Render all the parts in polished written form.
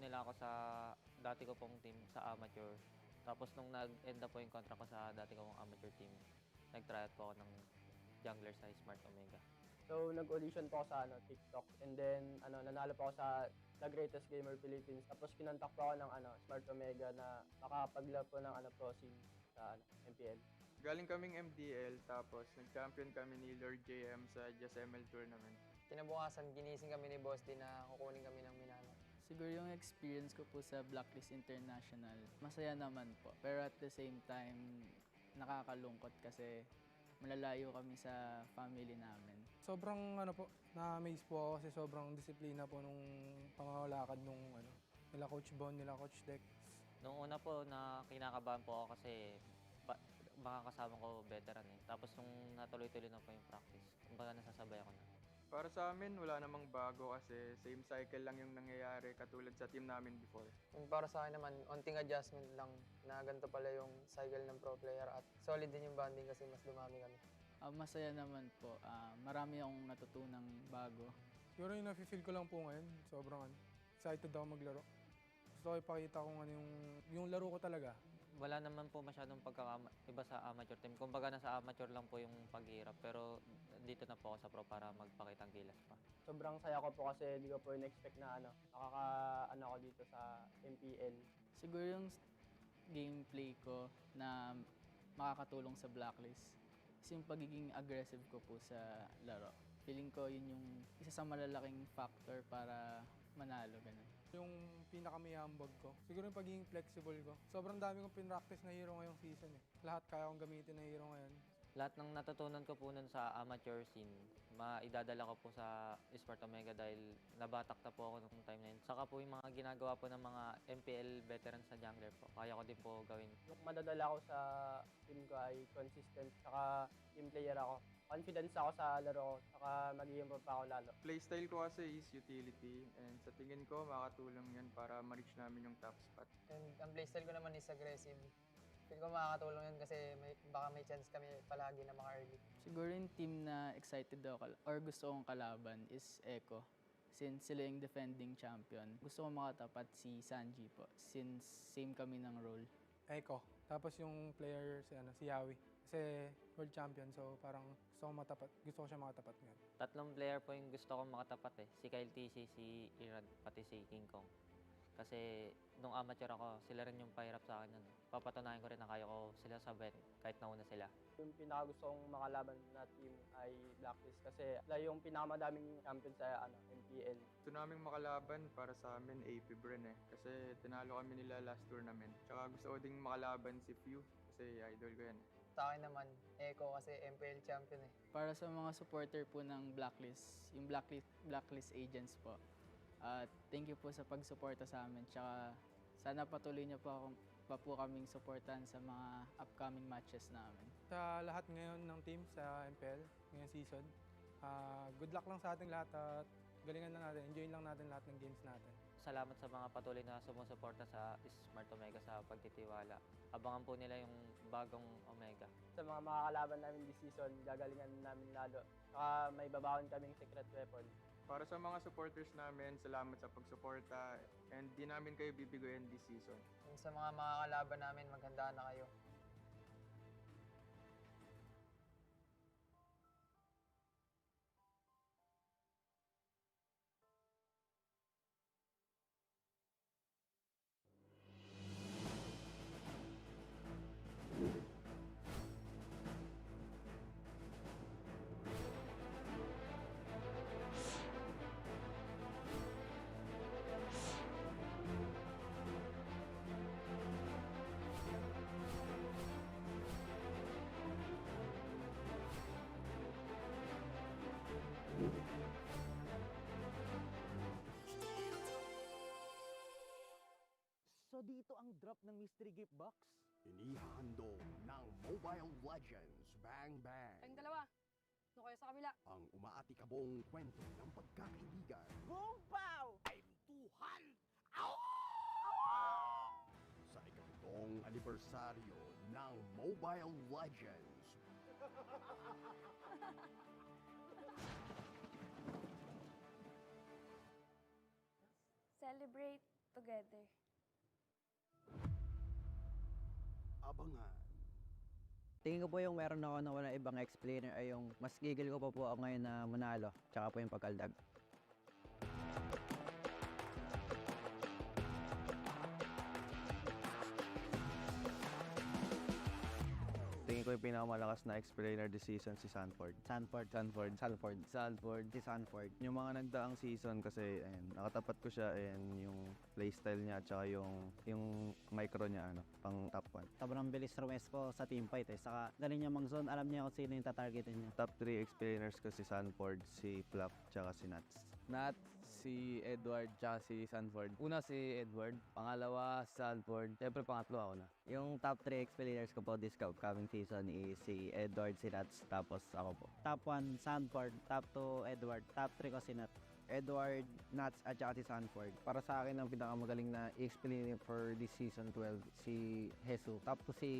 nila ako sa dati ko pong team sa amateur. Tapos nung nag-end na po yung contract ko sa dati kong amateur team, nag-tryout po ako ng jungler sa Smart Omega. So, nag-audition po ako sa TikTok and then nanalo po ako sa The Greatest Gamer Philippines. Tapos kinontak po ako ng Smart Omega na makakapaglaro po ng pro scene sa MPL. Galing kaming MDL tapos nag-champion kami ni Lord JM sa Just ML tournament. Kinabukasan, ginising kami ni Boss din na kukunin kami ng Minano. Siguro yung experience ko po sa Blacklist International, masaya naman po. Pero at the same time, nakakalungkot kasi malalayo kami sa family namin. Sobrang na-amaze po ako kasi sobrang disiplina po nung pangangalakad nung nila Coach Bon, nila Coach Dex. Noong una po na kinakabahan po ako kasi makakasama ko veteran eh. Tapos nung natuloy-tuloy na po yung practice, kumbaga nasasabay ako na. Para sa amin, wala namang bago kasi same cycle lang yung nangyayari katulad sa team namin before. Yung para sa akin naman, onting adjustment lang na ganito pala yung cycle ng pro player at solid din yung bonding kasi mas dumami kami. Masaya naman po. Marami akong natutunang bago. Siguro yung nafe-feel ko lang po ngayon, sobrang excited ako maglaro. Gusto ko ipakita kung yung laro ko talaga. Wala naman po masyadong iba sa amateur team. Kumbaga nasa amateur lang po yung paghihirap pero dito na po ako sa pro para magpakitang gilas pa. Sobrang saya ko po kasi hindi ko po in-expect na ako dito sa MPL. Siguro yung gameplay ko na makakatulong sa Blacklist is yung pagiging aggressive ko po sa laro. Feeling ko yun yung isa sa malalaking factor para manalo, ganun. Yung pinakamayambag ko, siguro yung pagiging flexible ko. Sobrang dami kong pinractice na hero ngayong season eh. Lahat kaya kong gamitin na hero ngayon. Lahat ng natutunan ko po nun sa amateur scene, maidadala ko po sa Smart Omega dahil nabatak na po ako nung time na yun. Saka po yung mga ginagawa po ng mga MPL veterans sa jungler po, kaya ko din po gawin. Yung madadala ko sa team ko ay consistent, saka team player ako. Confidence ako sa laro ko, saka mag-i-improve pa ako lalo. Playstyle ko kasi is utility and sa tingin ko makakatulong yan para ma-reach namin yung top spot. And ang playstyle ko naman is aggressive. Feel ko makakatulong yun kasi baka may chance kami palagi na maka-early. Siguro yung team na excited ako or gusto kong kalaban is Echo. Since sila yung defending champion, gusto kong makatapat si Sanji po since same kami ng role. Echo. Tapos yung player si Yawi. Kasi world champion, so parang gusto ko siya makatapat ngayon. Tatlong player po yung gusto kong makatapat eh. Si Kyle TC, si Irad, pati si King Kong. Kasi nung amateur ako, sila rin yung pahirap sa akin. Papatunayan ko rin na kaya ko sila sabayan kahit nauna sila. Yung pinakagusto kong makalaban na team ay Blacklist kasi yung pinakamadaming champion sa MPL. Gusto naming makalaban para sa amin APBR eh. Kasi tinalo kami nila last tournament. Tsaka gusto ko ding makalaban si Few kasi idol ko yan eh. Sa akin naman, Echo kasi MPL champion eh. Para sa mga supporter po ng Blacklist, yung Blacklist agents po, thank you po sa pagsuporta sa amin. Tsaka sana patuloy niyo pa po kaming supportan sa mga upcoming matches namin. Sa lahat ngayon ng team sa MPL, ngayong season, good luck lang sa ating lahat at galingan lang natin, enjoy lang natin lahat ng games natin. Salamat sa mga patuloy na sumusuporta sa Smart Omega sa pagtitiwala. Abangan po nila yung bagong Omega. Sa mga makakalaban namin this season, gagalingan namin lalo. Saka may babaon kaming secret weapon. Para sa mga supporters namin, salamat sa pagsuporta and di namin kayo bibigoyin this season. And sa mga makakalaban namin, maghandaan na kayo. So dito ang drop ng mystery gift box. Inihandog ng Mobile Legends Bang Bang. Kayong dalawa, doon kayo sa kabila. Ang umaatikabong kwento ng pagkakaibigan. Boom pow! Kwentuhan! Ow! Sa ikapitong anibersaryo ng Mobile Legends. Celebrate together. Abangan. Tingin ko po yung meron ako na wala ibang explainer ay yung mas gigil ko pa po ako ngayon na manalo, tsaka po yung pagkaldag. Tingin ko yung pinakamalakas na explainer this season si Sanford. Sanford. Si Sanford. Yung mga nagdaang season kasi nakatapat ko siya and yung playstyle niya at saka yung micro niya pang top 1. Sobrang bilis rumes po sa team fight Saka galing niya mag-zone, alam niya kung sino yung tatargetin niya. Top 3 explainers ko si Sanford, si Plap, tsaka si Nats. Nat, si Edward, tsaka si Sanford. Una si Edward, pangalawa Sanford, syempre pangatlo ako na. Yung top 3 explainers ko po this coming season is si Edward, si Nats, tapos ako po. Top 1, Sanford. Top 2, Edward. Top 3 ko si Nats. Edward, Nats, at saka si Sanford. Para sa akin, ang pinakamagaling na explainer for this season 12, si Jesus. Top 2 si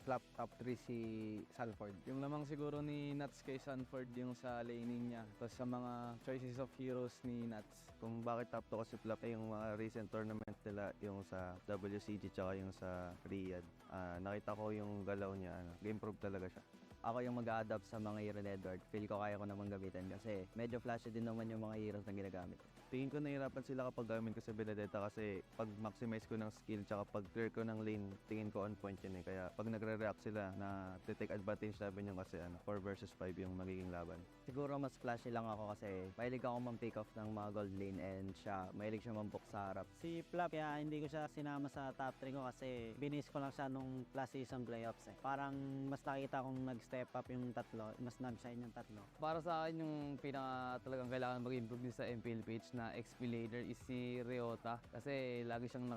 Flap, top 3 si Sanford. Yung lamang siguro ni Nats kay Sanford yung sa laning niya. Tapos sa mga choices of heroes ni Nats. Kung bakit top 2 kasi Plap yung mga recent tournament nila, yung sa WCG tsaka yung sa Riyadh. Nakita ko yung galaw niya, game proof talaga siya. Ako yung mag-a-adapt sa mga hero ni Edward. Feel ko kaya ko naman gamitin kasi medyo flashy din naman yung mga heroes na ginagamit. Tingin ko nahirapan sila kapag gamit ko sa Benedetta kasi pag maximize ko ng skill tsaka pag clear ko ng lane, tingin ko on point yun Kaya pag nagre-react sila na take advantage namin yung kasi 4 versus 5 yung magiging laban. Siguro mas flashy lang ako kasi mahilig ako man-pick off ng mga gold lane and mahilig siya man-book sa harap. Si Plap, kaya hindi ko siya sinama sa top 3 ko kasi binis ko lang siya nung last season playoffs Parang mas nakita kong nag-step up yung tatlo, mas nag-shine yung tatlo. Para sa akin yung pinaka talagang kailangan mag-improve din sa Mpl-Ph na XP laner is si Ryota kasi lagi siyang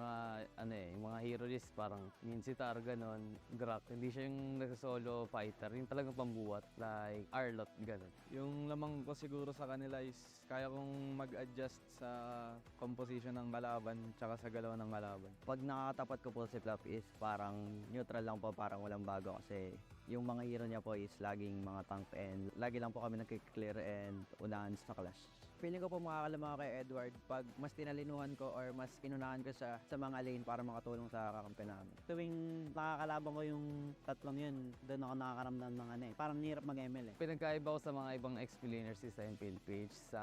yung mga hero list parang Minsitar ganon, Grak. Hindi siya yung nagsa-solo fighter, yung talagang pambuhat like Arlot ganon. Yung lamang ko siguro sa kanila is kaya kong mag-adjust sa composition ng kalaban tsaka sa galaw ng kalaban. Pag nakakatapat ko po si Plap is parang neutral lang po, parang walang bago kasi yung mga hero niya po is laging mga tank and lagi lang po kami nagkiklear and unahan sa clash. Feeling ko po makakalamang kay Edward pag mas tinalinuhan ko or mas inunahan ko siya sa mga lane para makatulong sa kakampi namin. Tuwing nakakalaban ko yung tatlong yun, doon ako nakakaramdam ng parang hirap mag-ML Pinagkaiba ko sa mga ibang explainers sa Mpl-Ph sa,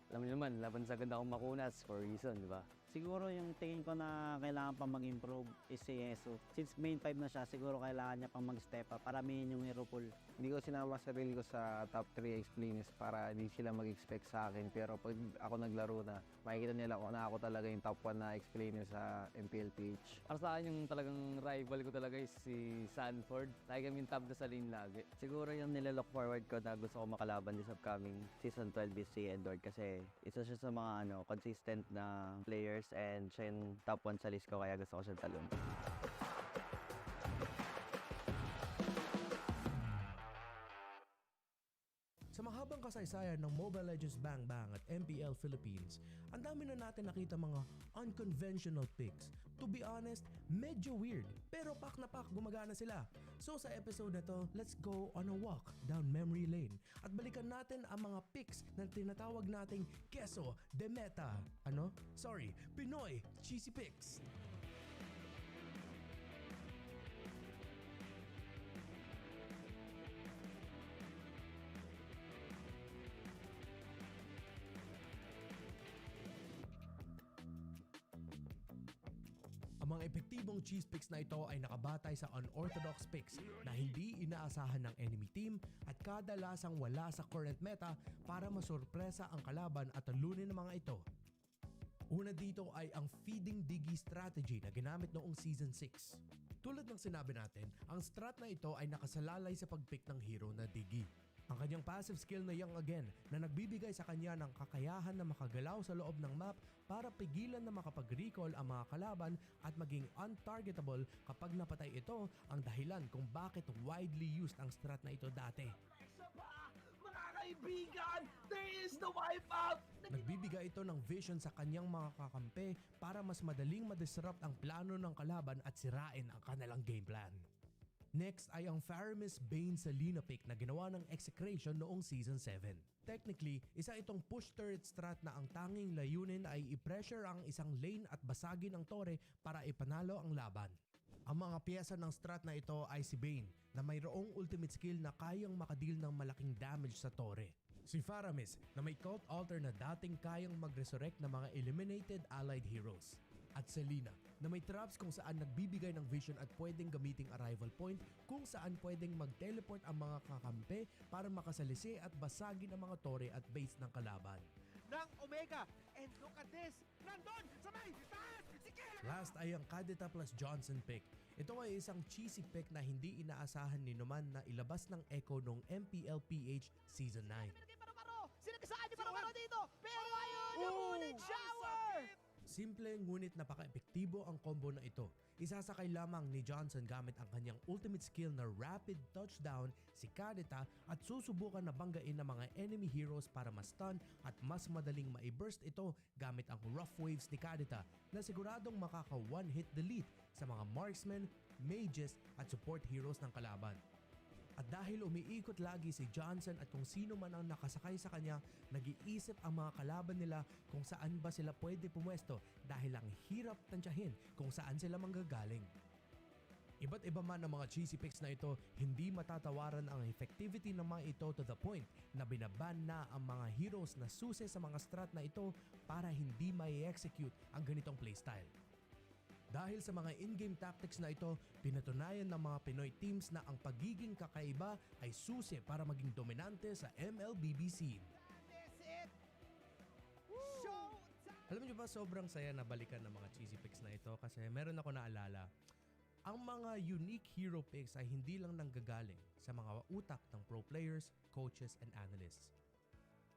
alam niyo naman, laban sa ganda akong makunas for reason, di ba? Siguro yung tingin ko na kailangan pang mag-improve is si Jesus. Since main 5 na siya, siguro kailangan niya pang mag-step up. Paramihin yung hero pool. Hindi ko sinama sarili ko sa top 3 explainers para hindi sila mag-expect sa akin. Pero pag ako naglaro na, makikita nila ko na ako talaga yung top 1 na explainer sa Mpl-Ph. Para sa akin yung talagang rival ko talaga is si Sanford. Lagi kami top na sa lane lagi. Siguro yung nilalook forward ko na gusto ko makalaban this upcoming season 12 is si Edward kasi isa siya sa mga consistent na players and siya yung top 1 sa list ko kaya gusto ko siyang talon. Sa mahabang kasaysayan ng Mobile Legends Bang Bang at MPL Philippines, ang dami na natin nakita mga unconventional picks. To be honest, medyo weird, pero pak na pak gumagana sila. So sa episode na to, let's go on a walk down memory lane at balikan natin ang mga picks na tinatawag nating Queso de Meta. Pinoy Cheesy Picks. Ang mga epektibong cheese picks na ito ay nakabatay sa unorthodox picks na hindi inaasahan ng enemy team at kadalasang wala sa current meta para masurpresa ang kalaban at talunin ng mga ito. Una dito ay ang feeding Diggy strategy na ginamit noong Season 6. Tulad ng sinabi natin, ang strat na ito ay nakasalalay sa pag-pick ng hero na Diggy. Ang kanyang passive skill na Young Again na nagbibigay sa kanya ng kakayahan na makagalaw sa loob ng map para pigilan na makapag-recall ang mga kalaban at maging untargetable kapag napatay ito ang dahilan kung bakit widely used ang strat na ito dati. Mga kaibigan, there is the wipeout! Nagbibigay ito ng vision sa kanyang mga kakampi para mas madaling madisrupt ang plano ng kalaban at sirain ang kanilang game plan. Next ay ang Faramis Bane Salina pick na ginawa ng Execration noong Season 7. Technically, isa itong push turret strat na ang tanging layunin ay i-pressure ang isang lane at basagin ang tore para ipanalo ang laban. Ang mga piyesa ng strat na ito ay si Bane na mayroong ultimate skill na kayang makadil ng malaking damage sa tore. Si Faramis na may cult altar na dating kayang mag-resurrect ng mga eliminated allied heroes. At Selena na may traps kung saan nagbibigay ng vision at pwedeng gamiting arrival point kung saan pwedeng mag-teleport ang mga kakampi para makasalisi at basagin ang mga tore at base ng kalaban. Ng Omega. And look at this. Nandun sa may taas. Si Killer. Last ay ang Kadita plus Johnson pick. Ito ay isang cheesy pick na hindi inaasahan ni Numan na ilabas ng Echo noong Mpl-Ph Season 9. Sinagasaan niyo para dito. Pero ayun yung unit shower. Simple ngunit napaka-epektibo ang combo na ito. Isasakay lamang ni Johnson gamit ang kanyang ultimate skill na Rapid Touchdown si Kadita at susubukan na banggain ng mga enemy heroes para ma-stun at mas madaling ma-burst ito gamit ang Rough Waves ni Kadita na siguradong makaka one-hit delete sa mga marksmen, mages at support heroes ng kalaban. At dahil umiikot lagi si Johnson at kung sino man ang nakasakay sa kanya, nag-iisip ang mga kalaban nila kung saan ba sila pwede pumwesto dahil ang hirap tansyahin kung saan sila manggagaling. Iba't iba man ang mga cheesy picks na ito, hindi matatawaran ang effectivity ng mga ito to the point na binaban na ang mga heroes na susi sa mga strat na ito para hindi mai-execute ang ganitong playstyle. Dahil sa mga in-game tactics na ito, pinatunayan ng mga Pinoy teams na ang pagiging kakaiba ay susi para maging dominante sa MLBB scene. Alam niyo ba, sobrang saya na balikan ng mga cheesy picks na ito kasi meron ako naalala. Ang mga unique hero picks ay hindi lang nanggagaling sa mga utak ng pro players, coaches, and analysts.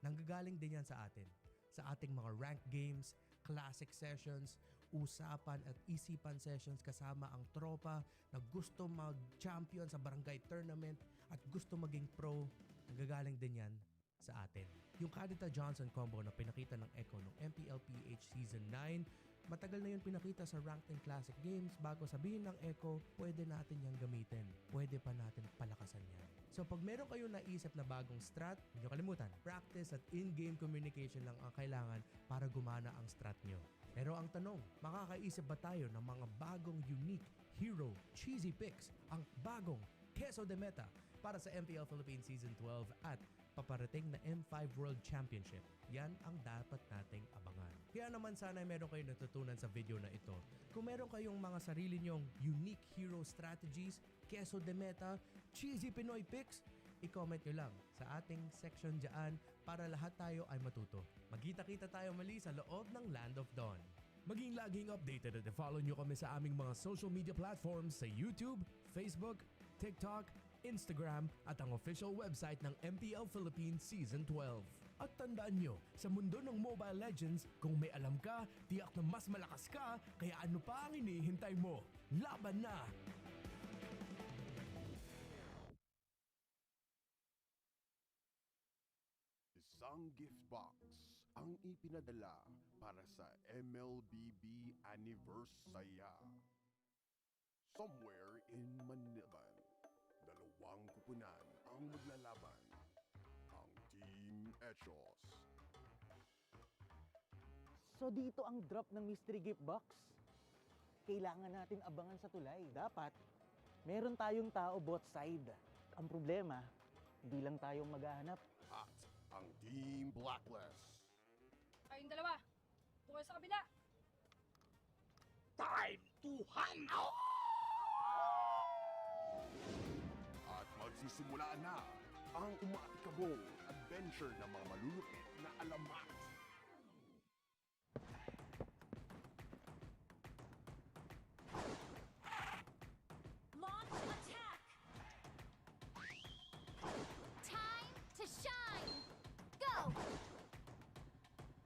Nanggagaling din yan sa atin, sa ating mga ranked games, classic sessions, usapan at isipan sessions kasama ang tropa na gusto mag-champion sa barangay tournament at gusto maging pro, nagagaling din yan sa atin. Yung Kadita Johnson combo na pinakita ng Echo ng Mpl-Ph Season 9, matagal na yun pinakita sa ranked and classic games bago sabihin ng Echo, pwede natin yang gamitin. Pwede pa natin palakasan yan. So pag meron kayong naisip na bagong strat, hindi nyo kalimutan, practice at in-game communication lang ang kailangan para gumana ang strat nyo. Pero ang tanong, makakaisip ba tayo ng mga bagong unique hero cheesy picks, ang bagong Queso de Meta para sa MPL Philippines Season 12 at paparating na M5 World Championship? Yan ang dapat nating abangan. Kaya naman sana meron kayong natutunan sa video na ito. Kung meron kayong mga sarili nyong unique hero strategies, Queso de Meta, cheesy Pinoy picks, i-comment nyo lang sa ating section dyan para lahat tayo ay matuto. Magkita-kita tayo mali sa loob ng Land of Dawn. Maging laging updated at i-follow nyo kami sa aming mga social media platforms sa YouTube, Facebook, TikTok, Instagram at ang official website ng MPL Philippines Season 12. At tandaan nyo, sa mundo ng Mobile Legends, kung may alam ka, tiyak na mas malakas ka, kaya ano pa ang hinihintay mo? Laban na! Isang gift box ang ipinadala para sa MLBB Anniversary. Somewhere in Manila, dalawang kupunan ang maglalaban. Ang Team Echos. So dito ang drop ng mystery gift box. Kailangan natin abangan sa tulay. Dapat, meron tayong tao both side. Ang problema, hindi lang tayong maghahanap. At ang Team Blacklist. Kayong dalawa, doon kayo sa kabila. Time to hunt! At magsisimula na ang umaatikabong adventure ng mga malulupit na alamat. Launch attack! Time to shine! Go!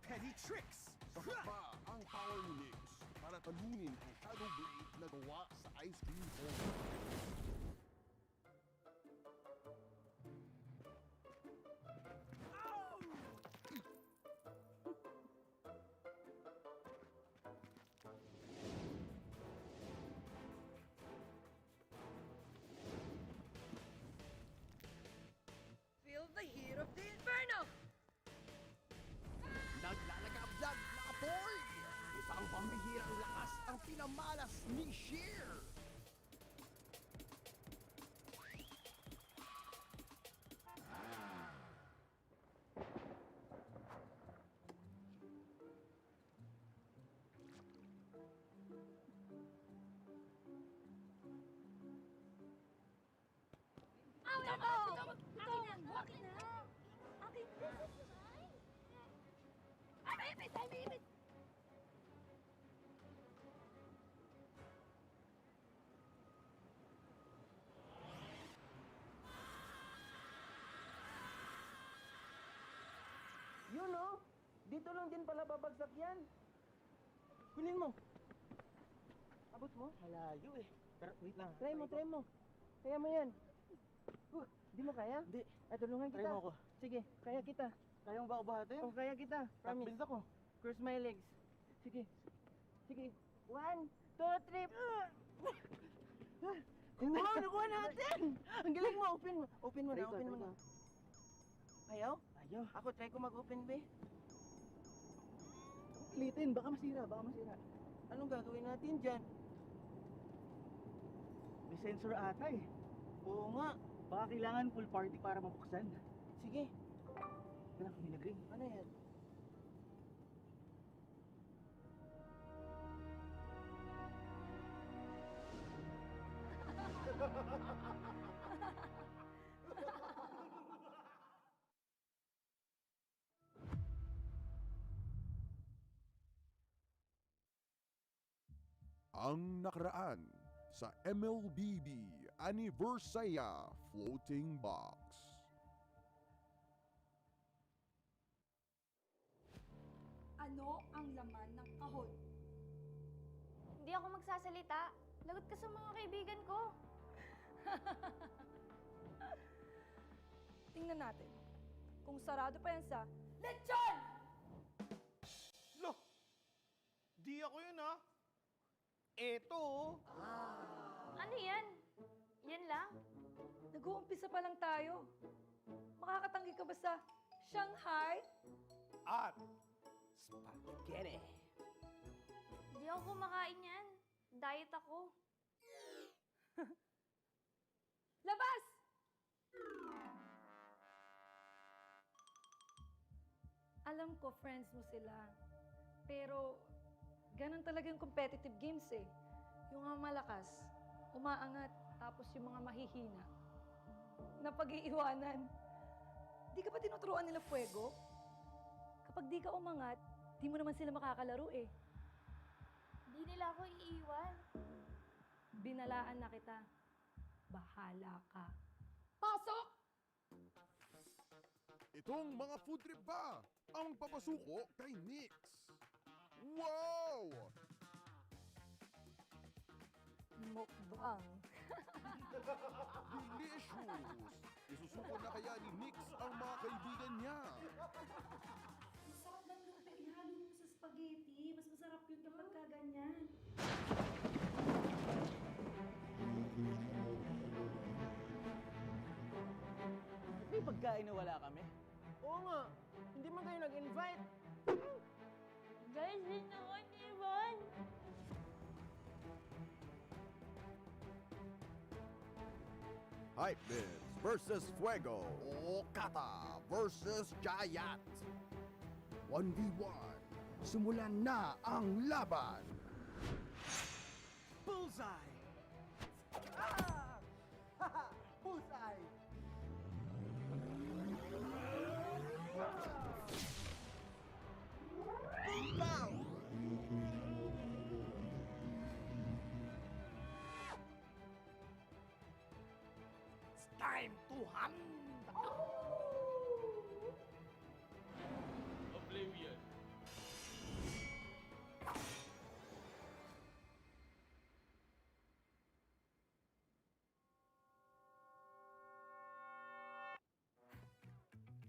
Petty tricks! Sapat ba ang power mix para talunin ang Shadow Blade na gawa sa ice cream cone? Akin na! Akin na! Ay, maipit! Ay, maipit! Yun oh! Dito lang din pala babagsak yan. Kunin mo. Abot mo? Malayo eh. Pero wait lang. Try mo, try mo. Kaya mo yan. Di mo kaya? Hindi. Ay, tulungan kita. Try mo ako. Sige, kaya kita. Kaya mo ba ako bahatin? Oh, kaya kita. Promise. Build ako. Cross my legs. Sige. Sige. 1, 2, 3. Nakuha natin! Ang galing mo. Open mo. Open mo na, open mo na. Ayaw? Ayaw. Ako, try ko mag-open, be. Pilitin, baka masira, baka masira. Anong gagawin natin dyan? May sensor ata eh. Oo nga. Baka kailangan full party para mabuksan. Sige. Kailangan may nag-ring. Ano yan? Ang nakaraan sa MLBB Anniversaya Floating Box. Ano ang laman ng kahon? Hindi ako magsasalita. Lagot ka sa mga kaibigan ko. Tingnan natin kung sarado pa yan sa lechon! Lo! Di ako yun ha. Eto oh. Ano yan? Yan lang? Nag-uumpisa pa lang tayo. Makakatanggi ka ba sa Shanghai? At spaghetti. Hindi ako kumakain yan. Diet ako. Labas! Alam ko, friends mo sila. Pero, ganun talaga yung competitive games eh. Yung mga malakas, umaangat, tapos yung mga mahihina, napag-iiwanan. Di ka ba tinuturuan nila fuego? Kapag di ka umangat, di mo naman sila makakalaro eh. Di nila ako iiwan. Binalaan na kita. Bahala ka. Pasok! Itong mga food trip ba ang papasuko kay Nix? Wow! Mukbang. Delicious! Isusuko na kaya ni Nix ang mga kaibigan niya. Masarap ng lupe. Ihalo mo sa spaghetti. Mas masarap yun kapag kaganyan. May pagkain na wala kami. Oo nga. Hindi man kayo nag-invite. Guys, hindi ako iniwan. Hypebeast versus Fuego. Okata versus Giant. 1v1. Simulan na ang laban. Bullseye! Ah! Haha! Bullseye! Boom! It's time to hunt! Oblivion.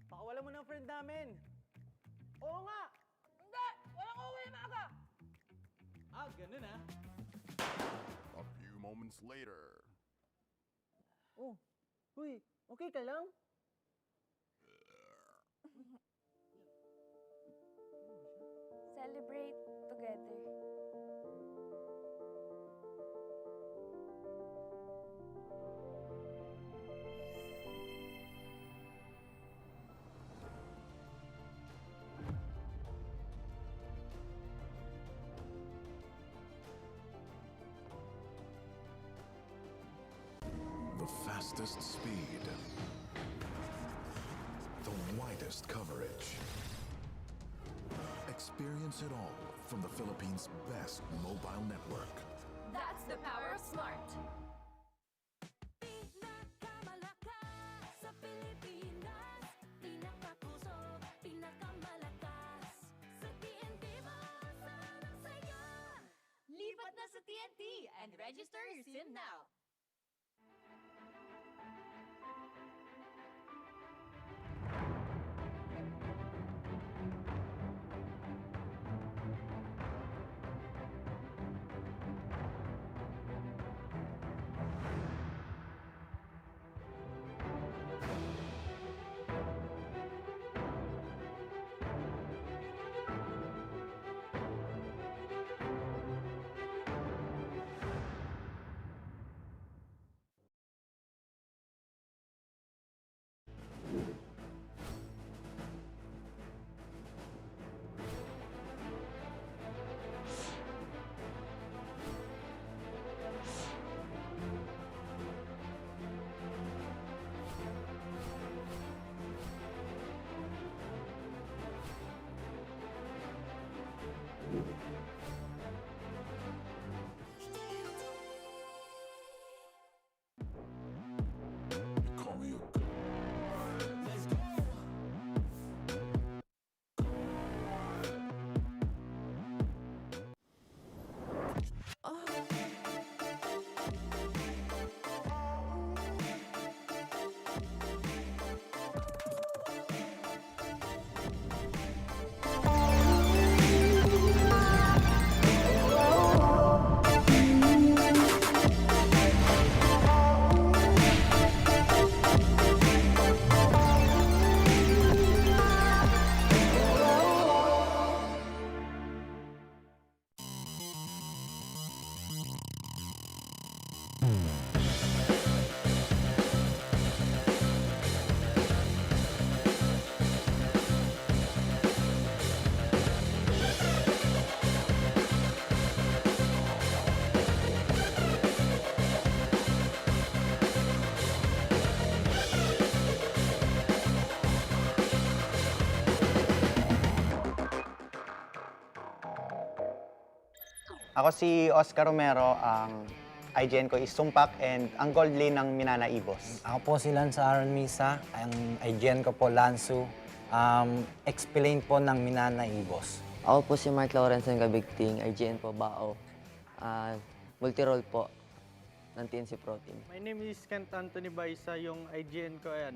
Pakawala mo ng friend namin. Oo nga! Hindi! Walang uuwi maaga! Ah, ganun ah. A few moments later. Oh, uy, okay ka lang? Celebrate together. The fastest speed. The widest coverage. Experience it all from the Philippines' best mobile network. That's the power of smart. Sa Pilipinas, pinakapuso, pinakamalakas. Sa TNT mo, sarang saya. Lipat na sa TNT and register your SIM now. Ako si Oscar Romero, ang IGN ko is Sumpak and ang gold lane ng Minana Ibos. Ako po si Lance Aaron Misa, ang IGN ko po Lansu, explain po ng Minana Ibos. Ako po si Mark Lawrence ng Gabigting, IGN po Bao. Multi-role po ng TNC Pro Team. My name is Kent Anthony Baisa, yung IGN ko ay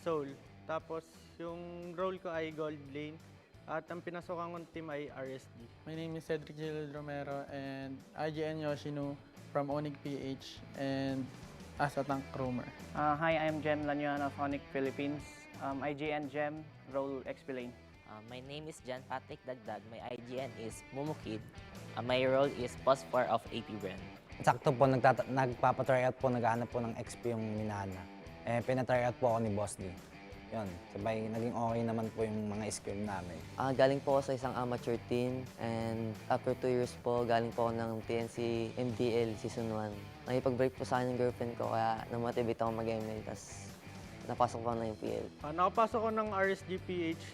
Soul. Tapos yung role ko ay Gold Lane. At ang pinasokan kong team ay RSD. My name is Cedric Gil Romero and IGN Yoshino from Mpl-Ph and as a tank roamer. Hi, I'm Jem Lanyan of Onyx Philippines. IGN Jem, role explain. My name is John Patrick Dagdag. My IGN is Mumukid. My role is Post 4 of APBR. Sakto po, nagpapatry out po, naghahanap po ng XP yung Minana. Pinatry out po ako ni Boss D. Yun, sabay naging okay naman po yung mga skill namin. Galing po ako sa isang amateur team and after 2 years po, galing po ako ng TNC MDL Season 1. Nakipag-break po sa akin yung girlfriend ko kaya namotivate ako mag-ML, tapos napasok ko ng MPL. Nakapasok ko ng RSDPH,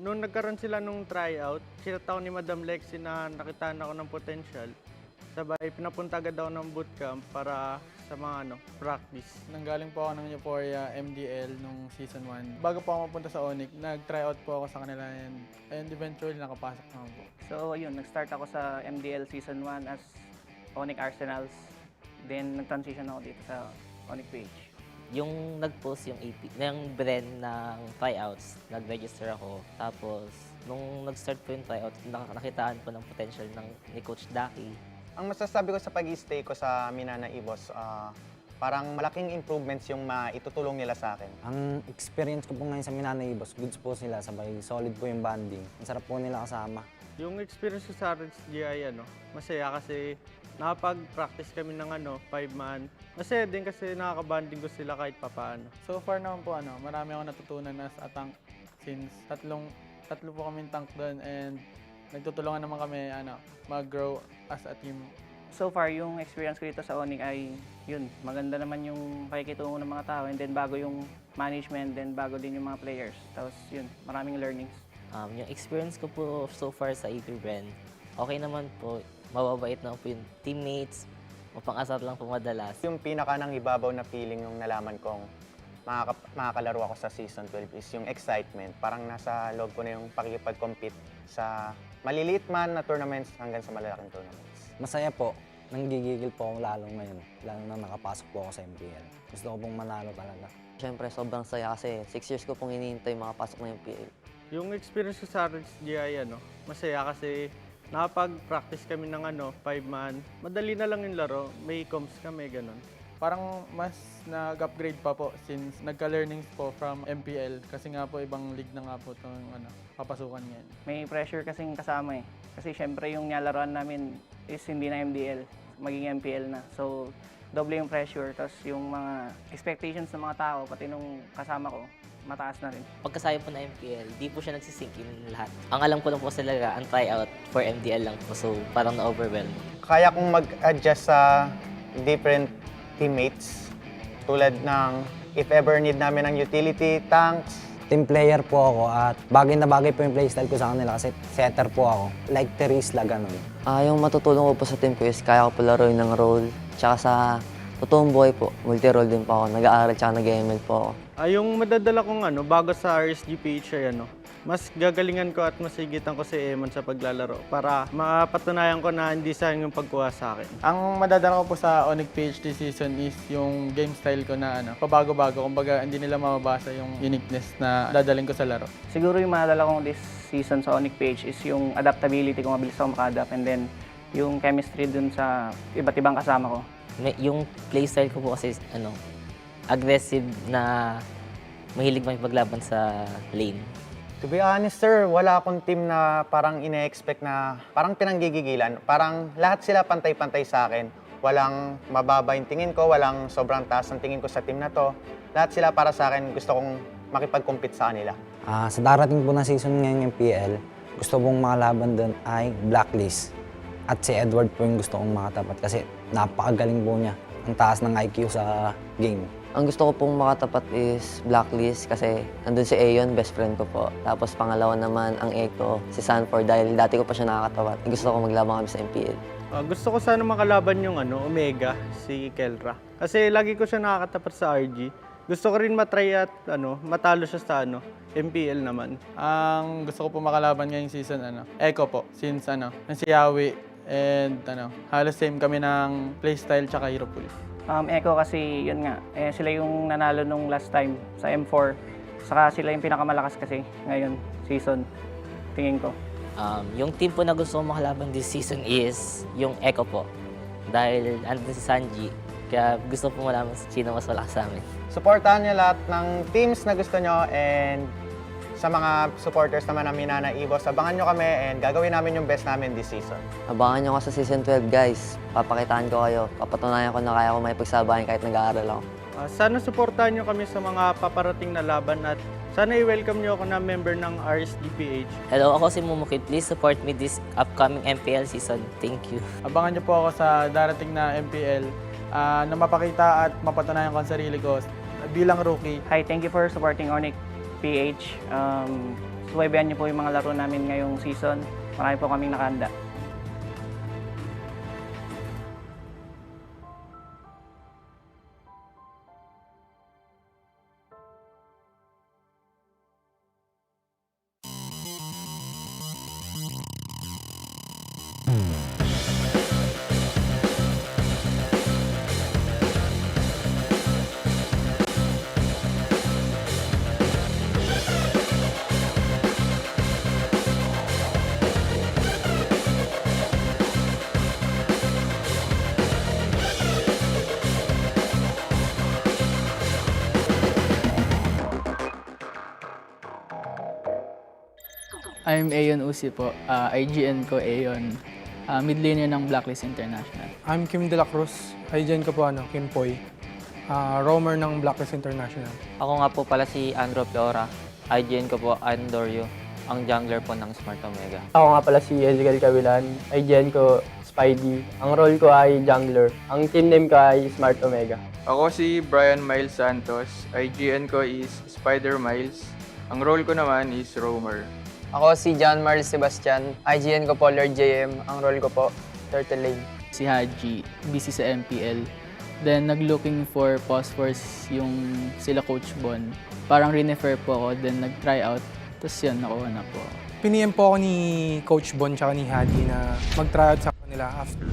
Noong nagkaroon sila nung tryout, sinataw ni Madam Lexi na nakitaan ako ng potential. Sabay, pinapunta agad ako ng bootcamp para sa mga practice. Nanggaling po ako ng Euphoria MDL nung Season 1. Bago po ako mapunta sa Onyx, nag-tryout po ako sa kanila and eventually nakapasok naman po. So yun, nag-start ako sa MDL Season 1 as Onyx Arsenals. Then nag-transition ako dito sa Mpl-Ph. Yung nag-post yung brand ng tryouts, nag-register ako. Tapos, nung nag-start po yung tryouts, nakitaan po ng potential ni Coach Daki. Ang masasabi ko sa pag-stay ko sa Minana Ibos, parang malaking improvements yung maitutulong nila sa akin. Ang experience ko po ngayon sa Minana Ibos, goods po sila, sabay solid po yung banding. Ang sarap po nila kasama. Yung experience ko sa RSG ay masaya kasi nakapag-practice kami ng 5-man. Masaya din kasi nakakabanding ko sila kahit papaano. So far naman po marami akong natutunan as a tank since tatlo po kaming tank doon and nagtutulungan naman kami mag-grow as a team So far, yung experience ko dito sa Onyx ay yun, maganda naman yung pakikitungo ng mga tao and then bago yung management, then bago din yung mga players. Tapos yun, maraming learnings. Yung experience ko po so far sa AP Brand, okay naman po. Mababait naman po yung teammates, mapang-asar lang po madalas. Yung pinaka nang ibabaw na feeling yung nalaman kong makakalaro ako sa Season 12 is yung excitement. Parang nasa loob ko na yung pakikipag-compete sa maliliit man na tournaments hanggang sa malalaking tournaments. Masaya po. Nanggigigil po ako lalo ngayon. Lalo na nakapasok po ako sa MPL. Gusto ko pong manalo talaga. Siyempre, sobrang saya kasi 6 years ko pong hinihintay makapasok ng MPL. Yung experience ko sa RSGI, masaya kasi nakapag-practice kami ng 5-man. Madali na lang yung laro, may comms kami, ganun. Parang mas nag-upgrade pa po since nagka-learnings po from MPL kasi nga po ibang league na nga po itong papasukan ngayon. May pressure kasing kasama eh. Kasi syempre yung nilaruan namin is hindi na MDL, maging MPL na. So, doble yung pressure. Tapos yung mga expectations ng mga tao, pati nung kasama ko, mataas na rin. Pagkasaya po na MPL, di po siya nagsisink in lahat. Ang alam ko lang po talaga, ang tryout for MDL lang po. So, parang na-overwhelm. Kaya kong mag-adjust sa different teammates tulad ng if ever need namin ng utility, tanks. Team player po ako at bagay na bagay po yung playstyle ko sa kanila kasi setter po ako. Like Terisla, ganun. Yung matutulong ko po sa team ko is kaya ko po laruin ng role. Tsaka sa totoong buhay po, multi-role din po ako. Nag-aaral tsaka nag-ML po ako. Yung madadala kong bago sa RSGPH ay mas gagalingan ko at masigitan ko si Eman sa paglalaro para mapatunayan ko na hindi sayang yung pagkuha sa akin. Ang madadala ko po sa Mpl-Ph this season is yung game style ko na pabago-bago. Kumbaga hindi nila mababasa yung uniqueness na dadaling ko sa laro. Siguro yung madadala kong this season sa Mpl-Ph is yung adaptability kung mabilis ako maka-adapt and then yung chemistry dun sa iba't ibang kasama ko. Yung playstyle ko po kasi aggressive na mahilig makipaglaban sa lane. To be honest, sir, wala akong team na parang ine-expect na parang pinanggigigilan. Parang lahat sila pantay-pantay sa akin. Walang mababa yung tingin ko, walang sobrang taas ang tingin ko sa team na to. Lahat sila para sa akin, gusto kong makipag-compete sa kanila. Sa darating po na season ngayong MPL, gusto kong makalaban doon ay Blacklist. At si Edward po yung gusto kong makatapat kasi napakagaling po niya. Ang taas ng IQ sa game. Ang gusto ko pong makatapat is Blacklist kasi nandun si Aeon, best friend ko po. Tapos pangalawa naman ang Echo, si Sanford dahil dati ko pa siya nakakatapat. Gusto ko maglabang kami sa MPL. Gusto ko sana makalaban yung Omega, si Kelra. Kasi lagi ko siya nakakatapat sa RG. Gusto ko rin matry at matalo siya sa MPL naman. Ang gusto ko po makalaban ngayong season, Echo po. Since si Yawi and halos same kami ng playstyle tsaka hero pool. Echo kasi yun nga, sila yung nanalo nung last time sa M4. Saka sila yung pinakamalakas kasi ngayon season, tingin ko. Yung team po na gusto kong makalaban this season is yung Echo po. Dahil andun si Sanji, kaya gusto po malaman sino mas malakas sa amin. Supportahan niyo lahat ng teams na gusto nyo and sa mga supporters naman ng MNNE, abangan nyo kami and gagawin namin yung best namin this season. Abangan nyo ako sa Season 12, guys. Papakitaan ko kayo. Papatunayan ko na kaya ko makipagsabayan kahit nag-aaral ako. Sana supportahan nyo kami sa mga paparating na laban at sana i-welcome nyo ako na member ng RSGPH. Hello, ako si Mumukid. Please support me this upcoming MPL season. Thank you. Abangan nyo po ako sa darating na MPL na mapakita at mapatunayan ko ang sarili ko bilang rookie. Hi, thank you for supporting Mpl-Ph. Subaybayan niyo po yung mga laro namin ngayong season. Marami po kaming nakahanda. I'm Aeon Usi po. IGN ko Aeon. Mid laner ng Blacklist International. I'm Kim De La Cruz. IGN ko po Kim Poy. Roamer ng Blacklist International. Ako nga po pala si Andrew Piora. IGN ko po Andorio, ang jungler po ng Smart Omega. Ako nga pala si Ezekiel Cavilan. IGN ko Spidey. Ang role ko ay jungler. Ang team name ko ay Smart Omega. Ako si Brian Miles Santos. IGN ko is Spider Miles. Ang role ko naman is Roamer. Ako si John Marl Sebastian. IGN ko po Lord JM. Ang role ko po, Turtle Lane. Si Haji, busy sa MPL. Then nag-looking for phosphors yung sila Coach Bon. Parang renefer po ako, then nag-try out. Tapos yun, nakuha na po. Piniem po ako ni Coach Bon tsaka ni Hadi na mag-try out sa kanila after.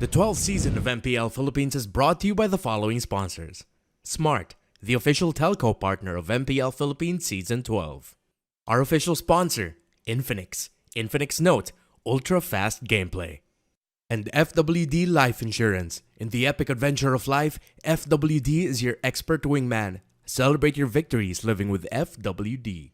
The 12th season of MPL Philippines is brought to you by the following sponsors. Smart, the official telco partner of MPL Philippines Season 12. Our official sponsor, Infinix. Infinix Note, ultra-fast gameplay. And FWD Life Insurance. In the epic adventure of life, FWD is your expert wingman. Celebrate your victories living with FWD.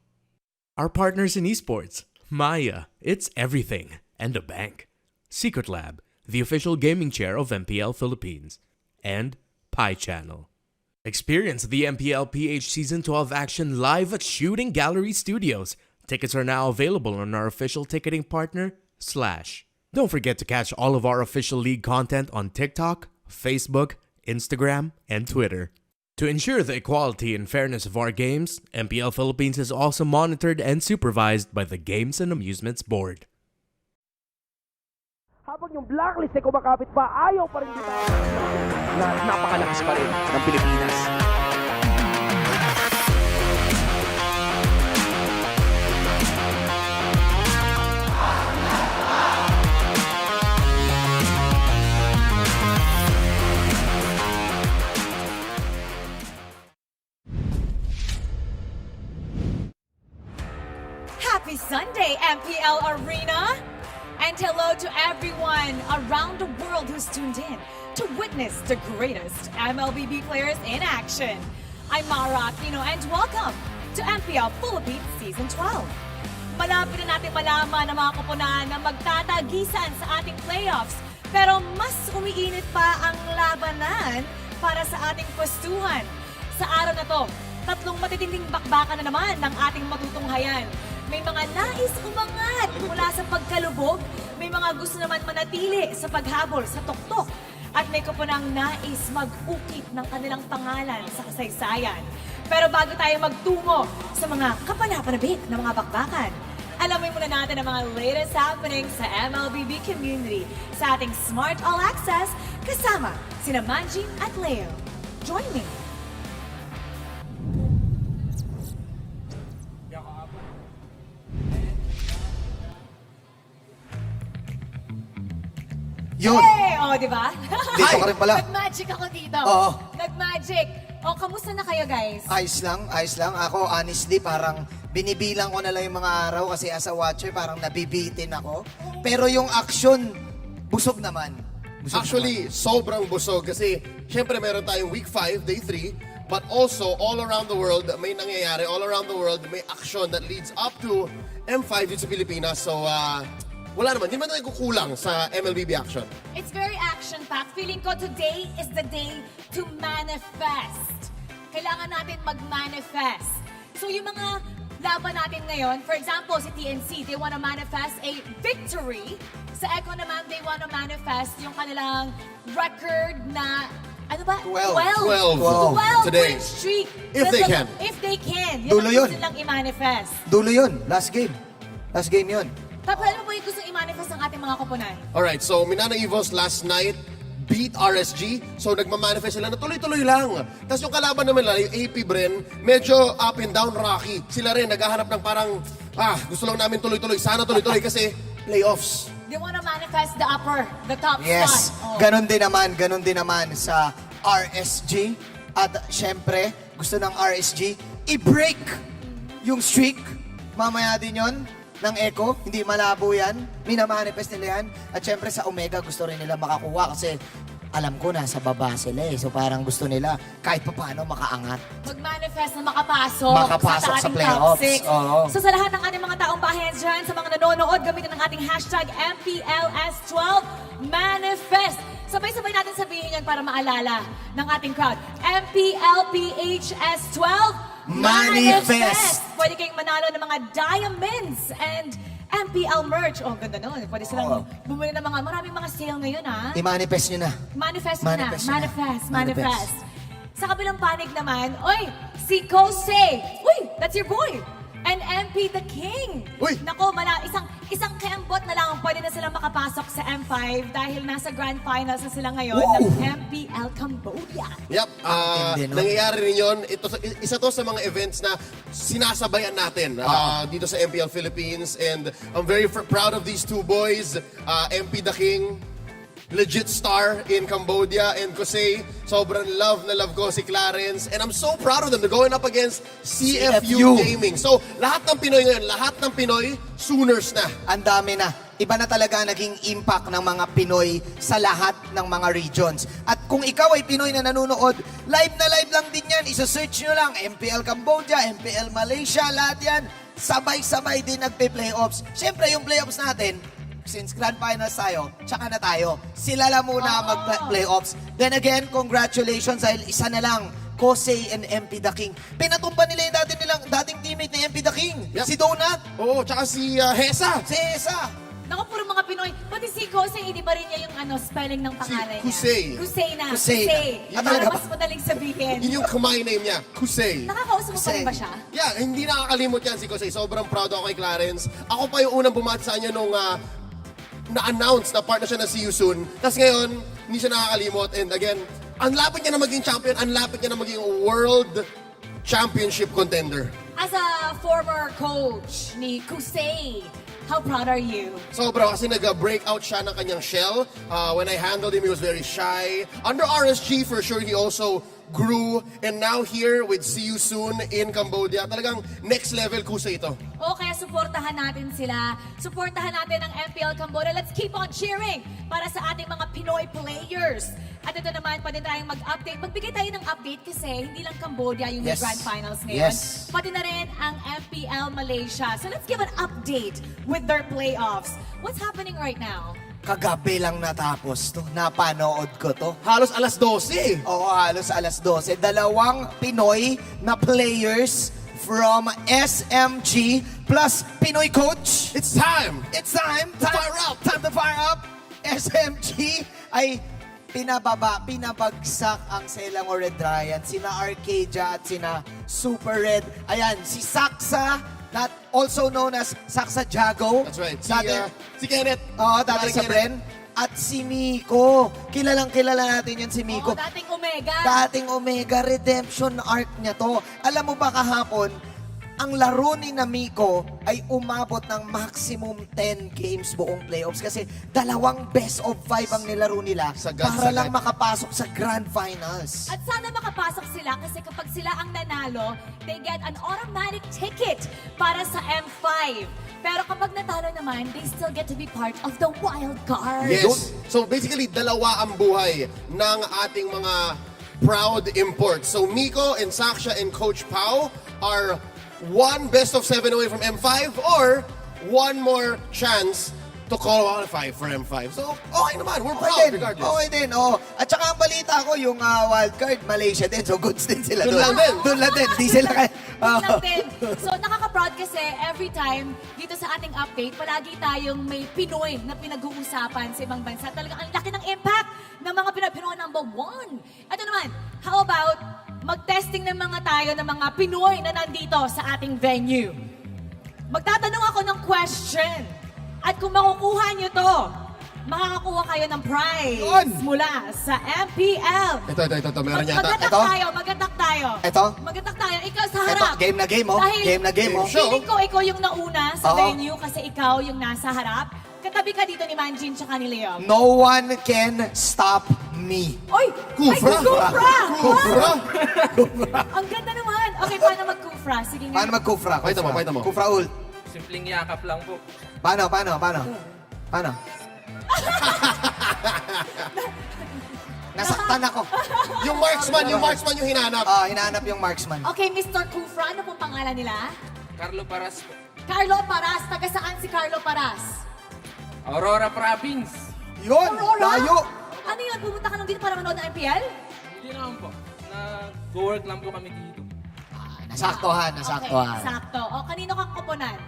Our partners in esports, Maya, it's everything, and a bank. Secret Lab, the official gaming chair of MPL Philippines, and Pi Channel. Experience the Mpl-Ph Season 12 action live at Shooting Gallery Studios. Tickets are now available on our official ticketing partner, Slash. Don't forget to catch all of our official league content on TikTok, Facebook, Instagram, and Twitter. To ensure the equality and fairness of our games, MPL Philippines is also monitored and supervised by the Games and Amusements Board. Habang yung blacklist ay kumakapit pa, ayaw pa rin dito na napakalakas pa rin ng Pilipinas. Happy Sunday, MPL Arena! And hello to everyone around the world who's tuned in to witness the greatest MLBB players in action. I'm Mara Aquino and welcome to MPL Philippines Season 12. Malapit na natin malaman ang mga koponan na magtatagisan sa ating playoffs, pero mas umiinit pa ang labanan para sa ating pwestuhan. Sa araw na to, tatlong matitinding bakbakan na naman ng ating matutunghayan. May mga nais umangat mula sa pagkalubog, may mga gusto naman manatili sa paghabol sa tuktok, at may kapunang nais mag-ukit ng kanilang pangalan sa kasaysayan. Pero bago tayo magtungo sa mga kapanapanabik na mga bakbakan, alamin muna natin ang mga latest happenings sa MLBB community sa ating Smart All Access kasama sina Manji at Leo. Join me! Yun! Hey! O, di ba? Dito ka rin pala. Nag-magic ako dito. Oo. Nag-magic. O, kamusta na kayo, guys? Ayos lang, ayos lang. Ako, honestly, parang binibilang ko na lang yung mga araw kasi as a watcher, parang nabibitin ako. Pero yung action, busog naman. Actually, sobrang busog kasi syempre meron tayong week 5, day 3, but also all around the world, may nangyayari. All around the world, may action that leads up to M5 dito sa Pilipinas. So, wala naman. Hindi man tayo kukulang sa MLBB action. It's very action-packed. Feeling ko today is the day to manifest. Kailangan natin mag-manifest. So yung mga laban natin ngayon, for example, si TNC, they want to manifest a victory. Sa Echo naman, they want to manifest yung kanilang record na, ano ba? 12 today. Win streak. If they can. If they can. Dulo Yan ang yun. gusto nilang i-manifest. Dulo yun. Last game. Last game yun. Tapos ano po yung gusto i-manifest ng ating mga koponan? Alright, so Minana Evos last night beat RSG. So nagmamanifest sila na tuloy-tuloy lang. Tapos yung kalaban naman nila, yung APBR, medyo up and down rocky. Sila rin naghahanap ng parang, gusto lang namin tuloy-tuloy. Sana tuloy-tuloy kasi playoffs. They want to manifest the top Yes. spot. Oh. Ganon din naman sa RSG. At syempre, gusto ng RSG i-break yung streak. Mamaya din yun ng Echo, hindi malabo yan. Minamanifest nila yan. At syempre sa Omega, gusto rin nila makakuha kasi alam ko nasa baba sila eh. So parang gusto nila kahit paano makaangat. Mag-manifest na makapasok, Makapasok sa ating playoffs. top 6. Oo. So sa lahat ng ating mga taong bayan dyan, sa mga nanonood, gamitin ang ating hashtag MPLS12 manifest. Sabay-sabay natin sabihin yan para maalala ng ating crowd. Mpl-Ph S12 Manifest! Pwede kayong manalo ng mga diamonds and MPL merch. Oh, ganda nun. Pwede silang bumili ng maraming mga sale ngayon, ha? I-manifest nyo na. Manifest nyo na. Manifest nyo na. Manifest. Sa kabilang panig naman, oy, si Kose. Uy, that's your boy. And MP the King. Uy! Nako, isang keambot na lang pwede na silang makapasok sa M5 dahil nasa grand finals na sila ngayon ng MPL Cambodia. Yep, nangyayari rin yun. Isa to sa mga events na sinasabayan natin dito sa MPL Philippines. And I'm very proud of these two boys, MP the King, legit star in Cambodia, and Kosei, sobrang love na love ko si Clarence. And I'm so proud of them. They're going up against CFU Gaming. So, lahat ng Pinoy ngayon, lahat ng Pinoy, Sooners na. Ang dami na. Iba na talaga naging impact ng mga Pinoy sa lahat ng mga regions. At kung ikaw ay Pinoy na nanonood, live na live lang din yan. Isa-search nyo lang, MPL Cambodia, MPL Malaysia, lahat yan. Sabay-sabay din nagpe-playoffs. Siyempre, yung playoffs natin, since grand finals tayo, tsaka na tayo. Sila lang muna mag-playoffs. Then again, congratulations dahil isa na lang, Kosei and MP the King. Pinatumba nila yung dating teammate ni MP the King. Yep. Si Donut. Oo, tsaka si Hesa. Si Hesa. Naku, puro mga Pinoy. Pati si Kose, hindi ba rin niya yung spelling ng pangalan niya? Kusei. Kusei na. Kusei. At para mas madaling sabihin. Yun yung kamay name niya, Kusei. Nakakausap mo pa rin ba siya? Yeah, hindi nakakalimot yan si Kosei. Sobrang proud ako kay Clarence. Ako pa yung unang bumati sa kanya nung na-announce na part na siya na See You Soon. Tapos ngayon, hindi siya nakakalimot. And again, ang lapit niya na maging champion, ang lapit niya na maging world championship contender. As a former coach ni Kusei, how proud are you? Sobra kasi nag-breakout siya ng kanyang shell. When I handled him, he was very shy. Under RSG, for sure, he also grew. And now here with See You Soon in Cambodia, talagang next level Kusei ito. O kaya suportahan natin sila. Suportahan natin ang MPL Cambodia. Let's keep on cheering para sa ating mga Pinoy players. At ito naman, pwede tayong mag-update. Magbigay tayo ng update kasi hindi lang Cambodia yung may grand finals ngayon. Yes. Pati na rin ang MPL Malaysia. So let's give an update with their playoffs. What's happening right now? Kagabi lang natapos to. Napanood ko to. Halos alas 12. Oo, halos alas 12. Dalawang Pinoy na players from SMG plus Pinoy coach. It's time! It's time! To fire up! Time to fire up! SMG ay pinabagsak ang Selangor Red Ryan. Sina Arcadia at sina Super Red. Ayan, si Saksa, also known as Saksa Jago. That's right. Si Kenneth. Oo, dati sa Bren. At si Miko. Kilala natin yan si Miko. Dating Omega. Dating Omega, redemption arc niya to. Alam mo ba kahapon, ang laro ni Miko ay umabot ng maximum 10 games buong playoffs kasi dalawang best of 5 ang nilaro nila para lang makapasok sa grand finals. At sana makapasok sila kasi kapag sila ang nanalo, they get an automatic ticket para sa M5. Pero kapag natalo naman, they still get to be part of the wild card. Yes. So basically, dalawa ang buhay ng ating mga proud imports. So Miko and Saksha and Coach Pau are one best of 7 away from M5 or one more chance to qualify for M5. So, okay naman. We're proud regardless. Okay din, oh. At saka ang balita ko, yung wildcard, Malaysia din. So, goods din sila Doon lang din. Doon lang din. Di sila kaya. Doon lang din. So, nakaka-proud kasi every time dito sa ating update, palagi tayong may Pinoy na pinag-uusapan sa ibang bansa. Talagang ang laki ng impact ng mga Pinoy number 1. Ito naman, how about mag-testing ng mga tayo ng mga Pinoy na nandito sa ating venue? Magtatanong ako ng question. At kung makukuha nyo to, makakakuha kayo ng prize mula sa MPL. Ito. Meron yata. Magatak tayo. Ito? Magatak tayo. Ikaw sa harap. Ito, game na game, oh. Dahil Game na game, oh. feeling ko ikaw yung nauna sa Oo. venue kasi ikaw yung nasa harap. Katabi ka dito ni Manjin tsaka ni Leon. No one can stop me. Oy! Kufra! Kufra! Ang ganda naman. Okay, paano mag-kufra? Sige nga. Paano mag-kufra? Pakita mo. Kufra ult. Simpleng yakap lang po. Paano? Nasaktan ako. Yung marksman yung hinanap. Hinanap yung marksman. Okay, Mr. Kufra, ano pong pangalan nila? Carlo Paras po. Carlo Paras. Taga saan si Carlo Paras? Aurora Province. Yun, Aurora? layo. Ano yun? Pumunta ka lang dito para manood ng MPL? Hindi naman po. Nag-work lang po kami dito. Nasaktohan. Okay, sakto. O, kanino kang koponan?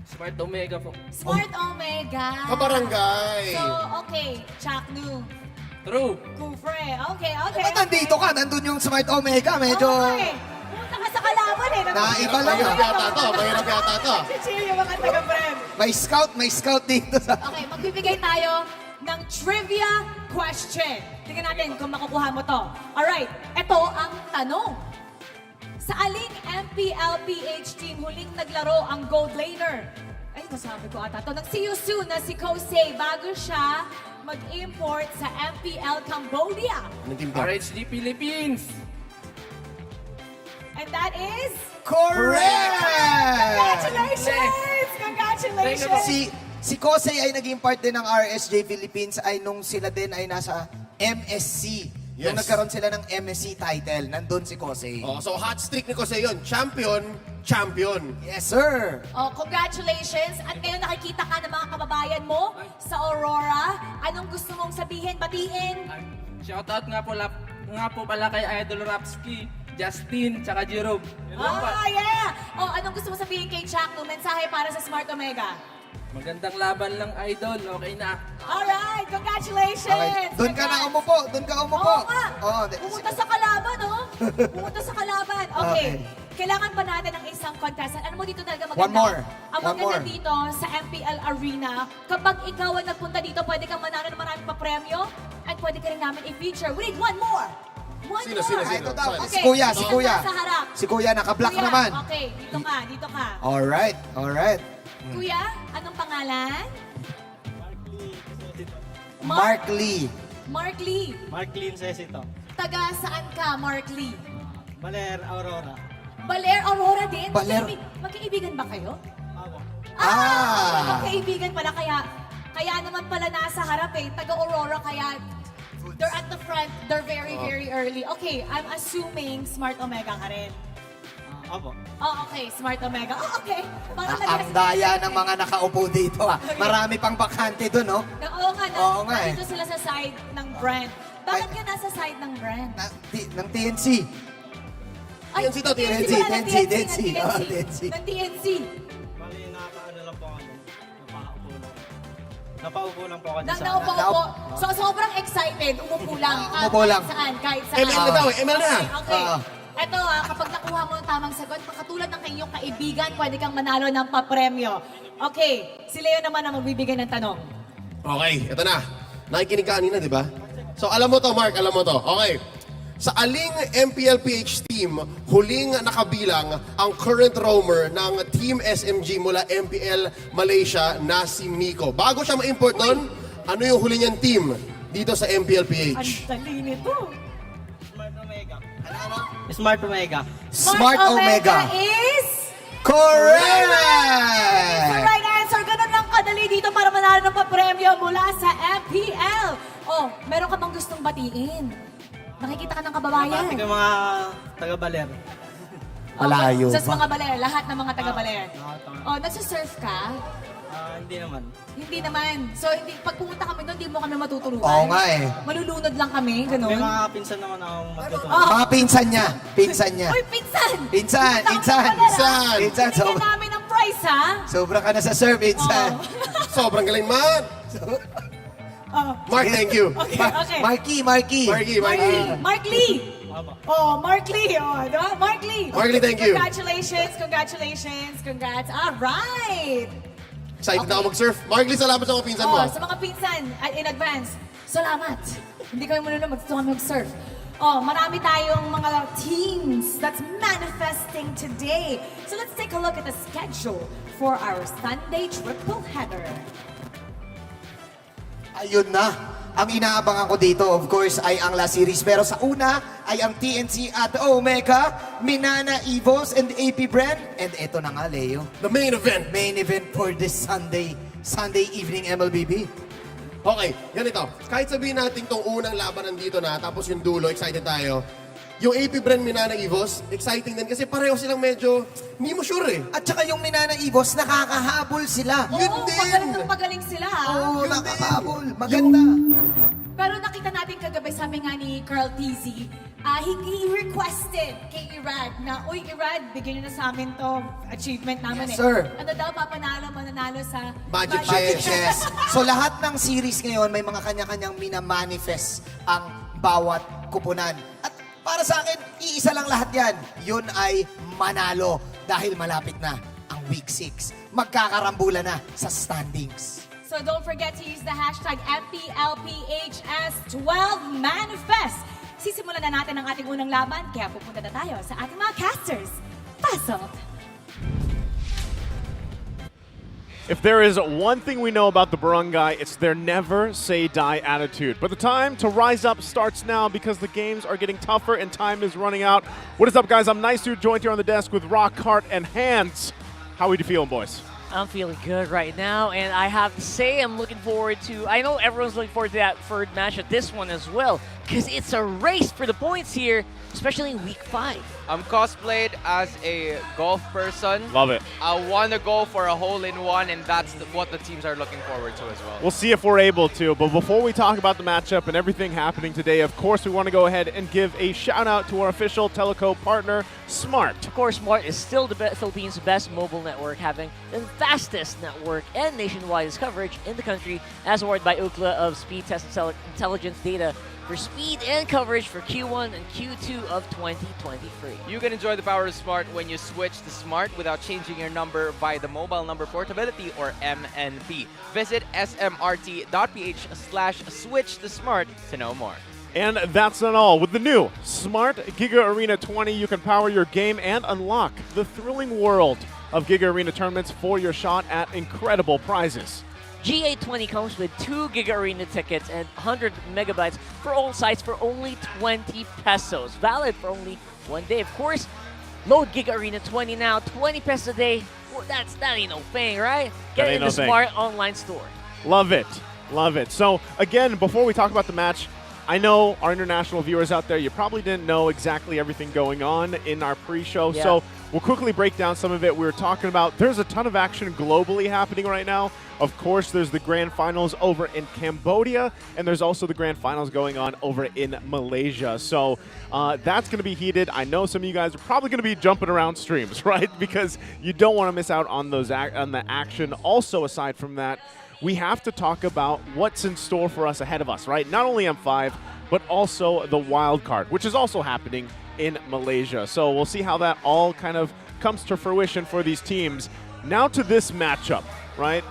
Smart Omega po. Smart Omega. Kabarangay. So, okay. Chaknu. True. Kufre. Okay. Ba't nandito ka? Nandun yung Smart Omega. Medyo... Okay. Pumunta ka sa kalaban eh. Naiba lang. Mahirap yata to. Chill yung mga taga-Prem. May scout dito sa... Okay, magbibigay tayo ng trivia question. Tingnan natin kung makukuha mo to. Alright, ito ang tanong. Sa aling Mpl-Ph team huling naglaro ang gold laner? Ay, nasabi ko ata to. Nag-see you soon na si Kosei bago siya mag-import sa MPL Cambodia. RHD Philippines. And that is... Correct! Congratulations! Si Kosei ay naging part din ng RSJ Philippines ay nung sila din ay nasa MSC. Nung nagkaroon sila ng MSC title, nandun si Kosei. So hot streak ni Kosei yun. Champion. Yes, sir. Oh, congratulations! At ngayon nakikita ka ng mga kababayan mo sa Aurora. Anong gusto mong sabihin, batiin? Shoutout nga po pala kay Idol Rapski, Justin, tsaka Jerome. Yeah! Oh, anong gusto mo sabihin kay Chakno? Mensahe para sa Smart Omega. Magandang laban lang, Idol. Okay na. Alright! Congratulations! Okay. Doon ka na umupo. Oo nga! Pumunta sa kalaban, oh! Pumunta sa kalaban. Okay. Kailangan ba natin ng isang contestant? Ano mo dito talaga maganda? One more. Ang maganda dito sa MPL Arena, kapag ikaw ang nagpunta dito, pwede kang manalo ng maraming pa-premyo at pwede ka rin namin i-feature. We need one more! Sino? Ito daw. Okay. Si Kuya. Sa harap. Si Kuya, naka-black Kuya, naman. Okay, dito ka. Alright. Kuya, anong pangalan? Mark Lee. Mark Lee. Mark Lee Cesito. Taga saan ka, Mark Lee? Baler, Aurora. Baler, Aurora din? Baler. Magkaibigan ba kayo? Ah! Magkaibigan pala, kaya naman pala nasa harap eh. Taga Aurora, kaya they're at the front, they're very, very early. Okay, I'm assuming Smart Omega ka rin. Opo. Oh, okay, Smart Omega. Oh, okay. Ang daya ng mga nakaupo dito. Marami pang bakante doon, no? Oo nga, nandito sila sa side ng brand. Bakit ka nasa side ng brand? Ng TNC. Ay, TNC to, TNC. Ng TNC. Bali, nakaano lang po ako. Napaupo lang po ako dyan sa... Naupo. So, sobrang excited. Umupo lang. Umupo lang. Kahit saan. ML na daw eh. ML na. Okay. Ito kapag nakuha mo ang tamang sagot, katulad ng kanyang kaibigan, pwede kang manalo ng papremyo. Okay, si Leo naman ang magbibigay ng tanong. Okay, ito na. Nakikinig ka kanina, di ba? So alam mo to, Mark, alam mo to. Okay. Sa aling Mpl-Ph team, huling nakabilang ang current roamer ng Team SMG mula MPL Malaysia na si Miko. Bago siya ma-import nun, ano yung huli niyang team dito sa Mpl-Ph? Ang dali nito. Smart Omega. Smart Omega is... Correct! It's the right answer. Ganun lang kadali dito para manalo ng papremyo mula sa MPL. Oh, meron ka bang gustong batiin? Nakikita ka ng kababayan. Pati mga taga-Baler. Malayo Sa ba? mga baler, lahat ng mga taga-baler. Oh, nagsusurf ka? Hindi naman. Hindi naman. So, pag pumunta kami doon, hindi mo kami matutulungan. Oo nga eh. Malulunod lang kami, gano'n. May mga pinsan naman akong magtutulong. Mga pinsan niya. Uy, pinsan! Pinsan. Bigyan namin ng prize, ha? Sobra ka na sa surf, pinsan. Sobrang galing, man! Mark, thank you. Okay. Marky. Mark Lee! Oh, Mark Lee. Oh, diba? Mark Lee. Mark Lee, thank you. Congratulations. Congrats. All right. Excited na ako mag-surf. Mark Lee, salamat sa mga pinsan mo. Sa mga pinsan, in advance, salamat. Hindi kami manunod, gusto kami mag-surf. Oh, marami tayong mga teams that's manifesting today. So let's take a look at the schedule for our Sunday triple header. Ayun na. Ang inaabangan ko dito, of course, ay ang La Series. Pero sa una ay ang TNC at Omega, Minana Evos, and AP Brand. And ito na nga, Leo. The main event. Main event for this Sunday evening MLBB. Okay, ganito. Kahit sabihin natin tong unang laban nandito na, tapos yung dulo, excited tayo. Yung AP Bren Minana Evos, exciting din kasi pareho silang medyo, hindi mo sure eh. At saka yung Minana Evos, nakakahabol sila. Oo, magaling sila. Oo, nakakahabol. Maganda. Pero nakita natin kagabi, sabi nga ni Carl TZ, he requested kay Irad na, uy Irad, bigyan nyo na sa amin to achievement namin Yes, sir. Ano daw, mananalo sa Magic Chess. So lahat ng series ngayon, may mga kanya-kanyang minamanifest ang bawat kupunan. At para sa akin, iisa lang lahat yan. Yun ay manalo dahil malapit na ang Week 6. Magkakarambulan na sa standings. So don't forget to use the hashtag Mpl-Ph/S12 manifest. Sisimulan na natin ang ating unang laban, kaya pupunta na tayo sa ating mga casters. Pasok! If there is one thing we know about the Barangay, it's their never say die attitude. But the time to rise up starts now because the games are getting tougher and time is running out. What is up, guys? I'm Nice Dude, joined here on the desk with Rock, Heart, and Hands. How are you feeling, boys? I'm feeling good right now, and I have to say I'm looking forward to, I know everyone's looking forward to that third match at this one as well, because it's a race for the points here, especially in Week 5. I'm cosplayed as a golf person. Love it. I want to go for a hole-in-one, and that's what the teams are looking forward to as well. We'll see if we're able to, but before we talk about the matchup and everything happening today, of course, we want to go ahead and give a shout-out to our official telco partner, Smart. Of course, Smart is still the Philippines' best mobile network, having the fastest network and nationwide coverage in the country, as awarded by Ookla of Speed Test Intelligence Data for speed and coverage for Q1 and Q2 of 2023. You can enjoy the power of Smart when you switch to Smart without changing your number via the mobile number portability or MNP. Visit smrt.ph/switch to Smart to know more. And that's not all. With the new Smart Giga Arena 20, you can power your game and unlock the thrilling world of Giga Arena tournaments for your shot at incredible prizes. GA20 comes with 2 Giga Arena tickets and 100 megabytes for all sites for only 20 pesos. Valid for only 1 day. Of course, load Giga Arena 20 now. 20 pesos a day. Well, that ain't no thing, right? Get it in the Smart online store. Love it. Love it. So, again, before we talk about the match, I know our international viewers out there, you probably didn't know exactly everything going on in our pre-show, so we'll quickly break down some of it. We were talking about there's a ton of action globally happening right now. Of course, there's the grand finals over in Cambodia, and there's also the grand finals going on over in Malaysia. So that's going to be heated. I know some of you guys are probably going to be jumping around streams, right? Because you don't want to miss out on those on the action. Also, aside from that, we have to talk about what's in store for us ahead of us, right? Not only M5, but also the wild card, which is also happening in Malaysia. So we'll see how that all kind of comes to fruition for these teams. Now to this matchup, right?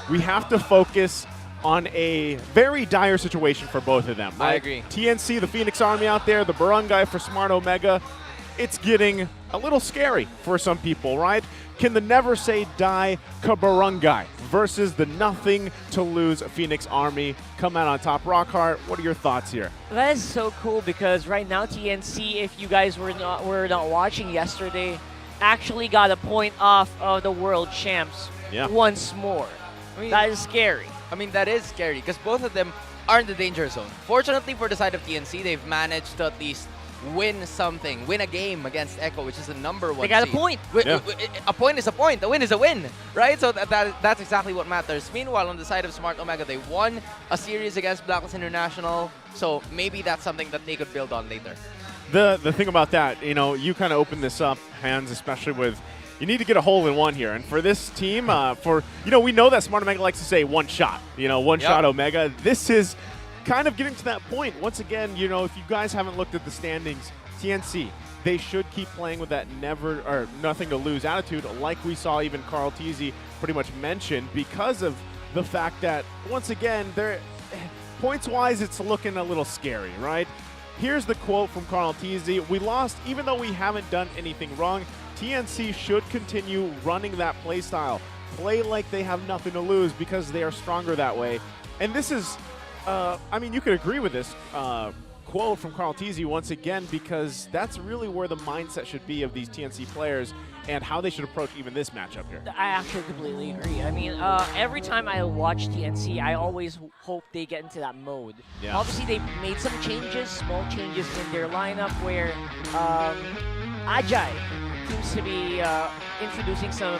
We have to focus on a very dire situation for both of them. Right? I agree. TNC, the Phoenix Army out there, the Barangay for Smart Omega, it's getting a little scary for some people, right? Can the never say die Kabarangay versus the nothing to lose Phoenix Army come out on top? Rockhart, what are your thoughts here? That is so cool because right now TNC, if you guys were not watching yesterday, actually got a point off of the world champs once more. I mean, that is scary. I mean, that is scary because both of them are in the danger zone. Fortunately for the side of TNC, they've managed to at least win something, win a game against Echo, which is the number one They got seed. a point. A point is a point. A win is a win, right? So that's exactly what matters. Meanwhile, on the side of Smart Omega, they won a series against Blacklist International, so maybe that's something that they could build on later. The thing about that, you know, you kind of open this up, Hans, especially with you need to get a hole in one here. And for this team, we know that Smart Omega likes to say one shot, one shot Omega. This is kind of getting to that point. Once again, if you guys haven't looked at the standings, TNC, they should keep playing with that never or nothing to lose attitude, like we saw even Carl Teasy pretty much mention, because of the fact that, once again, they're points-wise, it's looking a little scary, right? Here's the quote from Carl Teasy: "We lost even though we haven't done anything wrong. TNC should continue running that play style. Play like they have nothing to lose because they are stronger that way." And this is, you could agree with this, quote from Carl Teasy once again, because that's really where the mindset should be of these TNC players and how they should approach even this matchup here. I actually completely agree. I mean, every time I watch TNC, I always hope they get into that mode. Yeah. Obviously, they've made some changes, small changes in their lineup where Ajay seems to be introducing some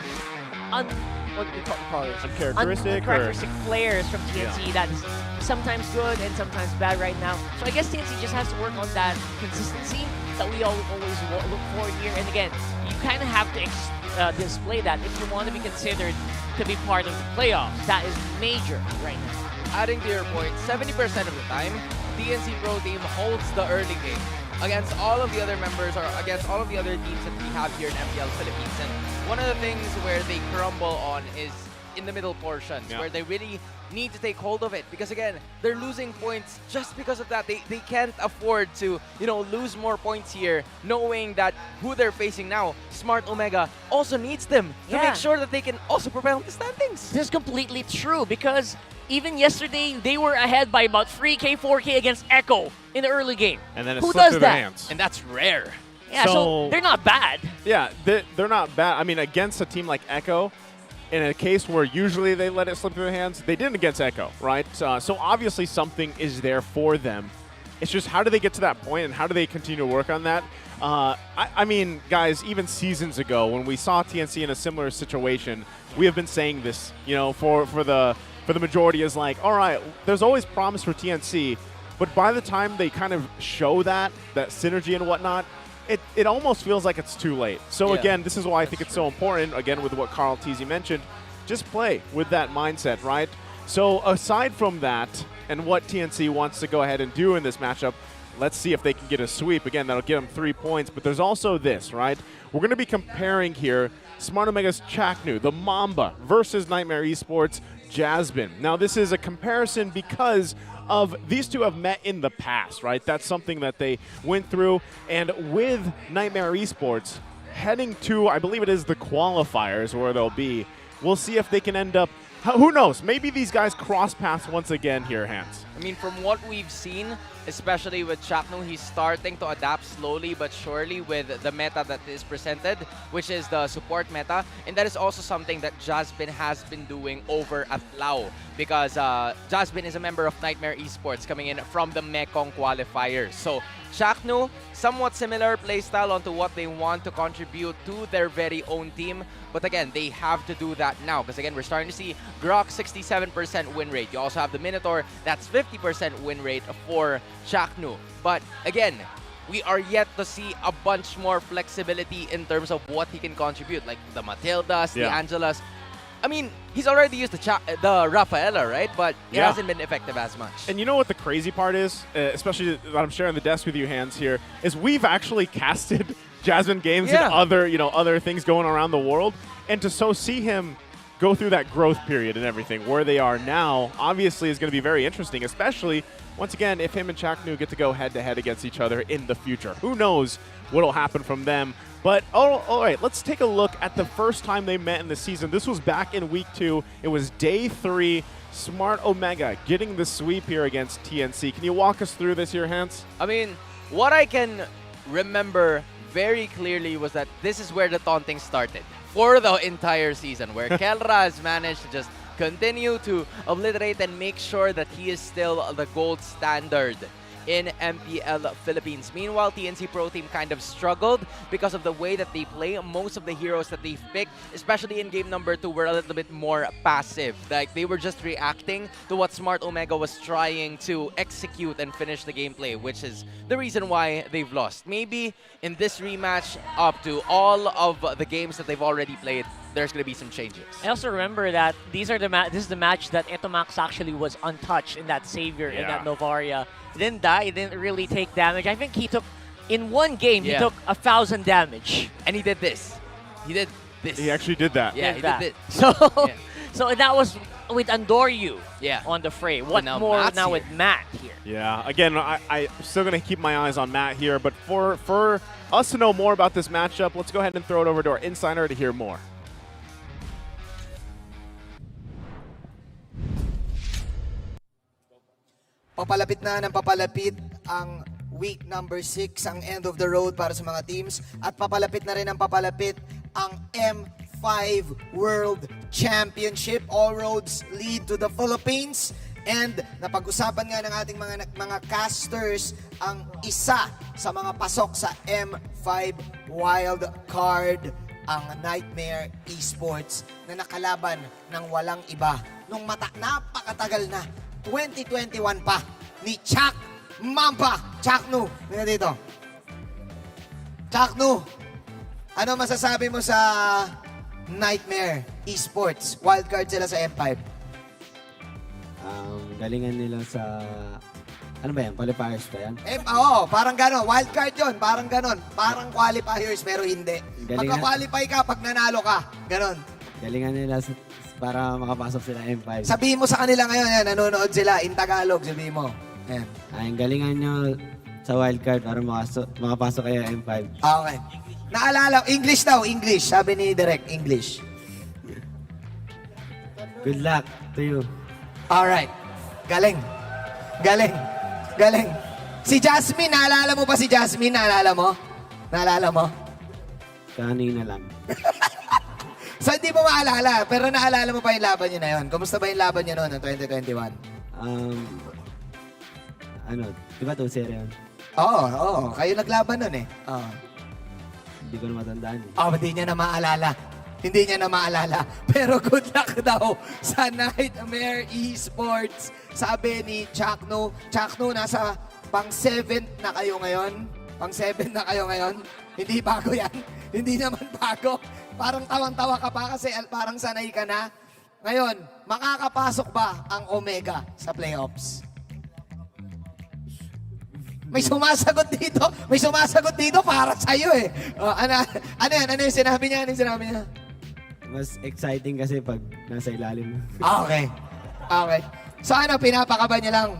what do you call it? Uncharacteristic players from TNC that's sometimes good and sometimes bad right now. So I guess TNC just has to work on that consistency that we always look for here. And again, you kind of have to display that if you want to be considered to be part of the playoffs. That is major right now. Adding to your point, 70% of the time, TNC Pro Team holds the early game against all of the other members or against all of the other teams that we have here in MPL Philippines. And one of the things where they crumble on is in the middle portions, where they really need to take hold of it, because again, they're losing points just because of that. They can't afford to, lose more points here, knowing that who they're facing now, Smart Omega, also needs them to make sure that they can also propel the standings. This is completely true, because even yesterday, they were ahead by about 3K, 4K against Echo in the early game. And then it Who slipped does through their that? hands. And that's rare. Yeah, so they're not bad. Yeah, they're not bad. I mean, against a team like Echo, in a case where usually they let it slip through their hands, they didn't against Echo, right? So obviously something is there for them. It's just how do they get to that point and how do they continue to work on that? I mean, guys, even seasons ago when we saw TNC in a similar situation, we have been saying this, for the majority is like, all right, there's always promise for TNC, but by the time they kind of show that synergy and whatnot, it almost feels like it's too late. So again, this is why I think it's so important, again, with what Carl Teasy mentioned, just play with that mindset, right? So aside from that and what TNC wants to go ahead and do in this matchup, let's see if they can get a sweep. Again, that'll get them 3 points, but there's also this, right? We're going to be comparing here Smart Omega's Chaknu, the Mamba, versus Nightmare Esports' Jasmine. Now, this is a comparison because of these two have met in the past, right? That's something that they went through. And with Nightmare Esports heading to, I believe it is the qualifiers where they'll be, we'll see if they can end up, who knows, maybe these guys cross paths once again here, Hans. I mean, from what we've seen, especially with Chaknu, he's starting to adapt slowly but surely with the meta that is presented, which is the support meta. And that is also something that Jasmine has been doing over at Lao, because Jasmine is a member of Nightmare Esports coming in from the Mekong qualifiers. So Chaknu, somewhat similar playstyle onto what they want to contribute to their very own team. But again, they have to do that now, because again, we're starting to see Grok 67% win rate. You also have the Minotaur, that's 50% win rate for Chaknu. But again, we are yet to see a bunch more flexibility in terms of what he can contribute, like the Matildas, the Angelas. I mean, he's already used the Rafaela, right? But it hasn't been effective as much. And you know what the crazy part is, especially that I'm sharing the desk with you, Hans, here, is we've actually casted Jasmine games and other things going around the world. And to see him go through that growth period and everything, where they are now, obviously is going to be very interesting, especially, once again, if him and Chaknu get to go head-to-head against each other in the future. Who knows what will happen from them. But, all right, let's take a look at the first time they met in the season. This was back in Week 2. It was Day 3. Smart Omega getting the sweep here against TNC. Can you walk us through this here, Hans? I mean, what I can remember very clearly was that this is where the taunting started for the entire season, where Kelra has managed to just continue to obliterate and make sure that he is still the gold standard in MPL Philippines. Meanwhile, TNC Pro Team kind of struggled because of the way that they play. Most of the heroes that they've picked, especially in game number 2, were a little bit more passive. Like, they were just reacting to what Smart Omega was trying to execute and finish the gameplay, which is the reason why they've lost. Maybe in this rematch, up to all of the games that they've already played, there's going to be some changes. I also remember that this is the match that Etomax actually was untouched in that Savior, in that Novaria. He didn't die, he didn't really take damage. I think he took, in one game, he took 1,000 damage. And he did this. He did this. He actually did that. Yeah, he did this. So, so that was with Andoryu on the fray. What now more Matt's now here. with Matt here? Yeah, again, I'm still going to keep my eyes on Matt here, but for us to know more about this matchup, let's go ahead and throw it over to our insider to hear more. Papalapit na ng papalapit ang week number 6 ang end of the road para sa mga teams. At papalapit na rin ang papalapit ang M5 World Championship. All roads lead to the Philippines. And napag-usapan nga ng ating mga casters ang isa sa mga pasok sa M5 Wild Card, ang Nightmare Esports na nakalaban ng walang iba nung napakatagal na 2021 pa ni Chak Mamba. Chaknu, nga dito. Chaknu, ano masasabi mo sa Nightmare Esports? Wildcard sila sa M5. Galingan nila sa... Ano ba yan? Qualifiers ba yan? Oo, parang gano'n. Wildcard yun, parang gano'n. Parang qualifiers, pero hindi. Magka-qualify ka pag nanalo ka. Gano'n. Galingan nila para makapasok sila M5. Sabihin mo sa kanila ngayon, yan, nanonood sila in Tagalog, sabihin mo. Yan. Ay, galingan nyo sa wildcard para makapasok kayo M5. Okay. Naalala, English daw, English. Sabi ni Direk, English. Good luck to you. Alright. Galing. Galing. Galing. Si Jasmine, naalala mo ba si Jasmine? Naalala mo? Naalala mo? Kanina lang. So, hindi mo maalala, pero naalala mo pa yung laban nyo na yun. Kumusta ba yung laban nyo noon ng 2021? Di ba 2-0 yun? Oo. Kayo naglaban nun eh. Oo. Hindi ko na matandaan eh. Hindi niya na maalala. Hindi niya na maalala. Pero good luck daw sa Nightmare Esports. Sabi ni Chakno. Chakno, nasa pang-7 na kayo ngayon. Pang-7 na kayo ngayon. Hindi bago yan. Hindi naman bago. Parang tawang-tawa ka pa kasi parang sanay ka na. Ngayon, makakapasok ba ang Omega sa playoffs? May sumasagot dito. May sumasagot dito para sa'yo eh. Ano yan? Ano yung sinabi niya? Ano yung sinabi niya? Mas exciting kasi pag nasa ilalim. Okay. Okay. So ano, pinapakaban niya lang?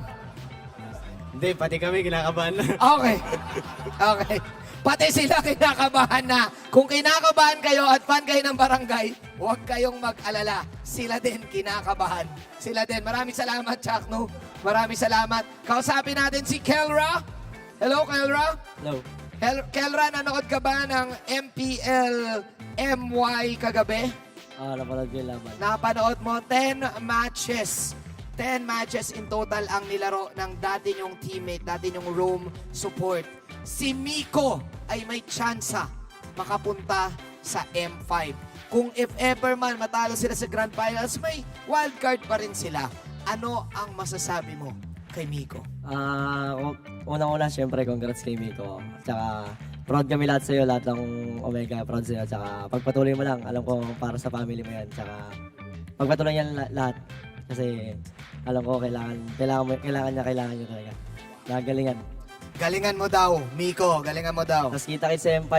Hindi, pati kami kinakabahan na. Okay. Okay. Pati sila kinakabahan na. Kung kinakabahan kayo at fan kayo ng barangay, huwag kayong mag-alala. Sila din kinakabahan. Sila din. Maraming salamat, Chakno. Maraming salamat. Kausapin natin si Kelra. Hello, Kelra. Hello. Kelra, nanood ka ba ng MPL-MY kagabi? Napanood ko yung laban. Napanood mo 10 matches. 10 matches in total ang nilaro ng dati niyong teammate, dati niyong roam support. Si Miko ay may tsansa makapunta sa M5. Kung if ever man matalo sila sa Grand Finals, may wildcard pa rin sila. Ano ang masasabi mo kay Miko? Unang-una, syempre, congrats kay Miko. Tsaka, proud kami lahat sa'yo, lahat ng Omega, proud sa'yo. Tsaka, pagpatuloy mo lang, alam ko para sa family mo yan. Tsaka, pagpatuloy niya lahat. Kasi, alam ko, kailangan niya talaga. Nagalingan. Galingan mo daw, Miko. Galingan mo daw. Tapos kita kita sa M5.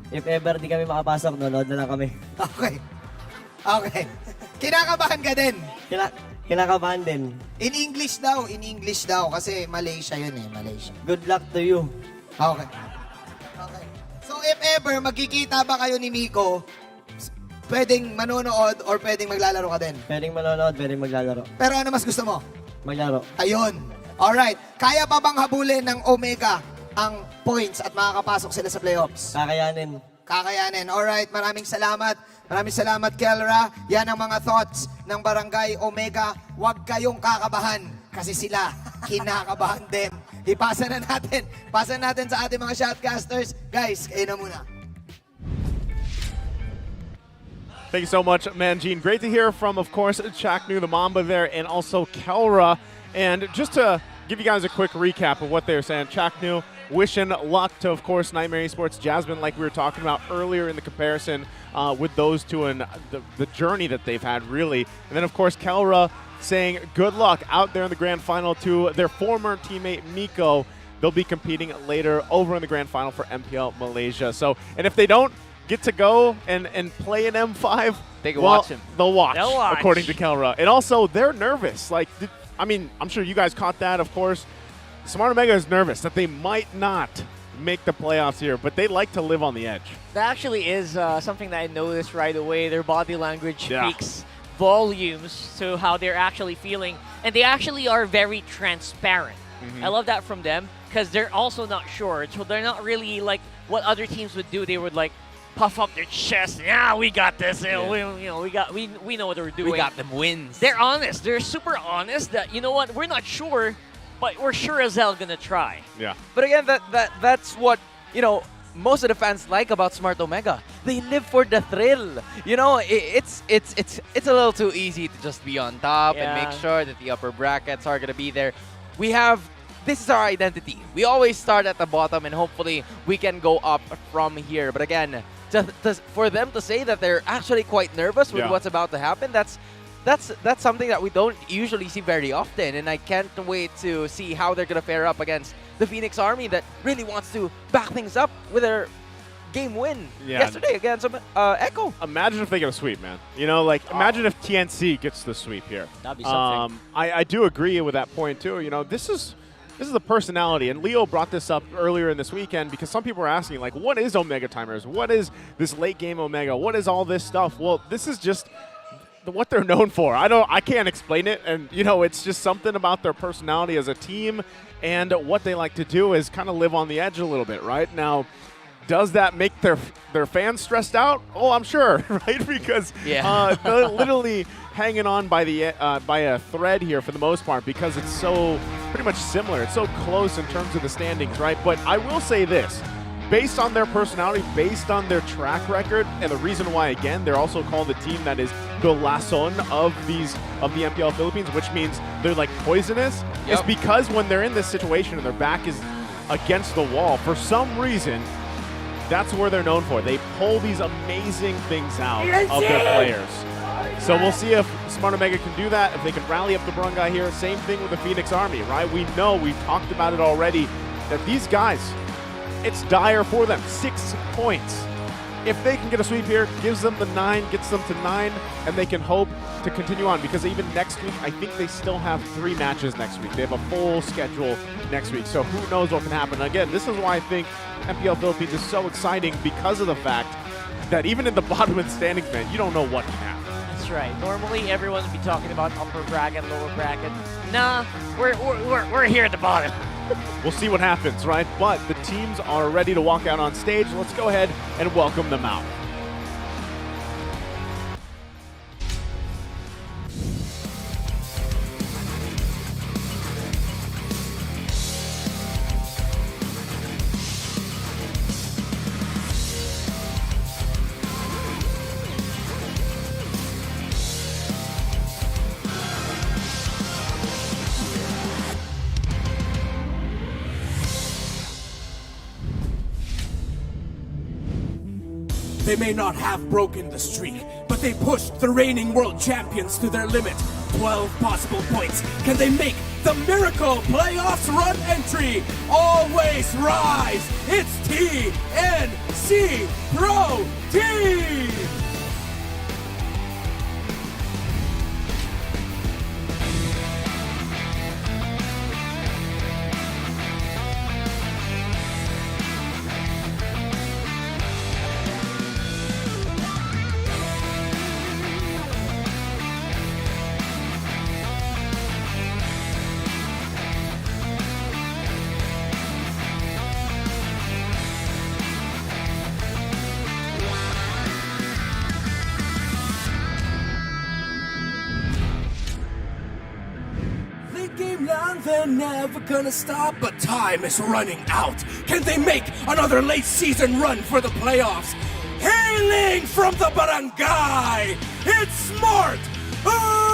If ever di kami makapasok, nonood na lang kami. Okay. Okay. Kinakabahan ka din? Kinakabahan din. In English daw. Kasi Malaysia yun eh, Malaysia. Good luck to you. Okay. Okay. So if ever magkikita ba kayo ni Miko, pwedeng manonood or pwedeng maglalaro ka din? Pwedeng manonood, pwedeng maglalaro. Pero ano mas gusto mo? Maglaro. Ayun. Alright. Kaya pa bang habulin ng Omega ang points at makakapasok sila sa playoffs? Kakayanin. Kakayanin. Alright. Maraming salamat. Maraming salamat, Kelra. Yan ang mga thoughts ng Barangay Omega. Huwag kayong kakabahan kasi sila kinakabahan din. Ipasa na natin. Pasa natin sa ating mga shotcasters. Guys, kayo na muna. Thank you so much, Manjean. Great to hear from, of course, Chaknu, the Mamba there, and also Kelra. And just to give you guys a quick recap of what they were saying, Chaknu wishing luck to, of course, Nightmare Esports, Jasmine, like we were talking about earlier in the comparison with those two and the journey that they've had, really. And then, of course, Kelra saying good luck out there in the grand final to their former teammate, Miko. They'll be competing later over in the grand final for MPL Malaysia. So, and if they don't get to go and play an M5, they can watch him. They'll watch, according to Kelra. And also, they're nervous. Like, I mean, I'm sure you guys caught that, of course. Smart Omega is nervous that they might not make the playoffs here, but they like to live on the edge. That actually is something that I noticed right away. Their body language speaks volumes to how they're actually feeling, and they actually are very transparent I love that from them because they're also not sure. So they're not really like what other teams would do. They would like puff up their chest. Yeah, we got this. We know what we're doing. We got them wins. They're honest. They're super honest that, you know what, we're not sure, but we're sure as hell gonna try. Yeah. But again, that's what, most of the fans like about Smart Omega. They live for the thrill. It's a little too easy to just be on top and make sure that the upper brackets are gonna be there. This is our identity. We always start at the bottom and hopefully we can go up from here. But again, for them to say that they're actually quite nervous with what's about to happen, that's something that we don't usually see very often. And I can't wait to see how they're gonna fare up against the Phoenix Army that really wants to back things up with their game win yesterday against Echo. Imagine if they get a sweep, man. Imagine if TNC gets the sweep here. That'd be something. I do agree with that point too. This is the personality, and Leo brought this up earlier in this weekend because some people were asking, like, what is Omega Timers? What is this late game Omega? What is all this stuff? Well, this is just what they're known for. I can't explain it, and it's just something about their personality as a team, and what they like to do is kind of live on the edge a little bit, right? Now, does that make their fans stressed out? Oh, I'm sure, right? Because they're literally hanging on by a thread here for the most part because it's so pretty much similar. It's so close in terms of the standings, right? But I will say this. Based on their personality, based on their track record, and the reason why, again, they're also called the team that is the Lason of the MPL Philippines, which means they're like poisonous, is because when they're in this situation and their back is against the wall, for some reason, that's where they're known for. They pull these amazing things out of their players. So we'll see if Smart Omega can do that, if they can rally up the Barangay here. Same thing with the Phoenix Army, right? We know, we've talked about it already, that these guys, it's dire for them. 6 points. If they can get a sweep here, gives them the 9, gets them to 9, and they can hope to continue on because even next week, I think they still have 3 matches next week. They have a full schedule next week, so who knows what can happen. Again, this is why I think MPL Philippines is so exciting because of the fact that even in the bottom of the standings, man, you don't know what can happen. That's right. Normally, everyone would be talking about upper bracket, lower bracket. Nah, we're here at the bottom. We'll see what happens, right? But the teams are ready to walk out on stage. Let's go ahead and welcome them out. They may not have broken the streak, but they pushed the reigning world champions to their limit. 12 possible points. Can they make the miracle playoffs run entry? Always rise! It's TNC Pro Team! They're never gonna stop, but time is running out. Can they make another late season run for the playoffs? Hailing from the barangay, it's Smart Omega!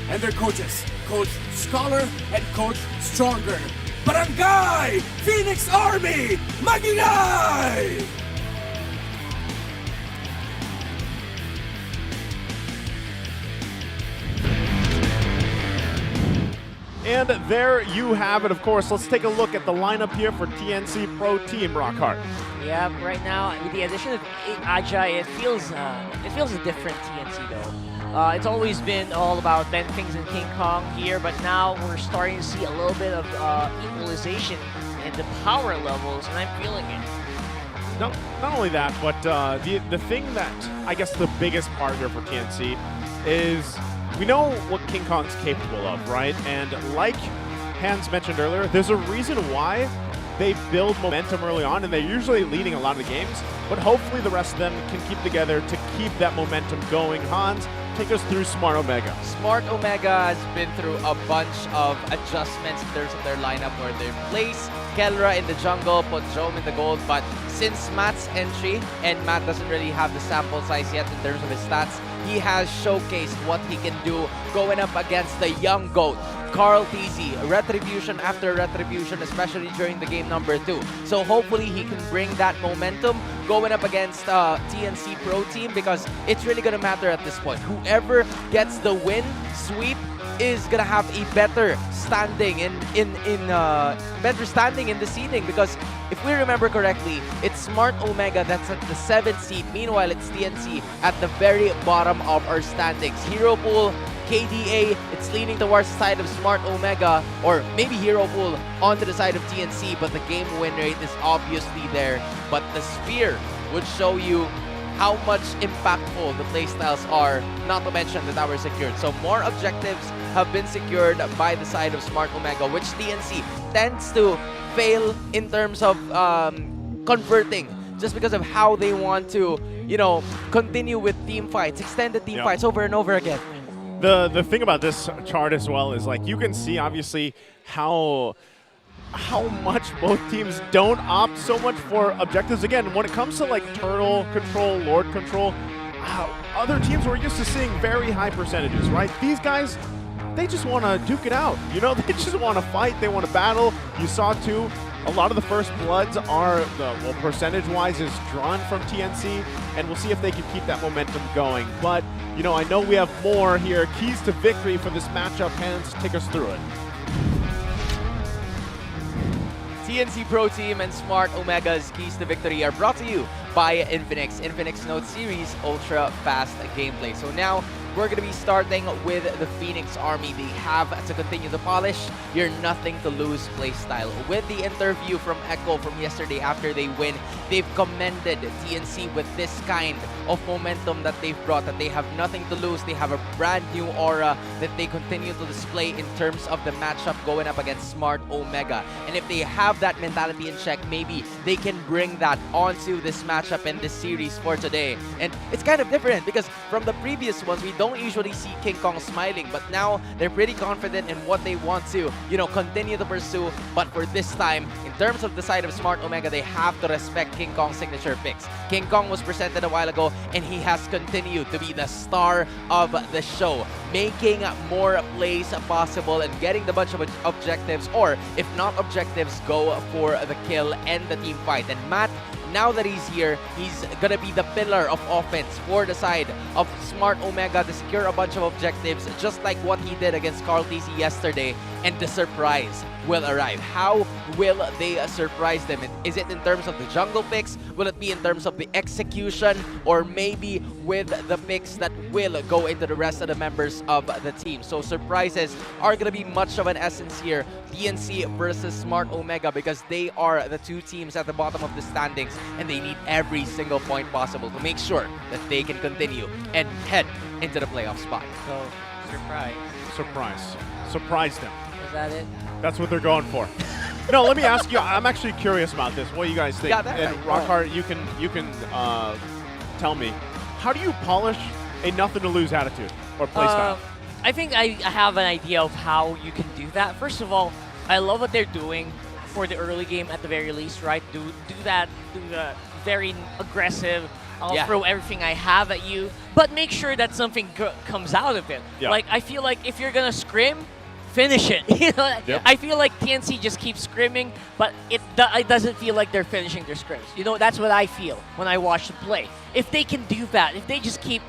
And their coaches, Coach Scholar and Coach Stronger. Barangay! Phoenix Army! Magingay! And there you have it, of course. Let's take a look at the lineup here for TNC Pro Team, Rockhart. Yeah, right now, with the addition of Ajay, it feels a different TNC, though. It's always been all about Ben Things and King Kong here, but now we're starting to see a little bit of equalization in the power levels, and I'm feeling it. Not only that, but the thing that I guess the biggest part here for TNC is we know what King Kong's capable of, right? And like Hans mentioned earlier, there's a reason why they build momentum early on, and they're usually leading a lot of the games, but hopefully the rest of them can keep together to keep that momentum going. Hans, take us through Smart Omega. Smart Omega has been through a bunch of adjustments in terms of their lineup where they place Kelra in the jungle, put Jome in the gold, but since Matt's entry, and Matt doesn't really have the sample size yet in terms of his stats, he has showcased what he can do going up against the young GOAT, Carl TZ, retribution after retribution, especially during the game number 2. So hopefully he can bring that momentum going up against TNC Pro Team, because it's really going to matter at this point. Whoever gets the win, sweep, is gonna have a better standing in the seeding, because if we remember correctly, it's Smart Omega that's at the 7th seed. Meanwhile, it's TNC at the very bottom of our standings. Hero Pool, KDA, it's leaning towards the side of Smart Omega, or maybe Hero Pool onto the side of TNC, but the game win rate is obviously there. But the Sphere would show you how much impactful the playstyles are, not to mention the tower secured. So more objectives have been secured by the side of Smart Omega, which TNC tends to fail in terms of converting, just because of how they want to, you know, continue with team fights, extended team fights over and over again. The thing about this chart as well is, like, you can see obviously how much both teams don't opt so much for objectives. Again, when it comes to like turtle control, lord control, other teams we're used to seeing very high percentages, right? These guys, they just want to duke it out. You know, they just want to fight, they want to battle. You saw too, a lot of the first bloods are, well, percentage-wise is drawn from TNC, and we'll see if they can keep that momentum going. But, you know, I know we have more here. Keys to victory for this matchup. Hans, take us through it. TNC Pro Team and Smart Omega's keys to victory are brought to you by Infinix. Infinix Note Series Ultra Fast Gameplay. So now we're going to be starting with the Phoenix Army. They have to continue to polish your nothing to lose playstyle. With the interview from Echo from yesterday after they win, they've commended TNC with this kind of momentum that they've brought, that they have nothing to lose. They have a brand new aura that they continue to display in terms of the matchup going up against Smart Omega. And if they have that mentality in check, maybe they can bring that onto this matchup and this series for today. And it's kind of different because from the previous ones, we don't usually see King Kong smiling, but now they're pretty confident in what they want to, you know, continue to pursue. But for this time, in terms of the side of Smart Omega, they have to respect King Kong's signature picks. King Kong was presented a while ago, and he has continued to be the star of the show, making more plays possible and getting the bunch of objectives, or if not objectives, go for the kill and the team fight. And Matt, now that he's here, he's gonna be the pillar of offense for the side of Smart Omega to secure a bunch of objectives, just like what he did against Carl TC yesterday. And the surprise will arrive. How will they surprise them? Is it in terms of the jungle picks? Will it be in terms of the execution? Or maybe with the picks that will go into the rest of the members of the team? So surprises are going to be much of an essence here. TNC versus Smart Omega, because they are the two teams at the bottom of the standings, and they need every single point possible to make sure that they can continue and head into the playoff spot. So, Surprise. Surprise them. Is that it? That's what they're going for. No, let me ask you. I'm actually curious about this. What do you guys think? Yeah, that and right. Rockhart, you can tell me, how do you polish a nothing to lose attitude or play style? I think I have an idea of how you can do that. First of all, I love what they're doing for the early game at the very least, right? Do the very aggressive. I'll throw everything I have at you, but make sure that something comes out of it. Yeah. Like, I feel like if you're gonna scrim, finish it. You know, I feel like TNC just keeps scrimming, but it doesn't feel like they're finishing their scrims. You know, that's what I feel when I watch them play. If they can do that, if they just keep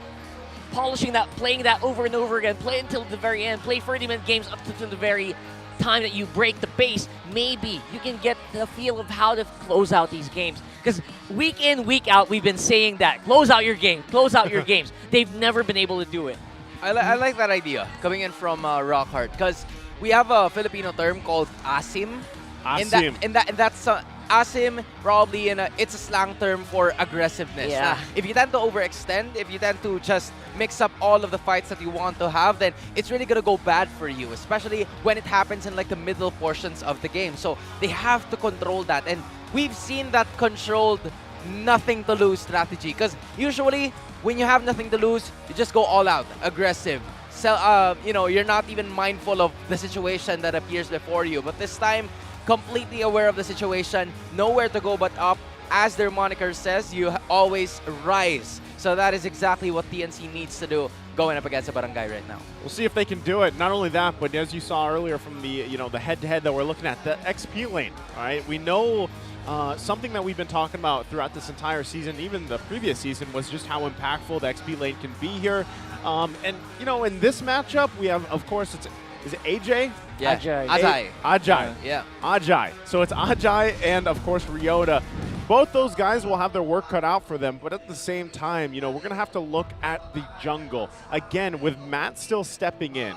polishing that, playing that over and over again, play until the very end, play 30-minute games up to the very time that you break the pace, maybe you can get the feel of how to close out these games. Because week in, week out, we've been saying that. Close out your game. Close out your games. They've never been able to do it. I like that idea coming in from Rockhart, because we have a Filipino term called asim. Asim. And that's Asim probably it's a slang term for aggressiveness. Yeah. If you tend to overextend, if you tend to just mix up all of the fights that you want to have, then it's really gonna go bad for you, especially when it happens in like the middle portions of the game. So they have to control that, and we've seen that controlled nothing to lose strategy, because usually when you have nothing to lose, you just go all out, aggressive. So, you're not even mindful of the situation that appears before you. But this time, completely aware of the situation, nowhere to go but up. As their moniker says, you always rise. So that is exactly what TNC needs to do going up against the Barangay right now. We'll see if they can do it. Not only that, but as you saw earlier from the the head-to-head that we're looking at, the XP lane. All right, we know something that we've been talking about throughout this entire season, even the previous season, was just how impactful the XP lane can be here. And in this matchup, we have, of course, is it AJ? Yeah. Ajay. Ajay. Yeah. Ajay. So it's Ajay and, of course, Ryota. Both those guys will have their work cut out for them, but at the same time, we're going to have to look at the jungle. Again, with Matt still stepping in,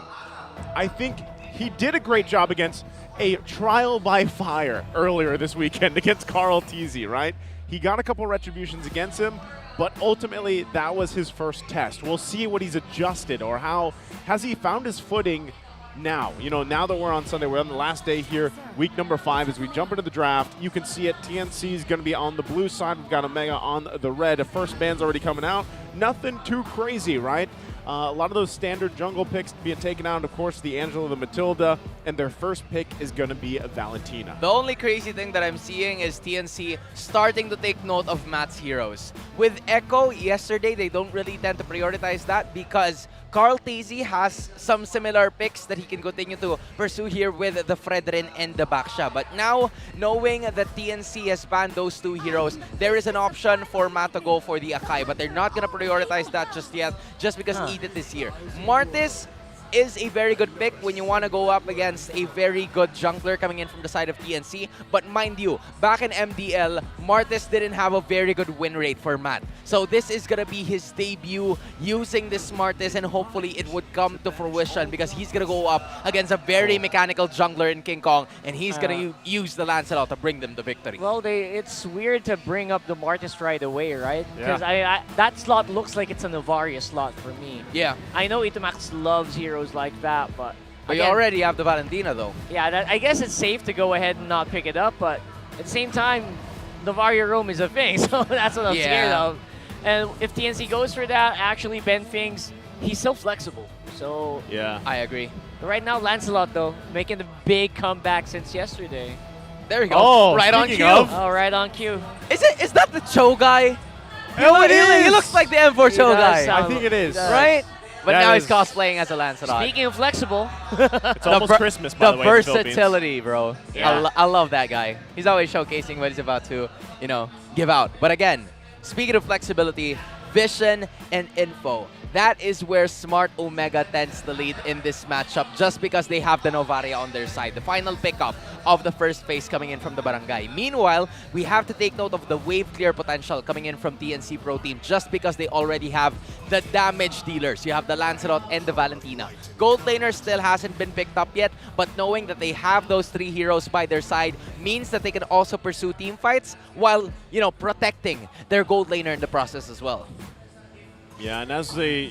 I think he did a great job against a trial by fire earlier this weekend against Carl Teasy, right? He got a couple retributions against him, but ultimately that was his first test. We'll see what he's adjusted, or how has he found his footing now. Now that we're on Sunday, we're on the last day here, week number 5, as we jump into the draft. You can see it, TNC is going to be on the blue side. We've got Omega on the red. The first band's already coming out. Nothing too crazy, right? A lot of those standard jungle picks being taken out. Of course, the Angela, the Matilda, and their first pick is going to be Valentina. The only crazy thing that I'm seeing is TNC starting to take note of Matt's heroes. With Echo, yesterday, they don't really tend to prioritize that because Carl Teasy has some similar picks that he can continue to pursue here with the Fredrin and the Baksha. But now, knowing that TNC has banned those two heroes, there is an option for Matt to go for the Akai, but they're not going to prioritize that just yet, just because Edith is here. Martis is a very good pick when you want to go up against a very good jungler coming in from the side of TNC. But mind you, back in MDL, Martis didn't have a very good win rate for Matt. So this is going to be his debut using this Martis, and hopefully it would come to fruition because he's going to go up against a very mechanical jungler in King Kong, and he's going to use the Lancelot to bring them the victory. Well, it's weird to bring up the Martis right away, right? Yeah. Because that slot looks like it's a Novaria slot for me. Yeah. I know Itomax loves heroes like that, but But again, you already have the Valentina, though. yeah, I guess it's safe to go ahead and not pick it up, but at the same time, Novaria Roam is a thing, so that's what I'm scared of. And if TNC goes for that, actually Ben Fings, he's so flexible. So yeah, I agree. Right now, Lancelot though, making the big comeback since yesterday. There you go. Oh, right on cue. Oh, right on cue. Is that the Cho guy? Oh, it is. He looks like the M4 Cho guy. I think it is. Right? But That now is- he's cosplaying as a Lancelot. Speaking of flexible, It's almost Christmas, by the way, in the Philippines. versatility, bro. Yeah. I love that guy. He's always showcasing what he's about to, give out. But again, speaking of flexibility, vision and info. That is where Smart Omega tends to lead in this matchup, just because they have the Novaria on their side. The final pickup of the first phase coming in from the Barangay. Meanwhile, we have to take note of the wave clear potential coming in from TNC Pro Team, just because they already have the damage dealers. You have the Lancelot and the Valentina. Gold Laner still hasn't been picked up yet, but knowing that they have those 3 heroes by their side means that they can also pursue team fights while, protecting their Gold Laner in the process as well. Yeah, and as they,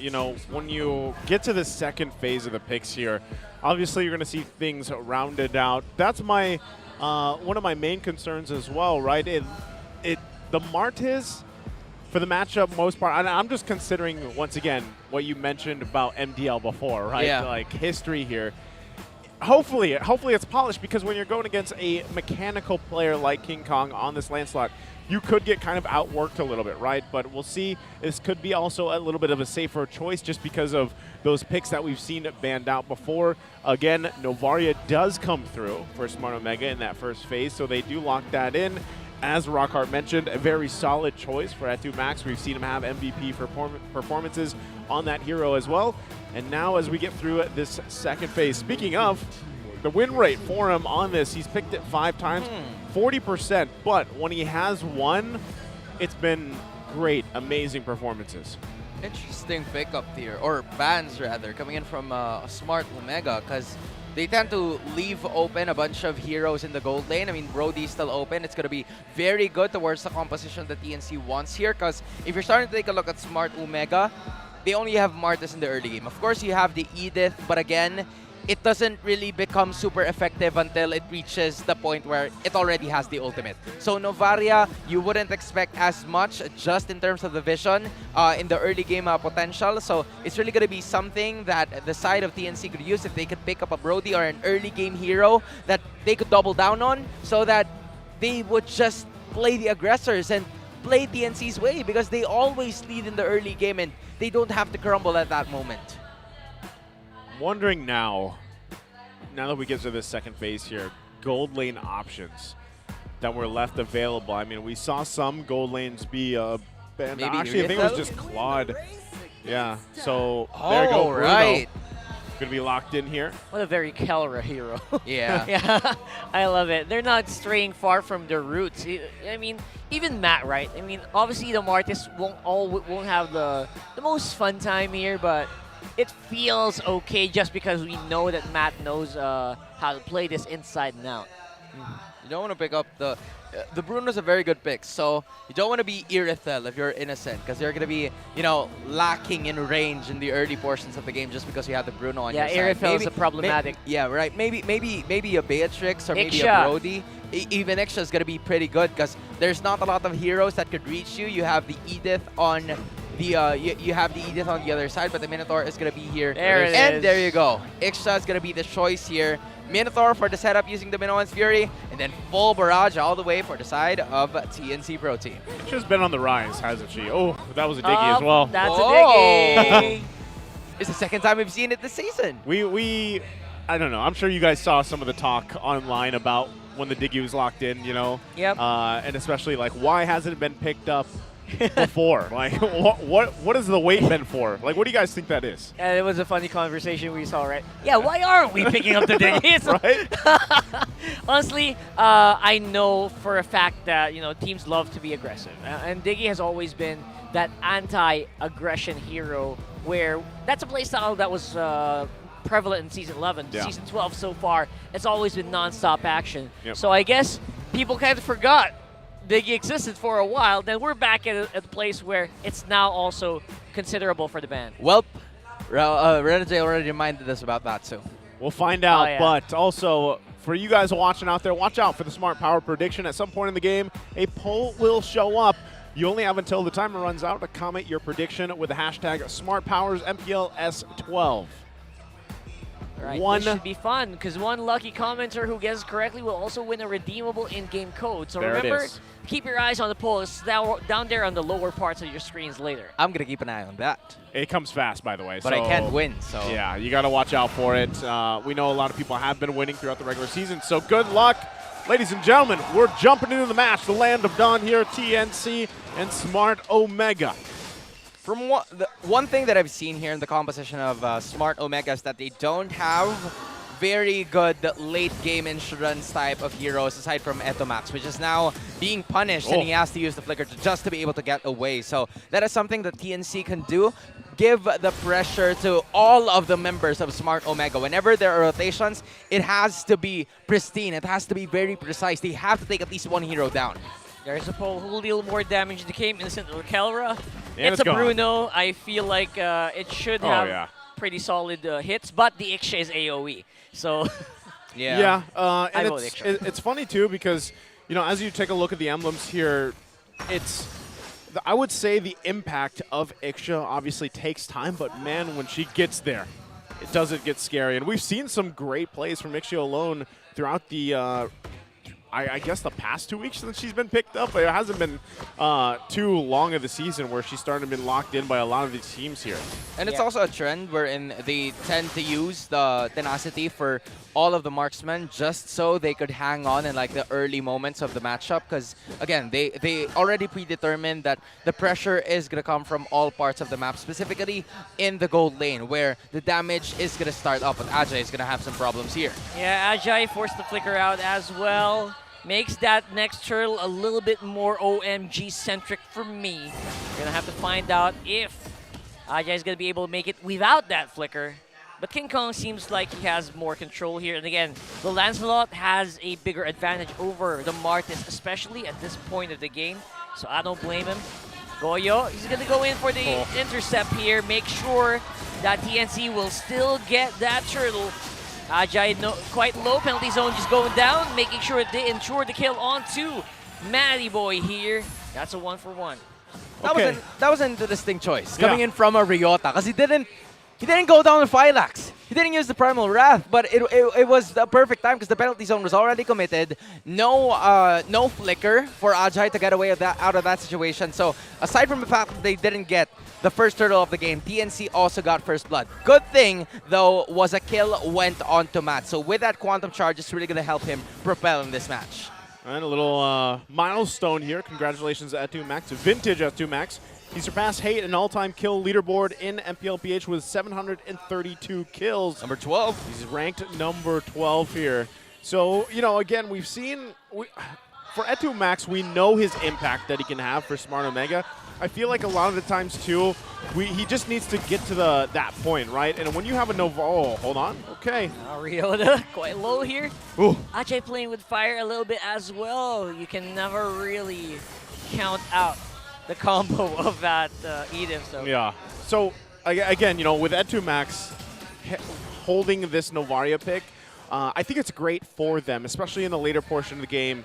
when you get to the second phase of the picks here, obviously you're going to see things rounded out. That's my one of my main concerns as well, right? The Martis, for the matchup, most part, and I'm just considering, once again, what you mentioned about MDL before, right? Yeah. Like history here. Hopefully it's polished, because when you're going against a mechanical player like King Kong on this Lancelot, you could get kind of outworked a little bit, right? But we'll see. This could be also a little bit of a safer choice, just because of those picks that we've seen banned out before. Again, Novaria does come through for Smart Omega in that first phase, so they do lock that in. As Rockhart mentioned, a very solid choice for Atu Max. We've seen him have MVP performances on that hero as well. And now as we get through this second phase, speaking of the win rate for him on this, he's picked it 5 times, 40%. But when he has won, it's been great, amazing performances. Interesting pickup here, or bans rather, coming in from Smart Omega, because they tend to leave open a bunch of heroes in the gold lane. I mean, Brody's still open. It's going to be very good towards the composition that TNC wants here, because if you're starting to take a look at Smart Omega, they only have Martis in the early game. Of course, you have the Edith, but again, it doesn't really become super effective until it reaches the point where it already has the ultimate. So Novaria, you wouldn't expect as much just in terms of the vision in the early game potential. So it's really going to be something that the side of TNC could use if they could pick up a Brody or an early game hero that they could double down on, so that they would just play the aggressors and play TNC's way, because they always lead in the early game and they don't have to crumble at that moment. Wondering now that we get to this second phase here, gold lane options that were left available. I mean, we saw some gold lanes be banned. Actually, I think it was just Claude. Yeah, so there you go, Bruno. Right. Gonna be locked in here. What a very Kelra hero. Yeah. Yeah, I love it. They're not straying far from their roots. I mean, even Matt, right? I mean, obviously the Martis won't have the most fun time here, but it feels okay just because we know that Matt knows how to play this inside and out. You don't want to pick up the Bruno's a very good pick. So you don't want to be Irithel if you're innocent, because you're going to be, you know, lacking in range in the early portions of the game just because you have the Bruno on your side. Yeah, Irithel is a problematic. Yeah, right. Maybe a Beatrix or maybe Iksha. a Brody. Even Iksha is going to be pretty good because there's not a lot of heroes that could reach you. You have the Edith on the you have the Edith on the other side, but the Minotaur is going to be here. There it and is. there you go. Iksha is going to be the choice here. Minotaur for the setup using the Minoan's Fury, and then full barrage all the way for the side of TNC Pro Team. She's been on the rise, hasn't she? Oh, that was a diggy as well. That's a diggy. It's the second time we've seen it this season. We I don't know. I'm sure you guys saw some of the talk online about when the diggy was locked in, you know? Yep. And especially, like, why hasn't it been picked up before? Like, what has the wait been for? Like, what do you guys think that is? And it was a funny conversation we saw, right? Yeah, why aren't we picking up the diggies? Right? Honestly, I know for a fact that, you know, teams love to be aggressive. And Diggy has always been that anti-aggression hero, where that's a playstyle that was prevalent in Season 11. Yeah. Season 12 so far, it's always been non-stop action. Yep. So I guess people kind of forgot Diggy existed for a while. Then we're back at a place where it's now also considerable for the ban. Well, Renate already reminded us about that too. We'll find out, yeah. but also for you guys watching out there, watch out for the Smart Power prediction. At some point in the game, a poll will show up. You only have until the timer runs out to comment your prediction with the hashtag SmartPowersMPL-S12. Right, this should be fun, because one lucky commenter who guesses correctly will also win a redeemable in-game code. So there remember, keep your eyes on the poll. It's down there on the lower parts of your screens later. I'm going to keep an eye on that. It comes fast, by the way. But so, I can't win, so... Yeah, you got to watch out for it. We know a lot of people have been winning throughout the regular season, so good luck. Ladies and gentlemen, we're jumping into the match. The Land of Dawn here, TNC and Smart Omega. From one thing that I've seen here in the composition of Smart Omega is that they don't have very good late game insurance type of heroes aside from Etomax, which is now being punished and he has to use the Flicker just to be able to get away. So that is something that TNC can do. Give the pressure to all of the members of Smart Omega. Whenever there are rotations, it has to be pristine. It has to be very precise. They have to take at least one hero down. There's a poll who will deal more damage to the game. Innocent or Kelra. And it's a gone. Bruno. I feel like it should have pretty solid hits, but the Iksha is AoE. So yeah, and vote Iksha. it's funny too because, you know, as you take a look at the emblems here, I would say the impact of Iksha obviously takes time, but man, when she gets there, it doesn't get scary. And we've seen some great plays from Iksha alone throughout the I guess the past 2 weeks since she's been picked up. It hasn't been too long of the season where she's starting to be locked in by a lot of these teams here. And it's also a trend wherein they tend to use the tenacity for all of the marksmen just so they could hang on in like the early moments of the matchup, because again, they already predetermined that the pressure is going to come from all parts of the map, specifically in the gold lane where the damage is going to start up, but Ajay is going to have some problems here. yeah, Ajay forced the Flicker out as well. Makes that next turtle a little bit more OMG-centric for me. We're going to have to find out if Ajay is going to be able to make it without that Flicker. But King Kong seems like he has more control here. And again, the Lancelot has a bigger advantage over the Martis, especially at this point of the game. So I don't blame him. Goyo, he's going to go in for the intercept here. Make sure that TNC will still get that turtle. Ajay, quite low penalty zone, just going down, making sure they ensure the kill onto Matty Boy here. That's a 1-for-1. That was an interesting choice coming in from a Ryota because he didn't go down with Phylax. He didn't use the Primal Wrath, but it was the perfect time because the penalty zone was already committed. No flicker for Ajay to get away out of that situation. So aside from the fact that they didn't get the first turtle of the game, TNC also got first blood. Good thing, though, was a kill went on to Matt. So with that Quantum Charge, it's really going to help him propel in this match. And a little milestone here. Congratulations to Atu-Max, vintage Atu-Max. He surpassed Hate an all-time kill leaderboard in Mpl-Ph with 732 kills. Number 12. He's ranked number 12 here. So, you know, again, we've seen, for Atu-Max, we know his impact that he can have for Smart Omega. I feel like a lot of the times, too, he just needs to get to that point, right? And when you have a Nova, oh, hold on, okay. Ryota quite low here. Ooh. Ajay playing with fire a little bit as well. You can never really count out the combo of that Eden. So. Yeah. So, again, you know, with Atu-Max holding this Novaria pick, I think it's great for them, especially in the later portion of the game.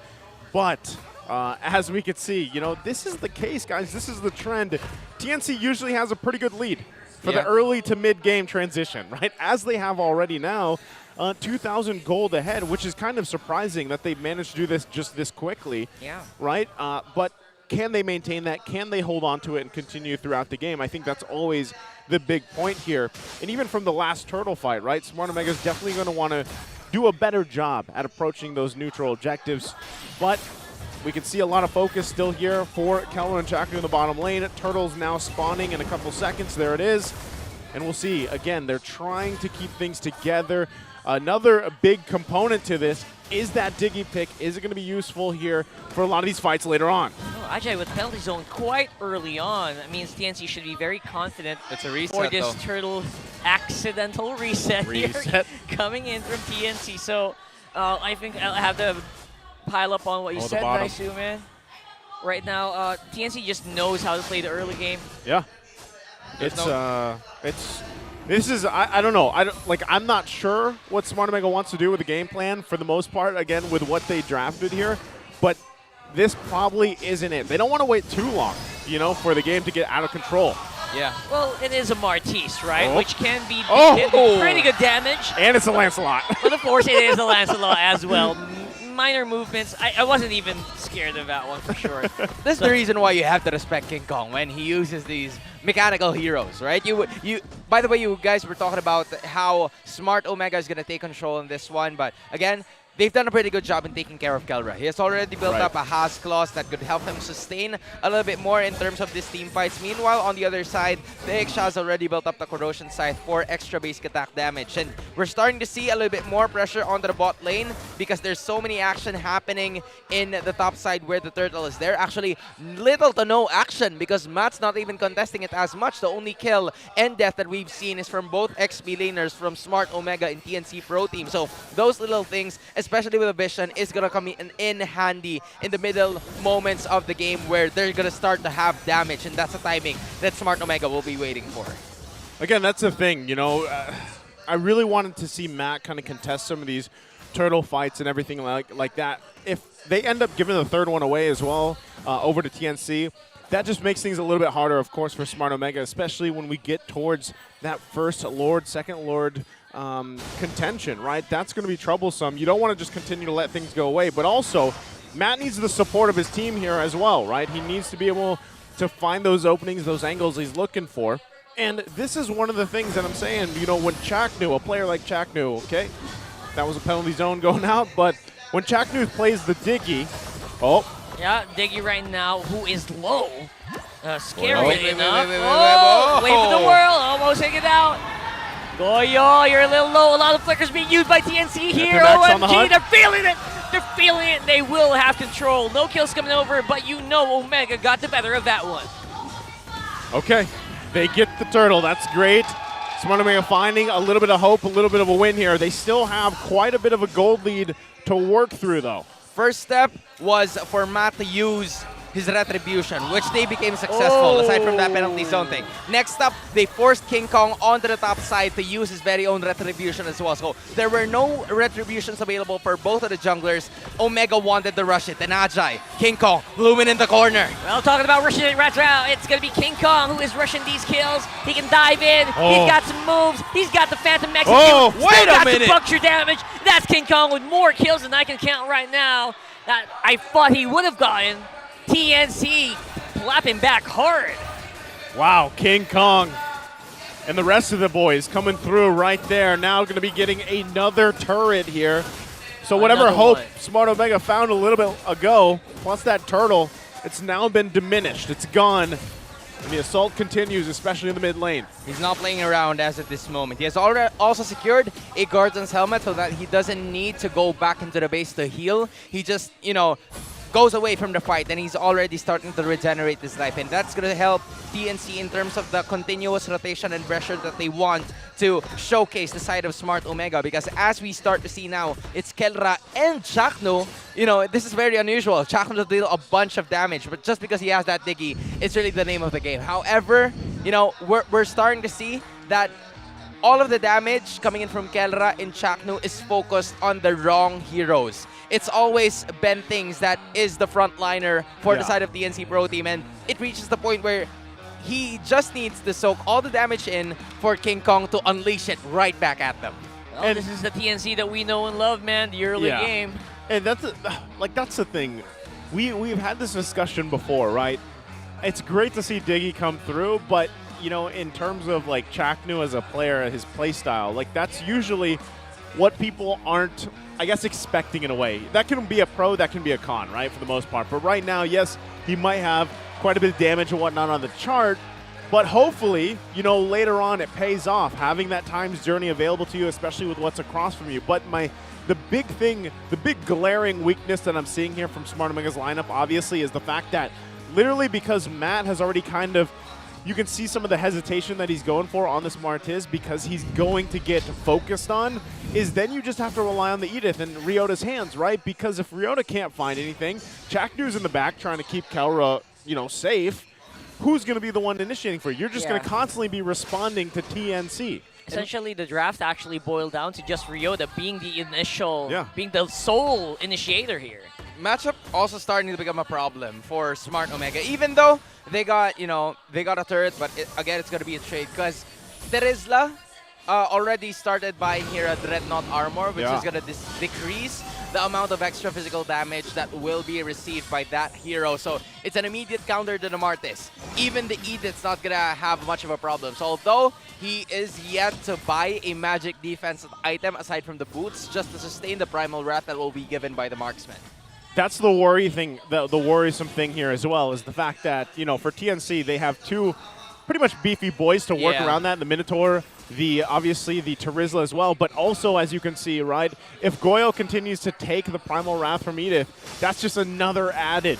But as we could see, you know, this is the case, guys. This is the trend. TNC usually has a pretty good lead for the early to mid-game transition, right? As they have already now, 2,000 gold ahead, which is kind of surprising that they managed to do this just this quickly. Yeah. Right? But can they maintain that? Can they hold on to it and continue throughout the game? I think that's always the big point here. And even from the last turtle fight, right? Smart Omega is definitely going to want to do a better job at approaching those neutral objectives. But we can see a lot of focus still here for Keller and Chaku in the bottom lane. Turtles now spawning in a couple seconds. There it is. And we'll see. Again, they're trying to keep things together. Another big component to this is that Diggy pick. Is it going to be useful here for a lot of these fights later on? Oh, Ajay with penalty zone quite early on. That means TNC should be very confident it's a reset, for this though. turtle accidental reset here coming in from TNC. So I think I'll have to pile up on what you said, Naisu, man. Right now, TNC just knows how to play the early game. Yeah. This is, I don't know. I'm not sure what Smart Omega wants to do with the game plan for the most part, again, with what they drafted here. But this probably isn't it. They don't want to wait too long, you know, for the game to get out of control. Yeah. Well, it is a Martis, right? Oh. Which can be hit with pretty good damage. And it's a Lancelot. But of course, it is a Lancelot as well. Minor movements. I wasn't even scared of that one for sure. This is the reason why you have to respect King Kong when he uses these mechanical heroes, right? By the way, you guys were talking about how Smart Omega is going to take control in this one, but again, they've done a pretty good job in taking care of Kelra. He has already built up a Has Claws that could help him sustain a little bit more in terms of these team fights. Meanwhile, on the other side, the Ixia has already built up the Corrosion Scythe for extra basic attack damage. And we're starting to see a little bit more pressure onto the bot lane because there's so many action happening in the top side where the turtle is there. Actually, little to no action because Matt's not even contesting it as much. The only kill and death that we've seen is from both XP laners from Smart Omega and TNC Pro Team. So those little things, especially with a Vision, is going to come in handy in the middle moments of the game where they're going to start to have damage, and that's the timing that Smart Omega will be waiting for. Again, that's the thing, you know. I really wanted to see Matt kind of contest some of these turtle fights and everything like that. If they end up giving the third one away as well over to TNC, that just makes things a little bit harder, of course, for Smart Omega, especially when we get towards that first Lord, second Lord contention, right? That's going to be troublesome. You don't want to just continue to let things go away, but also Matt needs the support of his team here as well, right? He needs to be able to find those openings, those angles he's looking for. And this is one of the things that I'm saying, you know, when Chaknu, a player like Chaknu, okay, that was a penalty zone going out, but when Chaknu plays the Diggy, yeah, Diggy right now, who is low. Scary Wait, enough. whoa. Wave of the world, almost take it out. Goyo, you're a little low. A lot of flickers being used by TNC here. OMG, they're feeling it. They're feeling it. They will have control. No kills coming over, but you know Omega got the better of that one. Okay, they get the turtle. That's great. Smart Omega finding a little bit of hope, a little bit of a win here. They still have quite a bit of a gold lead to work through, though. First step was for Matt to use his retribution, which they became successful, aside from that penalty zone thing. Next up, they forced King Kong onto the top side to use his very own retribution as well. So there were no retributions available for both of the junglers. Omega wanted to rush it, and Ajay, King Kong, looming in the corner. Well, talking about rushing it right now, it's going to be King Kong who is rushing these kills. He can dive in. He's got some moves. He's got the Phantom Mexican. Wait a minute. Got puncture damage. That's King Kong with more kills than I can count right now. That I thought he would have gotten. TNC clapping back hard. Wow, King Kong and the rest of the boys coming through right there. Now going to be getting another turret here. So whatever hope Smart Omega found a little bit ago, plus that turtle, it's now been diminished. It's gone. And the assault continues, especially in the mid lane. He's not playing around as at this moment. He has already also secured a Guardian's helmet so that he doesn't need to go back into the base to heal. He just, goes away from the fight, and he's already starting to regenerate his life, and that's going to help TNC in terms of the continuous rotation and pressure that they want to showcase the side of Smart Omega, because as we start to see now, it's Kelra and Chakno. This is very unusual. Chakno deal a bunch of damage, but just because he has that Diggy, it's really the name of the game. However, we're starting to see that all of the damage coming in from Kelra and Chakno is focused on the wrong heroes. It's always Ben Things that is the frontliner for the side of the NC Pro Team, and it reaches the point where he just needs to soak all the damage in for King Kong to unleash it right back at them. Well, and this is the TNC that we know and love, man, the early game. And that's the thing. We've had this discussion before, right? It's great to see Diggy come through, but in terms of Chaknu as a player, his play style, that's usually what people aren't, I guess, expecting in a way. That can be a pro, that can be a con, right, for the most part. But right now, yes, he might have quite a bit of damage and whatnot on the chart, but hopefully, later on it pays off, having that times journey available to you, especially with what's across from you. But the big thing, the big glaring weakness that I'm seeing here from Smart Omega's lineup, obviously, is the fact that literally because Matt has already kind of, you can see some of the hesitation that he's going for on this Martiz because he's going to get focused on, is then you just have to rely on the Edith and Ryota's hands, right? Because if Ryota can't find anything, Chaknu's in the back trying to keep Kelra, safe, who's going to be the one initiating for you? You're just going to constantly be responding to TNC. Essentially, the draft actually boiled down to just Ryota being the initial, being the sole initiator here. Matchup also starting to become a problem for Smart Omega, even though they got a turret, but again, it's going to be a trade because Terizla already started buying here a Dreadnought armor, which is going to decrease the amount of extra physical damage that will be received by that hero. So it's an immediate counter to the Martis. Even the Edith's not going to have much of a problem. So although he is yet to buy a magic defense item aside from the boots, just to sustain the Primal Wrath that will be given by the Marksman. That's the the worrisome thing here as well, is the fact that, for TNC, they have two pretty much beefy boys to work around that, the Minotaur, obviously the Terizla as well, but also, as you can see, right, if Goyo continues to take the Primal Wrath from Edith, that's just another added,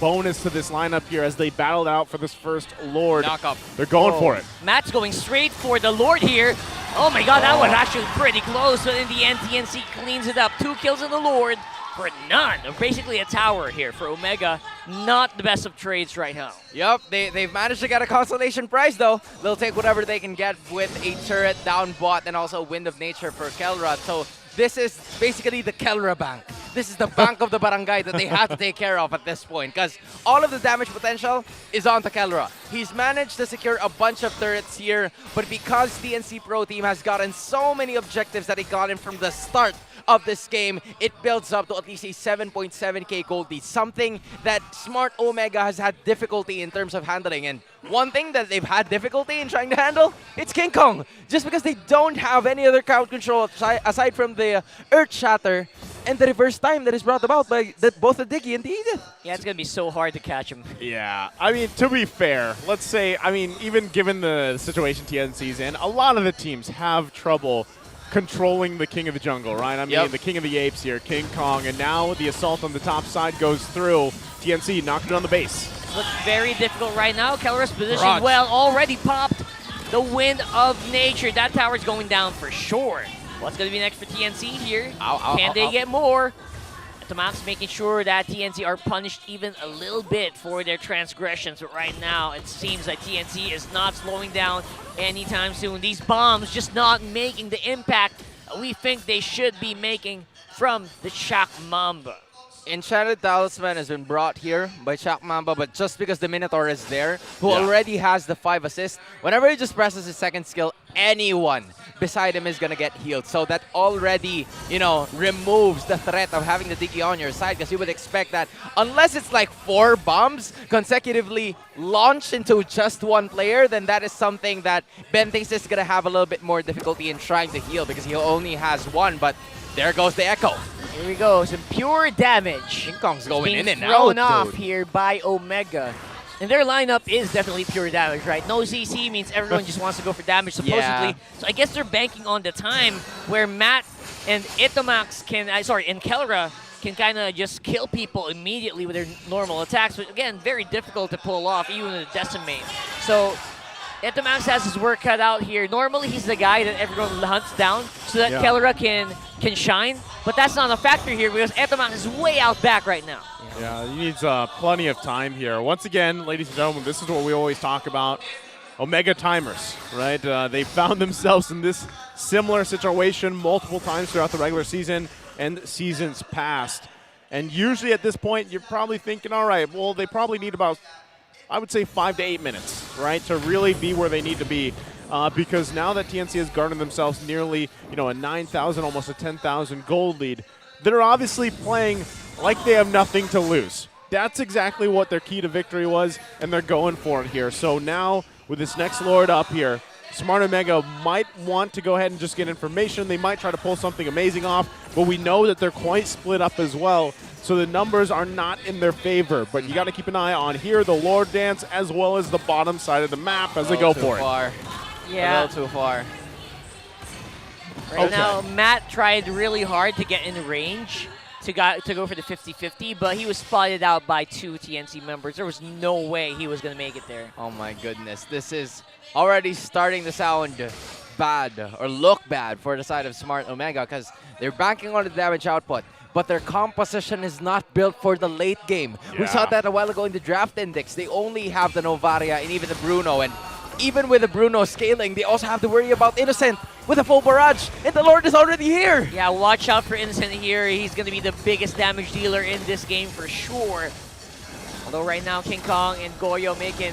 bonus to this lineup here as they battled out for this first Lord. Knock up. They're going for it. Matt's going straight for the Lord here. Oh my god, that was actually pretty close, but in the end, TNC cleans it up. 2 kills in the Lord for none. Basically a tower here for Omega. Not the best of trades right now. Yep, they've managed to get a consolation prize though. They'll take whatever they can get with a turret down bot and also Wind of Nature for Kelra. So this is basically the Kelra bank. This is the bank of the barangay that they have to take care of at this point, because all of the damage potential is on to Kelra. He's managed to secure a bunch of turrets here, but because the NC Pro Team has gotten so many objectives that they got in from the start of this game, it builds up to at least a 7.7k gold lead, something that Smart Omega has had difficulty in terms of handling. And one thing that they've had difficulty in trying to handle, it's King Kong, just because they don't have any other crowd control aside from the Earth Shatter and the reverse time that is brought about by both the Diggy and the Edith. Yeah, it's going to be so hard to catch him. Yeah, I mean, to be fair, let's say, even given the situation TNC's in, a lot of the teams have trouble controlling the King of the Jungle, right? The King of the Apes here, King Kong, and now the assault on the top side goes through. TNC knocking it on the base. Looks very difficult right now. Kelra's position well, already popped. the wind of nature. That tower's going down for sure. What's going to be next for TNC here? Can they get more? Tomax making sure that TNC are punished even a little bit for their transgressions. But right now, it seems like TNC is not slowing down anytime soon. These bombs just not making the impact we think they should be making from the Shaq Mamba. Enchanted Talisman has been brought here by Shaq Mamba, but just because the Minotaur is there, who Yeah. already has the 5 assists, whenever he just presses his second skill, anyone beside him is going to get healed. So that already, you know, removes the threat of having the Diggy on your side, because you would expect that unless it's like 4 bombs consecutively launched into just one player, then that is something that Ben thinks is going to have a little bit more difficulty in trying to heal because he only has 1, but there goes the Echo. Here we go, some pure damage. King Kong's going in and thrown out, off dude. here by Omega. And their lineup is definitely pure damage, right? No CC means everyone just wants to go for damage, supposedly. Yeah. So I guess they're banking on the time where Matt and Itomax can, and Kelra can kind of just kill people immediately with their normal attacks. But again, very difficult to pull off, even with a Decimate. So Itomax has his work cut out here. Normally, he's the guy that everyone hunts down so that Yeah. Kelra can shine. But that's not a factor here because Itomax is way out back right now. Yeah, he needs plenty of time here. Once again, ladies and gentlemen, this is what we always talk about. Omega timers, right? They found themselves in this similar situation multiple times throughout the regular season and seasons past. And usually at this point, you're probably thinking, all right, well, they probably need about, I would say, 5 to 8 minutes, right, to really be where they need to be. Because now that TNC has garnered themselves nearly, a 9,000, almost a 10,000 gold lead, they're obviously playing like they have nothing to lose. That's exactly what their key to victory was, and they're going for it here. So now, with this next Lord up here, Smart Omega might want to go ahead and just get information. They might try to pull something amazing off, but we know that they're quite split up as well. So the numbers are not in their favor. But you got to keep an eye on here, the Lord Dance, as well as the bottom side of the map as they go for it. Yeah. A little too far. Right now, Matt tried really hard to get in range to go for the 50-50, but he was spotted out by 2 TNC members. There was no way he was going to make it there. Oh my goodness, this is already starting to sound bad or look bad for the side of Smart Omega because they're banking on the damage output, but their composition is not built for the late game. We saw that a while ago in the draft index. They only have the Novaria and even the Bruno, and even with the Bruno scaling, they also have to worry about Innocent with a full barrage, and the Lord is already here. Yeah, watch out for Innocent here. He's going to be the biggest damage dealer in this game for sure. Although right now, King Kong and Goyo making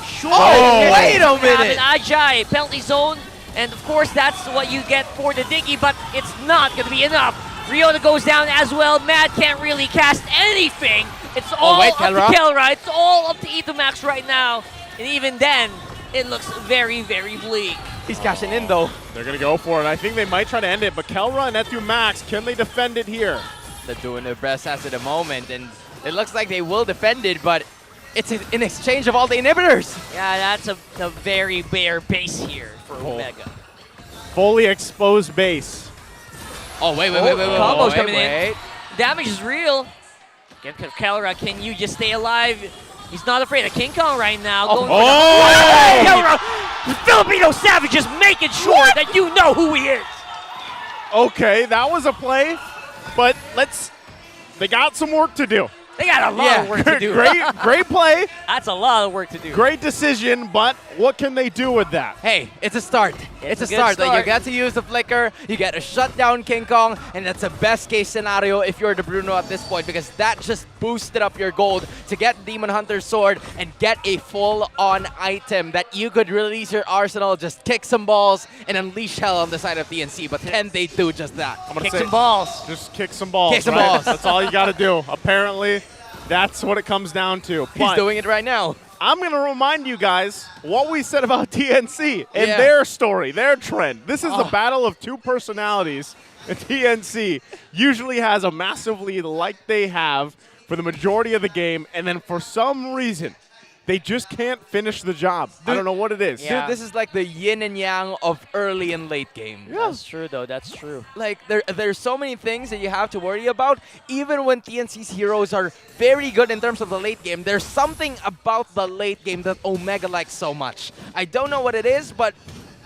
sure. Oh, wait a minute. An Ajay penalty zone, and of course that's what you get for the Diggy, but it's not going to be enough. Ryota goes down as well. Matt can't really cast anything. It's all up to Kelra. It's all up to Itomax right now, and even then, it looks very, very bleak. He's cashing in, though. They're going to go for it. I think they might try to end it, but Kelra and Etumax, can they defend it here? They're doing their best as of the moment, and it looks like they will defend it, but it's in exchange of all the inhibitors. Yeah, that's a very bare base here for Omega. Fully exposed base. Oh, wait. Combo's coming in. Damage is real. Kelra, can you just stay alive? He's not afraid of King Kong right now. Going for the Filipino Savage just making sure that you know who he is. Okay, that was a play, but they got some work to do. They got a lot of work to do. Great play. That's a lot of work to do. Great decision, but what can they do with that? Hey, it's a start. It's a start. Like, you get to use the flicker, you get to shut down King Kong, and that's a best case scenario if you're the Bruno at this point, because that just boosted up your gold to get Demon Hunter's sword and get a full-on item that you could release your arsenal, just kick some balls, and unleash hell on the side of DNC. But can they do just that? Kick some balls. Just kick some balls. Kick some right? balls. That's all you got to do. Apparently, that's what it comes down to. He's doing it right now. I'm going to remind you guys what we said about TNC and their story, their trend. This is the battle of 2 personalities. And TNC usually has a massive lead like they have for the majority of the game, and then for some reason, They just can't finish the job. I don't know what it is. Dude, this is like the yin and yang of early and late game. That's true, though. That's true. Like, there's so many things that you have to worry about. Even when TNC's heroes are very good in terms of the late game, there's something about the late game that Omega likes so much. I don't know what it is, but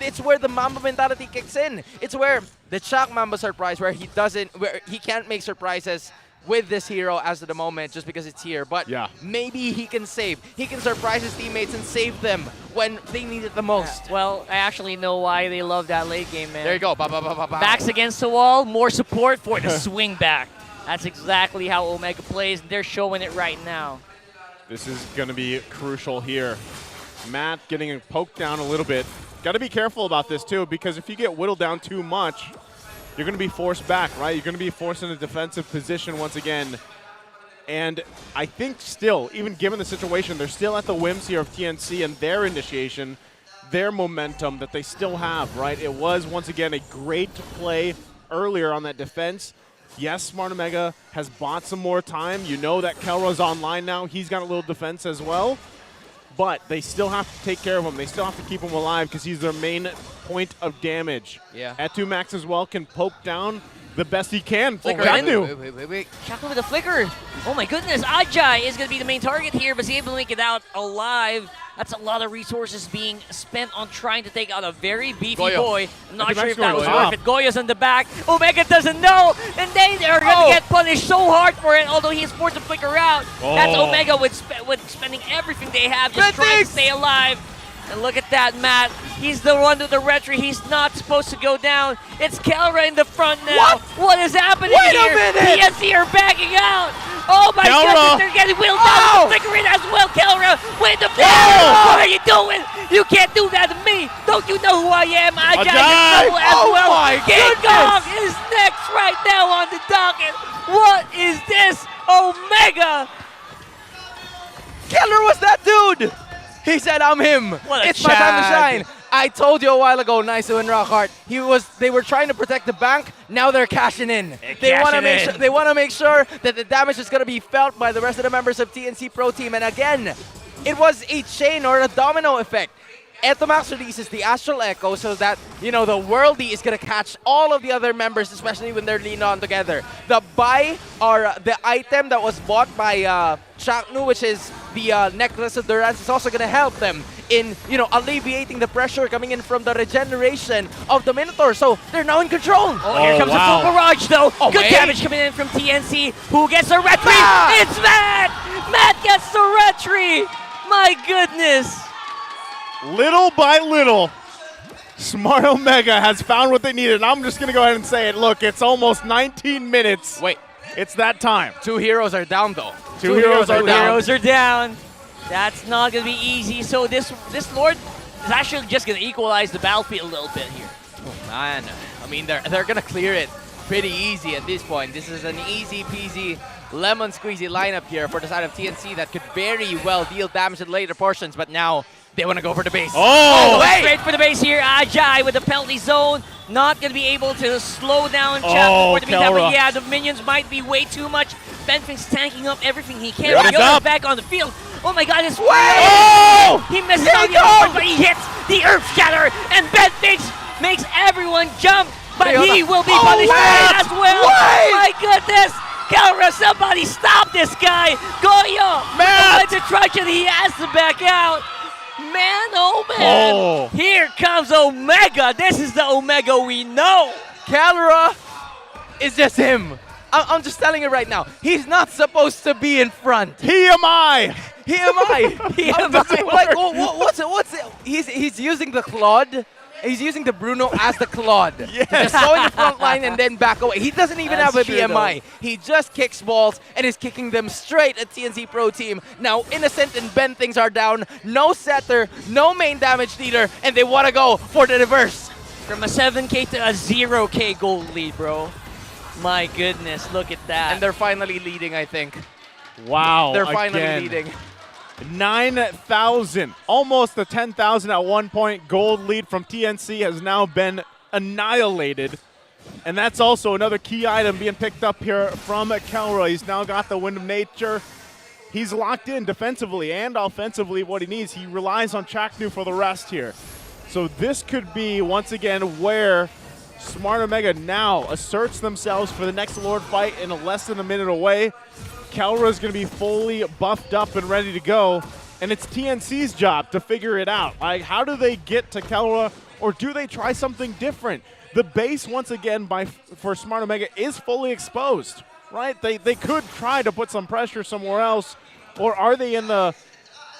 it's where the Mamba mentality kicks in. It's where the Chuck Mamba surprise, where he can't make surprises with this hero as of the moment just because it's here, but maybe he can save. He can surprise his teammates and save them when they need it the most. Well, I actually know why they love that late game, man. There you go. Ba, ba, ba, ba, ba. Backs against the wall, more support for the swing back. That's exactly how Omega plays, and they're showing it right now. This is going to be crucial here. Matt getting poked down a little bit. Got to be careful about this, too, because if you get whittled down too much, you're going to be forced back, right? You're going to be forced in a defensive position once again. And I think still, even given the situation, they're still at the whims here of TNC and their initiation, their momentum that they still have, right? It was, once again, a great play earlier on that defense. Yes, Smart Omega has bought some more time. You know that Kelra's online now. He's got a little defense as well. But they still have to take care of him. They still have to keep him alive because he's their main point of damage. Yeah. Etu Max as well can poke down the best he can. Flicker Wait. Shackle with the flicker. Oh my goodness, Ajay is going to be the main target here, but he's able to make it out alive. That's a lot of resources being spent on trying to take out a very beefy boy. I'm not sure if that was worth it. Goyo's on the back. Omega doesn't know, and they are going to get punished so hard for it, although he is forced to flicker out. That's Omega with spending everything they have, just trying to stay alive. And look at that, Matt. He's the one with the retry. He's not supposed to go down. It's Kelra in the front now. What is happening here? Wait a minute! PSC are backing out. Oh my goodness, they're getting wheeled down. Flickering as well, Kelra. Wait the What are you doing? You can't do that to me. Don't you know who I am? Ajay as well. King Kong is next right now on the docket. What is this? Omega. Kelra was that dude! He said, I'm him. It's my time to shine. I told you a while ago, nice win, Rockhart. They were trying to protect the bank. Now they're cashing in. They want to make sure that the damage is going to be felt by the rest of the members of TNC Pro Team. And again, it was a chain or a domino effect. Etomax releases the Astral Echo so that, the Worldie is going to catch all of the other members, especially when they're leaned on together. The buy or the item that was bought by Chaknu, which is the Necklace of Durance, is also going to help them in, alleviating the pressure coming in from the regeneration of the Minotaur. So they're now in control. Oh, here comes the full barrage, though. Good damage coming in from TNC. Who gets the retry? It's Matt! Matt gets the retry! My goodness. Little by little, Smart Omega has found what they needed. And I'm just going to go ahead and say it. Look, it's almost 19 minutes. Wait. It's that time. 2 heroes are down, though. Two heroes are down. That's not going to be easy. So this Lord is actually just going to equalize the battlefield a little bit here. Oh, man. I mean, they're going to clear it pretty easy at this point. This is an easy peasy lemon squeezy lineup here for the side of TNC that could very well deal damage in later portions, but now they want to go for the base. Straight for the base here. Ajay with the penalty zone. Not going to be able to slow down Chap before the beat. But yeah, the minions might be way too much. Benfink's tanking up everything he can. Yoda's back on the field. Oh my god, it's he misses on the other one, but he hits the Earth Scatter, and Benfink makes everyone jump, but he will be punished for it as well. My goodness. Kelra, somebody stop this guy. Goyo, Matt, the truncheon, he has to back out. Man, oh man. Here comes Omega. This is the Omega we know. Kelra is just him. I'm just telling you right now. He's not supposed to be in front. He am I. Like, what's it? He's using the Claude. He's using the Bruno as the Claude. Just go in the front line and then back away. He doesn't even have a BMI. He just kicks balls and is kicking them straight at TNC Pro Team. Now, Innocent and Ben things are down. No setter, no main damage leader, and they want to go for the reverse. From a 7K to a 0K gold lead, bro. My goodness, look at that. And they're finally leading, I think. Wow. They're finally leading. 9,000, almost the 10,000 at one point. Gold lead from TNC has now been annihilated. And that's also another key item being picked up here from Kelra. He's now got the Wind of Nature. he's locked in defensively and offensively what he needs. He relies on Chaknu for the rest here. So this could be, once again, where Smart Omega now asserts themselves for the next Lord fight in less than a minute away. Kelra is going to be fully buffed up and ready to go, and it's TNC's job to figure it out. Like, how do they get to Kelra, or do they try something different? The base, once again, for Smart Omega is fully exposed, right? They could try to put some pressure somewhere else, or are they in the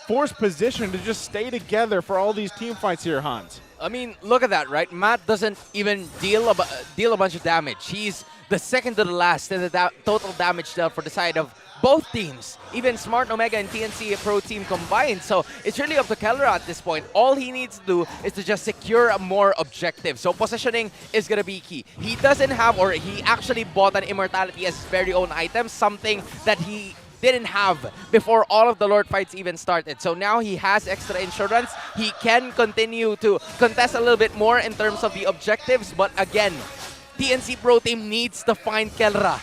forced position to just stay together for all these team fights here, Hans? I mean, look at that, right? Matt doesn't even deal a bunch of damage. He's the second to the last in the total damage dealt for the side of both teams, even Smart Omega and TNC Pro Team combined. So it's really up to Kelra at this point. All he needs to do is to just secure a more objective. So positioning is going to be key. He doesn't have, or he actually bought an Immortality as his very own item, something that he didn't have before all of the Lord fights even started. So now he has extra insurance. He can continue to contest a little bit more in terms of the objectives. But again, TNC Pro Team needs to find Kelra.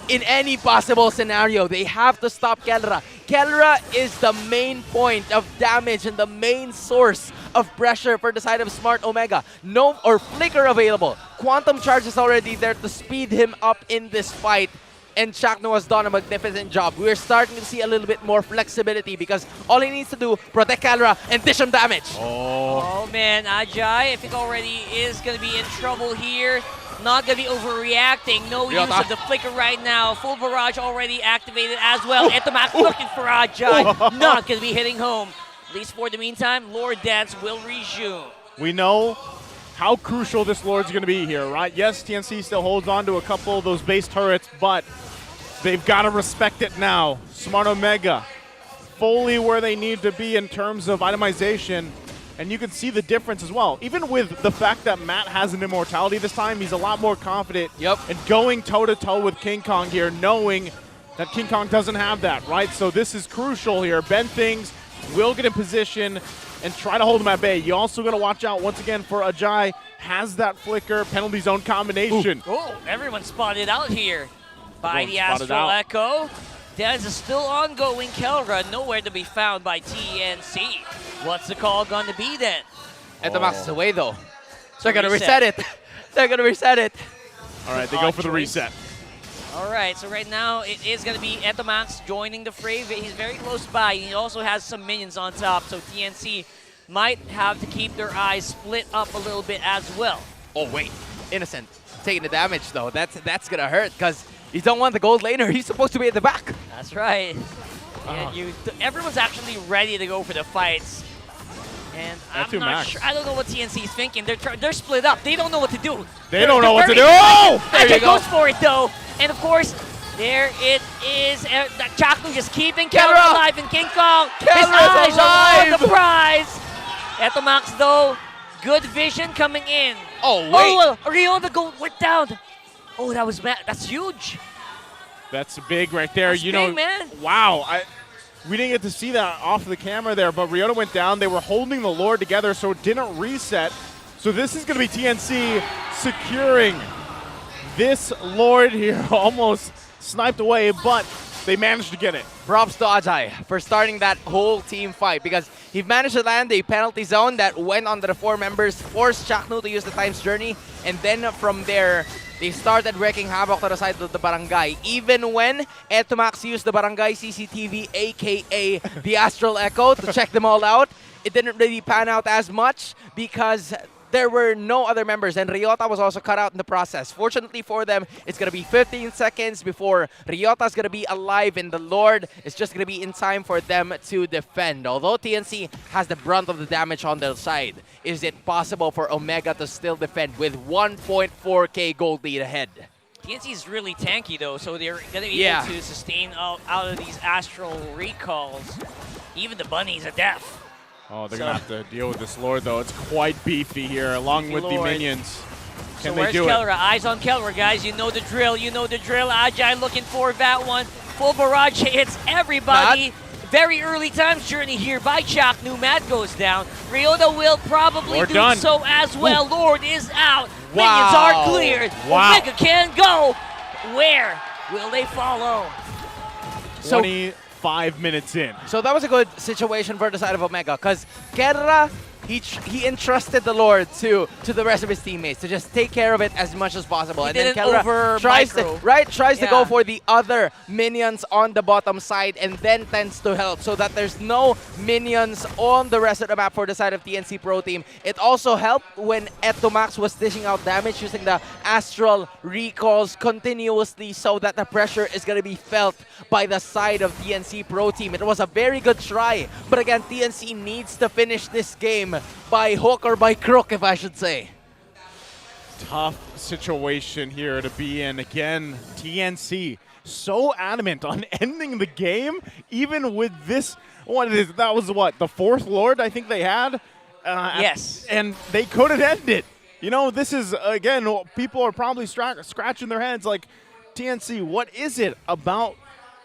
In any possible scenario, they have to stop Kelra. Kelra is the main point of damage and the main source of pressure for the side of Smart Omega. No, or Flicker available. Quantum Charge is already there to speed him up in this fight. And Chaknu has done a magnificent job. We're starting to see a little bit more flexibility because all he needs to do, protect Kelra and dish him damage. Oh man, Ajay, I think already is going to be in trouble here. Not going to be overreacting. No use of the flicker right now. Full barrage already activated as well. Etomax looking for Ajay. Not going to be hitting home. At least for the meantime, Lord Dance will resume. We know how crucial this Lord's going to be here, right? Yes, TNC still holds on to a couple of those base turrets, but they've got to respect it now. Smart Omega fully where they need to be in terms of itemization. And you can see the difference as well. Even with the fact that Matt has an Immortality this time, he's a lot more confident in going toe-to-toe with King Kong here, knowing that King Kong doesn't have that, right? So this is crucial here. Bend things, will get in position, and try to hold him at bay. You also got to watch out, once again, for Ajay. Has that flicker, penalty zone combination. Oh, everyone spotted out here by the Astral Echo. Dance is still ongoing. Kelra nowhere to be found by TNC. What's the call going to be then? Etomax is away though. So they're going to reset it. They're going to reset it. All right, they go for the reset. All right, so right now it is going to be Etomax joining the fray. He's very close by. He also has some minions on top, so TNC might have to keep their eyes split up a little bit as well. Oh wait, Innocent taking the damage though. That's going to hurt because you don't want the gold laner. He's supposed to be at the back. That's right. And everyone's actually ready to go for the fights. And I'm not sure. I don't know what TNC is thinking. They're split up. They don't know what to do. They don't know what to do. Oh! There goes for it though. And of course, there it is. Chaknu just keeping Kelra alive, and King Kong. His eyes are on the prize. Etomax though, good vision coming in. Oh wait. Oh, Rio the gold went down. Oh, that's huge. That's big right there. That's big, man. Wow. We didn't get to see that off the camera there, but Ryota went down. They were holding the Lord together, so it didn't reset. So this is going to be TNC securing this Lord here. Almost sniped away, but they managed to get it. Props to Ajay for starting that whole team fight because he managed to land a penalty zone that went onto the 4 members, forced Chaknu to use the Time's Journey, and then from there, they started wreaking havoc to the side of the barangay. Even when Etomax used the barangay CCTV, aka the Astral Echo, to check them all out, it didn't really pan out as much because there were no other members, and Ryota was also cut out in the process. Fortunately for them, it's going to be 15 seconds before Ryota's going to be alive, and the Lord is just going to be in time for them to defend. Although TNC has the brunt of the damage on their side, is it possible for Omega to still defend with 1.4k gold lead ahead? TNC is really tanky though, so they're going to be able to sustain out of these Astral recalls. Even the bunnies are deaf. Oh, they're going to have to deal with this Lord, though. It's quite beefy here, along with the minions. Can they do it? Kelra? Eyes on Kelra, guys. You know the drill. You know the drill. Ajay looking for that one. Full barrage hits everybody. Matt? Very early times journey here by Chaknu. Matt goes down. Ryota will probably Lord do done. so as well. Ooh. Lord is out. Wow. Minions are cleared. Wow. Omega can go. Where will they follow? So 5 minutes in. So that was a good situation for the side of Omega, because Guerra, he entrusted the Lord to the rest of his teammates to just take care of it as much as possible. He And then didn't Guerra tries to go for the other minions on the bottom side and then tends to help so that there's no minions on the rest of the map for the side of TNC Pro Team. It also helped when Etomax was dishing out damage using the Astral recalls continuously so that the pressure is going to be felt by the side of TNC Pro Team. It was a very good try, but again, TNC needs to finish this game by hook or by crook, if I should say. Tough situation here to be in. Again, TNC so adamant on ending the game, even with this. That was what, the fourth Lord I think they had? Yes. And they couldn't end it. You know, this is, again, people are probably scratching their heads like, TNC, what is it about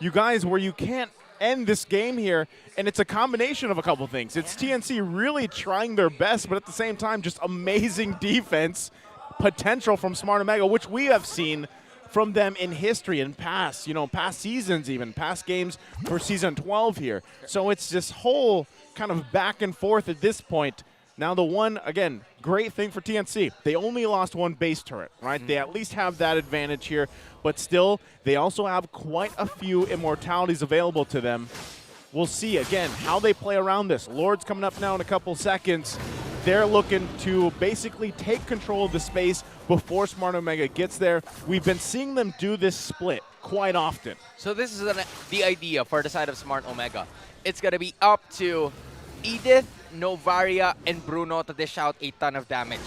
you guys where you can't end this game here? And it's a combination of a couple things. It's TNC really trying their best, but at the same time, just amazing defense potential from Smart Omega, which we have seen from them in history and past, past seasons even, past games for Season 12 here. So it's this whole kind of back and forth at this point. Now the one, again, great thing for TNC, they only lost one base turret, right? They at least have that advantage here, but still, they also have quite a few immortalities available to them. We'll see, again, how they play around this. Lord's coming up now in a couple seconds. They're looking to basically take control of the space before Smart Omega gets there. We've been seeing them do this split quite often. So this is the idea for the side of Smart Omega. It's going to be up to Edith, Novaria, and Bruno to dish out a ton of damage.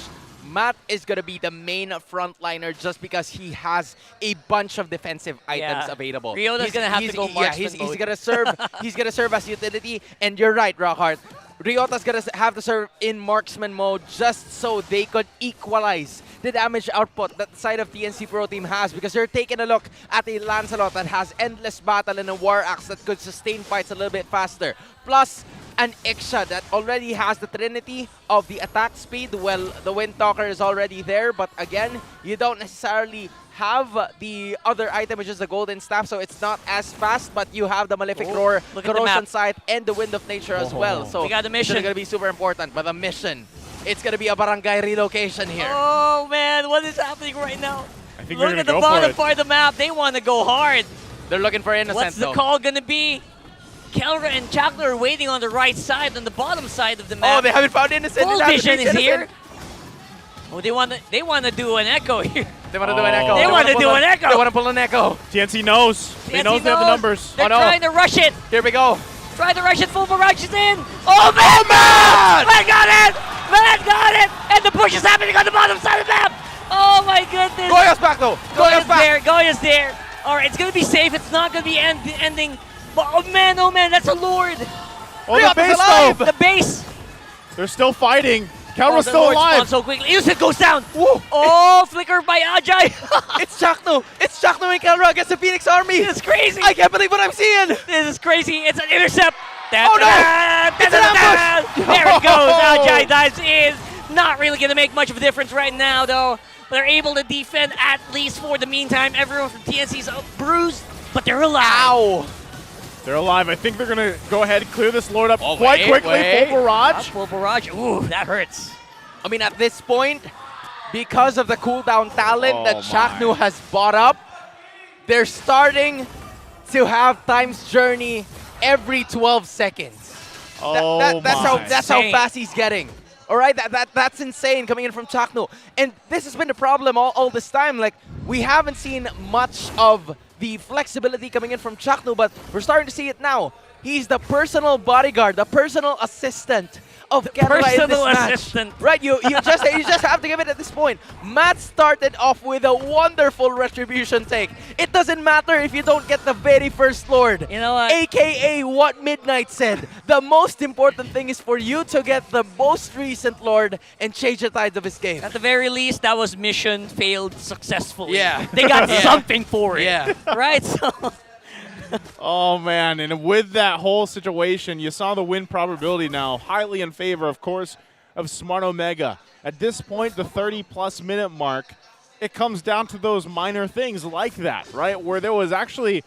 Matt is going to be the main frontliner just because he has a bunch of defensive items available. Ryota's going to have to go marksman he's going to serve. He's going to serve as utility, and you're right, Rockhart. Ryota's going to have to serve in marksman mode just so they could equalize the damage output that the side of TNC Pro Team has, because you're taking a look at a Lancelot that has endless battle and a War Axe that could sustain fights a little bit faster. Plus, an Iksha that already has the trinity of the attack speed. Well, the Windtalker is already there, but again, you don't necessarily have the other item, which is the Golden Staff, so it's not as fast, but you have the Malefic Roar, Corrosion Sight, and the Wind of Nature as well. So we got the mission. It's going to be super important, but the mission, it's going to be a barangay relocation here. Oh man, what is happening right now? I think Look at the bottom part of the map. They want to go hard. They're looking for Innocent, What's the call going to be? Kelra and Chakler are waiting on the right side, on the bottom side of the map. Oh, they haven't found Innocent. Full Vision is here. Oh, they want to do an echo here. They want to do an echo. They want to do an echo. They want to pull an echo. TNC knows. They know they have the numbers. They're trying to rush it. Here we go. Try to rush it. Full barrage is in. Oh, man! Man got it! Man got it! And the push is happening on the bottom side of the map. Oh, my goodness. Goya's back, though. Goya's back. There. Goya's there. All right, it's going to be safe. It's not going to be ending. But, oh, man, that's a Lord. Oh, the base, though. The base. They're still fighting. Kelra's still alive. So quickly. Innocent goes down. Whoa. Oh, flicker by Ajay. It's Chakno. It's Chakno and Kelra against the Phoenix Army. This is crazy. I can't believe what I'm seeing. This is crazy. It's an intercept. Oh, no. It's an ambush. There it goes. Ajay dives in. Not really going to make much of a difference right now, though. They're able to defend at least for the meantime. Everyone from TNC's bruised, but they're alive. Ow. They're alive. I think they're going to go ahead and clear this Lord up quite quickly. Full barrage. Full barrage. Ooh, that hurts. I mean, at this point, because of the cooldown talent that Chaknu has bought up, they're starting to have Time's Journey every 12 seconds. That's how fast he's getting. All right, that's insane coming in from Chaknu. And this has been the problem all this time. Like, we haven't seen much of the flexibility coming in from Chaknu, but we're starting to see it now. He's the personal bodyguard, the personal assistant of Kerala in this match. Right, you just have to give it at this point. Matt started off with a wonderful retribution take. It doesn't matter if you don't get the very first Lord. You know what? AKA what Midnight said. The most important thing is for you to get the most recent Lord and change the tides of his game. At the very least, that was mission failed successfully. Yeah. They got something for it. Yeah. Right? So Oh, man. And with that whole situation, you saw the win probability now highly in favor, of course, of Smart Omega. At this point, the 30-plus minute mark, it comes down to those minor things like that, right? Where there was actually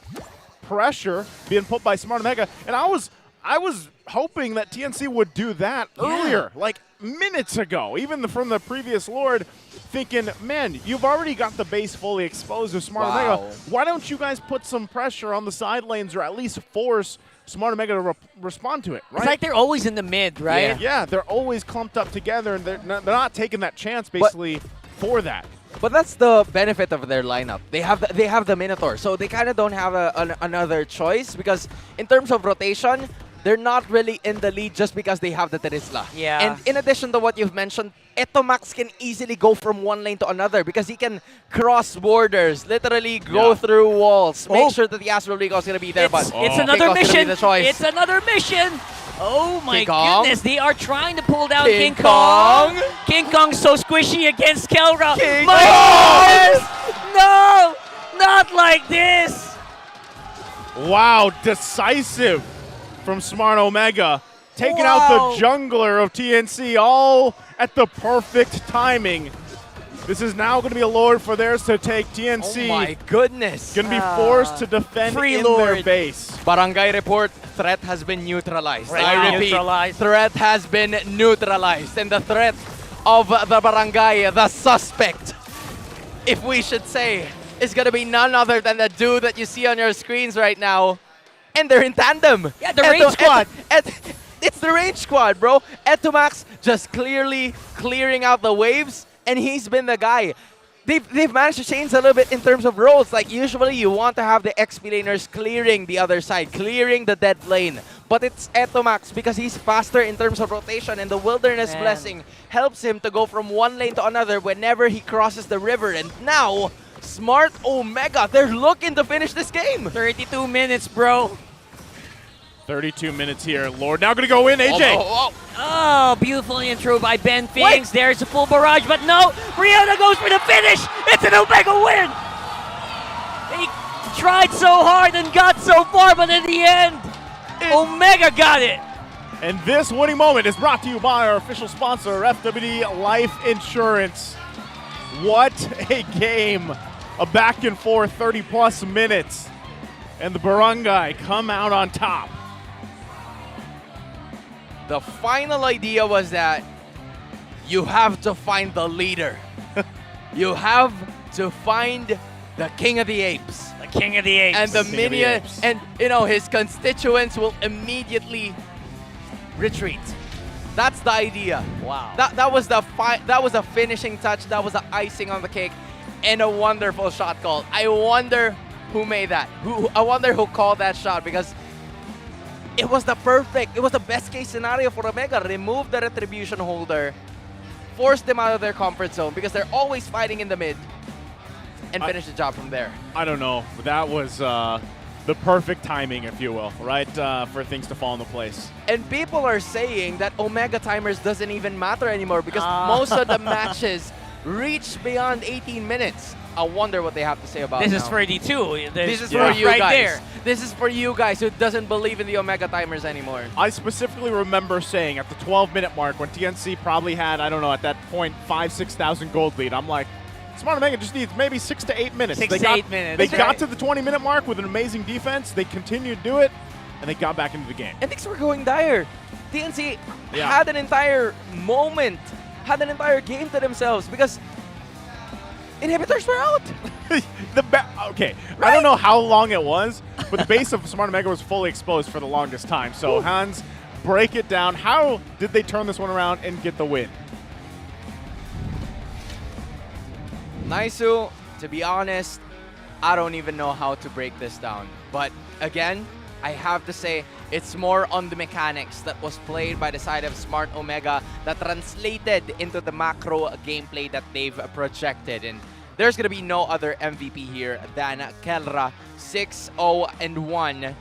pressure being put by Smart Omega, and I was hoping that TNC would do that earlier, like minutes ago, even from the previous Lord, thinking, man, you've already got the base fully exposed with Smart Omega. Why don't you guys put some pressure on the side lanes or at least force Smart Omega to respond to it, right? It's like they're always in the mid, right? Yeah, they're always clumped up together, and they're not taking that chance, basically, for that. But that's the benefit of their lineup. They have the Minotaur, so they kind of don't have another choice, because in terms of rotation, they're not really in the lead just because they have the Terizla. Yeah. And in addition to what you've mentioned, Etomax can easily go from one lane to another because he can cross borders, literally go through walls, make sure that the Astral Recall is going to be there. It's another mission. It's another mission. Oh my King Kong. goodness, they are trying to pull down King King Kong. Kong. King Kong's so squishy against Kelra. King My Kong. goodness! No! Not like this! Wow, decisive from Smart Omega. Taking out the jungler of TNC all at the perfect timing. This is now going to be a Lord for theirs to take. TNC. Oh my goodness. Going to be forced to defend in their base. Barangay report, threat has been neutralized. Right. I repeat, threat has been neutralized. And the threat of the barangay, the suspect, if we should say, is going to be none other than the dude that you see on your screens right now. And they're in tandem. Yeah, the range squad. It's the range squad, bro. Etomax just clearly clearing out the waves, and he's been the guy. They've managed to change a little bit in terms of roles. Like, usually you want to have the XP laners clearing the other side, clearing the dead lane. But it's Etomax because he's faster in terms of rotation, and the Wilderness Blessing helps him to go from one lane to another whenever he crosses the river. And now, Smart Omega, they're looking to finish this game. 32 minutes, bro. 32 minutes here. Lord now going to go in, AJ. Oh, beautiful intro by Ben Fings. There's a full barrage, but no. Brianna goes for the finish. It's an Omega win. They tried so hard and got so far, but in the end, Omega got it. And this winning moment is brought to you by our official sponsor, FWD Life Insurance. What a game. A back and forth 30-plus minutes. And the Barangay come out on top. The final idea was that you have to find the leader. You have to find the King of the Apes. The King of the Apes. And the minion, and his constituents will immediately retreat. That's the idea. Wow. That was the finishing touch. That was the icing on the cake, and a wonderful shot call. I wonder who made that. I wonder who called that shot, because it was the best case scenario for Omega. Remove the retribution holder, force them out of their comfort zone, because they're always fighting in the mid, and finish the job from there. I don't know. That was the perfect timing, if you will, right, for things to fall into place. And people are saying that Omega timers doesn't even matter anymore, because most of the matches reach beyond 18 minutes. I wonder what they have to say about This now. is 32. This is for you guys. This is for you guys who doesn't believe in the Omega timers anymore. I specifically remember saying at the 12-minute mark when TNC probably had, I don't know, at that point, 6,000 gold lead. I'm like, Smart Omega just needs maybe 6 to 8 minutes. 6 to 8 minutes. They got to the 20-minute mark with an amazing defense. They continued to do it, and they got back into the game. And things were going dire. TNC had an entire moment, had an entire game to themselves, because inhibitors were out. Okay, right? I don't know how long it was, but the base of Smart Omega was fully exposed for the longest time. So Hans, break it down. How did they turn this one around and get the win? Naisu, to be honest, I don't even know how to break this down. But again, I have to say, it's more on the mechanics that was played by the side of Smart Omega that translated into the macro gameplay that they've projected. And there's going to be no other MVP here than Kelra, 6-0-1.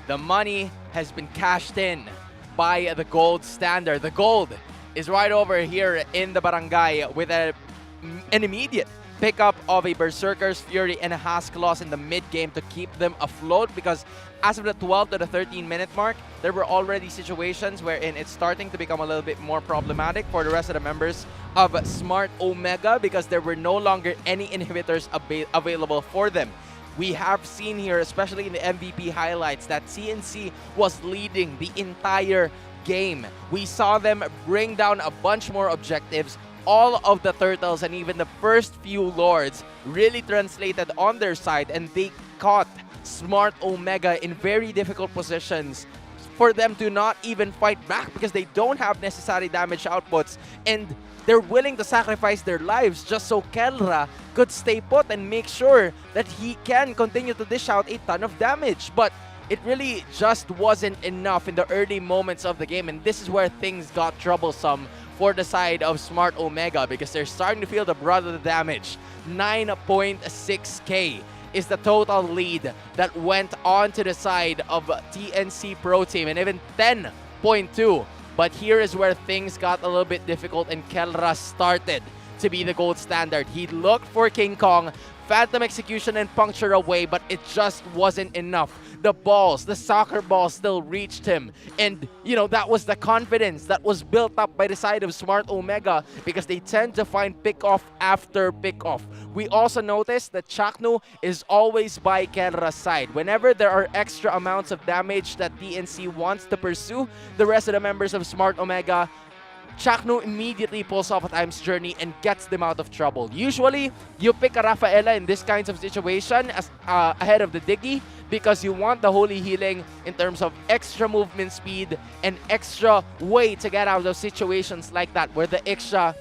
The money has been cashed in by the gold standard. The gold is right over here in the barangay with an immediate pickup of a Berserker's Fury and a Husk Loss in the mid-game to keep them afloat, because as of the 12 to the 13-minute mark, there were already situations wherein it's starting to become a little bit more problematic for the rest of the members of Smart Omega, because there were no longer any inhibitors available for them. We have seen here, especially in the MVP highlights, that TNC was leading the entire game. We saw them bring down a bunch more objectives. All of the turtles and even the first few lords really translated on their side, and they caught Smart Omega in very difficult positions for them to not even fight back because they don't have necessary damage outputs, and they're willing to sacrifice their lives just so Kelra could stay put and make sure that he can continue to dish out a ton of damage. But it really just wasn't enough in the early moments of the game, and this is where things got troublesome for the side of Smart Omega because they're starting to feel the brunt of the damage. 9.6k is the total lead that went on to the side of TNC Pro Team, and even 10.2. But here is where things got a little bit difficult, and Kelra started to be the gold standard. He looked for King Kong, Phantom Execution and Puncture away, but it just wasn't enough. The balls, the soccer ball still reached him. And, you know, that was the confidence that was built up by the side of Smart Omega because they tend to find pick-off after pick-off. We also noticed that Chaknu is always by Kelra's side. Whenever there are extra amounts of damage that TNC wants to pursue, the rest of the members of Smart Omega, Chaknu immediately pulls off a time's journey and gets them out of trouble. Usually, you pick a Rafaela in this kinds of situation as ahead of the Diggy because you want the Holy Healing in terms of extra movement speed and extra way to get out of situations like that where the Iksha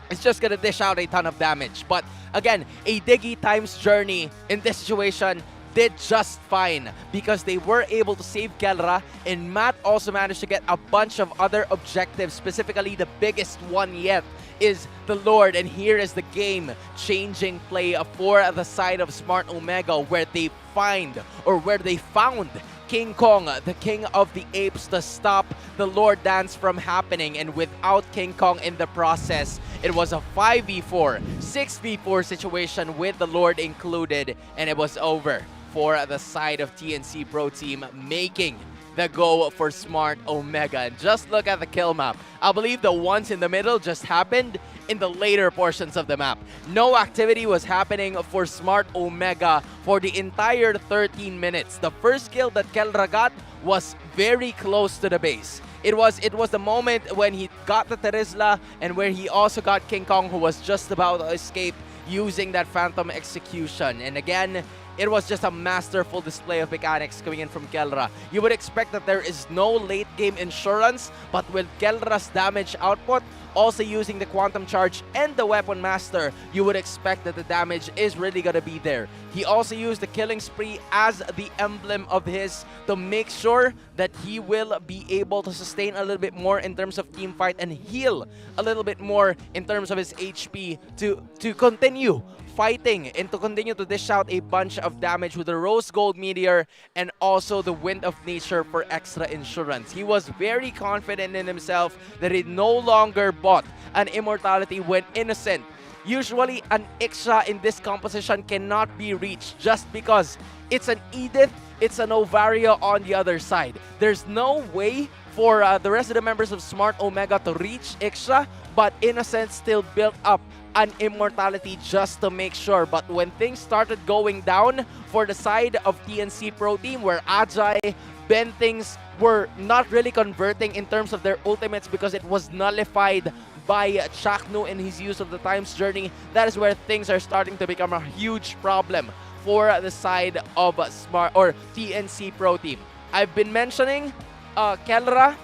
is just going to dish out a ton of damage. But again, a Diggy time's journey in this situation did just fine because they were able to save Kelra, and Matt also managed to get a bunch of other objectives. Specifically, the biggest one yet is the Lord, and here is the game-changing play for the side of Smart Omega where they found King Kong, the King of the Apes, to stop the Lord Dance from happening. And without King Kong in the process, it was a 5v4, 6v4 situation with the Lord included, and it was over for the side of TNC Pro Team, making the go for Smart Omega. And just look at the kill map. I believe the ones in the middle just happened in the later portions of the map. No activity was happening for Smart Omega for the entire 13 minutes. The first kill that Kelra got was very close to the base. It was the moment when he got the Terizla and where he also got King Kong, who was just about to escape using that Phantom Execution. And again, it was just a masterful display of mechanics coming in from Kelra. You would expect that there is no late game insurance, but with Kelra's damage output, also using the Quantum Charge and the Weapon Master, you would expect that the damage is really gonna be there. He also used the Killing Spree as the emblem of his to make sure that he will be able to sustain a little bit more in terms of team fight and heal a little bit more in terms of his HP to continue fighting and to continue to dish out a bunch of damage with the Rose Gold Meteor and also the Wind of Nature for extra insurance. He was very confident in himself that he no longer bought an Immortality when innocent. Usually, an Iksha in this composition cannot be reached just because it's an Edith, it's an Ovaria on the other side. There's no way for the rest of the members of Smart Omega to reach Iksha, but Innocent still built up an Immortality just to make sure. But when things started going down for the side of TNC Pro Team, where Ajay, Ben, things were not really converting in terms of their ultimates because it was nullified by Chaknu in his use of the Time's Journey, that is where things are starting to become a huge problem for the side of TNC Pro Team. I've been mentioning Kelra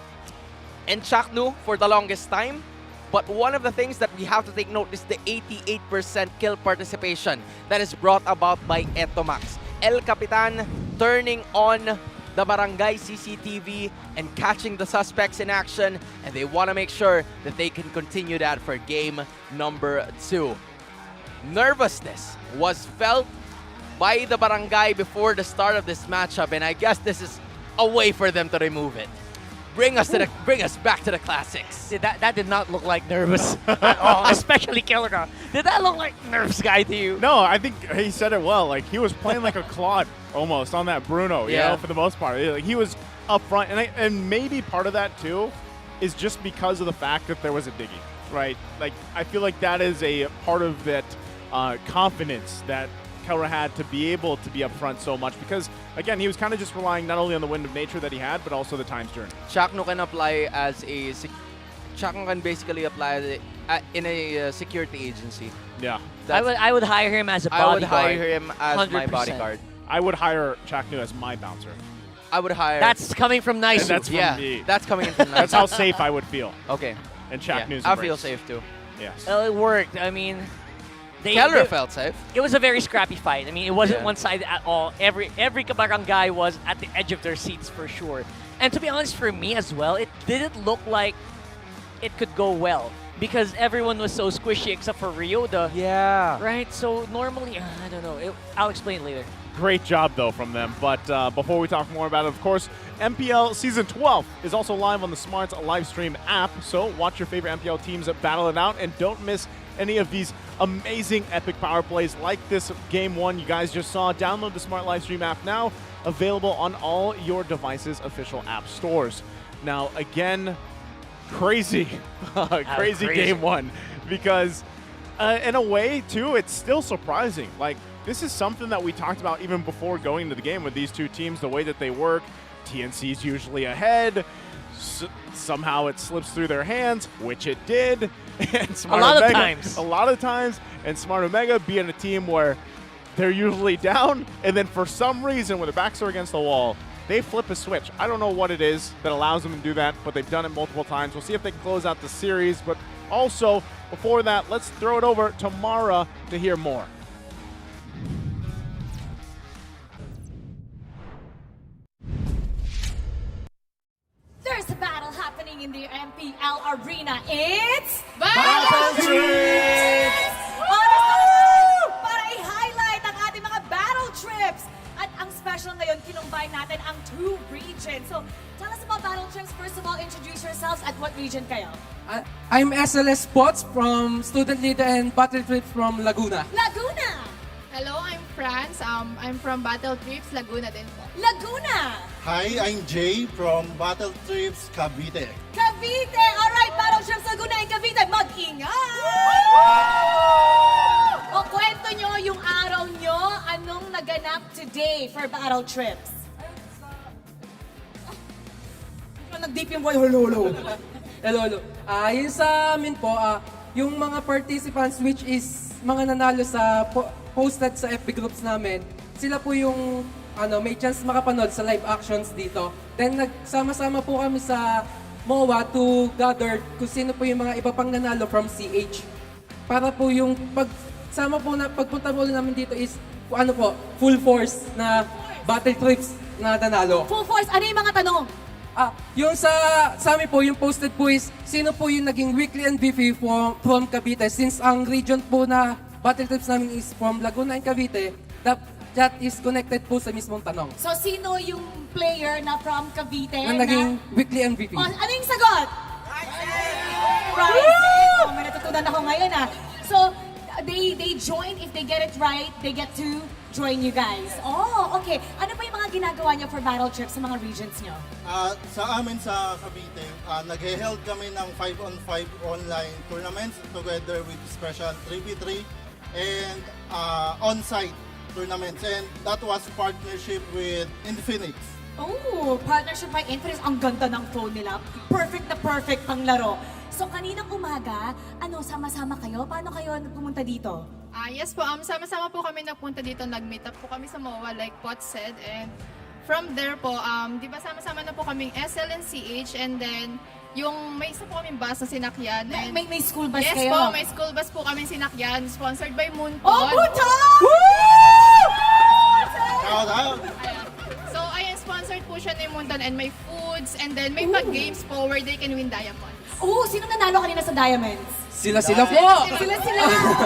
and Chaknu for the longest time, but one of the things that we have to take note is the 88% kill participation that is brought about by Etomax. El Capitan turning on the barangay CCTV and catching the suspects in action, and they want to make sure that they can continue that for game number 2. Nervousness was felt by the barangay before the start of this matchup, and I guess this is a way for them to remove it. Bring us back to the classics. That did not look like nervous at all, especially Kelra. Did that look like nervous guy to you? No, I think he said it well. Like, he was playing like a Claude almost on that Bruno, you know, for the most part. Like, he was up front, and maybe part of that too is just because of the fact that there was a Diggy, right? Like, I feel like that is a part of that confidence that Kelra had to be able to be up front so much? Because, again, he was kind of just relying not only on the wind of nature that he had, but also the time's journey. Chakno can apply as a... Chakno can basically apply in a security agency. Yeah. I would hire him as a bodyguard. I would hire him as my 100%. bodyguard. I would hire Chaknu as my bouncer. I would hire... That's coming from Nice. And that's from me. That's coming in from Nice. That's how safe I would feel. Okay. And Chaknu's I feel safe too. Yes. It worked. I mean... Kelra felt safe. It was a very scrappy fight. I mean, it wasn't Yeah. one-sided at all. Every kabarangay was at the edge of their seats for sure. And to be honest, for me as well, it didn't look like it could go well because everyone was so squishy except for Rio. Right? So normally, I don't know. I'll explain later. Great job, though, from them. But before we talk more about it, of course, MPL Season 12 is also live on the Smart's live stream app. So watch your favorite MPL teams battle it out and don't miss any of these amazing epic power plays like this Game 1 you guys just saw. Download the Smart live stream app now, available on all your devices' official app stores. Now, again, crazy Game 1 because in a way, too, it's still surprising. Like, this is something that we talked about even before going into the game with these two teams, the way that they work. TNC's usually ahead. Somehow it slips through their hands, which it did. And Smart A lot of Omega, times. A lot of times. And Smart Omega being a team where they're usually down, and then for some reason, when their backs are against the wall, they flip a switch. I don't know what it is that allows them to do that, but they've done it multiple times. We'll see if they can close out the series. But also, before that, let's throw it over to Mara to hear more. There's a battle happening in the MPL arena. It's Battle Trips! Para i-highlight ang ating mga battle trips. At ang special ngayon, kinumbine natin ang 2 regions. So, tell us about battle trips. First of all, introduce yourselves. At what region kayo? I'm SLS Spots from Student Leader and Battle Trips from Laguna. Laguna! Hello, I'm Franz. I'm from Battle Trips, Laguna din po. Laguna! Hi, I'm Jay from Battle Trips, Cavite. Cavite! Alright, battle trips Laguna and Cavite, mag-ingat! O kwento nyo yung araw nyo, anong naganap today for battle trips? Nag-deep yung boy, hello. Hello. Yun sa amin po, yung mga participants which is mga nanalo sa posted sa FB groups namin, sila po yung may chance makapanood sa live actions dito. Then nagsama-sama po kami sa MOA to gather kung sino po yung mga iba pang nanalo from CH. Para po yung pagpunta po namin dito is full force na battle trips na nanalo. Full force, ano yung mga tanong? Yung sa amin po, yung posted po is sino po yung naging weekly MVP from Cavite. Since ang region po na battle trips namin is from Laguna and Cavite, that is connected po sa mismong tanong. So, sino yung player na from Cavite Na naging weekly MVP. Ano yung sagot? Right. May natutunan ako ngayon So, they join, if they get it right, they get to join you guys. Oh, okay. Ano pa yung mga ginagawa nyo for battle trips sa mga regions nyo? Sa amin sa Cavite, nag-held kami ng 5-on-5 online tournaments together with special 3v3 and on-site tournaments. And that was partnership with Infinix. Oh, partnership by Infinix. Ang ganda ng phone nila. Perfect na perfect pang laro. So, kaninang umaga, sama-sama kayo? Paano kayo pumunta dito? Yes po, sama-sama po kami nagpunta dito. Nag-meet up po kami sa MOA like Pot said. And from there po, di ba sama-sama na po kaming SL and CH. And then, yung may isa po kaming bus na sinakyan. And May school bus yes kayo? Yes po, may school bus po kaming sinakyan. Sponsored by Moonton. Oh, Moonton! Shout out! So, ayan, sponsored po siya ni Moonton and may foods. And then, may pag-games po where they can win diamonds. Oh, sino nanalo kanina sa Diamonds? Sila po! Sila!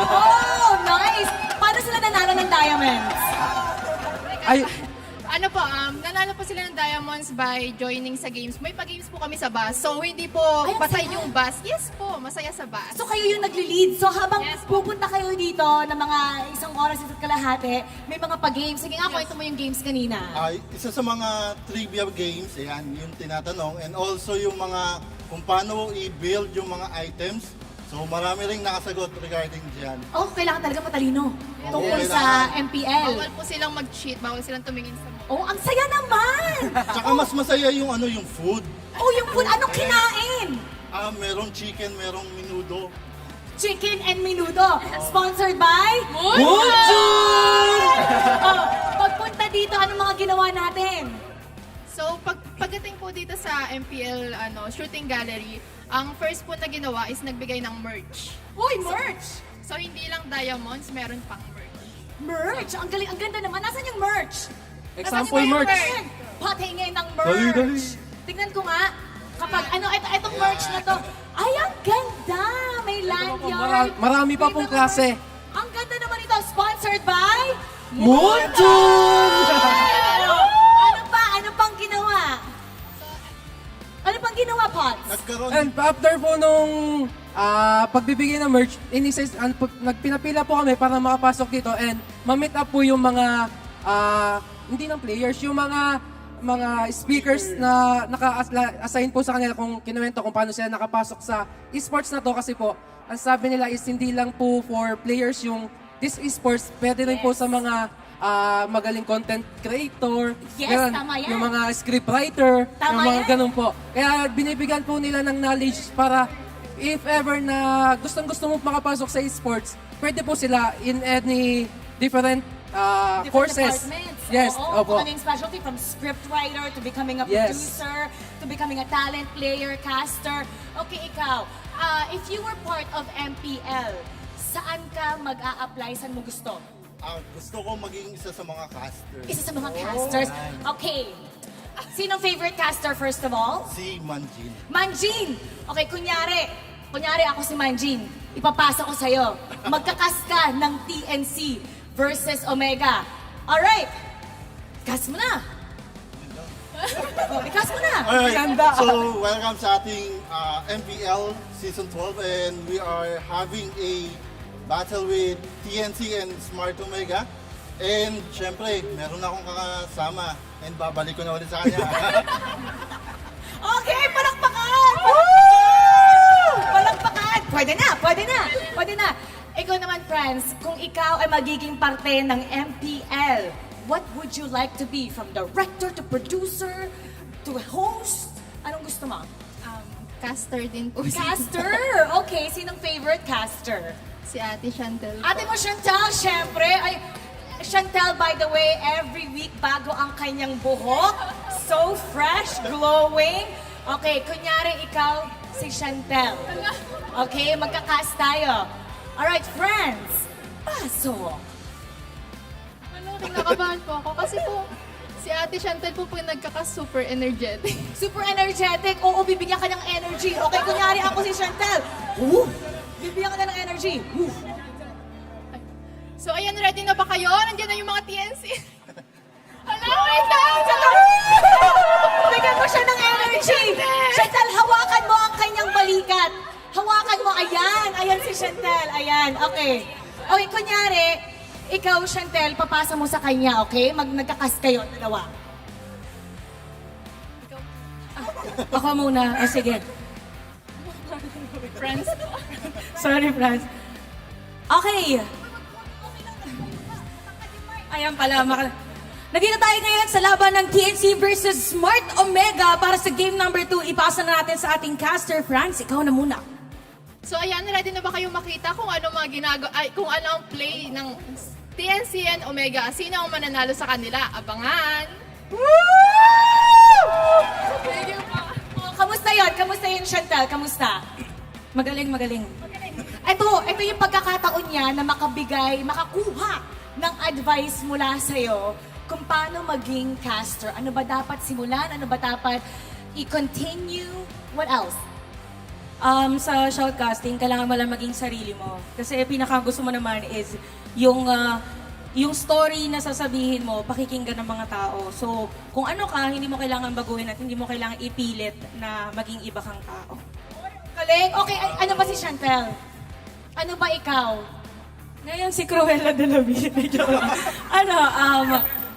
Oh, nice! Paano sila nanalo ng Diamonds? Nanalo po sila ng Diamonds by joining sa games. May pag-games po kami sa bus. So, hindi po basta yung bus. Yes po, masaya sa bus. So, kayo yung nagli-lead. So, habang pupunta kayo dito ng mga 1 oras at kalahati, may mga pag-games. Sige nga, kwento mo yung games kanina. Isa sa mga trivia games, ayan, yung tinatanong. And also yung mga kung paano i-build yung mga items So marami ring nakasagot regarding dyan. Oh, kailangan talaga matalino. Oo, Tungkol sa kailangan. MPL. Bawal po silang mag-cheat, bawal silang tumingin sa mukha. Oh, ang saya naman! Tsaka mas masaya yung yung food. Oh, yung food, anong kinain? Merong chicken, merong menudo. Chicken and menudo. Sponsored by? Munjun! Oh, pagpunta dito, anong mga ginawa natin? So, pagdating po dito sa MPL shooting gallery, ang first po na ginawa is nagbigay ng merch. Uy, merch! So, hindi lang diamonds, meron pang merch. Merch! Ang galing, ang ganda naman. Nasaan yung merch? Example Nasaan yung merch. Patingin ng merch. Dali. Tingnan ko nga. Kapag, itong merch na to. Ay, ang ganda! May lanyard. Marami pa pong klase. Ang ganda naman ito. Sponsored by? Munjun! Ano pang ginawa? Ano pang ginawa, Pots? And after po nung pagbibigay ng merch, nagpinapila po kami para makapasok dito and ma-meet up po yung mga, hindi ng players, yung mga speakers na naka-assign po sa kanila kung kinuwento kung paano sila nakapasok sa esports na to kasi po, ang sabi nila is hindi lang po for players yung this esports, pwede rin po sa mga magaling content creator, Yes, ganun, tama yan. yung mga scriptwriter, Tama yung mga yan. ganun po. Kaya binibigyan po nila ng knowledge para if ever na gustong-gusto mo makapasok sa esports, pwede po sila in any different courses. Departments. Yes, Oo, opo. kung ano yung specialty, from scriptwriter to becoming a Yes. producer, to becoming a talent player, caster. Okay, ikaw, if you were part of MPL, saan ka mag-a-apply? Saan mo gusto? Gusto ko maging isa sa mga casters. Isa sa mga casters. Okay. Sinong favorite caster first of all? Si Manjin. Manjin! Okay, kunyari ako si Manjin. Ipapasa ko sa'yo. Magkakas ka ng TNC versus Omega. Alright! Cast mo na! Cast mo na! Alright, so welcome sa ating MPL Season 12 and we are having a battle with TNC and Smart Omega. And syempre, meron akong kakasama and babalik ko na ulit sa kanya. Okay, palakpakan! Palakpakan! Pwede na! Ikaw naman, friends, kung ikaw ay magiging parte ng MPL, what would you like to be? From director to producer to host? Anong gusto mo? Caster din po. Caster! Okay, sinong favorite caster? Si Ate Chantel. Ate mo, Chantel, syempre. Ay, Chantel, by the way, every week bago ang kanyang buhok. So fresh, glowing. Okay, kunyari ikaw si Chantel. Okay, magka-cast tayo. Alright, friends, pasok. Nakabahan po ako kasi po si Ate Chantel po nagkaka-super energetic. Super energetic. Oo, bibigyan ka ng energy. Okay, kunyari ako si Chantel. Bibigyan ka na ng energy. So ayan, ready na ba kayo? Nandiyan na yung mga TNC. Hala, wait lang! Bigyan mo siya ng energy. Chantel, hawakan mo ang kanyang balikat. Hawakan mo. Ayan. Ayan si Chantel. Ayan. Okay. Okay, kunyari, ikaw, Chantel, papasa mo sa kanya, okay? Nagkakas kayo, dalawa. Ako muna. Sige. Friends. Sorry, Franz. Okay. Ayan pala. Nandito tayo ngayon sa laban ng TNC versus Smart Omega para sa game number 2. Ipasa na natin sa ating caster, Franz. Ikaw na muna. So ayan, ready na ba kayong makita kung ano mga kung ano ang play ng TNC and Omega? Sino ang mananalo sa kanila? Abangan! Thank you po. Kamusta yun? Kamusta yun, Chantal? Kamusta? Magaling. Ito yung pagkakataon niya na makakuha ng advice mula sa'yo kung paano maging caster. Ano ba dapat simulan? Ano ba dapat i-continue? What else? Sa shoutcasting, kailangan mo lang maging sarili mo. Kasi pinaka gusto mo naman is yung story na sasabihin mo, pakikinggan ng mga tao. So, kung ano ka, hindi mo kailangan baguhin at hindi mo kailangan ipilit na maging iba kang tao. Galing. Okay, ano ba si Chantel? Ano ba ikaw? Ngayon si Cruella de la Vida.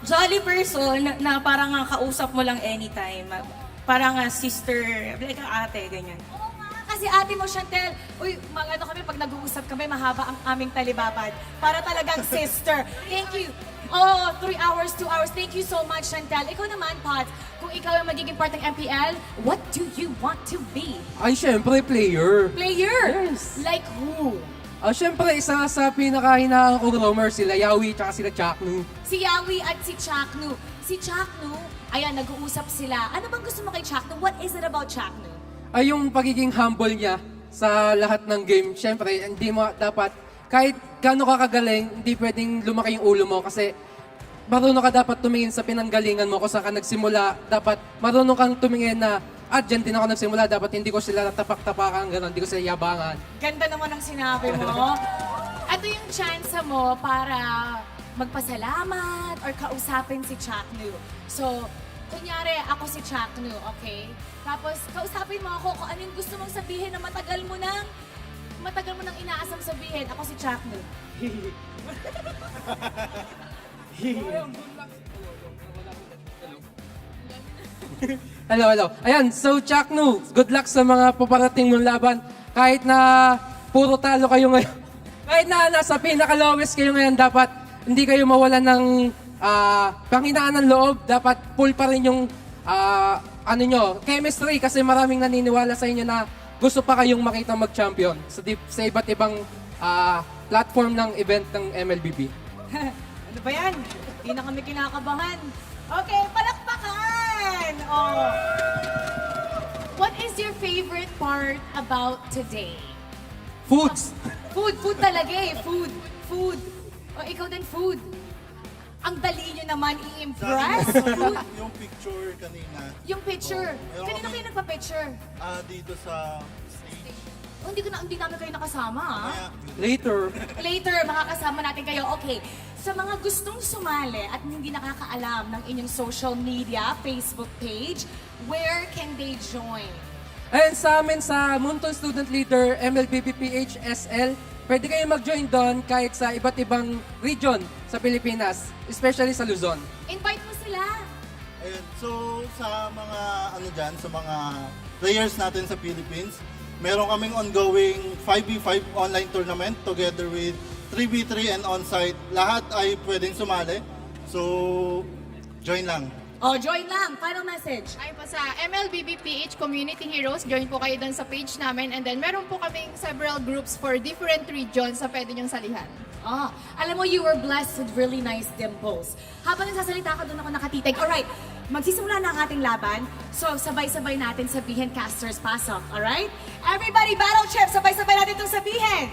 Jolly person na parang kausap mo lang anytime. Parang sister, like ate, ganyan. Kasi si ate mo, Chantel. Uy, ano kami, pag nag-uusap kami, mahaba ang aming talibabad. Para talagang sister. Thank you. Oh, 3 hours, 2 hours. Thank you so much, Chantel. Ikaw naman, Pat, kung ikaw ang magiging part ng MPL, what do you want to be? Ay, syempre, player. Player? Yes. Like who? Syempre, isa sa pinakahinahan ko roamer, sila Yawi tsaka sila Chaknu. Si Yawi at si Chaknu. Si Chaknu, ayan, nag-uusap sila. Ano bang gusto mo kay Chaknu? What is it about Chaknu? Ay, yung pagiging humble niya sa lahat ng game. Syempre, hindi mo dapat, kahit gaano ka kagaling, hindi pwedeng lumaki yung ulo mo kasi marunong ka dapat tumingin sa pinanggalingan mo kung saan ka nagsimula. Dapat marunong kang tumingin na, dyan din ako nagsimula. Dapat hindi ko sila tapak-tapakan, gano'n, hindi ko sila yabangan. Ganda naman ang sinabi mo. Ito yung chance mo para magpasalamat or kausapin si Chaknu. So, kunyari, ako si Chaknu, okay? Tapos, kausapin mo ako kung ano yung gusto mong sabihin na matagal mo nang inaasam sabihin. Ako si Chaknu. Hello. Ayan, so Chaknu, good luck sa mga paparating mong laban. Kahit na puro talo kayo ngayon, kahit na nasa pinaka-lowest kayo ngayon, dapat hindi kayo mawalan ng panghinaan ng loob. Dapat full pa rin yung chemistry kasi maraming naniniwala sa inyo na gusto pa kayong makita mag-champion sa iba't ibang platform ng event ng MLBB. Ano ba yan? Hindi na kami kinakabahan. Okay, palakpakan! Oh. What is your favorite part about today? Foods! Food talaga eh. Food. O, ikaw din food. Ang dali nyo naman i-impress. Food. Yung picture kanina. Yung picture. Kanina kayo nagpa-picture? Dito sa stage. Oh, hindi namin kayo nakasama, ha? Later, makakasama natin kayo. Okay, sa mga gustong sumali at hindi nakakaalam ng inyong social media, Facebook page, where can they join? Ayan, sa amin sa Moonton Student Leader, MLBB-PH SL, pwede kayo mag-join doon kahit sa iba't ibang region sa Pilipinas, especially sa Luzon. Invite mo sila. Ayun, so sa mga sa mga players natin sa Philippines, meron kaming ongoing 5v5 online tournament together with 3v3 and on-site. Lahat ay pwedeng sumali. So, join lang. Oh, join lang. Final message. Ay po sa MLBB-PH Community Heroes, join po kayo doon sa page namin. And then meron po kaming several groups for different regions na pwede niyong salihan. Alam mo, you were blessed with really nice dimples. Habang nagsasalita ka, doon ako nakatitig. Alright, magsisimula na ang ating laban. So, sabay-sabay natin sabihin, casters, pasok. Alright? Everybody, battle chip! Sabay-sabay natin itong sabihin.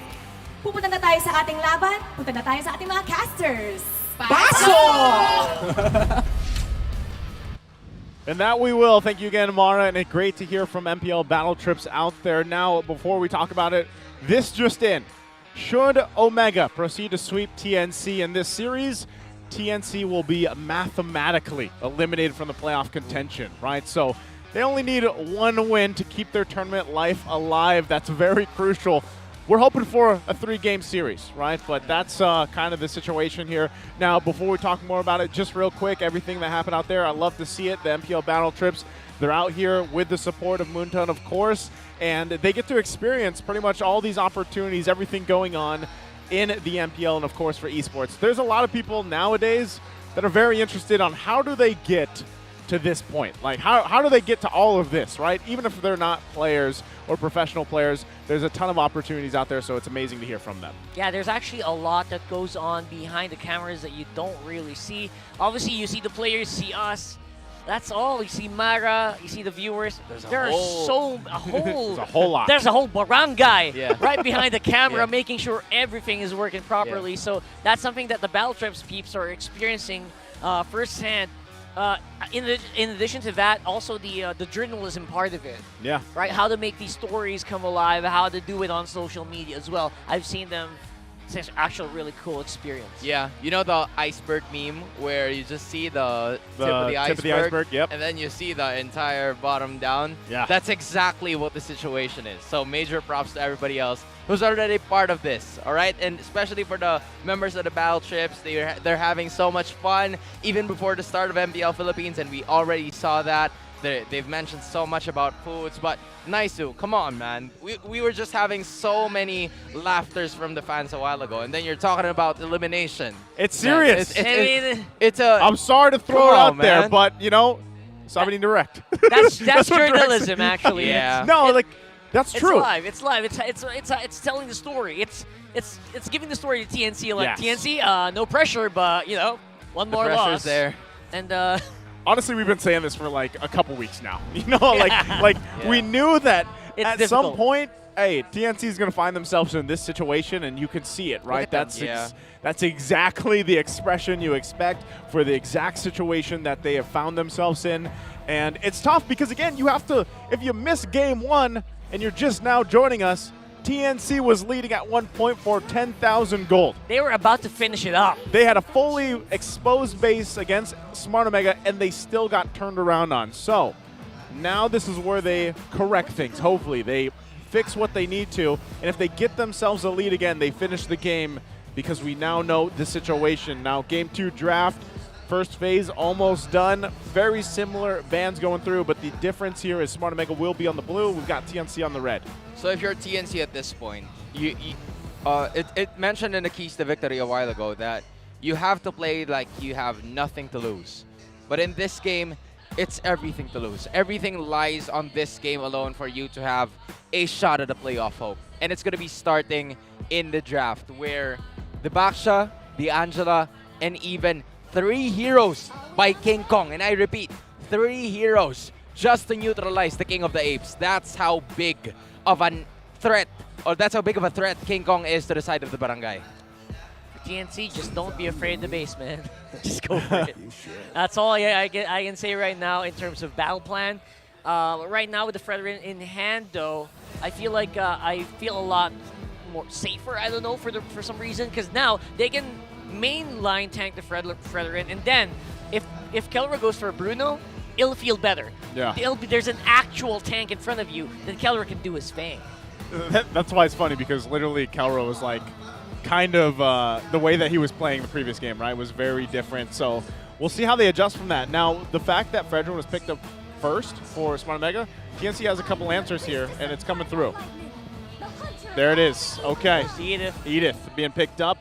Pupunta na tayo sa ating laban. Punta na tayo sa ating mga casters. Pasok! And that we will. Thank you again, Mara, and it's great to hear from MPL Battle Trips out there. Now, before we talk about it, this just in. Should Omega proceed to sweep TNC in this series, TNC will be mathematically eliminated from the playoff contention, right? So they only need one win to keep their tournament life alive. That's very crucial. We're hoping for a 3-game series, right? But that's kind of the situation here. Now, before we talk more about it, just real quick, everything that happened out there, I love to see it. The MPL Battle Trips, they're out here with the support of Moonton, of course, and they get to experience pretty much all these opportunities, everything going on in the MPL and, of course, for esports. There's a lot of people nowadays that are very interested on how do they get to this point? Like, how do they get to all of this, right? Even if they're not players or professional players, there's a ton of opportunities out there, so it's amazing to hear from them. Yeah, there's actually a lot that goes on behind the cameras that you don't really see. Obviously, you see the players, see us. That's all. You see Mara, you see the viewers. There's a whole lot. There's a whole barangay right behind the camera, making sure everything is working properly. So that's something that the Battle Trips peeps are experiencing firsthand. In addition to that, also the journalism part of it. Yeah. Right? How to make these stories come alive, how to do it on social media as well. I've seen them. It's actually a really cool experience. Yeah, you know the iceberg meme where you just see the tip of the iceberg, yep. and then you see the entire bottom down? Yeah. That's exactly what the situation is. So major props to everybody else who's already part of this, all right? And especially for the members of the Battle Trips, they're having so much fun even before the start of MPL Philippines, and we already saw that. They've mentioned so much about foods, but Naisu, come on, man. We were just having so many laughters from the fans a while ago, and then you're talking about elimination. It's serious. It's a. I'm sorry to throw Come it out on, there, man. but you know, Sabi Direct. That's what journalism, Direct- actually. Yeah. No, like that's It's true. live. It's live. It's telling the story. It's giving the story to TNC. Like Yes. TNC, no pressure, but you know, one more pressure's loss there. And Honestly, we've been saying this for like a couple weeks now. You know, like we knew that It's at difficult. some point, hey, TNC is going to find themselves in this situation, and you can see it, right? at them. That's exactly the expression you expect for the exact situation that they have found themselves in. And it's tough because, again, you have to, if you miss game one and you're just now joining us, TNC was leading at one point for 10,000 gold. they were about to finish it up. They had a fully exposed base against Smart Omega, and they still got turned around on. So now this is where they correct things. Hopefully they fix what they need to, and if they get themselves a lead again, they finish the game because we now know the situation. Now game 2 draft, first phase almost done. Very similar bands going through, but the difference here is Smart Omega will be on the blue. We've got TNC on the red. So if you're TNC at this point, it mentioned in the Keys to Victory a while ago that you have to play like you have nothing to lose. But in this game, it's everything to lose. Everything lies on this game alone for you to have a shot at a playoff hope. And it's going to be starting in the draft where the Baksha, the Angela, and even 3 heroes by King Kong. And I repeat, 3 heroes just to neutralize the King of the Apes. That's how big of a threat, or that's how big of a threat King Kong is to the side of the barangay. For TNC, just don't be afraid of the base, man. Just go for it. That's all I can say right now in terms of battle plan. Right now with the Fredrin in hand, though, I feel like I feel a lot more safer. I don't know for some reason, because now they can mainline tank the Fredrin, and then if Kelra goes for a Bruno, it'll feel better. Yeah. There's an actual tank in front of you that Kelra can do his Fang. That's why it's funny, because literally Kelro was like kind of the way that he was playing the previous game, right, was very different. So we'll see how they adjust from that. Now, the fact that Fredrin was picked up first for Smart Omega, TNC has a couple answers here, and it's coming through. There it is. Okay. Edith being picked up.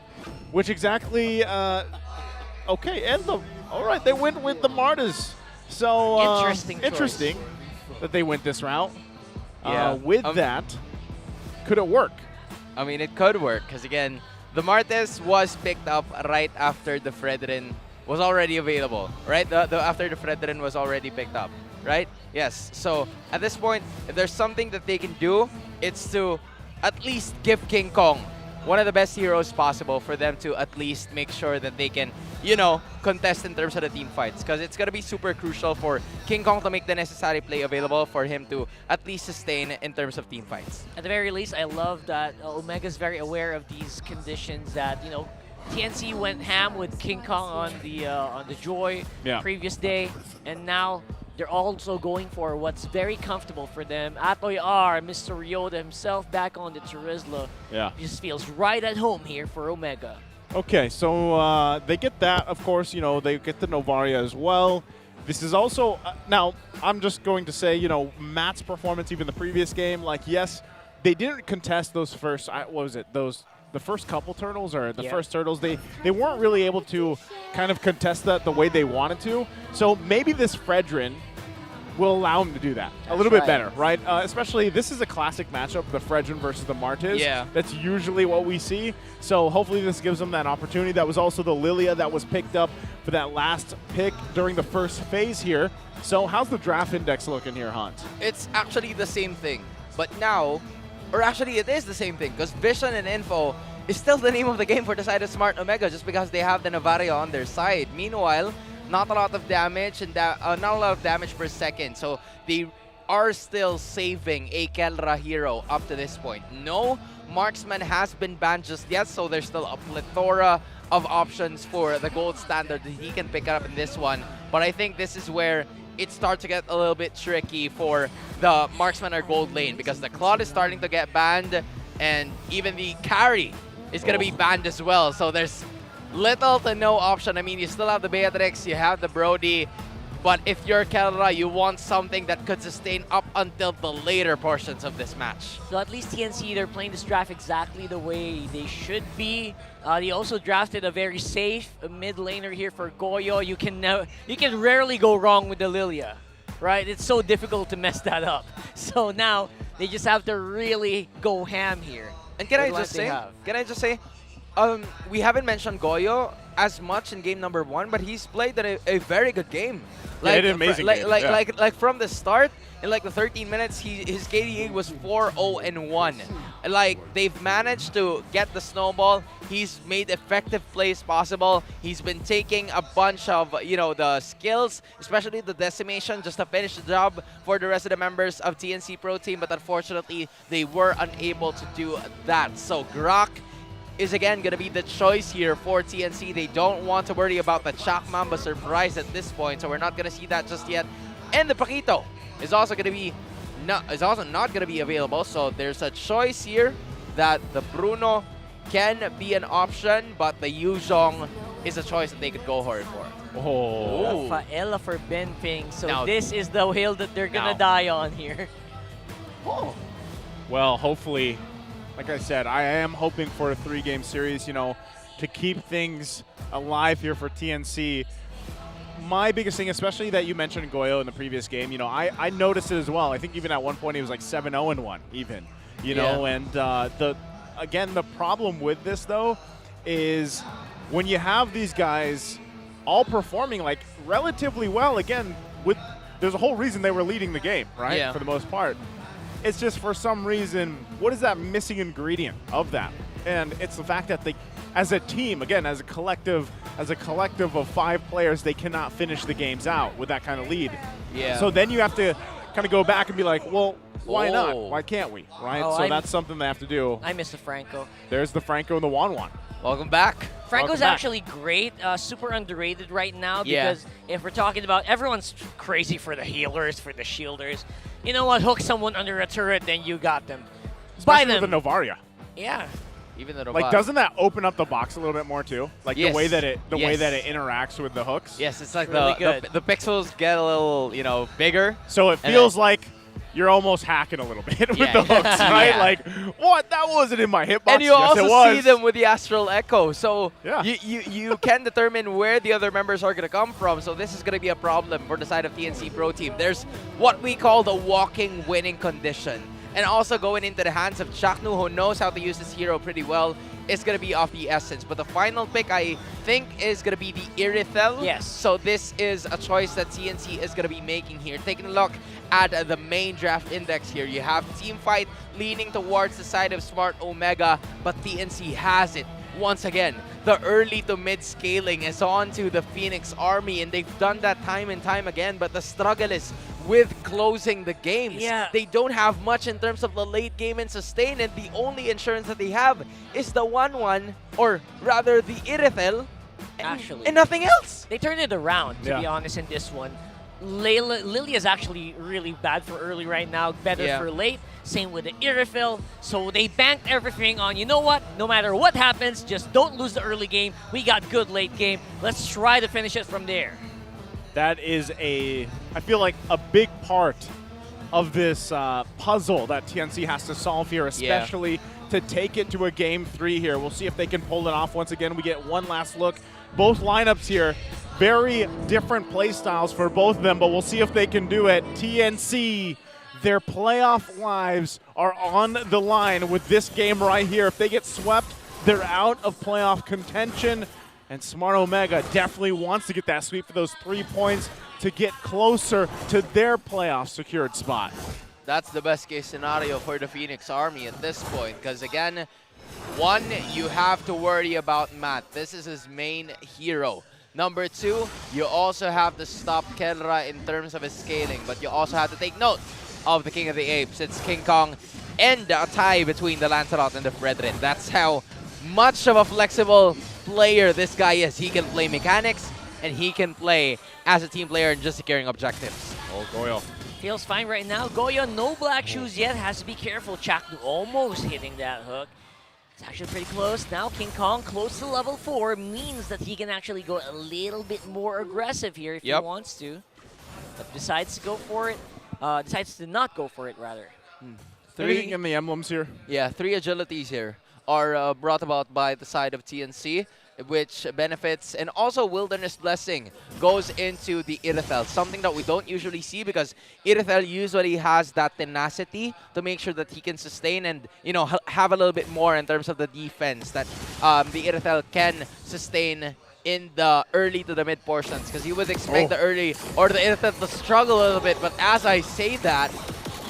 Which exactly, okay, and all right, they went with the Martas. So interesting that they went this route. Yeah. With that, could it work? I mean, it could work because, again, the Martes was picked up right after the Fredrin was already available, right? After the Fredrin was already picked up, right? Yes. So at this point, if there's something that they can do, it's to at least give King Kong one of the best heroes possible for them to at least make sure that they can, you know, contest in terms of the team fights. Because it's going to be super crucial for King Kong to make the necessary play available for him to at least sustain in terms of team fights. At the very least, I love that Omega's very aware of these conditions that, you know, TNC went ham with King Kong on the Joy previous day, and now they're also going for what's very comfortable for them. Atoy R, Mr. Ryota himself back on the Terizla. Yeah. Just feels right at home here for Omega. Okay, so they get that, of course, you know, they get the Novaria as well. This is also, now, I'm just going to say, you know, Matt's performance even the previous game, like, yes, they didn't contest those first, what was it, the first couple turtles or the first turtles, they weren't really able to kind of contest that the way they wanted to. So maybe this Fredrin will allow them to do that a little bit better, right? Especially, this is a classic matchup, the Fredrin versus the Martes. Yeah. That's usually what we see. So hopefully this gives them that opportunity. That was also the Lilia that was picked up for that last pick during the first phase here. So how's the draft index looking here, Hans? It's actually the same thing. But now, or actually it is the same thing, because Vision and Info is still the name of the game for the side of Smart Omega just because they have the Navaria on their side. Meanwhile, not a lot of damage and not a lot of damage per second. So they are still saving a Kelra hero up to this point. No marksman has been banned just yet, so there's still a plethora of options for the gold standard that he can pick up in this one. But I think this is where it starts to get a little bit tricky for the marksman or gold lane, because the Claude is starting to get banned and even the carry is going to be banned as well. So there's little to no option. I mean, you still have the Beatrix, you have the Brody. But if you're Kelra, you want something that could sustain up until the later portions of this match. So at least TNC, they're playing this draft exactly the way they should be. They also drafted a very safe mid laner here for Goyo. You can rarely go wrong with the Lilia, right? It's so difficult to mess that up. So now they just have to really go ham here. And can I just say, we haven't mentioned Goyo as much in game number 1, but he's played a very good game. Like, yeah, he did an amazing game. Like from the start, in like the 13 minutes, his KDA was 4-0-1. Like, they've managed to get the snowball. He's made effective plays possible. He's been taking a bunch of, the skills, especially the decimation, just to finish the job for the rest of the members of TNC Pro Team. But unfortunately, they were unable to do that. So Grok is again going to be the choice here for TNC. They don't want to worry about the Chak Mamba surprise at this point, so we're not going to see that just yet. And the Paquito is also going to be not going to be available, so there's a choice here that the Bruno can be an option, but the Yuzhong is a choice that they could go for. Oh, Rafaela for Benping. So now, this is the hill that they're gonna die on here. Oh. Well, hopefully. Like I said, I am hoping for a 3-game series, to keep things alive here for TNC. My biggest thing, especially that you mentioned Goyo in the previous game, I noticed it as well. I think even at one point he was like 7-0-1 even, and the problem with this though is when you have these guys all performing like relatively well, again, there's a whole reason they were leading the game, right? Yeah. For the most part. It's just for some reason, what is that missing ingredient of that? And it's the fact that they, as a team, again, as a collective of 5 players, they cannot finish the games out with that kind of lead. Yeah. So then you have to kind of go back and be like, well, why not? Why can't we? Right? So that's something they have to do. I miss the Franco. There's the Franco and the Wan. Welcome back. Franco's actually great, super underrated right now because if we're talking about everyone's crazy for the healers, for the shielders. You know what? Hook someone under a turret, then you got them. Especially Buy them. with the Novaria. Yeah. Even the Novaria. Like, doesn't that open up the box a little bit more too? Like the way that it interacts with the hooks. Yes, it's like really the pixels get a little, bigger. So it feels like you're almost hacking a little bit with the hooks, right? Yeah. Like, what? That wasn't in my hitbox. And you also see them with the Astral Echo, so yeah. you can determine where the other members are going to come from, so this is going to be a problem for the side of TNC Pro Team. There's what we call the walking winning condition. And also going into the hands of Chaknu, who knows how to use this hero pretty well, is going to be of the essence. But the final pick, I think, is going to be the Irithel. Yes. So this is a choice that TNC is going to be making here. Taking a look at the main draft index here, you have Teamfight leaning towards the side of Smart Omega, but TNC has it. Once again, the early to mid scaling is on to the Phoenix Army, and they've done that time and time again, but the struggle is with closing the games. Yeah. They don't have much in terms of the late game and sustain, and the only insurance that they have is the 1-1, or rather the Irithel, and nothing else. They turned it around, to be honest, in this one. Lily is actually really bad for early right now, better for late. Same with the Irithel. So they banked everything on, you know what, no matter what happens, just don't lose the early game. We got good late game. Let's try to finish it from there. That is I feel like a big part of this puzzle that TNC has to solve here, especially to take it to a game 3 here. We'll see if they can pull it off once again. We get one last look. Both lineups here, very different play styles for both of them, but we'll see if they can do it. TNC, their playoff lives are on the line with this game right here. If they get swept, they're out of playoff contention. And Smart Omega definitely wants to get that sweep for those 3 points to get closer to their playoff secured spot. That's the best case scenario for the Phoenix Army at this point, because again, one, you have to worry about Matt. This is his main hero. Number 2, you also have to stop Kelra in terms of his scaling, but you also have to take note of the King of the Apes. It's King Kong and a tie between the Lancelot and the Fredrin. That's how much of a flexible player this guy is. He can play mechanics, and he can play as a team player and just securing objectives. Oh, Goyo. Feels fine right now. Goyo, no black shoes yet. Has to be careful. Chaknu almost hitting that hook. It's actually pretty close. Now King Kong close to level 4 means that he can actually go a little bit more aggressive here if he wants to. but decides to go for it. Decides to not go for it, rather. Anything in the emblems here? Yeah, 3 agilities here are brought about by the side of TNC, which benefits, and also Wilderness Blessing goes into the Irithel, something that we don't usually see because Irithel usually has that tenacity to make sure that he can sustain and, you know, have a little bit more in terms of the defense that the Irithel can sustain in the early to the mid portions, because you would expect the early or the Irithel to struggle a little bit, but as I say that,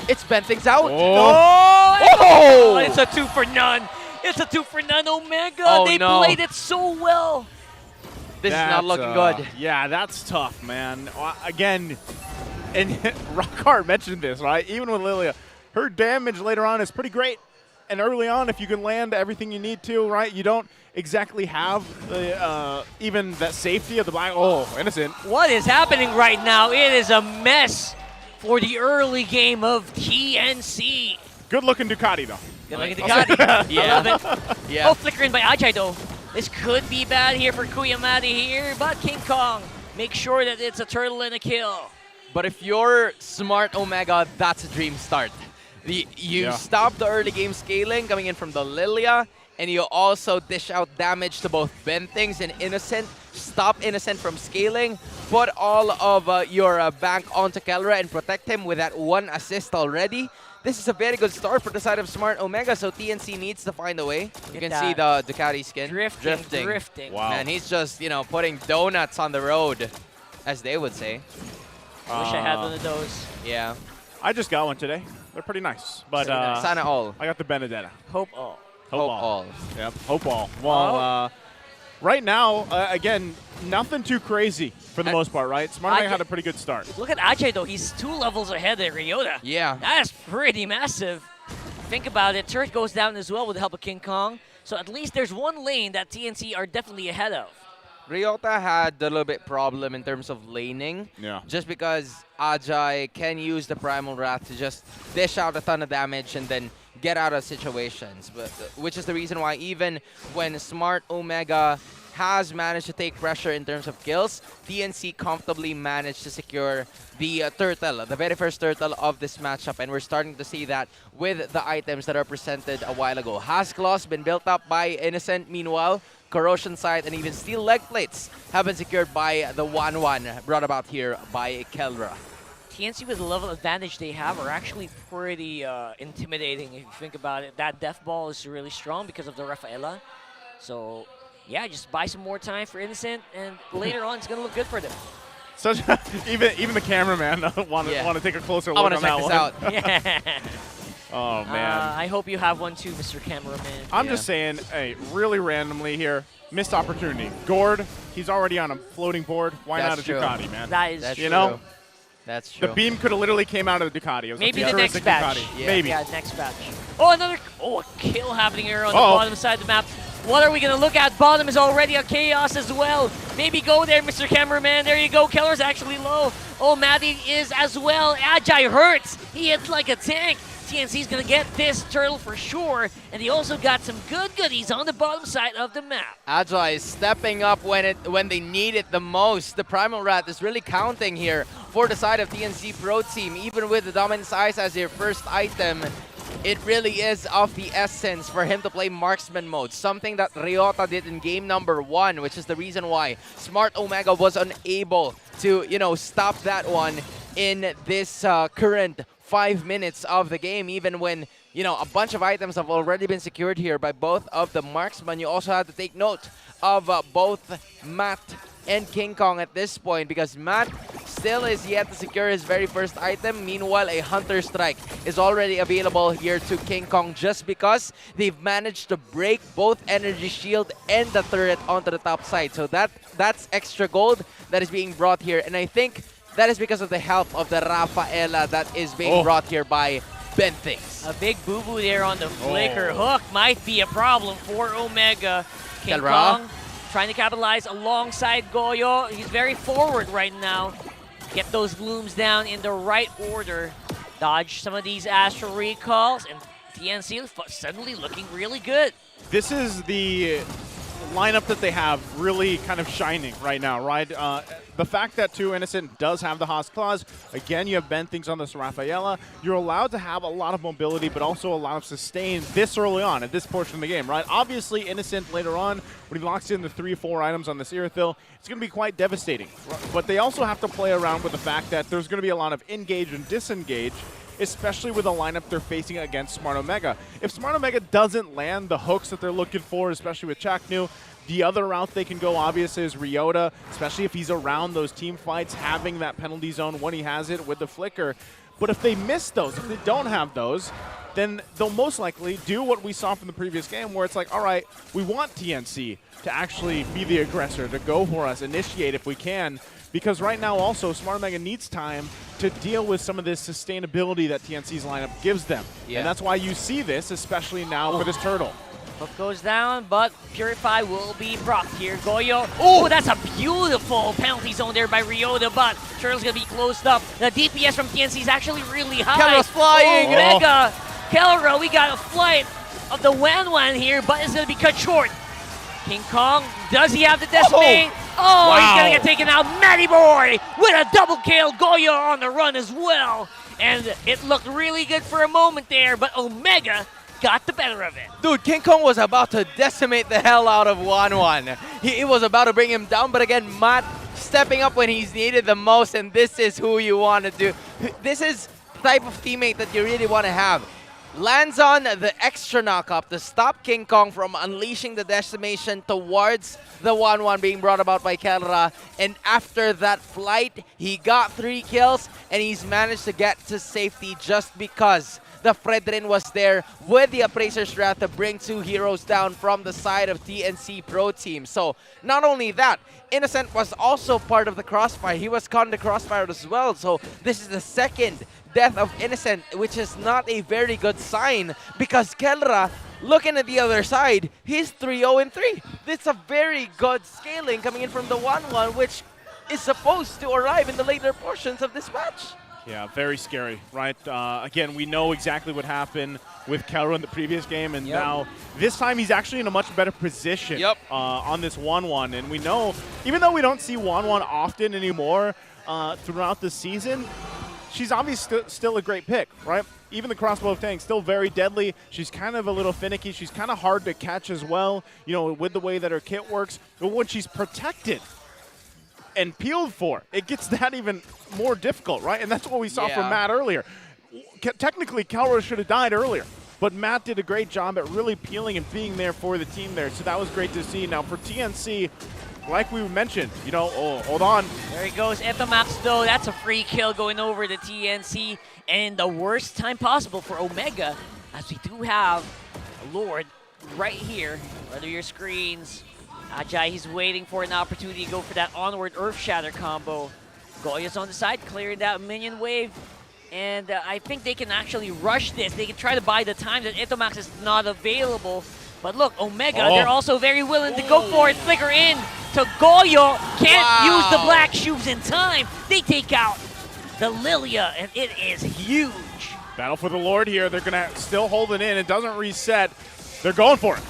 it's bent things out. Oh, it's a 2 for none. It's a 2 for none, Omega. They played it so well. This is not looking good. Yeah, that's tough, man. Again, and Rockhart mentioned this, right? Even with Lilia, her damage later on is pretty great. And early on, if you can land everything you need to, right, you don't exactly have even that safety of the black. Oh, Innocent. What is happening right now? It is a mess for the early game of TNC. Good looking Ducati, though. Good looking Ducati. Yeah. I love it. Yeah. Oh, flickering by Ajay, though. This could be bad here for Kuyamati here, but King Kong makes sure that it's a turtle and a kill. But if you're smart Omega, that's a dream start. You stop the early game scaling coming in from the Lilia, and you also dish out damage to both Bentings and Innocent. Stop Innocent from scaling, put all of your bank onto Kelra and protect him with that 1 assist already. This is a very good start for the side of Smart Omega, so TNC needs to find a way. You can see the Ducati skin. Drifting. Wow. Man, he's just, you know, putting donuts on the road, as they would say. Wish I had one of those. Yeah. I just got one today. They're pretty nice. But Sana all. I got the Benedetta. Hope all. Hope all. Yep, hope all. Well, right now, again, nothing too crazy for the most part, right? Smart Omega had a pretty good start. Look at Ajay, though. He's 2 levels ahead of Ryota. Yeah. That is pretty massive. Think about it. Turret goes down as well with the help of King Kong. So at least there's one lane that TNC are definitely ahead of. Ryota had a little bit problem in terms of laning. Yeah. Just because Ajay can use the Primal Wrath to just dish out a ton of damage and then get out of situations. But which is the reason why even when Smart Omega has managed to take pressure in terms of kills, TNC comfortably managed to secure the turtle, the very first turtle of this matchup. And we're starting to see that with the items that are presented a while ago. Has Claws been built up by Innocent, meanwhile. Corrosion Sight and even Steel Leg Plates have been secured by the 1-1 brought about here by Kelra. TNC with the level advantage they have are actually pretty intimidating if you think about it. That Death Ball is really strong because of the Rafaela. So, yeah, just buy some more time for Innocent, and later on it's going to look good for them. Such even the cameraman want to take a closer look on that one. I want to check this Yeah. Oh, man. I hope you have one too, Mr. Cameraman. I'm just saying, hey, really randomly here, missed opportunity. Gord, he's already on a floating board. Why not a Ducati, man? That is That's true. You know? That's true. The beam could have literally came out of the Ducati. It was Maybe a the next futuristic batch. Ducati. Yeah. Maybe. Yeah, next batch. Oh, a kill happening here on the bottom side of the map. What are we going to look at? Bottom is already a chaos as well. Maybe go there, Mr. Cameraman. There you go. Keller's actually low. Oh, Maddie is as well. Ajay hurts. He hits like a tank. TNC's going to get this turtle for sure. And he also got some good goodies on the bottom side of the map. Ajay is stepping up when they need it the most. The Primal Rat is really counting here for the side of TNC Pro Team. Even with the Dominance Eyes as their first item, it really is of the essence for him to play marksman mode. Something that Ryota did in game number 1, which is the reason why Smart Omega was unable to, you know, stop that one in this current 5 minutes of the game, even when, you know, a bunch of items have already been secured here by both of the marksmen. You also have to take note of both Matt and King Kong at this point, because Matt still is yet to secure his very first item. Meanwhile, a Hunter Strike is already available here to King Kong just because they've managed to break both Energy Shield and the turret onto the top side. So that's extra gold that is being brought here, and I think that is because of the help of the Rafaela that is being brought here by Bentings. A big boo-boo there on the flicker. Hook might be a problem for Omega. King Kong trying to capitalize alongside Goyo. He's very forward right now. Get those blooms down in the right order. Dodge some of these Astral Recalls, and TNC suddenly looking really good. This is the lineup that they have really kind of shining right now, right? the fact that too Innocent does have the Haas clause, again, you have bent things on this Rafaela. You're allowed to have a lot of mobility, but also a lot of sustain this early on at this portion of the game, right? Obviously, Innocent later on, when he locks in the 3-4 items on this Irithyll, it's going to be quite devastating. But they also have to play around with the fact that there's going to be a lot of engage and disengage, especially with a lineup they're facing against Smart Omega. If Smart Omega doesn't land the hooks that they're looking for, especially with Chaknu, the other route they can go, obviously, is Ryota, especially if he's around those team fights, having that penalty zone when he has it with the flicker. But if they miss those, if they don't have those, then they'll most likely do what we saw from the previous game, where it's like, all right, we want TNC to actually be the aggressor, to go for us, initiate if we can, because right now also Smart Omega needs time to deal with some of this sustainability that TNC's lineup gives them. Yeah. And that's why you see this, especially now for this turtle. Hook goes down, but Purify will be propped here. Goyo. Oh, that's a beautiful penalty zone there by Ryota, but Turtle's going to be closed up. The DPS from TNC is actually really high. Kelra's flying. Mega. Kelra, we got a flight of the Wan here, but it's going to be cut short. King Kong, does he have the decimate? Oh, wow. He's going to get taken out. Matty Boy with a double kill. Goyo on the run as well. And it looked really good for a moment there, but Omega got the better of it. Dude, King Kong was about to decimate the hell out of Wan. He was about to bring him down, but again, Matt stepping up when he's needed the most, and this is who you want to do. This is the type of teammate that you really want to have. Lands on the extra knock-up to stop King Kong from unleashing the decimation towards the 1-1 being brought about by Kelra. And after that flight, he got 3 kills, and he's managed to get to safety just because the Fredrin was there with the Appraiser's Wrath to bring 2 heroes down from the side of TNC Pro Team. So, not only that, Innocent was also part of the crossfire. He was caught in the crossfire as well. So, this is the second death of Innocent, which is not a very good sign because Kelra, looking at the other side, he's 3-0-3. It's a very good scaling coming in from the 1-1, which is supposed to arrive in the later portions of this match. Yeah, very scary, right? Again, we know exactly what happened with Kelra in the previous game, and now this time he's actually in a much better position on this 1-1. And we know, even though we don't see 1-1 often anymore throughout the season, she's obviously still a great pick, right? Even the crossbow of Tang, still very deadly. She's kind of a little finicky. She's kind of hard to catch as well, you know, with the way that her kit works. But when she's protected and peeled for, it gets that even more difficult, right? And that's what we saw from Matt earlier. Technically, Kelra should have died earlier, but Matt did a great job at really peeling and being there for the team there. So that was great to see. Now for TNC, like we mentioned, you know, hold on. There he goes, Epamax though. That's a free kill going over to TNC. And the worst time possible for Omega, as we do have a Lord right here. Under your screens. Ajay, he's waiting for an opportunity to go for that onward Earth Shatter combo. Goya's on the side, clearing that minion wave. And I think they can actually rush this. They can try to buy the time that Itomax is not available. But look, Omega, they're also very willing to go for it. Flicker in to Goyo. Can't use the black shoes in time. They take out the Lilia, and it is huge. Battle for the Lord here. They're going to still hold it in. It doesn't reset. They're going for it.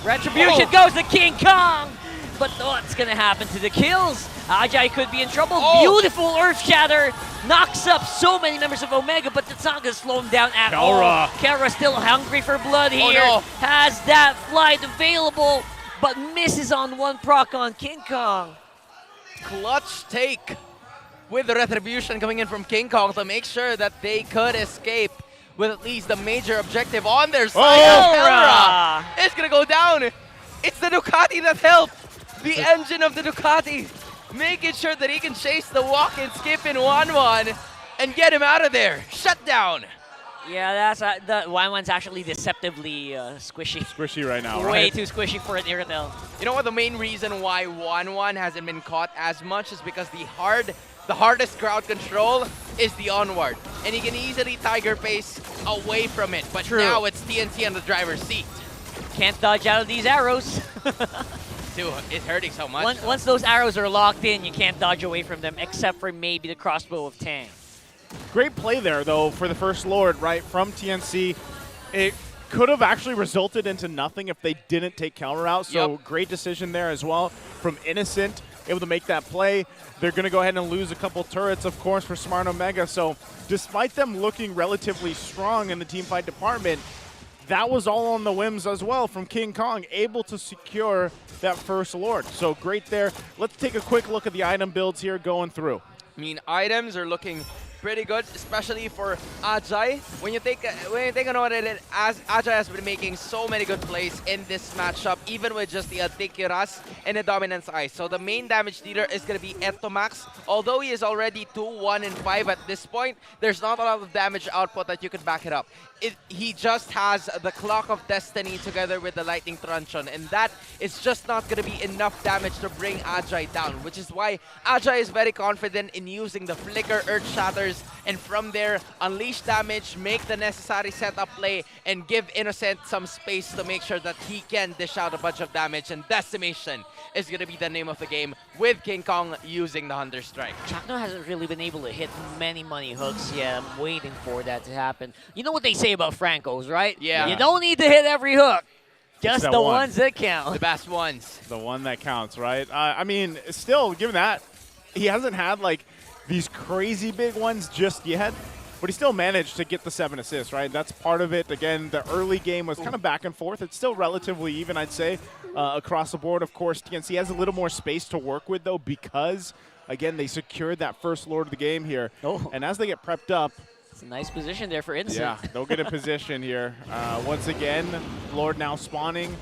Retribution goes to King Kong. But what's going to happen to the kills? Ajay could be in trouble. Beautiful Earth Shatter. Knocks up so many members of Omega, but it's not going to slow him down at all. Kelra still hungry for blood here. Has that flight available, but misses on one proc on King Kong. Clutch take with the Retribution coming in from King Kong to make sure that they could escape with at least the major objective on their side. Kelra! It's going to go down. It's the Ducati that helped. The engine of the Ducati, making sure that he can chase the walk and skip in 1-1 and get him out of there. Shut down. Yeah, that's the 1-1's actually deceptively squishy. Squishy right now, Way too squishy for an Irithyll. You know what? The main reason why 1-1 hasn't been caught as much is because the hardest crowd control is the onward, and he can easily tiger pace away from it. But now it's TNC on the driver's seat. Can't dodge out of these arrows. Dude, it's hurting so much. Once those arrows are locked in, you can't dodge away from them, except for maybe the crossbow of Tang. Great play there, though, for the First Lord, right, from TNC. It could have actually resulted into nothing if they didn't take Kelra out, so great decision there as well from Innocent able to make that play. They're going to go ahead and lose a couple turrets, of course, for Smart Omega. So despite them looking relatively strong in the team fight department, that was all on the whims as well from King Kong, able to secure that first Lord. So great there. Let's take a quick look at the item builds here going through. I mean, items are looking pretty good, especially for Ajay. When you think about it, as Ajay has been making so many good plays in this matchup, even with just the Adikuras and the Dominance Ice. So the main damage dealer is going to be Etomax. Although he is already 2-1 and 5 at this point, there's not a lot of damage output that you could back it up. He just has the Clock of Destiny together with the Lightning Truncheon, and that is just not going to be enough damage to bring Ajay down, which is why Ajay is very confident in using the Flicker, Earth Shatters, and from there, unleash damage, make the necessary setup play, and give Innocent some space to make sure that he can dish out a bunch of damage, and Decimation is going to be the name of the game with King Kong using the Hunter Strike. Chakno hasn't really been able to hit many money hooks. Yeah, I'm waiting for that to happen. You know what they say about Francos, right? Yeah. You don't need to hit every hook. Just the one. ones that count. The best ones. The one that counts, right? I mean, still, given that, he hasn't had, like, these crazy big ones just yet, but he still managed to get the 7 assists, right? That's part of it. Again, the early game was kind of back and forth. It's still relatively even, I'd say, across the board. Of course, TNC has a little more space to work with, though, because, again, they secured that first Lord of the game here. Oh. And as they get prepped up, it's a nice position there for Innocent. yeah, they'll get in position here. Once again, Lord now spawning.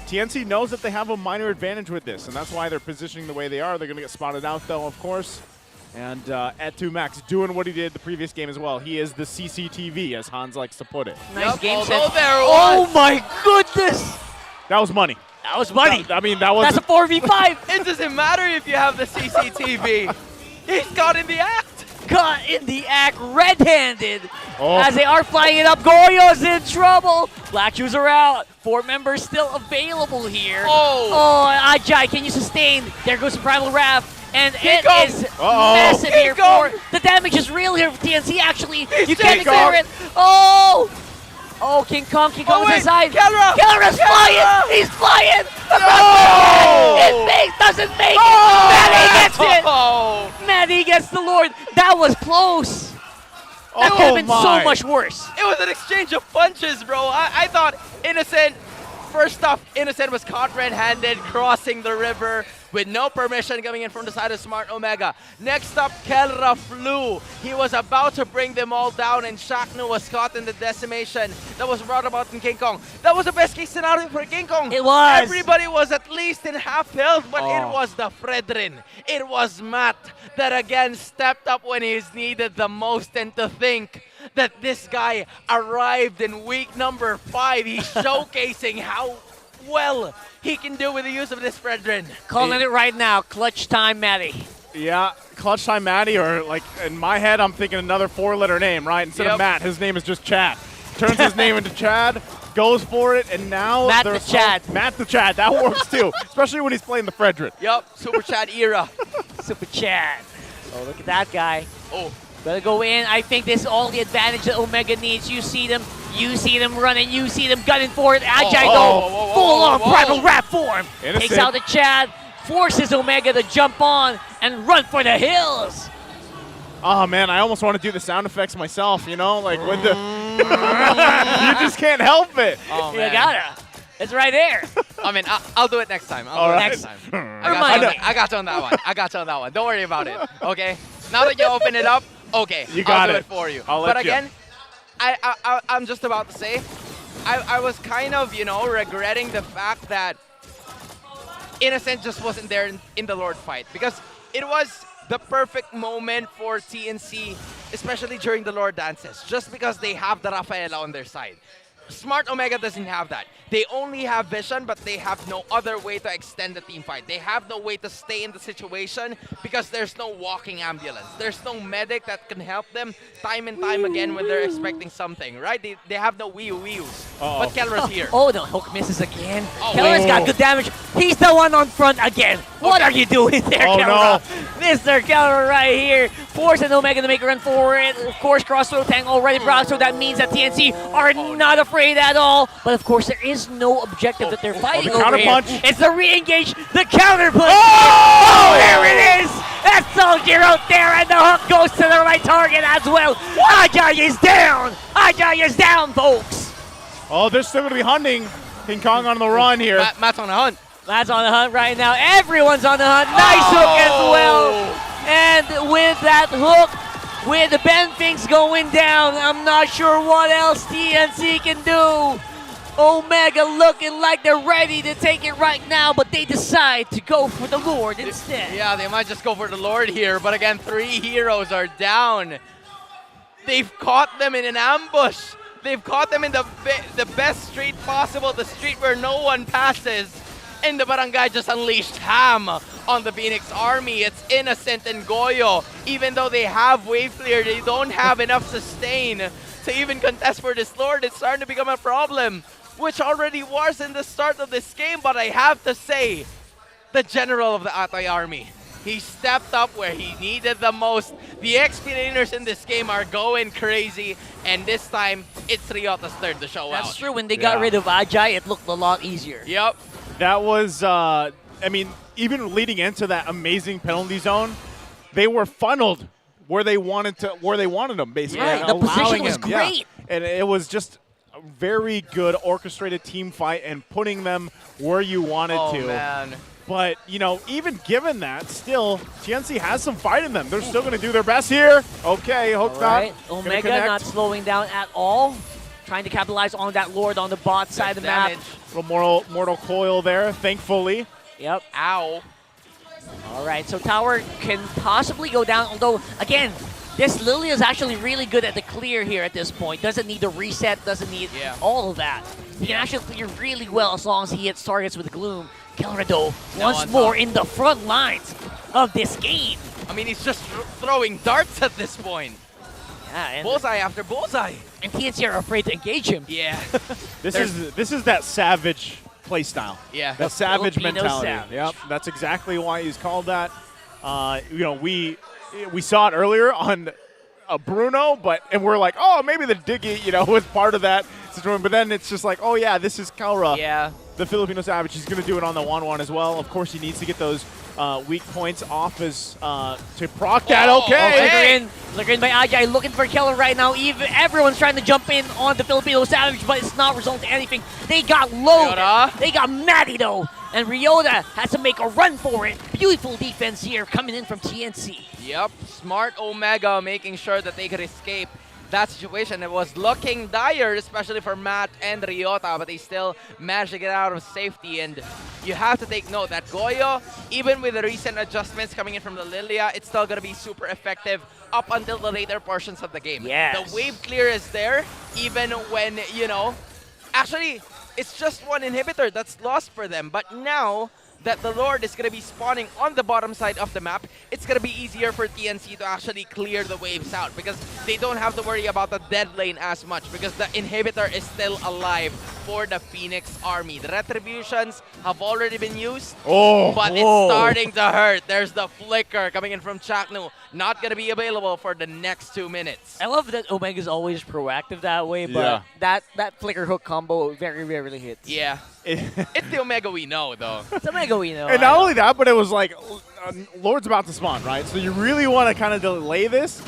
TNC knows that they have a minor advantage with this, and that's why they're positioning the way they are. They're going to get spotted out, though, of course. And Etumax doing what he did the previous game as well. He is the CCTV, as Hans likes to put it. Nice game set. Oh my goodness! That was money. That was money. I mean, that was. That's a 4v5. It doesn't matter if you have the CCTV. He's caught in the act. Caught in the act, red-handed. Oh. As they are flying it up, Goyo's in trouble. Black shoes are out. 4 members still available here. Oh, Ajay, can you sustain? There goes the Primal Wrath. And it is massive here for the damage is real here for TNC. Actually, you can't clear it. Oh, King Kong is inside. Kelra's flying. He's flying. It doesn't make it. Maddie gets it. Maddie gets the Lord. That was close. That could have been so much worse. It was an exchange of punches, bro. I thought Innocent, first off, Innocent was caught red-handed crossing the river with no permission coming in from the side of Smart Omega. Next up, Kelra flew. He was about to bring them all down, and Shaknu was caught in the decimation that was brought about in King Kong. That was the best case scenario for King Kong. It was. Everybody was at least in half health, but it was the Fredrin. It was Matt that again stepped up when he is needed the most, and to think that this guy arrived in week number 5. He's showcasing how well he can do with the use of this Fredrin. Calling it right now, clutch time, Maddie. Yeah, clutch time Maddie, or like in my head, I'm thinking another 4-letter name, right? Instead of Matt, his name is just Chad. Turns his name into Chad, goes for it, and now Matt the Chad. Matt the Chad, that works too, especially when he's playing the Fredrin. Yep, Super Chad era. Super Chad. Oh, look at that guy. Oh. Better go in. I think this is all the advantage that Omega needs. You see them running, you see them gunning for it. Ajay though, full on Primal Wrath form. Innocent. Takes out the Chad, forces Omega to jump on and run for the hills. Oh man, I almost want to do the sound effects myself, you know, like with the, you just can't help it. Oh, You man. gotta. It's right there. I mean, I'll do it next time. All right. Next time. I got you on that one. I got you on that one. Don't worry about it. Okay. Now that you open it up, okay, I'll do it for you. I'll let but you. again, I'm just about to say, I was kind of, regretting the fact that Innocent just wasn't there in the Lord fight, because it was the perfect moment for TNC, especially during the Lord dances, just because they have the Rafaela on their side. Smart Omega doesn't have that. They only have vision, but they have no other way to extend the team fight. They have no way to stay in the situation because there's no walking ambulance. There's no medic that can help them time and time again when they're expecting something, right? They have no wheels. But Kelra's here. Oh, the hook misses again. Oh. Kelra's got good damage. He's the one on front again. What are you doing there, Oh, Kelra? Mr. Kelra right here. Forcing Omega to make a run for it. Of course, crossroad tank already brought, so that means that TNC are not afraid afraid at all. But of course, there is no objective that they're fighting the over counter here. punch. It's the re-engage, the counter punch. Oh, there it is. That's Soldier out there, and the hook goes to the right target as well. Ajay is down. Ajay is down, folks. Oh, they're still going to be hunting King Kong on the run here. Matt's on the hunt. Matt's on the hunt right now. Everyone's on the hunt. Nice hook as well. And with that hook, with the Ben things going down, I'm not sure what else TNC can do. Omega looking like they're ready to take it right now, but they decide to go for the Lord instead. Yeah, they might just go for the Lord here, but again, 3 heroes are down. They've caught them in an ambush. They've caught them in the best street possible, the street where no one passes. And the Barangay just unleashed ham on the Phoenix Army. It's Innocent and Goyo. Even though they have wave clear, they don't have enough sustain to even contest for this Lord. It's starting to become a problem, which already was in the start of this game. But I have to say, the general of the Atay Army, he stepped up where he needed the most. The XP laners in this game are going crazy, and this time, it's Ryota's turn to show out. That's true. When they got rid of Ajay, it looked a lot easier. Yep. That was, I mean, even leading into that amazing penalty zone, they were funneled where they wanted them, basically. Right, the position was Allowing him, yeah. great. And it was just a very good orchestrated team fight and putting them where you wanted to. Oh, man. But, you know, even given that, still, TNC has some fight in them. They're still going to do their best here. Okay, hook All right, not. Omega not slowing down at all. Trying to capitalize on that Lord on the bot side of the map. Little mortal coil there, thankfully. Yep. Ow. All right, so tower can possibly go down, although, again, this Lily is actually really good at the clear here at this point. Doesn't need the reset, doesn't need all of that. He can actually clear really well as long as he hits targets with Gloom. Kelra, though, once more in the front lines of this game. I mean, he's just throwing darts at this point. Yeah, and bullseye after bullseye. And TNC are afraid to engage him. Yeah. This is that savage play style. Yeah. That savage Filipino mentality. savage. Yep. That's exactly why he's called that. You know, we saw it earlier on Bruno, and we're like, oh, maybe the Diggy, you know, was part of that situation. But then it's just like, oh yeah, this is Kelra. Yeah. The Filipino savage. He's going to do it on the 1-1 as well. Of course, he needs to get those weak points off as to proc that. Okay. Flicker in by Ajay, looking for Keller right now. Everyone's trying to jump in on the Filipino Savage, but it's not resulting in anything. They got loaded. Ryota. They got Matty, though. And Ryota has to make a run for it. Beautiful defense here coming in from TNC. Yep. Smart Omega making sure that they could escape that situation. It was looking dire, especially for Matt and Ryota, but they still managed to get out of safety. And you have to take note that Goyo, even with the recent adjustments coming in from the Lilia, it's still going to be super effective up until the later portions of the game. Yes. The wave clear is there, even when, you know, actually, it's just one inhibitor that's lost for them. But now that the Lord is going to be spawning on the bottom side of the map, it's going to be easier for TNC to actually clear the waves out because they don't have to worry about the dead lane as much because the inhibitor is still alive for the Phoenix Army. The retributions have already been used, but it's starting to hurt. There's the flicker coming in from Chaknu, not going to be available for the next 2 minutes. I love that Omega's always proactive that way, but that flicker hook combo very rarely hits. Yeah. It's the Omega we know, though. It's Omega we know. And not only that, but it was like, Lord's about to spawn, right? So you really want to kind of delay this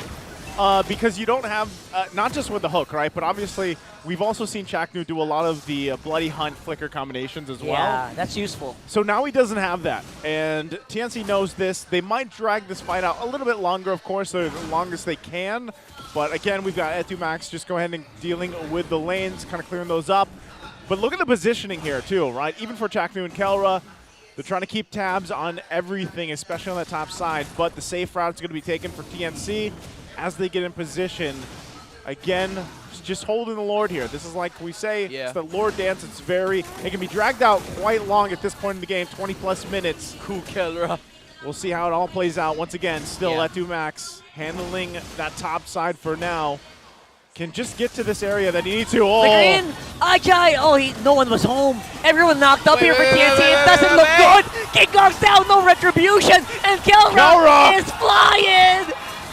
because you don't have, not just with the hook, right? But obviously, we've also seen Chaknu do a lot of the Bloody Hunt flicker combinations as well. Yeah, that's useful. So now he doesn't have that. And TNC knows this. They might drag this fight out a little bit longer, of course, the longest they can. But again, we've got Etu Max just go ahead and dealing with the lanes, kind of clearing those up. But look at the positioning here, too, right? Even for Chaknu and Kelra, they're trying to keep tabs on everything, especially on the top side. But the safe route is going to be taken for TNC as they get in position. Again, just holding the Lord here. This is like we say, it's the Lord dance. It can be dragged out quite long at this point in the game, 20-plus minutes. Cool Kelra. We'll see how it all plays out. Once again, still Etu Max handling that top side for now. Can just get to this area that he needs to. The green, Ajay, no one was home. Everyone knocked up here for TNC. It doesn't look good. King Kong's down, no retribution, and Kelra is flying.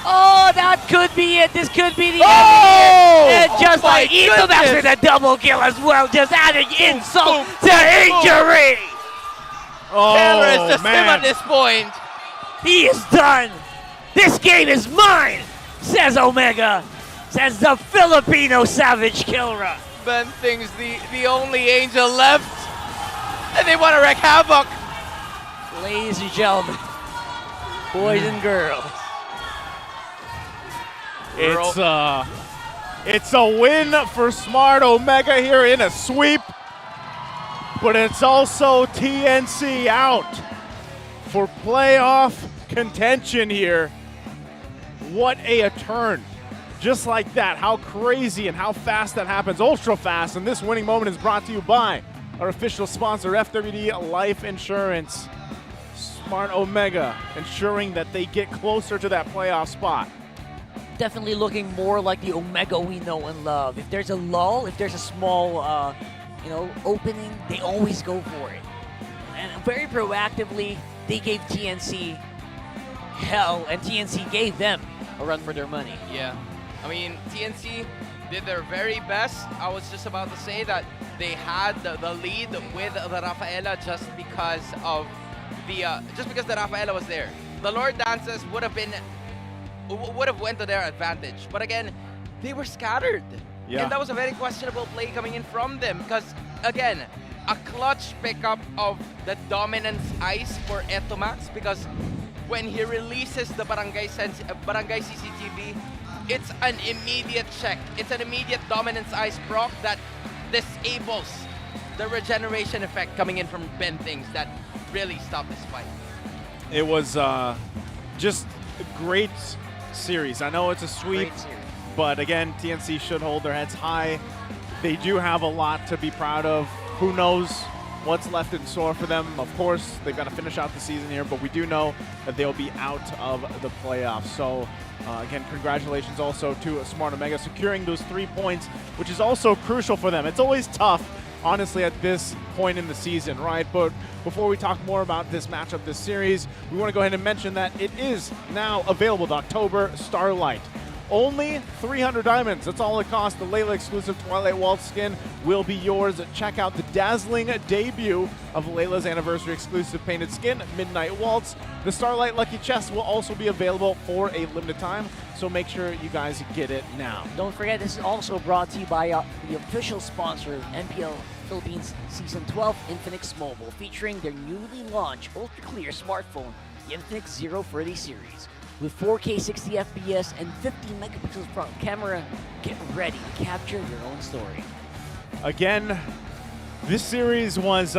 Oh, that could be it. This could be the Oh! end. And just my like Itomax with a double kill as well, just adding insult to injury. Oh, Taylor is just him man. at this point. He is done. This game is mine, says Omega, says the Filipino Savage Killra. Ben thinks the only angel left, and they want to wreak havoc. Ladies and gentlemen, boys and girls. It's a win for Smart Omega here in a sweep, but it's also TNC out for playoff contention here. What a turn. Just like that, how crazy and how fast that happens, ultra fast. And this winning moment is brought to you by our official sponsor, FWD Life Insurance. Smart Omega, ensuring that they get closer to that playoff spot. Definitely looking more like the Omega we know and love. If there's a lull, if there's a small, opening, they always go for it. And very proactively, they gave TNC hell, and TNC gave them a run for their money. Yeah. I mean, TNC did their very best. I was just about to say that they had the lead with the Rafaela just because of the Rafaela was there. The Lord Dances would have went to their advantage. But again, they were scattered. Yeah. And that was a very questionable play coming in from them because, again, a clutch pickup of the dominance ice for Etomax because when he releases the Barangay CCTV, it's an immediate check. It's an immediate dominance ice proc that disables the regeneration effect coming in from Ben Things that really stopped this fight. It was just a great series. I know it's a sweep, but again, TNC should hold their heads high. They do have a lot to be proud of. Who knows what's left in store for them? Of course, they've got to finish out the season here, but we do know that they'll be out of the playoffs. So again, congratulations also to Smart Omega securing those 3 points, which is also crucial for them. It's always tough, honestly, at this point in the season, right? But before we talk more about this matchup, this series, we want to go ahead and mention that it is now available, the October Starlight. Only 300 diamonds. That's all it costs. The Layla exclusive Twilight Waltz skin will be yours. Check out the dazzling debut of Layla's anniversary exclusive painted skin, Midnight Waltz. The Starlight Lucky Chest will also be available for a limited time, so make sure you guys get it now. Don't forget, this is also brought to you by the official sponsor of NPL Philippines Season 12, Infinix Mobile, featuring their newly launched ultra-clear smartphone, the Infinix Zero 30 series. With 4K 60 FPS and 50 megapixels front camera, get ready to capture your own story. Again, this series was,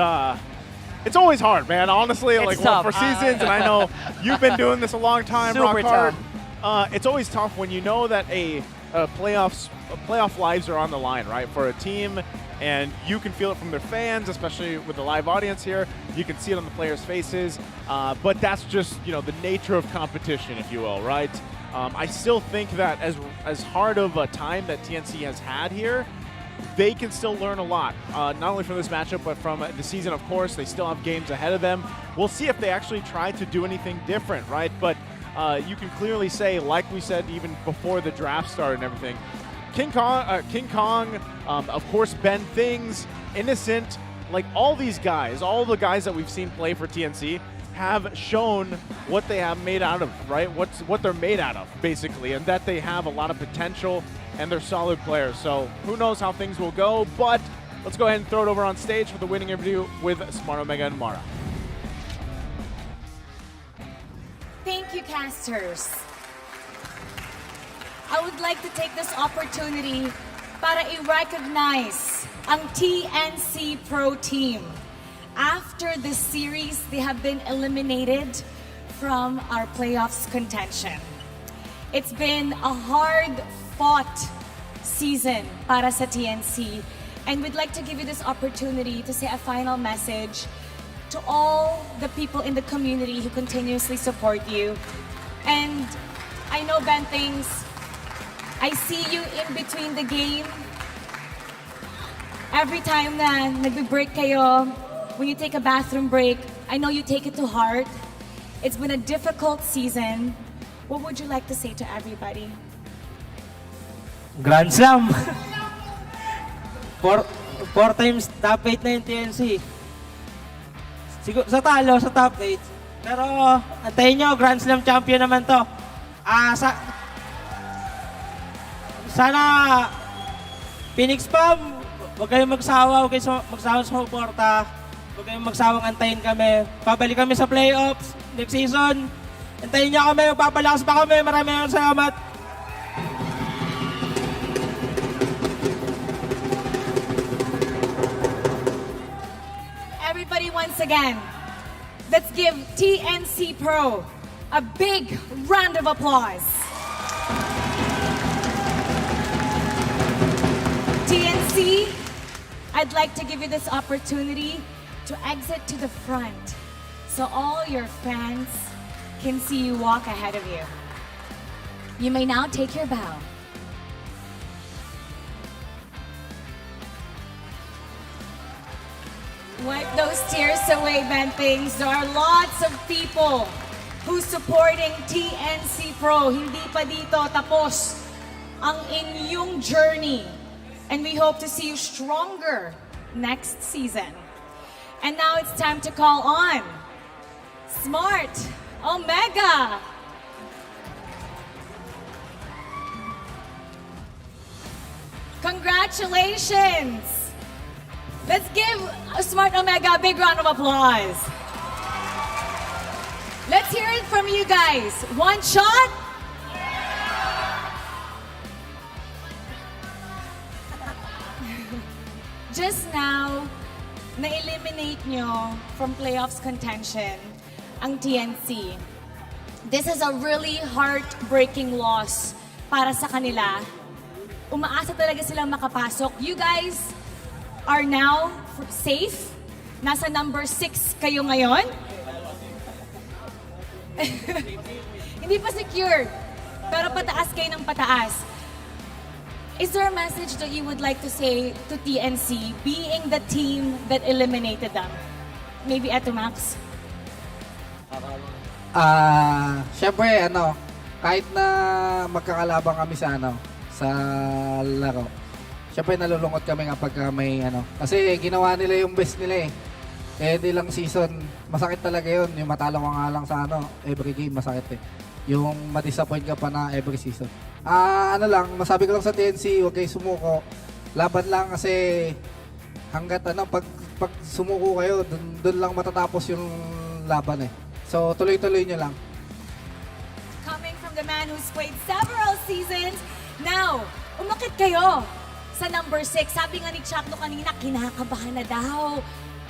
it's always hard, man, honestly, It's like tough. for seasons, and I know you've been doing this a long time, Super Rock Hard. It's always tough when you know that playoff lives are on the line, right, for a team, and you can feel it from their fans, especially with the live audience here. You can see it on the players' faces, but that's just, the nature of competition, if you will, right? I still think that as hard of a time that TNC has had here, they can still learn a lot, not only from this matchup, but from the season, of course. They still have games ahead of them. We'll see if they actually try to do anything different, right? But you can clearly say, like we said even before the draft started and everything, King Kong, of course, Ben Things, Innocent, like all these guys, all the guys that we've seen play for TNC have shown what they have made out of, right? What they're made out of, basically, and that they have a lot of potential and they're solid players. So who knows how things will go, but let's go ahead and throw it over on stage for the winning interview with Smart Omega and Mara. Thank you, casters. I would like to take this opportunity para i-recognize ang TNC Pro Team. After this series, they have been eliminated from our playoffs contention. It's been a hard-fought season para sa TNC, and we'd like to give you this opportunity to say a final message to all the people in the community who continuously support you. And I know, Ben Things, I see you in between the game. Every time na nagbe-break kayo, when you take a bathroom break, I know you take it to heart. It's been a difficult season. what would you like to say to everybody? Grand Slam! Four times top 8 na yung TNC. Siguro, sa top 8. Pero, antayin nyo, Grand Slam champion naman to. Sana, Phoenix Pam, huwag kayong magsawa, huwag kayong magsawa sa suporta. Huwag kayong magsawang antayin kami. Babalik kami sa playoffs next season. Antayin nyo kami, magpapalakas pa kami. Maraming salamat. Everybody, once again, let's give TNC Pro a big round of applause. TNC, I'd like to give you this opportunity to exit to the front so all your fans can see you walk ahead of you. You may now take your bow. Wipe those tears away, Bentings. There are lots of people who's supporting TNC Pro. Hindi pa dito tapos ang inyong journey. And we hope to see you stronger next season. And now it's time to call on Smart Omega. Congratulations! Let's give Smart Omega a big round of applause. Let's hear it from you guys. One shot? Just now, na-eliminate nyo from playoffs contention ang TNC. This is a really heartbreaking loss para sa kanila. Umaasa talaga silang makapasok. You guys are now safe. Nasa number 6 kayo ngayon. Hindi pa secure, pero pataas kayo ng pataas. Is there a message that you would like to say to TNC, being the team that eliminated them? Maybe Eto Max? Siyempre, kahit na magkakalabang kami sa laro, siyempre nalulungkot kami kapag may kasi ginawa nila yung best nila eh. Di lang season, masakit talaga yun. Yung matalo ka nga lang sa every game, masakit eh. Yung ma-disappoint ka pa na every season. Masabi ko lang sa TNC, huwag kayo sumuko. Laban lang kasi hanggat pag sumuko kayo, dun lang matatapos yung laban eh. So tuloy-tuloy nyo lang. Coming from the man who's played several seasons, now, umakit kayo sa number 6. Sabi nga ni Chapno kanina, kinakabahan na daw.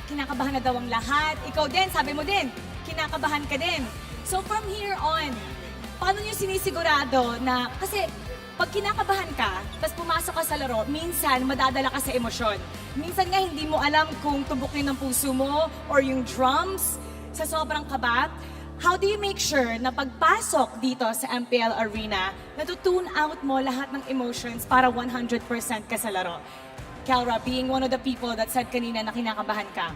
Kinakabahan na daw ang lahat. Ikaw din, sabi mo din, kinakabahan ka din. So from here on, paano nyo sinisigurado na, kasi pag kinakabahan ka, tapos pumasok ka sa laro, minsan madadala ka sa emosyon. Minsan nga hindi mo alam kung tubukin ng puso mo or yung drums sa sobrang kaba. How do you make sure na pagpasok dito sa MPL Arena, natutune out mo lahat ng emotions para 100% ka sa laro? Kelra, being one of the people that said kanina na kinakabahan ka.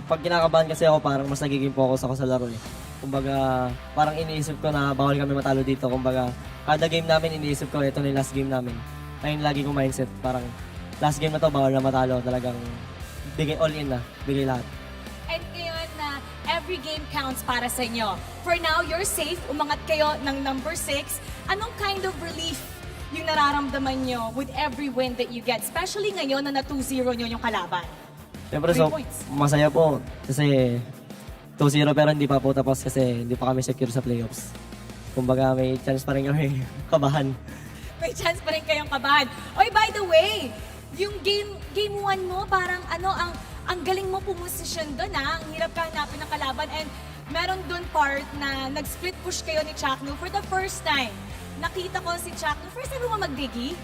Pag kinakabahan kasi ako, parang mas nagiging focus ako sa laro eh. Kumbaga, parang iniisip ko na bawal kami matalo dito. Kumbaga, kada game namin iniisip ko, ito na yung last game namin. Ayun lagi kong mindset, parang last game na to, bawal na matalo. Talagang bigay all in na, bigay lahat. And ngayon na every game counts para sa inyo. For now, you're safe. Umangat kayo ng number 6. Anong kind of relief yung nararamdaman nyo with every win that you get? Especially ngayon na na-2-0 nyo yung kalaban. Siyempre, masaya po. Kasi 2-0 pero hindi pa po tapos kasi hindi pa kami secure sa playoffs. Kumbaga, may chance pa rin kami kabahan. May chance pa rin kayong kabahan. Oy, by the way, yung game 1 mo, parang ang galing mo pumusisyon doon ha. Ang hirap ka hanapin ng kalaban. And meron doon part na nag-split push kayo ni Chakno for the first time. Nakita ko si Chakno. First time mo magdigi?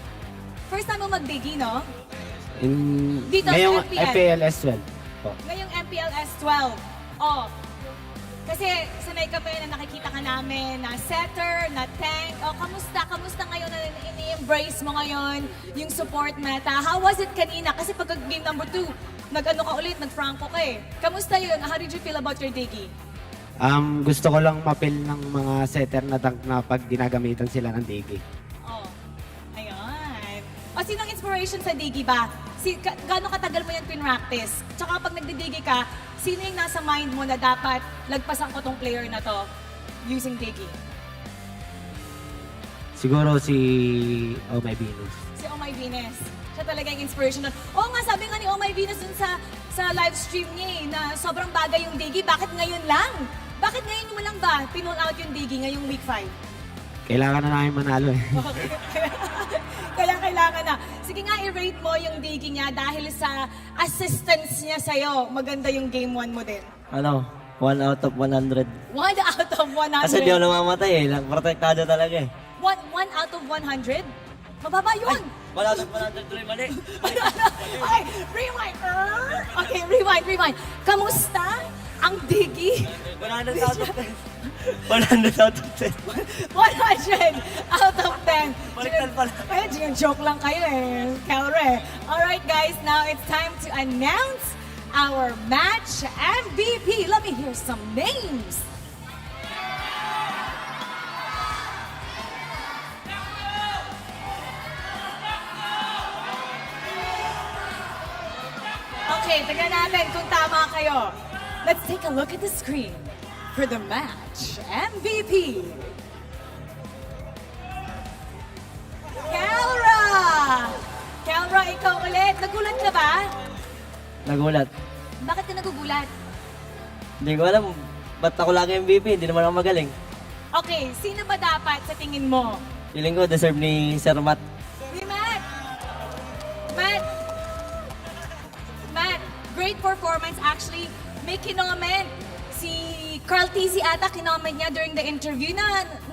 First time mo magdigi, no? Dito ngayong sa MPL. MPL S12. Ngayong MPL S12. Oh. Kasi sanay kami na nakikita ka namin na setter, na tank. Oh, kamusta? Kamusta ngayon na ini-embrace mo ngayon yung support meta? How was it kanina? Kasi pag game number 2, nag-ano ka ulit, nag-franco ka eh. Kamusta yun? How did you feel about your digi? Gusto ko lang mapil ng mga setter na tank na pag ginagamitan sila ng digi. Oh, ayun. O, sinong inspiration sa digi ba? Gaano katagal mo yan pinractice? Tsaka pag nagdidigi ka, sino yung nasa mind mo na dapat lagpasan ko tong player na to using digi? Siguro si Oh My Venus. Si Oh My Venus. Siya talaga yung inspiration nun. Oo nga, sabi nga ni Oh My Venus dun sa live stream niya na sobrang bagay yung digi. Bakit ngayon lang? Bakit ngayon mo lang ba pinull out yung digi ngayong week 5? Kailangan na namin manalo eh. Kaya kailangan na. Sige nga, i-rate mo yung digi niya dahil sa assistance niya sa'yo. Maganda yung game 1 mo din. 1 out of 100. 1 out of 100. Kasi di ako namamatay eh. Protektado talaga eh. 1 out of 100? Mababa yun. 1 out of 100 tuloy, mali. Okay, rewind. Okay, rewind. Kamusta ang digi? 100 out of 10. 100 out of 10. 100 out of 10. Baliktad pala. Ay, joke lang kayo eh, Kelre. Alright guys, now it's time to announce our match MVP. Let me hear some names. Okay, tignan natin kung tama kayo. Let's take a look at the screen for the match MVP. Kelra! Kelra, ikaw ulit. Nagulat ka ba? Nagulat. Bakit ka nagugulat? Hindi ko alam. Ba't ako lagi MVP? Hindi naman ako magaling. Okay, sino ba dapat sa tingin mo? Feeling ko deserve ni Sir Matt. Si Matt! Matt, great performance. Actually, may kinoment. Si Carl TC ata kinoment niya during the interview.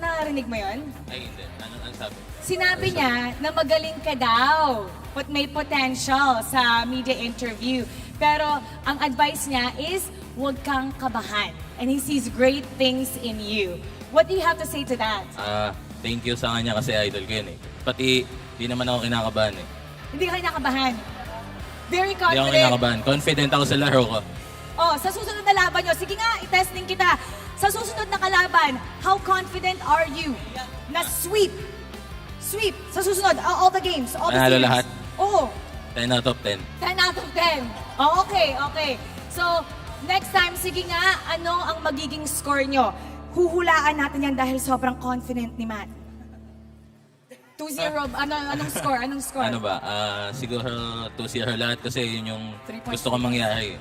Narinig mo yun? Ay, hindi. Ano sabi? Sinabi niya na magaling ka daw. But may potential sa media interview. Pero ang advice niya is, huwag kang kabahan. And he sees great things in you. What do you have to say to that? Thank you sa kanya kasi idol ko yun eh. Pati, di naman ako kinakabahan eh. Hindi ka kinakabahan. Very Hindi ako confident. kinakabahan. Confident ako sa laro ko. Oh, sa susunod na laban nyo, sige nga, i-testing kita. Sa susunod na kalaban, how confident are you na sweep? Sweep, sa susunod, all the games, all the Manalo series. lahat? Oo. 10 out of 10. 10 out of 10. Oh, okay. So, next time, sige nga, ano ang magiging score nyo? Huhulaan natin yan dahil sobrang confident ni Matt. 2-0, anong score? Ano ba? Siguro 2-0 lahat kasi yun yung gusto ko mangyari.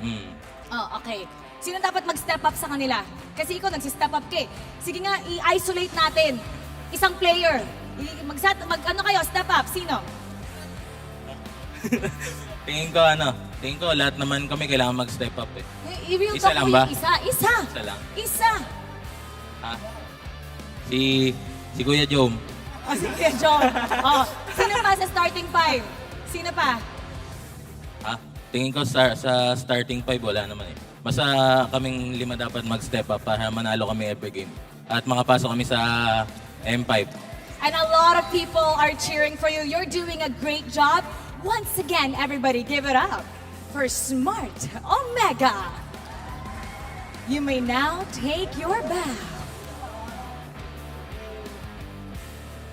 Oh, okay. Sino dapat mag-step up sa kanila? Kasi ikaw nagsi-step up ka eh. Sige nga, i-isolate natin. Isang player. Ano kayo, step up. Sino? Tingin ko lahat naman kami kailangan mag-step up eh. I-real Isa talk lang mo ba? yung isa. Isa. Isa lang. Isa. Ha? Si Kuya Jom. Oh, sige, John. Oh, sino pa sa starting 5? Sino pa? Ha? Tingin ko sa starting 5 wala naman eh. Basta kaming 5 dapat mag-step up para manalo kami every game. At makapasok kami sa M5. And a lot of people are cheering for you. You're doing a great job. Once again, everybody give it up for Smart Omega. You may now take your bow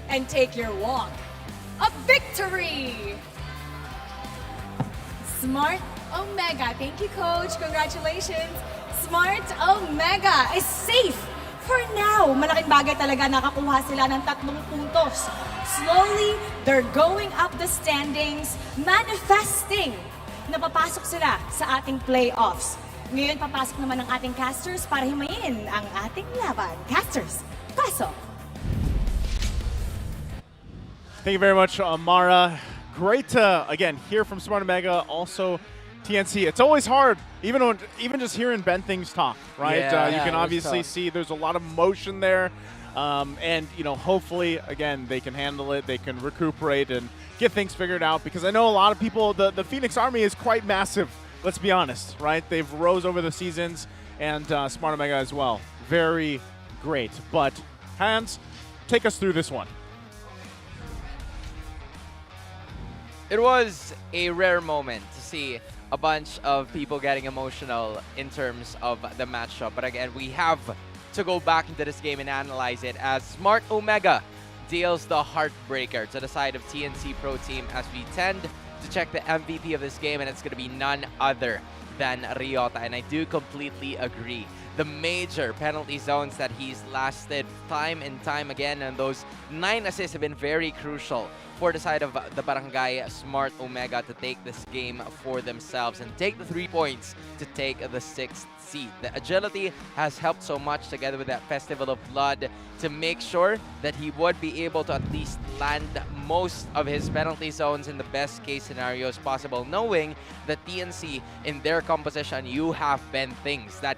and take your walk of victory. Smart Omega. Thank you, Coach. Congratulations. Smart Omega is safe for now. Malaking bagay talaga, nakakuha sila ng 3 puntos. Slowly, they're going up the standings, manifesting na papasok sila sa ating playoffs. Ngayon, papasok naman ang ating casters para himayin ang ating laban. Casters, pasok! Thank you very much, Mara. Great to, again, hear from Smart Omega, also TNC. It's always hard, even just hearing Ben Things talk, right? You can obviously see there's a lot of emotion there. And, hopefully, again, they can handle it. They can recuperate and get things figured out because I know a lot of people, the Phoenix Army is quite massive, let's be honest, right? They've rose over the seasons and Smart Omega as well. Very great. But, Hans, take us through this one. It was a rare moment to see a bunch of people getting emotional in terms of the matchup. But again, we have to go back into this game and analyze it as Smart Omega deals the heartbreaker to the side of TNC Pro Team as we tend to check the MVP of this game, and it's going to be none other than Ryota. And I do completely agree. The major penalty zones that he's lasted time and time again, and those 9 assists have been very crucial for the side of the Barangay Smart Omega to take this game for themselves and take the 3 points to take the 6th seed. The agility has helped so much together with that Festival of Blood to make sure that he would be able to at least land most of his penalty zones in the best case scenarios possible, knowing that TNC in their composition, you have been things that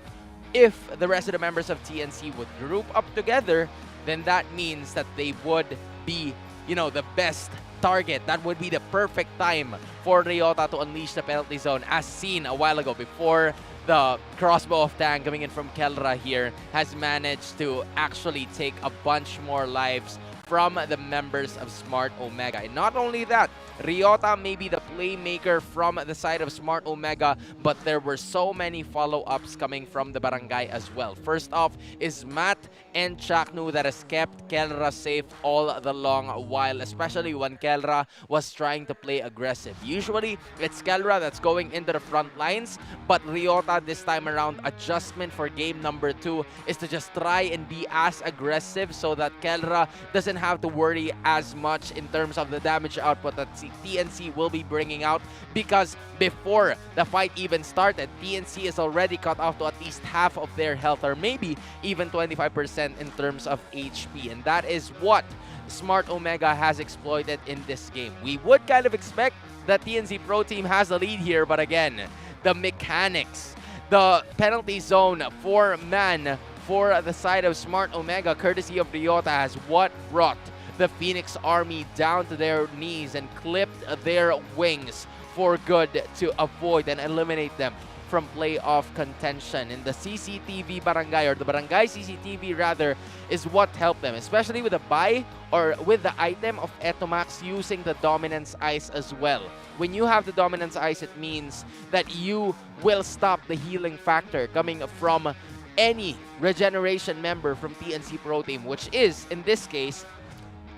if the rest of the members of TNC would group up together, then that means that they would be, you know, the best target. That would be the perfect time for Ryota to unleash the penalty zone, as seen a while ago before the crossbow of Tang coming in from Kelra here has managed to actually take a bunch more lives from the members of Smart Omega. And not only that, Ryota may be the playmaker from the side of Smart Omega, but there were so many follow-ups coming from the Barangay as well. First off is Matt and Chaknu that has kept Kelra safe all the long while, especially when Kelra was trying to play aggressive. Usually, it's Kelra that's going into the front lines, but Ryota this time around, adjustment for game number 2 is to just try and be as aggressive so that Kelra doesn't have to worry as much in terms of the damage output that TNC will be bringing out, because before the fight even started, TNC is already cut off to at least half of their health, or maybe even 25% in terms of HP, and that is what Smart Omega has exploited in this game. We would kind of expect that TNC Pro Team has the lead here, but again, the mechanics, the penalty zone for man for the side of Smart Omega, courtesy of Ryota, has what brought the Phoenix Army down to their knees and clipped their wings for good to avoid and eliminate them from playoff contention. And the CCTV Barangay, or the Barangay CCTV rather, is what helped them, especially with the buy or with the item of Etomax using the Dominance Ice as well. When you have the Dominance Ice, it means that you will stop the healing factor coming from any regeneration member from TNC Pro Team, which is, in this case,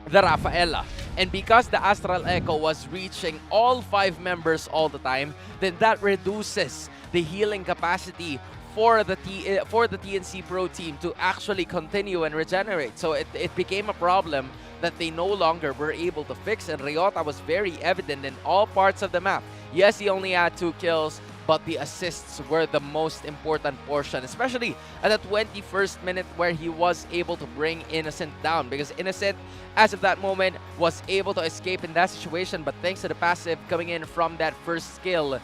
the Rafaela. And because the Astral Echo was reaching all 5 members all the time, then that reduces the healing capacity for the TNC Pro Team to actually continue and regenerate. So it became a problem that they no longer were able to fix, and Ryota was very evident in all parts of the map. Yes, he only had 2 kills, but the assists were the most important portion, especially at the 21st minute where he was able to bring Innocent down, because Innocent, as of that moment, was able to escape in that situation, but thanks to the passive coming in from that first skill,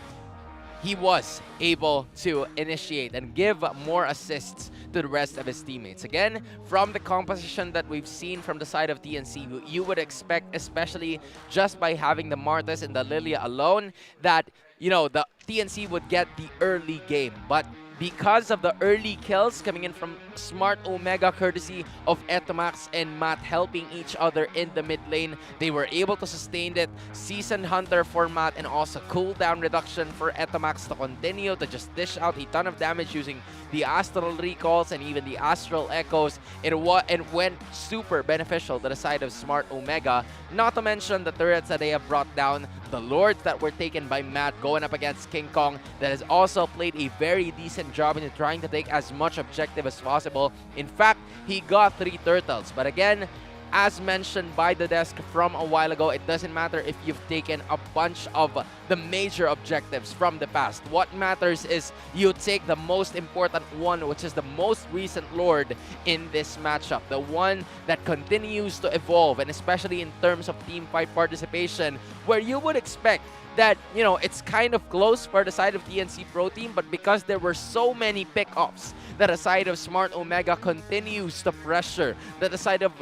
he was able to initiate and give more assists to the rest of his teammates. Again, from the composition that we've seen from the side of TNC, you would expect, especially just by having the Martis and the Lilia alone, that, you know, the TNC would get the early game. But because of the early kills coming in from Smart Omega, courtesy of Etomax and Matt helping each other in the mid lane, they were able to sustain it. Seasoned Hunter for Matt, and also cooldown reduction for Etomax to continue to just dish out a ton of damage using the Astral Recalls and even the Astral Echoes. It went super beneficial to the side of Smart Omega, not to mention the turrets that they have brought down, the Lords that were taken by Matt going up against King Kong, that has also played a very decent job in trying to take as much objective as possible. In fact, he got 3 turtles. But again, as mentioned by the desk from a while ago, it doesn't matter if you've taken a bunch of the major objectives from the past. What matters is you take the most important one, which is the most recent Lord in this matchup, the one that continues to evolve, and especially in terms of team fight participation, where you would expect that, you know, it's kind of close for the side of TNC Pro Team, but because there were so many pick-offs that the side of Smart Omega continues to pressure, that the side of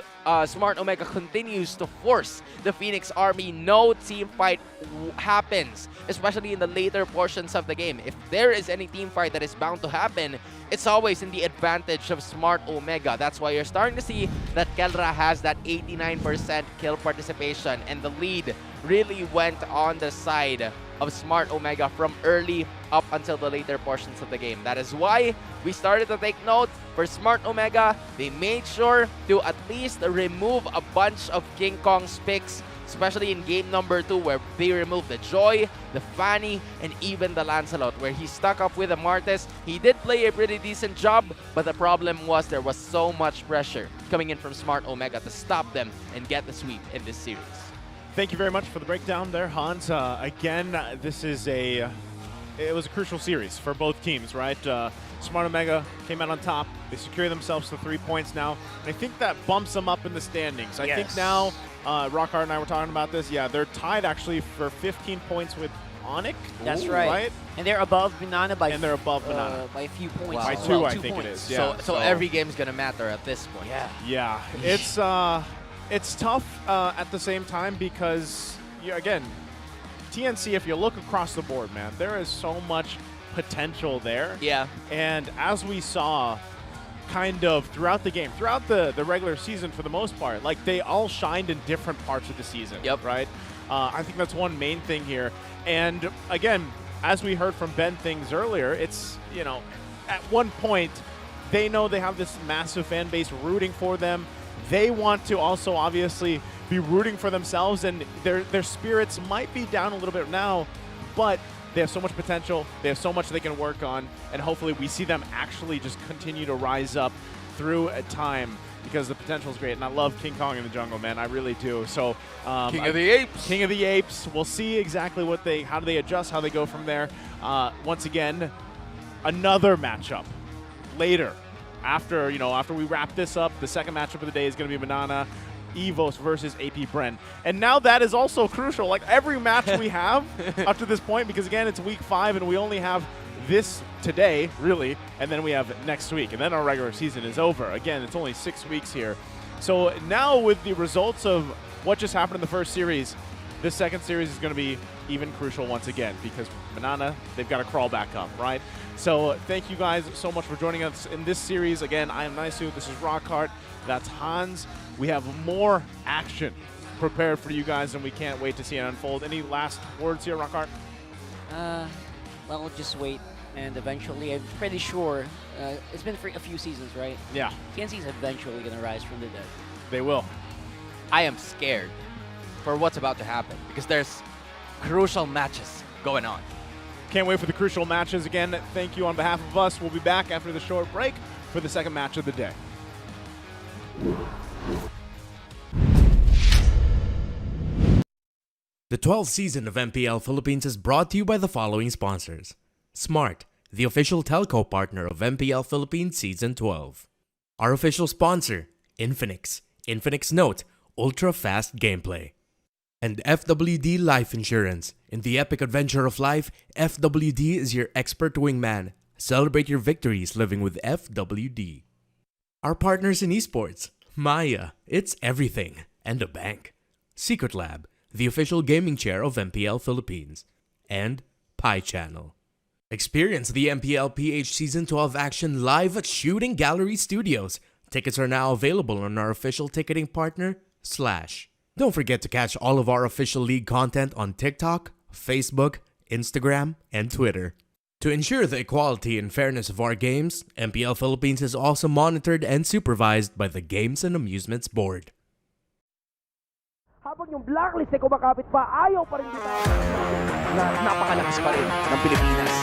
Smart Omega continues to force the Phoenix Army, no team fight happens, especially in the later portions of the game. If there is any team fight that is bound to happen, it's always in the advantage of Smart Omega. That's why you're starting to see that Kelra has that 89% kill participation, and the lead really went on the side of Smart Omega from early up until the later portions of the game. That is why we started to take note for Smart Omega. They made sure to at least remove a bunch of King Kong's picks, especially in game number 2, where they removed the Joy, the Fanny, and even the Lancelot, where he stuck up with the Martes. He did play a pretty decent job, but the problem was there was so much pressure coming in from Smart Omega to stop them and get the sweep in this series. Thank you very much for the breakdown there, Hans. Again, this is it was a crucial series for both teams, right? Smart Omega came out on top. They secure themselves to 3 points now. And I think that bumps them up in the standings. I think now, Rockhard and I were talking about this. Yeah, they're tied actually for 15 points with Onyx. That's right. And they're above Banana by they're above Banana by a few points. By as two, well. I 2 think points. it is. Yeah. So every game's gonna matter at this point. Yeah. Yeah. It's tough at the same time because, again, TNC, if you look across the board, man, there is so much potential there. Yeah. And as we saw kind of throughout the game, throughout the regular season for the most part, like they all shined in different parts of the season. Yep. Right? I think that's one main thing here. And again, as we heard from Ben things earlier, it's, at one point, they know they have this massive fan base rooting for them. They want to also obviously be rooting for themselves, and their spirits might be down a little bit now, but they have so much potential. They have so much they can work on, and hopefully we see them actually just continue to rise up through a time because the potential is great. And I love King Kong in the jungle, man. I really do. So King of the Apes. King of the Apes. We'll see exactly how do they adjust, how they go from there. Once again, another matchup later. After we wrap this up, the second matchup of the day is going to be Banana Evos versus APBR. And now that is also crucial. Like every match we have up to this point, because again, it's week 5 and we only have this today, really, and then we have next week, and then our regular season is over. Again, it's only 6 weeks here. So now with the results of what just happened in the first series, this second series is going to be even crucial once again because Banana, they've got to crawl back up, right? So thank you guys so much for joining us in this series. Again, I am Naisu. This is Rockhart. That's Hans. We have more action prepared for you guys, and we can't wait to see it unfold. Any last words here, Rockhart? Well, just wait, and eventually, I'm pretty sure, it's been for a few seasons, right? Yeah. TNC is eventually going to rise from the dead. They will. I am scared for what's about to happen because there's crucial matches going on. Can't wait for the crucial matches. Again, thank you on behalf of us. We'll be back after the short break for the second match of the day. The 12th season of MPL Philippines is brought to you by the following sponsors. Smart, the official telco partner of MPL Philippines Season 12. Our official sponsor, Infinix. Infinix Note, ultra-fast gameplay. And FWD Life Insurance. In the epic adventure of life, FWD is your expert wingman. Celebrate your victories living with FWD. Our partners in esports. Maya, it's everything. And a bank. Secret Lab, the official gaming chair of MPL Philippines. And Pi Channel. Experience the Mpl-Ph Season 12 action live at Shooting Gallery Studios. Tickets are now available on our official ticketing partner, Slash. Don't forget to catch all of our official league content on TikTok, Facebook, Instagram, and Twitter. To ensure the equality and fairness of our games, MPL Philippines is also monitored and supervised by the Games and Amusements Board. Habang yung blacklist ay kumakapit pa, ayaw pa rin kita na napakalakas pa rin ng Pilipinas.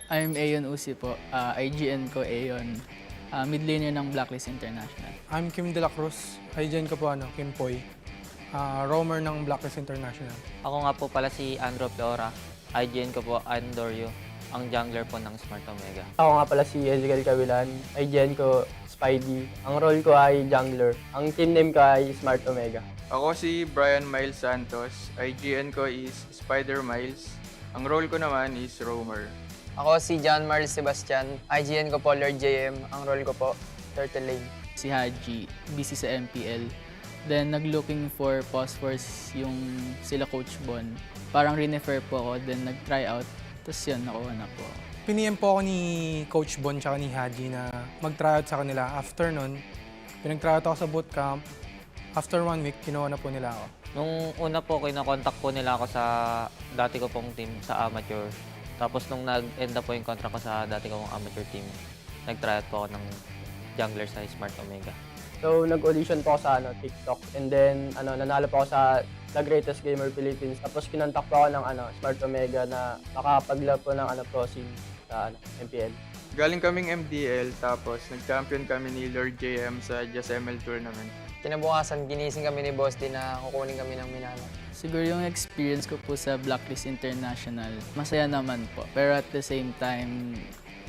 I'm Ayon Usi po. IGN ko Ayon. Mid laner ng Blacklist International. I'm Kim De La Cruz. IGN ko po Kim Poy. roamer ng Blacklist International. Ako nga po pala si Andrew Piora. IGN ko po, Andoryo, ang jungler po ng Smart Omega. Ako nga pala si Ezekiel Cavilan. IGN ko, Spidey. Ang role ko ay jungler. Ang team name ko ay Smart Omega. Ako si Brian Miles Santos. IGN ko is Spider Miles. Ang role ko naman is roamer. Ako si John Marl Sebastian. IGN ko po Lord JM. Ang role ko po, Turtle Lane. Si Haji, busy sa MPL. Then nag-looking for phosphors yung sila Coach Bon. Parang rinefer po ako, then nag-try out. Tapos yun, nakuha na po. Piniem po ako ni Coach Bon tsaka ni Haji na mag-tryout sa kanila. After nun, pinag-tryout ako sa bootcamp. After 1 week, kinuha na po nila ako. Nung una po, kinakontak po nila ako sa dati ko pong team sa amateur. Tapos nung nag-end na po yung contract ko sa dati kong amateur team, nag-tryout po ako ng jungler sa Smart Omega. So, nag-audition po ako sa TikTok. And then, nanalo po ako sa The Greatest Gamer Philippines. Tapos, kinontak po ako ng Smart Omega na makakapag-lab po ng pro scene sa MPL. Galing kaming MDL, tapos nag-champion kami ni Lord JM sa Just ML tournament. Kinabukasan, ginising kami ni Boss din na kukunin kami ng Minana. Siguro yung experience ko po sa Blacklist International, masaya naman po. Pero at the same time,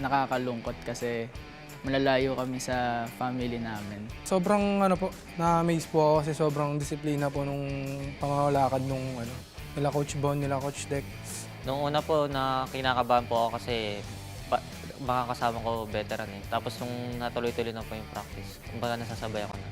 nakakalungkot kasi malalayo kami sa family namin. Sobrang na-amaze po ako kasi sobrang disiplina po nung pamamalakad nung nila Coach Bon, nila Coach Dex. Nung una po, na kinakabahan po ako kasi makakasama ko veteran eh. Tapos nung natuloy-tuloy na po yung practice, kumbaga nasasabay ako na.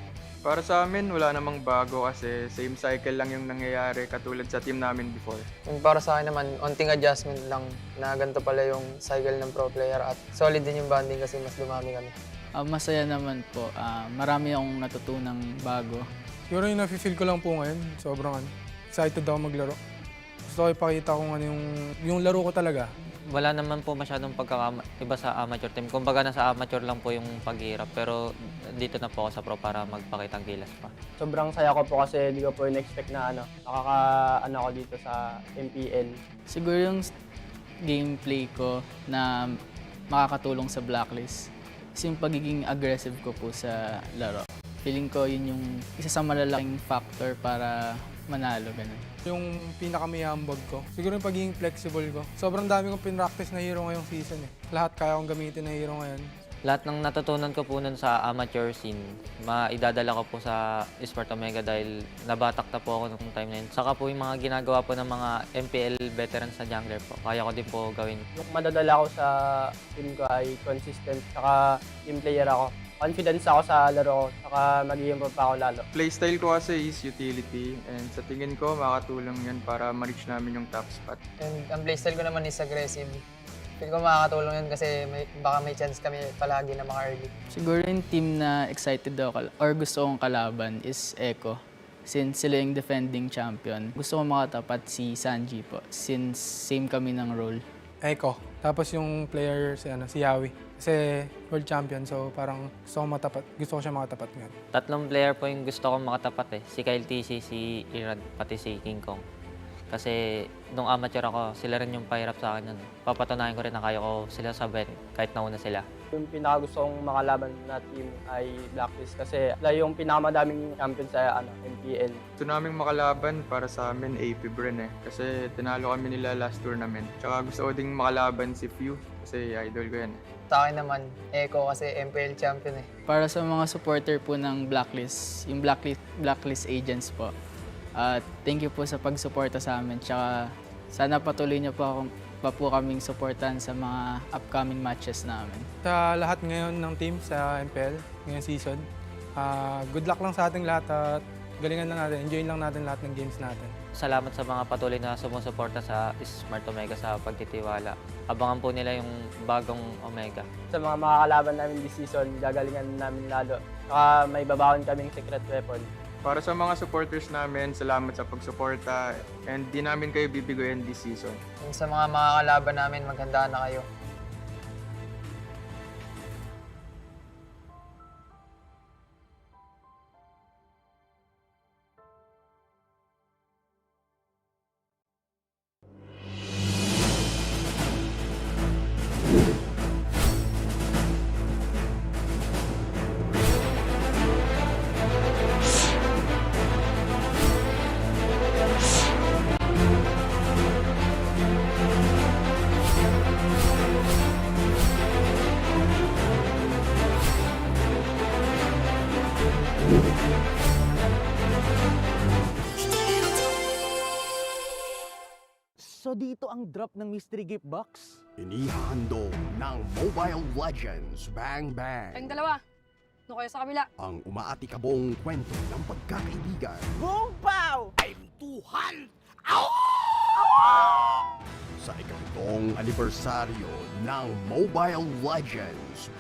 Para sa amin, wala namang bago kasi same cycle lang yung nangyayari katulad sa team namin before. Yung para sa akin naman, onting adjustment lang na ganito pala yung cycle ng pro player at solid din yung bonding kasi mas dumami kami. Masaya naman po. Marami akong natutunang bago. Siguro yung nafe-feel ko lang po ngayon, sobrang excited ako maglaro. Gusto ko ipakita kung yung laro ko talaga. Wala naman po masyadong iba sa amateur team. Kumbaga nasa amateur lang po yung paghihirap, pero dito na po ako sa pro para magpakitang gilas pa. Sobrang saya ko po kasi hindi ko po in-expect na ako dito sa MPL. Siguro yung gameplay ko na makakatulong sa Blacklist is yung pagiging aggressive ko po sa laro. Feeling ko yun yung isa sa malalaking factor para manalo, ganun. Yung pinakamayambag ko, siguro yung pagiging flexible ko. Sobrang dami kong pinractice na hero ngayong season eh. Lahat kaya kong gamitin na hero ngayon. Lahat ng natutunan ko po nun sa amateur scene, maidadala ko po sa Smart Omega dahil nabatak na po ako nung time na yun. Saka po yung mga ginagawa po ng mga MPL veterans sa jungler po, kaya ko din po gawin. Yung madadala ko sa team ko ay consistent, saka team player ako. Confidence ako sa laro ko, saka mag-i-improve pa ako lalo. Playstyle ko kasi is utility and sa tingin ko makakatulong yan para ma-reach namin yung top spot. And ang playstyle ko naman is aggressive. Feel ko makakatulong yun kasi baka may chance kami palagi na maka-early. Siguro yung team na excited ako or gusto kong kalaban is Echo. Since sila yung defending champion, gusto kong makatapat si Sanji po since same kami ng role. Echo. Tapos yung player si Yawi. Kasi world champion, so parang gusto ko siya makatapat ngayon. Tatlong player po yung gusto kong makatapat eh. Si Kyle TC, si Irad, pati si King Kong. Kasi nung amateur ako, sila rin yung pahirap sa akin nun. Papatunayan ko rin na kaya ko sila sabayan kahit nauna sila. Yung pinakagusto kong makalaban na team ay Blacklist kasi yung pinakamadaming champion sa MPL. Gusto naming makalaban para sa amin APBR eh. Kasi tinalo kami nila last tournament. Tsaka gusto ko ding makalaban si Few kasi idol ko yan eh. Sa akin naman, Echo kasi MPL champion eh. Para sa mga supporter po ng Blacklist, yung Blacklist agents po, thank you po sa pagsuporta sa amin. Tsaka sana patuloy niyo pa po kaming supportan sa mga upcoming matches namin. Sa lahat ngayon ng team sa MPL, ngayong season, good luck lang sa ating lahat at galingan lang natin, enjoy lang natin lahat ng games natin. Salamat sa mga patuloy na sumusuporta sa Smart Omega sa pagtitiwala. Abangan po nila yung bagong Omega. Sa mga makakalaban namin this season, gagalingan namin lalo. Saka may babaon kaming secret weapon. Para sa mga supporters namin, salamat sa pagsuporta and di namin kayo bibigoyin this season. And sa mga makakalaban namin, maghandaan na kayo. Ito ang drop ng mystery gift box. Inihahandog ng Mobile Legends Bang Bang. Kayong dalawa, doon kayo sa kabila. Ang umaatikabong kwento ng pagkakaibigan. Boom pow! I'm tuhal! Sa ikatong anibersaryo ng Mobile Legends.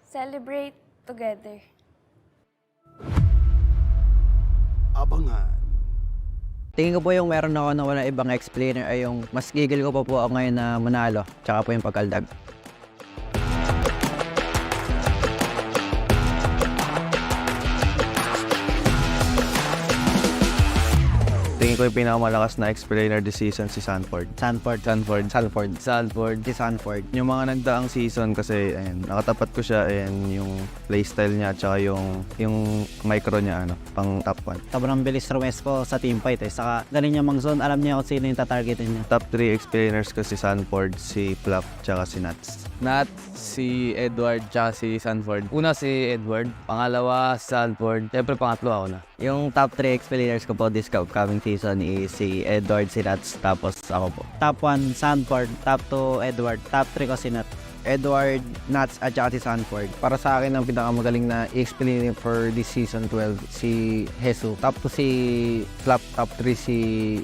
Celebrate together. Abangan. Tingin ko po yung meron ako na walang ibang explainer ay yung mas gigil ko pa po ako ngayon na manalo, tsaka po yung pagkaldag. Tingin ko yung pinakamalakas na explainer this season si Sanford. Yung mga nagdaang season kasi ayun, nakatapat ko siya and yung playstyle niya tsaka yung micro niya pang top 1. Sobrang bilis Rumes ko sa team fight Saka galing niya mag-zone, alam niya kung sino yung tatargetin niya. Top 3 explainers ko si Sanford, si Fluff, tsaka si Nuts. Nat, si Edward, tsaka si Sanford. Una si Edward, pangalawa Sanford, siyempre pangatlo ako na. Yung top 3 explainers ko po this upcoming season is si Edward, si Nuts, tapos ako po. Top 1, Sanford. Top 2, Edward. Top 3 ko si Nat. Edward, Nuts, at saka si Sanford. Para sa akin, ang pinakamagaling na i-explain for this season 12, si Jesus. Top 2 si Flap, top 3 si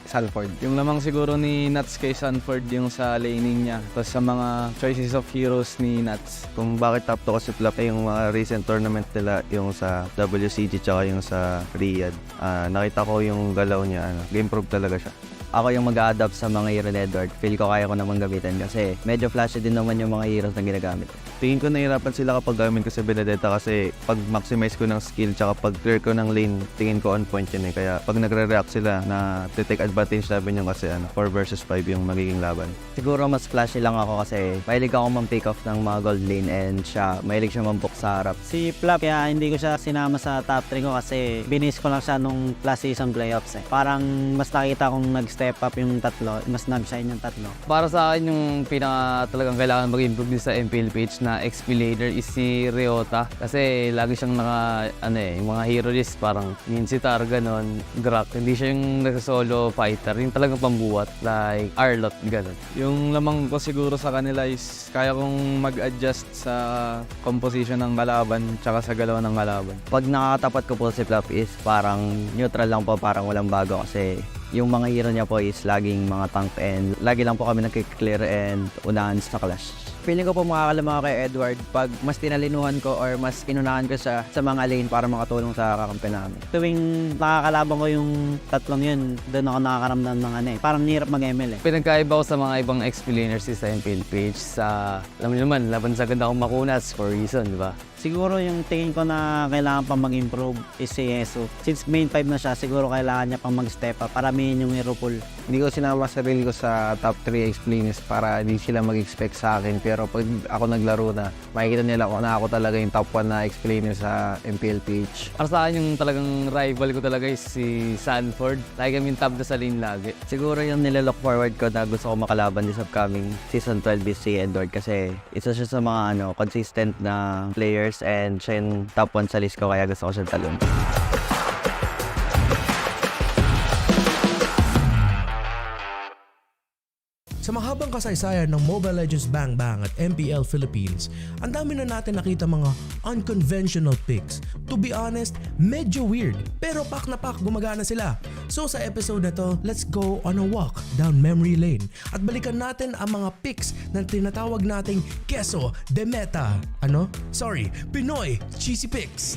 Sanford. Yung lamang siguro ni Nuts kay Sanford yung sa laning niya. Tapos sa mga choices of heroes ni Nuts. Kung bakit top 2 kasi Flap, yung mga recent tournament nila, yung sa WCG tsaka yung sa Riyadh. Nakita ko yung galaw niya, game proof talaga siya. Ako yung mag-a-adapt sa mga hero ni Edward. Feel ko kaya ko naman gamitin kasi medyo flashy din naman yung mga heroes na ginagamit. Tingin ko nahirapan sila kapag gamit ko sa Benedetta kasi pag maximize ko ng skill tsaka pag clear ko ng lane, tingin ko on point yun Kaya pag nagre-react sila na take advantage namin yung kasi 4 versus 5 yung magiging laban. Siguro mas flashy lang ako kasi mahilig ako man-pick off ng mga gold lane and mahilig siya mampok sa harap. Si Flap, kaya hindi ko siya sinama sa top 3 ko kasi binis ko lang siya nung last season playoffs Parang mas nakita kong nag-step up yung tatlo, mas nag-shine yung tatlo. Para sa akin yung pinaka talagang kailangan mag-improve din sa Mpl-Ph na XP laner is si Ryota. Kasi lagi siyang yung mga hero list parang Minsitar, ganon, Grak. Hindi siya yung nasa-solo fighter, yung talagang pambuhat like Arlot, ganon. Yung lamang ko siguro sa kanila is kaya kong mag-adjust sa composition ng kalaban tsaka sa galaw ng kalaban. Pag nakakatapat ko po si Fluff is parang neutral lang po, parang walang bago kasi yung mga hero niya po is laging mga tank and lagi lang po kami nagkiklear and unahan sa clash. Feeling ko po makakalamang ako kay Edward pag mas tinalinuhan ko or mas inunahan ko siya sa mga lane para makatulong sa kakampi namin. Tuwing nakakalaban ko yung tatlong yun, doon ako nakakaramdam ng parang nirap mag-ML Pinagkaiba ko sa mga ibang explainers sa Mpl-Ph sa, alam niyo naman, laban sa ganda akong makunas for reason, di ba? Siguro yung tingin ko na kailangan pang mag-improve is si Jesus. Since main 5 na siya, siguro kailangan niya pang mag-step up para paramihin yung hero pool. Hindi ko sinama sarili ko sa top 3 explainers para hindi sila mag-expect sa akin. Pero pag ako naglaro na, makikita nila na ako talaga yung top 1 na explainer sa Mpl-Ph. Para sa akin yung talagang rival ko talaga is si Sanford. Lagi kami top na sa lane lagi. Siguro yung nililook forward ko na gusto ko makalaban this upcoming season 12 is si Edward kasi isa siya sa mga consistent na players and siya yung top 1 sa list ko kaya gusto ko siyang talon. Sa mahabang kasaysayan ng Mobile Legends Bang Bang at MPL Philippines, ang dami na natin nakita mga unconventional picks. To be honest, medyo weird, pero pak na pak gumagana sila. So sa episode na to, let's go on a walk down memory lane at balikan natin ang mga picks na tinatawag nating Queso de Meta. Pinoy Cheesy Picks.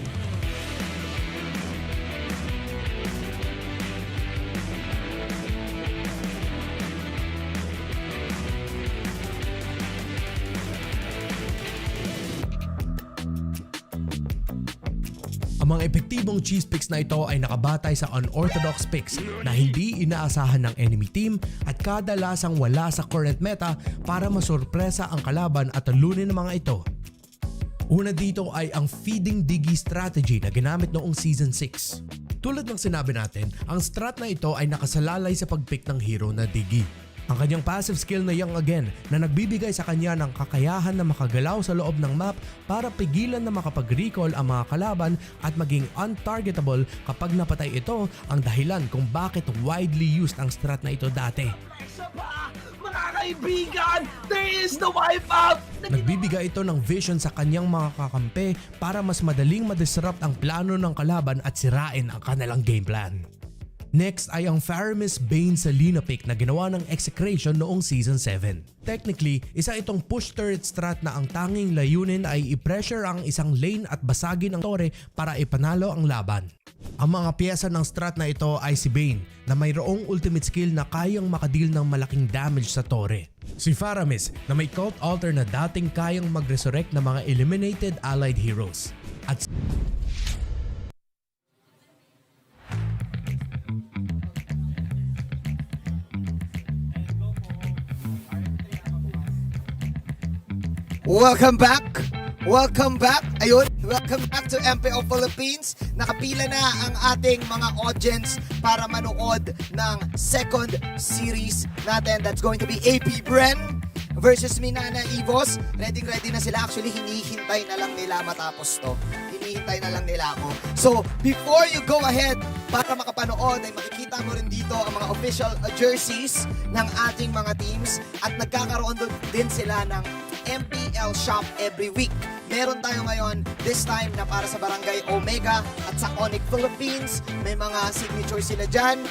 Ang mga epektibong cheese picks na ito ay nakabatay sa unorthodox picks na hindi inaasahan ng enemy team at kadalasang wala sa current meta para masurpresa ang kalaban at talunin ng mga ito. Una dito ay ang feeding Diggy strategy na ginamit noong Season 6. Tulad ng sinabi natin, ang strat na ito ay nakasalalay sa pagpick ng hero na Diggy. Ang kanyang passive skill na Young Again na nagbibigay sa kanya ng kakayahan na makagalaw sa loob ng map para pigilan na makapag-recall ang mga kalaban at maging untargetable kapag napatay ito ang dahilan kung bakit widely used ang strat na ito dati. Mga kaibigan, there is the wipeout! Nagbibigay ito ng vision sa kanyang mga kakampi para mas madaling madisrupt ang plano ng kalaban at sirain ang kanilang game plan. Next ay ang Faramis Bane sa Lina pick na ginawa ng Execration noong Season 7. Technically, isa itong push turret strat na ang tanging layunin ay i-pressure ang isang lane at basagin ang tore para ipanalo ang laban. Ang mga piyesa ng strat na ito ay si Bane na mayroong ultimate skill na kayang makadil ng malaking damage sa tore. Si Faramis na may cult altar na dating kayang mag-resurrect ng mga eliminated allied heroes. At Welcome back! Welcome back! Ayun, welcome back to MPL Philippines. Nakapila na ang ating mga audience para manood ng second series natin. That's going to be APBR versus Minana Evos. Ready na sila. Actually, hinihintay na lang nila matapos to. Hinihintay na lang nila ako. So, before you go ahead, para makapanood, ay makikita mo rin dito ang mga official jerseys ng ating mga teams at nagkakaroon din sila ng MPL shop every week. Meron tayo ngayon, this time na para sa Barangay Omega at sa Onyx Philippines. May mga signature sila dyan.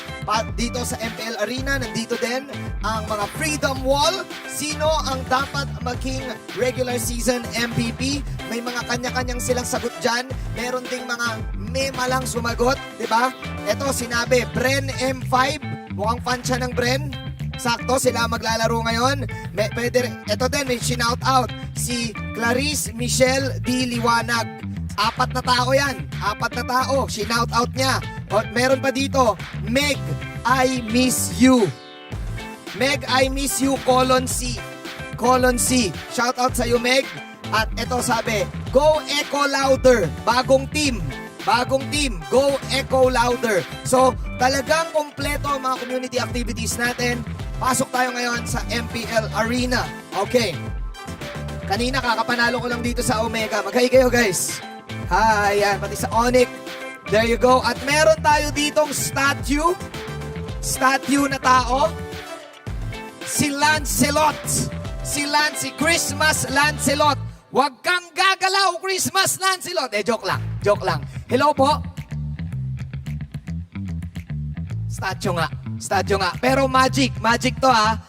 Dito sa MPL Arena, nandito din ang mga Freedom Wall. Sino ang dapat maging regular season MVP? May mga kanya-kanyang silang sagot dyan. Meron ding mga mema lang sumagot, di ba? Ito, sinabi, Bren M5. Mukhang fan siya ng Bren. Sakto, sila maglalaro ngayon. Pwede, ito din, may shout out si Clarice Michelle D. Liwanag. 4 na tao yan. 4 na tao. Shout out niya. O, meron pa dito, Meg, I miss you. Meg, I miss you, C. C. Shout out sa iyo, Meg. At ito sabi, Go Echo Louder. Bagong team, Go Echo Louder. So, talagang kompleto ang mga community activities natin. Pasok tayo ngayon sa MPL Arena. Okay. Kanina kakapanalo ko lang dito sa Omega. Mag-hi kayo, guys. Hi, yan. Pati sa Onyx. There you go. At meron tayo ditong statue na tao. Si Lancelot. Si Christmas Lancelot. Huwag kang gagalaw, Christmas Lancelot. Joke lang. Hello po. Statue nga. Pero magic to ha.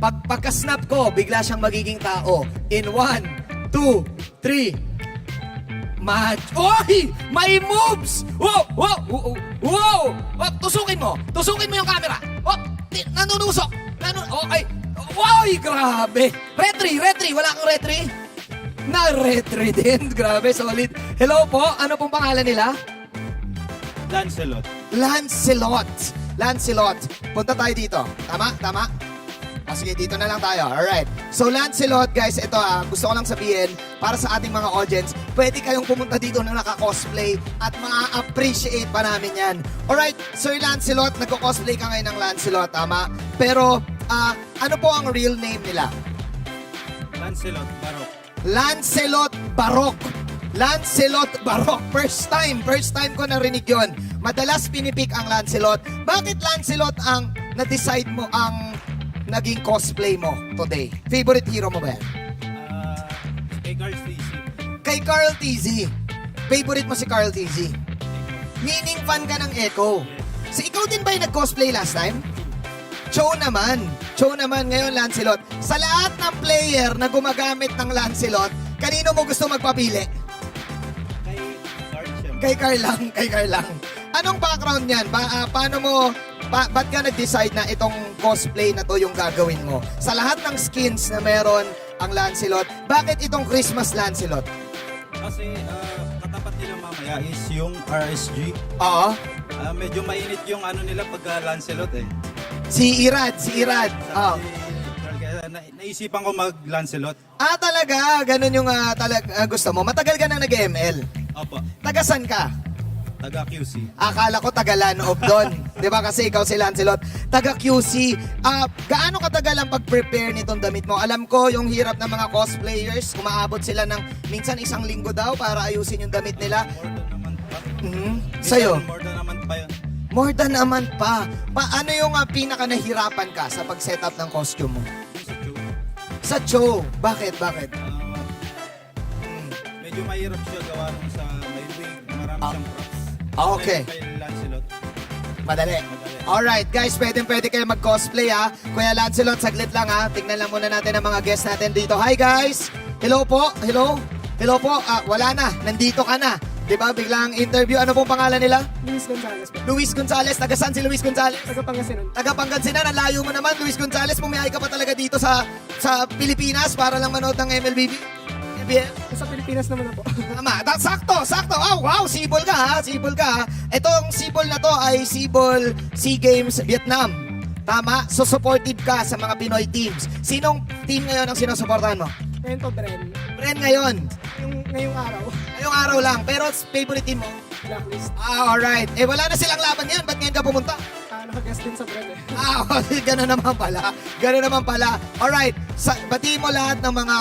Pagka-snap ko, bigla siyang magiging tao. In 1, 2, 3. Oy! May moves! Wow! Tusukin mo yung camera. Nanunusok. Okay. Wow! Grabe. Retry. Wala kang retry? Na-retry din. Grabe, solid. Hello po. Ano pong pangalan nila? Lancelot. Punta tayo dito. Tama? Sige, dito na lang tayo. Alright. So, Lancelot, guys, ito gusto ko lang sabihin, para sa ating mga audience, pwede kayong pumunta dito na naka-cosplay at ma-appreciate pa namin yan. Alright, Sir Lancelot, nagko-cosplay ka ngayon ng Lancelot, tama? Pero, ano po ang real name nila? Lancelot Barok. First time ko narinig yun. Madalas pinipick ang Lancelot. Bakit Lancelot ang na-decide mo ang naging cosplay mo today? Favorite hero mo ba yan? Kay Carl TZ. Favorite mo si Carl TZ? Meaning fan ka ng Echo. So ikaw din ba yung nag-cosplay last time? Cho naman ngayon Lancelot. Sa lahat ng player na gumagamit ng Lancelot, kanino mo gusto magpapili? Kay Carl lang. Anong background niyan? Ba't ka nag-decide na itong cosplay na to yung gagawin mo? Sa lahat ng skins na meron ang Lancelot, bakit itong Christmas Lancelot? Kasi katapat nila mamaya is yung RSG. Oo. Medyo mainit yung nila pagka Lancelot eh. Si Irad. Oo. Naisipan ko mag-Lancelot. Talaga? Ganun yung gusto mo? Matagal ka na nag-ML? Opo. Tagasan ka? Taga QC. Akala ko taga Lanoob doon. Di ba kasi ikaw si Lancelot. Taga QC. Gaano katagal ang pag-prepare nitong damit mo? Alam ko yung hirap ng mga cosplayers. Umaabot sila ng minsan 1 linggo daw para ayusin yung damit nila. Sa'yo? More than naman pa yun. More than naman pa. Paano yung pinaka nahirapan ka sa pag-setup ng costume mo? Sa show. Bakit? Medyo mahirap siya gawa nung sa may wig. Marami siyang props. Okay. Kay Lancelot. Madali. Alright, guys, pwede kayo mag-cosplay ha. Kuya Lancelot, saglit lang ha. Tignan lang muna natin ang mga guests natin dito. Hi guys! Hello po. Hello po. Wala na. Nandito ka na. Diba? Biglang interview. Ano pong pangalan nila? Luis Gonzalez po. Luis Gonzalez. Taga saan si Luis Gonzalez? Taga Pangasinan. Taga Pangasinan. Ang layo mo naman, Luis Gonzalez. Pumiyahe ka pa talaga dito sa Pilipinas para lang manood ng MLBB. Sa Pilipinas naman na po. Tama. Sakto. Oh, wow. Sibol ka ha. Itong sibol na to ay Sibol SEA Games Vietnam. Tama? So supportive ka sa mga Pinoy teams. Sinong team ngayon ang sinusuportahan mo? Ngayon to, Bren. Bren ngayon. Ngayong araw. Ngayong araw lang. Pero favorite team mo? Blacklist. Alright. Wala na silang laban yan. Ba't ngayon ka pumunta? Naka-guest din sa Bren eh. Gano'n naman pala. Alright. Batiin mo lahat ng mga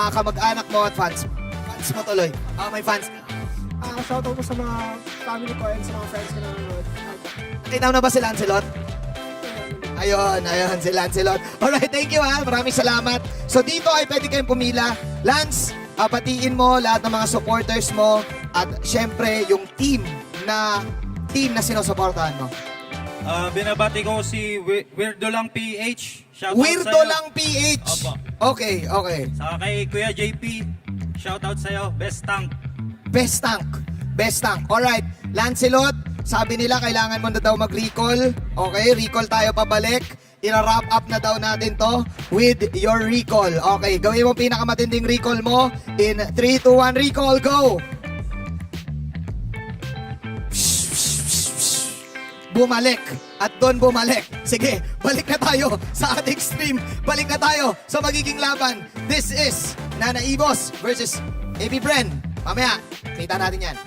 kamag-anak mo at fans. Fans mo tuloy. May fans. Shoutout po sa mga family ko and sa mga friends ko na nanonood. Nakita mo na ba si Lancelot? Ayun, si Lancelot. Alright, thank you ha. Maraming salamat. So dito ay pwede kayong pumila. Lance, batiin mo lahat ng mga supporters mo at syempre yung team na sinusuportahan mo. Binabati ko si Weirdo Lang PH. Shoutout Weirdo sa'yo. Lang PH. Opo. Okay. Saka kay Kuya JP. Shoutout sa'yo. Best tank. Alright, Lancelot, sabi nila kailangan mo na daw mag-recall. Okay, recall tayo pabalik. I-wrap up na daw natin to with your recall. Okay, gawin mo pinakamatinding recall mo. In 3, 2, 1, recall, go! Bumalik. At doon bumalik. Sige, balik na tayo sa ating stream. Balik na tayo sa magiging laban. This is Nana Ibos versus AB Bren. Mamaya, kita natin yan.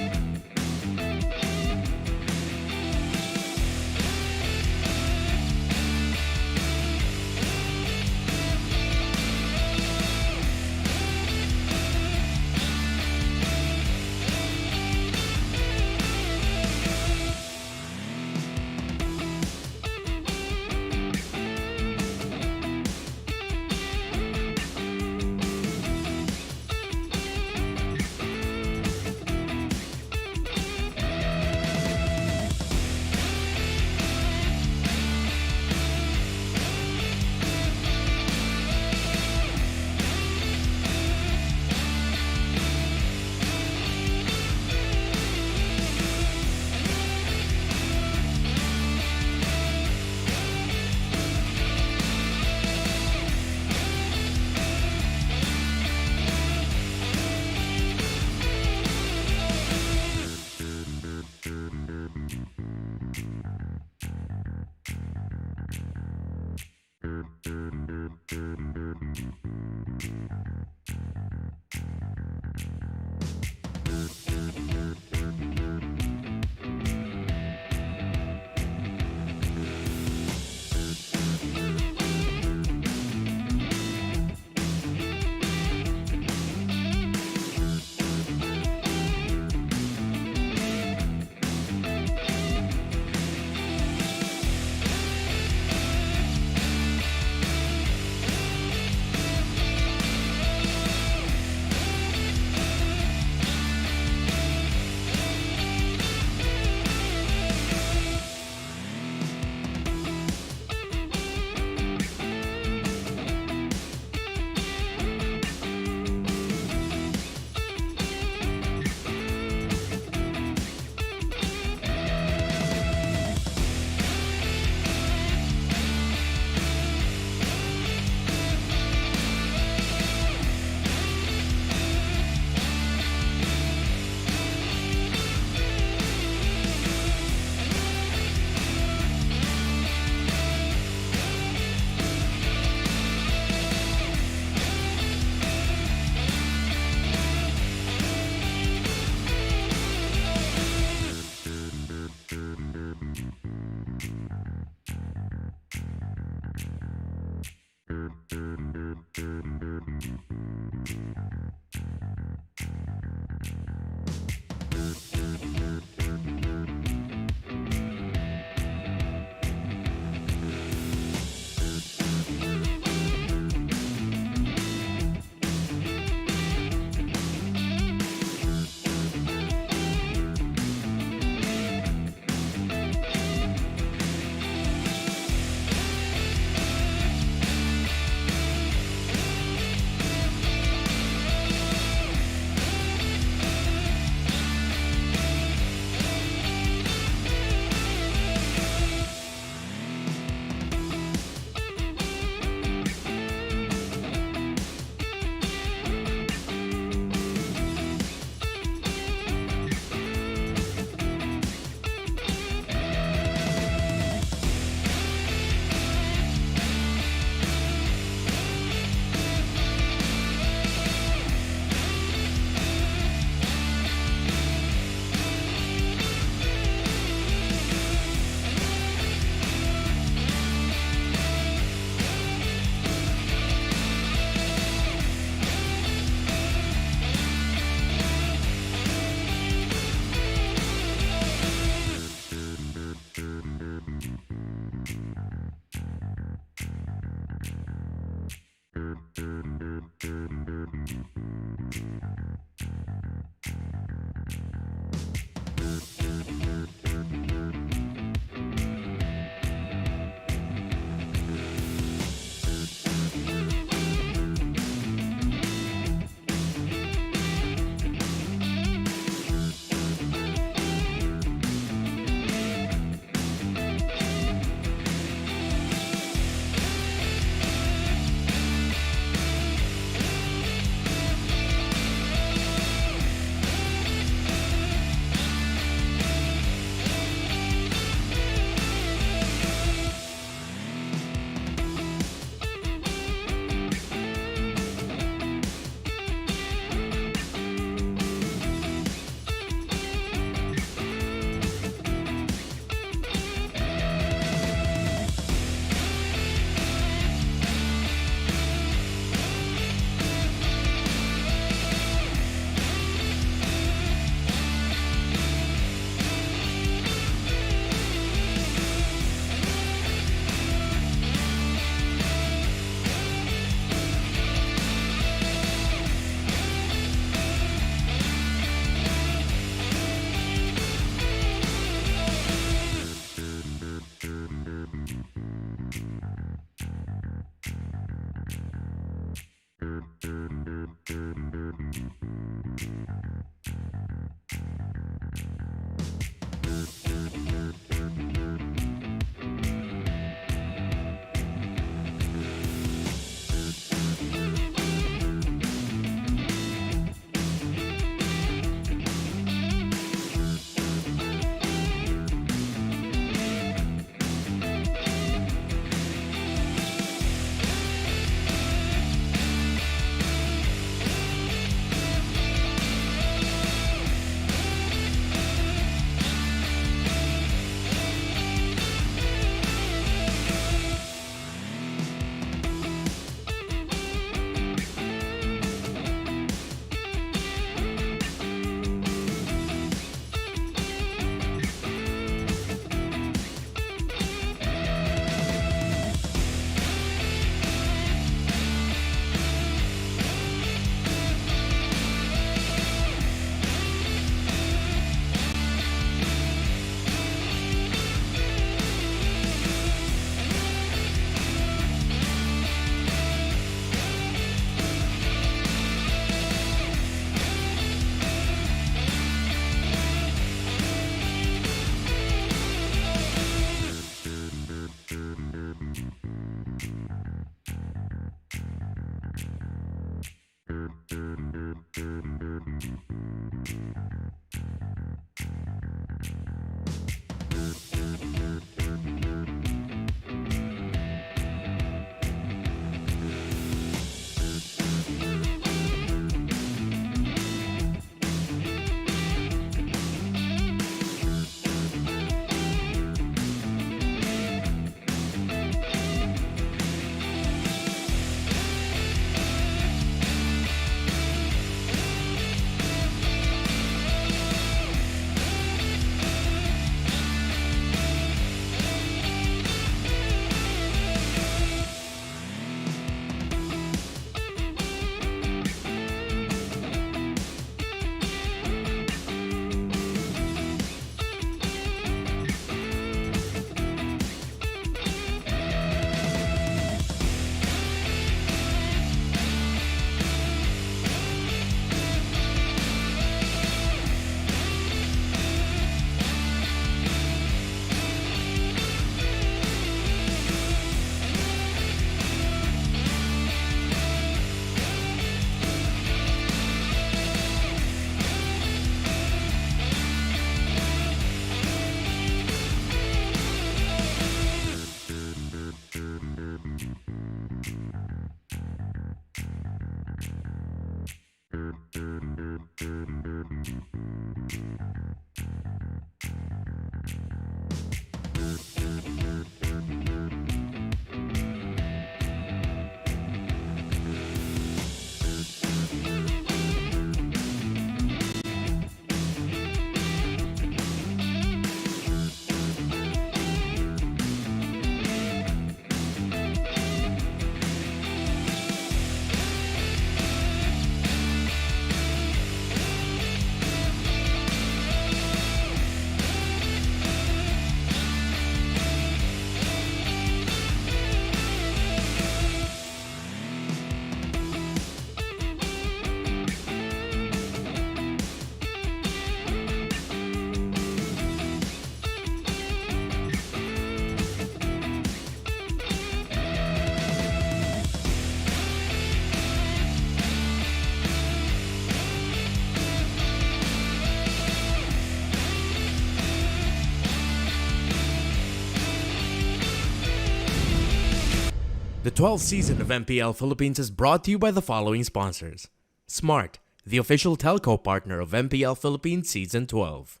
The 12th season of MPL Philippines is brought to you by the following sponsors. Smart, the official telco partner of MPL Philippines Season 12.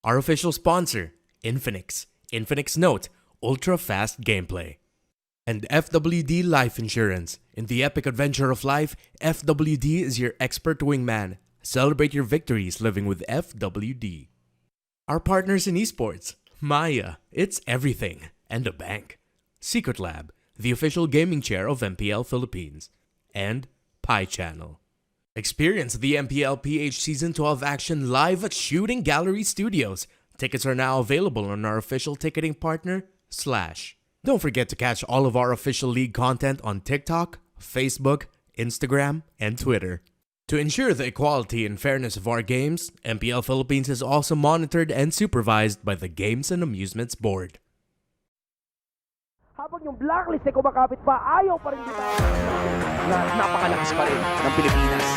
Our official sponsor, Infinix. Infinix Note, ultra-fast gameplay. And FWD Life Insurance. In the epic adventure of life, FWD is your expert wingman. Celebrate your victories living with FWD. Our partners in esports, Maya, it's everything, and a bank. Secret Lab, the official gaming chair of MPL Philippines. And Pi Channel. Experience the Mpl-Ph Season 12 action live at Shooting Gallery Studios. Tickets are now available on our official ticketing partner, Slash. Don't forget to catch all of our official league content on TikTok, Facebook, Instagram, and Twitter. To ensure the equality and fairness of our games, MPL Philippines is also monitored and supervised by the Games and Amusements Board. Habang yung blacklist ay kumakapit pa, ayaw pa rin bitawan na napakalakas pa rin ng Pilipinas.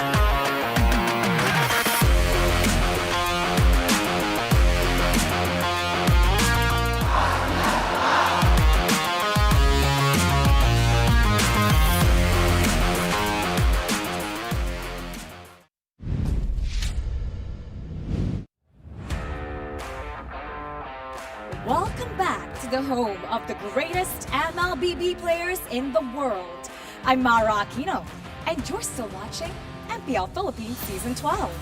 Welcome back to the home of the greatest MLBB players in the world. I'm Mara Aquino, and you're still watching MPL Philippines Season 12.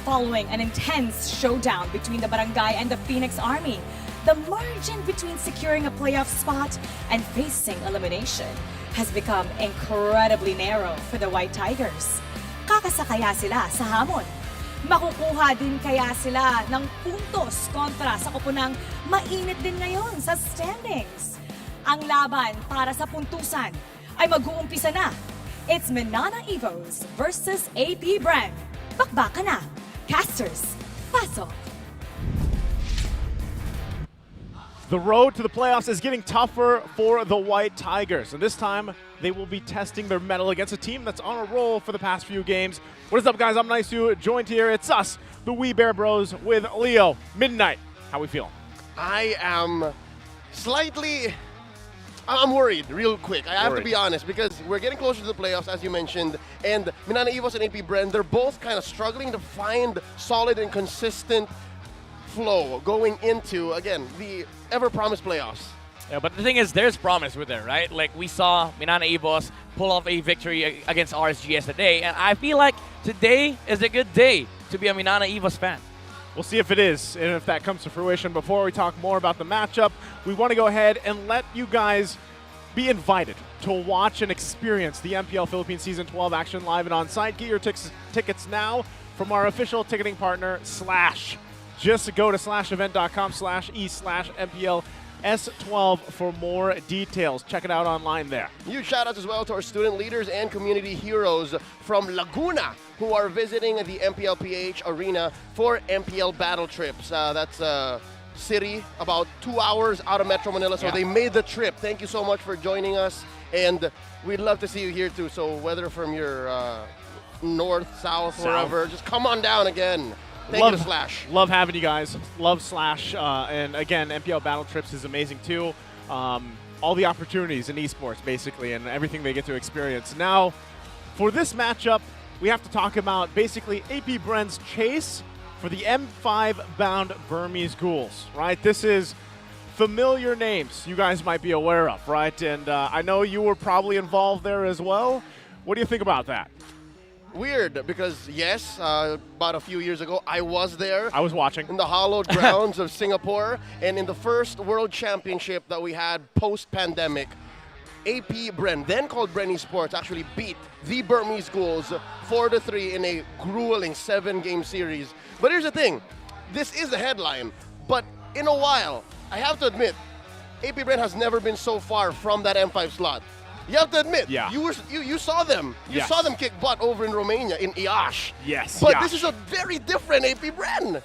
Following an intense showdown between the Barangay and the Phoenix Army, the margin between securing a playoff spot and facing elimination has become incredibly narrow for the White Tigers. Kakasakaya sila sa hamon. Makukuha din kaya sila ng puntos kontra sa koponang mainit din ngayon sa standings. Ang laban para sa puntusan ay mag-uumpisa na. It's MNNE versus APBR. Bakbaka na. Casters, pasok. The road to the playoffs is getting tougher for the White Tigers, and this time they will be testing their mettle against a team that's on a roll for the past few games. What is up, guys? I'm Nice to joined here. It's us, the We Bear Bros, with Leo. Midnight. How we feel? I am I'm worried real quick. I have to be honest because we're getting closer to the playoffs, as you mentioned, and MNNE and APBR, they're both kind of struggling to find solid and consistent flow going into, again, the ever-promised playoffs. Yeah, but the thing is, there's promise with it, right? Like, we saw MNNE pull off a victory against RSGS today, and I feel like today is a good day to be a MNNE fan. We'll see if it is, and if that comes to fruition. Before we talk more about the matchup, we want to go ahead and let you guys be invited to watch and experience the MPL Philippines Season 12 action live and on-site. Get your tickets now from our official ticketing partner, Slash. Just go to slashevent.com/e/MPL S12 for more details. Check it out online there. Huge shout outs as well to our student leaders and community heroes from Laguna who are visiting the Mpl-Ph arena for MPL battle trips. That's a city about 2 hours out of Metro Manila, so they made the trip. Thank you so much for joining us, and we'd love to see you here too. So whether from your north, south, wherever, just come on down again. Thank you to Slash. Love having you guys. Love Slash. And again, MPL Battle Trips is amazing too. All the opportunities in esports, basically, and everything they get to experience. Now, for this matchup, we have to talk about basically APBR's chase for the M5-bound Burmese Ghouls, right? This is familiar names you guys might be aware of, right? And I know you were probably involved there as well. What do you think about that? Weird, because yes, about a few years ago, I was there. I was watching. In the hallowed grounds of Singapore, and in the first World Championship that we had post-pandemic, APBR, then called Bren Esports, actually beat the Burmese Ghouls 4-3 in a grueling 7-game series. But here's the thing, this is the headline, but in a while, I have to admit, APBR has never been so far from that M5 slot. You have to admit, you saw them. You saw them kick butt over in Romania, in Iași. Yes. But this is a very different APBR.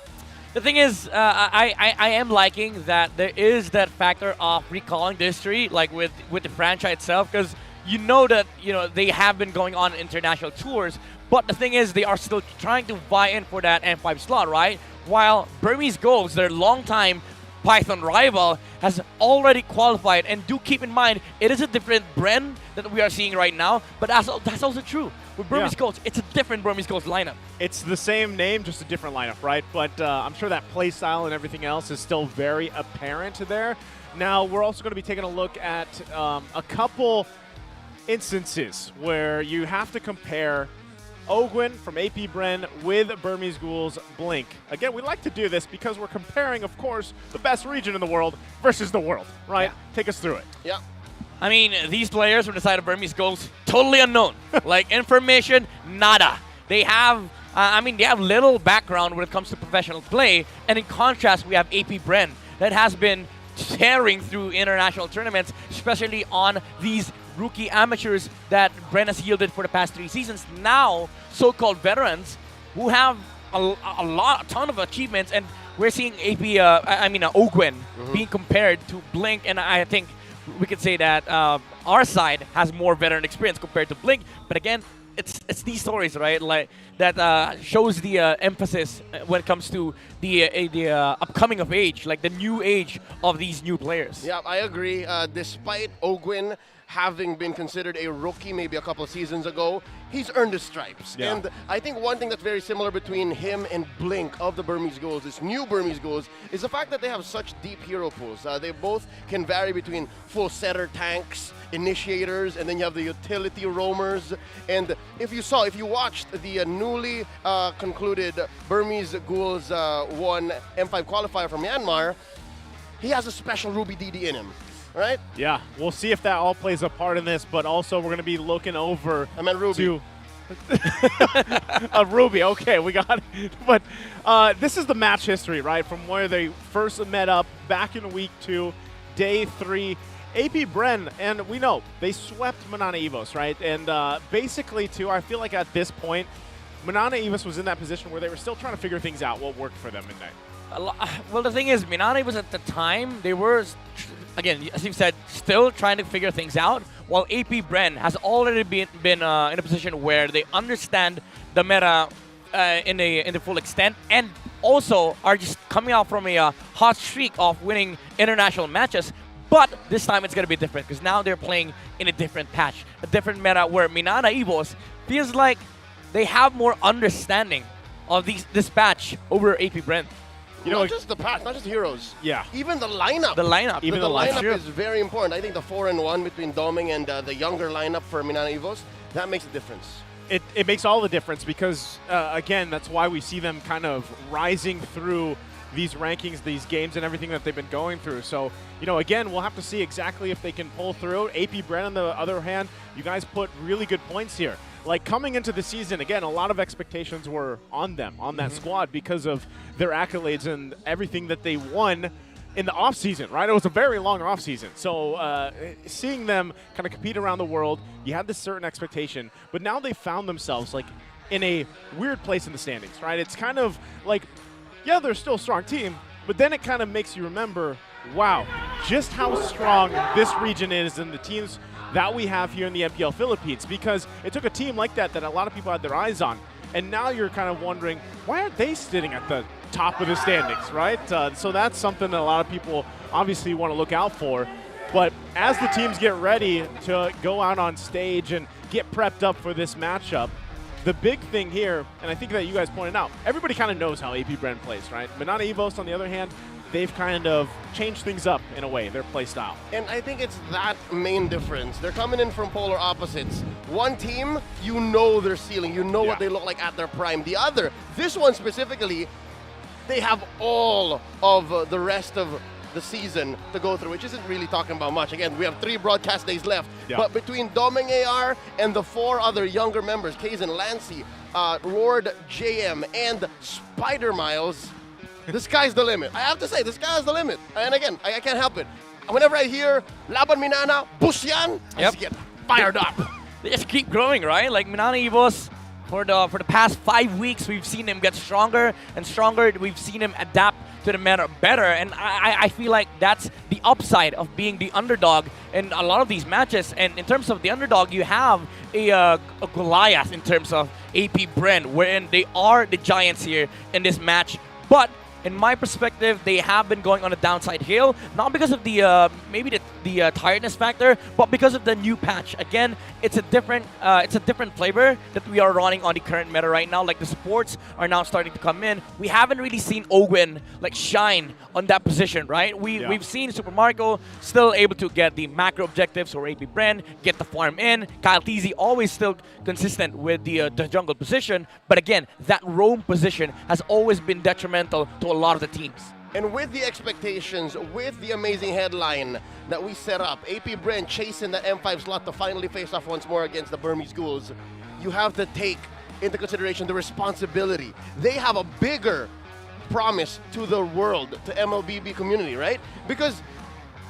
The thing is, I am liking that there is that factor of recalling the history, like with the franchise itself, because you know that they have been going on international tours. But the thing is, they are still trying to vie in for that M5 slot, right? While Burmese Ghouls, their long-time Python rival, has already qualified. And do keep in mind, it is a different Bren that we are seeing right now, but that's also true. With Burmese Ghost, it's a different Burmese Ghost lineup. It's the same name, just a different lineup, right? But I'm sure that play style and everything else is still very apparent there. Now, we're also going to be taking a look at a couple instances where you have to compare Ogwin from AP Bren with Burmese Ghouls Blink. Again, we like to do this because we're comparing, of course, the best region in the world versus the world, right? Yeah. Take us through it. Yeah. I mean, these players from the side of Burmese Ghouls, totally unknown. Like, information, nada. They have, they have little background when it comes to professional play. And in contrast, we have AP Bren that has been tearing through international tournaments, especially on these rookie amateurs that Bren has yielded for the past 3 seasons. Now, so-called veterans who have a ton of achievements, and we're seeing Ogwin being compared to Blink, and I think we could say that our side has more veteran experience compared to Blink. But again, it's these stories, right? Like that shows the emphasis when it comes to the upcoming of age, like the new age of these new players. Yeah, I agree. Despite Ogwin having been considered a rookie maybe a couple of seasons ago, he's earned his stripes. Yeah. And I think one thing that's very similar between him and Blink of the Burmese Ghouls, this new Burmese Ghouls, is the fact that they have such deep hero pools. They both can vary between full setter tanks, initiators, and then you have the utility roamers. And if you watched the newly concluded Burmese Ghouls 1 M5 qualifier from Myanmar, he has a special Ruby DD in him. Right? Yeah, we'll see if that all plays a part in this, but also we're going to be looking over Ruby. to Ruby. Okay, we got it. But this is the match history, right? From where they first met up back in week 2, day 3. AP Bren, and we know they swept MNNE EVOS, right? And basically, too, I feel like at this point, MNNE EVOS was in that position where they were still trying to figure things out, what worked for them midnight. Well, the thing is, MNNE was at the time, they were, again, as you said, still trying to figure things out, while AP Bren has already been in a position where they understand the meta in the full extent, and also are just coming out from a hot streak of winning international matches. But this time it's going to be different, because now they're playing in a different patch, a different meta, where MNNE EVOS feels like they have more understanding of this patch over AP Bren. Not just the patch, not just heroes. Yeah. Even the lineup. The lineup. Even the lineup is very important. I think the 4-1 between Doming and the younger lineup for MNNE EVOS, that makes a difference. It makes all the difference because, again, that's why we see them kind of rising through these rankings, these games, and everything that they've been going through. So, again, we'll have to see exactly if they can pull through. AP Bren, on the other hand, you guys put really good points here. Like, coming into the season, again, a lot of expectations were on them, on that squad, because of their accolades and everything that they won in the offseason, right? It was a very long offseason. So seeing them kind of compete around the world, you had this certain expectation, but now they found themselves, like, in a weird place in the standings, right? It's kind of like, yeah, they're still a strong team, but then it kind of makes you remember, wow, just how strong this region is and the teams that we have here in the MPL Philippines, because it took a team like that a lot of people had their eyes on, and now you're kind of wondering, why aren't they sitting at the top of the standings, right? So that's something that a lot of people obviously want to look out for. But as the teams get ready to go out on stage and get prepped up for this matchup, the big thing here, and I think that you guys pointed out, everybody kind of knows how AP Bren plays, right? MNNE EVOS, on the other hand, they've kind of changed things up in a way, their play style. And I think it's that main difference. They're coming in from polar opposites. One team, you know their ceiling, you know what they look like at their prime. The other, this one specifically, they have all of the rest of the season to go through, which isn't really talking about much. Again, we have 3 broadcast days left. Yeah. But between Doming AR and the 4 other younger members, Kaizen Lancy, Lord JM, and Spider Miles, the sky's the limit. I have to say, the sky's the limit. And again, I can't help it. Whenever I hear Laban Minana, Busyan, I just get fired up. They just keep growing, right? Like MNNE EVOS, for the past 5 weeks, we've seen him get stronger and stronger. We've seen him adapt to the meta better, and I feel like that's the upside of being the underdog in a lot of these matches. And in terms of the underdog, you have a Goliath in terms of AP Bren, wherein they are the giants here in this match. But in my perspective, they have been going on a downside hill, not because of the maybe the tiredness factor, but because of the new patch. Again, it's a different flavor that we are running on the current meta right now. Like the supports are now starting to come in. We haven't really seen Owen like shine on that position, right? We've seen Super Marco still able to get the macro objectives or AP Bren, get the farm in. Kyle TZ always still consistent with the jungle position, but again, that roam position has always been detrimental to a lot of the teams. And with the expectations, with the amazing headline that we set up, AP Bren chasing the M5 slot to finally face off once more against the Burmese Ghouls, you have to take into consideration the responsibility. They have a bigger promise to the world, to MLBB community, right? Because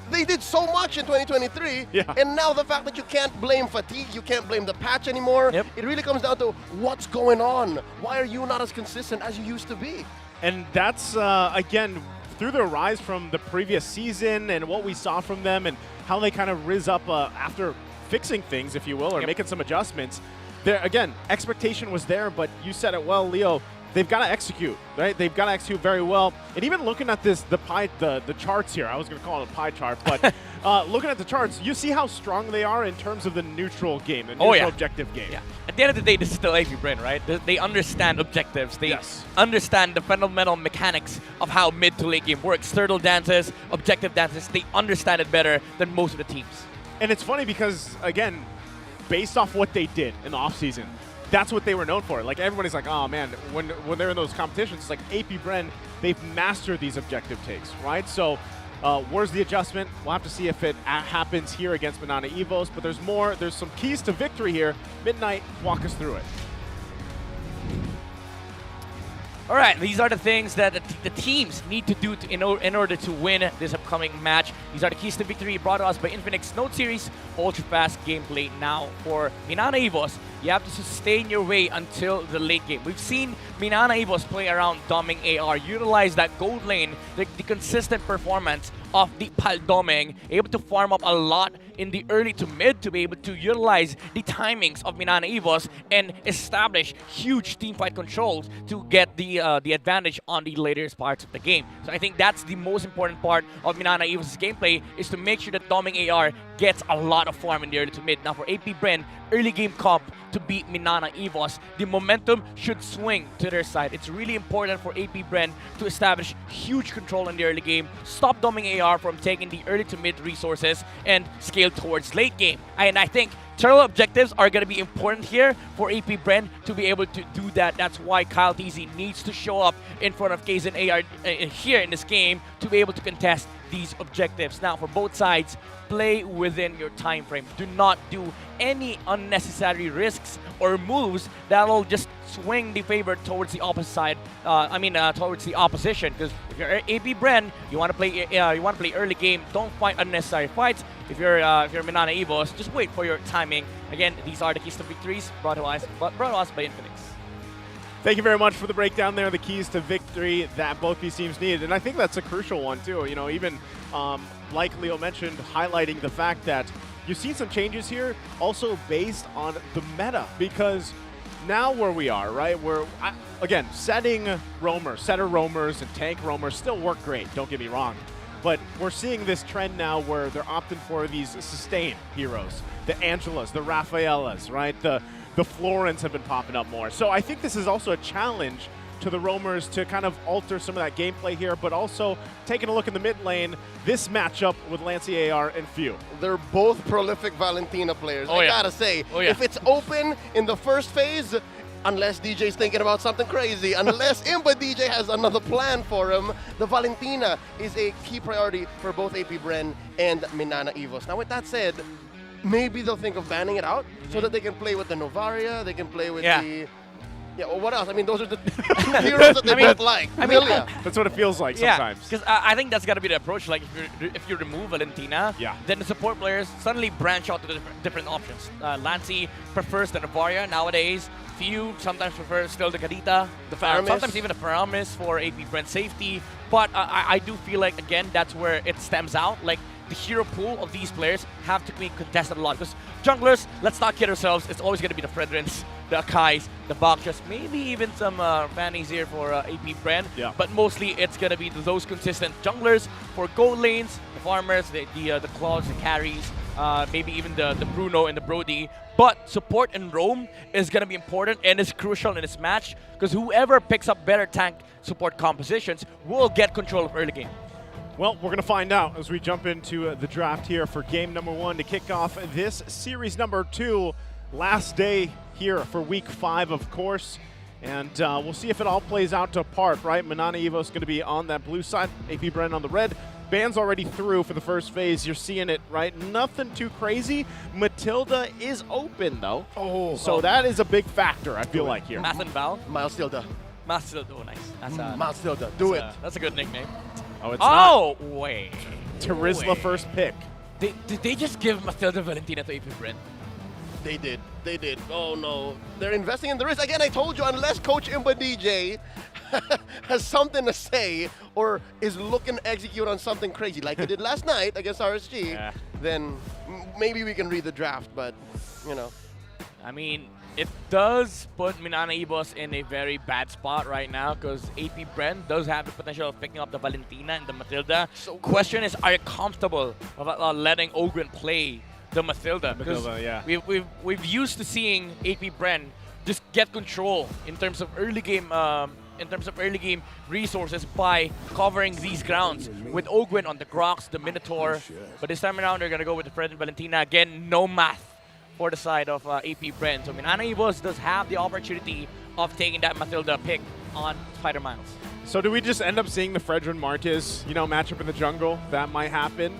they did so much in 2023, and now the fact that you can't blame fatigue, you can't blame the patch anymore, it really comes down to what's going on. Why are you not as consistent as you used to be? And that's, again, through their rise from the previous season and what we saw from them and how they kind of riz up after fixing things, if you will, or making some adjustments. There, again, expectation was there, but you said it well, Leo. They've got to execute, right? They've got to execute very well. And even looking at this, the charts here, I was going to call it a pie chart, but looking at the charts, you see how strong they are in terms of the neutral game, the neutral objective game. Yeah. At the end of the day, this is still AP Bren, right? They understand objectives. They understand the fundamental mechanics of how mid to late game works. Turtle dances, objective dances, they understand it better than most of the teams. And it's funny because, again, based off what they did in the offseason, that's what they were known for. Like, everybody's like, oh, man, when they're in those competitions, it's like AP Bren, they've mastered these objective takes, right? So where's the adjustment? We'll have to see if it happens here against MNNE Evos, but there's more. There's some keys to victory here. Midnight, walk us through it. All right, these are the things that the teams need to do in order to win this upcoming match. These are the keys to victory brought to us by Infinix Note Series, ultra-fast gameplay now. For MNNE Evos, you have to sustain your way until the late game. We've seen MNNE Evos play around Doming AR, utilize that gold lane, the consistent performance of the Paldoming, able to farm up a lot in the early to mid to be able to utilize the timings of MNNE Evos and establish huge teamfight controls to get the advantage on the later parts of the game. So I think that's the most important part of MNNE Evos' gameplay, is to make sure that Doming AR gets a lot of farm in the early to mid. Now for AP Bren, early game comp to beat MNNE Evos, the momentum should swing to their side. It's really important for AP Bren to establish huge control in the early game, stop Doming AR from taking the early to mid resources, and scale towards late game. And I think turtle objectives are going to be important here for AP Bren to be able to do that. That's why Kyle TZ needs to show up in front of Kaizen AR here in this game to be able to contest these objectives. Now, for both sides, play within your time frame. Do not do any unnecessary risks or moves that'll just swing the favor towards the opposite side. Towards the opposition. Because if you're AP Bren, you want to play early game. Don't fight unnecessary fights. If you're MNNE Evos, just wait for your timing. Again, these are the keys to victories brought to us by Infinix. Thank you very much for the breakdown there, the keys to victory that both these teams needed. And I think that's a crucial one, too. You know, even like Leo mentioned, highlighting the fact that you've seen some changes here also based on the meta. Because now where we are, right, again, setter roamers and tank roamers still work great, don't get me wrong. But we're seeing this trend now where they're opting for these sustain heroes. The Angelas, the Rafaelas, right? The Florins have been popping up more. So I think this is also a challenge to the roamers to kind of alter some of that gameplay here, but also taking a look in the mid lane, this matchup with Lancey AR and Few. They're both prolific Valentina players. I gotta say, if it's open in the first phase, unless DJ's thinking about something crazy, unless Imba DJ has another plan for him, the Valentina is a key priority for both AP Bren and MNNE Evos. Now with that said, maybe they'll think of banning it out so that they can play with the Novaria, they can play with the... Yeah, well, what else? I mean, those are the heroes that they both like. That's what it feels like sometimes. Because I think that's got to be the approach. Like, if you remove Valentina, then the support players suddenly branch out to the different options. Lancey prefers the Novaria nowadays. Few sometimes prefers still the Kadita. The Faramis. Sometimes even the Faramis for AP Bren safety. But I do feel like, again, that's where it stems out. Like, the hero pool of these players have to be contested a lot. Because junglers, let's not kid ourselves, it's always going to be the Fredrins. the Akais, the Bakshas, maybe even some fannies here for AP Bren. Yeah. But mostly it's going to be those consistent junglers for gold lanes, the farmers, the claws, the carries, maybe even the Bruno and the Brody. But support and roam is going to be important and is crucial in this match because whoever picks up better tank support compositions will get control of early game. Well, we're going to find out as we jump into the draft here for game number 1 to kick off this series number 2. Last day here for week 5, of course. And we'll see if it all plays out to part, right? MNNE Evo's going to be on that blue side, AP Bren on the red. Ban's already through for the first phase. You're seeing it, right? Nothing too crazy. Matilda is open, though. So that is a big factor, I feel like, here. Math and Val? Miles Tilda. Miles Tilda, oh nice. That's Miles Tilda, do it. That's a good nickname. Oh, it's not. Wait. Terizla first pick. Did they just give Matilda Valentina to AP Bren? They did. They did. Oh, no. They're investing in the risk. Again, I told you, unless Coach Imba DJ has something to say or is looking to execute on something crazy like he did last night against RSG, then maybe we can read the draft, but, you know. I mean, it does put MNNE Evos in a very bad spot right now because AP Bren does have the potential of picking up the Valentina and the Matilda. Question is, are you comfortable about letting Ogren play the Matilda? Because we've used to seeing AP Bren just get control in terms of early game resources by covering these grounds with Ogwen on the Grox, the Minotaur. But this time around, they're gonna go with the Fred and Valentina again. No math for the side of AP Bren. So MNNE Evos does have the opportunity of taking that Matilda pick on Spider Miles. So do we just end up seeing the Fredrin Marquez, matchup in the jungle? That might happen.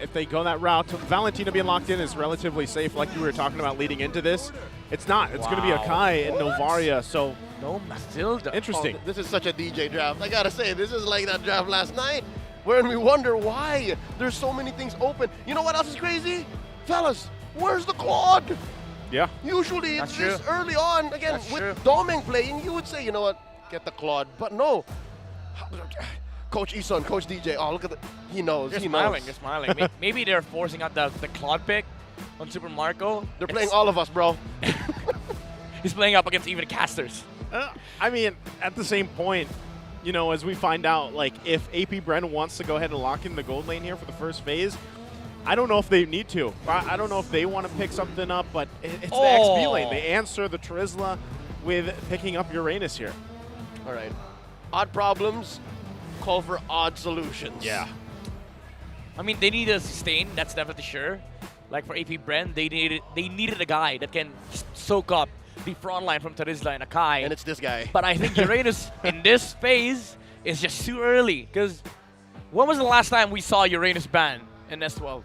If they go that route, Valentina being locked in is relatively safe, like you were talking about leading into this. It's not. It's going to be Akai and Novaria, so... No Matilda. Interesting. Oh, this is such a DJ draft. I gotta say, this is like that draft last night, wherein we wonder why there's so many things open. You know what else is crazy? Fellas, where's the Claude? Yeah. Usually it's this early on. Again, with Doming playing, you would say, you know what, get the Claude. But no. Coach Ison, Coach DJ, oh, look at he knows. They're he smiling, knows. they're smiling. Maybe they're forcing out the Claude pick on Super Marco. They're playing all of us, bro. He's playing up against even casters. I mean, at the same point, as we find out, like, if AP Bren wants to go ahead and lock in the gold lane here for the first phase, I don't know if they need to. I don't know if they want to pick something up, but it's the XP lane. They answer the Terizla with picking up Uranus here. All right. Odd problems call for odd solutions. Yeah. I mean, they need a sustain, that's definitely sure. Like for AP Bren, they needed a guy that can soak up the front line from Terizla and Akai. And it's this guy. But I think Uranus in this phase is just too early. Because when was the last time we saw Uranus banned in S12?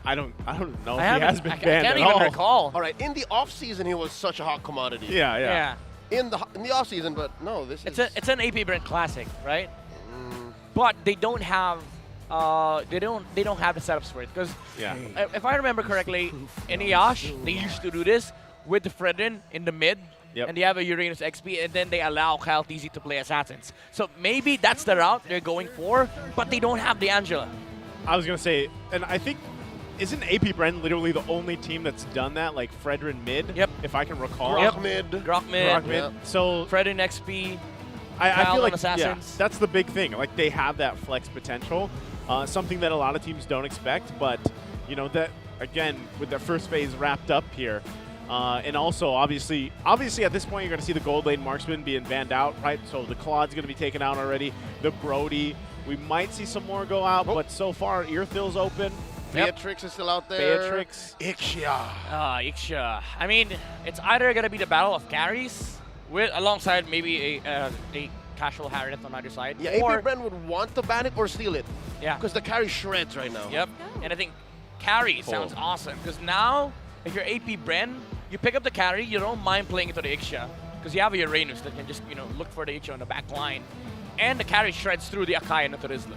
I don't know if he has been banned I can't at even all. recall. All right, in the off season, he was such a hot commodity. Yeah. In the off season, but no, this is it's an AP Brand Classic, right? But they don't have they don't have the setups for it because if I remember correctly, in Ayash they used to do this with the Fredrin in the mid. And they have a Uranus XP, and then they allow Kyle TZ to play Assassins. So maybe that's the route they're going for, but they don't have the Angela. I was going to say, and I think, isn't AP Bren literally the only team that's done that, like Fredrin mid? Yep. If I can recall. Grok mid. Grok mid. Yep. So Fredrin XP. I feel like Assassins. that's the big thing. Like, they have that flex potential, something that a lot of teams don't expect. But, that, again, with their first phase wrapped up here, and also, obviously at this point, you're going to see the gold lane marksman being banned out, right? So the Claude's going to be taken out already. The Brody, we might see some more go out, but so far, Earthill's open. Beatrix is still out there. Beatrix. Ixia. Ixia. I mean, it's either going to be the battle of carries alongside maybe a casual Harriet on either side. Yeah, AP Bren would want to ban it or steal it. Yeah. Because the carry shreds right now. Yep. And I think carry sounds awesome because now, if you're AP Bren, you pick up the carry, you don't mind playing it to the Ixia because you have a Uranus that can just, look for the Ixia on the back line. And the carry shreds through the Akai and the Terizla.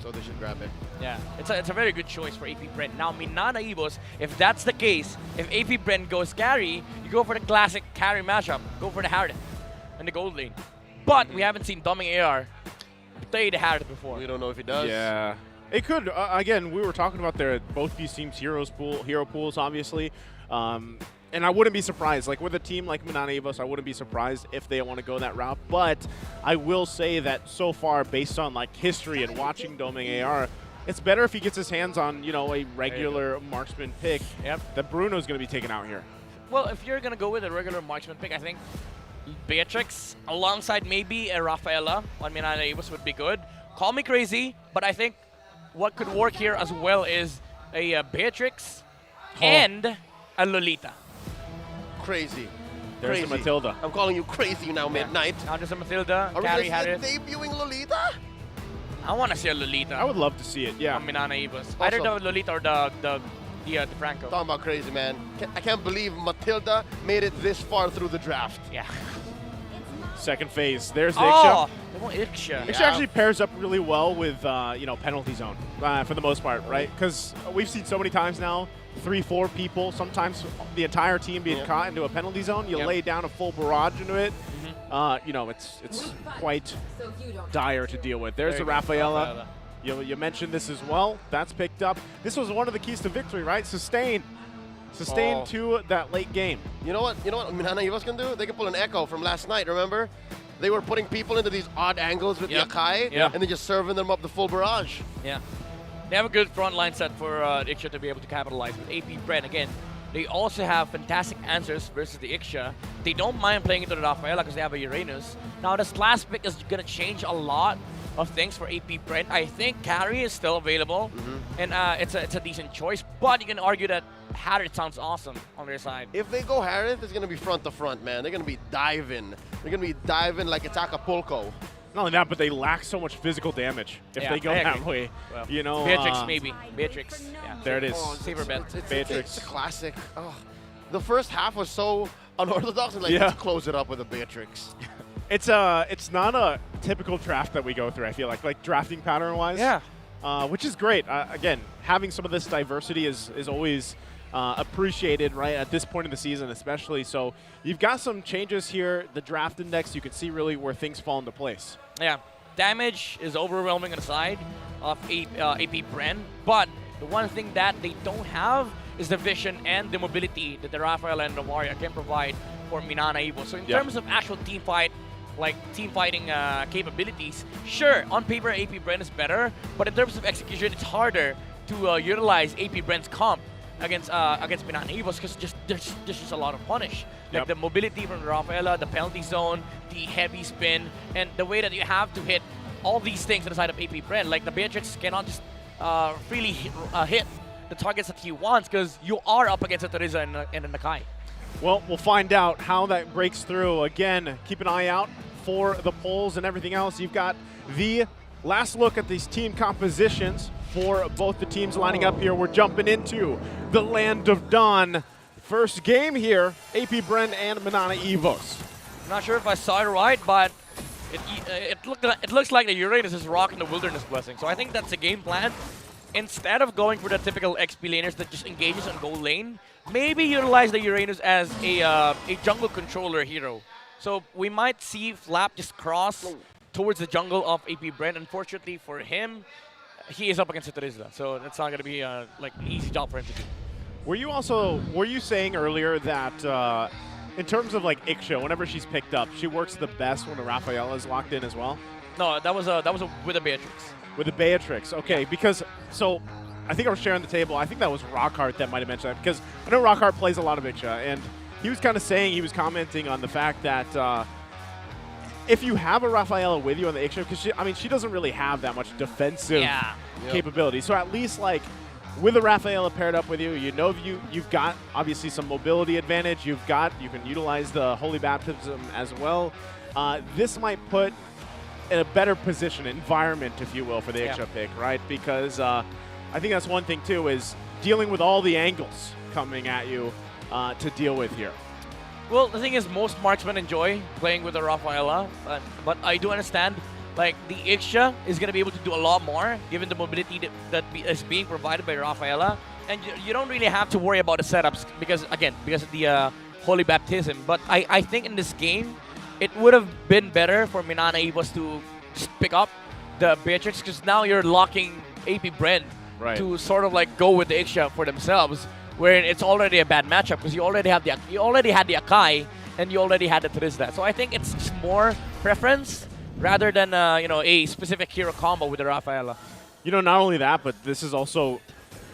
So they should grab it. Yeah, it's a very good choice for AP Bren. Now, MNNE Evos, if that's the case, if AP Bren goes carry, you go for the classic carry matchup. Go for the Harriet and the gold lane. But we haven't seen Doming AR play the Harriet before. We don't know if he does. Yeah. It could. Again, we were talking about both these teams' hero pools, obviously. And I wouldn't be surprised. Like, with a team like MNNE Evos, I wouldn't be surprised if they want to go that route. But I will say that so far, based on, like, history and watching Doming AR, it's better if he gets his hands on, you know, a regular marksman pick. Yep. That Bruno's going to be taken out here. Well, if you're going to go with a regular marksman pick, I think Beatrix alongside maybe a Rafaela on MNNE Evos would be good. Call me crazy, but I think what could work here as well is a Beatrix and a Lolita. Crazy. There's crazy. the Matilda. I'm calling you crazy now, Midnight. Now there's a Matilda. Are we Carrie gonna see a Harris. debuting Lolita? I want to see a Lolita. I would love to see it, yeah. On MNNE Evos. Either the Lolita or the Franco. Talking about crazy, man. I can't believe Matilda made it this far through the draft. Yeah. Second phase. There's the Oh, Ixia. Ixia. Ixia actually pairs up really well with, you know, penalty zone for the most part, right? Because we've seen so many times now, 3-4 people, sometimes the entire team being caught into a penalty zone. You lay down a full barrage into it. You know, it's quite dire to deal with. There's the Rafaela. You mentioned this as well. That's picked up. This was one of the keys to victory, right? Sustain to that late game. You know what? You know what MNNE Evos can do? They can pull an echo from last night, remember? They were putting people into these odd angles with Yakai, and then just serving them up the full barrage. Yeah. They have a good front line set for Ixia to be able to capitalize with AP Bren. Again, they also have fantastic answers versus the Ixia. They don't mind playing into the Rafaela because they have a Uranus. Now, this last pick is going to change a lot of things for AP Brent. I think Carrie is still available, and it's a decent choice, but you can argue that Harriet sounds awesome on their side. If they go Harriet, it's going to be front to front, man. They're going to be diving. They're going to be diving like it's Acapulco. Not only that, but they lack so much physical damage if they go that way. Well, you know, Beatrix maybe. Beatrix. Yeah. There it is. Oh, safer bet. Beatrix. It's a classic. Oh, the first half was so unorthodox, and like let's close it up with a Beatrix. It's not a typical draft that we go through. I feel like drafting pattern wise. Yeah. Which is great. Again, having some of this diversity is always appreciated, right, at this point in the season especially. So you've got some changes here. The draft index, you can see really where things fall into place. Yeah. Damage is overwhelming on the side of AP Bren, but the one thing that they don't have is the vision and the mobility that the Rafael and the Maria can provide for MNNE Evos. So in terms of actual team fighting capabilities, sure, on paper AP Bren is better, but in terms of execution, it's harder to utilize AP Bren's comp against MNNE Evos because there's just a lot of punish. Like the mobility from the Rafaela, the penalty zone, the heavy spin, and the way that you have to hit all these things on the side of AP Bren. Like the Beatrix cannot just freely hit the targets that he wants because you are up against a Teresa and a Nakai. Well, we'll find out how that breaks through. Again, keep an eye out for the polls and everything else. You've got the last look at these team compositions for both the teams lining up here. We're jumping into the Land of Dawn. First game here, AP Bren and MNNE Evos. I'm not sure if I saw it right, but it looks like the Uranus is rocking the Wilderness Blessing. So I think that's the game plan. Instead of going for the typical XP laners that just engages on gold lane, maybe utilize the Uranus as a jungle controller hero. So we might see Flap just cross towards the jungle of AP Bren. Unfortunately for him, he is up against Teresa, so that's not going to be like an easy job for him to do. Were you saying earlier that in terms of like Ixia, whenever she's picked up, she works the best when a Rafaela is locked in as well? No, that was with a Beatrix. With a Beatrix, okay. Because I think I was sharing the table. I think that was Rockhart that might have mentioned that because I know Rockhart plays a lot of Ixia, and he was kind of saying, he was commenting on the fact that if you have a Rafaela with you on the Ixia, because she doesn't really have that much defensive capability. So at least like with a Rafaela paired up with you, you've got obviously some mobility advantage. You can utilize the Holy Baptism as well. This might put in a better position, environment, if you will, for the Ixia pick, right? Because I think that's one thing too, is dealing with all the angles coming at you to deal with here. Well, the thing is, most marksmen enjoy playing with the Rafaela, but I do understand, like, the Ixia is going to be able to do a lot more, given the mobility that is being provided by Rafaela, and you don't really have to worry about the setups, because of the Holy Baptism. But I think in this game, it would have been better for MNNE Evos to just pick up the Beatrix, because now you're locking AP Bren to sort of like go with the Ixia for themselves. wherein it's already a bad matchup because you already had the Akai and you already had the Trizla. So I think it's just more preference rather than a specific hero combo with the Rafaela. Not only that, but this is also,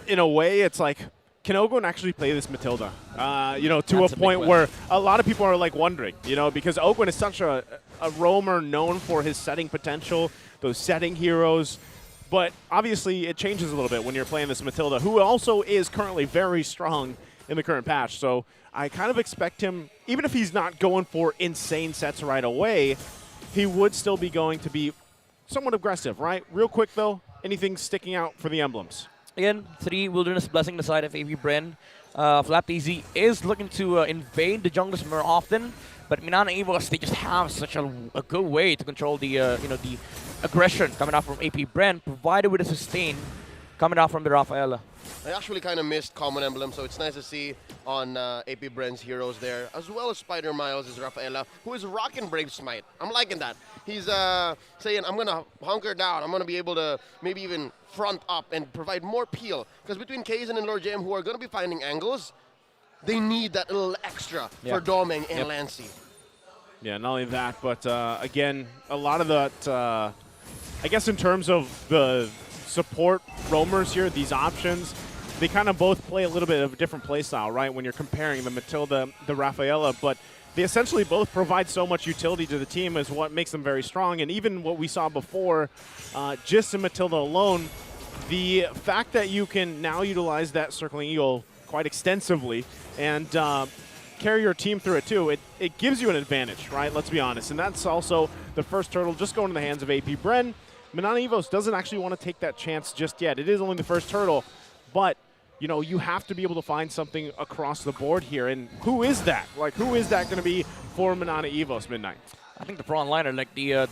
in a way, it's like, can Ogun actually play this Matilda? To That's a point big where a lot of people are like wondering, because Ogun is such a roamer known for his setting potential, those setting heroes. But obviously it changes a little bit when you're playing this Matilda, who also is currently very strong in the current patch. So I kind of expect him, even if he's not going for insane sets right away, he would still be going to be somewhat aggressive, right? Real quick, though, anything sticking out for the emblems? Again, 3 Wilderness Blessing the side of AV Bren. FlapTZ is looking to invade the junglers more often, but MNNE Evos, they just have such a good way to control the the aggression coming out from AP Bren, provided with a sustain coming out from the Rafaela. I actually kind of missed Common Emblem, so it's nice to see on AP Bren's heroes there, as well as Spider Miles' Rafaela, who is rocking Brave Smite. I'm liking that. He's saying, I'm going to hunker down. I'm going to be able to maybe even front up and provide more peel. Because between Kaizen and Lord JM, who are going to be finding angles, they need that little extra for Domeng and Lancy. Yeah, not only that, but again, a lot of that, I guess in terms of the support roamers here, these options, they kind of both play a little bit of a different play style, right? When you're comparing the Matilda, the Rafaela, but they essentially both provide so much utility to the team is what makes them very strong. And even what we saw before, just in Matilda alone, the fact that you can now utilize that Circling Eagle quite extensively and carry your team through it too, it gives you an advantage, right? Let's be honest. And that's also the first turtle just going to the hands of AP Bren. MNNE Evos doesn't actually want to take that chance just yet. It is only the first turtle, but you have to be able to find something across the board here. And who is that? Like, who is that going to be for MNNE Evos, Midnight? I think the front liner, like the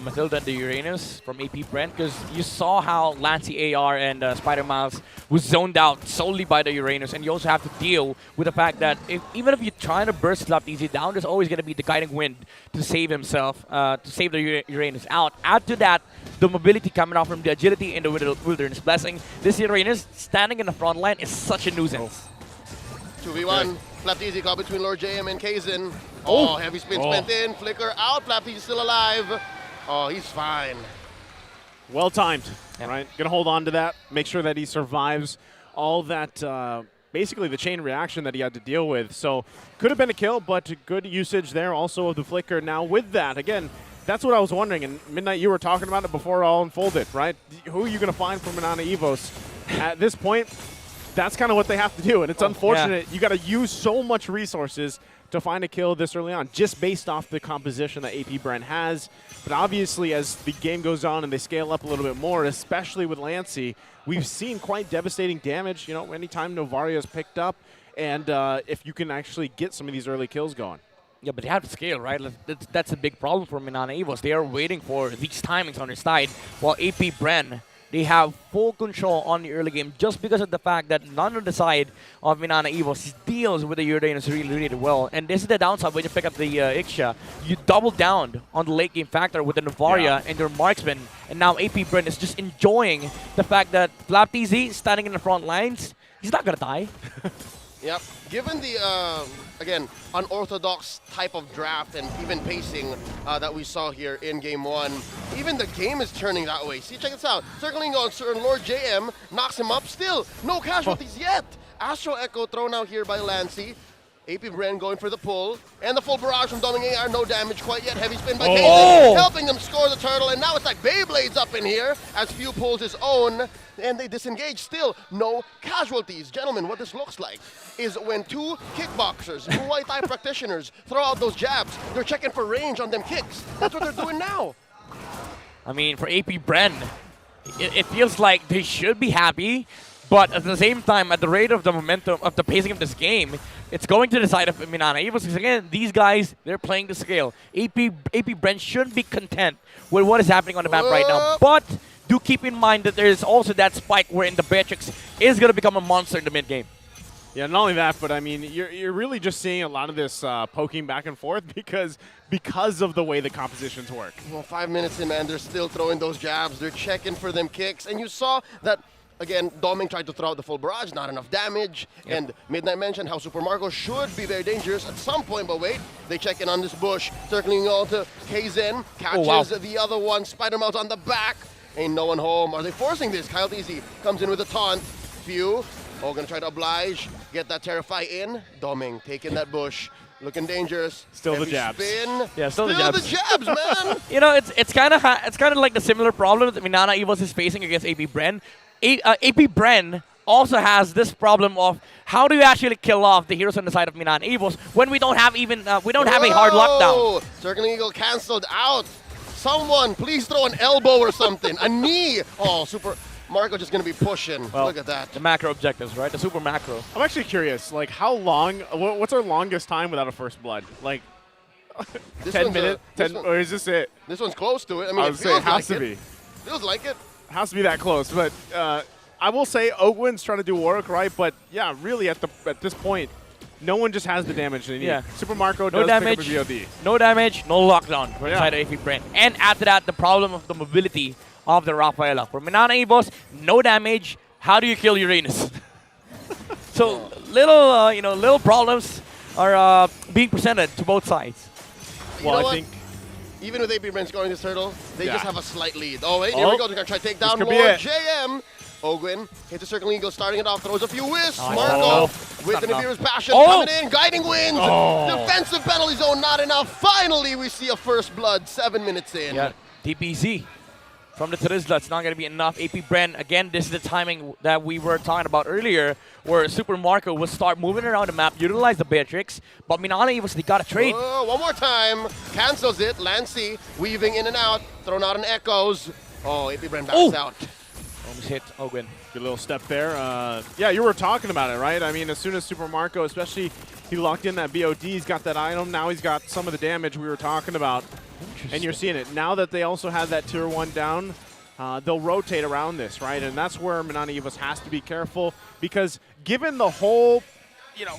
Matilda and the Uranus from AP Brent, because you saw how Lancy AR and Spider Miles was zoned out solely by the Uranus, and you also have to deal with the fact that even if you're trying to burst FlapTZ down, there's always going to be the guiding wind to save himself, to save the Uranus out. Add to that the mobility coming out from the agility and the Wilderness Blessing. This Uranus standing in the front line is such a nuisance. 2v1, FlapTZ caught between Lord JM and Kaizen. Oh, heavy spin spent in, flicker out, FlapTZ still alive. Oh, he's fine. Well timed, right? Gonna hold on to that, make sure that he survives all that, basically the chain reaction that he had to deal with. So could have been a kill, but good usage there also of the flicker. Now with that, again, that's what I was wondering, and Midnight, you were talking about it before it all unfolded, right? Who are you gonna find from MNNE Evos? At this point, that's kind of what they have to do, and it's unfortunate. You gotta use so much resources to find a kill this early on, just based off the composition that AP Brent has. But obviously, as the game goes on and they scale up a little bit more, especially with Lancy, we've seen quite devastating damage, anytime Novaria is picked up, and if you can actually get some of these early kills going. Yeah, but they have to scale, right? That's a big problem for MNNE Evos. They are waiting for these timings on their side, while AP Bren, they have full control on the early game just because of the fact that none on the side of MNNE Evos deals with the Uranus really well. And this is the downside when you pick up the Ixia. You double down on the late game factor with the Novaria and your marksman. And now AP Bren is just enjoying the fact that FlapTZ standing in the front lines, he's not going to die. Yep. Given the, again, unorthodox type of draft and even pacing that we saw here in Game 1, even the game is turning that way. See, check this out. Circling on certain Lord JM, knocks him up. Still, no casualties yet. Astro Echo thrown out here by Lancy. AP Bren going for the pull. And the full barrage from Domeng AR, no damage quite yet. Heavy spin by Kaizen, helping them score the turtle. And now it's like Beyblades up in here as Few pulls his own. And they disengage. Still, no casualties. Gentlemen, what this looks like is when two kickboxers, two Muay Thai practitioners throw out those jabs, they're checking for range on them kicks. That's what they're doing now. I mean, for AP Bren, it feels like they should be happy. But at the same time, at the rate of the momentum, of the pacing of this game, it's going to the side of MNNE Evos. Because again, these guys, they're playing the scale. AP Bren shouldn't be content with what is happening on the map right now. But do keep in mind that there is also that spike wherein the Beatrix is going to become a monster in the mid game. Yeah, not only that, but I mean, you're really just seeing a lot of this poking back and forth because of the way the compositions work. Well, 5 minutes in, man, they're still throwing those jabs. They're checking for them kicks. And you saw that Again, Doming tried to throw out the full barrage, not enough damage. Yep. And Midnight mentioned how Super Marco should be very dangerous at some point, but wait, they check in on this bush. Circling all to Kaizen, catches the other one. Spider-Mouth on the back. Ain't no one home. Are they forcing this? Kyle Easy comes in with a taunt. Few. Oh, gonna try to oblige. Get that Terrify in. Doming taking that bush. Looking dangerous. Still Heavy the jabs. Spin. Yeah, still the jabs, man. You know, it's kind of like the similar problem that MNNE Evils is facing against AP Bren. AP Bren also has this problem of how do you actually kill off the heroes on the side of MNNE Evils when we don't have even have a hard lockdown. Circling Eagle canceled out. Someone, please throw an elbow or something. A knee. Oh, Super Marco just going to be pushing. Well, look at that. The macro objectives, right? The super macro. I'm actually curious, like how long, what's our longest time without a first blood? Like 10 minutes? Or is this it? This one's close to it. I mean, I would say it has like to be. Feels like it. Has to be that close, but I will say Ogwin's trying to do work, right? But yeah, really at this point, no one just has the damage they need. Yeah. Super Marco No does damage, pick up a VOD. no damage, no lockdown for inside of AP Bren. And after that, the problem of the mobility of the Rafaela. For MNNE Evils, no damage. How do you kill Uranus? So little problems are being presented to both sides. Well, I think even with AP Bren scoring this hurdle, they just have a slight lead. Oh, wait, here we go. They're going to try to take down could be Lord it. JM. Ogwin hits a Circling Eagle, starting it off, throws a few wisps. Oh, Marco with an Ibira's Passion coming in, guiding winds. Defensive penalty zone, not enough. Finally, we see a first blood 7 minutes in. Yeah, DPZ from the Terizla. It's not going to be enough. AP Bren, again, this is the timing that we were talking about earlier, where Super Marco will start moving around the map, utilize the Beatrix, but MNNE Evils, they got to trade. One more time. Cancels it. Lancy weaving in and out, thrown out in echoes. Oh, AP Bren backs out. Almost hit Ogwin. Good little step there. Yeah, you were talking about it, right? I mean, as soon as Super Marco, especially he locked in that BOD, he's got that item. Now he's got some of the damage we were talking about. And you're seeing it. Now that they also have that tier 1 down, they'll rotate around this, right? And that's where MNNE Evils has to be careful because given the whole,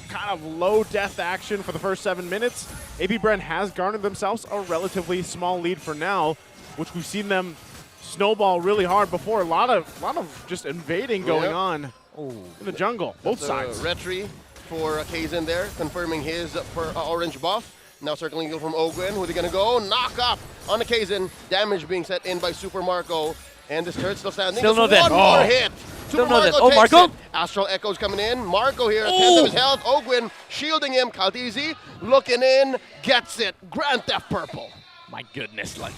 kind of low death action for the first 7 minutes, AP Bren has garnered themselves a relatively small lead for now, which we've seen them snowball really hard before. A lot of just invading going on in the jungle, both sides. Retry for Kaizen there, confirming his orange buff. Now Circling Eagle from Ogwin. Who are they going to go? Knock up on the Kaizen. Damage being set in by Super Marco. And this turret still standing. Still Just no one more hit. Still Super no Marco takes Marco? it. Astral Echoes coming in. Marco here at 10th of his health. Ogwin shielding him. Kaltizi looking in. Gets it. Grand Theft Purple. My goodness, like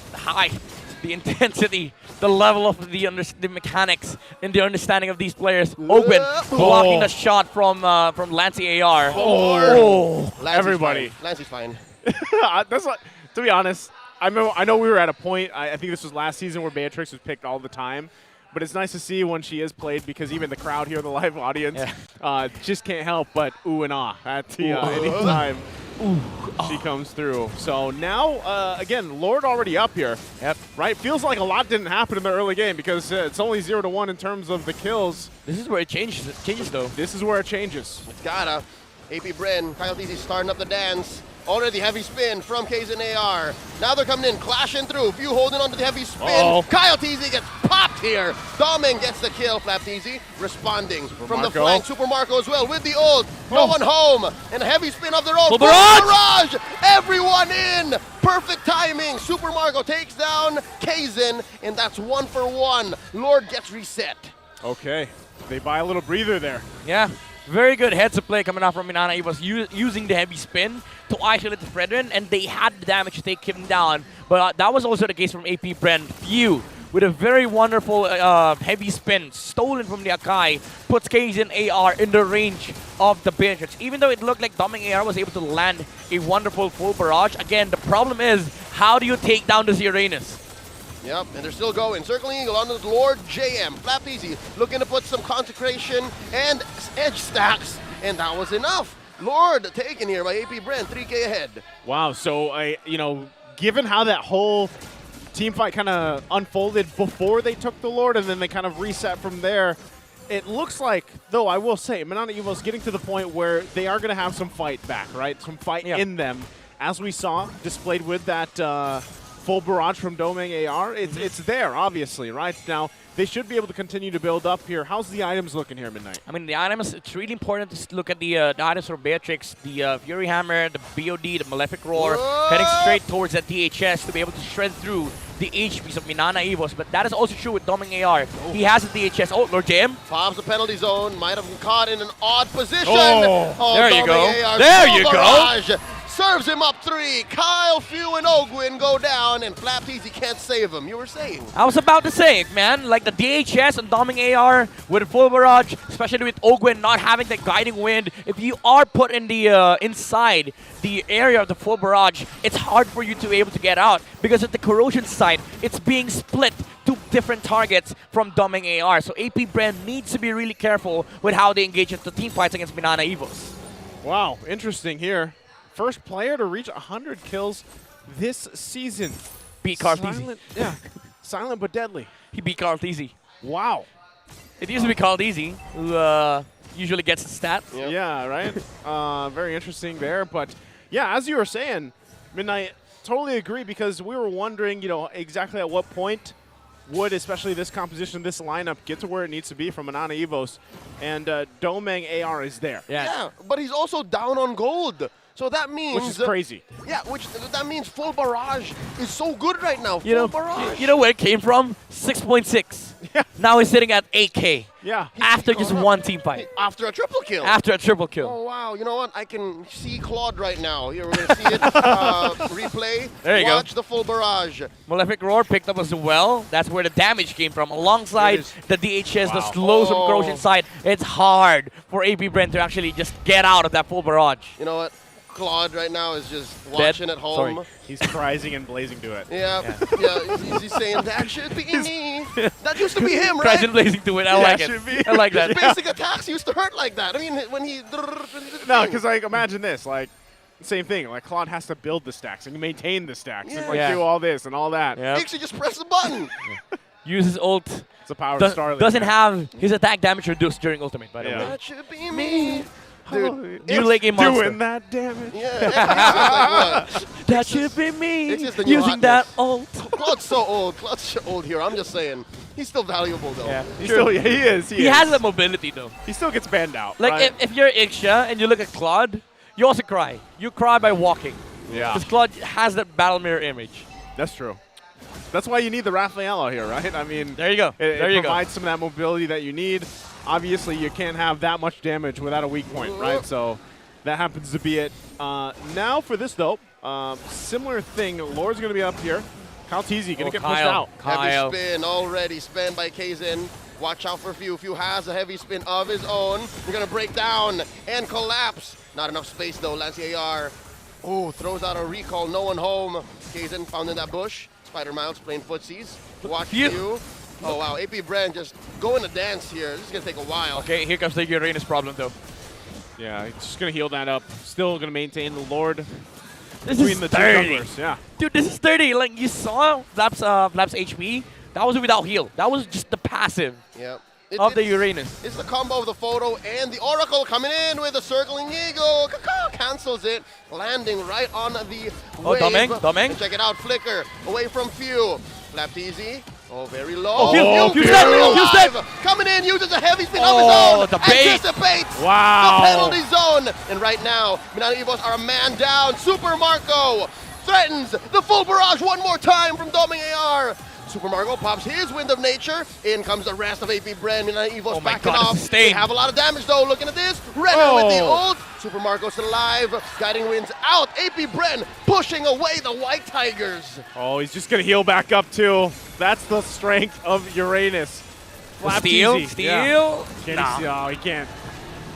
the intensity, the level of the mechanics, and the understanding of these players. Open, blocking the shot from Lancy AR. Everybody. Lancy's fine. That's what, to be honest, I know we were at a point, I think this was last season, where Beatrix was picked all the time. But it's nice to see when she is played because even the crowd here, the live audience, just can't help but ooh and ah at any time she comes through. So now, again, Lord already up here. Yep. Right? Feels like a lot didn't happen in the early game because it's only 0-1 in terms of the kills. This is where it changes though. This is where it changes. It's gotta. AP Bren, Kyle Teasy starting up the dance. Already heavy spin from Kaizen AR. Now they're coming in, clashing through. Few holding on to the heavy spin. Kyle Teasy gets popped here. Doming gets the kill. Flap Teasy responding from the flank. Super Marco as well with the ult. No one home. And a heavy spin of their own. Barrage! Everyone in. Perfect timing. Super Marco takes down Kaizen, and that's 1 for 1. Lord gets reset. Okay. They buy a little breather there. Yeah. Very good heads-up play coming out from MNNE. He was using the heavy spin to isolate the Fredrin, and they had the damage to take him down. But that was also the case from AP Bren. Few, with a very wonderful heavy spin stolen from the Akai, puts Kaizen AR in the range of the Beatrix. Even though it looked like Doming AR was able to land a wonderful full barrage, again, the problem is, how do you take down this Uranus? Yep, and they're still going. Circling Eagle on the Lord JM. Flap Easy looking to put some consecration and edge stacks, and that was enough. Lord taken here by AP Bren, 3K ahead. Wow, so given how that whole team fight kind of unfolded before they took the Lord and then they kind of reset from there, it looks like, though I will say, MNNE Evil is getting to the point where they are going to have some fight back, right? Some fight in them, as we saw displayed with that full barrage from Doming AR. It's there, obviously, right? Now, they should be able to continue to build up here. How's the items looking here, Midnight? I mean, the items, it's really important to look at the items for Beatrix, the Fury Hammer, the BOD, the Malefic Roar, heading straight towards that DHS to be able to shred through the HPs of Minana Evos. But that is also true with Doming AR. He has a DHS. Oh, Lord JM. Pops the penalty zone, might have been caught in an odd position. There you go. AR, There you go. Barrage serves him up 3. Kyle, Few, and Ogwin go down, and Flapteasy can't save him. You were saying? I was about to say it, man. Like the DHS and Doming AR with full barrage, especially with Ogwin not having the guiding wind. If you are put in the inside the area of the full barrage, it's hard for you to be able to get out because at the corrosion side, it's being split to different targets from Doming AR. So AP Brand needs to be really careful with how they engage into team fights against Minana Evos. Wow, interesting here. First player to reach 100 kills this season. Beat Carteezy. Yeah, silent but deadly. He beat Carteezy. Wow. It used to be Carteezy, who usually gets the stat. Yep. Yeah, right? Very interesting there. But yeah, as you were saying, Midnight, totally agree because we were wondering, exactly at what point would, especially this composition, this lineup, get to where it needs to be from Minana Evos. And Domeng AR is there. Yeah, but he's also down on gold. So that means... Which is crazy. Yeah, that means full barrage is so good right now. You know where it came from? 6.6. Yeah. Now he's sitting at 8K. Yeah. After just one team fight. After a triple kill. After a triple kill. Oh, wow. You know what? I can see Claude right now. Here, we're going to see it. Replay. There you Watch the full barrage. Malefic Roar picked up as well. That's where the damage came from. Alongside the DHS, the slows from corrosion side. It's hard for AP Brent to actually just get out of that full barrage. You know what? Claude right now is just watching at home. Sorry. He's crising and blazing to it. Yeah. He's saying, that should be me. That used to be him, right? Crising and blazing to it. I like it. I like that. His basic attacks used to hurt like that. I mean, when he... No, because imagine this. Same thing. Claude has to build the stacks and maintain the stacks and do all this and all that. Yep. Makes you just press the button. Uses ult. It's the power of Starling. Doesn't have his attack damage reduced during ultimate, by the way. That should be me. Dude, new late game monster. Doing that damage. Yeah. That should be me. Using that ult. Claude's so old. Claude's so old here. I'm just saying. He's still valuable, though. Yeah, he is. He has the mobility, though. He still gets banned out. Like, if you're Ixia and you look at Claude, you also cry. You cry by walking. Yeah. Because Claude has that battle mirror image. That's true. That's why you need the Raffaello here, right? I mean, there you go. It provides some of that mobility that you need. Obviously, you can't have that much damage without a weak point, right? So that happens to be it. Now for this, though, similar thing. Lord's going to be up here. Kyle Teasy going to get pushed out. Heavy spin already. Spin by Kaizen. Watch out for Few. Few has a heavy spin of his own. You're going to break down and collapse. Not enough space, though. Lancy AR. Oh, throws out a recall. No one home. Kaizen found in that bush. Spider Miles playing footsies. Watch Few. Oh, wow. AP Brand just going to dance here. This is going to take a while. Okay, here comes the Uranus problem, though. Yeah, he's just going to heal that up. Still going to maintain the Lord this between is the 30. two junglers. Yeah. Dude, this is 30. Like, you saw Flap's HP. That was without heal. That was just the passive of the Uranus. It's the combo of the photo and the Oracle coming in with a circling eagle. Cancels it, landing right on the wave. Domeng. Check it out, Flicker away from Few. Flapteasy. Oh, very low. Oh, Few coming in, uses a heavy spin of his own. The bait. Anticipates the penalty zone. And right now, Minana Evos are a man down. Super Marco threatens the full barrage one more time from Doming AR. Super Marco pops his Wind of Nature. In comes the rest of AP Brand. Minana Evos backing off. They have a lot of damage, though. Looking at this. Renner with the ult. Super Marco's still alive. Guiding Winds out. AP Brand pushing away the White Tigers. Oh, he's just going to heal back up, too. That's the strength of Uranus. Steal? Yeah. Oh, he can't.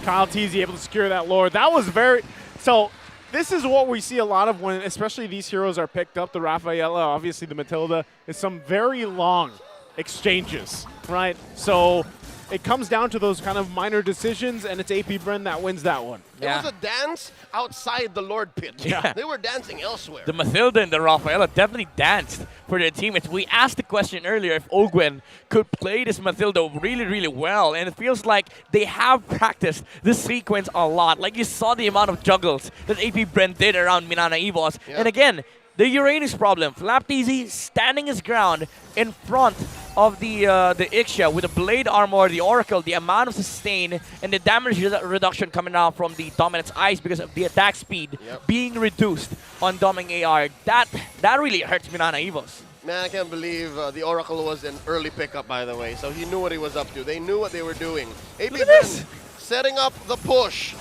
Kyle Teasy able to secure that Lord. That was very... So, this is what we see a lot of when, especially these heroes are picked up. The Raffaella, obviously the Matilda, is some very long exchanges, right? So it comes down to those kind of minor decisions, and it's AP Bren that wins that one. It was a dance outside the Lord Pit. Yeah. They were dancing elsewhere. The Mathilda and the Raffaella definitely danced for their teammates. We asked the question earlier if Ogwen could play this Mathilda really, really well, and it feels like they have practiced this sequence a lot. Like you saw the amount of juggles that AP Brent did around Minana Evos. Yeah. And again, the Uranus problem. Flapteasy standing his ground in front of the Ixia with the blade armor, the Oracle, the amount of sustain, and the damage reduction coming out from the Dominant's eyes because of the attack speed being reduced on Doming AR. That really hurts MNNE EVOS. Man, I can't believe the Oracle was an early pickup, by the way, so he knew what he was up to. They knew what they were doing. APBR setting up the push.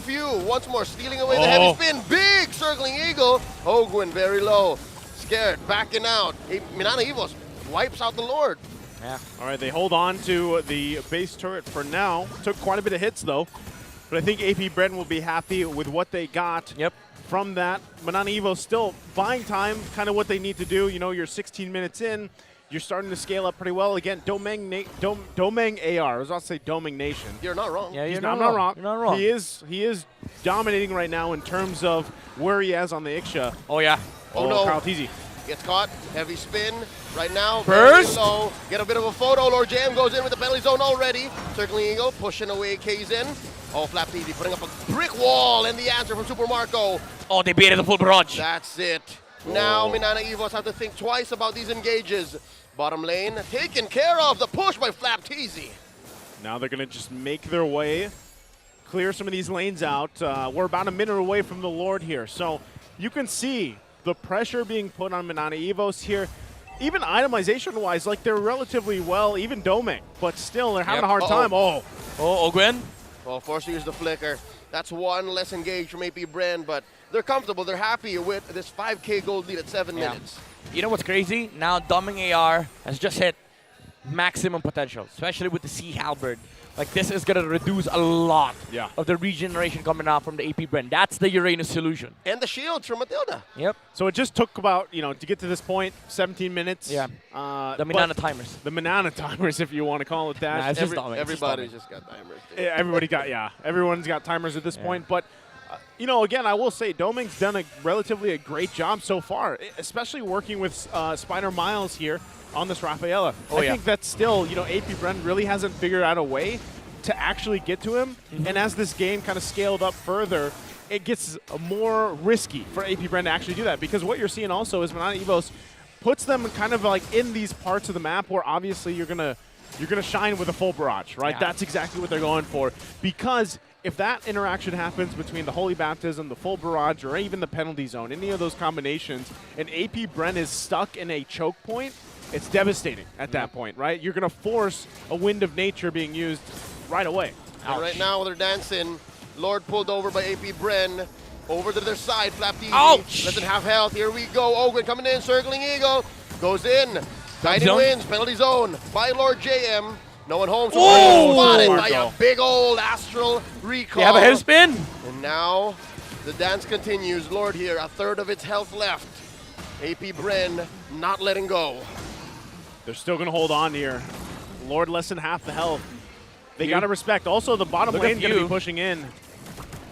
Few, once more, stealing away the heavy spin. Big circling eagle. Ogwin very low. Scared, backing out. MNNE EVOS wipes out the Lord. Yeah. All right, they hold on to the base turret for now. Took quite a bit of hits, though. But I think APBR will be happy with what they got from that. MNNE EVOS still buying time, kind of what they need to do. You know, you're 16 minutes in. You're starting to scale up pretty well. Again, Doming AR. I was about to say Doming Nation. You're not wrong. Yeah, I'm not wrong. You're not wrong. He is dominating right now in terms of where he is on the Ixia. Oh, yeah. Oh, no. Kyle Teasy. Gets caught. Heavy spin. Right now, Burst. very low. Get a bit of a photo. Lord Jam goes in with the penalty zone already. Circling Eagle, pushing away Kaizen. Oh, Flapteasy putting up a brick wall, and the answer from Super Marco. Oh, they baited the full barrage. That's it. Now, MNNE EVOS have to think twice about these engages. Bottom lane taken care of. The push by Flapteasy. Now they're going to just make their way, clear some of these lanes out. We're about a minute away from the Lord here. So you can see the pressure being put on MNNE EVOS here. Even itemization-wise, like they're relatively well, even doming, but still they're having a hard time. Oh, Ogwin. Well, forced to use the flicker. That's one less engaged from APBR, but they're comfortable. They're happy with this 5K gold lead at 7 minutes. You know what's crazy? Now Doming AR has just hit maximum potential, especially with the Sea Halberd. Like, this is going to reduce a lot of the regeneration coming out from the APBR. That's the Uranus solution. And the shields from Matilda. Yep. So it just took about, to get to this point, 17 minutes. Yeah. The MNNE timers. The MNNE timers, if you want to call it that. Nah, it's just Doming. Everybody's just got timers. Everyone's got timers at this point. But, again, I will say Doming's done relatively a great job so far, especially working with Spider Miles here on this Rafaela. I think that's still, APBR really hasn't figured out a way to actually get to him. And as this game kind of scaled up further, it gets more risky for APBR to actually do that. Because what you're seeing also is MNNE EVOS puts them kind of like in these parts of the map where obviously you're gonna shine with a full barrage, right? That's exactly what they're going for. Because if that interaction happens between the Holy Baptism, the full barrage, or even the penalty zone, any of those combinations, and APBR is stuck in a choke point, it's devastating at that point, right? You're going to force a Wind of Nature being used right away. And right now they're dancing. Lord pulled over by APBR. Over to their side, Flapteasy. Ouch! Less than half health. Here we go. Ogwin coming in, circling Eagle. Goes in. Guiding wins. Penalty zone by Lord JM. No one home. So spotted by a big old Astral recall. You have a head spin. And now the dance continues. Lord here, a third of its health left. APBR not letting go. They're still going to hold on here. Lord less than half the health. They got to respect. Also, the bottom lane's going to be pushing in.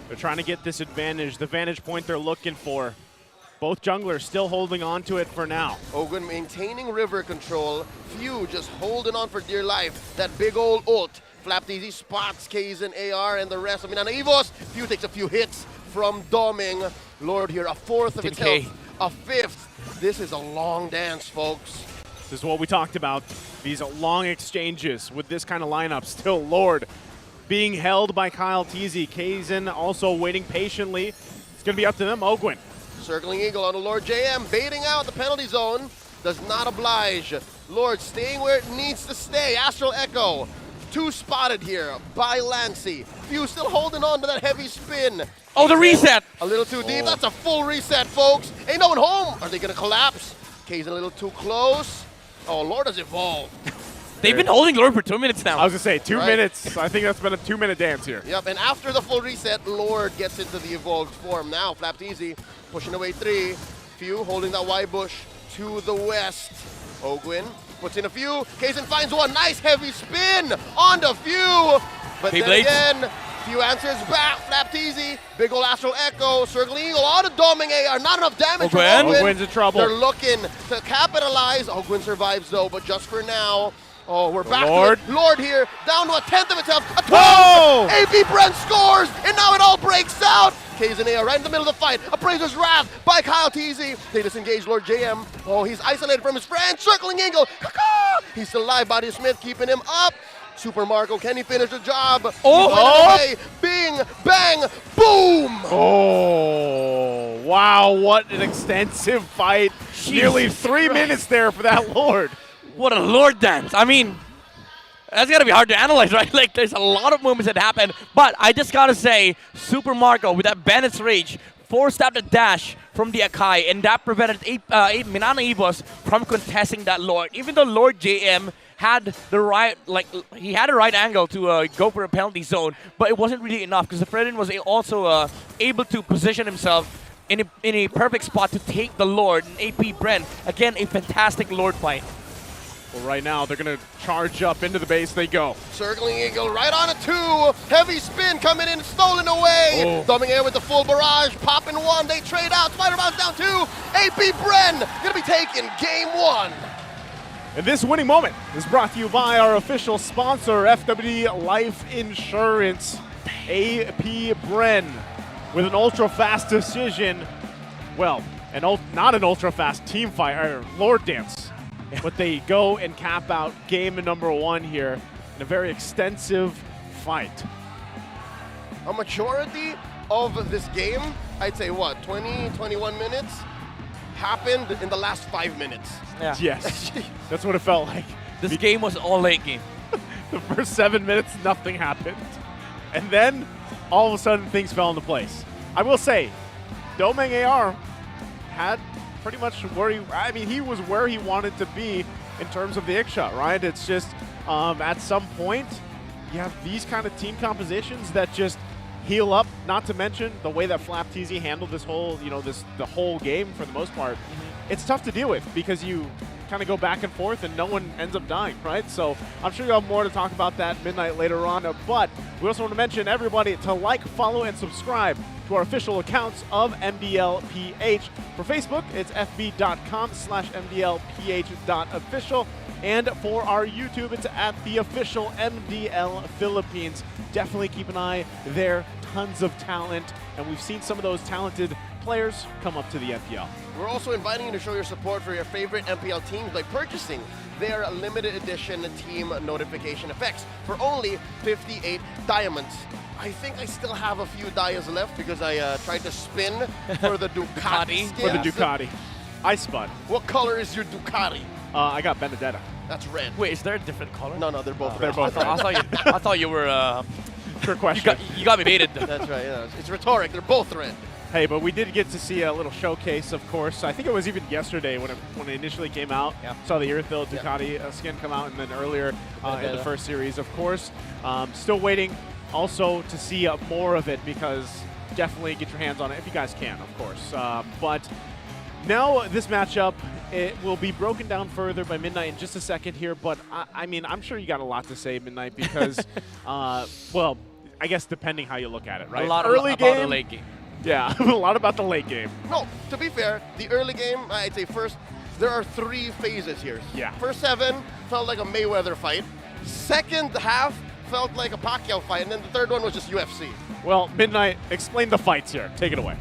They're trying to get this advantage, the vantage point they're looking for. Both junglers still holding on to it for now. Ogwin maintaining river control. Few just holding on for dear life. That big old ult. Flapteasy spots Kaizen, AR, and the rest. MNNE EVOS. Few takes a few hits from Doming. Lord here, a fourth of its health. A fifth. This is a long dance, folks. This is what we talked about. These long exchanges with this kind of lineup. Still Lord being held by Kyle Teasy. Kaizen also waiting patiently. It's going to be up to them. Ogwin. Circling Eagle on the Lord JM. Baiting out the penalty zone. Does not oblige. Lord staying where it needs to stay. Astral Echo. Two spotted here by Lancy. Few still holding on to that heavy spin. Oh, the reset. A little too deep. That's a full reset, folks. Ain't no one home. Are they going to collapse? Kaizen a little too close. Oh, Lord has evolved. They've been holding Lord for 2 minutes now. I was going to say, 2 minutes. I think that's been a 2-minute dance here. Yep, and after the full reset, Lord gets into the evolved form. Now, Flapteasy pushing away 3. Few holding that Y bush to the west. Ogwin puts in a Few. Kaizen finds one. Nice heavy spin on the Few. But then again, Few answers back. Flapteasy, big ol' Astral Echo, circling Eagle on the Doming AR. Not enough damage for Ogwin. Ogwin's in trouble. They're looking to capitalize. Ogwin survives though, but just for now. Oh, we're back Lord. to it. Lord here, down to a tenth of its health. A 12! Whoa! AP Brent scores, and now it all breaks out. Kazanea right in the middle of the fight. Appraiser's Wrath by Kyle Teasy. They disengage Lord JM. Oh, he's isolated from his friend. Circling Angle. He's still alive. Body Smith keeping him up. Super Marco, can he finish the job? Oh! Away. Bing, bang, boom! Oh, wow, what an extensive fight. Nearly 3 minutes there for that Lord. What a Lord dance. I mean, that's got to be hard to analyze, right? Like, there's a lot of moments that happen. But I just got to say, Super Marco, with that Bandit's Rage, forced out the dash from the Akai, and that prevented MNNE from contesting that Lord. Even though Lord JM had the right, he had the right angle to go for a penalty zone, but it wasn't really enough because the Fredin was also able to position himself in a perfect spot to take the Lord. And AP Brent, again, a fantastic Lord fight. Well, right now, they're going to charge up into the base. They go. Circling Eagle right on a 2. Heavy spin coming in, stolen away. Oh. Dumbing air with the full barrage. Popping 1. They trade out. Spider Bounce down 2. AP Bren going to be taking game 1. And this winning moment is brought to you by our official sponsor, FWD Life Insurance. AP Bren with an ultra-fast decision. Well, not an ultra-fast team fight, or Lord Dance. But they go and cap out game number 1 here in a very extensive fight. A majority of this game, I'd say what, 20, 21 minutes, happened in the last 5 minutes. Yeah. Yes, that's what it felt like. This game was all late game. The first 7 minutes, nothing happened. And then, all of a sudden, things fell into place. I will say, Domeng AR had pretty much where he was where he wanted to be in terms of the X shot, right? It's just, at some point, you have these kind of team compositions that just heal up, not to mention the way that Flap TZ handled this whole, the whole game for the most part. It's tough to deal with because you kind of go back and forth and no one ends up dying, right? So I'm sure you'll have more to talk about that midnight later on. But we also want to mention everybody to like, follow, and subscribe to our official accounts of Mpl-Ph. For Facebook, it's fb.com/mdlph.official. And for our YouTube, it's at the official MDL Philippines. Definitely keep an eye there. Tons of talent. And we've seen some of those talented players come up to the MPL. We're also inviting you to show your support for your favorite MPL teams by purchasing their limited edition team notification effects for only 58 diamonds. I think I still have a few dias left because I tried to spin for the Ducati. For the Ducati. I spun. What color is your Ducati? I got Benedetta. That's red. Wait, is there a different color? No, they're both They're red. both red. I thought you were... Trick question. You got me baited. That's right, yeah. It's rhetoric. They're both red. Hey, but we did get to see a little showcase, of course. I think it was even yesterday when it initially came out. Yeah. Saw the Irithil Ducati skin come out, and then earlier in the first series, of course. Still waiting also to see more of it because definitely get your hands on it if you guys can, of course. But now this matchup, it will be broken down further by Midnight in just a second here. But I mean, I'm sure you got a lot to say, Midnight, because, well, I guess depending how you look at it, right? A lot Early about game, the late game. Yeah, a lot about the late game. No, to be fair, the early game, I'd say first, there are 3 phases here. Yeah. First 7 felt like a Mayweather fight. Second half felt like a Pacquiao fight, and then the third one was just UFC. Well, Midnight, explain the fights here. Take it away.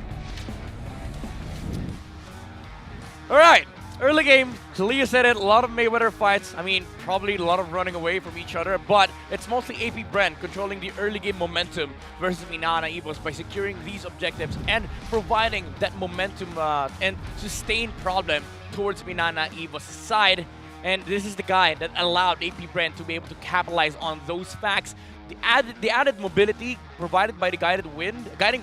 All right. Early game, Talia said it, a lot of Mayweather fights. I mean, probably a lot of running away from each other, but it's mostly AP Brent controlling the early game momentum versus MNNE by securing these objectives and providing that momentum and sustained problem towards MNNE's side. And this is the guy that allowed AP Brent to be able to capitalize on those facts. The added mobility provided by the guiding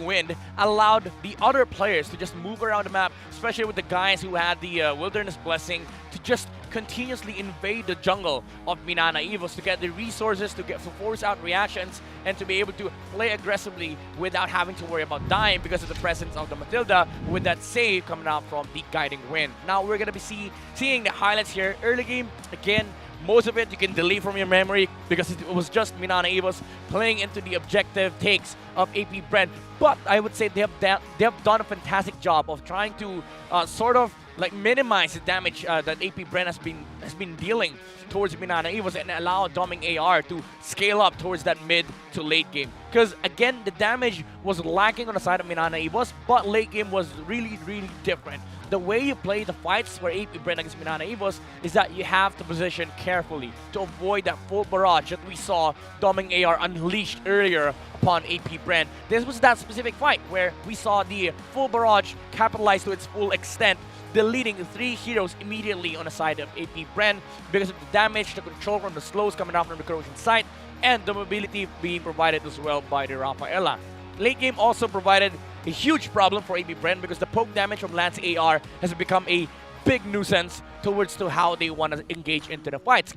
wind allowed the other players to just move around the map, especially with the guys who had the Wilderness Blessing, to just continuously invade the jungle of MNNE to get the resources, to force out reactions, and to be able to play aggressively without having to worry about dying because of the presence of the Matilda with that save coming out from the guiding wind. Now we're going to be seeing the highlights here. Early game, again, most of it you can delete from your memory because it was just MNNE playing into the objective takes of AP Brent. But I would say they have done a fantastic job of trying to sort of like minimize the damage that AP Bren has been dealing towards MNNE EVOS and allow Doming AR to scale up towards that mid to late game. Because again, the damage was lacking on the side of MNNE EVOS, but late game was really, really different. The way you play the fights for AP Bren against MNNE EVOS is that you have to position carefully to avoid that full barrage that we saw Doming AR unleashed earlier upon AP Bren. This was that specific fight where we saw the full barrage capitalized to its full extent, deleting 3 heroes immediately on the side of AP Bren because of the damage, the control from the slows coming out from the corrosion site, and the mobility being provided as well by the Rafaela. Late game also provided a huge problem for AP Bren because the poke damage from Lance AR has become a big nuisance towards to how they want to engage into the fights.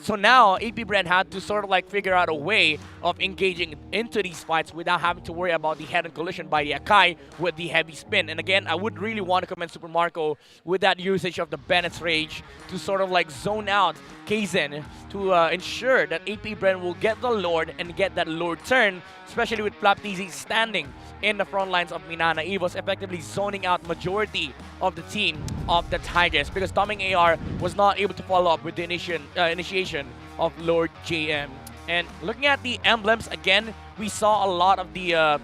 So now AP Bren had to sort of like figure out a way of engaging into these fights without having to worry about the head-on collision by the Akai with the heavy spin. And again, I would really want to commend Super Marco with that usage of the Bennett's Rage to sort of like zone out Kaizen to ensure that AP Bren will get the Lord and get that Lord turn, especially with Flaptizi standing in the front lines of MNNE EVOS, effectively zoning out majority of the team of the Tigers because Doming AR was not able to follow up with the initiation of Lord JM. And looking at the emblems again, we saw a lot of the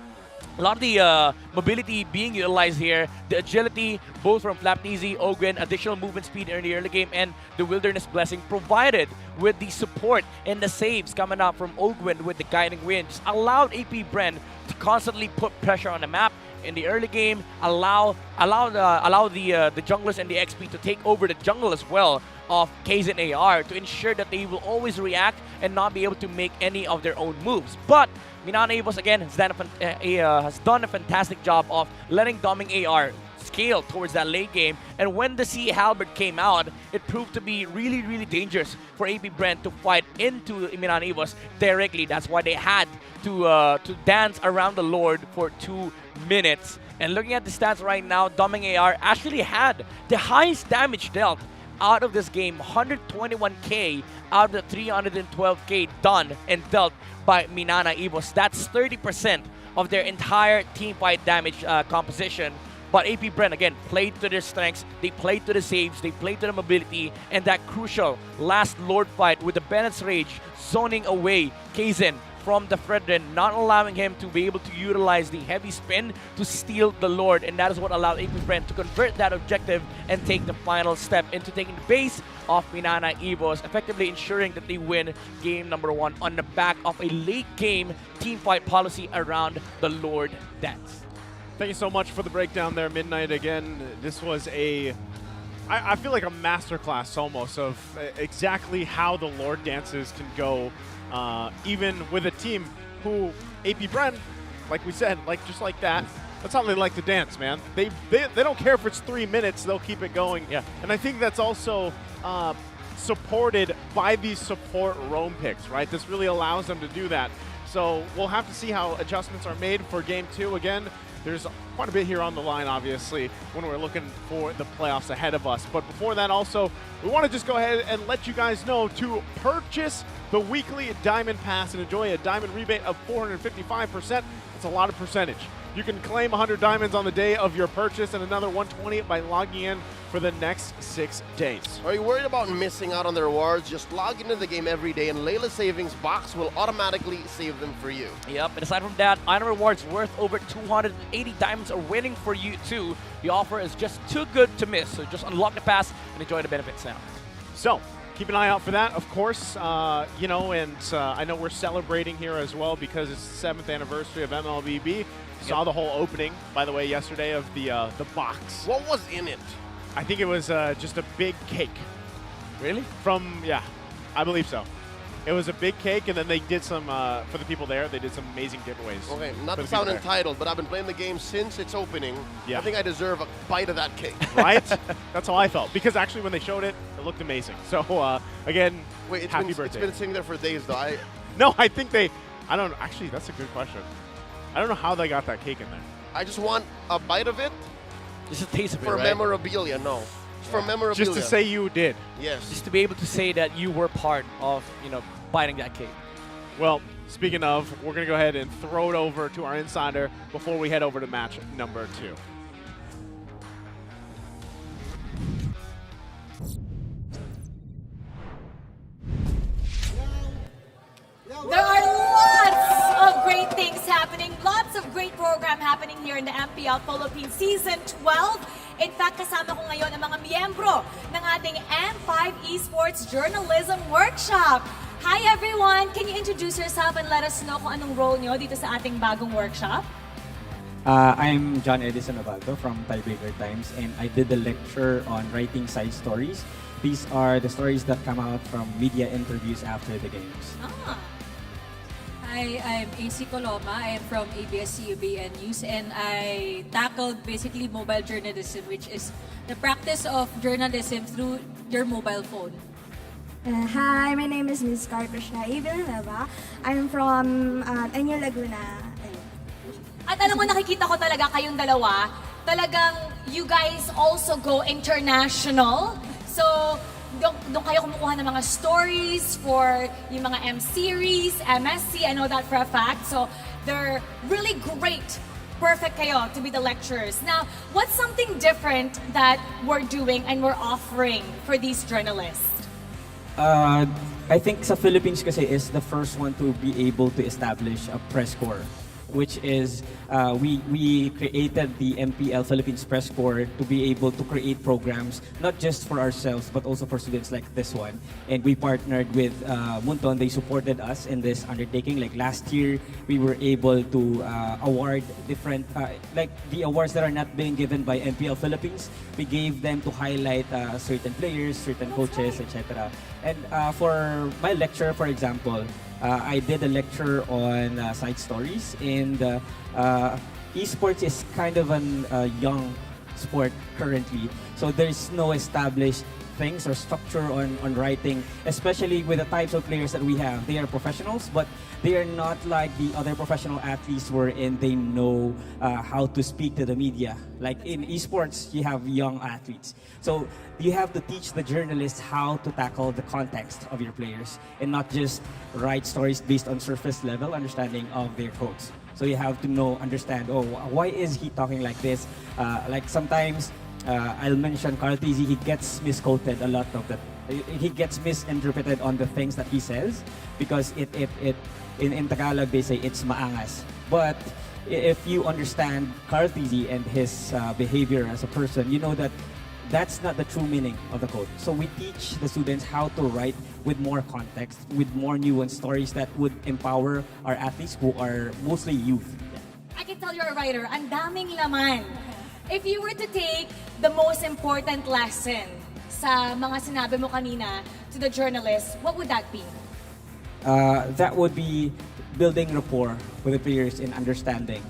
mobility being utilized here. The agility, both from Flaptizi, Ogwen, additional movement speed in the early game, and the Wilderness Blessing provided with the support and the saves coming out from Ogwen with the Guiding Wind, just allowed AP Bren to constantly put pressure on the map in the early game, allow the junglers and the XP to take over the jungle as well of Kaizen AR to ensure that they will always react and not be able to make any of their own moves. But MNNE EVOS again has done a fantastic job of letting Doming AR scale towards that late game, and when the Sea Halberd came out, it proved to be really, really dangerous for AP Bren to fight into MNNE EVOS directly. That's why they had to dance around the Lord for 2 minutes. And looking at the stats right now, Doming AR actually had the highest damage dealt out of this game, 121k out of the 312k done and dealt by MNNE EVOS. That's 30% of their entire team fight damage composition. But AP Bren, again, played to their strengths, they played to the saves, they played to the mobility, and that crucial last Lord fight with the Bennett's Rage zoning away Kaizen from the Fredrin, not allowing him to be able to utilize the heavy spin to steal the Lord, and that is what allowed AP Bren to convert that objective and take the final step into taking the base of MNNE EVOS, effectively ensuring that they win game number 1 on the back of a late game team fight policy around the Lord dance. Thank you so much for the breakdown there, Midnight. Again, this was I feel like a masterclass almost of exactly how the Lord dances can go, even with a team who, AP Bren, like we said, just like that, that's how they like to dance, man. They don't care if it's 3 minutes, they'll keep it going. Yeah. And I think that's also supported by these support roam picks, right? This really allows them to do that. So we'll have to see how adjustments are made for Game 2. Again, there's quite a bit here on the line, obviously, when we're looking for the playoffs ahead of us. But before that, also, we want to just go ahead and let you guys know to purchase the weekly Diamond Pass and enjoy a diamond rebate of 455%. That's a lot of percentage. You can claim 100 diamonds on the day of your purchase and another 120 by logging in for the next 6 days. Are you worried about missing out on the rewards? Just log into the game every day and Layla's Savings Box will automatically save them for you. Yep, and aside from that, item rewards worth over 280 diamonds are waiting for you too. The offer is just too good to miss, so just unlock the pass and enjoy the benefits now. So, keep an eye out for that, of course. You know, and I know we're celebrating here as well because it's the 7th anniversary of MLBB. Saw the whole opening, by the way, yesterday of the box. What was in it? I think it was just a big cake. Really? Yeah, I believe so. It was a big cake, and then they did some, for the people there, they did some amazing giveaways. Okay, not to sound entitled, but I've been playing the game since its opening. Yeah. I think I deserve a bite of that cake. Right? That's how I felt. Because actually, when they showed it, it looked amazing. So, again, wait, happy birthday. It's been sitting there for days, though. No, I think I don't, actually, that's a good question. I don't know how they got that cake in there. I just want a bite of it. Just a taste of it, for right? memorabilia, no. For memorabilia. Just to say you did. Yes. Just to be able to say that you were part of, biting that cake. Well, speaking of, we're going to go ahead and throw it over to our insider before we head over to match number 2. here in the MPL Philippines Season 12. In fact, kasama ko ngayon ang mga miyembro ng ating M5 Esports Journalism Workshop. Hi everyone! Can you introduce yourself and let us know kung anong role nyo dito sa ating bagong workshop? I'm John Edison Navaldo from Tiebreaker Times, and I did a lecture on writing side stories. These are the stories that come out from media interviews after the games. Hi, I'm AC Coloma. I am from ABS-CBN News, and I tackled basically mobile journalism, which is the practice of journalism through your mobile phone. Hi, my name is Ms. Carpesha Villanueva. I'm from Enyo, Laguna. At alam mo, nakikita ko talaga kayong dalawa, talagang you guys also go international. So, doon kayo kumukuha ng mga stories for yung mga M-series, MSC, I know that for a fact. So, they're really great. Perfect kayo to be the lecturers. Now, what's something different that we're doing and we're offering for these journalists? I think sa Philippines kasi is the first one to be able to establish a press corps, which is we created the MPL Philippines Press Corps to be able to create programs not just for ourselves but also for students like this one. And we partnered with Munton. They supported us in this undertaking. Like last year, we were able to award different like the awards that are not being given by MPL Philippines. We gave them to highlight certain players, certain coaches, etc. And for my lecture, for example, I did a lecture on side stories, and esports is kind of an young sport currently. So there's no established things or structure on writing, especially with the types of players that we have. They are professionals, but they are not like the other professional athletes wherein they know how to speak to the media. Like in esports, you have young athletes. So you have to teach the journalists how to tackle the context of your players and not just write stories based on surface level understanding of their codes. So you have to understand, oh, why is he talking like this? Like sometimes, I'll mention Carl Tizzi, he gets misquoted a lot of that. He gets misinterpreted on the things that he says because in Tagalog they say it's maangas. But if you understand Carl Tizzi and his behavior as a person, you know that that's not the true meaning of the code. So we teach the students how to write with more context, with more nuanced stories that would empower our athletes who are mostly youth. I can tell you're a writer. Ang daming laman. If you were to take the most important lesson sa mga sinabi mo kanina to the journalists, what would that be? That would be building rapport with the players and understanding,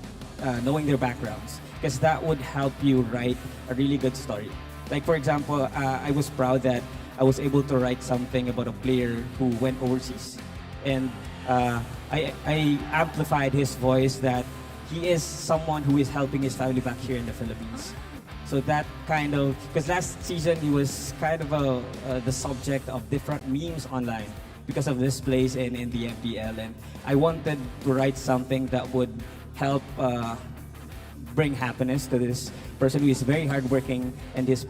knowing their backgrounds, because that would help you write a really good story. Like for example, I was proud that I was able to write something about a player who went overseas, and I amplified his voice that he is someone who is helping his family back here in the Philippines. So that kind of, because last season he was kind of the subject of different memes online because of this place in the MPL, and I wanted to write something that would help bring happiness to this person who is very hardworking and is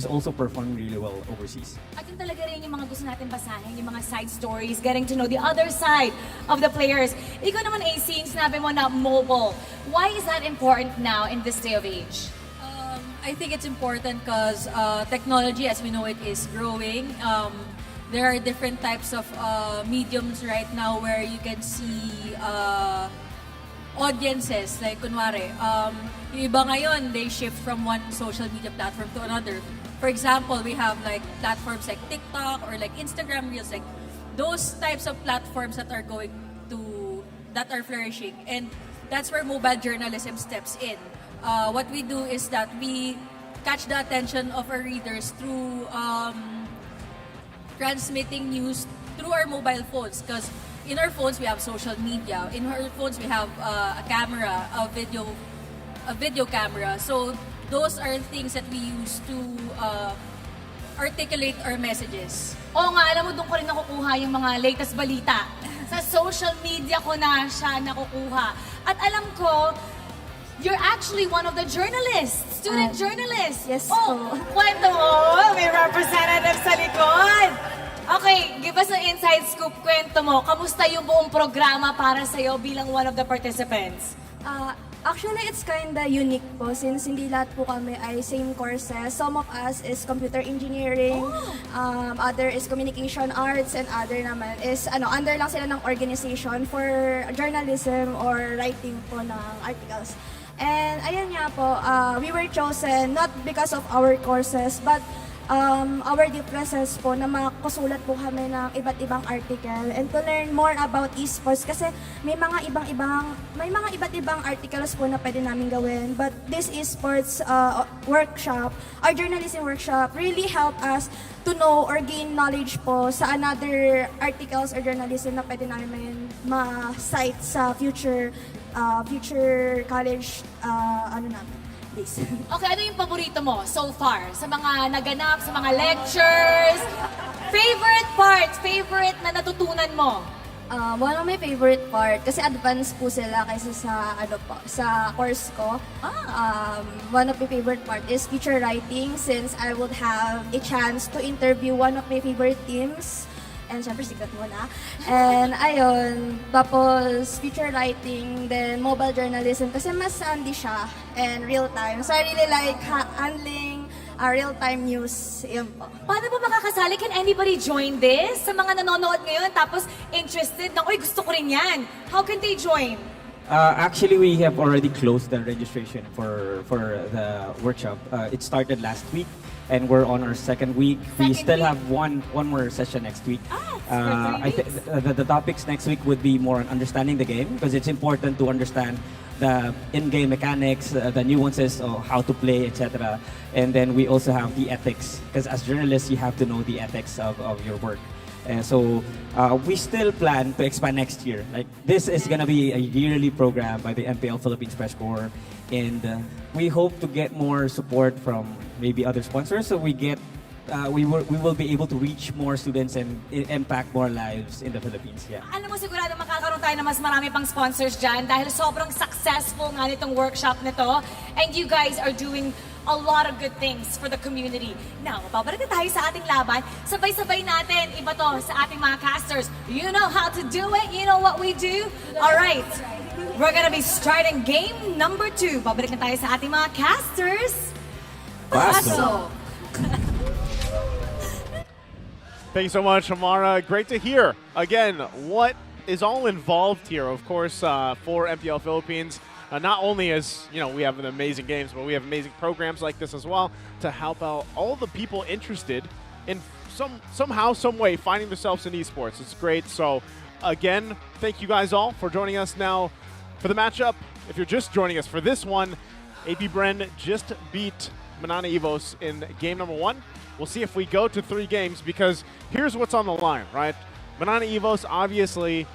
also performing really well overseas. At yun talaga rin yung mga gusto natin basahin, yung mga side stories, getting to know the other side of the players. Ikaw naman, AC, sinabi mo na mobile. Why is that important now in this day of age? I think it's important because technology, as we know it, is growing. There are different types of mediums right now where you can see audiences. Like, kunwari, yung iba ngayon, they shift from one social media platform to another. For example, we have like platforms like TikTok or like Instagram Reels, like those types of platforms that are flourishing. And that's where mobile journalism steps in. What we do is that we catch the attention of our readers through transmitting news through our mobile phones, because in our phones we have social media. In our phones we have a camera, a video camera. So those are things that we use to articulate our messages. Oo nga, alam mo, doon ko rin nakukuha yung mga latest balita. Sa social media ko na siya nakukuha. At alam ko, you're actually one of the journalists, student journalists. Yes po. Kwento mo, may representative sa likod. Okay, give us an inside scoop. Kwento mo, kamusta yung buong programa para sa'yo bilang one of the participants? Actually, it's kinda unique po since hindi lahat po kami ay same courses. Some of us is computer engineering, other is communication arts, and other naman is under lang sila ng organization for journalism or writing po ng articles. And ayun nga po, we were chosen not because of our courses but our differences po na makasulat po kami ng iba't ibang article and to learn more about esports kasi may mga iba't ibang articles po na pwede namin gawin, but this esports workshop, our journalism workshop really help us to know or gain knowledge po sa another articles or journalism na pwede namin ma-cite sa future college namin. Okay, ano yung paborito mo so far? Sa mga naganap, sa mga lectures? Favorite na natutunan mo? One of my favorite part, kasi advanced po sila kaysa sa course ko. One of my favorite part is feature writing since I would have a chance to interview one of my favorite teams. And syempre, secret muna. And ayun, tapos feature writing, then mobile journalism kasi mas handy siya and real time. So I really like handling real-time news. Yun po. Paano ba makakasali? Can anybody join this? Sa mga nanonood ngayon tapos interested na, uy, gusto ko rin yan. How can they join? Actually, we have already closed the registration for the workshop. It started last week, and we're on our second week. We still have one more session next week. The topics next week would be more on understanding the game because it's important to understand the in-game mechanics, the nuances of how to play, etc. And then we also have the ethics because as journalists, you have to know the ethics of your work. So we still plan to expand next year. Like this is gonna be a yearly program by the MPL Philippines Press Corps, and we hope to get more support from maybe other sponsors. So we will be able to reach more students and impact more lives in the Philippines. Yeah. Alam mo, sigurado makakaroon tayo ng mas marami pang sponsors dyan dahil sobrang successful nga nitong workshop nito. And you guys are doing a lot of good things for the community. Now, babalik na tayo sa ating laban. Sabay-sabay natin iba to sa ating mga casters. You know how to do it. You know what we do. All right. We're gonna be starting game number 2. Babalik na tayo sa ating mga casters. Paso. Thank you so much, Amara. Great to hear. Again, what is all involved here, of course, for MPL Philippines. Not only as, we have amazing games, but we have amazing programs like this as well to help out all the people interested in somehow, some way, finding themselves in esports. It's great. So, again, thank you guys all for joining us now for the matchup. If you're just joining us for this one, APBR just beat MNNE in game number 1. We'll see if we go to 3 games because here's what's on the line, right? MNNE obviously,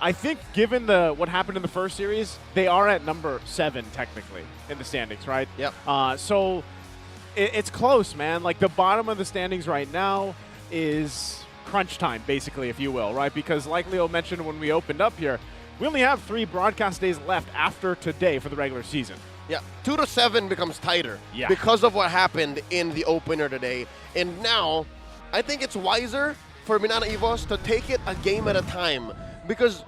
I think given what happened in the first series, they are at number 7 technically in the standings, right? Yep. So it's close, man. Like the bottom of the standings right now is crunch time, basically, if you will, right? Because like Leo mentioned when we opened up here, we only have 3 broadcast days left after today for the regular season. Yeah, 2 to 7 becomes tighter because of what happened in the opener today. And now, I think it's wiser for MNNE to take it a game at a time because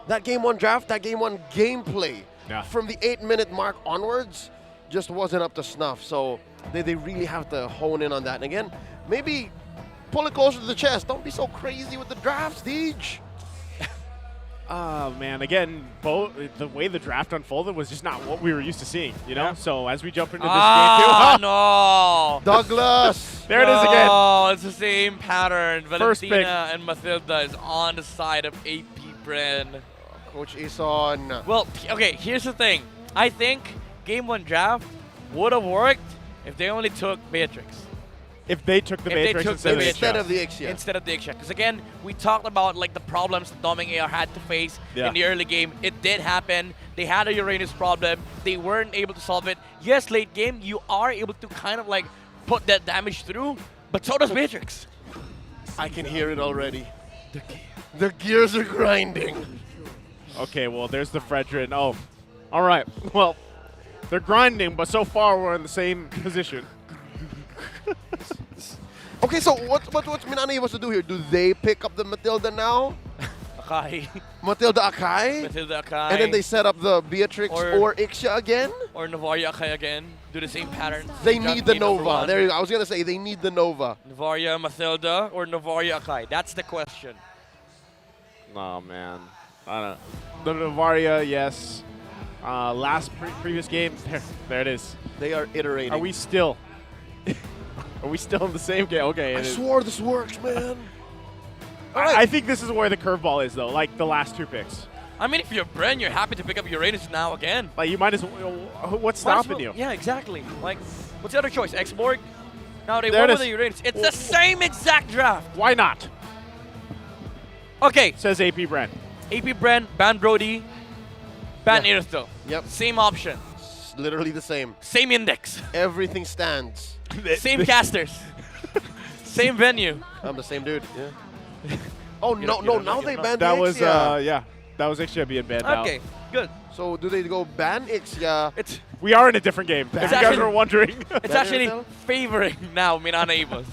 that game 1 draft, that game 1 gameplay from the 8-minute mark onwards just wasn't up to snuff. So they really have to hone in on that. And again, maybe pull it closer to the chest. Don't be so crazy with the drafts, Deej. Oh, man. Again, the way the draft unfolded was just not what we were used to seeing, So as we jump into this game, no! Douglas! There it is again. Oh, it's the same pattern. Valentina and Mathilda is on the side of APBR. Coach Ison. Well, okay, here's the thing. I think game 1 draft would have worked if they only took Beatrix. If they took the Matrix instead of the Ixia. Instead of the Ixia. Because again, we talked about the problems that Doming AR had to face in the early game. It did happen. They had a Uranus problem. They weren't able to solve it. Yes, late game, you are able to kind of put that damage through, but so does Matrix. I can hear it already. The gears are grinding. Okay, well, there's the Fredrin. Oh, all right. Well, they're grinding, but so far we're in the same position. Okay, so what's MNNE to do here? Do they pick up the Matilda now? Akai. Matilda Akai? Matilda Akai. And then they set up the Beatrix or Ixia again? Or Novaria Akai again. Do the same pattern. They need the Nova. There you go. I was going to say they need the Nova. Novaria Matilda or Novaria Akai? That's the question. Oh, man. I don't know. The Novaria, yes. Last previous game, there it is. They are iterating. Are we still? Are we still in the same game? Okay. I swore this works, man. I think this is where the curveball is, though, like the last 2 picks. I mean, if you're Bren, you're happy to pick up Uranus now again. Like, you might as well. What's stopping you? Yeah, exactly. Like, what's the other choice? X-Borg? No, they There went it with the is. Uranus. It's the same exact draft. Why not? Okay. Says AP Bren. AP Bren, Ban Brody, Ban Yeah. Irthel. Yep. Same option. It's literally the same. Same index. Everything stands. Same casters. Same venue. I'm the same dude. Yeah. Oh, You no, don't- now they banned That the was, Ixia. yeah. That was Ixia being banned out. Okay, good. So do they go ban Ixia? We are in a different game. If you guys actually- were wondering. It's actually favoring now Minana Evos.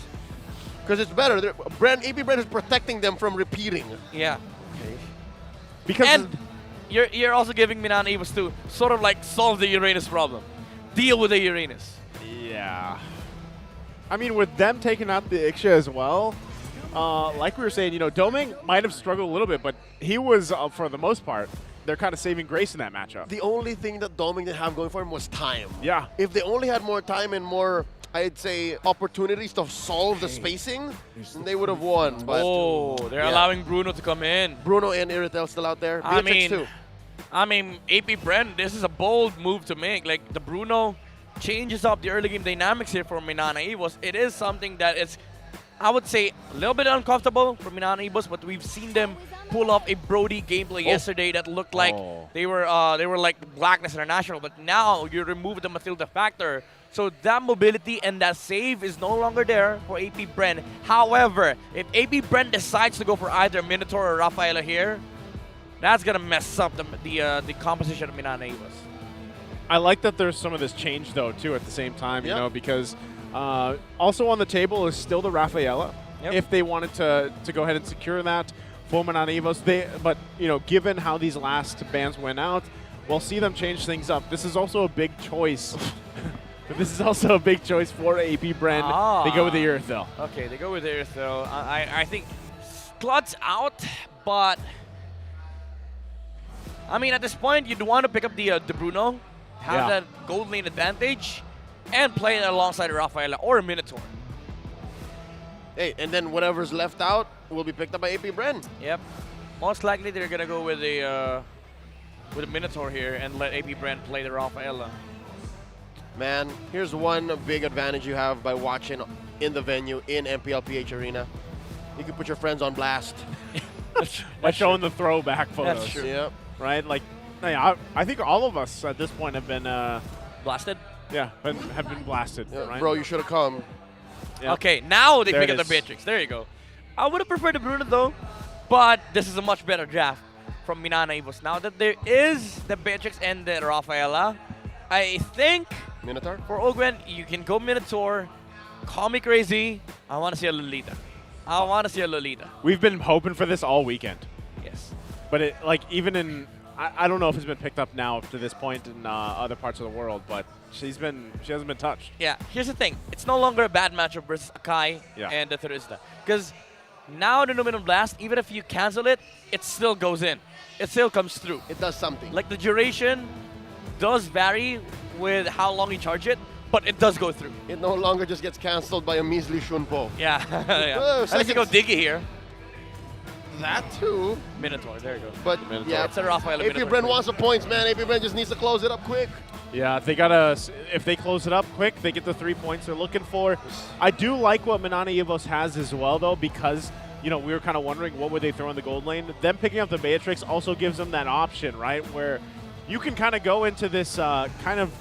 Because it's better. AP Bren is protecting them from repeating. Yeah. Because and you're also giving Minana Evos to sort of like solve the Uranus problem. Deal with the Uranus. Yeah. I mean, with them taking out the Ixia as well, like we were saying, Doming might have struggled a little bit, but he was, for the most part, they're kind of saving grace in that matchup. The only thing that Doming didn't have going for him was time. Yeah. If they only had more time and more, I'd say, opportunities to solve the spacing, then they would have won. But They're allowing Bruno to come in. Bruno and Irithel still out there. Beatrix too. I mean, AP Bren, this is a bold move to make. Like, the Bruno changes up the early game dynamics here for Minana Evos. It is something that is, I would say, a little bit uncomfortable for Minana Evos, but we've seen them pull off a Brody gameplay yesterday that looked like they were like Blackness International, but now you remove the Matilda factor. So that mobility and that save is no longer there for AP Bren. However, if AP Bren decides to go for either Minotaur or Rafaela here, that's gonna mess up the composition of Minana Evos. I like that there's some of this change, though, too, at the same time, because also on the table is still the Rafaela. Yep. If they wanted to go ahead and secure that for Minana Evos, but given how these last bans went out, we'll see them change things up. This is also a big choice. This is also a big choice for AP Bren. They go with the Irithel. Okay, they go with the Irithel. I think Clut's out, but I mean, at this point, you'd want to pick up the Bruno, have that gold lane advantage, and play it alongside a Rafaela or a Minotaur. Hey, and then whatever's left out will be picked up by AP Bren. Yep. Most likely, they're gonna go with a Minotaur here and let AP Bren play the Rafaela. Man, here's one big advantage you have by watching in the venue in Mpl-Ph Arena. You can put your friends on blast. By showing the throwback photos. That's true. Yep. Right? Like, I think all of us at this point have been blasted. Yeah, have been blasted. Yeah, right? Bro, you should have come. Yeah. Okay, now they There pick it up the is. Beatrix. There you go. I would have preferred the Bruno though, but this is a much better draft from Minana Evos. Now that there is the Beatrix and the Rafaela, I think Minotaur? for Ogwen, you can go Minotaur. Call me crazy. I want to see a Lolita. I want to see a Lolita. We've been hoping for this all weekend. Yes. But even in, I don't know if it's been picked up now to this point in other parts of the world, but she hasn't been touched. Yeah, here's the thing. It's no longer a bad matchup versus Akai and the Theresa. Because now the Numinum Blast, even if you cancel it, it still goes in. It still comes through. It does something. Like the duration does vary with how long you charge it, but it does go through. It no longer just gets cancelled by a measly Shunpo. Yeah. At least you go Diggy here. That too. Minotaur, there you go. But yeah, it's a Rafaela AP Minotaur. Bren wants the points, man. AP Bren just needs to close it up quick. Yeah, if they close it up quick, they get the 3 points they're looking for. I do like what Minana Evos has as well, though, because we were kind of wondering what would they throw in the gold lane. Them picking up the Beatrix also gives them that option, right, where you can kind of go into this kind of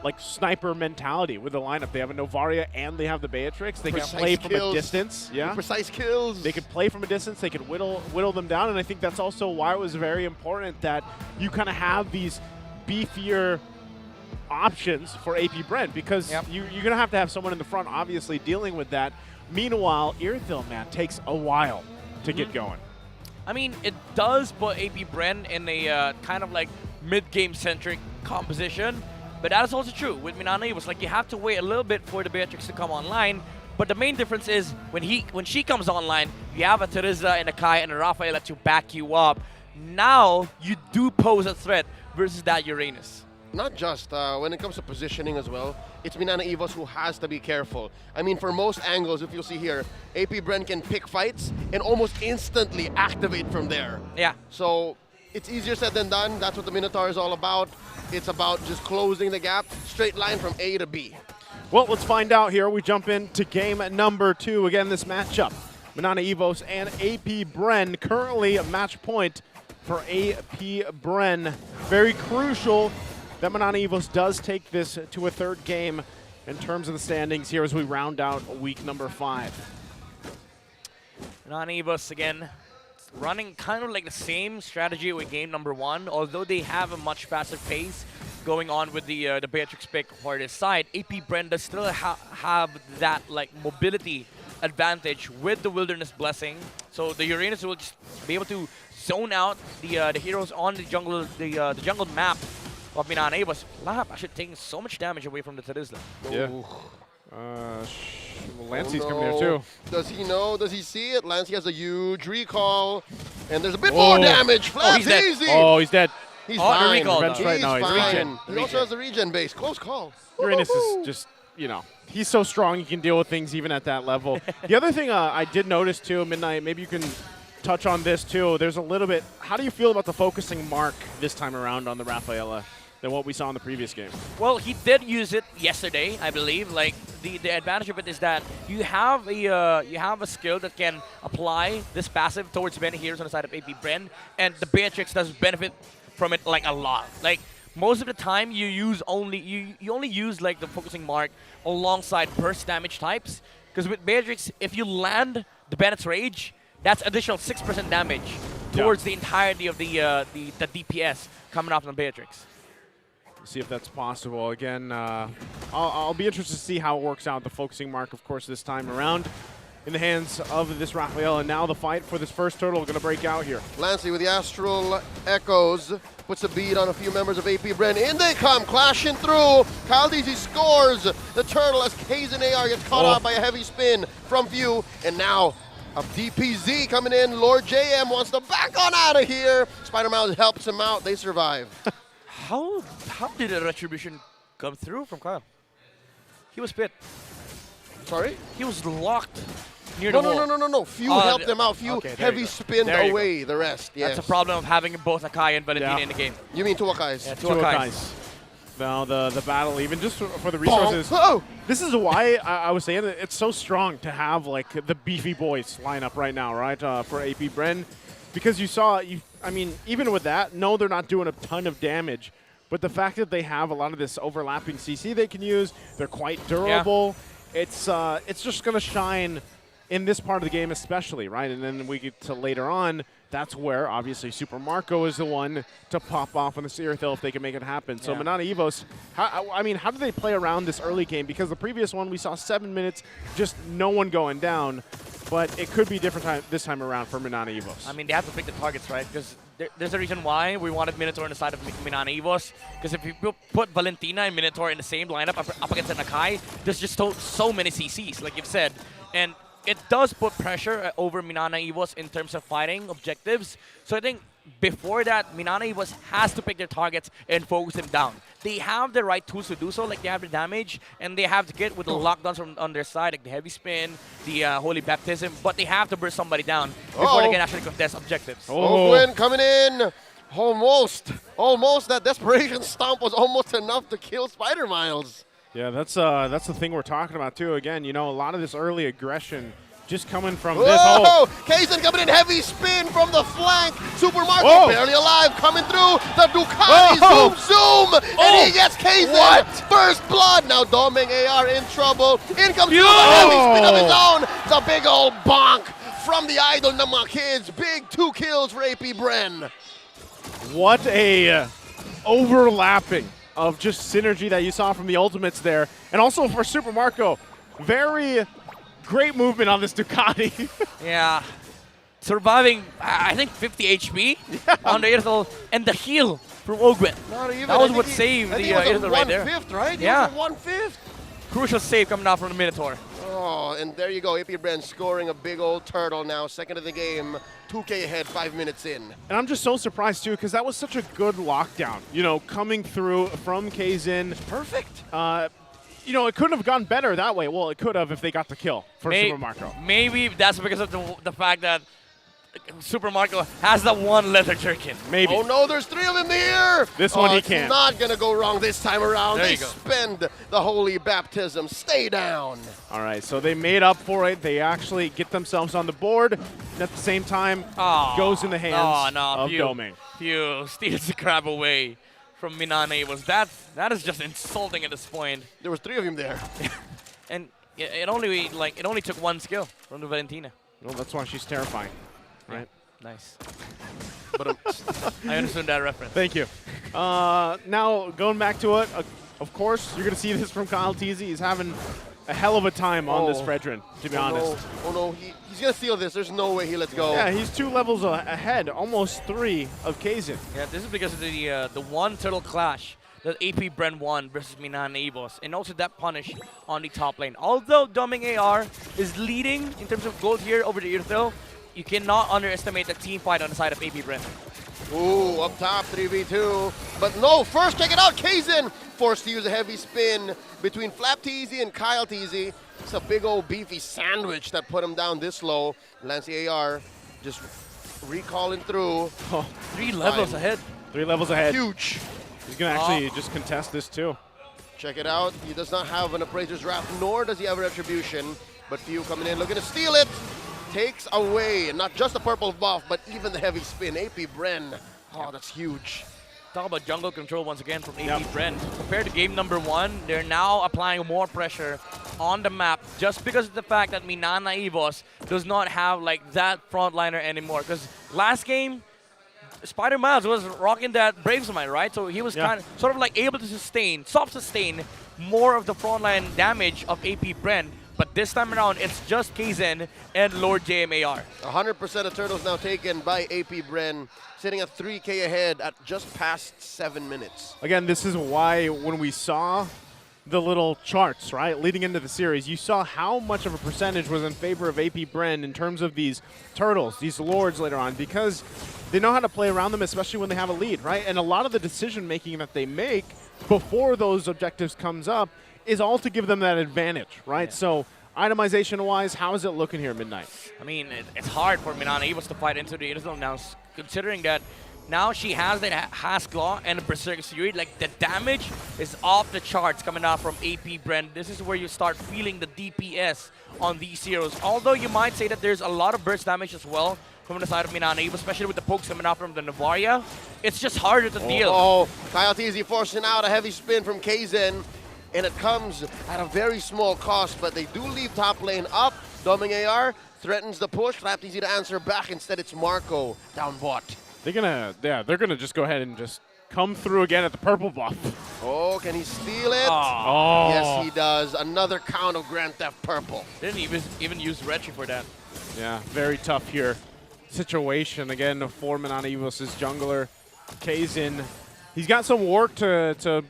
like sniper mentality with the lineup. They have a Novaria and they have the Beatrix. They can play from a distance. Yeah, precise kills. They could play from a distance. They could whittle them down, and I think that's also why it was very important that you kind of have these beefier options for AP Bren, because you're going to have someone in the front, obviously, dealing with that. Meanwhile, Irithel, man, takes a while to get going. I mean, it does put AP Bren in a kind of like mid-game centric composition, but that is also true with MNNE. It was like you have to wait a little bit for the Beatrix to come online. But the main difference is when she comes online, you have a Teresa and a Kai and a Rafaela to back you up. Now you do pose a threat versus that Uranus. Not just when it comes to positioning as well, it's MNNE EVOS who has to be careful. I mean, for most angles, if you'll see here, AP Bren can pick fights and almost instantly activate from there. Yeah. So it's easier said than done. That's what the Minotaur is all about. It's about just closing the gap, straight line from A to B. Well, let's find out here. We jump into game number 2. Again, this matchup, MNNE EVOS and AP Bren, currently a match point for AP Bren. Very crucial that MNNE EVOS does take this to a 3rd game in terms of the standings here as we round out week number 5. MNNE EVOS again running kind of like the same strategy with game number 1, although they have a much faster pace going on with the Beatrix pick for this side. AP Bren does still have that like mobility advantage with the Wilderness Blessing, so the Uranus will just be able to zone out the heroes on the jungle map of MNNE EVOS. Lap actually taking so much damage away from the Terizla. Yeah. Lancey's coming there too. Does he know? Does he see it? Lancey has a huge recall, and there's a bit more damage. Flaps he's dead. easy. Oh, he's dead. He's fine. He's right now. He's fine. He also has a regen base. Close call. Uranus is just, you know, he's so strong he can deal with things even at that level. The other thing I did notice too, Midnight, maybe you can touch on this too. There's a little bit, how do you feel about the focusing mark this time around on the Rafaela than what we saw in the previous game? Well, he did use it yesterday, I believe. Like the advantage of it is that you have a skill that can apply this passive towards many heroes on the side of AP Bren, and the Beatrix does benefit from it like a lot. Like most of the time you only use like the focusing mark alongside burst damage types, because with Beatrix, if you land the Bennett's Rage, that's additional 6% damage towards the entirety of the DPS coming off on Beatrix. See if that's possible. Again, I'll be interested to see how it works out. The focusing mark, of course, this time around in the hands of this Rafael. And now the fight for this first turtle going to break out here. Lancey with the Astral Echoes puts a bead on a few members of AP Bren. In they come, clashing through. Caldeezy scores the turtle as Kaizen AR gets caught out by a heavy spin from Few. And now a DPZ coming in. Lord JM wants to back on out of here. Spider-Man helps him out. They survive. How did a retribution come through from Kyle? He was pit. Sorry? He was locked near the wall. No. Few helped them out. Few heavy spinned away the rest. Yes. That's a problem of having both Akai and Valentina in the game. You mean two Akais? Yeah, two Akais. Now the battle, even just for the resources. This is why I was saying that it's so strong to have like the beefy boys line up right now, right? For AP Bren. Because you saw, I mean, even with that, no, they're not doing a ton of damage. But the fact that they have a lot of this overlapping CC they can use, they're quite durable. Yeah. It's just going to shine in this part of the game especially, right? And then we get to later on, that's where obviously Super Marco is the one to pop off on the Seerthil if they can make it happen. So MNNE EVOS, how do they play around this early game? Because the previous one we saw 7 minutes, just no one going down. But it could be different this time around for MNNE EVOS. I mean, they have to pick the targets, right? Because there's a reason why we wanted Minotaur on the side of MNNE EVOS. Because if you put Valentina and Minotaur in the same lineup up against an Akai, there's just so many CCs, like you've said. And it does put pressure over MNNE EVOS in terms of fighting objectives. So I think before that, MNNE EVOS has to pick their targets and focus them down. They have the right tools to do so, like they have the damage, and they have to get with the lockdowns from on their side, like the heavy spin, the holy baptism, but they have to burst somebody down before they can actually contest objectives. Gwen coming in. Almost. That desperation stomp was almost enough to kill Spider Miles. Yeah, that's the thing we're talking about too. Again, you know, a lot of this early aggression just coming from this. Kaizen coming in, heavy spin from the flank. Super Marco barely alive, coming through. The Ducati zoom, and he gets Kaizen. First blood. Now Doming AR in trouble. In comes the heavy spin of his own. It's a big old bonk from the idol ng mga kids. Big 2 kills for AP Bren. What a overlapping of just synergy that you saw from the ultimates there. And also for Super Marco, very great movement on this Ducati. Yeah. surviving, I think 50 HP on the Irithel, and the heal from Ogwet. Not even. That was what saved I the think it was a Irithel right there. 1/5, right? Yeah. He was a 1/5. Crucial save coming out from the Minotaur. Oh, and there you go. AP Brand scoring a big old turtle now. Second of the game. 2K ahead, 5 minutes in. And I'm just so surprised, too, because that was such a good lockdown. You know, coming through from Kazin. Perfect. You know, it couldn't have gone better that way. Well, it could have if they got the kill for Super Marco. Maybe that's because of the fact that Super Marco has that one leather jerkin. Maybe. Oh no, there's 3 of them here. This one he it's can't. Not gonna go wrong this time around. There They you go. spend the holy baptism. Stay down. All right, so they made up for it. They actually get themselves on the board. And at the same time, goes in the hands of Doming. Phew, steals the crab away from MNNE. That is just insulting at this point. There was 3 of them there. And it only took one skill from the Valentina. Well, that's why she's terrifying. Right. Nice. But I understood that reference. Thank you. Now, going back to it, of course, you're going to see this from Kyle Teasy. He's having a hell of a time on this Fredrin, to be honest. No. Oh no, he's going to steal this. There's no way he lets go. Yeah, he's 2 levels ahead, almost 3 of Kazin. Yeah, this is because of the one turtle clash that AP Bren won versus MNNE EVOS, and also that punish on the top lane. Although Doming AR is leading in terms of gold here over the Irithel, you cannot underestimate the team fight on the side of AP Bren. Ooh, up top, 3v2. But no, first check it out. Kazin forced to use a heavy spin between Flap Teasy and Kyle Teasy. It's a big old beefy sandwich that put him down this low. Lancy AR just recalling through. Oh, 3 levels ahead. 3 levels ahead. Huge. He's going to actually just contest this too. Check it out. He does not have an Appraiser's Wrath, nor does he have Retribution. But Few coming in, looking to steal it. Takes away not just the purple buff, but even the heavy spin. AP Bren. Oh, that's huge. Talk about jungle control once again from AP Bren. Compared to game number 1, they're now applying more pressure on the map just because of the fact that MNNE EVOS does not have like that frontliner anymore. Because last game, Spider Miles was rocking that Brave Smite, right? So he was sort of like able to soft sustain more of the frontline damage of AP Bren. But this time around, it's just Kazin and Lord JMAR. 100% of turtles now taken by AP Bren, sitting at 3K ahead at just past 7 minutes. Again, this is why when we saw the little charts, right, leading into the series, you saw how much of a percentage was in favor of AP Bren in terms of these turtles, these lords later on, because they know how to play around them, especially when they have a lead, right? And a lot of the decision-making that they make before those objectives comes up is all to give them that advantage, right? Yeah. So itemization-wise, how is it looking here at Midnight? I mean, it's hard for MNNE EVOS to fight into the Irithel now, considering that now she has that Hask Claw and a Berserk Fury. Like, the damage is off the charts coming out from AP Bren. This is where you start feeling the DPS on these heroes. Although you might say that there's a lot of burst damage as well from the side of MNNE EVOS, especially with the pokes coming out from the Navaria. It's just harder to deal. Oh, Kyle Teasy forcing out a heavy spin from Kazin. And it comes at a very small cost, but they do leave top lane up. Doming AR threatens the push. Flap easy to answer back. Instead, it's Marco down bot. They're gonna just go ahead and just come through again at the purple buff. Oh, can he steal it? Oh. Yes, he does. Another count of Grand Theft Purple. Didn't even use Retri for that. Yeah, very tough here. Situation again for MNNE EVOS' jungler, Kazin. He's got some work to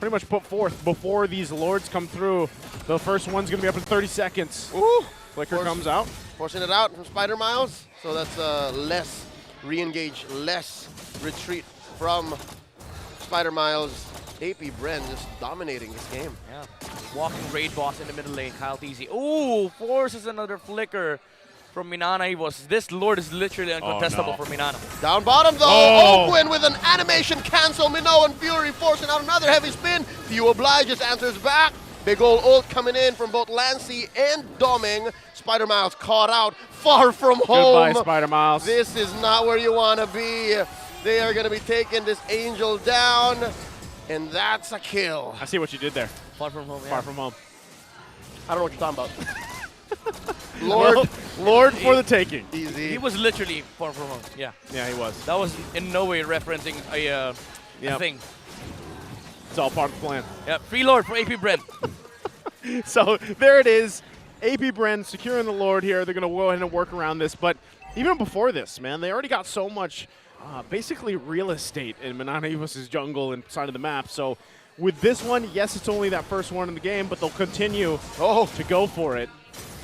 pretty much put forth before these lords come through. The first one's going to be up in 30 seconds. Ooh. Flicker comes out. Forcing it out from Spider Miles. So that's less re-engage, less retreat from Spider Miles. AP Bren just dominating this game. Yeah. Walking raid boss in the middle lane, Kyle Teasy. Ooh, forces another flicker from MNNE EVOS. This lord is literally uncontestable for MNNE. Down bottom though, Ogwin with an animation cancel. Minnow and Fury forcing out another heavy spin. Few obliges, answers back. Big old ult coming in from both Lancy and Doming. Spider Miles caught out, far from home. Goodbye, Spider Miles. This is not where you want to be. They are going to be taking this Angel down, and that's a kill. I see what you did there. Far from home, yeah. Far from home. I don't know what you're talking Lord about. for the taking. Easy. He was literally far from home. Yeah. Yeah, he was. That was in no way referencing a thing. It's all part of the plan. Yeah, free Lord for AP Bren. So there it is. AP Bren securing the Lord here. They're going to go ahead and work around this. But even before this, man, they already got so much basically real estate in MNNE jungle inside of the map. So with this one, yes, it's only that first one in the game, but they'll continue to go for it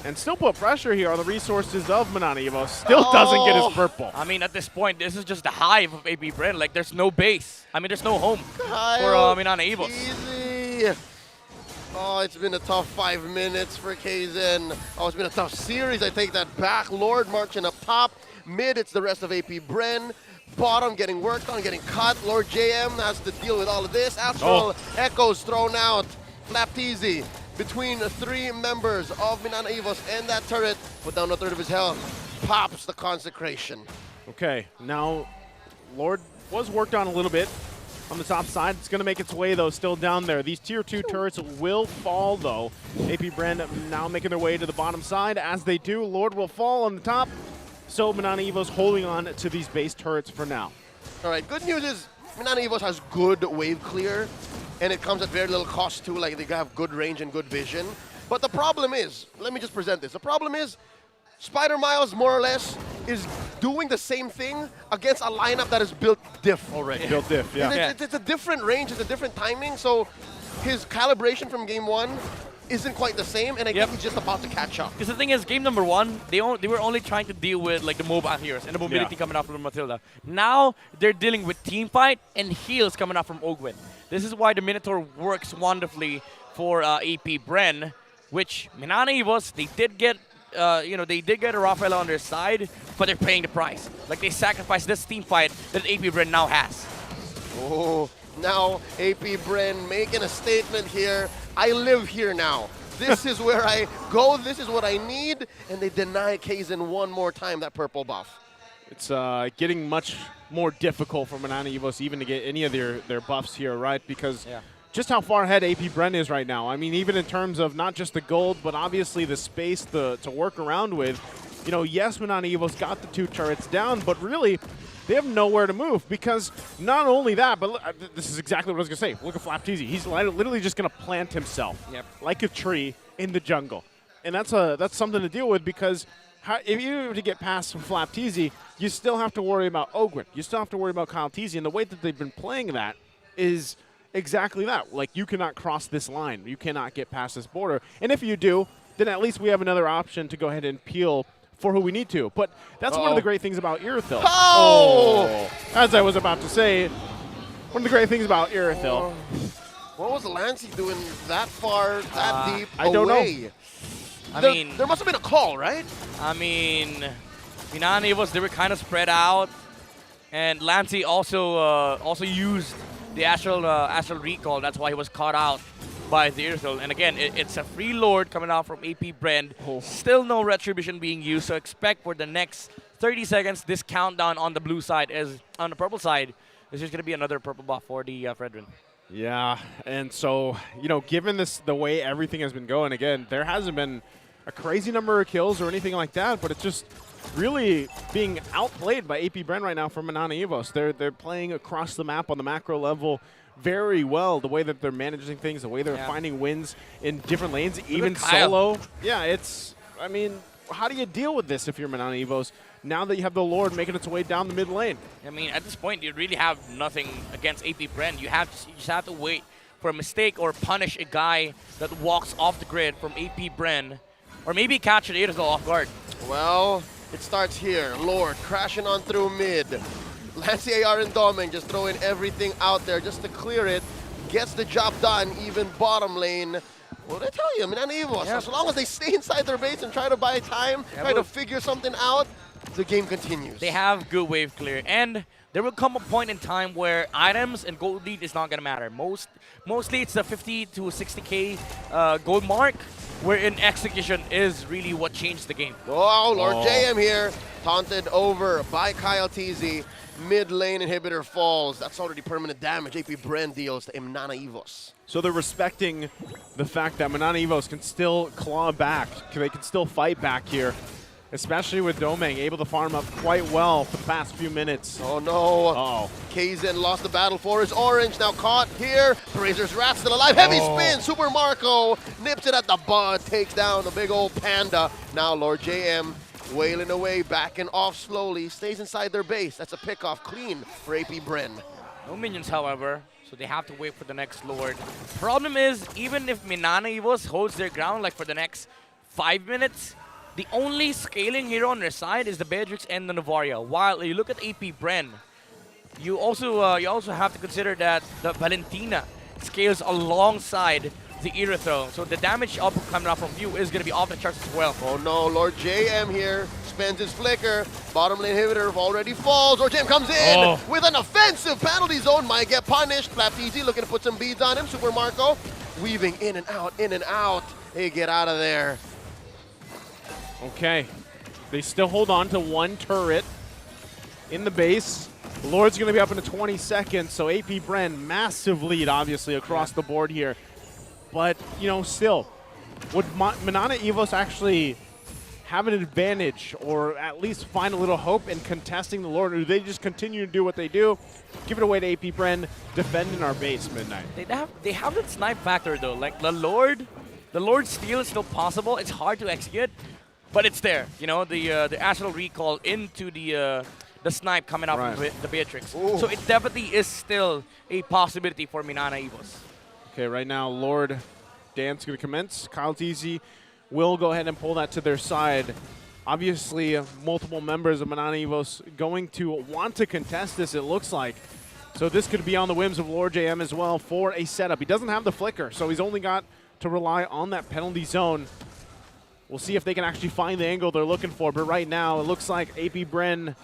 and still put pressure here on the resources of MNNE. Still doesn't get his purple. I mean, at this point, this is just the hive of AP Bren. Like, there's no base. I mean, there's no home for MNNE. Easy. Oh, it's been a tough 5 minutes for Kaizen. Oh, it's been a tough series. I take that back. Lord marching up top. Mid, it's the rest of AP Bren. Bottom getting worked on, getting cut. Lord JM has to deal with all of this. Astral Echoes thrown out. Flapteezy between 3 members of MNNE and that turret. Put down a third of his health. Pops the consecration. Okay, now Lord was worked on a little bit on the top side. It's going to make its way, though, still down there. These tier 2 turrets will fall, though. AP Bren now making their way to the bottom side. As they do, Lord will fall on the top. So MNNE holding on to these base turrets for now. All right, good news is MNNE has good wave clear, and it comes at very little cost too. Like, they have good range and good vision. But the problem is, let me just present this. The problem is, Spider Miles more or less is doing the same thing against a lineup that is built diff already. Built diff, yeah. It's a different range, it's a different timing, so his calibration from game 1 isn't quite the same, and I think he's just about to catch up. Because the thing is, game number 1, they were only trying to deal with like the mobile heroes and the mobility coming out from Matilda. Now they're dealing with team fight and heals coming out from Ogwin. This is why the Minotaur works wonderfully for AP Bren, which MNNE they did get. They did get a Rafael on their side, but they're paying the price. Like, they sacrificed this team fight that AP Bren now has. Oh, now AP Bren making a statement here. I live here now. This is where I go. This is what I need. And they deny Kaizen one more time that purple buff. It's getting much more difficult for MNNE even to get any of their buffs here, right? Because just how far ahead AP Bren is right now. I mean, even in terms of not just the gold, but obviously the space to work around with. You know, yes, MNNE got the 2 turrets down, but really, they have nowhere to move because not only that, but look, this is exactly what I was going to say. Look at Flapteezy. He's literally just going to plant himself like a tree in the jungle. And that's something to deal with because if you were to get past Flapteezy, you still have to worry about Ogwin. You still have to worry about Kyle Teasy. And the way that they've been playing that is exactly that. Like, you cannot cross this line. You cannot get past this border. And if you do, then at least we have another option to go ahead and peel for who we need to. But that's one of the great things about Irithyll. As I was about to say, one of the great things about Irithyll. What was Lancey doing that far, that deep I don't away? know. There must have been a call, right? I mean, MNNE they were kind of spread out, and Lancey also used the Astral Recall. That's why he was caught out by the Irithyll. And again, it's a free Lord coming out from AP Bren. Still no Retribution being used, so expect for the next 30 seconds, this countdown on the blue side on the purple side. This is going to be another purple buff for the Fredrin. Yeah, and so, you know, given the way everything has been going, again, there hasn't been a crazy number of kills or anything like that, but it's just really being outplayed by AP Bren right now from MNNE. They're playing across the map on the macro level very well, the way that they're managing things, the way they're finding wins in different lanes, even solo. Yeah, I mean, how do you deal with this if you're MNNE now that you have the Lord making its way down the mid lane? I mean, at this point, you really have nothing against AP Bren. You just have to wait for a mistake or punish a guy that walks off the grid from AP Bren, or maybe catch the Irithyll off guard. Well, it starts here. Lord crashing on through mid. Lancey AR and Doming just throwing everything out there just to clear it. Gets the job done, even bottom lane. What did I tell you? MNNE, as long as they stay inside their base and try to buy time, try to figure something out, the game continues. They have good wave clear, and there will come a point in time where items and gold lead is not going to matter. Mostly it's the 50 to 60k gold mark, wherein execution is really what changed the game. Oh, Lord JM here, taunted over by Kyle Teasy. Mid lane inhibitor falls. That's already permanent damage. AP Bren deals to MNNE. So they're respecting the fact that MNNE can still claw back. They can still fight back here, especially with Domeng able to farm up quite well for the past few minutes. Oh no. Kaizen lost the battle for his orange. Now caught here. Razor's Rat still alive. Heavy spin. Super Marco nips it at the bud. Takes down the big old panda. Now Lord JM wailing away, backing off slowly, stays inside their base. That's a pickoff clean for AP Bren. No minions, however, so they have to wait for the next Lord. Problem is, even if MNNE EVOS holds their ground like for the next 5 minutes, the only scaling hero on their side is the Beatrix and the Novaria. While you look at AP Bren, you also have to consider that the Valentina scales alongside the Erythro. So the damage output coming out from View is going to be off the charts as well. Oh no, Lord JM here spends his flicker. Bottom lane inhibitor already falls. Lord JM comes in with an offensive penalty zone. Might get punished. Mpl-Ph looking to put some beads on him. Super Marco weaving in and out, in and out. Hey, get out of there. Okay. They still hold on to one turret in the base. Lord's going to be up into 20 seconds, so AP Bren, massive lead, obviously, across the board here. But, you know, still, would MNNE EVOS actually have an advantage or at least find a little hope in contesting the Lord? Or do they just continue to do what they do, give it away to AP Bren, defend in our base Midnight? They have that snipe factor, though. Like, the Lord steal is still possible. It's hard to execute, but it's there. You know, the Astral Recall into the snipe coming out from the Beatrix. Ooh. So it definitely is still a possibility for MNNE EVOS. Okay, right now, Lord Dance going to commence. Kyle Teasy will go ahead and pull that to their side. Obviously, multiple members of MNNE EVOS going to want to contest this, it looks like. So this could be on the whims of Lord JM as well for a setup. He doesn't have the flicker, so he's only got to rely on that penalty zone. We'll see if they can actually find the angle they're looking for, but right now, it looks like AP Bren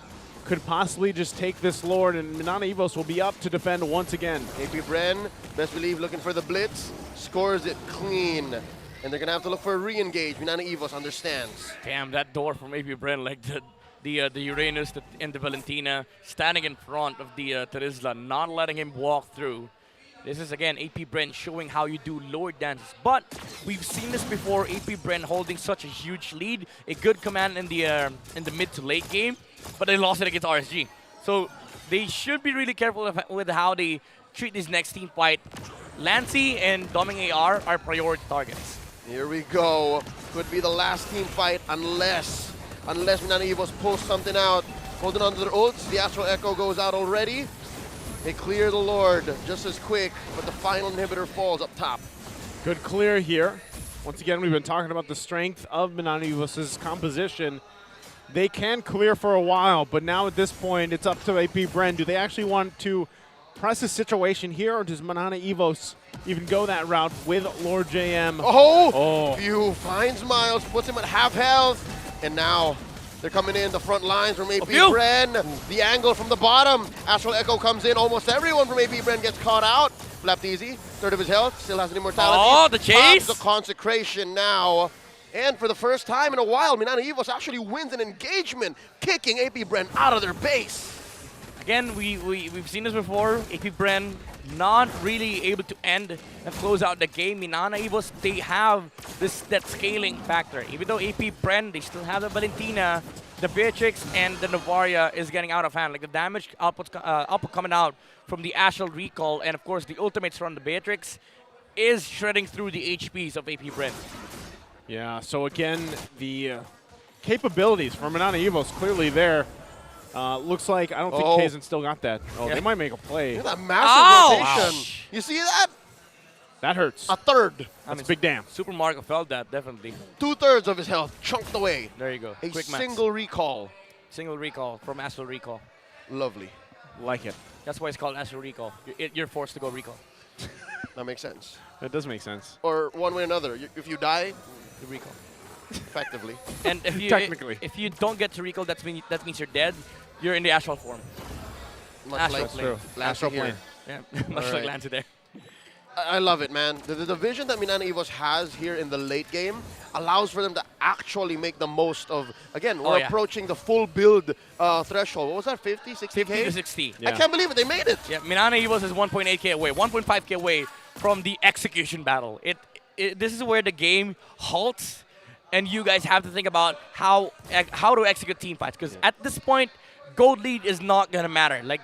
could possibly just take this Lord, and MNNE EVOS will be up to defend once again. AP Bren, best believe, looking for the blitz, scores it clean. And they're going to have to look for a re-engage. MNNE EVOS understands. Damn, that door from AP Bren, like the Uranus and the Valentina standing in front of the Terizla, not letting him walk through. This is, again, AP Bren showing how you do Lord dances. But we've seen this before, AP Bren holding such a huge lead, a good command in the mid to late game, but they lost it against RSG. So they should be really careful with how they treat this next team fight. Lancy and Doming AR are priority targets. Here we go. Could be the last team fight unless MNNE EVOS pulls something out. Holding on to their ults. The Astral Echo goes out already. They clear the Lord just as quick, but the final inhibitor falls up top. Good clear here. Once again, we've been talking about the strength of MNNE EVOS' composition. They can clear for a while, but now at this point, it's up to AP Bren. Do they actually want to press the situation here, or does MNNE EVOS even go that route with Lord JM? View finds Miles, puts him at half health, and now they're coming in the front lines from AP Bren. The angle from the bottom. Astral Echo comes in. Almost everyone from AP Bren gets caught out. Mpl-Ph, third of his health, still has an immortality. Oh, the chase! Pops the consecration now. And for the first time in a while, MNNE EVOS actually wins an engagement, kicking AP Bren out of their base. Again, we've seen this before. AP Bren not really able to end and close out the game. MNNE EVOS, they have that scaling factor. Even though AP Bren, they still have the Valentina, the Beatrix, and the Novaria is getting out of hand. Like the damage output coming out from the Astral Recall, and of course the ultimates from the Beatrix is shredding through the HPs of AP Bren. Yeah, so again, the capabilities for MNNE EVOS clearly there. Looks like, I don't think Kazan still got that. Oh, they might make a play. Look at that massive rotation. You see that? That hurts. A third. That's big damn. Super Marco felt that, definitely. 2/3 of his health chunked away. There you go. A Quick max. single recall. Single recall from Astral Recall. Lovely. Like it. That's why it's called Astral Recall. You're forced to go recall. That makes sense. That does make sense. Or one way or another, if you die, you recall. Effectively. And if you Technically. if you don't get to recall, that means you're dead. You're in the astral form. Much like Astral Lancer plane. here. Yeah, much like Lancer there. I love it, man. The vision that MNNE EVOS has here in the late game allows for them to actually make the most of, again, we're approaching the full build threshold. What was that, 50, 60K? 50 to 60. I can't believe it, they made it. Yeah, MNNE EVOS is 1.8K away, 1.5K away from the execution battle. This is where the game halts, and you guys have to think about how to execute team fights, because at this point, gold lead is not gonna matter. Like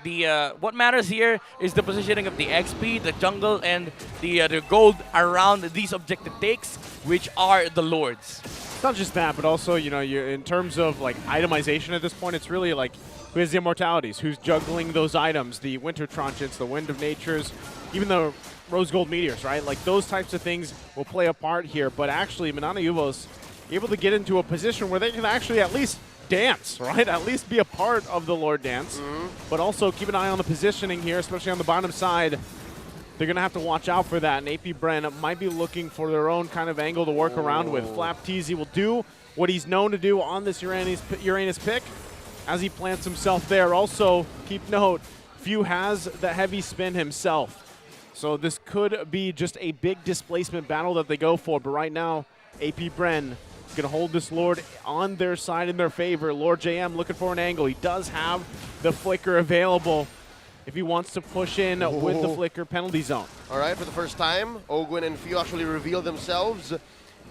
what matters here is the positioning of the XP, the jungle, and the gold around these objective takes, which are the lords. It's not just that, but also, you know, you're, in terms of like itemization at this point, it's really like who has the immortalities, who's juggling those items, the winter tranchants, the wind of natures, even the rose gold meteors, right? Like those types of things will play a part here. But actually, MNNE EVO's able to get into a position where they can actually at least dance, right? At least be a part of the Lord dance, but also keep an eye on the positioning here, especially on the bottom side. They're going to have to watch out for that, and AP Bren might be looking for their own kind of angle to work around with. Flapteasy will do what he's known to do on this Uranus pick as he plants himself there. Also, keep note, Few has the heavy spin himself. So this could be just a big displacement battle that they go for, but right now, AP Bren is going to hold this Lord on their side in their favor. Lord JM looking for an angle. He does have the flicker available if he wants to push in with the flicker penalty zone. All right, for the first time, Ogwin and Few actually reveal themselves.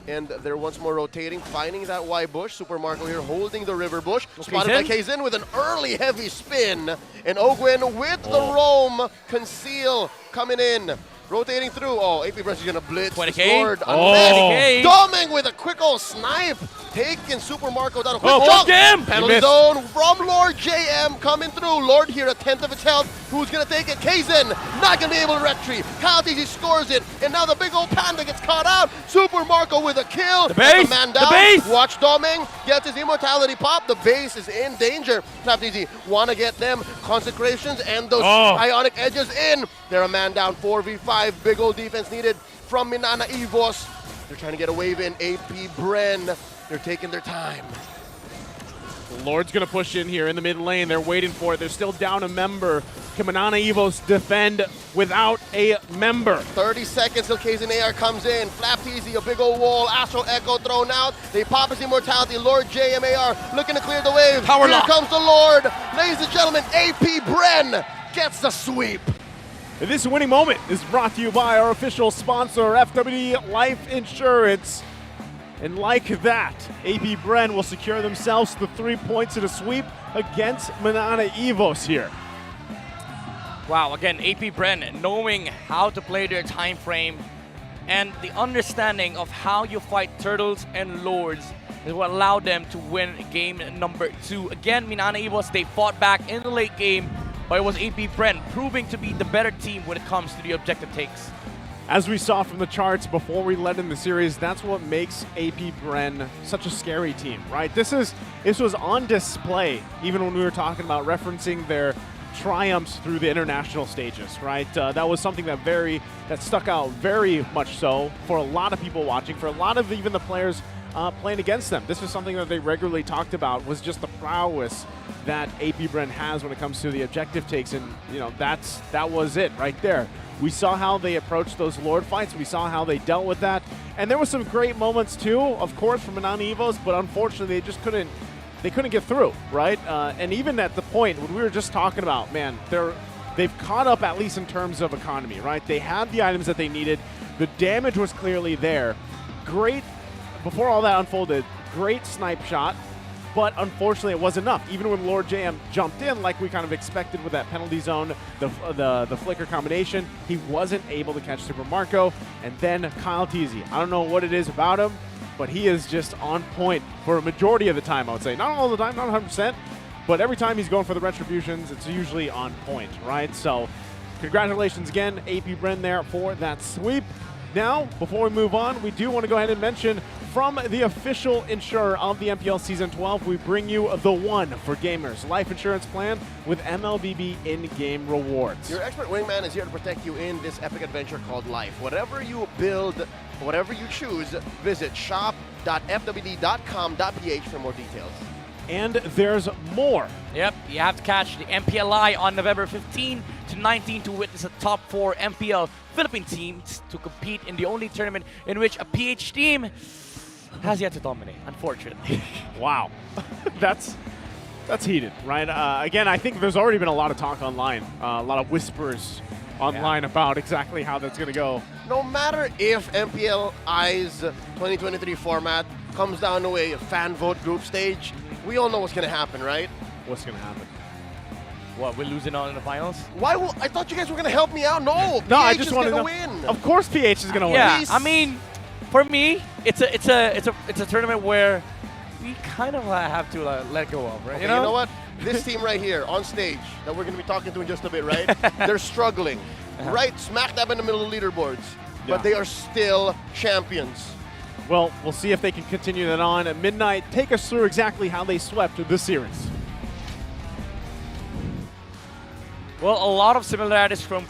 And they're once more rotating, finding that Y bush. Super Marco here holding the river bush. Spotted by Kazin with an early heavy spin. And Ogwin with the roam. Conceal coming in. Rotating through. Oh, AP Bren's going to blitz. 20K. Lord. Doming with a quick old snipe. Taking Super Marco down a quick jump. Penalty zone from Lord JM coming through. Lord here, a tenth of its health. Who's going to take it? Kazin not going to be able to retreat. Kaltizi scores it. And now the big old panda gets caught out. Super Marco with a kill. The base. Man down. The base. Watch Doming. Gets his immortality pop. The base is in danger. Flapteasy want to get them consecrations and those ionic edges in. They're a man down. 4v5. Big old defense needed from MNNE EVOS. They're trying to get a wave in. AP Bren. They're taking their time. Lord's going to push in here in the mid lane. They're waiting for it. They're still down a member. Can MNNE EVOS defend without a member? 30 seconds till Kazin AR comes in. Flapteasy, a big old wall. Astral Echo thrown out. They pop his immortality. Lord JMAR looking to clear the wave. Power Here lock. comes the Lord. Ladies and gentlemen, AP Bren gets the sweep. This winning moment is brought to you by our official sponsor, FWD Life Insurance. And like that, AP Bren will secure themselves the 3 points in a sweep against MNNE EVOS here. Wow, again, AP Bren knowing how to play their time frame and the understanding of how you fight turtles and lords is what allowed them to win game number 2. Again, MNNE EVOS, they fought back in the late game, but it was AP Bren proving to be the better team when it comes to the objective takes. As we saw from the charts before we led in the series, that's what makes AP Bren such a scary team, right? This was on display even when we were talking about referencing their triumphs through the international stages, right? That was something that stuck out very much so for a lot of people watching, for a lot of even the players playing against them. This was something that they regularly talked about, was just the prowess that AP Bren has when it comes to the objective takes, and you know that was it right there. We saw how they approached those Lord fights. We saw how they dealt with that, and there were some great moments too, of course, from MNNE EVOS, but unfortunately they just couldn't get through, right? And even at the point when we were just talking about, man, they've caught up at least in terms of economy, right? They had the items that they needed. The damage was clearly there. Great. Before all that unfolded, great snipe shot, but unfortunately it wasn't enough. Even when Lord JM jumped in like we kind of expected with that penalty zone, the flicker combination, he wasn't able to catch Super Marco. And then Kyle Teasy, I don't know what it is about him, but he is just on point for a majority of the time, I would say. Not all the time, not 100%, but every time he's going for the retributions, it's usually on point, right? So congratulations again, AP Bren there for that sweep. Now, before we move on, we do want to go ahead and mention from the official insurer of the MPL Season 12, we bring you the one for gamers life insurance plan with MLBB in-game rewards. Your expert wingman is here to protect you in this epic adventure called life. Whatever you build, whatever you choose, visit shop.fwd.com.ph for more details. And there's more. Yep, you have to catch the MPLI on November 15 to 19 to witness the top 4 MPL Philippine teams to compete in the only tournament in which a PH team has yet to dominate, unfortunately. Wow. That's heated, right? Again, I think there's already been a lot of talk online, a lot of whispers online about exactly how that's going to go. No matter if MPLI's 2023 format comes down to a fan vote group stage, we all know what's going to happen, right? What's going to happen? What, we're losing out in the finals? Why? I thought you guys were going to help me out. No, no, I PH just is want to gonna win. win. Of course PH is going to win. Yeah, I mean, For me, it's a tournament where we kind of have to let go of, right? Okay, you know what? This team right here on stage that we're going to be talking to in just a bit, right? They're struggling, right smack dab in the middle of the leaderboards, but they are still champions. Well, we'll see if they can continue that on. At midnight, take us through exactly how they swept this series. Well, a lot of similarities from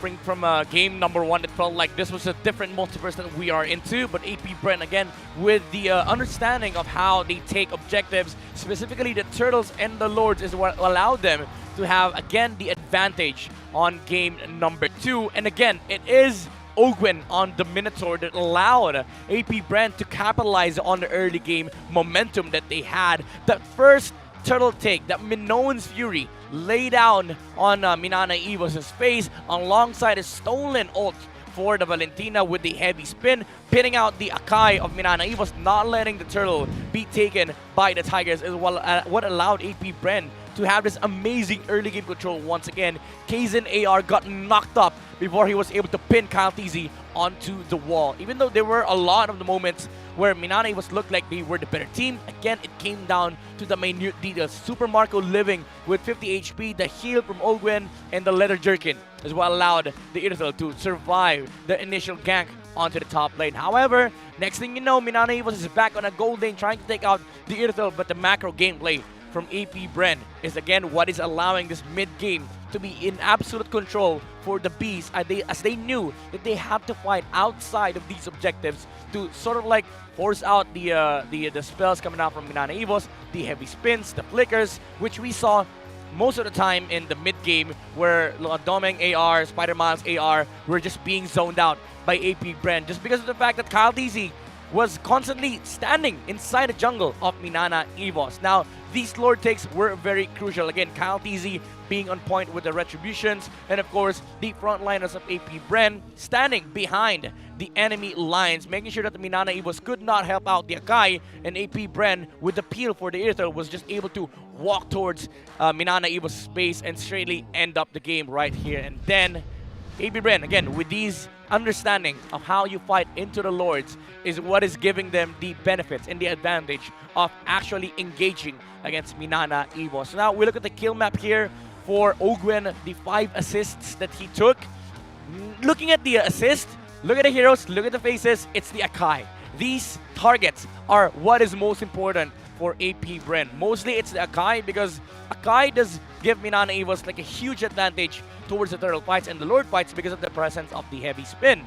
game number 1. It felt like this was a different multiverse that we are into, but AP Brent, again, with the understanding of how they take objectives, specifically the Turtles and the Lords, is what allowed them to have, again, the advantage on game number 2. And again, it is Ogwin on the Minotaur that allowed AP Brent to capitalize on the early game momentum that they had. That first turtle take that Minoan's Fury lay down on Minana Evos' face alongside a stolen ult for the Valentina with the heavy spin, pinning out the Akai of Minana Evos, not letting the turtle be taken by the Tigers is what allowed AP Bren to have this amazing early game control once again. Kaizen AR got knocked up before he was able to pin Kyle TZ onto the wall. Even though there were a lot of the moments where Minana Evos looked like they were the better team, again, it came down to the minute details. Super Marco living with 50 HP, the heal from Ogwen, and the leather jerkin is what allowed the Irithel to survive the initial gank onto the top lane. However, next thing you know, Minana Evos is back on a gold lane trying to take out the Irithel, but the macro gameplay from AP Bren is again what is allowing this mid-game to be in absolute control for the Bees, as they knew that they had to fight outside of these objectives to sort of like force out the spells coming out from Minana Evos, the heavy spins, the flickers, which we saw most of the time in the mid-game where Domeng AR, Spider-Miles AR were just being zoned out by AP Bren just because of the fact that Kyle DZ was constantly standing inside the jungle of Minana Evos. Now, these Lord takes were very crucial. Again, Kyle TZ being on point with the retributions, and of course, the frontliners of AP Bren standing behind the enemy lines, making sure that the Minana Evos could not help out the Akai, and AP Bren, with the peel for the Aether, was just able to walk towards Minana Evos' space and straightly end up the game right here. And then, AP Bren, again, with these understanding of how you fight into the Lords is what is giving them the benefits and the advantage of actually engaging against Minana Evos. So now we look at the kill map here for Ogwen, the 5 assists that he took. Looking at the assist, look at the heroes, look at the faces, it's the Akai. These targets are what is most important for AP Bren. Mostly it's the Akai because Akai does give Minana Evos like a huge advantage towards the turtle fights and the Lord fights because of the presence of the heavy spin.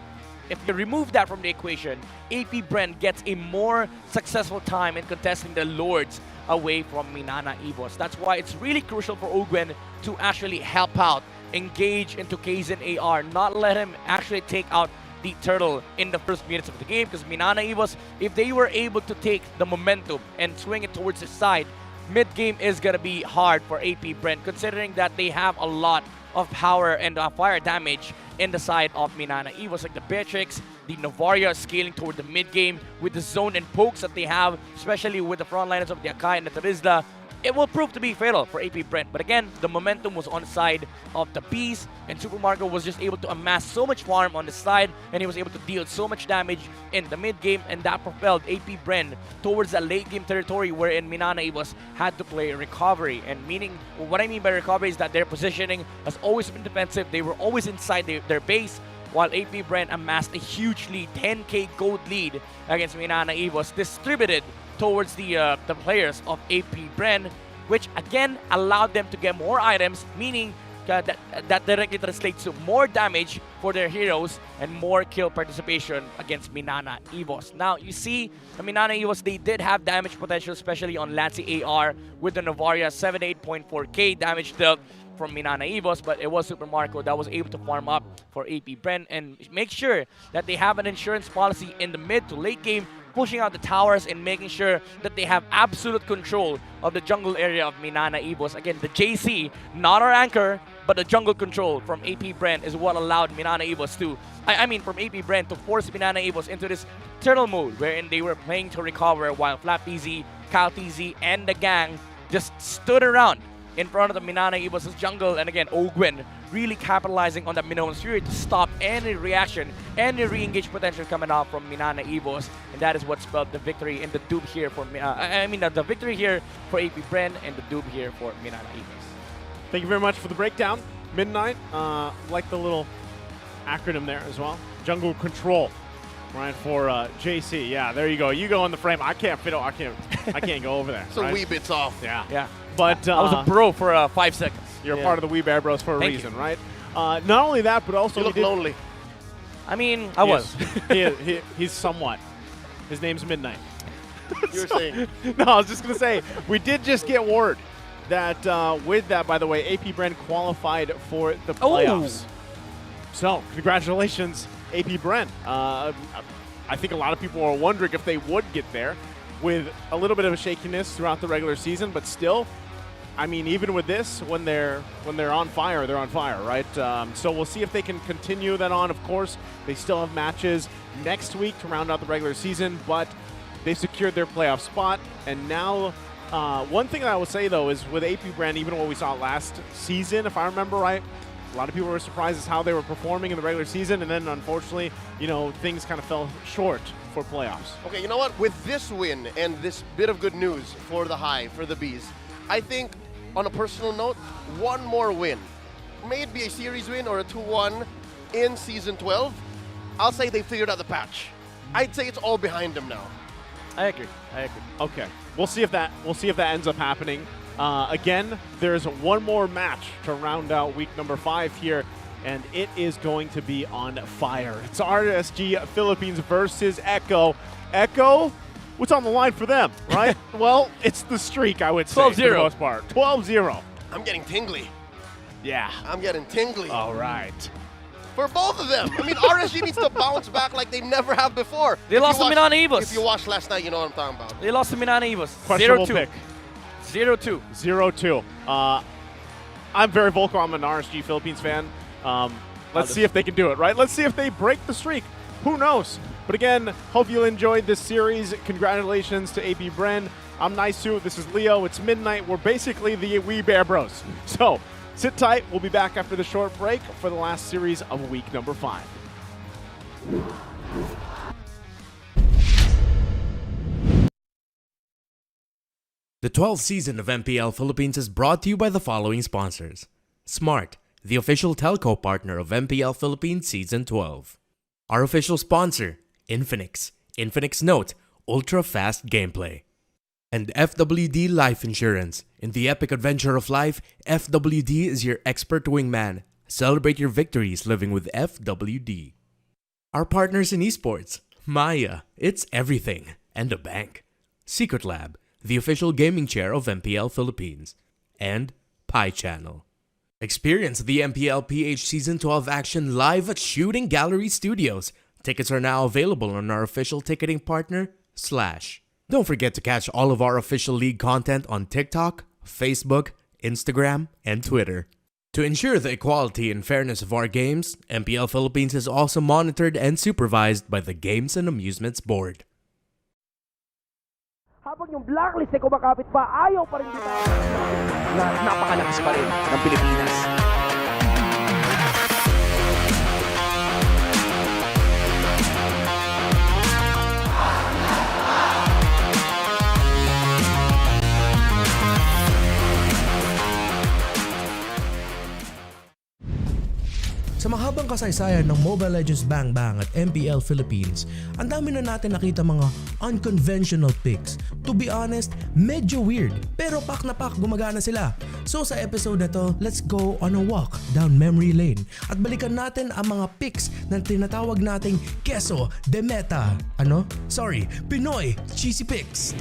If you remove that from the equation, AP Bren gets a more successful time in contesting the Lords away from Minana Evos. That's why it's really crucial for Ogwen to actually help out, engage into Kaizen AR, not let him actually take out the turtle in the first minutes of the game, because Minana Evos, if they were able to take the momentum and swing it towards the side, mid-game is going to be hard for AP Brent, considering that they have a lot of power and fire damage in the side of Minana Evos, like the Beatrix, the Novaria scaling toward the mid-game with the zone and pokes that they have, especially with the frontliners of the Akai and the Terizla. It will prove to be fatal for AP Brent. But again, the momentum was on the side of the Bees, and Super Marco was just able to amass so much farm on the side, and he was able to deal so much damage in the mid-game, and that propelled AP Brent towards the late-game territory wherein Minana Evos had to play recovery. And meaning, what I mean by recovery is that their positioning has always been defensive. They were always inside their base, while AP Brent amassed a huge lead, 10k gold lead against Minana Evos, distributed towards the players of AP Bren, which again allowed them to get more items, meaning that directly translates to more damage for their heroes and more kill participation against Minana Evos. Now, you see, the Minana Evos, they did have damage potential, especially on Lancy AR with the Novaria, 78.4k damage dealt from Minana Evos, but it was Super Marco that was able to farm up for AP Bren and make sure that they have an insurance policy in the mid to late game, pushing out the towers and making sure that they have absolute control of the jungle area of Minana Evos. Again, the JC, not our anchor, but the jungle control from AP Bren is what allowed Minana Evos to, from AP Bren to force Minana Evos into this turtle mode, wherein they were playing to recover while Flap TZ, Cal TZ, and the gang just stood around in front of the Minana Evos' jungle. And again, Ogwen really capitalizing on that Minoan spirit to stop any reaction, any re-engage potential coming out from MNNE Evos, and that is what spelled the victory in the doob here for the victory here for AP Bren and the doob here for MNNE Evos. Thank you very much for the breakdown. Midnight, like the little acronym there as well. Jungle Control, right, for JC. Yeah, there you go. You go in the frame. I can't fit. I can't go over there. So right? wee bits off. Yeah. Yeah. But I was a bro for 5 seconds. You're part of the Wee Bear Bros for a Thank reason, you. right? Not only that, but also You look lonely. I mean, I was. He's somewhat. His name's Midnight. You were saying. No, I was just going to say, we did just get word that with that, by the way, AP Bren qualified for the playoffs. So, congratulations, AP Bren. I think a lot of people are wondering if they would get there with a little bit of a shakiness throughout the regular season, but still, I mean, even with this, when they're on fire, they're on fire, right? So we'll see if they can continue that on. Of course, they still have matches next week to round out the regular season, but they secured their playoff spot. And now, one thing that I will say, though, is with AP Bren, even what we saw last season, if I remember right, a lot of people were surprised as how they were performing in the regular season, and then, unfortunately, you know, things kind of fell short for playoffs. Okay, you know what? With this win and this bit of good news for the High, for the Bees, I think, on a personal note, one more win, may it be a series win or a 2-1 in Season 12, I'll say they figured out the patch. I'd say it's all behind them now. I agree. Okay, we'll see if that ends up happening. Again, there's one more match to round out week number 5 here, and it is going to be on fire. It's RSG Philippines versus Echo. Echo, what's on the line for them, right? Well, it's the streak, I would say, 12-0. for the most part. 12-0. I'm getting tingly. Yeah. I'm getting tingly. All right. For both of them. I mean, RSG needs to bounce back like they never have before. They lost to MNNE Evos. If you watched last night, you know what I'm talking about. They lost to MNNE Evos. Questionable 0-2. pick. 0-2. 0-2. I'm very vocal. I'm an RSG Philippines fan. Let's see if they can do it, right? Let's see if they break the streak. Who knows? But again, hope you enjoyed this series. Congratulations to AP Bren. I'm Naisu. This is Leo. It's midnight. We're basically the Wee Bear Bros. So sit tight. We'll be back after the short break for the last series of week number 5. The 12th season of MPL Philippines is brought to you by the following sponsors. Smart, the official telco partner of MPL Philippines Season 12. Our official sponsor, Infinix. Infinix Note, ultra-fast gameplay. And FWD Life Insurance. In the epic adventure of life, FWD is your expert wingman. Celebrate your victories living with FWD. Our partners in esports. Maya, it's everything. And a bank. Secret Lab, the official gaming chair of MPL Philippines. And Pi Channel. Experience the Mpl-Ph Season 12 action live at Shooting Gallery Studios. Tickets are now available on our official ticketing partner, Slash. Don't forget to catch all of our official league content on TikTok, Facebook, Instagram, and Twitter. To ensure the equality and fairness of our games, MPL Philippines is also monitored and supervised by the Games and Amusements Board. Habang yung blacklist ay kumakapit pa, ayaw pa rin bitaw na napakalakas pa rin ng Pilipinas. Sa mahabang kasaysayan ng Mobile Legends Bang Bang at MPL Philippines, ang dami na natin nakita mga unconventional picks. To be honest, medyo weird, pero pak na pak gumagana sila. So sa episode na to, let's go on a walk down memory lane at balikan natin ang mga picks na tinatawag nating Queso de Meta. Pinoy Cheesy Picks.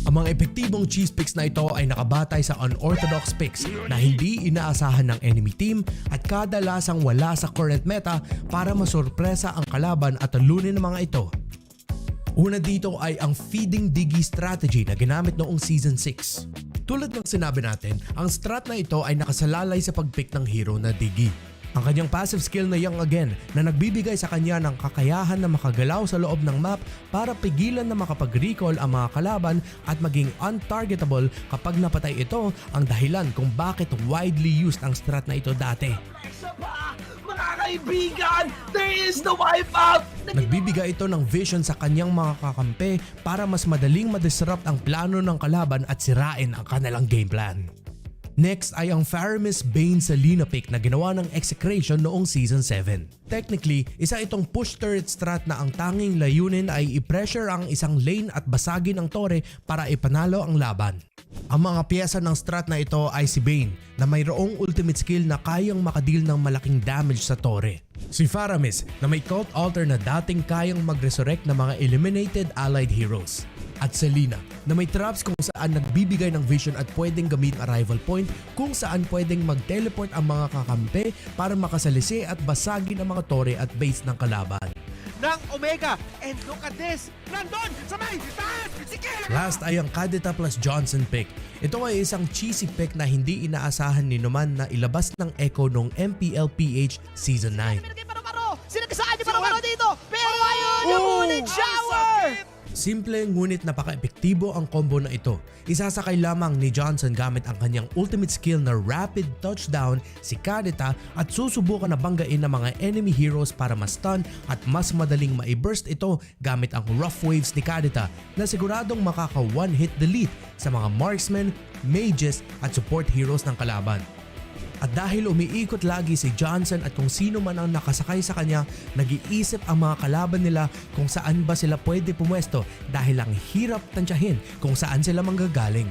Ang mga epektibong cheese picks na ito ay nakabatay sa unorthodox picks na hindi inaasahan ng enemy team at kadalasang wala sa current meta para masurpresa ang kalaban at talunin ng mga ito. Una dito ay ang feeding Diggy strategy na ginamit noong Season 6. Tulad ng sinabi natin, ang strat na ito ay nakasalalay sa pagpick ng hero na Diggy. Ang kanyang passive skill na Young Again na nagbibigay sa kanya ng kakayahan na makagalaw sa loob ng map para pigilan na makapag-recall ang mga kalaban at maging untargetable kapag napatay ito ang dahilan kung bakit widely used ang strat na ito dati. Mga kaibigan, there is no wipeout! Nagbibigay ito ng vision sa kanyang mga kakampi para mas madaling madisrupt ang plano ng kalaban at sirain ang kanilang game plan. Next ay ang Faramis Bane Selena pick na ginawa ng Execration noong Season 7. Technically, isa itong push turret strat na ang tanging layunin ay i-pressure ang isang lane at basagin ang tore para ipanalo ang laban. Ang mga piyesa ng strat na ito ay si Bane na mayroong ultimate skill na kayang makadil ng malaking damage sa tore. Si Faramis na may cult altar na dating kayang mag-resurrect ng mga eliminated allied heroes. At Selena na may traps kung saan nagbibigay ng vision at pwedeng gamitin arrival point kung saan pwedeng mag-teleport ang mga kakampi para makasalisi at basagin ang mga tore at base ng kalaban. Ng Omega, and look at this! Nandun! Sa may taas! Sige! Last ay ang Kadita plus Johnson pick. Ito ay isang cheesy pick na hindi inaasahan ni Numan na ilabas ng Echo noong Mpl-Ph Season 9. Sinagasaan niyo para dito! Pero ayun! Yung unit shower! Simple ngunit napaka-epektibo ang combo na ito. Isasakay lamang ni Johnson gamit ang kanyang ultimate skill na Rapid Touchdown si Kadita at susubukan na banggain ng mga enemy heroes para ma-stun at mas madaling ma-burst ito gamit ang Rough Waves ni Kadita na siguradong makaka one-hit delete sa mga marksmen, mages at support heroes ng kalaban. At dahil umiikot lagi si Johnson at kung sino man ang nakasakay sa kanya, nag-iisip ang mga kalaban nila kung saan ba sila pwede pumwesto dahil ang hirap tansyahin kung saan sila manggagaling.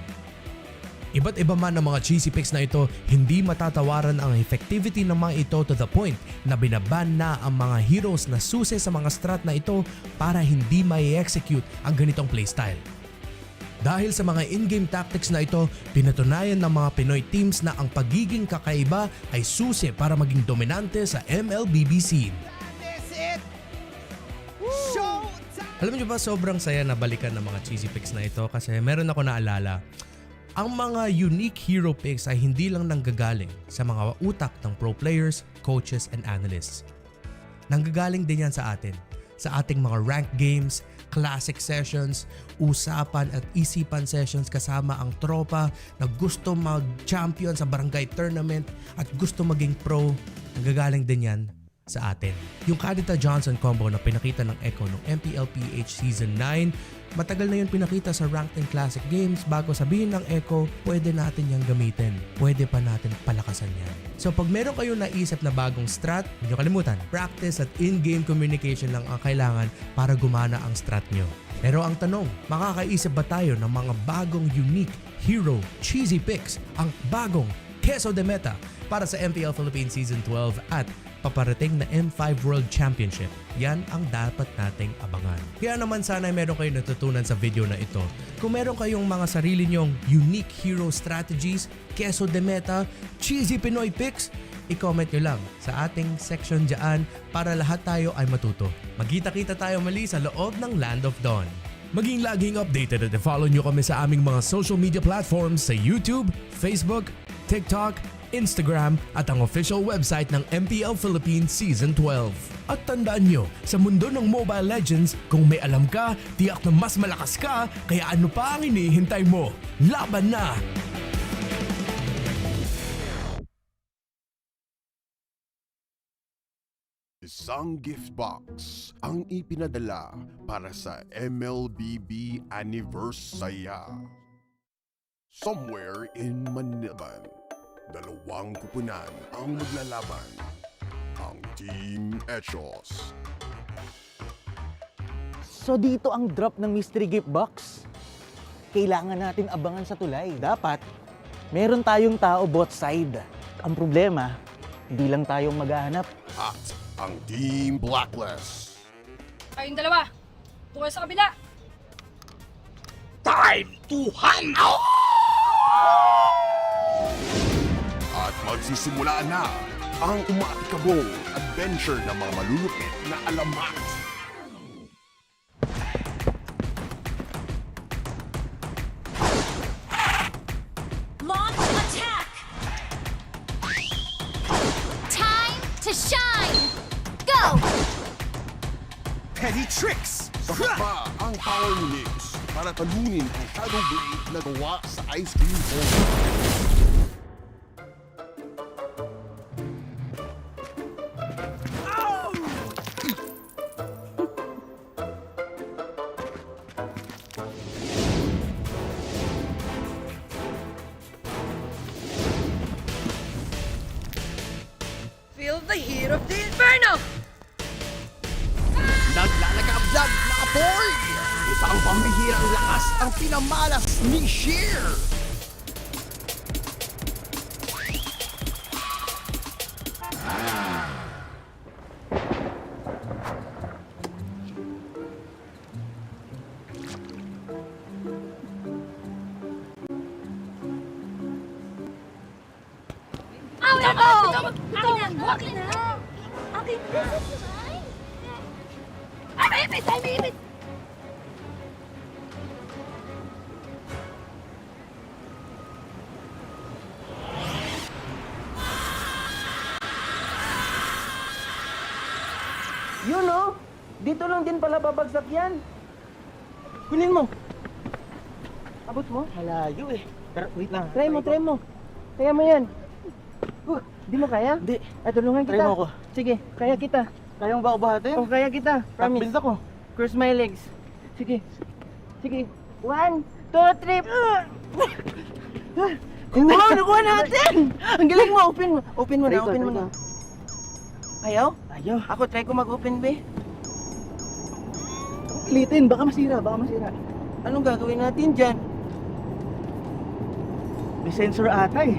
Iba't iba man ang mga cheesy picks na ito, hindi matatawaran ang effectivity ng mga ito to the point na binaban na ang mga heroes na susi sa mga strat na ito para hindi mai-execute ang ganitong playstyle. Dahil sa mga in-game tactics na ito, pinatunayan ng mga Pinoy teams na ang pagiging kakaiba ay susi para maging dominante sa MLBB scene. Alam niyo ba, sobrang saya na balikan ng mga cheesy picks na ito kasi meron ako naalala. Ang mga unique hero picks ay hindi lang nanggagaling sa mga utak ng pro players, coaches, and analysts. Nanggagaling din yan sa atin, sa ating mga ranked games, classic sessions, usapan at isipan sessions kasama ang tropa na gusto mag-champion sa barangay tournament at gusto maging pro. Nanggagaling din yan sa atin. Yung Kadita Johnson combo na pinakita ng Echo ng Mpl-Ph Season 9, matagal na yun pinakita sa ranked and classic games bago sabihin ng Echo, pwede natin yang gamitin. Pwede pa natin palakasan yan. So pag meron kayong naisip na bagong strat, hindi nyo kalimutan, practice at in-game communication lang ang kailangan para gumana ang strat nyo. Pero ang tanong, makakaisip ba tayo ng mga bagong unique hero cheesy picks, ang bagong Queso de Meta para sa MPL Philippines Season 12 at paparating na M5 World Championship? Yan ang dapat nating abangan. Kaya naman sana meron kayong natutunan sa video na ito. Kung meron kayong mga sarili nyong unique hero strategies, Queso de Meta, cheesy Pinoy picks, i-comment nyo lang sa ating section dyan para lahat tayo ay matuto. Magkita-kita tayo mali sa loob ng Land of Dawn. Maging laging updated at follow nyo kami sa aming mga social media platforms sa YouTube, Facebook, TikTok, Instagram at ang official website ng MPL Philippines Season 12. At tandaan nyo, sa mundo ng Mobile Legends, kung may alam ka, tiyak na mas malakas ka, kaya ano pa ang hinihintay mo? Laban na! Isang gift box ang ipinadala para sa MLBB Anniversary. Somewhere in Manila, dalawang kupunan ang maglalaban. Ang Team Echos. So dito ang drop ng mystery gift box. Kailangan natin abangan sa tulay. Dapat, meron tayong tao both side. Ang problema, hindi lang tayong maghahanap. At ang Team Blacklist. Kayong dalawa, doon sa kabila. Time to hunt! At magsisimula na ang umaatikabong adventure ng mga malulupit na alamat. Launch attack! Time shine! Go! Petty tricks! Sapat ba ang power ni Nix para talunin ang Shadow Blade na gawa sa ice cream cone? Feel the heat of the inferno! Naglalagablag na apoy! Isang pambihirang lakas ang pinamalas ni Sheer! Akin na! Akin na! Akin na! Ay, may ipit! Ay, may ipit! Yun oh! Dito lang din pala babagsak yan. Kunin mo. Abot mo? Malayo eh. Pero wait lang. Try mo. Kaya mo yan. Di mo kaya? Di. Ay, tulungan kita. Try mo ako. Sige, kaya kita. Kaya mo ba ako bahatin? Oh, kaya kita. Promise. Build ako. Cross my legs. Sige. 1, 2, 3. Wow, nakuha natin! Ang galing mo. Open mo na. Ayaw? Ayaw. Ako, try ko mag-open, be. Ulitin, baka masira. Anong gagawin natin dyan? May sensor ata eh.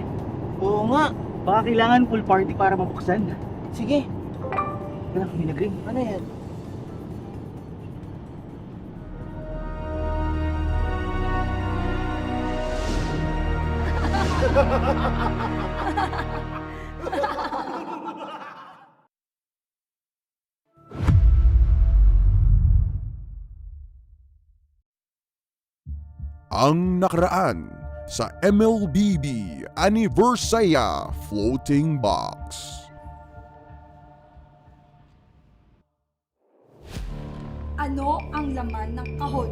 Oo nga. Baka kailangan full party para mabuksan. Sige. Kailangan kami nag-ring. Ano yan? Ang nakaraan sa MLBB Anniversaya Floating Box. Ano ang laman ng kahon?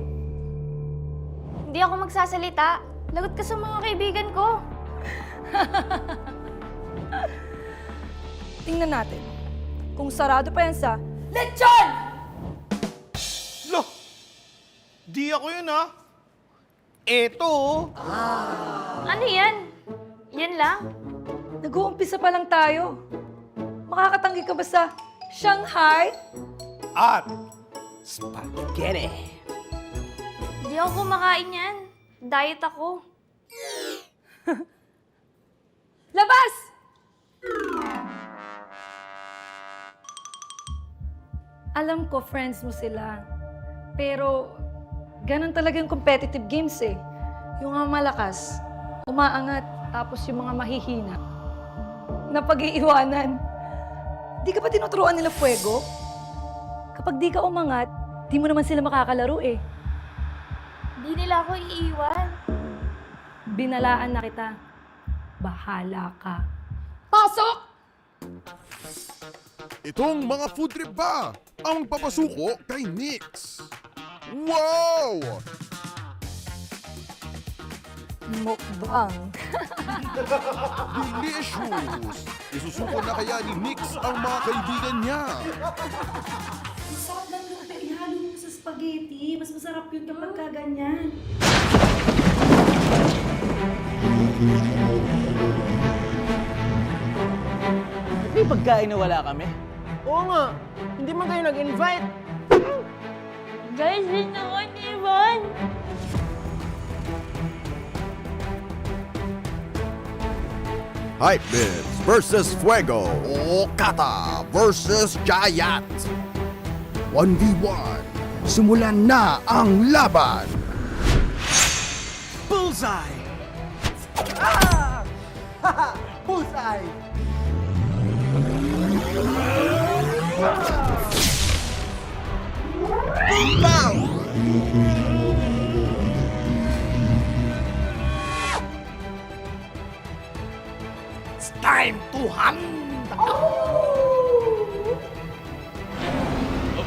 Hindi ako magsasalita. Lagot ka sa mga kaibigan ko. Tingnan natin kung sarado pa yan sa lechon! Lo! Di ako yun ha. Eto oh. Ano yan? Yan lang? Nag-uumpisa pa lang tayo. Makakatanggi ka ba sa Shanghai? At spaghetti. Hindi ako kumakain yan. Diet ako. Labas! Alam ko, friends mo sila. Pero, ganun talaga yung competitive games eh. Yung mga malakas, umaangat, tapos yung mga mahihina, napag-iiwanan. Di ka ba tinuturuan nila fuego? Kapag di ka umangat, di mo naman sila makakalaro eh. Di nila ako iiwan. Binalaan na kita. Bahala ka. Pasok! Itong mga food trip ba ang papasuko kay Nix? Wow! Mukbang. Delicious! Isusuko na kaya ni Nix ang mga kaibigan niya. Ang sarap lang luto. Ihalo mo sa spaghetti. Mas masarap yun kapag kaganyan. May pagkain na wala kami? Oo nga. Hindi man kayo nag-invite. Guys, din ako ni Ivan. Hypebeats versus Fuego o Kata versus Giant. 1v1. Simulan na ang laban. Bullseye! Ah! Haha! Bullseye! Boom! It's time to hunt!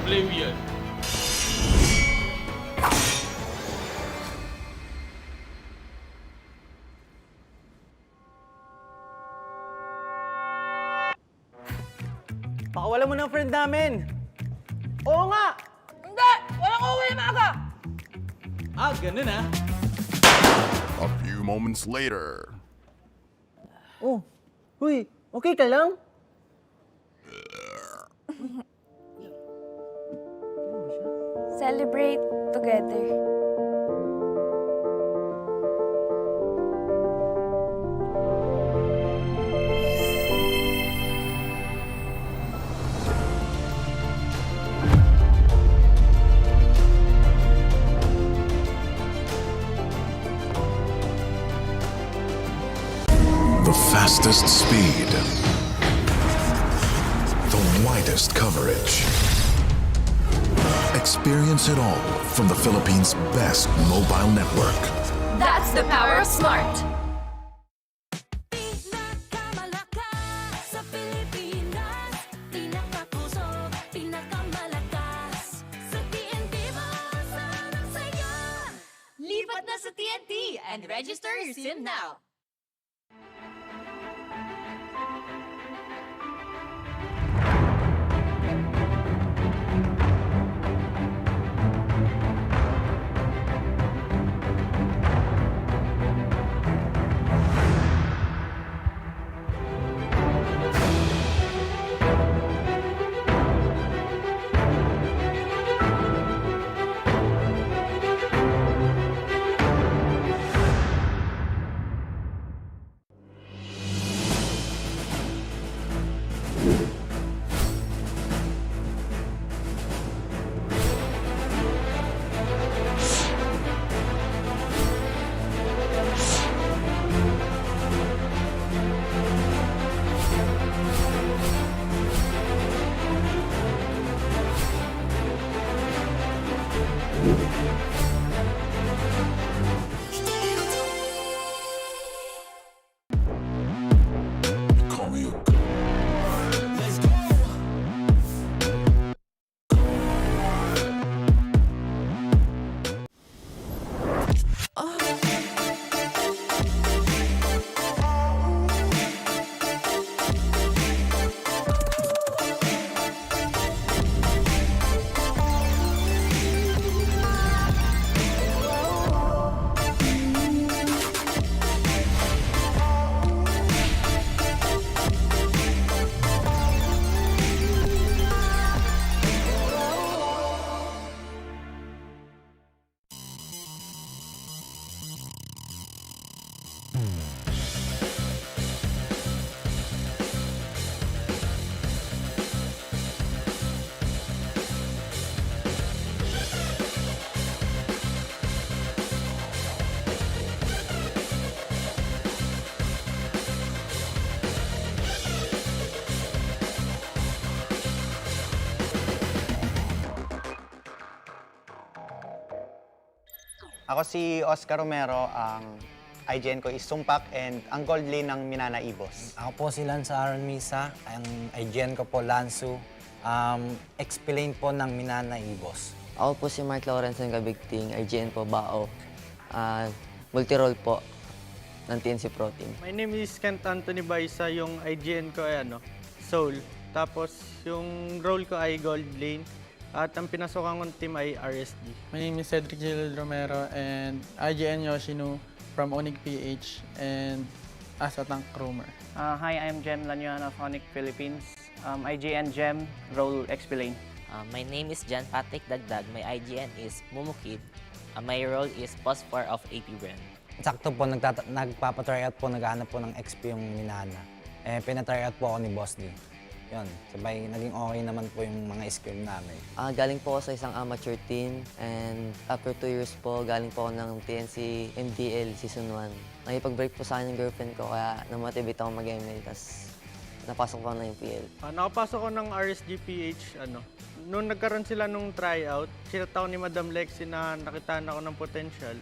Oblivion. Pakawala mo ng friend namin! Oo nga! Hindi! Walang uuwi maaga! Ah, ganun ah. A few moments later. Oh, huy, okay ka lang? Celebrate together. The fastest speed. The widest coverage. Experience it all from the Philippines' best mobile network. That's the power of smart. Lipat na sa TNT and register your SIM now. Ako si Oscar Romero, ang IGN ko is Sumpak and ang gold lane ng Minana Ibos. Ako po si Lance Aaron Misa, ang IGN ko po Lansu, explain po ng Minana Ibos. Ako po si Mark Lawrence ng Kabigting, IGN po Bao. Multi-role po ng TNC Pro Team. My name is Kent Anthony Baisa, yung IGN ko ay Soul. Tapos yung role ko ay Gold Lane. At ang pinasokan kong team ay RSD. My name is Cedric Gil Romero and IGN Yoshino from Mpl-Ph and as a tank roamer. Hi, I'm Jem Lanyuan of Onyx Philippines. IGN Jem, role X-Lane. My name is John Patrick Dagdag. My IGN is Mumukid. My role is Post-4 of APBR. Sakto po, nagpapatry out po, naghahanap po ng XP yung Minana. Pinatry out po ako ni Boss D. Yun, sabay naging okay naman po yung mga skill namin. Galing po ako sa isang amateur team and after 2 years po, galing po ako ng TNC MDL Season 1. Nakipag-break po sa akin yung girlfriend ko kaya namotivate ako mag-ML, tapos napasok ko na yung PL. Nakapasok ko ng RSGPH, Noong nagkaroon sila nung tryout, sinat ako ni Madam Lexi na nakitaan ako ng potential.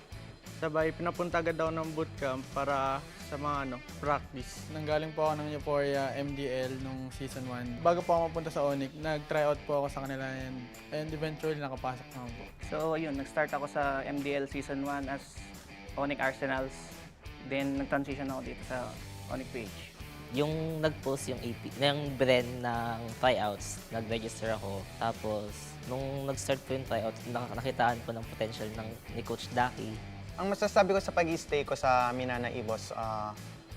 Sabay, pinapunta agad ako ng bootcamp para sa mga practice. Nanggaling po ako ng Euphoria MDL nung season 1. Bago po ako mapunta sa Onyx, nag-tryout po ako sa kanila and eventually nakapasok naman po. So yun, nag-start ako sa MDL Season 1 as Onyx Arsenals. Then nag-transition ako dito sa Mpl-Ph. Yung nag-post yung brand ng tryouts, nag-register ako. Tapos, nung nag-start po yung tryout, nakitaan ko ng potential ni Coach Daki. Ang masasabi ko sa pag-stay ko sa MNNE, boss,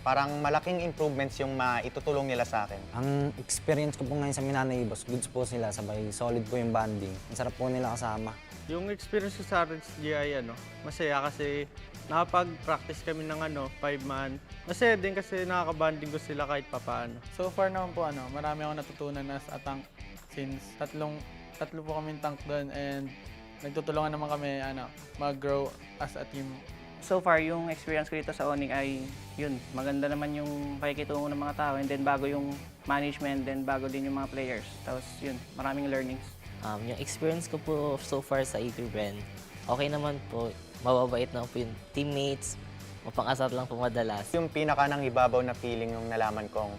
parang malaking improvements yung maitutulong nila sa akin. Ang experience ko po ngayon sa MNNE, boss, goods po sila, sabay solid po yung banding. Ang sarap po nila kasama. Yung experience ko sa RHGI, masaya kasi nakapag-practice kami ng 5-man. Masaya din kasi nakakabanding ko sila kahit papaano. So far naman po, marami akong natutunan as a tank since tatlo po kaming tank doon and nagtutulungan naman kami mag-grow as a team. So far, yung experience ko dito sa Onyx ay yun, maganda naman yung pakikitungo ng mga tao and then bago yung management, then bago din yung mga players. Tapos yun, maraming learnings. Yung experience ko po so far sa AP brand, okay naman po. Mababait naman po yung teammates, mapang-asar lang po madalas. Yung pinaka nang ibabaw na feeling nung nalaman kong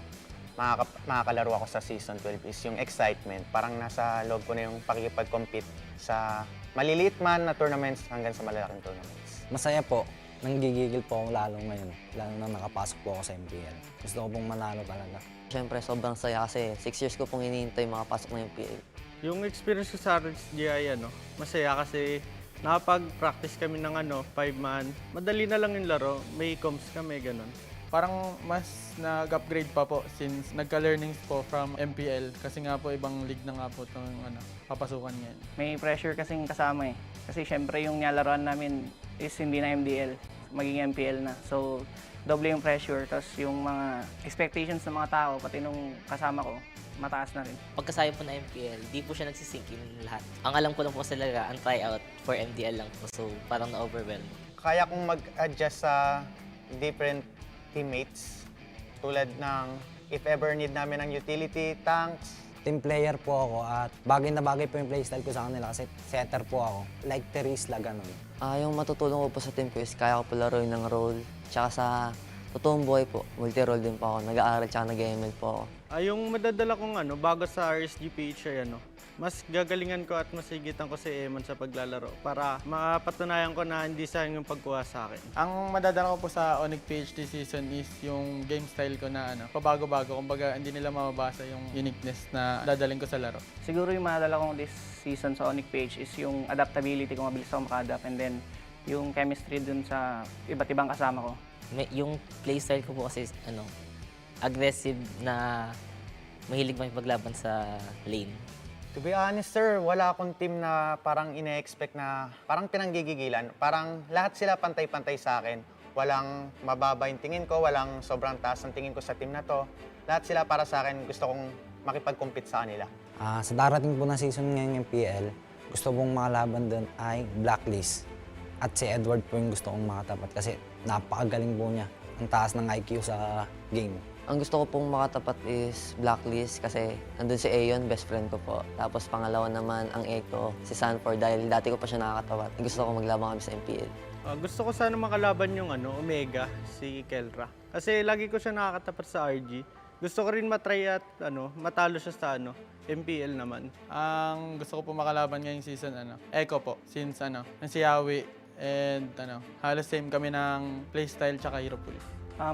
makakalaro ako sa Season 12 is yung excitement. Parang nasa loob ko na yung pakikipag-compete sa maliliit man na tournaments hanggang sa malalaking tournaments. Masaya po. Nanggigigil po ako lalo ngayon, lalo na nakapasok po ako sa MPL. Gusto ko pong manalo talaga. Siyempre, sobrang saya kasi 6 years ko pong hinihintay makapasok ng MPL. Yung experience ko sa RHGI, masaya kasi nakapag-practice kami ng 5-man. Madali na lang yung laro, may comms kami, ganun. Parang mas nag-upgrade pa po since nagka-learnings po from MPL kasi nga po ibang league na nga po itong papasukan ngayon. May pressure kasing kasama eh. Kasi syempre yung nilaruan namin is hindi na MDL, maging MPL na. So, doble yung pressure, tapos yung mga expectations ng mga tao, pati nung kasama ko, mataas na rin. Pagkasayo po na MPL, di po siya nagsisink in lahat. Ang alam ko lang po talaga, ang tryout for MDL lang po. So, parang na-overwhelm. Kaya kong mag-adjust sa different teammates. Tulad ng if ever need namin ng utility, tanks. Team player po ako at bagay na bagay po yung playstyle ko sa kanila kasi setter po ako. Like Terisla, ganun. Yung matutulong ko po sa team ko is kaya ko po laruin ng role. Tsaka sa totoong buhay po, multi-role din po ako. Nag-aaral tsaka nag-ML po ako. Yung madadala kong bago sa RSGPH ay mas gagalingan ko at masigitan ko si Eman sa paglalaro para mapatunayan ko na hindi sayang yung pagkuha sa akin. Ang madadala ko po sa Onyx PhD season is yung game style ko na pabago-bago. Kumbaga hindi nila mababasa yung uniqueness na dadaling ko sa laro. Siguro yung madala kong this season sa Mpl-Ph is yung adaptability kung mabilis ako maka-adapt and then yung chemistry dun sa iba't ibang kasama ko. Yung playstyle ko po kasi aggressive na mahilig makipaglaban sa lane. To be honest, sir, wala akong team na parang ine-expect na parang pinanggigigilan. Parang lahat sila pantay-pantay sa akin. Walang mababa yung tingin ko, walang sobrang taas ang tingin ko sa team na to. Lahat sila para sa akin, gusto kong makipag-compete sa kanila. Sa darating po na season ngayon yung PL, gusto kong makalaban doon ay Blacklist. At si Edward po yung gusto kong makatapat kasi napakagaling po niya. Ang taas ng IQ sa game. Ang gusto ko pong makatapat is Blacklist kasi nandun si Aeon, best friend ko po. Tapos pangalawa naman ang Echo, si Sanford dahil dati ko pa siya nakakatapat. Gusto ko maglaban kami sa MPL. Gusto ko sana makalaban yung Omega, si Kelra. Kasi lagi ko siya nakakatapat sa RG. Gusto ko rin matry at matalo siya sa MPL naman. Ang gusto ko po makalaban ngayong season Echo po since si Yawi and halos same kami ng playstyle tsaka hero pool.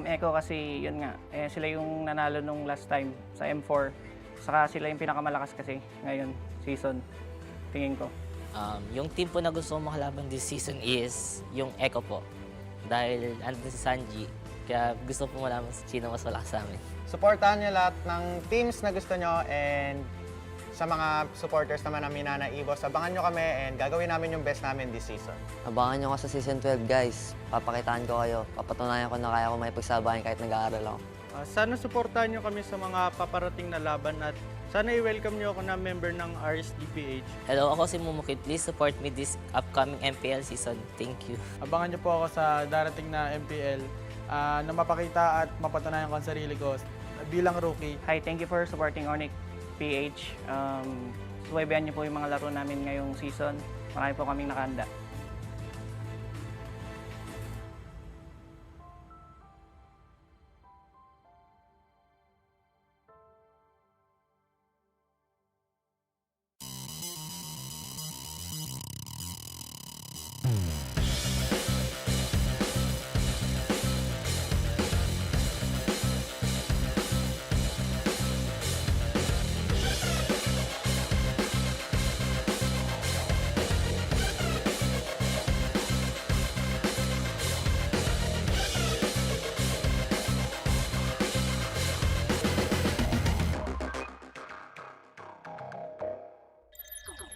Echo kasi yun nga, sila yung nanalo nung last time sa M4. Saka sila yung pinakamalakas kasi ngayon season, tingin ko. Yung team po na gusto kong makalaban this season is yung Echo po. Dahil andun si Sanji, kaya gusto po malaman sino mas malakas sa amin. Supportahan niyo lahat ng teams na gusto nyo and sa mga supporters naman ng MNNE, boss, abangan nyo kami and gagawin namin yung best namin this season. Abangan nyo ko sa Season 12, guys. Papakitaan ko kayo. Papatunayan ko na kaya ko may pagsabayan kahit nag-aaral ako. Sana supportahan nyo kami sa mga paparating na laban at sana i-welcome nyo ako na member ng RSGPH. Hello, ako si Mumukid. Please support me this upcoming MPL season. Thank you. Abangan nyo po ako sa darating na MPL na mapakita at mapatunayan ko ang sarili ko bilang rookie. Hi, thank you for supporting Mpl-Ph. Subaybayan niyo po yung mga laro namin ngayong season. Marami po kaming nakahanda.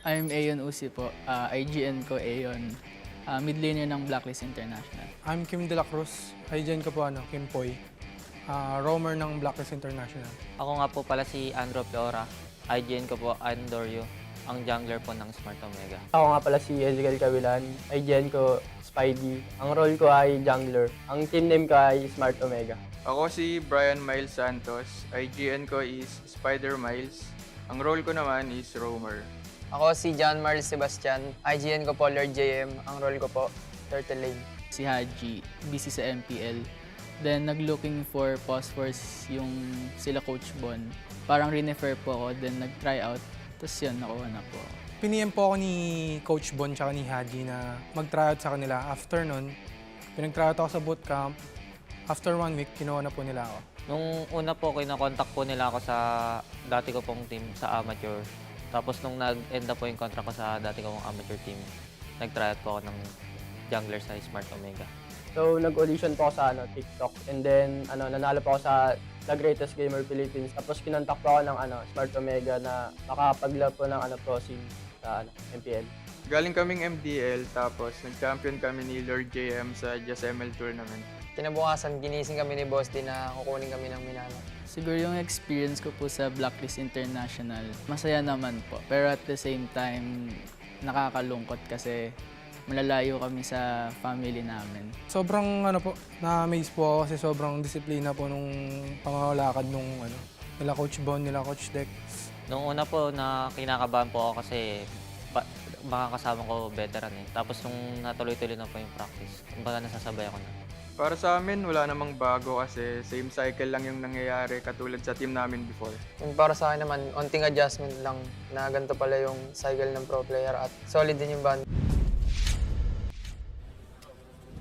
I'm Ayon Usi po. IGN ko Ayon. Mid laner ng Blacklist International. I'm Kim De La Cruz. IGN ko po Kim Poy. Roamer ng Blacklist International. Ako nga po pala si Andro Flora. IGN ko po Andorio, ang jungler po ng Smart Omega. Ako nga pala si Ezekiel Cavilan. IGN ko Spidey. Ang role ko ay jungler. Ang team name ko ay Smart Omega. Ako si Brian Miles Santos. IGN ko is Spider Miles. Ang role ko naman is Roamer. Ako si John Marl Sebastian. IGN ko po Lord JM. Ang role ko po Turtle Lane. Si Haji, busy sa MPL. Then nag-looking for phosphors yung sila Coach Bon. Parang rinefer po ako, then nag-try out. Tapos yun, nakuha na po. Piniem po ako ni Coach Bon tsaka ni Haji na mag-tryout sa kanila. After nun, pinag-tryout ako sa bootcamp. After 1 week, kinuha na po nila ako. Nung una po, kinakontak po nila ako sa dati ko pong team sa amateur. Tapos nung nag-end na po yung contract ko sa dati ko pong amateur team, nag-tryout po ako ng jungler sa Smart Omega. So, nag-audition po ako sa TikTok. And then, nanalo po ako sa The Greatest Gamer Philippines. Tapos, kinontak po ako ng Smart Omega na makakapag-lab po ng pro scene sa MPL. Galing kaming MDL, tapos nag-champion kami ni Lord JM sa Just ML tournament. Kinabukasan, ginising kami ni Boss din na kukunin kami ng Minano. Siguro yung experience ko po sa Blacklist International, masaya naman po. Pero at the same time, nakakalungkot kasi malalayo kami sa family namin. Sobrang na-amaze po ako kasi sobrang disiplina po nung pangangalakad nung nila Coach Bon, nila Coach Dex. Nung una po, na kinakabahan po ako kasi makakasama ko veteran eh. Tapos nung natuloy-tuloy na po yung practice, kumbaga nasasabay ako na. Para sa amin, wala namang bago kasi same cycle lang yung nangyayari katulad sa team namin before. Yung para sa akin naman, onting adjustment lang na ganito pala yung cycle ng pro player at solid din yung band.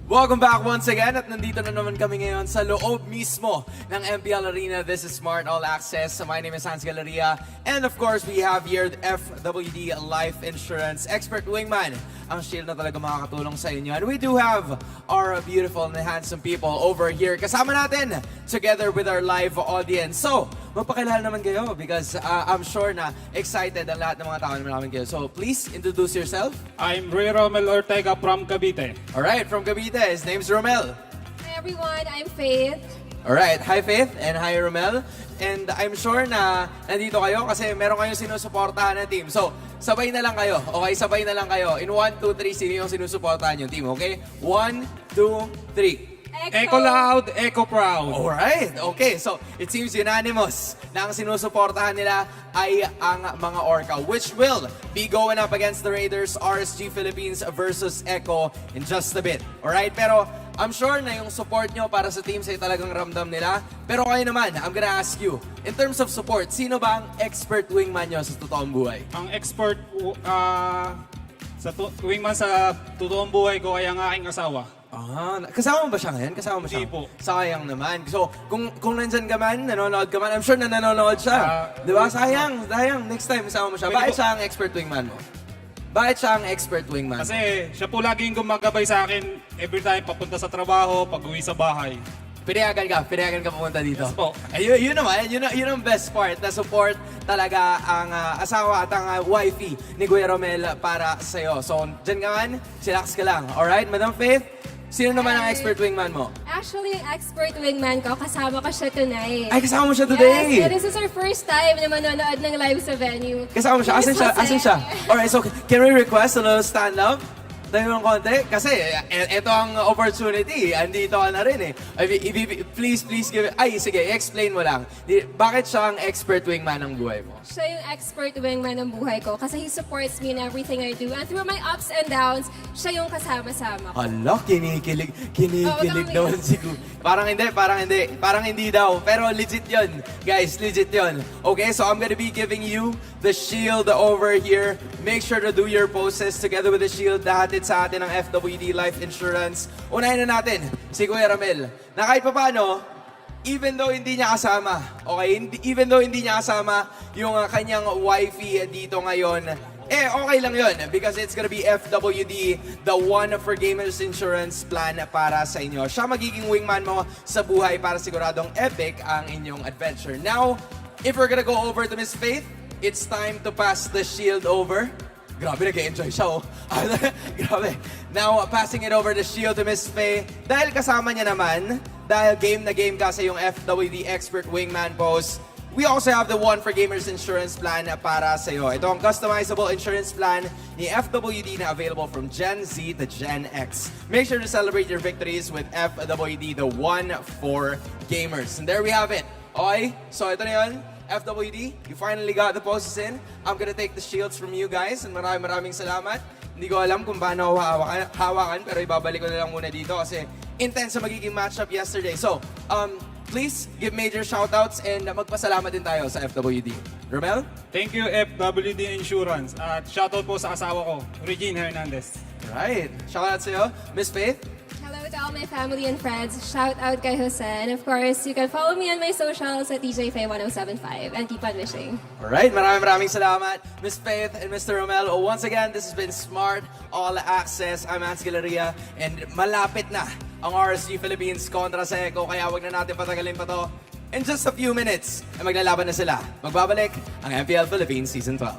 Welcome back once again at nandito na naman kami ngayon sa loob mismo ng MPL Arena. This is Smart All Access. My name is Hans Galeria and of course we have here the FWD Life Insurance Expert Wingman. Ang shield na talaga makakatulong sa inyo. And we do have our beautiful and handsome people over here kasama natin together with our live audience. So, magpakilala naman kayo because I'm sure na excited ang lahat ng mga tao na namin kayo. So, please introduce yourself. I'm Roy Romel Ortega from Cavite. Alright, from Cavite. His name's Romel. Hi everyone, I'm Faith. Alright, hi Faith and hi Romel. And I'm sure na nandito kayo kasi meron kayong sinusuportahan na team. So, sabay na lang kayo. Okay, sabay na lang kayo. In 1, 2, 3, sino yung sinusuportahan yung team, okay? 1, 2, 3. Echo loud, echo proud. Alright, okay. So, it seems unanimous na ang sinusuportahan nila ay ang mga Orca, which will be going up against the Raiders, RSG Philippines versus Echo in just a bit. Alright, pero I'm sure na yung support nyo para sa teams ay talagang ramdam nila. Pero kayo naman, I'm gonna ask you, in terms of support, sino ba ang expert wingman nyo sa totoong buhay? Ang expert wingman sa totoong buhay ko ay ang aking asawa. Kasama mo ba siya ngayon? Kasama mo siya? Hindi po. Sayang naman. So, kung nandyan ka man, nanonood ka man, I'm sure na nanonood siya. Di ba? Sayang. Next time, kasama mo siya. Bakit siya ang expert wingman mo? Bakit siya ang expert wingman? Kasi siya po laging gumagabay sa akin every time papunta sa trabaho, pag-uwi sa bahay. Pinayagan ka pumunta dito. Yes po. Yun naman, yun ang best part, na support talaga ang asawa at ang wifey ni Kuya Romel para sa'yo. So, dyan ka man, chillax ka lang. Alright, Madam Faith? Sino naman ang expert wingman mo? Actually, yung expert wingman ko, kasama ko siya tonight. Ay, kasama mo siya today! Yes, this is our first time na manonood ng live sa venue. Kasama mo siya? Asan siya? Alright, so can we request a little stand-up? Dahil ng konti? Kasi ito ang opportunity. Andito ka na rin eh. Please give it. Ay, sige, explain mo lang. Bakit siya ang expert wingman ng buhay mo? Siya yung expert wingman ng buhay ko kasi he supports me in everything I do. And through my ups and downs, siya yung kasama-sama ko. Hala, kinikilig naman siguro. Parang hindi daw. Pero legit yun. Guys, legit yun. Okay, so I'm gonna be giving you the shield over here. Make sure to do your poses together with the shield. Lahat sa atin ng FWD Life Insurance. Unahin na natin si Kuya Ramel. Na kahit pa paano, even though hindi niya kasama, yung kanyang wifey dito ngayon, okay lang yun because it's gonna be FWD, the one for Gamers Insurance plan para sa inyo. Siya magiging wingman mo sa buhay para siguradong epic ang inyong adventure. Now, if we're gonna go over to Miss Faith, it's time to pass the shield over. Grabe, nag-enjoy siya, oh. Grabe. Now, passing it over the shield to Miss Faye. Dahil kasama niya naman, dahil game na game kasi yung FWD Expert Wingman Post, we also have the One for Gamers Insurance Plan para sa iyo. Ito ang customizable insurance plan ni FWD na available from Gen Z to Gen X. Make sure to celebrate your victories with FWD, the One for Gamers. And there we have it. Okay, so ito na yun. FWD, you finally got the poses in. I'm gonna take the shields from you guys and maraming salamat. Hindi ko alam kung paano hawakan pero ibabalik ko na lang muna dito kasi intense sa magiging matchup yesterday. So, please give major shoutouts and magpasalamat din tayo sa FWD. Romel? Thank you FWD Insurance at shoutout po sa asawa ko, Regine Hernandez. Right. Shoutout sa iyo, Miss Faith. Hello to all my family and friends. Shout out kay Jose. And of course, you can follow me on my socials at DJFaye1075 and keep on wishing. Alright, maraming salamat, Miss Faith and Mr. Romel. Once again, this has been Smart All Access. I'm Hans Galeria and malapit na ang RSG Philippines kontra sa Echo, kaya wag na natin patagalin pa to. In just a few minutes, ay maglalaban na sila. Magbabalik ang MPL Philippines Season 12.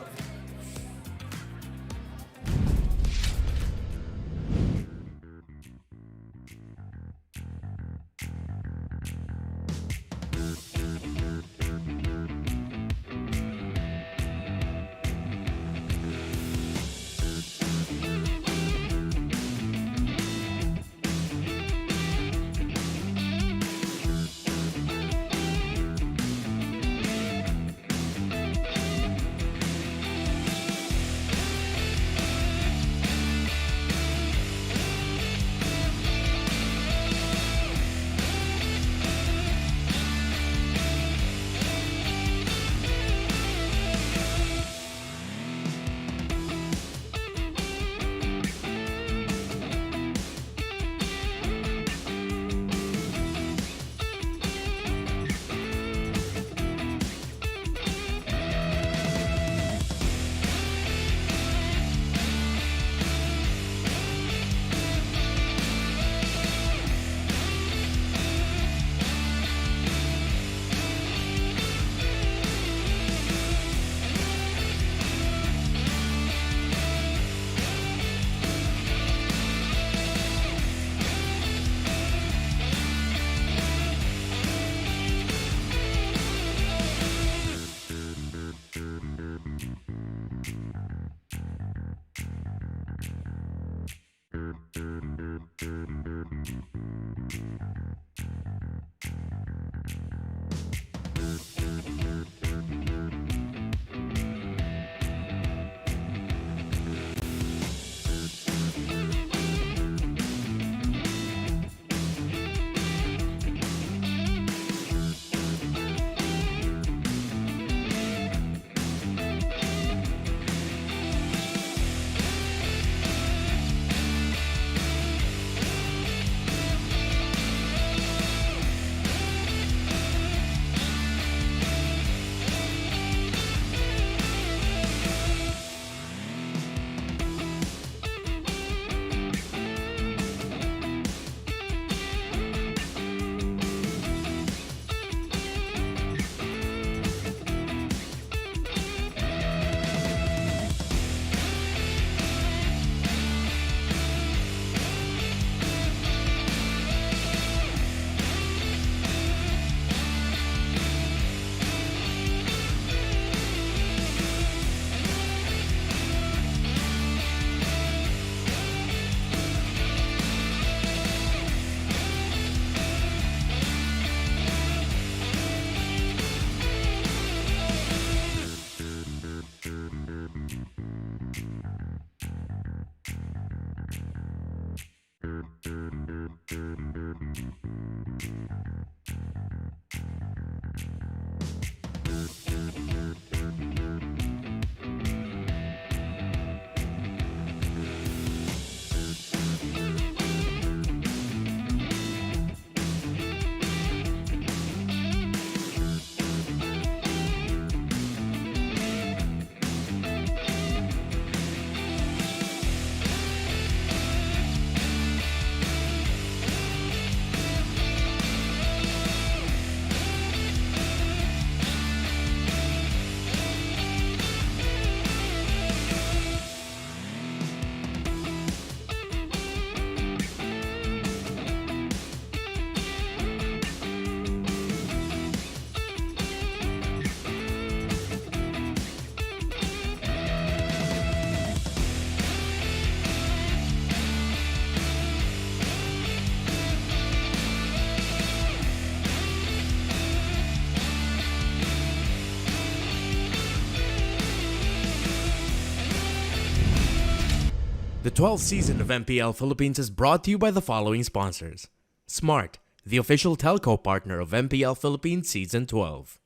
12th season of MPL Philippines is brought to you by the following sponsors. Smart, the official telco partner of MPL Philippines Season 12.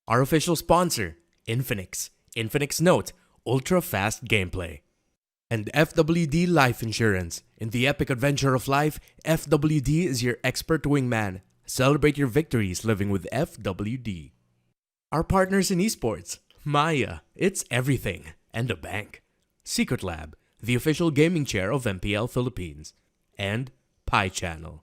Our official sponsor, Infinix. Infinix Note, ultra-fast gameplay. And FWD Life Insurance. In the epic adventure of life, FWD is your expert wingman. Celebrate your victories living with FWD. Our partners in esports, Maya, it's everything, and a bank. Secret Lab, the official gaming chair of MPL Philippines. And Pi Channel.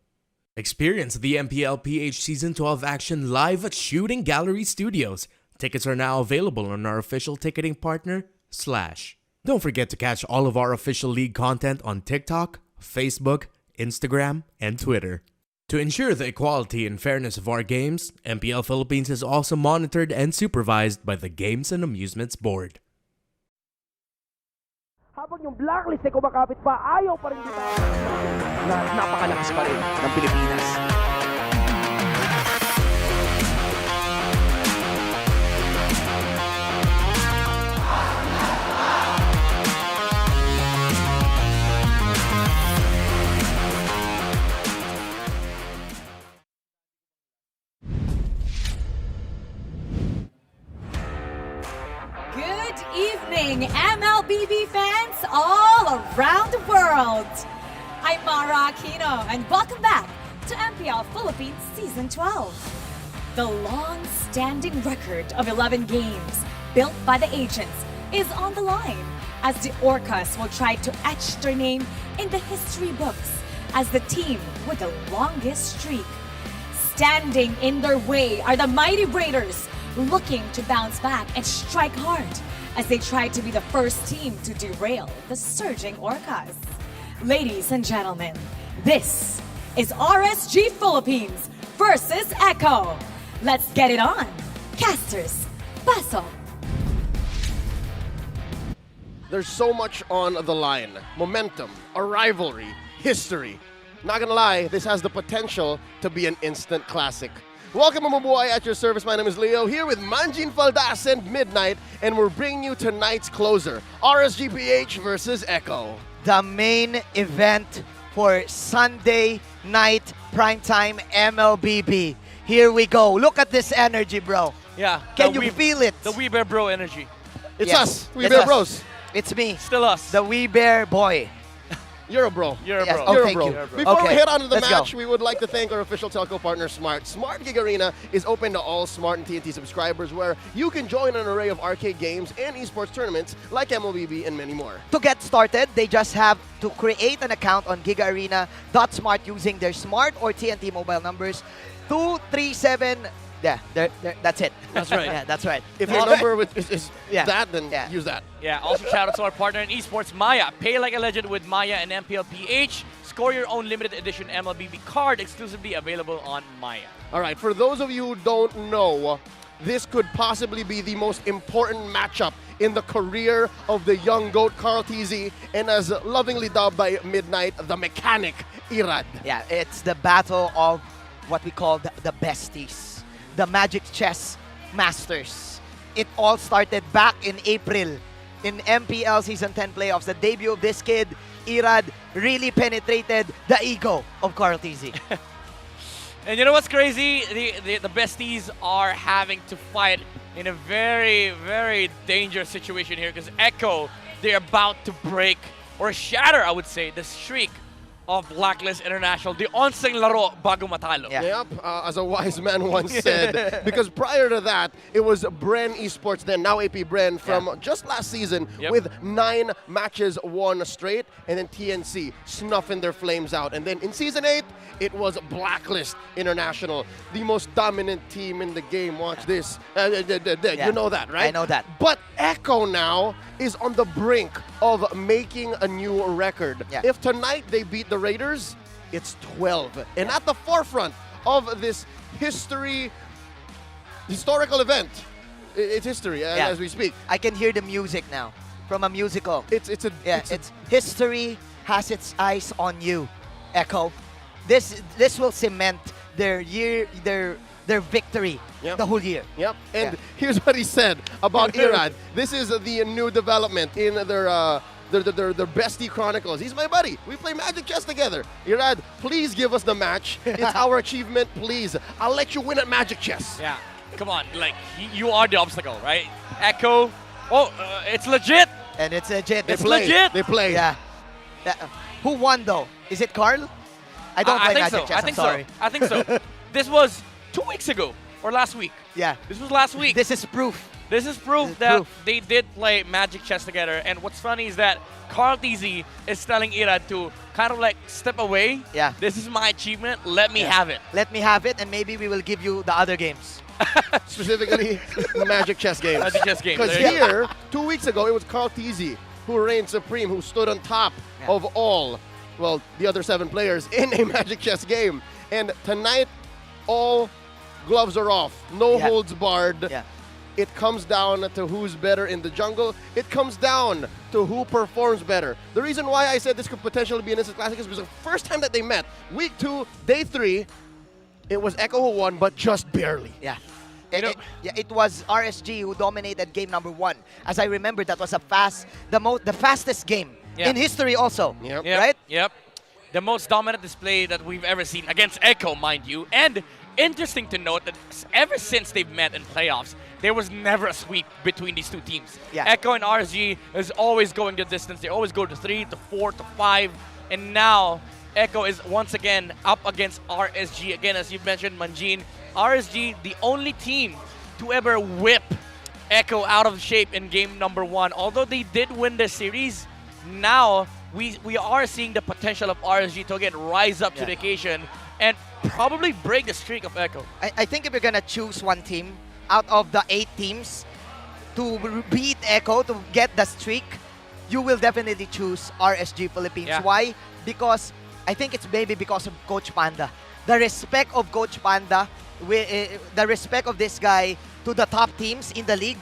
Experience the Mpl-Ph Season 12 action live at Shooting Gallery Studios. Tickets are now available on our official ticketing partner, Slash. Don't forget to catch all of our official league content on TikTok, Facebook, Instagram, and Twitter. To ensure the equality and fairness of our games, MPL Philippines is also monitored and supervised by the Games and Amusements Board. Habang yung blacklist ay kumakapit pa, ayaw pa rin na napakalakas pa rin ng Pilipinas. Good evening, MLBB fans all around the world. I'm Mara Aquino, and welcome back to MPL Philippines Season 12. The long-standing record of 11 games built by the agents is on the line as the Orcas will try to etch their name in the history books as the team with the longest streak. Standing in their way are the Mighty Raiders, looking to bounce back and strike hard as they try to be the first team to derail the surging Orcas. Ladies and gentlemen, this is RSG Philippines versus Echo. Let's get it on. Casters, paso. There's so much on the line. Momentum, a rivalry, history. Not gonna lie, this has the potential to be an instant classic. Welcome, Mabuhay, at your service. My name is Leo, here with Manjin Faldas and Midnight, and we're bringing you tonight's closer, RSGPH versus Echo. The main event for Sunday night primetime MLBB. Here we go. Look at this energy, bro. Yeah. Can you feel it? The We Bear Bro energy. It's us, We Bear Bros. It's me. Still us. The We Bear boy. You're a bro. You're a bro. Oh, You're a thank bro. you. Before we Okay, head on to the let's match, go. we would like to thank our official telco partner, Smart. Smart Gig Arena is open to all Smart and TNT subscribers, where you can join an array of arcade games and esports tournaments like MLBB and many more. To get started, they just have to create an account on gigaarena.smart using their Smart or TNT mobile numbers 237. Yeah, that's it. That's right. Yeah, that's right. If your number is Yeah. that, then use that. Yeah, also shout out to our partner in esports, Maya. Pay like a legend with Maya and Mpl-Ph. Score your own limited edition MLBB card exclusively available on Maya. All right, for those of you who don't know, this could possibly be the most important matchup in the career of the young GOAT, Carl TZ, and as lovingly dubbed by Midnight, the mechanic, Irad. Yeah, it's the battle of what we call the besties, the Magic Chess Masters. It all started back in April in MPL Season 10 playoffs. The debut of this kid, Irad, really penetrated the ego of Carl TZ. And you know what's crazy? The besties are having to fight in a very, very dangerous situation here because Echo, they're about to break or shatter, I would say, the streak of Blacklist International, the onseng laro bago matalo. Yep, as a wise man once said. Because prior to that, it was Bren Esports, then now AP Bren, from just last season with 9 matches won straight, and then TNC snuffing their flames out. And then in Season 8, it was Blacklist International, the most dominant team in the game. Watch this. You know that, right? I know that. But Echo now is on the brink of making a new record. If tonight they beat the Raiders, it's 12. And at the forefront of this historical event, it's history as we speak. I can hear the music now from a musical. It's history has its eyes on you, Echo. This will cement their victory the whole year. And here's what he said about Irad. This is the new development in their their bestie chronicles. He's my buddy. We play Magic Chess together. Irad, please give us the match. It's our achievement, please. I'll let you win at Magic Chess. Yeah, come on, like you are the obstacle, right? Echo. Oh, it's legit. And it's legit. It's legit. They play. Yeah. Who won though? Is it Carl? I don't play think Magic so. Chess. I'm sorry. I think so. This was 2 weeks ago or last week. Yeah. This was last week. This is proof. This is proof that they did play Magic Chess together. And what's funny is that Carl TZ is telling Irad to kind of like step away. Yeah. This is my achievement. Let me have it. Let me have it, and maybe we will give you the other games. Specifically, Magic Chess games. Magic Chess games. Because here, 2 weeks ago, it was Carl TZ who reigned supreme, who stood on top of all, well, the other 7 players in a Magic Chess game. And tonight, all gloves are off. No holds barred. Yeah. It comes down to who's better in the jungle. It comes down to who performs better. The reason why I said this could potentially be an Instant Classic is because the first time that they met, week 2, day 3, it was Echo who won, but just barely. Yeah. It was RSG who dominated game number 1. As I remember, that was the fastest game in history also. Yep. Right? Yep. The most dominant display that we've ever seen against Echo, mind you. And interesting to note that ever since they've met in playoffs, there was never a sweep between these two teams. Yeah. Echo and RSG is always going the distance. They always go to 3, to 4, to 5. And now Echo is once again up against RSG. Again, as you've mentioned, Manjin, RSG, the only team to ever whip Echo out of shape in game number 1. Although they did win the series, now we are seeing the potential of RSG to again rise up to the occasion and probably break the streak of Echo. I think if you're going to choose one team out of the 8 teams to beat Echo, to get the streak, you will definitely choose RSG Philippines. Yeah. Why? Because I think it's maybe because of Coach Panda. The respect of Coach Panda, the respect of this guy to the top teams in the league,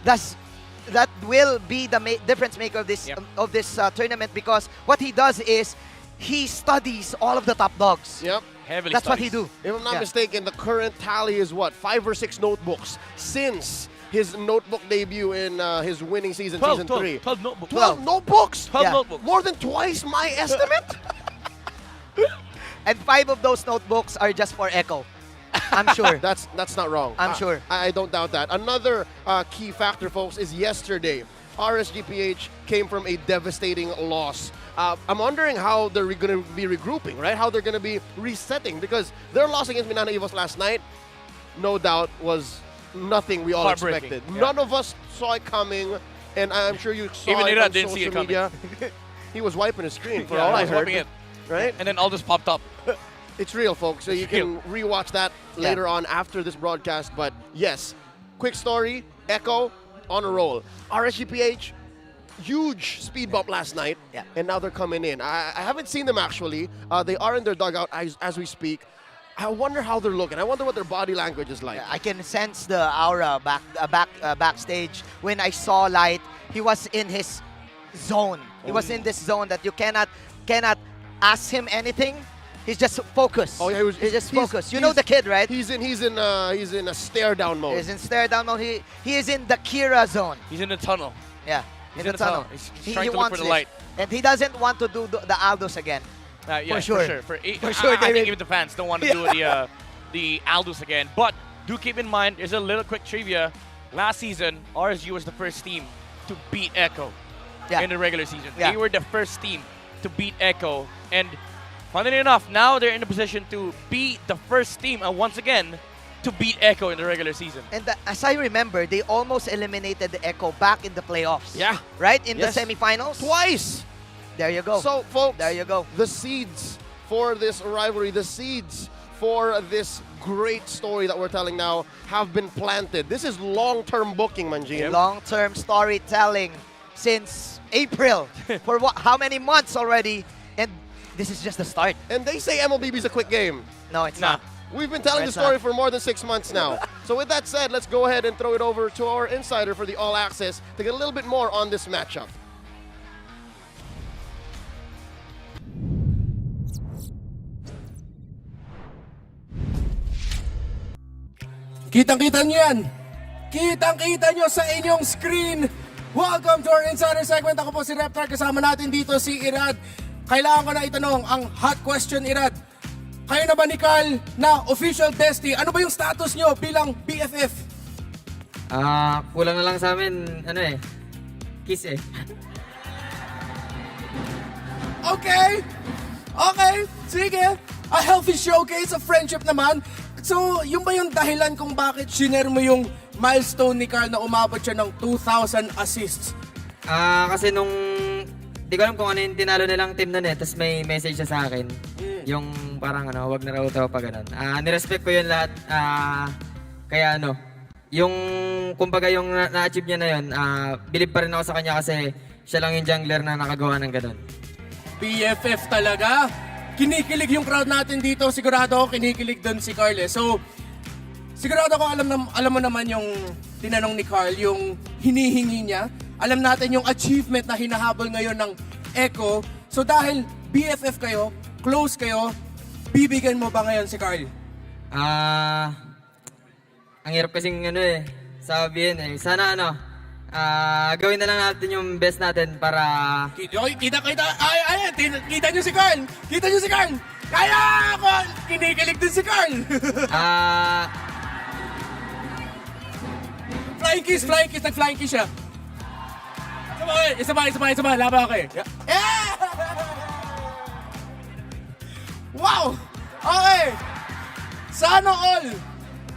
that will be the difference maker of this tournament, because what he does is he studies all of the top dogs. Yep. Heavily That's what he do. If I'm not mistaken, the current tally is what, 5 or 6 notebooks since his notebook debut in his winning season, 12, season 12, 3. 12 notebooks. 12 notebooks? 12 notebooks. More than twice my estimate? And 5 of those notebooks are just for Echo. I'm sure. That's not wrong. I'm sure. I don't doubt that. Another key factor, folks, is yesterday. RSGPH came from a devastating loss. I'm wondering how they're going to be regrouping, right? How they're going to be resetting, because their loss against Minana Evos last night, no doubt, was nothing we all expected. Yeah. None of us saw it coming, and I'm sure you saw Even it Ira on didn't see social it media. He was wiping his screen, for Yeah, all he I was heard. wiping it. Right? And then all this popped up. It's real, folks. So you can rewatch that later on after this broadcast. But yes, quick story. Echo on a roll. RSGPH, huge speed bump last night. Yeah. And now they're coming in. I haven't seen them actually. They are in their dugout as we speak. I wonder how they're looking. I wonder what their body language is like. I can sense the aura backstage. When I saw Light, he was in his zone. He was in this zone that you cannot ask him anything. He's just focused. Oh yeah, he's just focused. You know the kid, right? He's in a stare down mode. He's in stare down mode. He is in the Kira zone. He's in the tunnel. Yeah, He's in the tunnel. He's trying to look for the this. light. And he doesn't want to do the Aldous again. Yeah, for sure. For sure, I think David. even the fans don't want to do the Aldous again. But do keep in mind, there's a little quick trivia. Last season, RSG was the first team to beat Echo in the regular season. Yeah. They were the first team to beat Echo. And funnily enough, now they're in a position to be the first team, and once again, to beat Echo in the regular season. And as I remember, they almost eliminated the Echo back in the playoffs. Yeah. Right? In Yes. the semifinals? Twice! There you go. So, folks, there you go. The seeds for this rivalry, the seeds for this great story that we're telling now have been planted. This is long-term booking, Manjin. Long-term storytelling since April. For how many months already? And this is just the start. And they say MLBB is a quick game. No, it's not. We've been telling the story for more than 6 months now. So with that said, let's go ahead and throw it over to our insider for the All Access to get a little bit more on this matchup. Kitang-kita nyo yan! Kitang-kita nyo sa inyong screen Welcome to our Insider segment. Ako po si Reptar. Kasama natin dito si Irad. Kailangan ko na itanong ang hot question, Irad. Kayo na ba ni Carl na official bestie? Ano ba yung status nyo bilang BFF? Kulang na lang sa amin, kiss eh. Okay, sige. A healthy showcase of friendship naman. So, yung ba yung dahilan kung bakit shiner mo yung milestone ni Carl na umabot siya ng 2,000 assists? Kasi nung, di ko alam kung ano yung tinalo nilang team nun tapos may message siya sa akin. Yung parang wag na raw ito pa ganun. Nirespect ko yun lahat. Kaya yung kumbaga yung na-achieve niya na yun, believe pa rin ako sa kanya kasi siya lang yung jungler na nakagawa ng ganun. BFF talaga. Kinikilig yung crowd natin dito. Sigurado ako kinikilig doon si Carl. So, sigurado ako alam mo naman yung tinanong ni Carl, yung hinihingi niya. Alam natin yung achievement na hinahabol ngayon ng Echo. So dahil BFF kayo, close kayo, bibigyan mo ba ngayon si Carl? Ang hirap kasing sabihin Sana gawin na lang natin yung best natin para... Kita nyo si Carl! Kita nyo si Carl! Kaya ako! Kinikilig din si Carl! Flying kiss! Nag-flying kiss siya. Isa ba? Laban ako eh. Yeah! Wow! Okay! Sana all!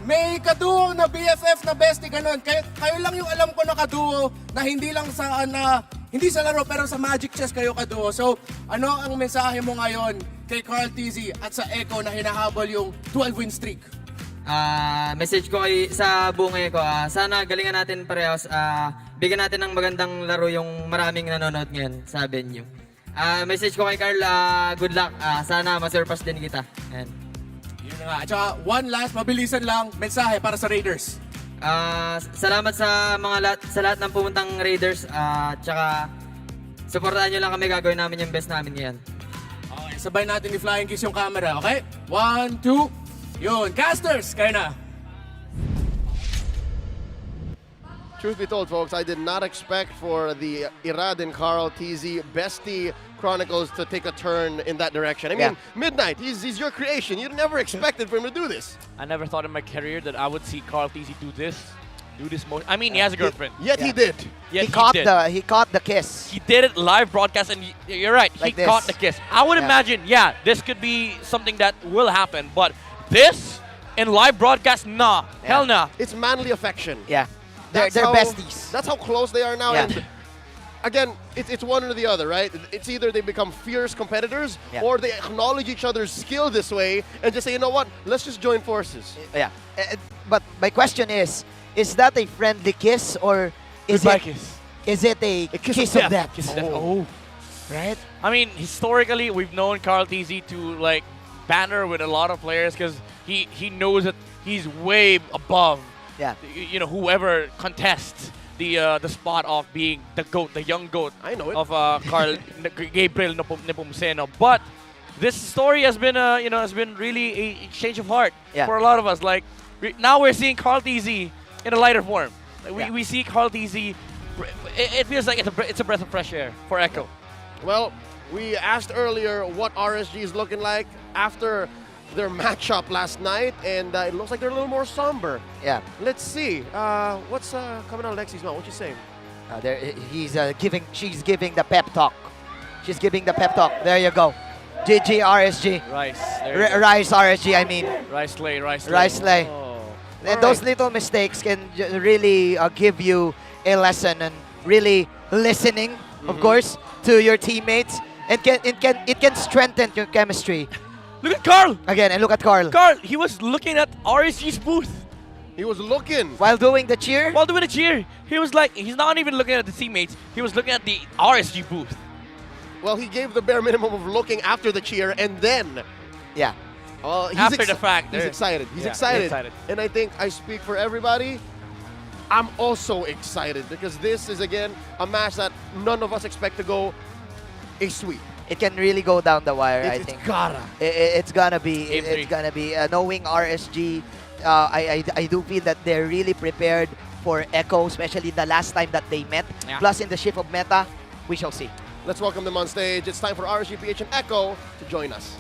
May kaduo na BFF na bestie ganun. Kayo lang yung alam ko na kaduo na hindi lang hindi sa laro pero sa Magic Chess kayo kaduo. So, ano ang mensahe mo ngayon kay Carl TZ at sa Echo na hinahabol yung 12-win streak? Message ko sa buong Echo, sana galingan natin parehas. Bigyan natin ng magandang laro yung maraming nanonood ngayon sa venue. Message ko kay Carl, good luck. Sana ma-surpass din kita. Ayan. At saka, one last, mabilisan lang, mensahe para sa Raiders. Salamat sa lahat ng pumuntang Raiders. Tsaka, supportahan nyo lang kami, gagawin namin yung best namin ngayon. Okay, sabay natin i-flying kiss yung camera, okay? 1, 2, yun. Casters, kayo na. Truth be told, folks, I did not expect for the Irad and Carl TZ Bestie Chronicles to take a turn in that direction. I mean, Midnight, he's your creation. You never expected for him to do this. I never thought in my career that I would see Carl TZ do this motion. I mean, he has a girlfriend. Yet he did. Yet he caught the kiss. He did it live broadcast, and you're right. Like he caught the kiss. I would imagine, this could be something that will happen, but this in live broadcast, nah, hell nah. It's manly affection. Yeah. They're besties. That's how close they are now. Yeah. And again, it's one or the other, right? It's either they become fierce competitors or they acknowledge each other's skill this way and just say, you know what, let's just join forces. Yeah. But my question is that a friendly kiss or is it a kiss of death? Kiss of death. Oh. Right? I mean, historically, we've known Carl TZ to banter with a lot of players because he knows that he's way above whoever contests the spot of being the GOAT, the young GOAT of Carl Gabriel Nepomuceno. But this story has been really a change of heart for a lot of us. Now we're seeing Carl TZ in a lighter form. We see Carl TZ. It feels like it's a breath of fresh air for Echo. Well, we asked earlier what RSG is looking like after their matchup last night, and it looks like they're a little more somber. Yeah. Let's see. What's coming out of Lexi's mouth? What you saying? She's giving the pep talk. She's giving the pep talk. There you go. GG RSG. Rice RSG, I mean. Rice Slay. Oh. And those little mistakes can really give you a lesson and really listening, of course, to your teammates. It can strengthen your chemistry. Look at Carl! Again, and look at Carl. Carl, he was looking at RSG's booth. He was looking. While doing the cheer? While doing the cheer. He was he's not even looking at the teammates. He was looking at the RSG booth. Well, he gave the bare minimum of looking after the cheer and then... Yeah. After the fact. He's excited. He's excited. And I think I speak for everybody. I'm also excited because this is, again, a match that none of us expect to go a sweep. It can really go down the wire, I think. It's gonna be. It's gonna be. Knowing RSG, I do feel that they're really prepared for Echo, especially the last time that they met. Yeah. Plus in the shift of meta, we shall see. Let's welcome them on stage. It's time for RSGPH and Echo to join us.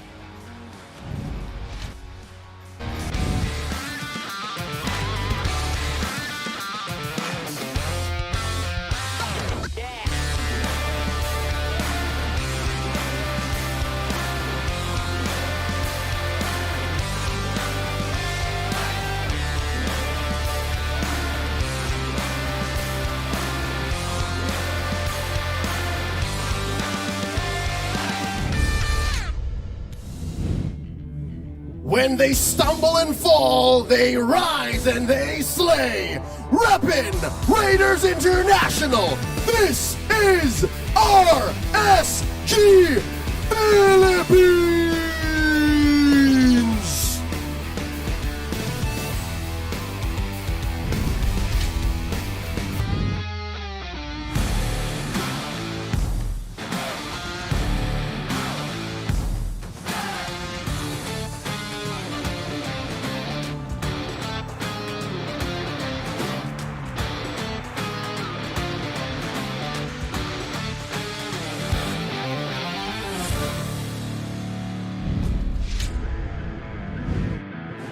When they stumble and fall, they rise and they slay. Reppin' Raiders International, this is RSG Philippines!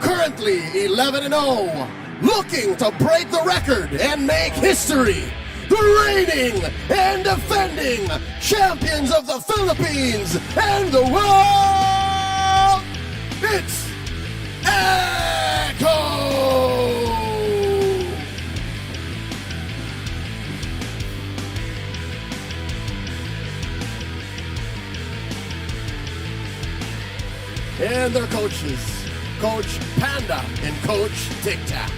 Currently 11-0, looking to break the record and make history. The reigning and defending champions of the Philippines and the world, it's Echo! And their coaches, Coach Panda and Coach Tic Tac.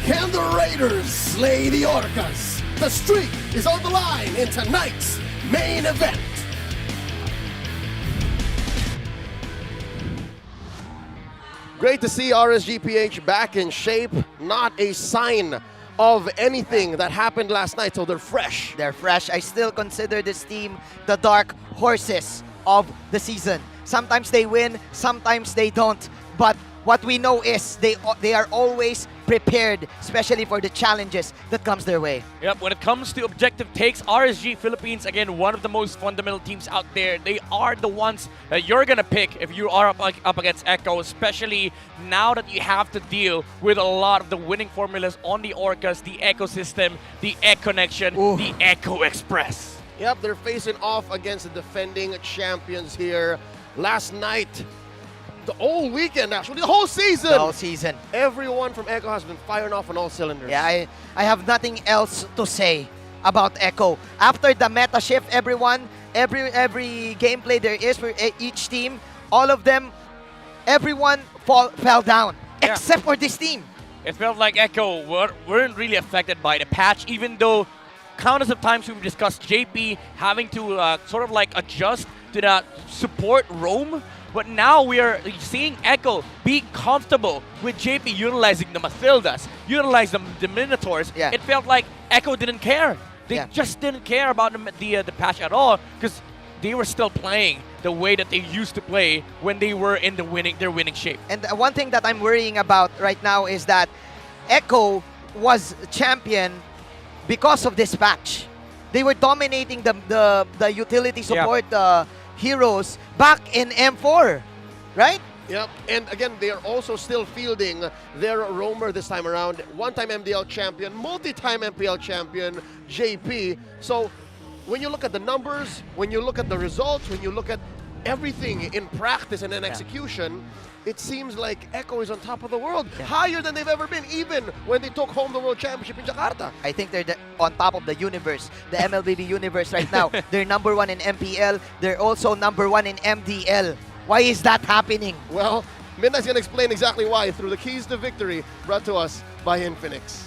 Can the Raiders slay the Orcas? The streak is on the line in tonight's main event. Great to see RSGPH back in shape. Not a sign of anything that happened last night, so they're fresh. They're fresh. I still consider this team the dark horses of the season. Sometimes they win, sometimes they don't. But what we know is they are always prepared, especially for the challenges that comes their way. Yep, when it comes to objective takes, RSG Philippines, again, one of the most fundamental teams out there. They are the ones that you're going to pick if you are up against Echo, especially now that you have to deal with a lot of the winning formulas on the Orcas, the ecosystem, the Econnection, the Echo Express. Yep, they're facing off against the defending champions here. Last night, the whole weekend actually, the whole season. The whole season. Everyone from Echo has been firing off on all cylinders. Yeah, I have nothing else to say about Echo. After the meta shift, everyone, every gameplay there is for each team, all of them, everyone fell down, except for this team. It felt like Echo weren't really affected by the patch, even though countless of times we've discussed JP having to sort of like adjust to that support roam. But now we are seeing Echo be comfortable with JP utilizing the Mathildas, utilizing the Minotaurs. Yeah. It felt like Echo didn't care. They just didn't care about the patch at all, because they were still playing the way that they used to play when they were in their winning shape. And one thing that I'm worrying about right now is that Echo was champion because of this patch. They were dominating the utility support heroes back in M4, right? Yep, and again, they are also still fielding their roamer this time around. One-time MDL champion, multi-time MPL champion, JP. So when you look at the numbers, when you look at the results, when you look at everything in practice and in execution, it seems like Echo is on top of the world, higher than they've ever been, even when they took home the World Championship in Jakarta. I think they're on top of the universe, the MLBB universe right now. They're number one in MPL. They're also number one in MDL. Why is that happening? Well, Midnight's going to explain exactly why through the keys to victory brought to us by Infinix.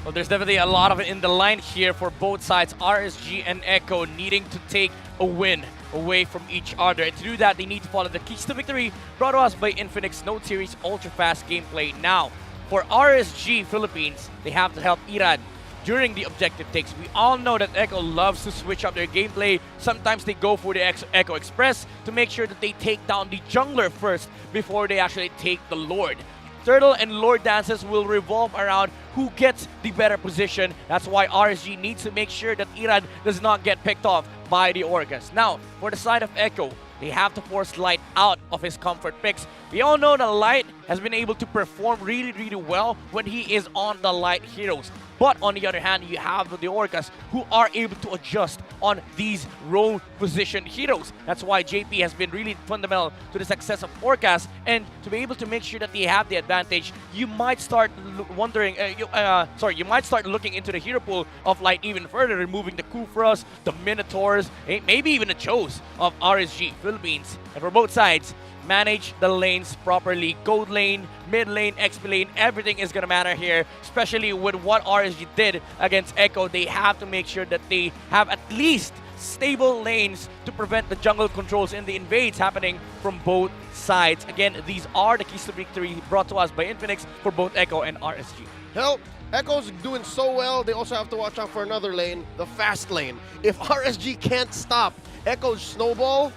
Well, there's definitely a lot of it in the line here for both sides. RSG and Echo needing to take a win away from each other. And to do that, they need to follow the keys to victory brought to us by Infinix Note Series ultra-fast gameplay. Now, for RSG Philippines, they have to help Irad, during the objective takes. We all know that Echo loves to switch up their gameplay. Sometimes they go for the Echo Express to make sure that they take down the jungler first before they actually take the Lord. Turtle and Lord dances will revolve around who gets the better position. That's why RSG needs to make sure that Irad does not get picked off by the Orcas. Now, for the side of Echo, they have to force Light out of his comfort picks. We all know that Light has been able to perform really, really well when he is on the Light heroes. But on the other hand, you have the Orcas who are able to adjust on these role position heroes. That's why JP has been really fundamental to the success of Orcas, and to be able to make sure that they have the advantage, you might start wondering, you might start looking into the hero pool of Light even further, removing the Kufras, the Minotaurs, maybe even the Chos of RSG Philippines. And for both sides, manage the lanes properly. Gold lane, mid lane, XP lane, everything is gonna matter here, especially with what RSG did against Echo. They have to make sure that they have at least stable lanes to prevent the jungle controls and the invades happening from both sides. Again, these are the keys to victory brought to us by Infinix for both Echo and RSG. Hell, Echo's doing so well, they also have to watch out for another lane, the fast lane. If RSG can't stop Echo's snowball,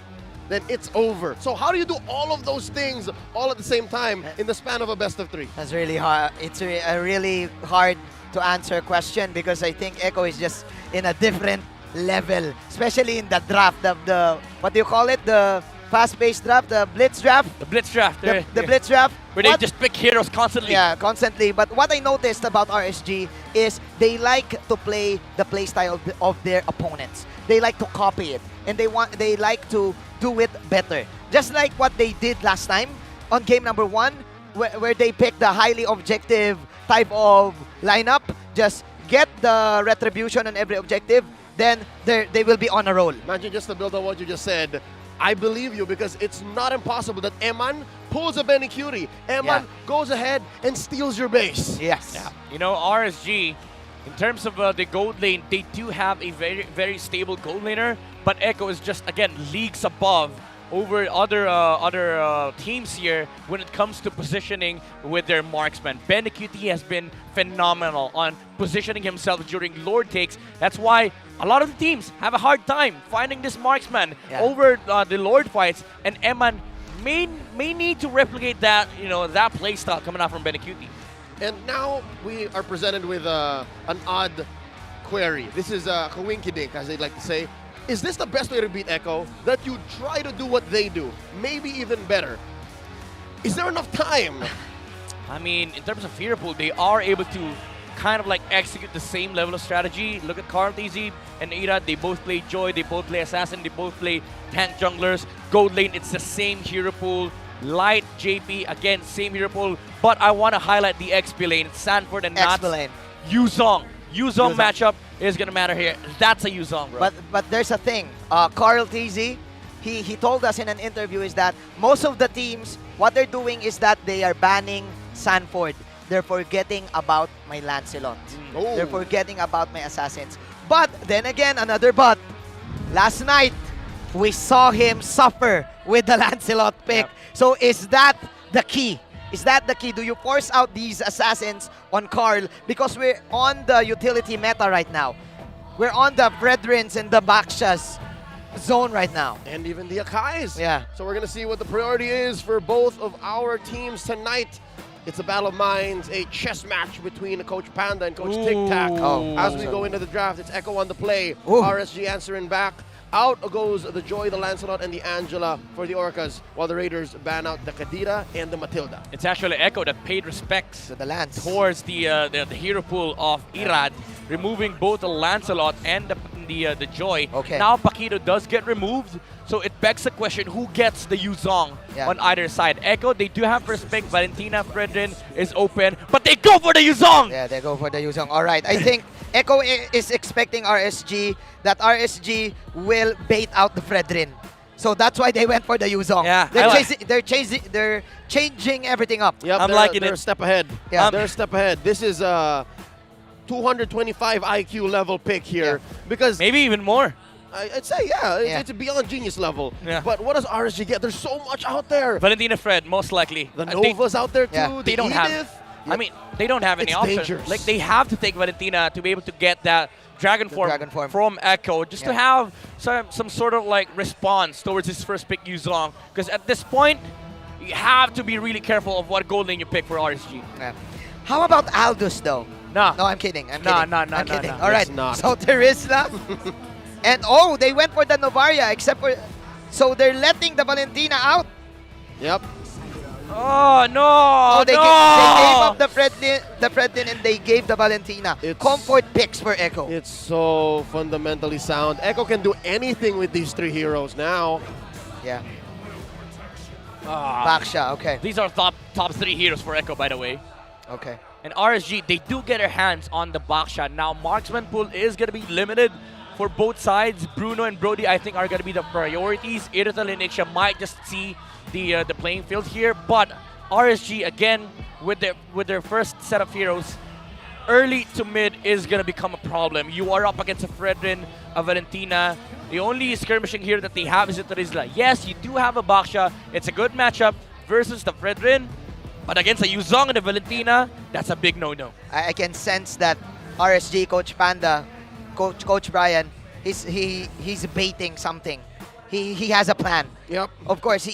then it's over. So how do you do all of those things all at the same time in the span of a best of 3? That's really hard. It's a really hard to answer question because I think Echo is just in a different level, especially in the draft. The what do you call it? The fast-paced draft, the blitz draft. The blitz draft. The blitz draft. Where they just pick heroes constantly. Yeah, constantly. But what I noticed about RSG is they like to play the playstyle of their opponents. They like to copy it, and they like to do it better. Just like what they did last time on game number 1, where they picked the highly objective type of lineup. Just get the retribution on every objective, then they will be on a roll. Imagine, just to build on what you just said, I believe you because it's not impossible that Eman pulls a Benny Curie. Eman goes ahead and steals your base. Yes. Yeah. You know, RSG, in terms of the gold lane, they do have a very, very stable gold laner, but Echo is just, again, leagues above over other teams here when it comes to positioning with their marksman. Ben QT has been phenomenal on positioning himself during Lord takes. That's why a lot of the teams have a hard time finding this marksman over the Lord fights, and Eman may need to replicate that, that playstyle coming out from Ben QT. And now we are presented with an odd query. This is a coinkydink, as they'd like to say. Is this the best way to beat Echo? That you try to do what they do, maybe even better. Is there enough time? I mean, in terms of hero pool, they are able to kind of like execute the same level of strategy. Look at Carl TZ and Irad. They both play Joy, they both play Assassin, they both play tank junglers. Gold lane, it's the same hero pool. Light, JP, again, same hero pool. But I want to highlight the XP lane. It's Sanford and Nats. Yuzong. Yuzong matchup is going to matter here. That's a Yuzong, bro. But there's a thing. Carl TZ, he told us in an interview is that most of the teams, what they're doing is that they are banning Sanford. They're forgetting about my Lancelot. They're forgetting about my Assassins. But then again, another but. Last night, we saw him suffer with the Lancelot pick. So is that the key? Is that the key? Do you force out these Assassins on Carl? Because we're on the utility meta right now. We're on the Brethrens and the Bakshas zone right now. And even the Akais. Yeah. So we're going to see what the priority is for both of our teams tonight. It's a battle of minds, a chess match between Coach Panda and Coach Tic Tac. As we go into the draft, it's Echo on the play. RSG answering back. Out goes the Joy, the Lancelot, and the Angela for the Orcas, while the Raiders ban out the Kadira and the Matilda. It's actually Echo that paid respects to the Lance towards the hero pool of Irad, removing both the Lancelot and the Joy. Now Paquito does get removed, so it begs the question, who gets the Yuzong on either side? Echo, they do have first pick. Valentina Fredrin is open, but they go for the Yuzong! Yeah, they go for the Yuzong. All right, I think Echo is expecting RSG, that RSG will bait out the Fredrin. So that's why they went for the Yuzong. Yeah, they're changing everything up. Yep, they're a step ahead. Yeah, they're a step ahead. This is a 225 IQ level pick here. Because maybe even more. I'd say, it's beyond genius level. Yeah. But what does RSG get? There's so much out there. Valentina Fred, most likely. The Nova's out there too. They don't have. I mean, they don't have any It's option. dangerous. Like, they have to take Valentina to be able to get that Dragon form from Echo, just to have some sort of like response towards his first pick, Yuzong. Because at this point, you have to be really careful of what gold lane you pick for RSG. Yeah. How about Aldous though? Nah. No, I'm kidding. I'm Nah, kidding. nah, nah, I'm nah, kidding. nah. All right. It's not. So Terisla. And oh, they went for the Novaria, except for. So they're letting the Valentina out. Yep. Oh, no! Oh, they, no! they gave up the Fredlin and they gave the Valentina. Comfort picks for Echo. It's so fundamentally sound. Echo can do anything with these three heroes now. Yeah. Baksha, okay. These are top 3 heroes for Echo, by the way. Okay. And RSG, they do get their hands on the Baksha. Now, marksman pool is going to be limited for both sides. Bruno and Brody, I think, are going to be the priorities. Irrital and Ixia might just see the playing field here. But RSG, again, with their first set of heroes, early to mid is going to become a problem. You are up against a Fredrin, a Valentina. The only skirmishing here that they have is a Terisla. Yes, you do have a Baksha. It's a good matchup versus the Fredrin. But against a Yuzong and a Valentina, that's a big no-no. I can sense that RSG Coach Panda, Coach Brian, he's baiting something. He has a plan. Yep. Of course,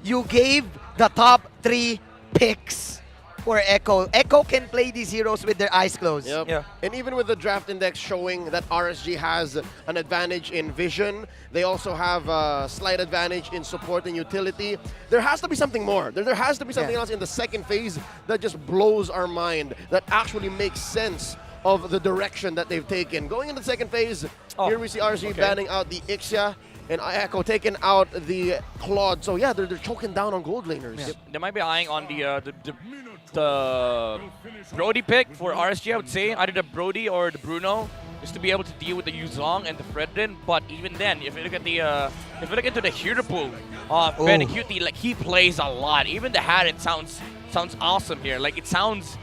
you gave the top 3 picks for Echo. Echo can play these heroes with their eyes closed. Yep. Yeah. And even with the draft index showing that RSG has an advantage in vision, they also have a slight advantage in support and utility. There has to be something more. There has to be something else in the second phase that just blows our mind, that actually makes sense of the direction that they've taken. Going into the second phase, here we see RSG banning out the Ixia, and Echo taking out the Claude. So yeah, they're choking down on gold laners. Yeah. They might be eyeing on the Brody pick for RSG, I would say. Either the Brody or the Bruno, just to be able to deal with the Yuzong and the Fredrin. But even then, if you look at into the hero pool of Benecuti, like he plays a lot. Even the Harriet sounds awesome here. Like it sounds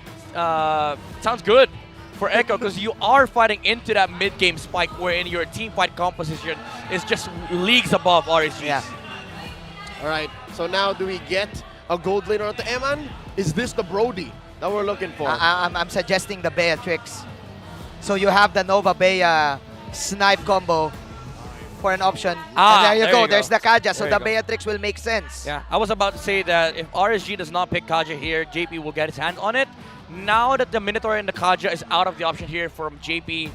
good for Echo, because you are fighting into that mid-game spike wherein your team fight composition is just leagues above RSG. Yeah. All right, so now do we get a gold laner onto Eman? Is this the Brody that we're looking for? I'm suggesting the Beatrix. So you have the Nova Bea snipe combo for an option. And there you go. There's the Kaja. So the Beatrix will make sense. Yeah, I was about to say that if RSG does not pick Kaja here, JP will get his hands on it. Now that the Minotaur and the Kaja is out of the option here from JP,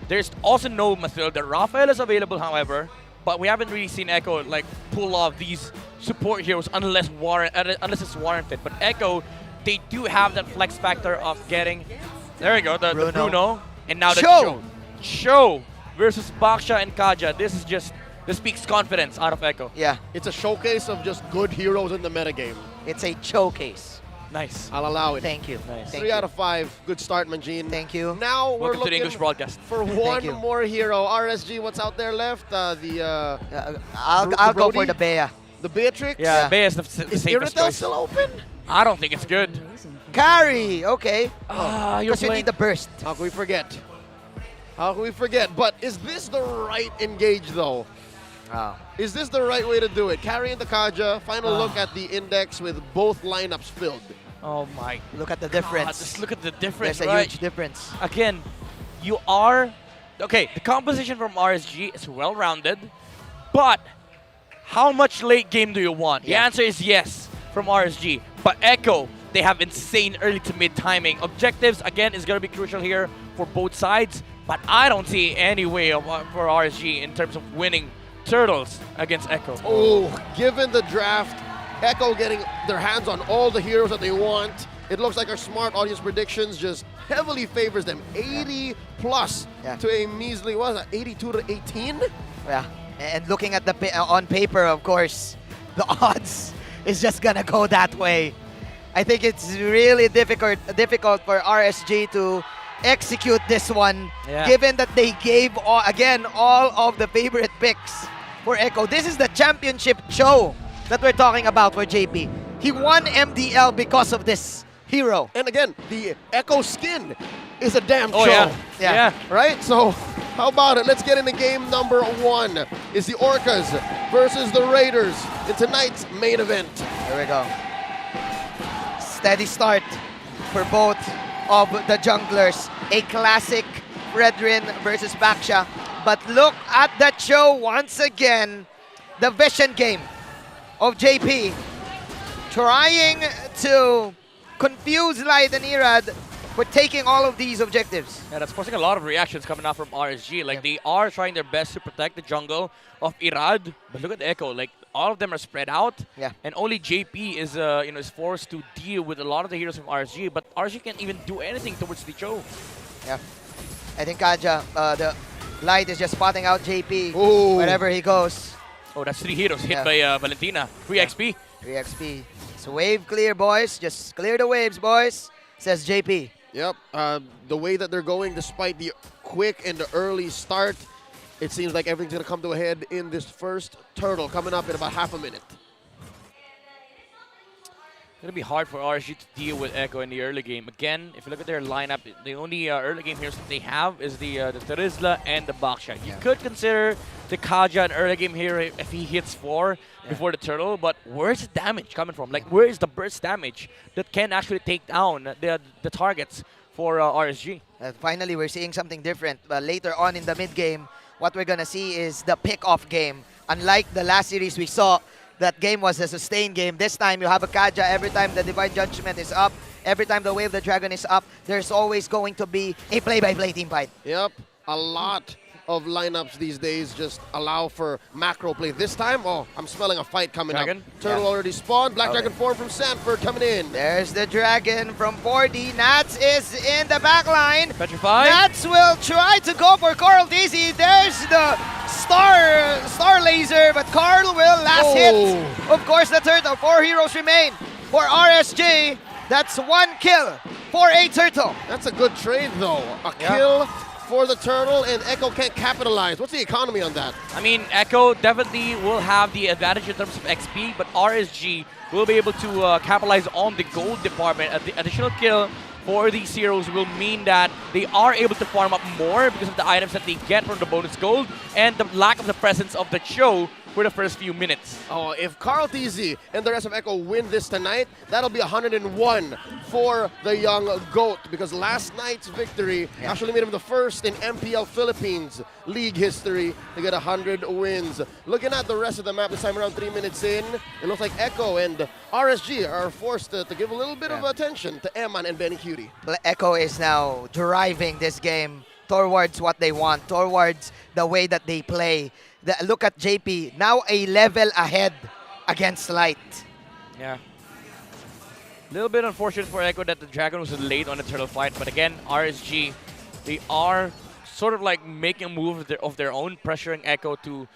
there's also no Mathilda. Raphael is available, however, but we haven't really seen Echo like pull off these support heroes unless it's warranted. But Echo, they do have that flex factor of getting, there we go, the Bruno, and now the Show versus Baksha and Kaja. This speaks confidence out of Echo. Yeah. It's a showcase of just good heroes in the metagame. It's a showcase. Nice. I'll allow it. Thank you. Nice. 3 out of 5. Good start, Manjin. Thank you. Now we're Welcome to the looking English broadcast. for one more hero. RSG, what's out there left? I'll go for the Bea. The Beatrix? Yeah, Bea is the safest Irrital choice. still open? I don't think it's good. Carry, okay. Because you need the burst. How can we forget? How can we forget? But is this the right engage, though? Is this the right way to do it? Carrying the Kaja, final look at the index with both lineups filled. Oh my. Look at the difference. God, just look at the difference, There's a right? huge difference. Again, you are... Okay, the composition from RSG is well-rounded, but how much late game do you want? The answer is yes from RSG. But Echo, they have insane early to mid timing. Objectives, again, is going to be crucial here for both sides, but I don't see any way for RSG in terms of winning Turtles against Echo. Oh, given the draft, Echo getting their hands on all the heroes that they want. It looks like our smart audience predictions just heavily favors them. 80 plus to a measly, what is that, 82 to 18? Yeah, and looking at the on paper, of course, the odds is just gonna go that way. I think it's really difficult for RSG to execute this one, given that they gave, again, all of the favorite picks for Echo. This is the championship show that we're talking about for JP. He won MDL because of this hero. And again, the Echo skin is a damn show. Yeah. Right? So, how about it? Let's get into game number 1. It's the Orcas versus the Raiders in tonight's main event. There we go. Steady start. for both of the junglers. A classic Redrin versus Baksha. But look at that show once again. The vision game of JP trying to confuse Light and Irad for taking all of these objectives. Yeah, that's forcing a lot of reactions coming out from RSG. Like, they are trying their best to protect the jungle of Irad, but look at Echo. Like, all of them are spread out, and only JP is is forced to deal with a lot of the heroes from RSG. But RSG can't even do anything towards the Cho. Yeah, I think Kaja, the Light is just spotting out JP wherever he goes. Oh, that's 3 heroes hit by Valentina. 3 XP. 3 XP. So wave clear, boys. Just clear the waves, boys, says JP. Yep, the way that they're going, despite the quick and the early start, it seems like everything's going to come to a head in this first turtle coming up in about half a minute. It's going to be hard for RSG to deal with Echo in the early game. Again, if you look at their lineup, the only early game heroes that they have is the Terizla and the Baksha. You could consider the Kaja an early game hero if he hits 4 before the turtle, but where's the damage coming from? Like, where is the burst damage that can actually take down the targets for RSG? Finally, we're seeing something different. Later on in the mid game, what we're going to see is the pick-off game. Unlike the last series we saw, that game was a sustained game. This time, you have a Kaja every time the Divine Judgment is up, every time the Wave of the Dragon is up, there's always going to be a play-by-play team fight. Yep, a lot of lineups these days just allow for macro play. This time, I'm smelling a fight coming up. Turtle already spawned. Black Dragon form from Sanford coming in. There's the Dragon from 4D. Nats is in the back line. Petrified. Nats will try to go for Carl Daisy. There's the Star Laser, but Carl will last hit. Of course, the Turtle. 4 heroes remain for RSG. That's 1 kill for a Turtle. That's a good trade, though. A kill for the Turtle, and Echo can't capitalize. What's the economy on that? I mean, Echo definitely will have the advantage in terms of XP, but RSG will be able to capitalize on the gold department. The additional kill for these heroes will mean that they are able to farm up more because of the items that they get from the bonus gold and the lack of the presence of the Cho for the first few minutes. Oh, if Carl TZ and the rest of Echo win this tonight, that'll be 101 for the young GOAT, because last night's victory actually made him the first in MPL Philippines League history to get 100 wins. Looking at the rest of the map this time around 3 minutes in, it looks like Echo and RSG are forced to give a little bit of attention to Eman and Benny Cutie. Echo is now driving this game towards what they want, towards the way that they play. Look at JP, now a level ahead against Light. Yeah. A little bit unfortunate for Echo that the Dragon was late on the turtle fight, but again, RSG, they are sort of like making a move of their own, pressuring Echo to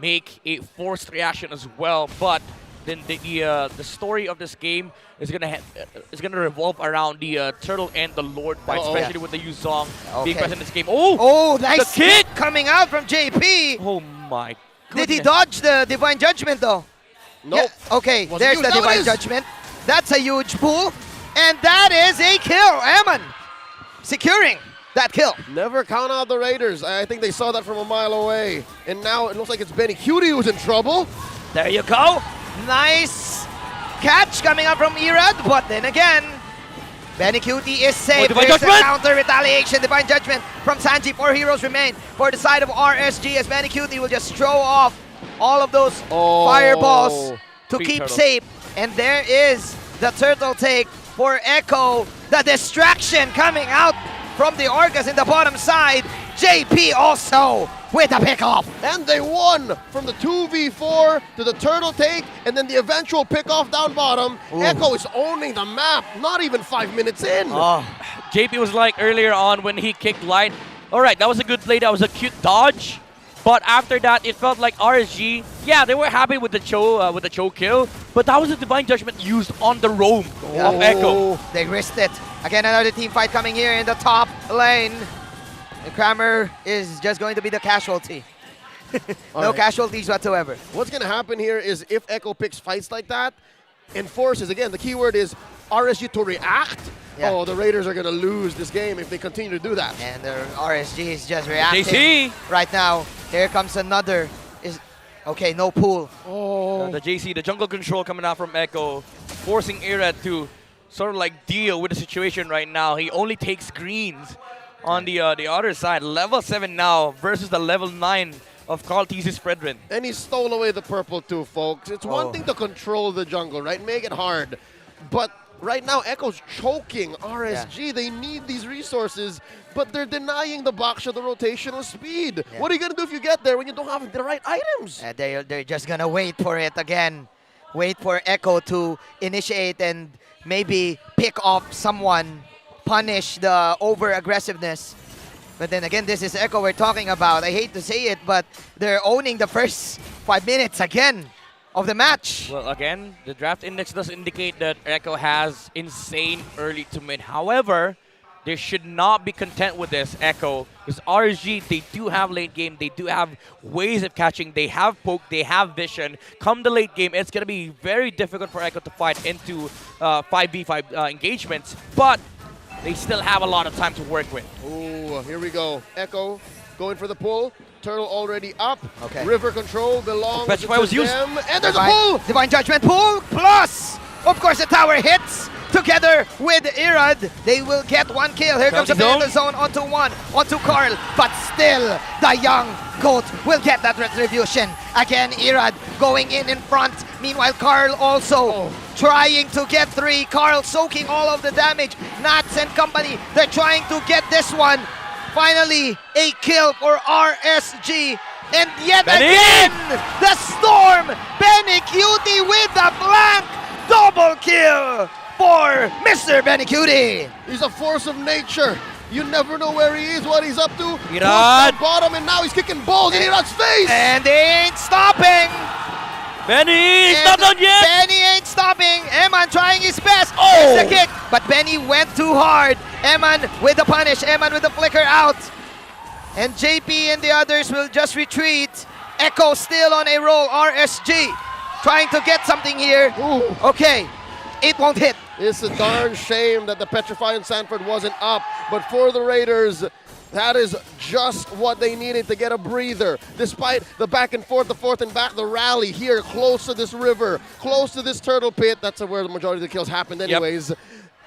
make a forced reaction as well, but then the story of this game is gonna revolve around the Turtle and the Lord fight, especially with the Yuzong being present in this game. Oh, nice kick coming out from JP. Oh my goodness. Did he dodge the Divine Judgment though? Nope. Yeah. Okay, there's the Divine Judgment. That's a huge pull. And that is a kill. Ammon securing that kill. Never count out the Raiders. I think they saw that from a mile away. And now it looks like it's Benny Cutie who's in trouble. There you go. Nice catch coming up from Irad, but then again, Benny Cutie is safe. There's the counter retaliation. Divine Judgment from Sanji. 4 heroes remain for the side of RSG as Benny Cutie will just throw off all of those fireballs to keep safe. And there is the turtle take for Echo. The distraction coming out from the Orcas in the bottom side. JP also with a pickoff. And they won from the 2v4 to the turtle take, and then the eventual pickoff down bottom. Echo is owning the map, not even 5 minutes in. JP was like earlier on when he kicked Light, all right, that was a good play, that was a cute dodge. But after that, it felt like RSG, yeah, they were happy with the Cho kill, but that was a Divine Judgment used on the roam of Echo. They risked it. Again, another team fight coming here in the top lane. And Kramer is just going to be the casualty. No casualties whatsoever. What's going to happen here is if Echo picks fights like that and forces, again, the key word is RSG to react. Oh, the Raiders are going to lose this game if they continue to do that. And the RSG is just reacting JC right now. Here comes another. Okay, no pool. The JC, the jungle control coming out from Echo, forcing Irad to sort of like deal with the situation right now. He only takes greens on the other side. Level 7 now versus the level 9 of Carl Thesis Fredrin. And he stole away the purple too, folks. It's one thing to control the jungle, right? Make it hard. But right now, Echo's choking RSG. They need these resources, but they're denying the Baksha the rotational speed. What are you going to do if you get there when you don't have the right items? They're just going to wait for it again. Wait for Echo to initiate and maybe pick off someone, punish the over-aggressiveness. But then again, this is Echo we're talking about. I hate to say it, but they're owning the first 5 minutes again of the match. Well, again, the draft index does indicate that Echo has insane early to mid. However, they should not be content with this, Echo, because RSG, they do have late game. They do have ways of catching. They have poke. They have vision. Come the late game, it's going to be very difficult for Echo to fight into 5v5 engagements, but they still have a lot of time to work with. Ooh, here we go. Echo going for the pull. Turtle already up. Okay. River control belongs to was used. them. And there's a pull! Divine Judgment pull, plus, of course, the tower hits. Together with Irad, they will get 1 kill. Here comes the Phantom Zone onto Carl, but still, the young GOAT will get that retribution. Again, Irad going in front. Meanwhile, Carl also trying to get 3. Carl soaking all of the damage. Nats and company, they're trying to get this one. Finally, a kill for RSG. And yet again, the Storm, Benny Cutie with the flank. Double kill for Mr. Benny Cutie. He's a force of nature. You never know where he is, what he's up to. Irad. Bottom, and now he's kicking balls in Irad's face. And they ain't stopping. Benny, it's not done yet. Benny ain't stopping. Eman trying his best. There's the kick, but Benny went too hard. Eman with the punish. Eman with the flicker out. And JP and the others will just retreat. Echo still on a roll. RSG trying to get something here. Okay, it won't hit. It's a darn shame that the Petrify and Sanford wasn't up, but for the Raiders, that is just what they needed to get a breather. Despite the back and forth, the forth and back, the rally here close to this river, close to this turtle pit. That's where the majority of the kills happened anyways.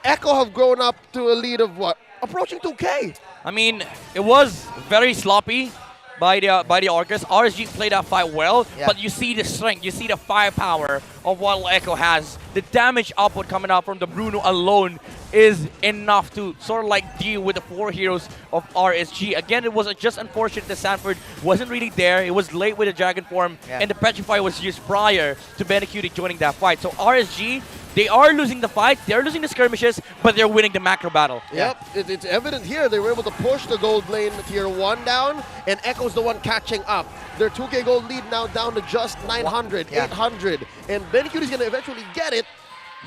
Echo have grown up to a lead of what? Approaching 2K. I mean, it was very sloppy by the Orcas. RSG played that fight well, but you see the strength, you see the firepower of what Echo has. The damage output coming out from the Bruno alone is enough to sort of like deal with the 4 heroes of RSG. Again, it was just unfortunate that Sanford wasn't really there. It was late with the Dragon form, and the Petrify was used prior to Benecutie joining that fight. So RSG, they are losing the fight, they're losing the skirmishes, but they're winning the macro battle. Yep, it's evident here. They were able to push the gold lane tier 1 down, and Echo's the one catching up. Their 2K gold lead now down to just 900, 800, and Benecutie's going to eventually get it,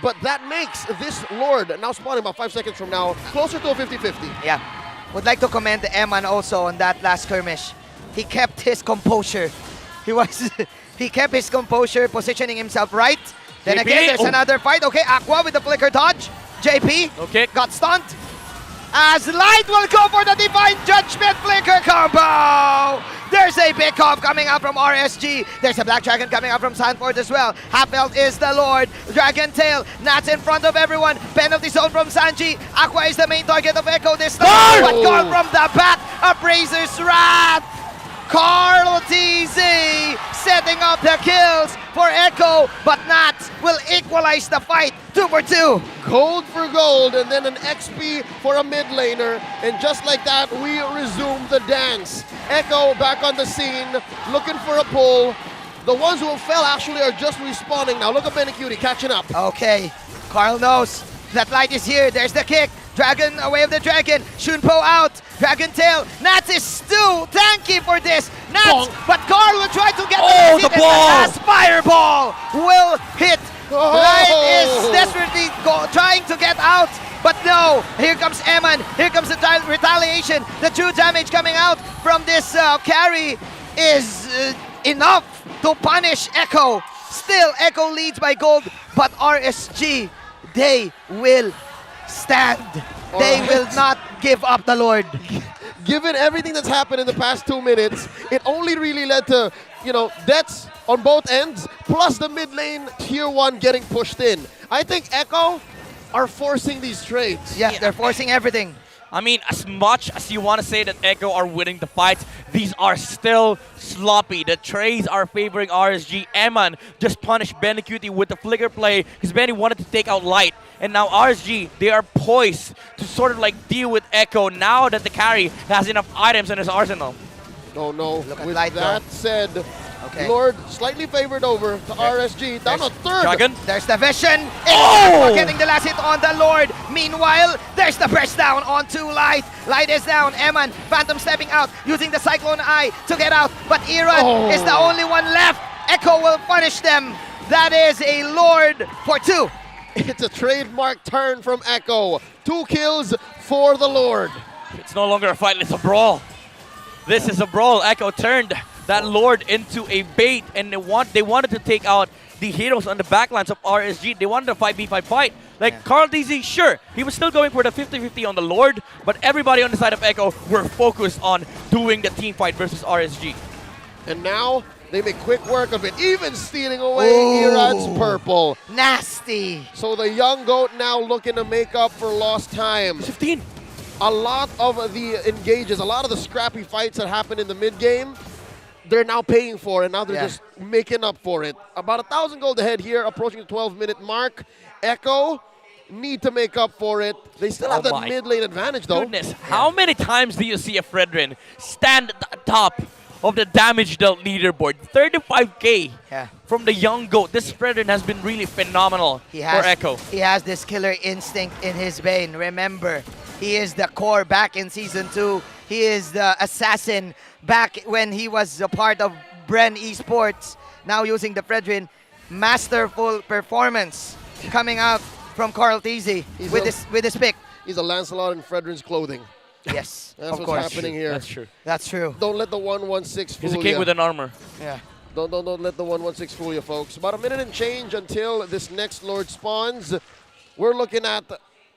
but that makes this Lord, now spawning about 5 seconds from now, closer to a 50-50. Yeah, would like to commend Eman also on that last skirmish. He kept his composure. He kept his composure, positioning himself right. Then JP, again, there's another fight. Okay, Aqua with the flicker dodge. JP got stunned. As Light will go for the Divine Judgment flicker combo. There's a big off coming out from RSG. There's a Black Dragon coming out from Sanford as well. Halfbelt is the Lord. Dragon Tail, Nats in front of everyone. Penalty zone from Sanji. Aqua is the main target of Echo this time. But Carl from the back. Appraiser's Wrath. Carl TZ setting up the kills for Echo, but Nats will equalize the fight. 2 for 2. Gold for gold, and then an XP for a mid laner. And just like that, we resume the dance. Echo back on the scene, looking for a pull. The ones who fell actually are just respawning now. Look at Benecutie catching up. Okay, Carl knows that Light is here. There's the kick. Dragon away of the Dragon. Shunpo out. Dragon Tail. Nats is too tanky for this. Nats, but Carl will try to get the ball. As Fireball will hit. Light is desperately trying to get out, but no. Here comes Eman. Here comes the retaliation. The true damage coming out from this carry is enough to punish Echo. Still, Echo leads by gold, but RSG, they will stand. They will not give up the Lord. Given everything that's happened in the past 2 minutes, it only really led to, deaths on both ends, plus the mid lane tier 1 getting pushed in. I think Echo, are forcing these trades. Yeah, they're forcing everything. I mean, as much as you want to say that Echo are winning the fights, these are still sloppy. The trades are favoring RSG. Eman just punished Benny Cutie with the flicker play because Benny wanted to take out Light. And now RSG, they are poised to sort of like deal with Echo now that the carry has enough items in his arsenal. Oh no, Look at with Light, that though. said, Okay. Lord slightly favored over to RSG. Down a third. Dragon. There's the vision. Oh! For getting the last hit on the Lord. Meanwhile, there's the burst down onto Light. Light is down. Eman, Phantom stepping out, using the Cyclone Eye to get out. But Iran is the only one left. Echo will punish them. That is a Lord for 2. It's a trademark turn from Echo. 2 kills for the Lord. It's no longer a fight, it's a brawl. This is a brawl. Echo turned that Lord into a bait, and they wanted to take out the heroes on the backlines of RSG. They wanted a 5v5 fight. Like Carl DZ, sure, he was still going for the 50-50 on the Lord, but everybody on the side of Echo were focused on doing the team fight versus RSG. And now they make quick work of it, even stealing away Iran's purple. Nasty. So the young goat now looking to make up for lost time. 15. A lot of the engages, a lot of the scrappy fights that happened in the mid game, they're now paying for, and now they're just making up for it. About 1,000 gold ahead here, approaching the 12-minute mark. Echo need to make up for it. They still have that mid lane advantage, though. Goodness, how many times do you see a Fredrin stand at the top of the damage dealt leaderboard? 35k from the young goat. This Fredrin has been really phenomenal for Echo. He has this killer instinct in his vein. Remember, he is the core back in Season 2. He is the assassin back when he was a part of Bren Esports. Now using the Fredrin. Masterful performance coming out from Carl TZ with his pick. He's a Lancelot in Fredrin's clothing. Yes, That's of what's course. happening here. That's true. That's true. Don't let the 116 fool He's a king ya. with an armor. Yeah. Don't let the 116 fool you, folks. About a minute and change until this next Lord spawns. We're looking at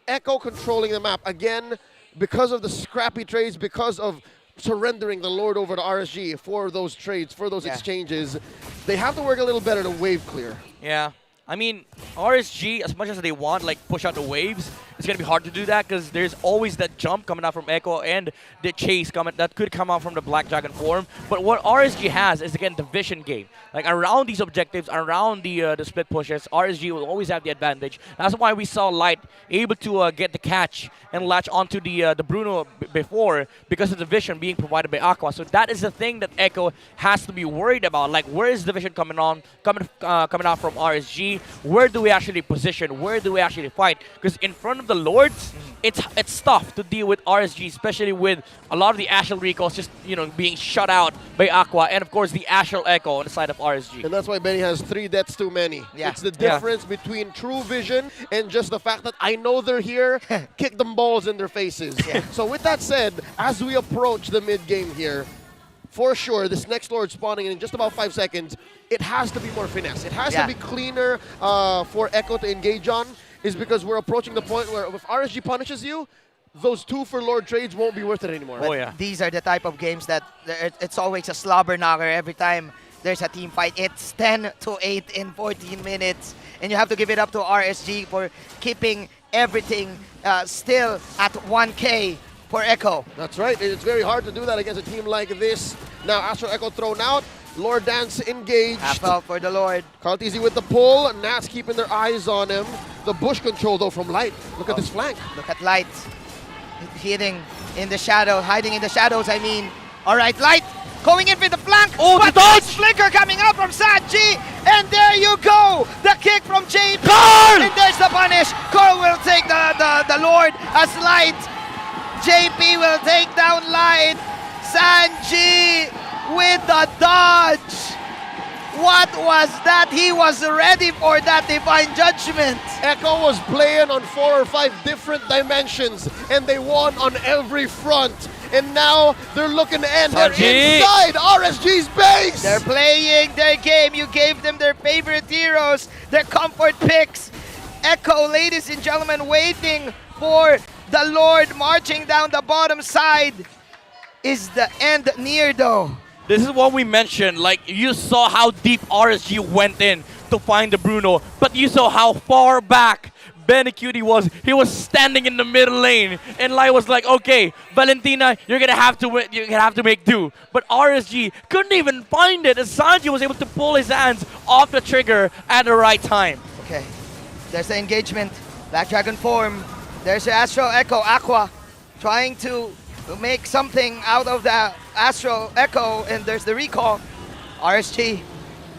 Echo controlling the map again because of the scrappy trades, because of surrendering the Lord over to RSG for those trades, for those exchanges. They have to work a little better to wave clear. Yeah. I mean, RSG, as much as they want, like, push out the waves, it's going to be hard to do that because there's always that jump coming out from Echo and the chase coming that could come out from the Black Dragon form. But what RSG has is, again, the vision game. Like, around these objectives, around the split pushes, RSG will always have the advantage. That's why we saw Light able to get the catch and latch onto the Bruno before because of the vision being provided by Aqua. So that is the thing that Echo has to be worried about. Like, where is the vision coming out from RSG? Where do we actually position? Where do we actually fight? Because in front of the Lords, it's tough to deal with RSG, especially with a lot of the Ashel recalls just, you know, being shut out by Aqua, and of course the Ashel Echo on the side of RSG. And that's why Benny has 3 deaths too many. Yeah. It's the difference between true vision and just the fact that I know they're here, kick them balls in their faces. So with that said, as we approach the mid game here, for sure, this next Lord spawning in just about 5 seconds, it has to be more finesse. It has to be cleaner for Echo to engage on, is because we're approaching the point where if RSG punishes you, those 2 for Lord trades won't be worth it anymore. But these are the type of games that it's always a slobber knocker every time there's a team fight. It's 10-8 in 14 minutes, and you have to give it up to RSG for keeping everything still at 1K. For Echo. That's right. It's very hard to do that against a team like this. Now, Astro Echo thrown out. Lord Dance engaged. Half out for the Lord. Carl TZ with the pull. Nats keeping their eyes on him. The bush control, though, from Light. Look at this flank. Look at Light. Hitting in the shadow. Hiding in the shadows, I mean. All right, Light. Going in for the flank. Oh, but the dodge! Flicker coming out from Sanji. And there you go. The kick from JP. Carl! And there's the punish. Carl will take the Lord as Light. JP will take down Light. Sanji with the dodge. What was that? He was ready for that divine judgment. Echo was playing on 4 or 5 different dimensions, and they won on every front. And now they're looking to end. They're inside RSG's base. They're playing their game. You gave them their favorite heroes, their comfort picks. Echo, ladies and gentlemen, waiting for the Lord marching down the bottom side. Is the end near, though? This is what we mentioned. Like, you saw how deep RSG went in to find the Bruno, but you saw how far back Benny Cutie was. He was standing in the middle lane, and Lai was like, "Okay, Valentina, you're gonna have to win. You're gonna have to make do." But RSG couldn't even find it, as Sanji was able to pull his hands off the trigger at the right time. Okay, there's the engagement. Black Dragon form. There's the Astro Echo Aqua trying to make something out of the Astro Echo, and there's the recall. RSG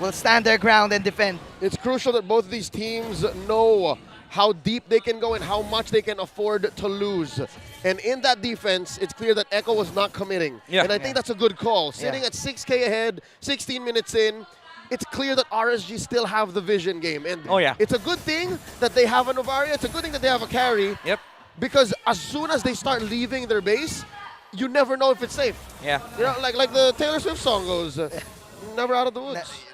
will stand their ground and defend. It's crucial that both of these teams know how deep they can go and how much they can afford to lose. And in that defense, it's clear that Echo was not committing. Yeah. And I think that's a good call. Sitting at 6K ahead, 16 minutes in, it's clear that RSG still have the vision game. And it's a good thing that they have a Novaria. It's a good thing that they have a carry. Yep. Because as soon as they start leaving their base, you never know if it's safe. Yeah. You know, like the Taylor Swift song goes, never out of the woods.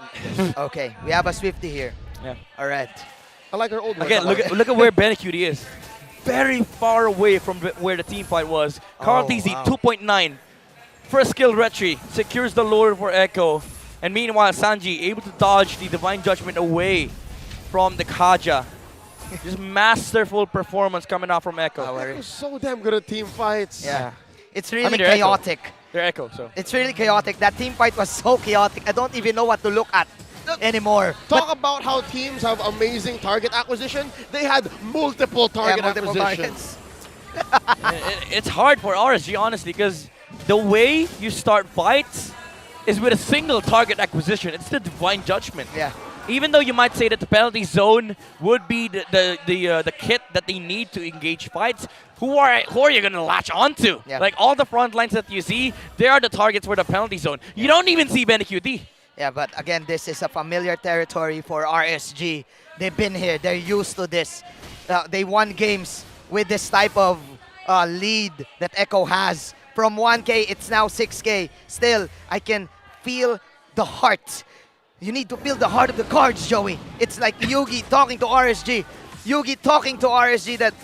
Okay, we have a Swifty here. Yeah. All right. I like her old one. Again, look at where Benny Cutie is. Very far away from where the team fight was. Carl TZ, 2.9. First skill retry, secures the lure for Echo. And meanwhile, Sanji able to dodge the Divine Judgment away from the Kaja. Just masterful performance coming out from Echo. Echo's so damn good at team fights. Yeah. It's really they're chaotic. Echo. They're Echo, so. It's really chaotic. That team fight was so chaotic. I don't even know what to look at anymore. Talk about how teams have amazing target acquisition. They had multiple target acquisitions. It's hard for RSG, honestly, because the way you start fights is with a single target acquisition. It's the Divine Judgment. Yeah. Even though you might say that the penalty zone would be the kit that they need to engage fights, who are you gonna latch onto? Yeah. Like all the front lines that you see, they are the targets for the penalty zone. You don't even see Benny QT. Yeah, but again, this is a familiar territory for RSG. They've been here. They're used to this. They won games with this type of lead that Echo has. From 1K, it's now 6K. Still, I can feel the heart. You need to feel the heart of the cards, Joey. It's like Yugi talking to RSG. Yugi talking to RSG that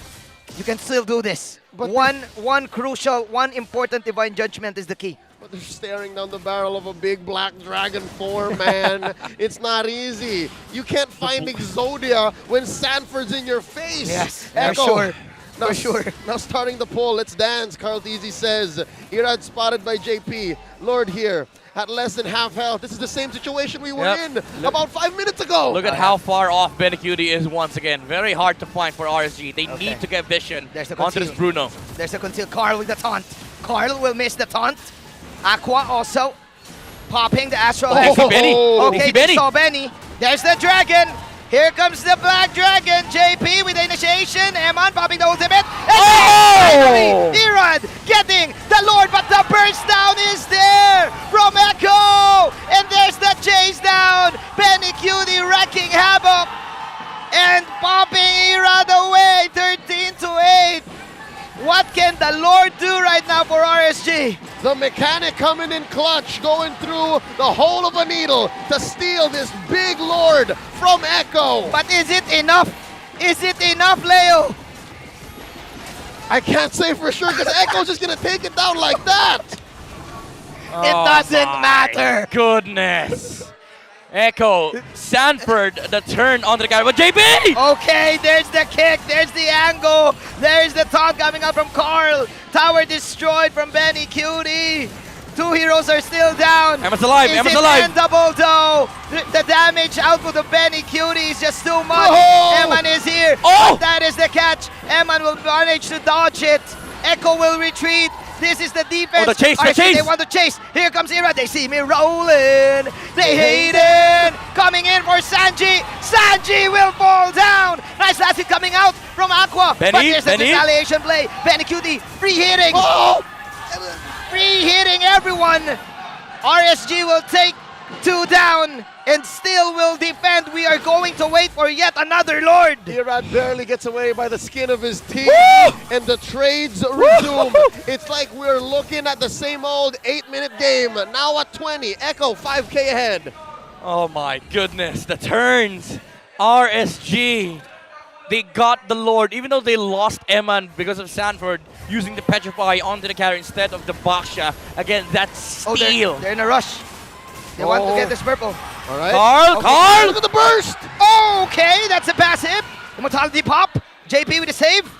you can still do this. But one crucial, one important Divine Judgment is the key. But they're staring down the barrel of a big black dragon form, man. It's not easy. You can't find Exodia when Sanford's in your face. Yes, Echo. for sure. Now, For sure. Now starting the poll, let's dance. Carl Teasy says, Irad spotted by JP. Lord here, at less than half health. This is the same situation we were in about 5 minutes ago. Look at how far off Benny QT is once again. Very hard to find for RSG. They need to get vision onto this Bruno. There's a conceal. Carl with the taunt. Carl will miss the taunt. Aqua also popping the Astro. They see Benny. Okay, They see they Benny. saw Benny. There's the dragon. Here comes the Black Dragon. JP with the initiation. Eman popping the ultimate. And finally, Irad getting the Lord, but the burst down is there from Echo. And there's the chase down. Benny Cutie wrecking havoc and popping Irad away. 13-8. What can the Lord do right now for RSG? The mechanic coming in clutch, going through the hole of a needle to steal this big Lord from Echo. But is it enough? Is it enough, Leo? I can't say for sure because Echo's just going to take it down like that. It doesn't matter. Goodness. Echo, Sanford, the turn onto the guy, but JP! Okay, there's the kick, there's the angle, there's the taunt coming out from Carl. Tower destroyed from Benny Cutie. Two heroes are still down. Emma's alive, Is Emma's it alive. endable though? The damage output of Benny Cutie is just too much. Oh! Eman is here, Oh! but that is the catch. Eman will manage to dodge it. Echo will retreat. This is the defense. Oh, the chase, the RSG, chase. They want to chase. Here comes Ira. They see me rolling. They hate it. Coming in for Sanji. Sanji will fall down. Nice last hit coming out from Aqua. Benny, but there's the Benny. retaliation play. Benny Cutie free hitting. Oh! Free hitting everyone. RSG will take 2 down and still will defend. We are going to wait for yet another Lord. Irad barely gets away by the skin of his teeth, and the trades resume. It's like we're looking at the same old 8-minute game. Now at 20, Echo 5K ahead. Oh my goodness, the turns. RSG. They got the Lord, even though they lost Eman because of Sanford using the Petrify onto the carry instead of the Baksha. Again, that's steal. They're in a rush. They want to get this purple. All right. Carl, Okay, Carl! Look at the burst. Okay, that's a passive. Immortality pop. JP with the save.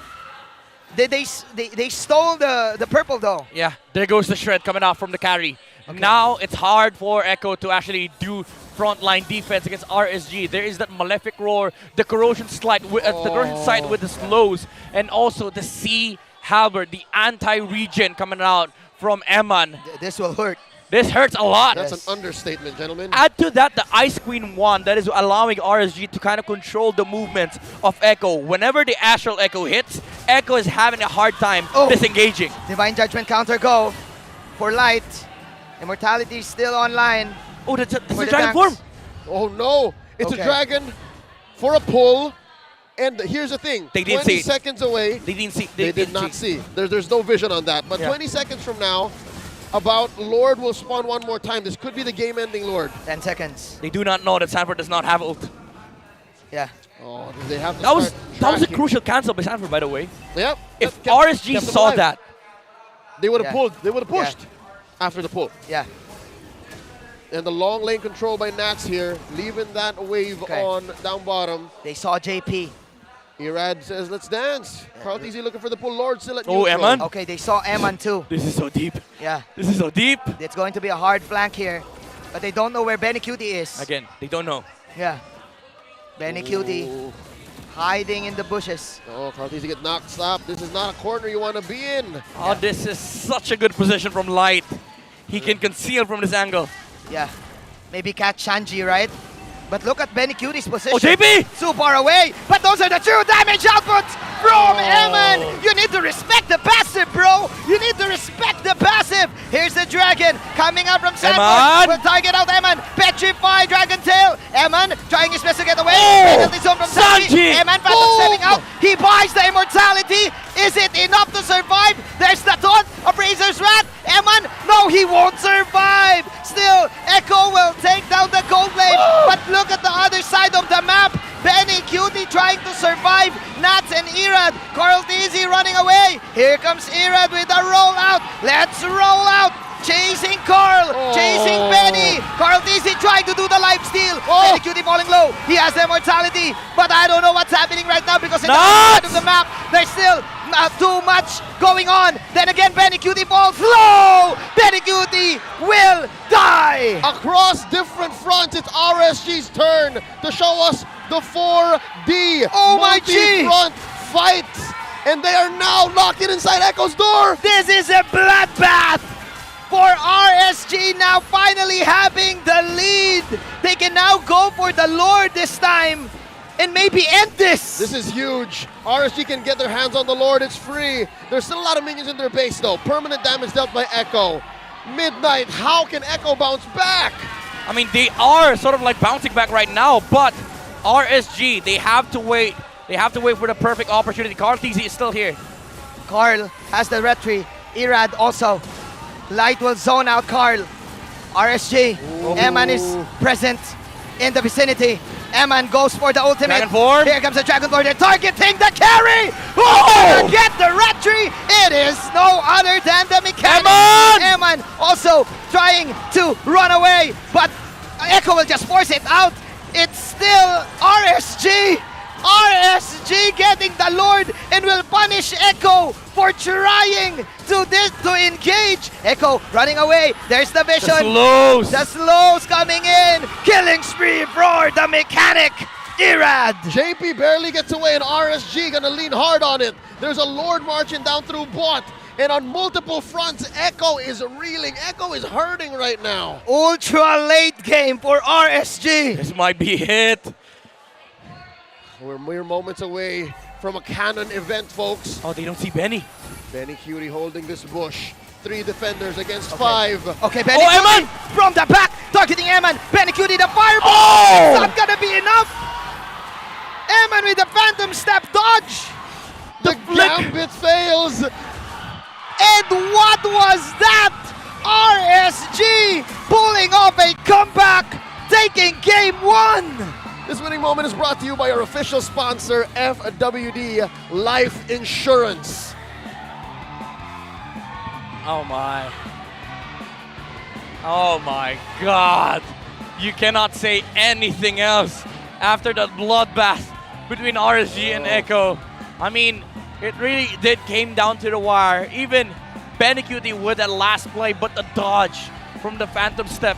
They stole the purple though. Yeah, there goes the shred coming out from the carry. Okay. Now it's hard for Echo to actually do frontline defense against RSG. There is that Malefic Roar, the Corrosion Sight with the slows, and also the C Halberd, the anti-regen coming out from Eman. This will hurt. This hurts a lot. That's an understatement, gentlemen. Add to that the Ice Queen one that is allowing RSG to kind of control the movements of Echo. Whenever the Astral Echo hits, Echo is having a hard time disengaging. Divine Judgment counter go for Light. Immortality is still online. Oh, that's a dragon form. Oh no, it's a dragon for a pull. And here's the thing, they didn't 20 see seconds away, they didn't see. They did not see. There's no vision on that. But 20 seconds from now, about Lord will spawn one more time. This could be the game-ending Lord. 10 seconds. They do not know that Sanford does not have ult. Yeah. Oh, they have to that was a tracking. crucial cancel by Sanford, by the way. Yep. If RSG saw that, they would have pulled. They would have pushed after the pull. Yeah. And the long lane control by Nats here, leaving that wave on down bottom. They saw JP. Irad says, let's dance. Carl Easy looking for the pull. Lord still at neutral. Eman? Okay, they saw Eman too. This is so deep. Yeah. This is so deep. It's going to be a hard flank here. But they don't know where Benny Cutie is. Again, they don't know. Yeah. Benny Cutie hiding in the bushes. Oh, Carl Easy get knocked stop. This is not a corner you want to be in. Oh, this is such a good position from Light. He can conceal from this angle. Yeah. Maybe catch Shanji, right? But look at Benny Cutie's position. Oh, JP! So far away. But those are the true damage outputs from Eman. You need to respect the passive, bro. You need to respect the passive. Here's the dragon coming up from Sanford. Will target out Eman. Petrify Dragon Tail. Eman trying his best to get away. Penalty zone from Sanji. Eman Phantom stepping out. He buys the immortality. Is it enough to survive? There's the taunt of Razor's Wrath. Eman, no, he won't survive. Still, Echo will take down the gold lane. But look at the other side of the map. Benny Cutie trying to survive. Nats and Irad. Carl Easy running away. Here comes Irad with a rollout. Let's roll out. Chasing Carl. Chasing Benny. Carl Easy trying to do the life steal. Benny Cutie falling low. He has the immortality. But I don't know what's happening right now because in the other side of the map, there's still not too much going on. Then again, Benny Cutie falls low. Benny Cutie will die. Across different fronts, it's RSG's turn to show us the 4D. Oh my G! Multi-front fight. And they are now locked in inside Echo's door. This is a bloodbath for RSG, now finally having the lead. They can now go for the Lord this time and maybe end this. This is huge. RSG can get their hands on the Lord. It's free. There's still a lot of minions in their base though. Permanent damage dealt by Echo. Midnight, how can Echo bounce back? I mean, they are sort of like bouncing back right now, but RSG, they have to wait. They have to wait for the perfect opportunity. Carl TZ is still here. Carl has the retry. Irad also. Light will zone out Carl. RSG. Eman is present in the vicinity. Eman goes for the ultimate. Dragon form. Here comes the Dragon Lord. They're targeting the carry. Oh! Get the retry. It is no other than the mechanic. Eman also trying to run away, but Echo will just force it out. It's still RSG. RSG getting the Lord and will punish Echo for trying to engage. Echo running away. There's the vision. The slows coming in. Killing spree for the mechanic. Irad. JP barely gets away and RSG gonna lean hard on it. There's a Lord marching down through bot. And on multiple fronts, Echo is reeling. Echo is hurting right now. Ultra late game for RSG. This might be it. We're mere moments away from a canon event, folks. Oh, they don't see Benny. Benny Cutie holding this bush. 3 defenders against 5. Okay, Benny Cutie Eman! from the back, targeting Eman. Benny Cutie, the fireball. Oh! It's not gonna be enough. Eman with the phantom step dodge. The gambit fails. And what was that? RSG pulling off a comeback, taking game 1. This winning moment is brought to you by our official sponsor, FWD Life Insurance. Oh my. Oh my God. You cannot say anything else after that bloodbath between RSG and Echo. I mean, it really did came down to the wire. Even Benecutie with that last play, but the dodge from the Phantom Step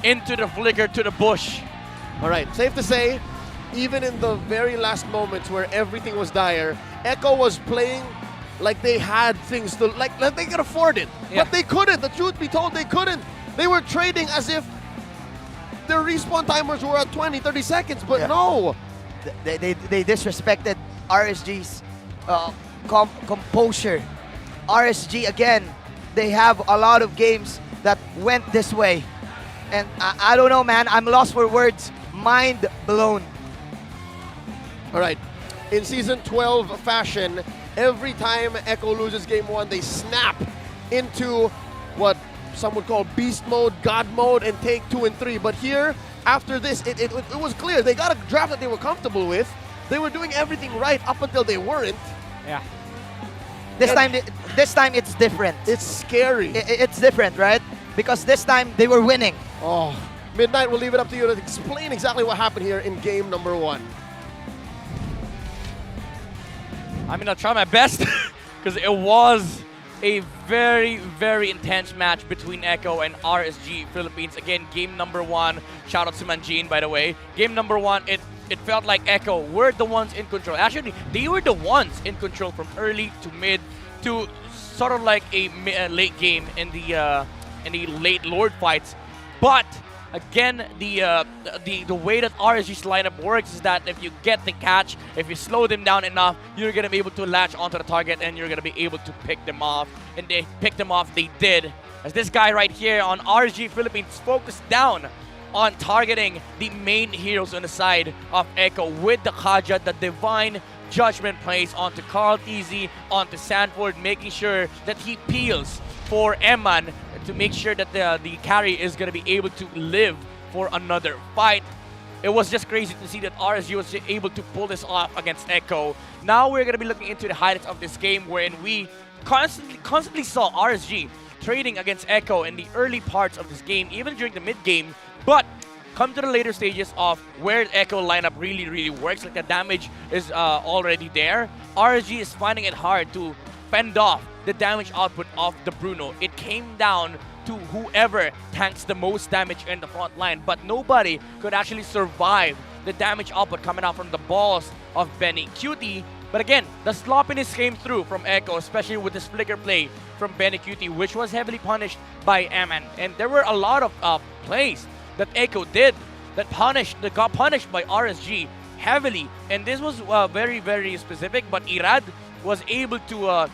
into the flicker to the bush. All right, safe to say, even in the very last moments where everything was dire, Echo was playing like they had things to, like they could afford it. Yeah. But they couldn't. The truth be told, they couldn't. They were trading as if their respawn timers were at 20, 30 seconds, but no. They disrespected RSG's composure. RSG, again, they have a lot of games that went this way. And I don't know, man. I'm lost for words. Mind blown. All right. In Season 12 fashion, every time Echo loses Game 1, they snap into what some would call beast mode, god mode, and take 2 and 3. But here, after this, it was clear. They got a draft that they were comfortable with. They were doing everything right up until they weren't. Yeah. This time it's different. It's scary. It's different, right? Because this time they were winning. Oh, Midnight, we'll leave it up to you to explain exactly what happened here in game number 1. I mean, I'll try my best because it was a very, very intense match between Echo and RSG Philippines. Again, game number 1. Shout out to Manjin, by the way. Game number 1, it felt like Echo were the ones in control. Actually, they were the ones in control from early to mid to sort of like a late game in the late Lord fights. But again, the way that RSG's lineup works is that if you get the catch, if you slow them down enough, you're gonna be able to latch onto the target and you're gonna be able to pick them off. And they picked them off. They did. As this guy right here on RSG Philippines focused down on targeting the main heroes on the side of Echo with the Kaja, the Divine Judgment plays onto Carl TZ, onto Sanford, making sure that he peels for Eman to make sure that the carry is going to be able to live for another fight. It was just crazy to see that RSG was able to pull this off against Echo. Now we're going to be looking into the highlights of this game wherein we constantly saw RSG trading against Echo in the early parts of this game, even during the mid-game. But come to the later stages of where the Echo lineup really works, like the damage is already there. RSG is finding it hard to fend off the damage output of the Bruno. It came down to whoever tanks the most damage in the front line, but nobody could actually survive the damage output coming out from the balls of Benecutie. But again, the sloppiness came through from Echo, especially with this flicker play from Benecutie, which was heavily punished by Aman. And there were a lot of plays that Echo did that got punished by RSG heavily. And this was very specific, but Irad was able to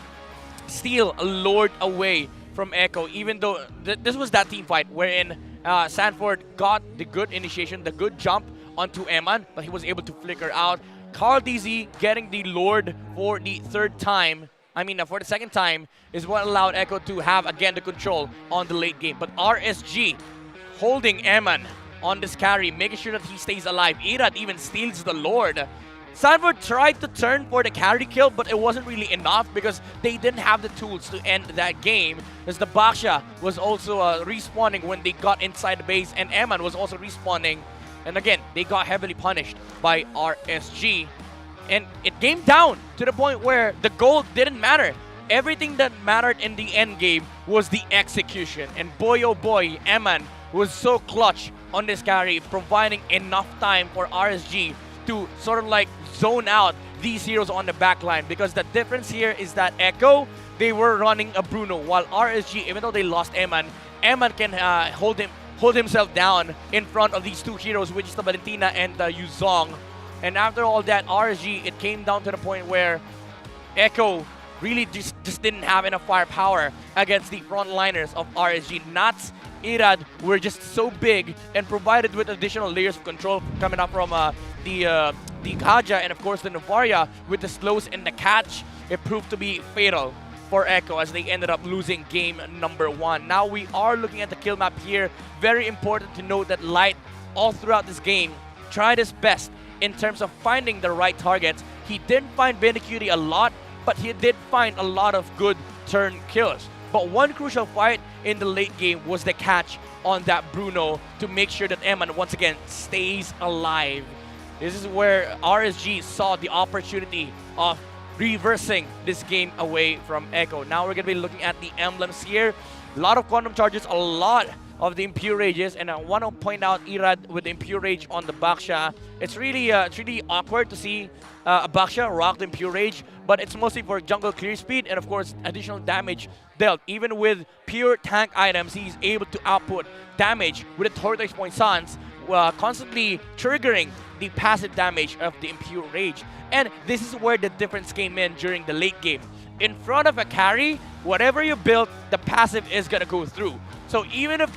steal a Lord away from Echo, even though this was that team fight wherein Sanford got the good initiation, the good jump onto Eman, but he was able to flicker out. Carl DZ getting the Lord for the for the second time is what allowed Echo to have again the control on the late game. But RSG holding Eman on this carry, making sure that he stays alive. Irad even steals the Lord. Sanford tried to turn for the carry kill, but it wasn't really enough because they didn't have the tools to end that game. As the Baksha was also respawning when they got inside the base, and Eman was also respawning. And again, they got heavily punished by RSG. And it came down to the point where the gold didn't matter. Everything that mattered in the end game was the execution. And boy oh boy, Eman was so clutch on this carry, providing enough time for RSG to sort of like zone out these heroes on the back line. Because the difference here is that Echo, they were running a Bruno, while RSG, even though they lost Eman can hold himself down in front of these two heroes, which is the Valentina and the Yuzong. And after all that, RSG, it came down to the point where Echo really just didn't have enough firepower against the frontliners of RSG. Nats, Irad were just so big and provided with additional layers of control coming up from the Kaja and of course the Novaria with the slows and the catch. It proved to be fatal for Echo as they ended up losing game number 1. Now we are looking at the kill map here. Very important to note that Light all throughout this game tried his best in terms of finding the right targets. He didn't find Benecutie a lot, but he did find a lot of good turn kills. But one crucial fight in the late game was the catch on that Bruno to make sure that Eman once again stays alive. This is where RSG saw the opportunity of reversing this game away from Echo. Now we're going to be looking at the emblems here. A lot of quantum charges, a lot of the Impure Rages, and I want to point out Irad with the Impure Rage on the Baksha. It's really awkward to see a Baksha rock the Impure Rage, but it's mostly for jungle clear speed and of course additional damage dealt. Even with pure tank items, he's able to output damage with the Tortoise Point Suns, constantly triggering the passive damage of the Impure Rage. And this is where the difference came in during the late game. In front of a carry, whatever you build, the passive is gonna go through. So even if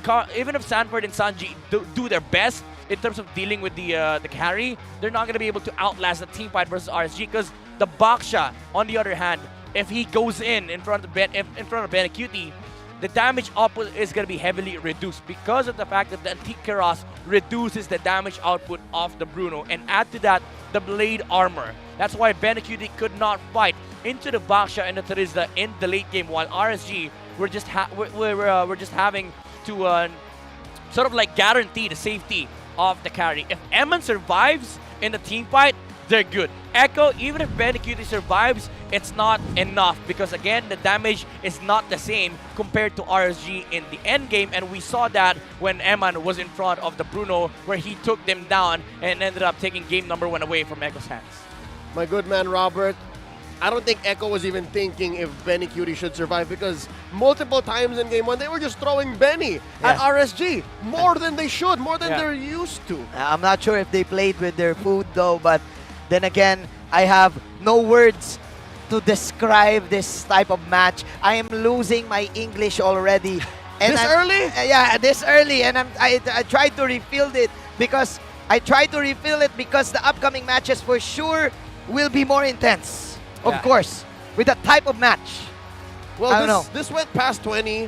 Sanford and Sanji do their best in terms of dealing with the carry, they're not gonna be able to outlast the team fight versus RSG, because the Baksha, on the other hand, if he goes in front of Benecutie, the damage output is going to be heavily reduced because of the fact that the Antique Keras reduces the damage output of the Bruno, and add to that the blade armor. That's why Benecutie could not fight into the Baksha and the Terizla in the late game, while RSG we're just having to sort of like guarantee the safety of the carry. If Eman survives in the team fight, they're good. Echo, even if Benecutie survives, it's not enough because again, the damage is not the same compared to RSG in the end game, and we saw that when Eman was in front of the Bruno, where he took them down and ended up taking game number 1 away from Echo's hands. My good man Robert, I don't think Echo was even thinking if Benecutie should survive, because multiple times in game 1 they were just throwing Benny at RSG more than they should, more than they're used to. I'm not sure if they played with their food though, but then again, I have no words to describe this type of match. I am losing my English already. And this early? Yeah, this early, and I tried to refill it because the upcoming matches for sure will be more intense. Of course, with that type of match. Well, this went past 20,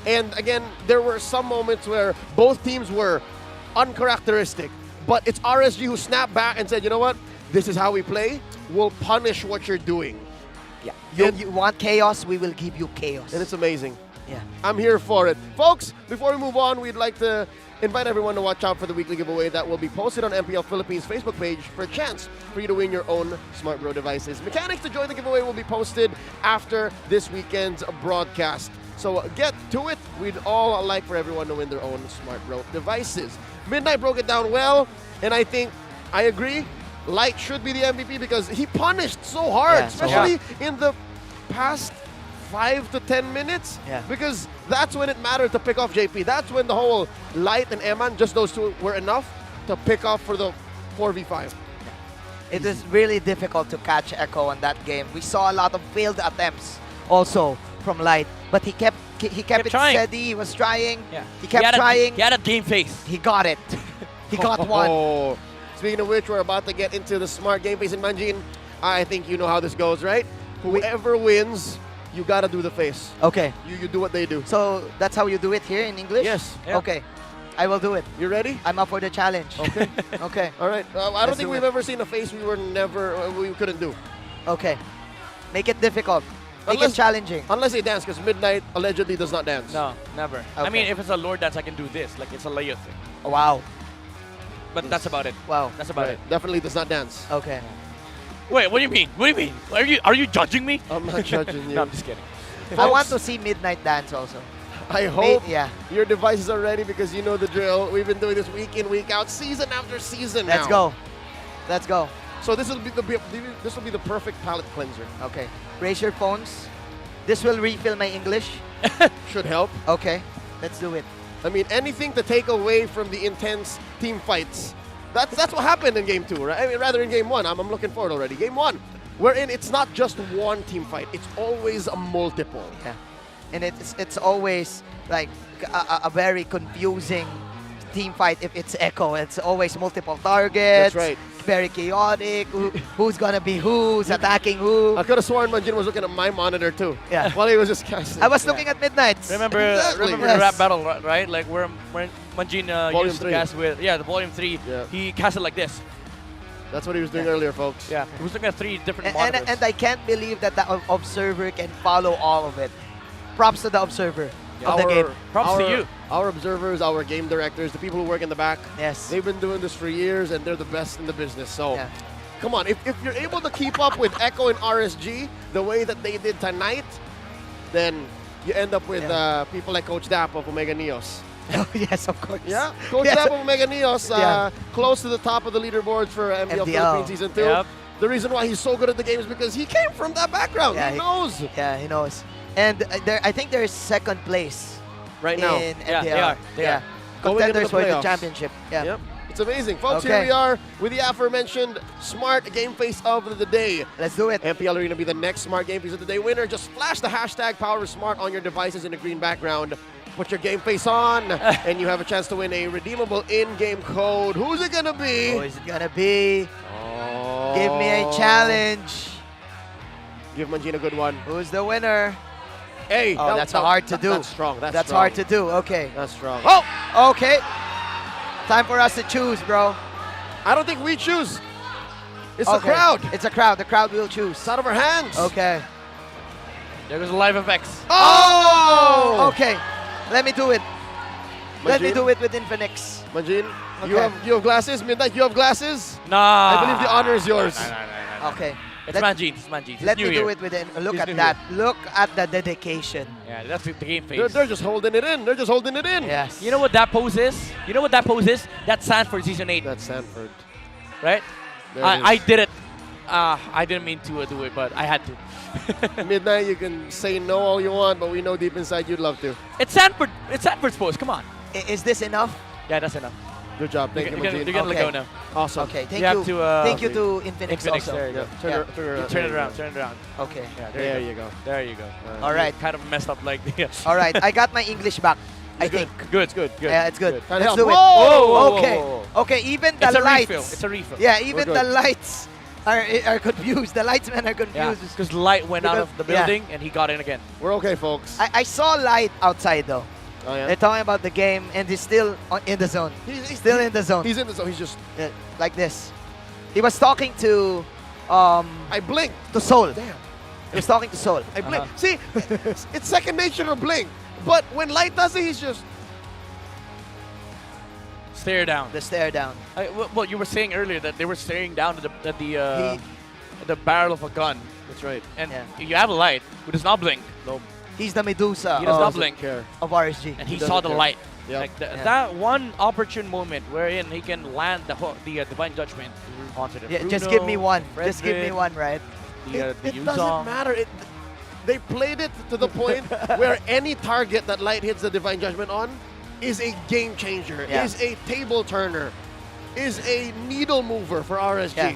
and again, there were some moments where both teams were uncharacteristic, but it's RSG who snapped back and said, you know what? This is how we play. We'll punish what you're doing. Yeah. You want chaos, we will give you chaos. And it's amazing. Yeah. I'm here for it. Folks, before we move on, we'd like to invite everyone to watch out for the weekly giveaway that will be posted on MPL Philippines Facebook page for a chance for you to win your own Smart Bro devices. Mechanics to join the giveaway will be posted after this weekend's broadcast. So get to it. We'd all like for everyone to win their own Smart Bro devices. Midnight broke it down well, and I think I agree. Light should be the MVP because he punished so hard, especially in the past 5 to 10 minutes. Yeah. Because that's when it mattered to pick off JP. That's when the whole Light and Eman, just those two, were enough to pick off for the 4v5. It was really difficult to catch Echo on that game. We saw a lot of failed attempts also from Light, but he kept it trying. steady. He was trying. Yeah. He kept trying. He had a game face. He got it. He got one. Speaking of which, we're about to get into the smart game face. And Manjin, I think you know how this goes, right? Whoever wins, you gotta do the face. Okay. You do what they do. So that's how you do it here in English? Yes. Yeah. Okay. I will do it. You ready? I'm up for the challenge. Okay. Okay. All right. I don't think we've it. ever seen a face we couldn't do. Okay. Make it difficult. Make it challenging. Unless they dance, because Midnight allegedly does not dance. No, never. Okay. I mean, if it's a lore dance, I can do this. Like, it's a layout thing. Oh, wow. But that's about it. Wow. That's about it. Definitely does not dance. Okay. Wait, what do you mean? What do you mean? Are you judging me? I'm not judging you. No, I'm just kidding. I want to see Midnight dance also. I hope yeah. your devices are ready because you know the drill. We've been doing this week in, week out, season after season now. Let's go. Let's go. So this will be the perfect palate cleanser. Okay. Raise your phones. This will refill my English. Should help. Okay. Let's do it. I mean, anything to take away from the intense team fights. That's what happened in Game 2, right? I mean, rather in Game 1. I'm looking forward already. Game 1, wherein it's not just one team fight. It's always a multiple. Yeah. And it's always like a very confusing team fight if it's Echo. It's always multiple targets. That's right. Very chaotic. Who's gonna be who's attacking who? I could have sworn Manjin was looking at my monitor too. Yeah. While he was just casting. I was looking at Midnight's. Remember Exactly. the Yes. rap battle, right? Like where Manjin Volume used to 3. cast with, the volume 3. Yeah. He casted like this. That's what he was doing earlier, folks. Yeah, he was looking at 3 different monitors. And I can't believe that the observer can follow all of it. Props to the observer of the game. Props to you. Our observers, our game directors, the people who work in the back. Yes. They've been doing this for years, and they're the best in the business. So, come on, if you're able to keep up with Echo and RSG the way that they did tonight, then you end up with people like Coach Dap of Omega Neos. Oh, yes, of course. Yeah, Coach Dap of Omega Neos, close to the top of the leaderboards for MPL Philippines Season 2. Yep. The reason why he's so good at the game is because he came from that background. Yeah, he knows. Yeah, he knows. And I think they're second place right now. in Yeah, MPL. they are. Contenders for the playoffs. championship. Yeah. Yep. It's amazing. Folks, Okay. here we are with the aforementioned Smart Game Face of the Day. Let's do it. MPL Arena be the next Smart Game Face of the Day winner. Just flash the hashtag PowerSmart on your devices in the green background. Put your game face on, and you have a chance to win a redeemable in-game code. Who's it going to be? Who is it going to be? Oh. Give me a challenge. Give Manjin a good one. Who's the winner? Hey, Oh, that's hard to do. That's strong. That's strong. hard to do. Okay. That's strong. Oh, okay. Time for us to choose, bro. I don't think we choose. It's Okay. the crowd. It's a crowd. The crowd will choose. It's out of our hands. Okay. There goes the live effects. Oh! Okay. Let me do it. Let me Manjin? do it with Infinix. Manjin, Okay. you have glasses? Midnight, you have glasses? Nah. I believe the honor is yours. No. Okay. It's Manjin. It's Manjin. Let me do it with it. Look He's at new that. Look at the dedication. Yeah, that's the game face. They're just holding it in. They're just holding it in. Yes. You know what that pose is? You know what that pose is? That's Sanford Season 8. That's Sanford. Right? There it I is. did it. I didn't mean to do it, but I had to. Midnight, you can say no all you want, but we know deep inside you'd love to. It's Sanford. It's Sanford's pose. Come on. Is this enough? Yeah, that's enough. Good job. Thank you, You're gonna Manjin. let go now. Awesome. Okay. Thank You have you. to, Thank you to Infinix also. There you go. Turn You her- turn there it you around. go. Turn it around. Okay. Yeah, There you go. There you go. All right. Kind of messed up like the. All right. I got my English back. I think. Good. Good. Yeah, it's good. Kinda Let's help. do it. Whoa! Okay. Whoa. Okay. Even the It's a lights. refill. It's a refill. Yeah. Even We're the good. lights are confused. The lightsmen are Yeah, confused. because light went out Because- of the building and he got in again. We're okay, folks. I saw light outside though. Oh, yeah? They're talking about the game, and he's still in the zone. He's Still in the zone. He's in the zone. He's just... Like this. He was talking to I blinked. to Soul. Damn. He was talking to Soul. I blink. See, it's second nature to blink. But when Light does it, he's just... Stare down. The stare down. Well, you were saying earlier that they were staring down at the barrel of a gun. That's right. And Yeah. you have a light who does not blink. No. He's the Medusa He does not of, blink. Care. of RSG. And he doesn't saw the care. light. Yep. Like Yeah. that one opportune moment wherein he can land the divine judgment onto the Yeah, just Bruno, give me one. Just give me Frederick, one, right? The It Yuzong. doesn't matter. They played it to the point where any target that Light hits the Divine Judgment on is a game changer, Yeah. is a table turner, is a needle mover for RSG. Yeah.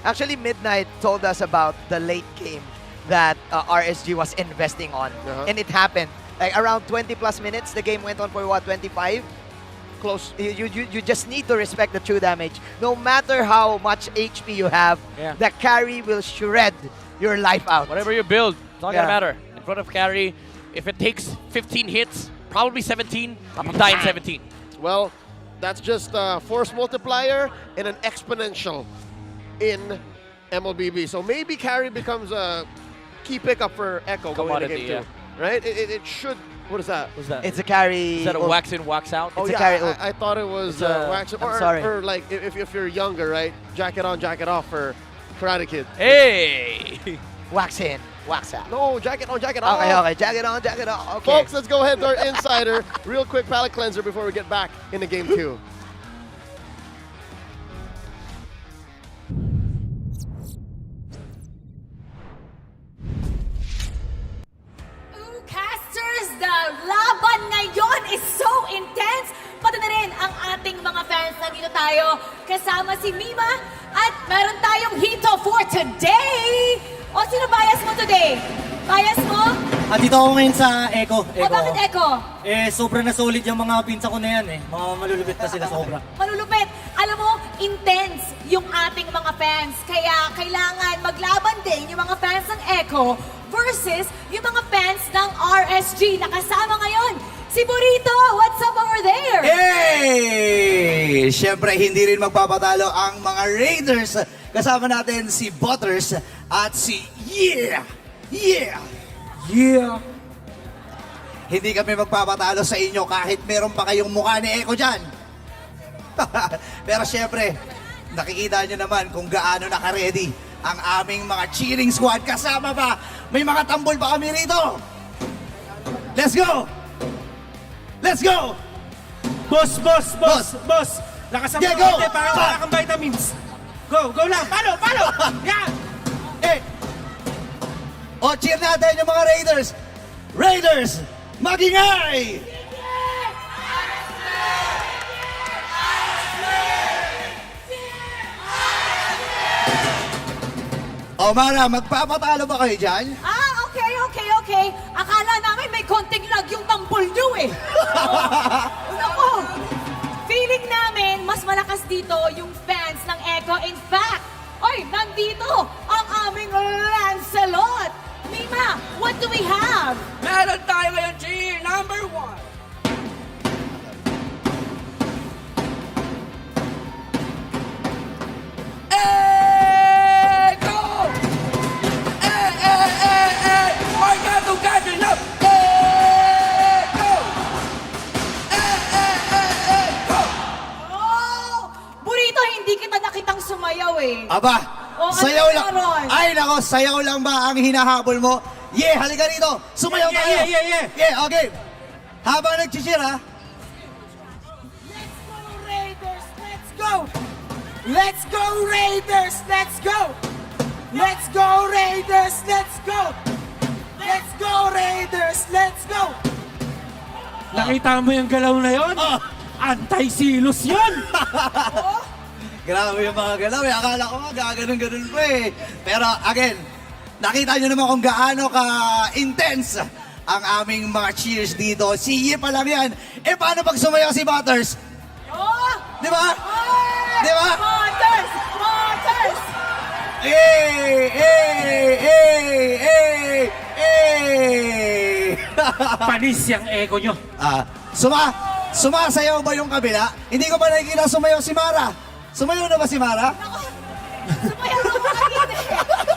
Actually, Midnight told us about the late game that RSG was investing on. And it happened. Like around 20 plus minutes, the game went on for what, 25? Close. You just need to respect the true damage. No matter how much HP you have, Yeah. the carry will shred your life out. Whatever you build, it's not Yeah. gonna matter. In front of carry, if it takes 15 hits, probably 17, you die in 17. Well, that's just a force multiplier and an exponential in MLBB. So maybe carry becomes a key pickup for Echo going into Commodity, game 2. Right? It should... What is that? What's that? It's a carry. Is that a wax in, wax out? Oh, It's a yeah, carry ult. I thought it was It's a- wax. I'm Or, sorry. or like if you're younger, right? Jacket on, jacket off for Karate Kid. Hey! Wax in, wax out. No, jacket on, jacket off. Okay. Jacket on, jacket off. Okay. Folks, let's go ahead to our insider. Real quick palate cleanser before we get back into game 2. Casters, the laban ngayon is so intense. Pati na rin ang ating mga fans. Nandito tayo kasama si Mima at meron tayong hito for today. O, sino bias mo today? Bias mo? Dito ako ngayon sa Echo. O, bakit Echo? Sobrang na solid yung mga pinsa ko na yan eh. Mga malulupit pa sila sobra. Malulupit. Alam mo, intense yung ating mga fans. Kaya kailangan maglaban din yung mga fans ng Echo versus yung mga fans ng RSG na kasama ngayon. Si Burrito, what's up over there? Hey! Siyempre, hindi rin magpapatalo ang mga Raiders. Kasama natin si Butters at si Yeah! Hindi kami magpapatalo sa inyo kahit meron pa kayong mukha ni Echo dyan. Pero siyempre, nakikita nyo naman kung gaano naka-ready ang aming mga cheering squad. Kasama ba? May mga tambol pa kami rito. Let's go! Let's go! Boss! Lakas ang Yeah, mga go! konti para wala kang vitamins. Go lang! Palo! Yan! Cheer natin yung mga Raiders! Raiders! Magingay! Mara, magpapatalo ba kayo dyan? Okay. Akala namin may konting lag yung tambol nyo eh. Nako, feeling namin mas malakas dito yung fans ng Echo. In fact, nandito ang aming Lancelot. Mima, what do we have? Meron tayo ngayon, cheer number 1. Burrito, hindi kita nakitang sumayaw eh. Aba, sayaw lang. meron? Ay, nako, sayaw lang ba ang hinahabol mo? Halika rito. Sumayaw tayo. Yeah, okay. Habang nag-cheer, ha? Raiders, let's go! Let's go, Raiders! Let's go! Let's go, Raiders! Let's go! Let's go, Raiders! Let's go! Nakita mo yung galaw na yon? Anti-silos yun! Grabe yung mga galaw. Akala ko gaganon-ganon pa eh. Pero again, nakita nyo naman kung gaano ka-intense ang aming mga cheers dito. Siye pa lang yan. Paano pag sumayaw si Butters? Di ba? Di ba? Butters! Panis yung ego nyo. Sumasayaw ba yung kabila? Hindi ko ba nakikita sumayaw si Mara? Sumayaw na ba si Mara? Sumayaw na mga gini.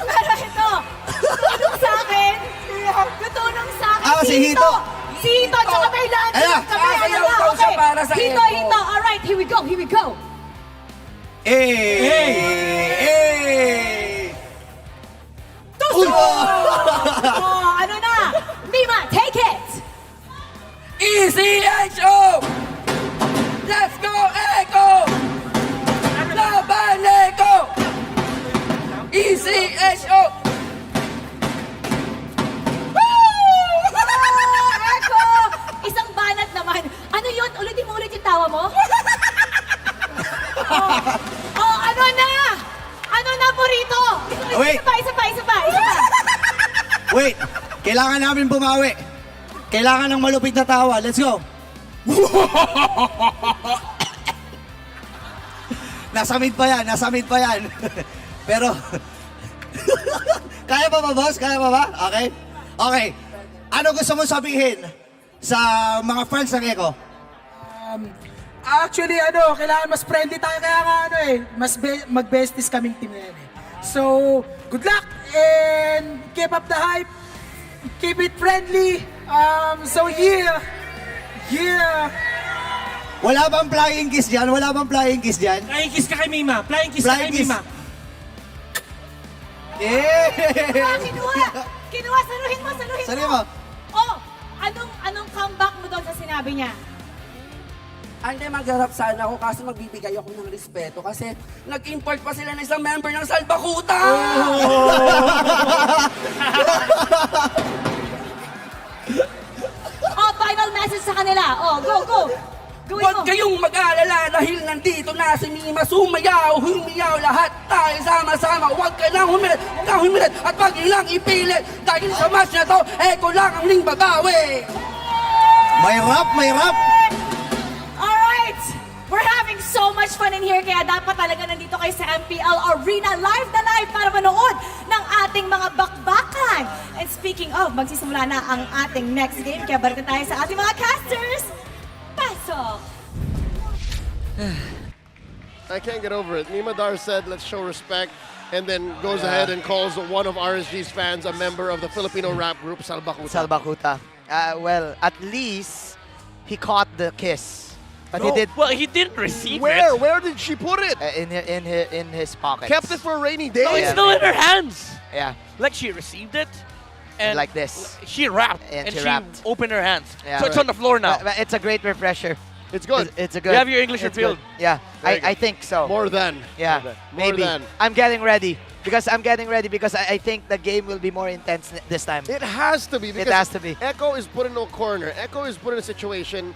Pero ito, tutulong sa akin. Tutulong sa akin. Si Hito. Si Hito, tsaka may Lancelot. Sasayaw daw siya para sa Hito. Alright, here we go. Ano na? Mima, take it! ECHO! Let's go, Echo! Laban, Echo! ECHO! Echo! Isang banat naman. Ano yun? Ulitin mo ulit yung tawa mo? Ano na? Ano na, Burrito? Wait. Isa pa. Wait, kailangan namin bumawi. Kailangan ng malupit na tawa. Let's go. Nasamid pa yan. Pero, kaya pa ba, boss? Kaya pa ba? Okay. Ano gusto mo sabihin sa mga fans ng Echo? Actually, kailangan mas friendly tayo. Kaya nga, mag-besties kaming team na yan eh. So, good luck and keep up the hype. Keep it friendly. Yeah. Wala bang flying kiss dyan? Flying kiss ka kay Mima. Kinuha. Saluhin mo. Anong comeback mo doon sa sinabi niya? Hindi, magharap sana ako kasi magbibigay ako ng respeto kasi nag-import pa sila ng isang member ng Salbakuta! Final message sa kanila. Go. Huwag kayong mag-alala dahil nandito na si Mima. Humiyaw lahat tayo sama-sama. Huwag ka nang humilit at wag ilang ipilit dahil sa match na to, Echo lang ang ning babawi. May rap. Alright! We're having so much fun in here kaya dapat talaga nandito kayo sa MPL Arena live na live para manood ng ating mga bakbakan. And speaking of, magsisimula na ang ating next game kaya balik na tayo sa ating mga casters. Pasok! I can't get over it. Mima Dar said, let's show respect, and then goes ahead and calls one of RSG's fans a member of the Filipino rap group Salbakuta. Well, at least he caught the kiss. But he did. Well, he didn't receive Where? it. Where did she put it? In his pocket. Kept it for a rainy day? No, it's still in her hands. Yeah. Like she received it. And like this. She wrapped. And she she wrapped. opened her hands. Yeah. So it's on the floor now. But it's a great refresher. It's good. It's a good. You have your English it's revealed. good. Yeah, I think so. More than. Yeah, More maybe. than. I'm getting ready because I think the game will be more intense this time. It has to be. It has to be. Echo is put in a corner. Echo is put in a situation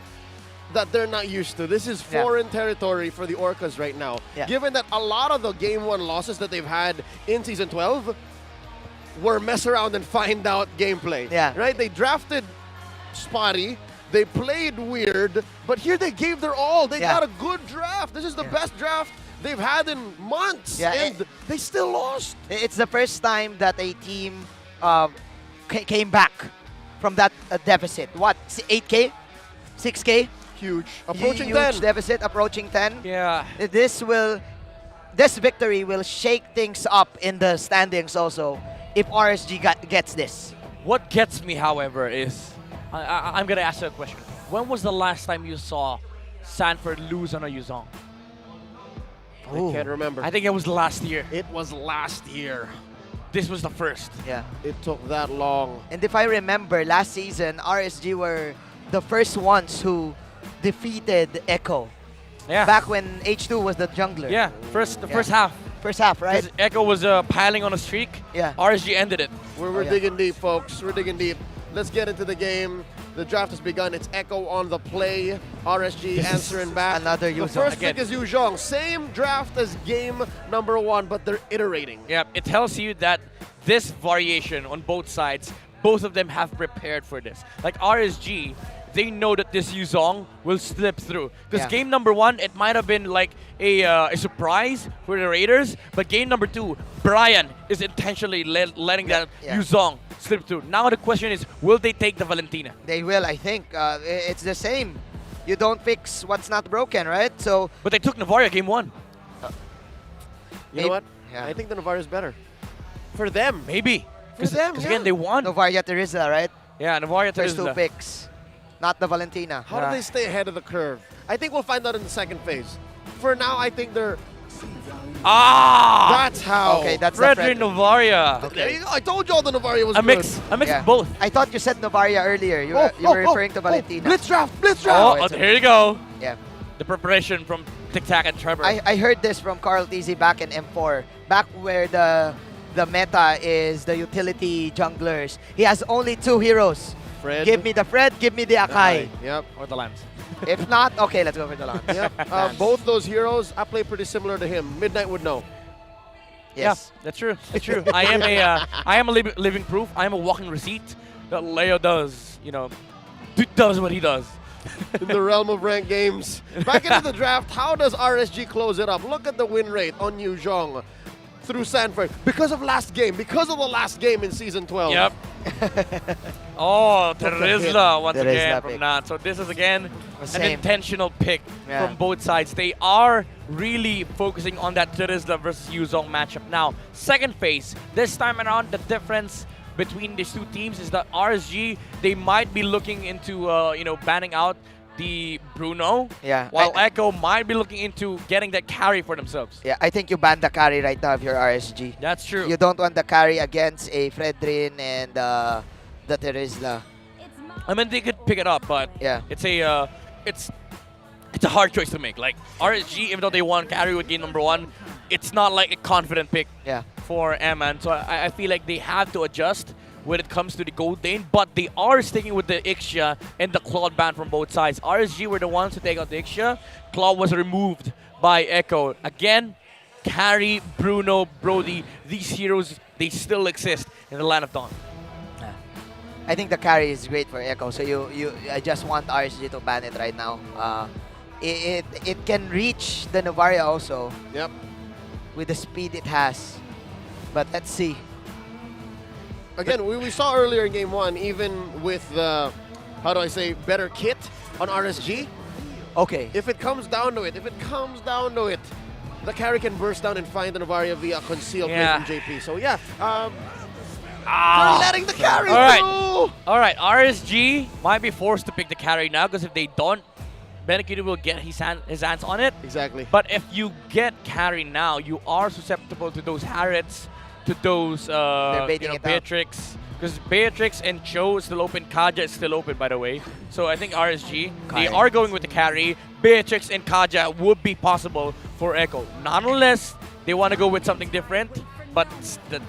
that they're not used to. This is foreign territory for the Orcas right now. Yeah. Given that a lot of the Game 1 losses that they've had in Season 12 were mess around and find out gameplay. Yeah. Right? They drafted spotty. They played weird. But here they gave their all. They got a good draft. This is the best draft they've had in months. Yeah, and they still lost. It's the first time that a team came back from that deficit. What? 8K? 6K? Huge. Approaching Huge 10. deficit, approaching 10. Yeah. This victory will shake things up in the standings also if RSG gets this. What gets me, however, is I'm going to ask you a question. When was the last time you saw Sanford lose on a Yuzong? I can't remember. I think it was last year. It was last year. This was the first. Yeah. It took that long. And if I remember, last season, RSG were the first ones who defeated Echo. Yeah. Back when H2 was the jungler. Yeah, first half. First half, right? 'Cause Echo was piling on a streak. Yeah. RSG ended it. We're digging deep, folks. We're digging deep. Let's get into the game. The draft has begun. It's Echo on the play. RSG answering back. Another The Yuzong. first Again. pick is Yuzhong. Same draft as game number 1, but they're iterating. Yeah, it tells you that this variation on both sides, both of them have prepared for this. Like RSG, they know that this Yuzong will slip through. Because game number 1, it might have been like a surprise for the Raiders, but game number 2, Brian is intentionally letting that Yuzong slip through. Now the question is, will they take the Valentina? They will, I think. It's the same. You don't fix what's not broken, right? So. But they took Navaria game 1. You know what? Yeah. I think the Navarre is better. For them. Maybe. For them, Because again, they won. Novaria Teresa, right? Yeah, Navaria First two Teresa. picks. Not the Valentina. How do they stay ahead of the curve? I think we'll find out in the second phase. For now, I think they're... That's how. Okay, that's Frederick Navaria. There you go. I told you all the Navaria was A mix of both. I thought you said Novaria earlier. You were referring to Valentina. Blitz draft! Blitz Oh, draft! here you go. Yeah. The preparation from Tic Tac and Trevor. I heard this from Carl TZ back in M4. Back where the meta is the utility junglers. He has only 2 heroes. Fred. Give me the Fred, give me the Akai. Yep. Or the Lambs. If not, okay, let's go for the Lance. Yep. Both those heroes, I play pretty similar to him. Midnight would know. Yes. Yeah, that's true. It's true. I am a living proof. I am a walking receipt that Leo does, does what he does. In the realm of ranked games. Back into the draft, how does RSG close it up? Look at the win rate on Yu Zhong through Sanford. Because of the last game in Season 12. Yep. Oh, Took a Terizla hit. once Terizla again pick. from Nat. So this is again an Same. intentional pick Yeah. from both sides. They are really focusing on that Terizla versus Yuzong matchup. Now, second phase. This time around, the difference between these two teams is that RSG, they might be looking into banning out the Bruno, Yeah. while Echo might be looking into getting that carry for themselves. Yeah, I think you ban the carry right now if you're RSG. That's true. You don't want the carry against a Fredrin and the Terizla. I mean, they could pick it up, but Yeah. it's a hard choice to make. Like RSG, even though they won carry with game number 1, it's not like a confident pick for MN. So I feel like they have to adjust when it comes to the gold lane, but they are sticking with the Ixia and the Claude ban from both sides. RSG were the ones to take out the Ixia. Claude was removed by Echo. Again, carry, Bruno, Brody, these heroes, they still exist in the Land of Dawn. I think the carry is great for Echo, so I just want RSG to ban it right now. It can reach the Novaria also. Yep. With the speed it has. But let's see. Again, we saw earlier in Game 1, even with the, better kit on RSG. Okay. If it comes down to it, the carry can burst down and find the Navaria via concealed play from JP. So yeah, they're letting the carry through. All right, RSG might be forced to pick the carry now because if they don't, Benekito will get his hands on it. Exactly. But if you get carry now, you are susceptible to those Harrods, to those Beatrix. Because Beatrix and Cho is still open. Kaja is still open, by the way. So I think RSG, they are going with the carry. Beatrix and Kaja would be possible for Echo. Not unless they want to go with something different, but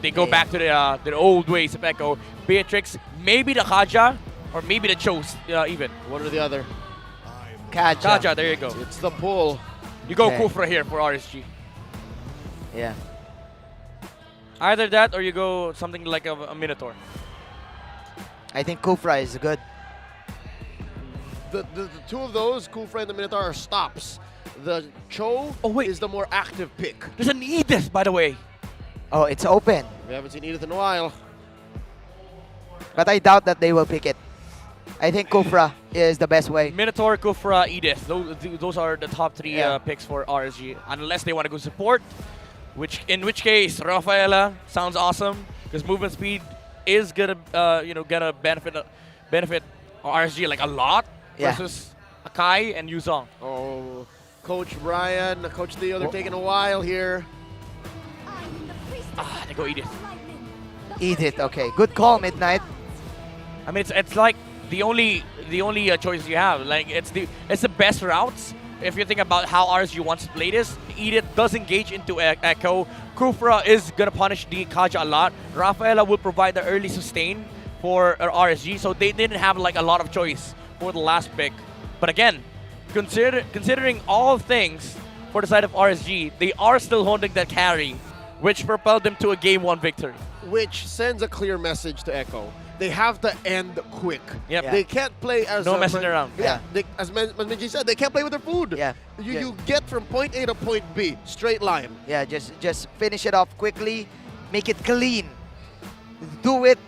they go back to the old ways of Echo. Beatrix, maybe the Kaja, or maybe the Cho even. One or the other. Kaja, there you go. It's the pull. You go Kufra here for RSG. Yeah. Either that or you go something like a Minotaur. I think Kufra is good. The two of those, Kufra and the Minotaur, are stops. The Cho is the more active pick. There's an Edith, by the way. Oh, it's open. We haven't seen Edith in a while. But I doubt that they will pick it. I think Kufra is the best way. Minotaur, Kufra, Edith. Those are the top three picks for RSG. Unless they want to go support. In which case, Rafaela sounds awesome because movement speed is gonna gonna benefit RSG like a lot versus Akai and Yuzong. Oh, Coach Brian, Coach Theo, they're taking a while here. They go Edith. Edith, okay, good call, Midnight. I mean, it's like the only choice you have. Like it's the best routes. If you think about how RSG wants to play this, Edith does engage into Echo. Kufra is going to punish the Kaja a lot. Rafaela will provide the early sustain for RSG, so they didn't have like a lot of choice for the last pick. But again, considering all things for the side of RSG, they are still holding that carry, which propelled them to a Game 1 victory. Which sends a clear message to Echo. They have to end quick. Yep. They can't play as no messing around. Yeah, as Minji said, they can't play with their food. Yeah. You get from point A to point B, straight line. Yeah, just finish it off quickly, make it clean. Do it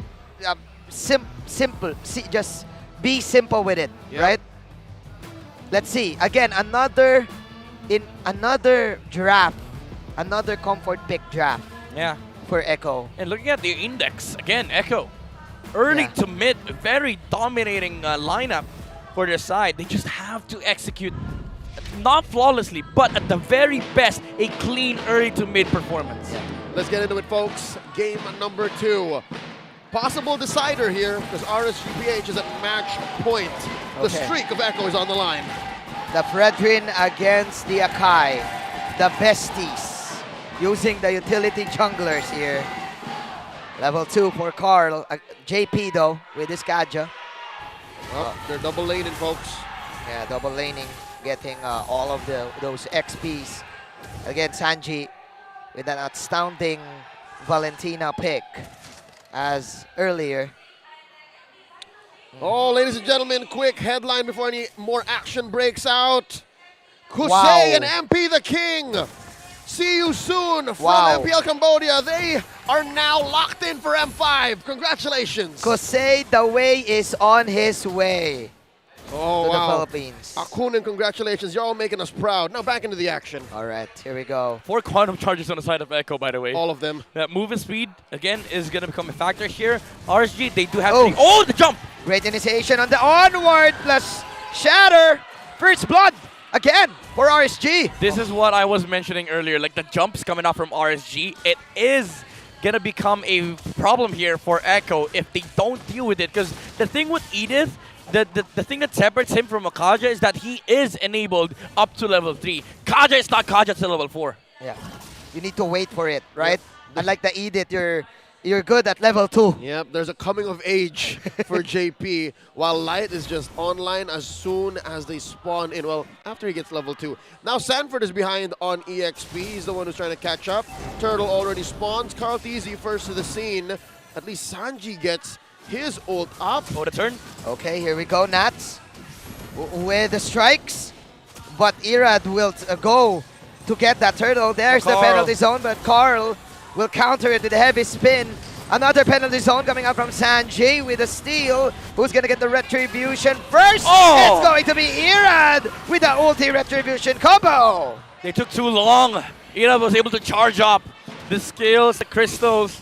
simple. Just be simple with it, right? Let's see. Again, another draft, another comfort pick draft. Yeah. For Echo. And looking at the index, again, Echo. Early to mid, very dominating lineup for their side. They just have to execute, not flawlessly, but at the very best, a clean early to mid performance. Let's get into it, folks. Game number 2. Possible decider here, because RSGPH is at match point. The streak of Echo is on the line. The Brethren against the Akai. The besties. Using the utility junglers here. Level 2 for Carl. JP though, with his Kaja. Well, they're double laning, folks. Yeah, double laning. Getting all of those XPs. Again, Sanji with an astounding Valentina pick as earlier. Oh, ladies and gentlemen, quick headline before any more action breaks out. Kusei and MP the King. See you soon from MPL Cambodia. They are now locked in for M5. Congratulations. Kusei, the way is on his way to the Philippines. Akunin, congratulations. You're all making us proud. Now back into the action. All right, here we go. 4 quantum charges on the side of Echo, by the way. All of them. That movement speed, again, is going to become a factor here. RSG, they do have the jump! Great initiation on the onward plus shatter. First blood again for RSG. This is what I was mentioning earlier. Like the jumps coming off from RSG, it is going to become a problem here for Echo if they don't deal with it. Because the thing with Edith, the thing that separates him from Kaja is that he is enabled up to level 3. Kaja is not Kaja to level 4. Yeah, you need to wait for it, right? Unlike the Edith, you're good at level 2. Yep, there's a coming of age for JP, while Light is just online as soon as they spawn in. Well, after he gets level 2. Now Sanford is behind on EXP. He's the one who's trying to catch up. Turtle already spawns. Carl Teasy first to the scene. At least Sanji gets his ult up. Oh, the turn. Okay, here we go, Nats. With the strikes. But Irad will go to get that turtle. There's the penalty zone, but Carl will counter it with a heavy spin. Another penalty zone coming out from Sanji with a steal. Who's going to get the retribution first? Oh! It's going to be Irad with the ulti retribution combo. They took too long. Irad was able to charge up. The skills, the crystals,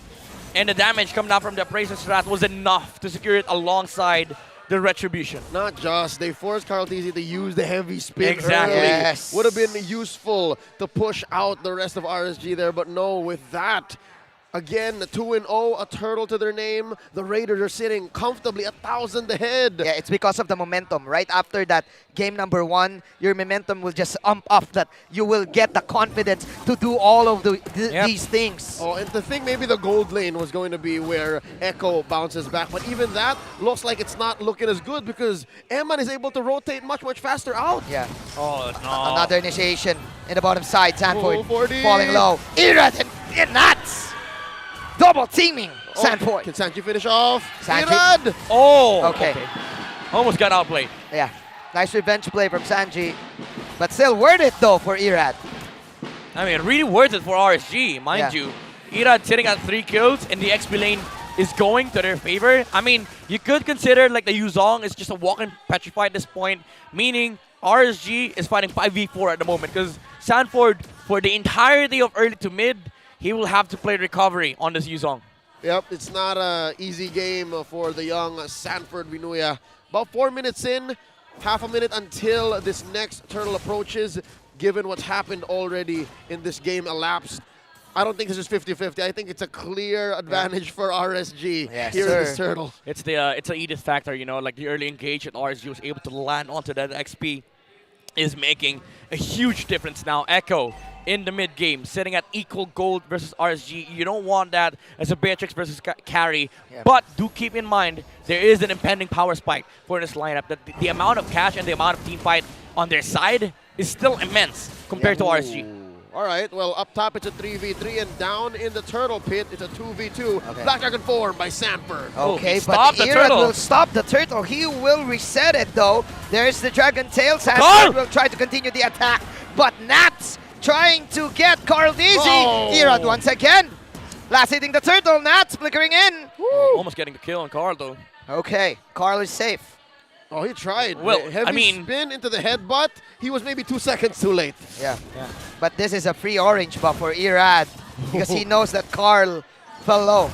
and the damage coming out from the Appraiser strat was enough to secure it alongside the retribution. Not just. They forced Carl Tizzy to use the heavy spin Exactly. early. Yes. Would have been useful to push out the rest of RSG there, but no, with that, again, 2-0, a turtle to their name. The Raiders are sitting comfortably 1,000 ahead. Yeah, it's because of the momentum. Right after that game number 1, your momentum will just ump up that you will get the confidence to do all of these things. Oh, and to think maybe the gold lane was going to be where Echo bounces back, but even that looks like it's not looking as good because Eman is able to rotate much faster out. Yeah. Oh, no. Another initiation in the bottom side. Sanford Oh, 40. falling low. Irad and Nats. Double teaming. Sanford. Can Sanji finish off? Sanji. Irad! Oh! Okay. Almost got outplayed. Yeah. Nice revenge play from Sanji. But still worth it though for Irad. I mean, really worth it for RSG, mind you. Irad sitting at 3 kills and the XP lane is going to their favor. I mean, you could consider like the Yuzong is just a walk-in petrify at this point, meaning RSG is fighting 5v4 at the moment because Sanford, for the entirety of early to mid, he will have to play recovery on this Yuzong. Yep, it's not an easy game for the young Sanford Vinuya. About 4 minutes in, half a minute until this next turtle approaches, given what's happened already in this game elapsed. I don't think this is 50-50. I think it's a clear advantage for RSG here in this turtle. It's the Edith factor, you know, like the early engage that RSG was able to land onto that XP is making a huge difference now. Echo in the mid game, sitting at equal gold versus RSG. You don't want that as a Beatrix versus carry, but do keep in mind there is an impending power spike for this lineup. That the amount of cash and the amount of team fight on their side is still immense compared to RSG. All right, well, up top it's a 3v3, and down in the turtle pit it's a 2v2. Black Dragon formed by Sanford. Okay, but Irad will stop the turtle. He will reset it though. There's the Dragon Tail. Sanford will try to continue the attack, but Nats trying to get Carl Dizzy. Irad once again. Last hitting the turtle. Nats flickering in. Almost getting the kill on Carl though. Okay, Carl is safe. Oh, he tried. Well, Heavy I mean, spin into the headbutt. He was maybe 2 seconds too late. Yeah. But this is a free orange buff for Irad because he knows that Carl fell low.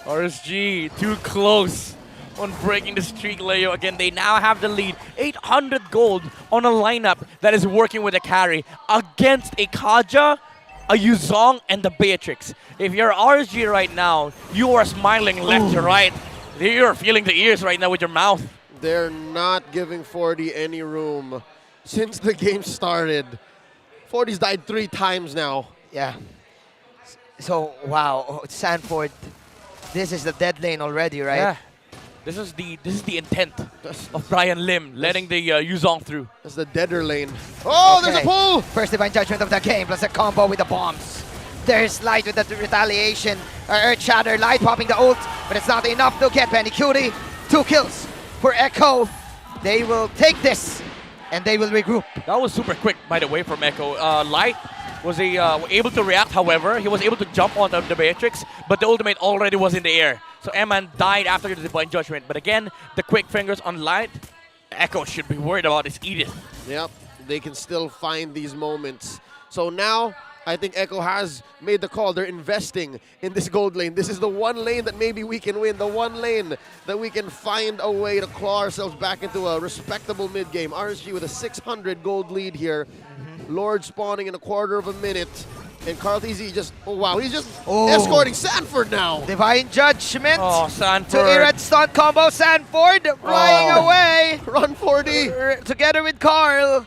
RSG too close on breaking the streak, Leo. Again, they now have the lead. 800 gold on a lineup that is working with a carry against a Kaja, a Yuzong, and the Beatrix. If you're RSG right now, you are smiling left to right. You're feeling the ears right now with your mouth. They're not giving 40 any room since the game started. 40's died 3 times now. Yeah. So, wow, Sanford, this is the dead lane already, right? Yeah. This is the intent of Brian Lim, letting the Yuzong through. That's the deader lane. Oh, there's a pull! First divine judgment of the game, plus a combo with the bombs. There's Light with the retaliation. Earth Shatter, Light popping the ult, but it's not enough to get Benny Cutie. 2 kills for Echo. They will take this, and they will regroup. That was super quick, by the way, from Echo. Light was able to react, however. He was able to jump on the Beatrix, but the ultimate already was in the air. So Eman died after the Divine Judgment. But again, the quick fingers on Light, Echo should be worried about his Edith. Yep, they can still find these moments. So now, I think Echo has made the call. They're investing in this gold lane. This is the one lane that maybe we can win. The one lane that we can find a way to claw ourselves back into a respectable mid-game. RSG with a 600 gold lead here. Lord spawning in a quarter of a minute. And Carl Tizzy just, oh wow, he's just escorting Sanford now. Divine Judgment. Oh, Sanford. To Irad stunt combo. Sanford flying away. Run 40. Together with Carl.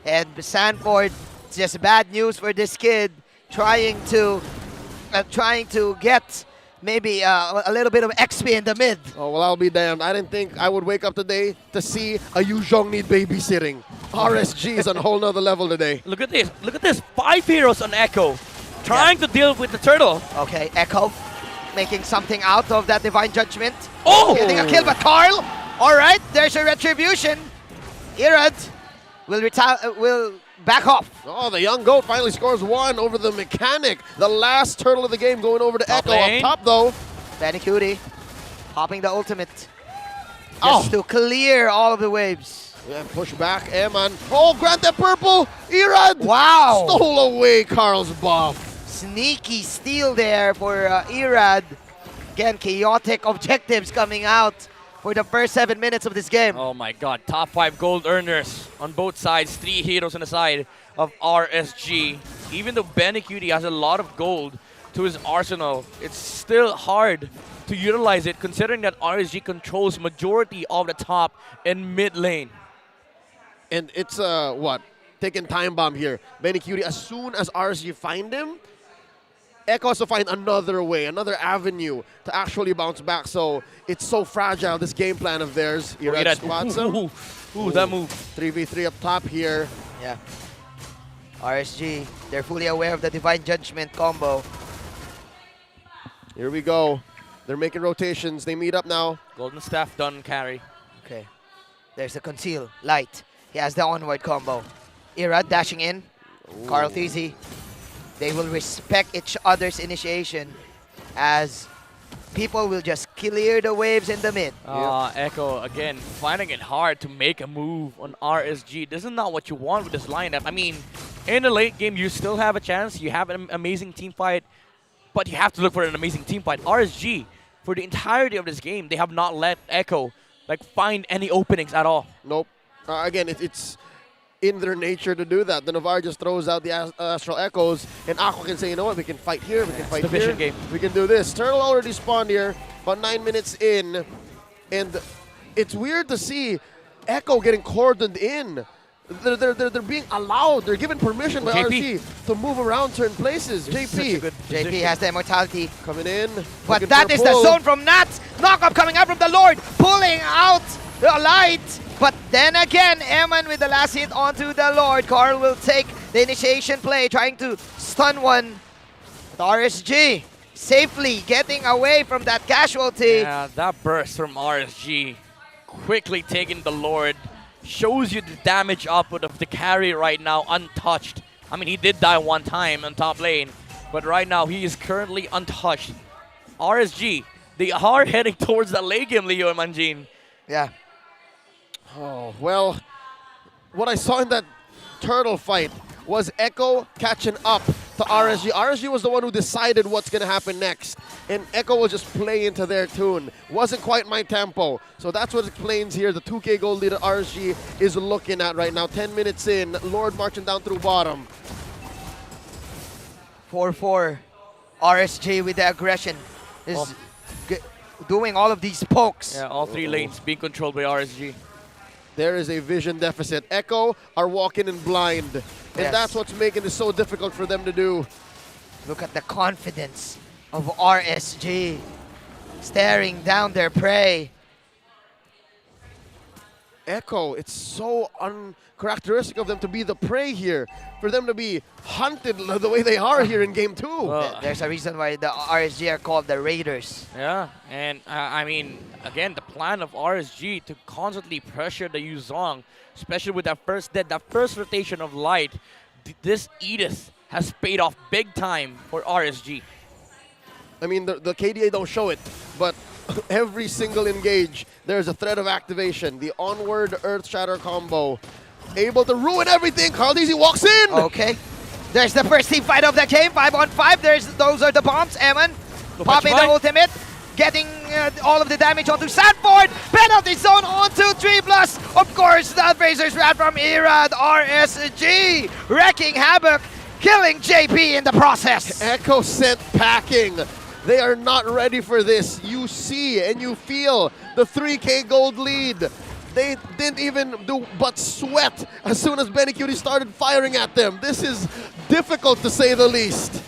And Sanford, it's just bad news for this kid. Trying to get maybe a little bit of XP in the mid. Oh, well, I'll be damned. I didn't think I would wake up today to see a Yuzhong need babysitting. RSG is on a whole nother level today. Look at this. Look at this. 5 heroes on Echo. Trying to deal with the turtle. Okay, Echo making something out of that Divine Judgment. Oh! Getting a kill, but Carl. All right, there's a retribution. Irad will back off. Oh, the young goat finally scores 1 over the mechanic. The last turtle of the game going over to Top Echo. lane. Up top, though. Benny Cutie popping the ultimate. Just to clear all of the waves. Yeah, push back, Eman. Oh, grant that purple! Irad! Wow! Stole away Carl's buff. Sneaky steal there for Irad. Again, chaotic objectives coming out for the first 7 minutes of this game. Oh my god, top 5 gold earners on both sides. 3 heroes on the side of RSG. Even though Benny Cutie has a lot of gold to his arsenal, it's still hard to utilize it considering that RSG controls majority of the top and mid lane. And it's, taking time bomb here. Benny Cutie, as soon as RSG find him, Echo has to find another way, another avenue to actually bounce back. So it's so fragile, this game plan of theirs. Irad spots him. Ooh, that move. 3v3 up top here. Yeah. RSG, they're fully aware of the Divine Judgment combo. Here we go. They're making rotations. They meet up now. Golden Staff done carry. Okay. There's the Conceal. Light. He has the onward combo. Irad dashing in. Carl Theezy. They will respect each other's initiation as people will just clear the waves in the mid. Echo, again, finding it hard to make a move on RSG. This is not what you want with this lineup. I mean, in the late game, you still have a chance. You have an amazing team fight, but you have to look for an amazing team fight. RSG, for the entirety of this game, they have not let Echo find any openings at all. Nope. Again, it's in their nature to do that. The Navarre just throws out the Astral Echoes, and Aqua can say, you know what, we can fight here, we can fight here. Game. We can do this. Turtle already spawned here, about 9 minutes in, and it's weird to see Echo getting cordoned in. They're being allowed, they're given permission by RSG to move around certain places. JP has the immortality. Coming in. But that is the zone from Nats. Knockup coming out from the Lord, pulling out the Light. But then again, Eman with the last hit onto the Lord. Carl will take the initiation play, trying to stun one. But RSG safely getting away from that casualty. Yeah, that burst from RSG, quickly taking the Lord, shows you the damage output of the carry right now, untouched. I mean, he did die one time on top lane, but right now he is currently untouched. RSG, they are heading towards the late game, Leo and Manjin. Yeah. Oh, well, what I saw in that turtle fight was Echo catching up to RSG. RSG was the one who decided what's going to happen next, and Echo will just play into their tune. Wasn't quite my tempo. So that's what explains here the 2K gold leader RSG is looking at right now. 10 minutes in, Lord marching down through bottom. 4-4. RSG with the aggression is doing all of these pokes. Yeah, all 3 lanes being controlled by RSG. There is a vision deficit. Echo are walking in blind. And that's what's making this so difficult for them to do. Look at the confidence of RSG staring down their prey. Echo, it's so uncharacteristic of them to be the prey here. For them to be hunted the way they are here in game 2. There's a reason why the RSG are called the Raiders. Yeah, and I mean, again, the plan of RSG to constantly pressure the Yuzong, especially with that first rotation of Light, this Edith has paid off big time for RSG. I mean, the KDA don't show it, but every single engage, there's a threat of activation. The onward Earth Shatter combo, able to ruin everything. Carl Deasy walks in. Okay. There's the first team fight of the game, 5-on-5. Those are the bombs. Eman popping the ultimate, getting all of the damage onto Sanford. Penalty zone onto 3+. Of course, the Razor's Rat from Irad. RSG wrecking havoc, killing JP in the process. Echo sent packing. They are not ready for this. You see and you feel the 3K gold lead. They didn't even do but sweat as soon as Benny Cutie started firing at them. This is difficult to say the least.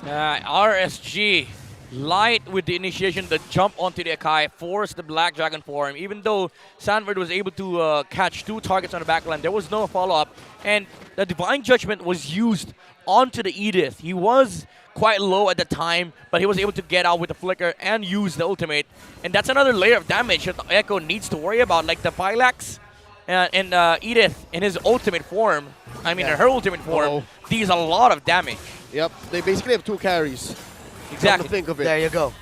RSG, Light with the initiation, the jump onto the Akai, forced the Black Dragon form. Even though Sanford was able to catch 2 targets on the backline, there was no follow-up. And the Divine Judgment was used onto the Edith. He was quite low at the time, but he was able to get out with the flicker and use the ultimate. And that's another layer of damage that Echo needs to worry about, like the Phylax and Edith in his ultimate form. I mean, in her ultimate form, deals a lot of damage. Yep, they basically have 2 carries. Exactly. Come to think of it. There you go.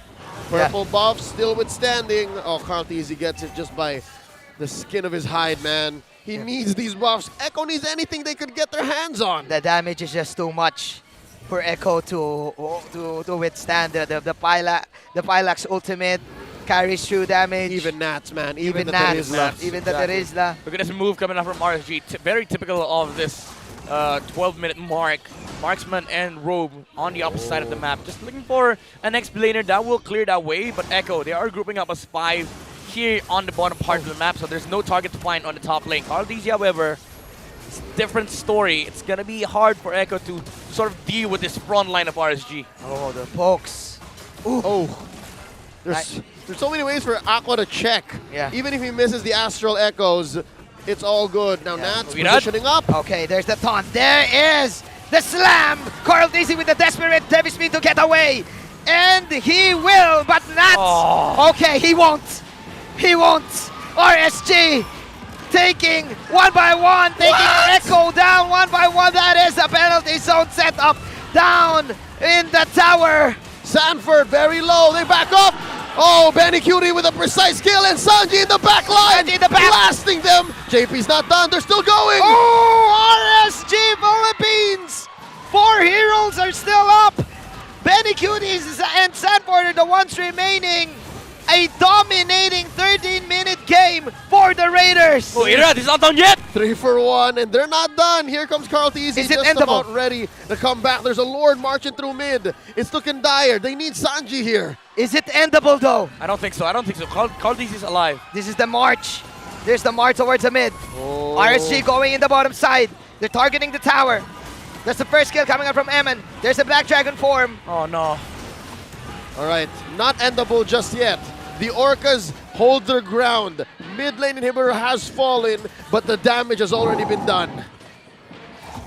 Purple buff still withstanding. Oh, Carl Theezy gets it just by the skin of his hide, man. He needs these buffs. Echo needs anything they could get their hands on. The damage is just too much for Echo to withstand the Phylax ultimate. carries through damage. Even Nats, man. Even the Nats. Terizla. Even the Terizla. Look at this move coming up from RSG. Very typical of this 12-minute mark. Marksman and Robe on the opposite side of the map. Just looking for an next laner that will clear that way. But Echo, they are grouping up as 5 here on the bottom part of the map. So there's no target to find on the top lane. Carldeezy, however, it's a different story. It's going to be hard for Echo to sort of deal with this front line of RSG. Oh, the pokes. Ooh. Oh. There's so many ways for Aqua to check. Yeah. Even if he misses the Astral Echoes, it's all good. Now Nats Virat. positioning up. Okay, there's the taunt. There is the slam. Carldeezy with the desperate heavy speed to get away. And he will, but Nats. Okay, he won't. He won't. RSG taking one by one, taking Echo down one by one. That is a penalty zone set up down in the tower. Sanford very low. They back up. Oh, Benny Cutie with a precise kill, and Sanji in the back line, blasting them. JP's not done. They're still going. Oh, RSG Philippines. 4 heroes are still up. Benny Cuties and Sanford are the ones remaining. A dominating 13-minute game for the Raiders. Oh, Irad, he's not done yet. 3 for 1, and they're not done. Here comes Carldeezy, Is it just endable? about ready to come back. There's a Lord marching through mid. It's looking dire. They need Sanji here. Is it endable though? I don't think so. I don't think so. Carldeezy's alive. This is the march. There's the march towards the mid. RSG going in the bottom side. They're targeting the tower. That's the first kill coming up from Eman. There's a Black Dragon form. Oh no. All right, not endable just yet. The Orcas hold their ground. Mid lane inhibitor has fallen, but the damage has already been done.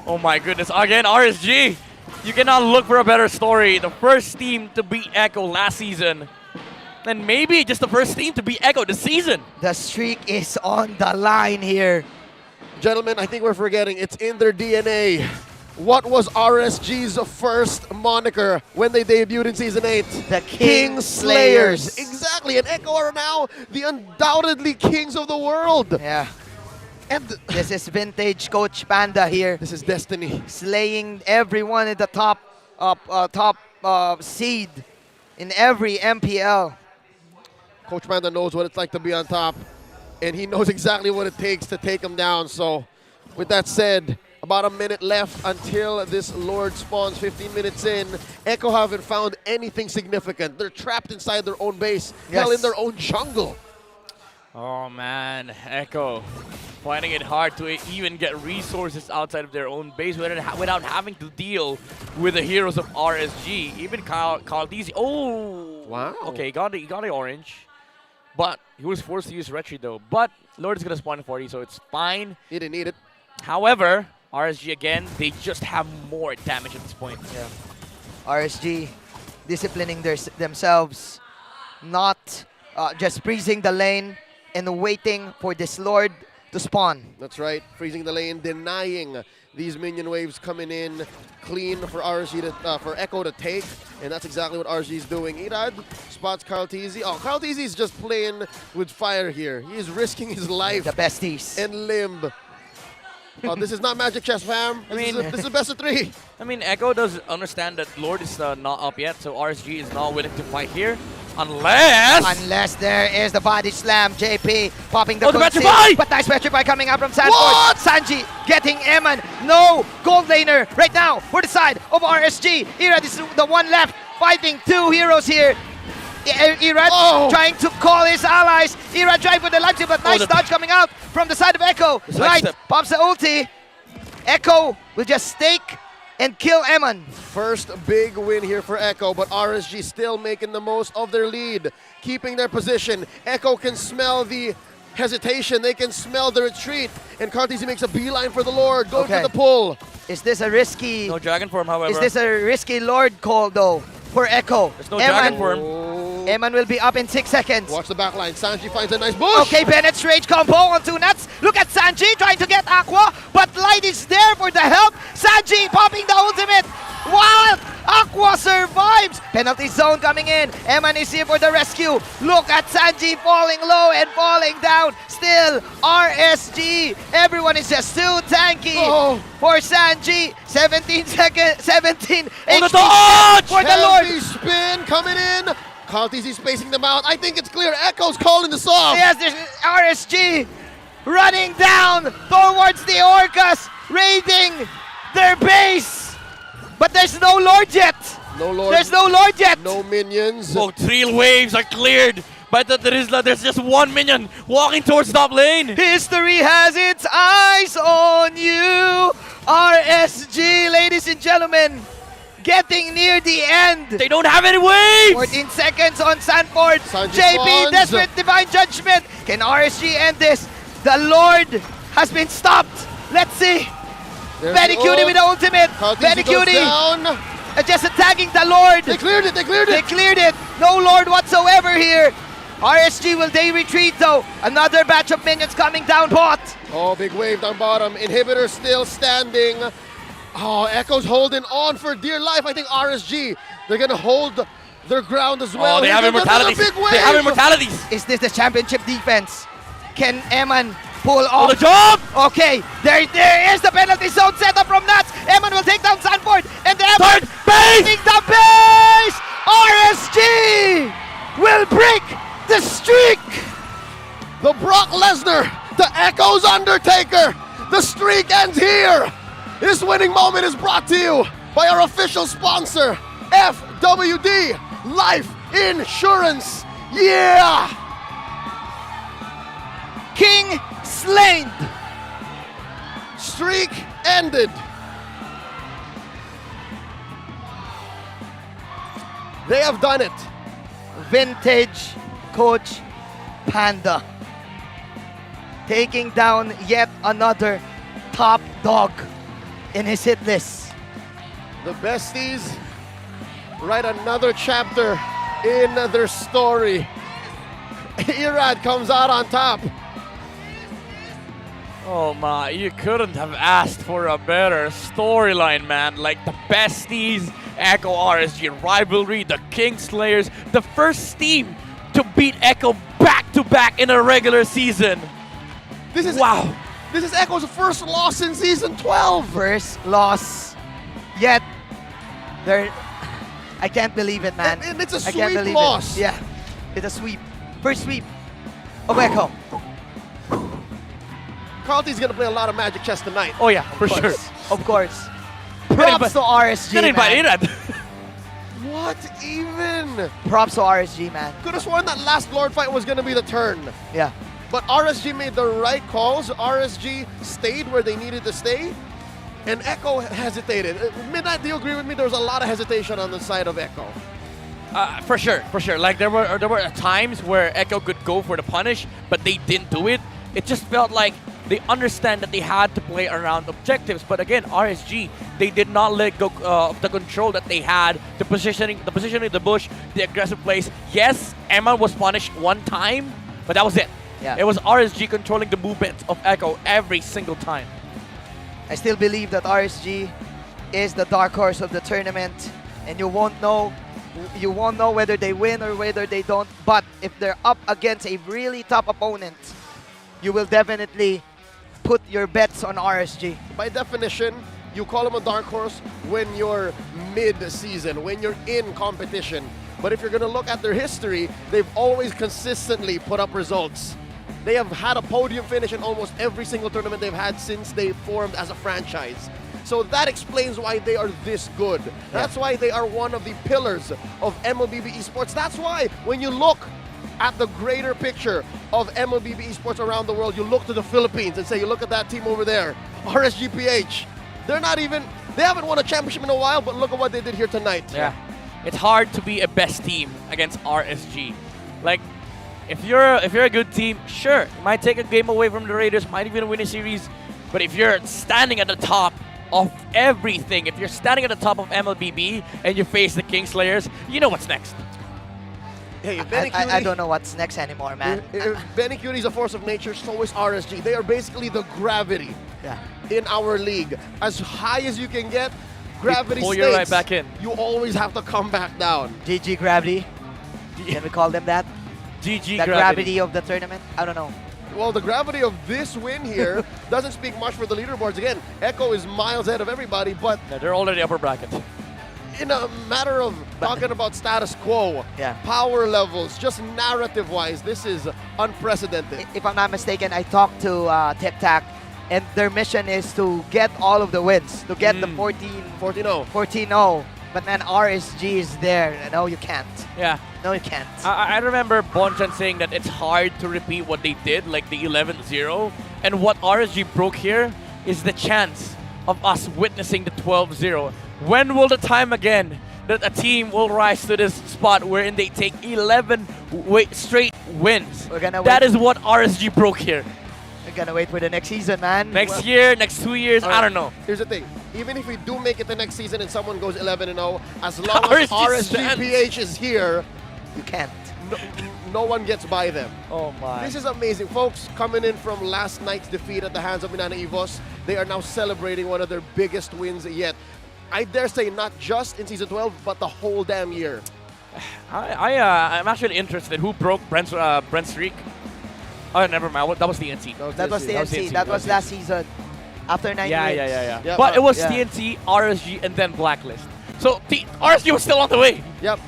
Oh my goodness. Again, RSG. You cannot look for a better story. The first team to beat Echo last season. And maybe just the first team to beat Echo this season. The streak is on the line here. Gentlemen, I think we're forgetting it's in their DNA. What was RSG's first moniker when they debuted in Season 8? The King Slayers. Exactly, and Echo are now the undoubtedly kings of the world. Yeah. And this is vintage Coach Panda here. This is destiny. Slaying everyone at the top seed in every MPL. Coach Panda knows what it's like to be on top, and he knows exactly what it takes to take them down. So, with that said, about a minute left until this Lord spawns 15 minutes in. Echo haven't found anything significant. They're trapped inside their own base, hell, in their own jungle. Oh man, Echo finding it hard to even get resources outside of their own base without having to deal with the heroes of RSG. Even Carldeezy. Oh! Wow. Okay, he got the orange. But he was forced to use Retreat though. But Lord is going to spawn 40, so it's fine. He didn't need it. However, RSG again, they just have more damage at this point. Yeah. RSG disciplining themselves, not just freezing the lane and waiting for this Lord to spawn. That's right, freezing the lane, denying these minion waves coming in clean for RSG for Echo to take, and that's exactly what RSG is doing. Irad spots Carldeezy. Oh, Carldeezy is just playing with fire here. He is risking his life. The besties. And limb. Oh, this is not Magic Chess, fam. This is a best of 3. I mean, Echo does understand that Lord is not up yet, so RSG is not willing to fight here. Unless there is the body slam. JP popping the Petrify! But nice Petrify coming out from Sanford. Sanji getting Eman. No gold laner right now for the side of RSG. Irad is the one left fighting 2 heroes here. Irad trying to call his allies. Irad trying for the life steal, but nice dodge coming out from the side of Echo. Right, pops the ulti. Echo will just stake and kill Eman. First big win here for Echo, but RSG still making the most of their lead, keeping their position. Echo can smell the hesitation, they can smell the retreat, and Carldeezy makes a beeline for the Lord, going for the pull. Is this a risky... No dragon form, however. Is this a risky Lord call, though, for Echo? There's no dragon form. Eman will be up in 6 seconds. Watch the backline. Sanji finds a nice bush. Okay, Bennett's rage combo on 2 nuts. Look at Sanji trying to get Aqua, but Light is there for the help. Sanji popping the ultimate. Wow! Aqua survives. Penalty zone coming in. Eman is here for the rescue. Look at Sanji falling low and falling down. Still, RSG. Everyone is just too tanky for Sanji. 17 seconds. 17 Oh, the HP dodge! for the Lord. Heavy spin coming in. Calties is spacing them out. I think it's clear. Echo's calling this off. Yes, there's RSG running down towards the Orcas, raiding their base. But there's no Lord yet. No Lord. There's no Lord yet. No minions. Oh, 3 waves are cleared. But there's just 1 minion walking towards top lane. History has its eyes on you. RSG, ladies and gentlemen, getting near the end. They don't have any waves. 14 seconds on Sanford. Sanji JP, spawns. desperate divine judgment. Can RSG end this? The Lord has been stopped. Let's see. Very Cutie with the ultimate. Very Cutie. Just attacking the Lord. They cleared it. They cleared it. They cleared it. No Lord whatsoever here. RSG, will they retreat though? Another batch of minions coming down bot. Oh, big wave down bottom. Inhibitor still standing. Oh, Echo's holding on for dear life. I think RSG, they're going to hold their ground as well. Oh, they have immortalities. They have immortalities. Is this the championship defense? Can Eman pull off the job? Okay, there is the penalty zone set up from Nats. Eman will take down Sanford. And the Eman taking the base. RSG will break the streak. The Brock Lesnar, the Echo's Undertaker. The streak ends here. This winning moment is brought to you by our official sponsor, FWD Life Insurance. Yeah! King slain. Streak ended. They have done it. Vintage Coach Panda taking down yet another top dog in his hit list. The besties write another chapter in their story. Irad comes out on top. Oh my, you couldn't have asked for a better storyline, man. Like the besties, Echo RSG rivalry, the Kingslayers, the first team to beat Echo back-to-back in a regular season. This is wow. This is Echo's first loss in season 12. First loss. Yet they're I can't believe it, man. And it's a I can't sweep believe loss. It. Yeah. It's a sweep. First sweep of Echo. Carlton's gonna play a lot of Magic Chess tonight. Oh yeah, for sure. Of course. Props to RSG, man. What even? Props to RSG, man. Could have sworn that last Lord fight was gonna be the turn. Yeah. But RSG made the right calls. RSG stayed where they needed to stay. And Echo hesitated. Midnight, do you agree with me? There was a lot of hesitation on the side of Echo. For sure. Like there were times where Echo could go for the punish, but they didn't do it. It just felt like they understand that they had to play around objectives. But again, RSG, they did not let go of the control that they had, the positioning of the bush, the aggressive plays. Yes, Emma was punished one time, but that was it. Yeah. It was RSG controlling the movement of Echo every single time. I still believe that RSG is the dark horse of the tournament, and you won't know whether they win or whether they don't. But if they're up against a really tough opponent, you will definitely put your bets on RSG. By definition, you call them a dark horse when you're mid-season, when you're in competition. But if you're going to look at their history, they've always consistently put up results. They have had a podium finish in almost every single tournament they've had since they formed as a franchise. So that explains why they are this good. That's why they are one of the pillars of MLBB Esports. That's why when you look at the greater picture of MLBB Esports around the world, you look to the Philippines and say, you look at that team over there, RSGPH. They haven't won a championship in a while, but look at what they did here tonight. Yeah. It's hard to be a best team against RSG. Like, if you're a good team, sure, you might take a game away from the Raiders, might even win a series. But if you're standing at the top of everything, if you're standing at the top of MLBB and you face the Kingslayers, you know what's next. Hey, I don't know what's next anymore, man. If Benny Cutie is a force of nature, so is RSG. They are basically the gravity in our league. As high as you can get, gravity pull states. you right back in. You always have to come back down. GG Gravity. Can we call them that? GG the gravity of the tournament? I don't know. Well, the gravity of this win here doesn't speak much for the leaderboards. Again, Echo is miles ahead of everybody, but they're already upper bracket. in a matter of talking about status quo, power levels, just narrative-wise, this is unprecedented. If I'm not mistaken, I talked to Tic Tac, and their mission is to get all of the wins, to get the 14-0. But then RSG is there. No, you can't. Yeah. No, you can't. I remember Bonchan saying that it's hard to repeat what they did, like the 11-0. And what RSG broke here is the chance of us witnessing the 12-0. When will the time again that a team will rise to this spot wherein they take 11 straight wins? That is what RSG broke here. We're gonna wait for the next season, man. Next year, next 2 years, I don't know. Here's the thing. Even if we do make it the next season and someone goes 11-0, as long as RSG-PH is here, you can't. No one gets by them. Oh my. This is amazing. Folks, coming in from last night's defeat at the hands of MNNE EVOS, they are now celebrating one of their biggest wins yet. I dare say not just in Season 12, but the whole damn year. I'm actually interested. Who broke Brent's streak? Oh, never mind. That was TNC. That was TNC. That was last season. After 9 years. Yeah. But it was TNC, RSG, and then Blacklist. So RSG was still on the way. Yep.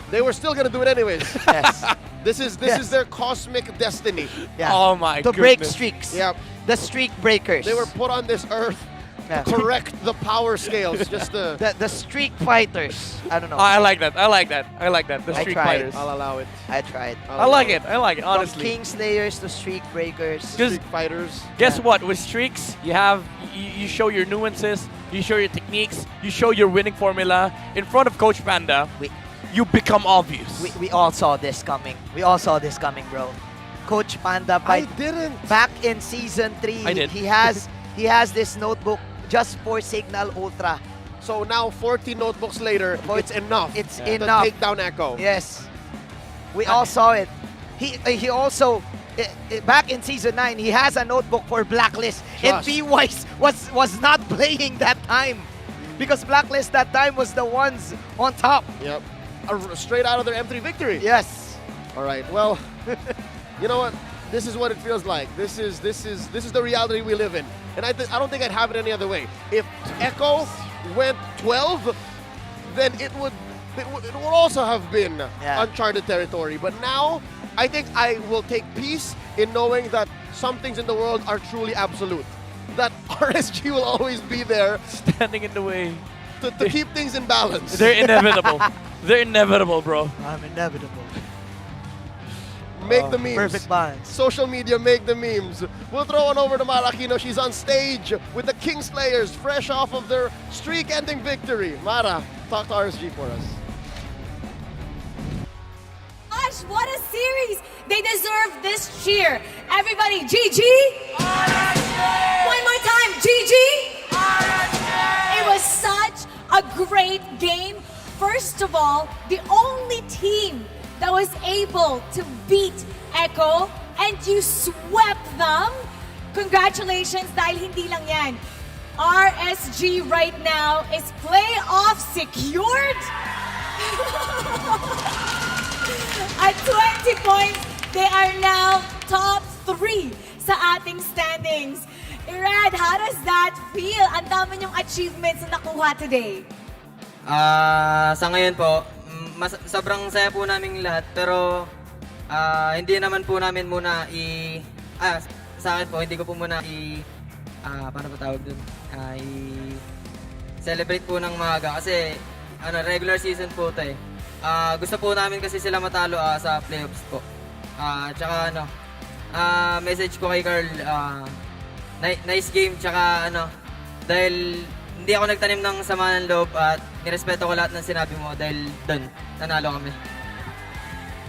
They were still going to do it anyways. Yes. This is their cosmic destiny. Yeah. Oh my To goodness. break streaks. Yep. The streak breakers. They were put on this earth to correct the power scales. Just the streak fighters. I don't know. I like that. The streak fighters. I'll allow it. I tried. I like it, honestly. From King Slayers to streak breakers. Streak fighters. Guess what? With streaks, you show your nuances, you show your techniques, you show your winning formula in front of Coach Panda. You become obvious. We all saw this coming. We all saw this coming, bro. Coach Panda, I didn't. Back in Season 3, I did. he has this notebook just for Signal Ultra. So now 40 notebooks later, it's enough. It's to enough. take down Echo. Yes. We all saw it. He also, back in Season 9, he has a notebook for Blacklist. And B-Wise was not playing that time. Because Blacklist that time was the ones on top. Yep. Straight out of their M3 victory. Yes. All right. Well, you know what? This is what it feels like. This is the reality we live in. And I don't think I'd have it any other way. If Echo went 12, then it would also have been uncharted territory. But now, I think I will take peace in knowing that some things in the world are truly absolute. That RSG will always be there, standing in the way to keep things in balance. They're inevitable. They're inevitable, bro. I'm inevitable. Make the memes. Perfect balance. Social media, make the memes. We'll throw on over to Mara Aquino. She's on stage with the Kingslayers, fresh off of their streak-ending victory. Mara, talk to RSG for us. Gosh, what a series! They deserve this cheer. Everybody, GG! One more time, GG! It was such a great game. First of all, the only team that was able to beat Echo and you swept them. Congratulations dahil hindi lang yan. RSG right now is playoff secured. At 20 points, they are now top 3 sa ating standings. Irad, how does that feel? Ang dami niyong achievements na nakuha today. Sa ngayon po, sobrang saya po namin lahat, pero hindi naman po namin muna sa akin po, hindi ko po muna paano ba tawag dun? I-celebrate po ng maaga kasi regular season po ito eh. Gusto po namin kasi sila matalo sa playoffs po. Tsaka message ko kay Carl, nice game, tsaka dahil hindi ako nagtanim ng sama ng loob at nirespeto ko lahat ng sinabi mo dahil doon, nanalo kami.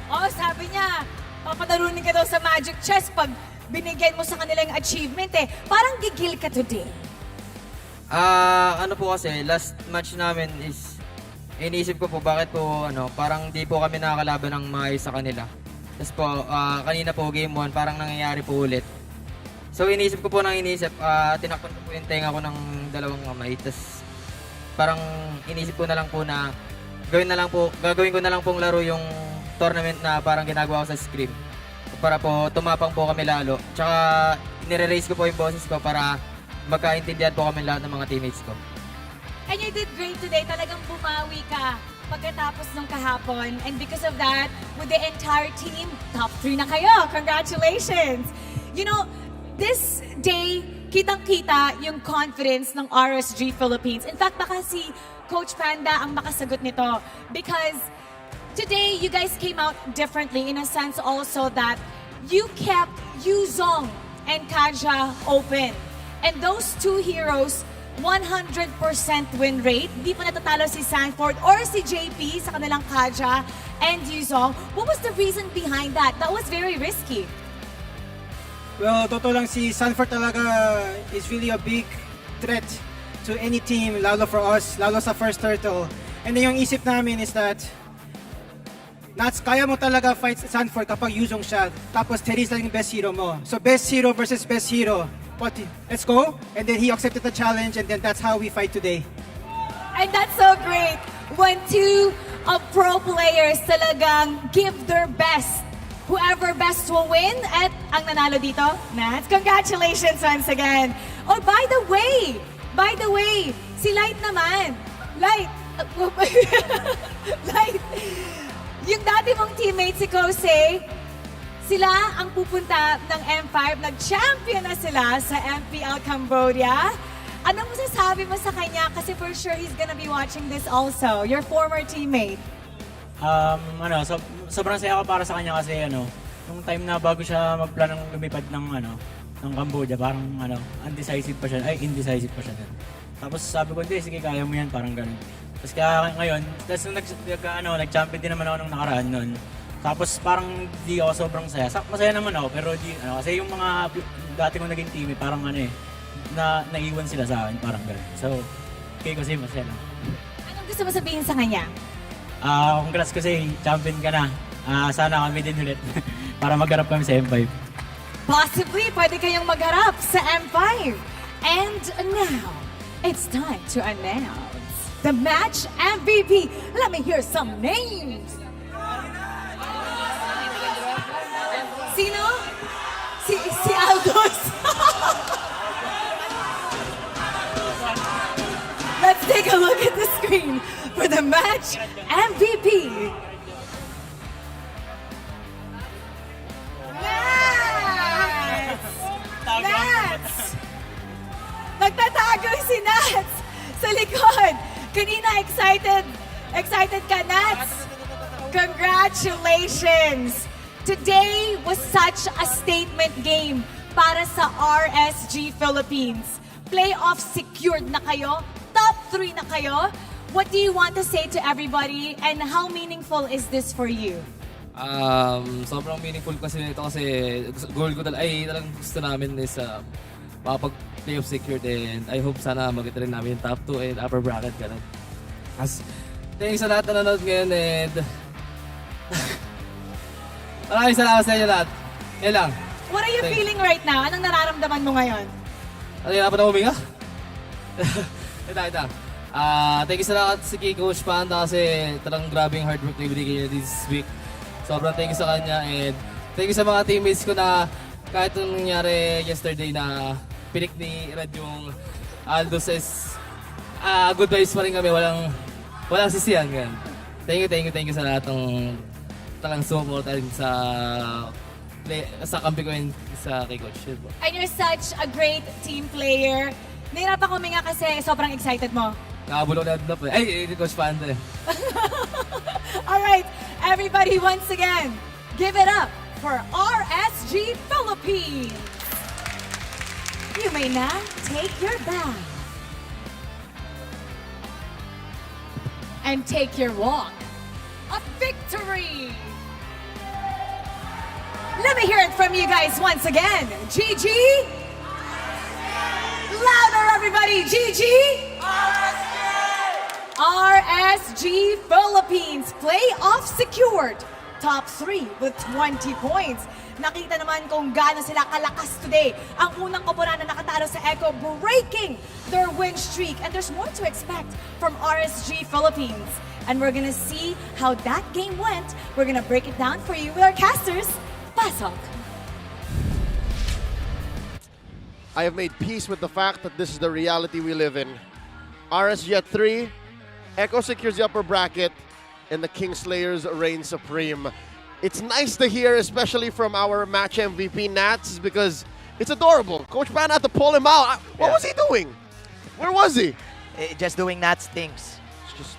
Oh, sabi niya, papatalunin ka daw sa Magic Chess pag binigyan mo sa kanila yung achievement eh. Parang gigil ka today. Ano po kasi, last match namin is, iniisip ko po bakit po, parang di po kami nakakalaban ng maayos sa kanila. Tapos po, kanina po game 1, parang nangyayari po ulit. So iniisip ko po tinakpan ko po yung tenga ko ng dalawang kamay. Tapos parang iniisip ko na lang po na gagawin ko na lang pong laro yung tournament na parang ginagawa ko sa Scream. Para po tumapang po kami lalo. Tsaka nire-raise ko po yung boses ko para magkaintindihan po kami lahat ng mga teammates ko. And you did great today. Talagang bumawi ka pagkatapos nung kahapon. And because of that, with the entire team, top 3 na kayo. Congratulations! You know, this day, kitang-kita yung confidence ng RSG Philippines. In fact, baka si Coach Panda ang makasagot nito. Because today, you guys came out differently in a sense also that you kept Yuzong and Kaja open. And those two heroes, 100% win rate. Di pa natatalo si Sanford or si JP sa kanilang Kaja and Yuzong. What was the reason behind that? That was very risky. Well, totoo lang si Sanford talaga is really a big threat to any team, lalo for us, lalo sa first turtle. And then yung isip namin is that Nats, kaya mo talaga fight Sanford kapag Yuzong siya. Tapos Terry's lang yung best hero mo. So best hero versus best hero. Let's go. And then he accepted the challenge and then that's how we fight today. And that's so great when two pro players talagang give their best. Whoever best will win at ang nanalo dito, Nats. Congratulations once again. Oh, by the way, si Light naman. Light. Light. Yung dati mong teammate si Kose, sila ang pupunta ng M5. Nag-champion na sila sa MPL Cambodia. Anong masasabi mo sa kanya? Kasi for sure he's gonna be watching this also. Your former teammate. Sobrang saya ko para sa kanya kasi nung time na bago siya magplanong lumipad ng Cambodia, parang indecisive pa siya din. Tapos sabi ko, hindi, sige, kaya mo yan, parang ganun. Tapos kaya ngayon, nag-champion din naman ako nung nakaraan nun. Tapos parang di ako sobrang saya. Masaya naman ako, pero kasi yung mga dati kong naging team, parang naiwan sila sa akin, parang ganun. So, okay kasi masaya lang. Anong gusto mo sabihin sa kanya? Congrats kasi, champion ka na. Sana kami din ulit para magharap kami sa M5. Possibly, pwede kayong magharap sa M5. And now, it's time to announce the match MVP. Let me hear some names. Sino? Si Aldous. Let's take a look at the screen for the match MVP. Nats! Nagtatago si Nats sa likod. Kanina excited ka, Nats? Congratulations! Today was such a statement game para sa RSG Philippines. Playoff secured na kayo. Top 3 na kayo. What do you want to say to everybody and how meaningful is this for you? Sobrang meaningful kasi nito kasi goal ko talagang gusto namin is makapag-playoff secured and I hope sana mag-get rin namin yung top 2 and upper bracket ganun. Thanks sa lahat na nanonood ngayon and maraming salamat sa inyo lahat. Yan lang. What are you feeling right now? Anong nararamdaman mo ngayon? Dapat na huminga? Ito. Thank you sa lahat sa Coach Panda kasi talagang grabe yung hard work na ibigay niya this week. Sobrang thank you sa kanya and thank you sa mga teammates ko na kahit yung nangyari yesterday na pinik ni Red yung Aldous is good vibes pa rin kami. Walang sisiyan. Ganyan. Thank you sa lahat ng talagang support sa kampi ko and sa kay Coach. And you're such a great team player. Nahirapan ko huminga kasi sobrang excited mo. Nakabulong na po. Ay, Coach Panda. Alright, everybody once again, give it up for RSG Philippines. You may now take your bow and take your walk of victory. Let me hear it from you guys once again. GG. Louder, everybody. GG. RSG Philippines, playoff secured. Top 3 with 20 points. Nakita naman kung gaano sila kalakas today. Ang unang koponan na nakatalo sa Echo, breaking their win streak. And there's more to expect from RSG Philippines. And we're gonna see how that game went. We're gonna break it down for you with our casters. Pasok. I have made peace with the fact that this is the reality we live in. RSG at 3. Echo secures the upper bracket, and the Kingslayers reign supreme. It's nice to hear, especially from our match MVP, Nats, because it's adorable. Coach Pan had to pull him out. What was he doing? Where was he? Just doing Nats things. It's just,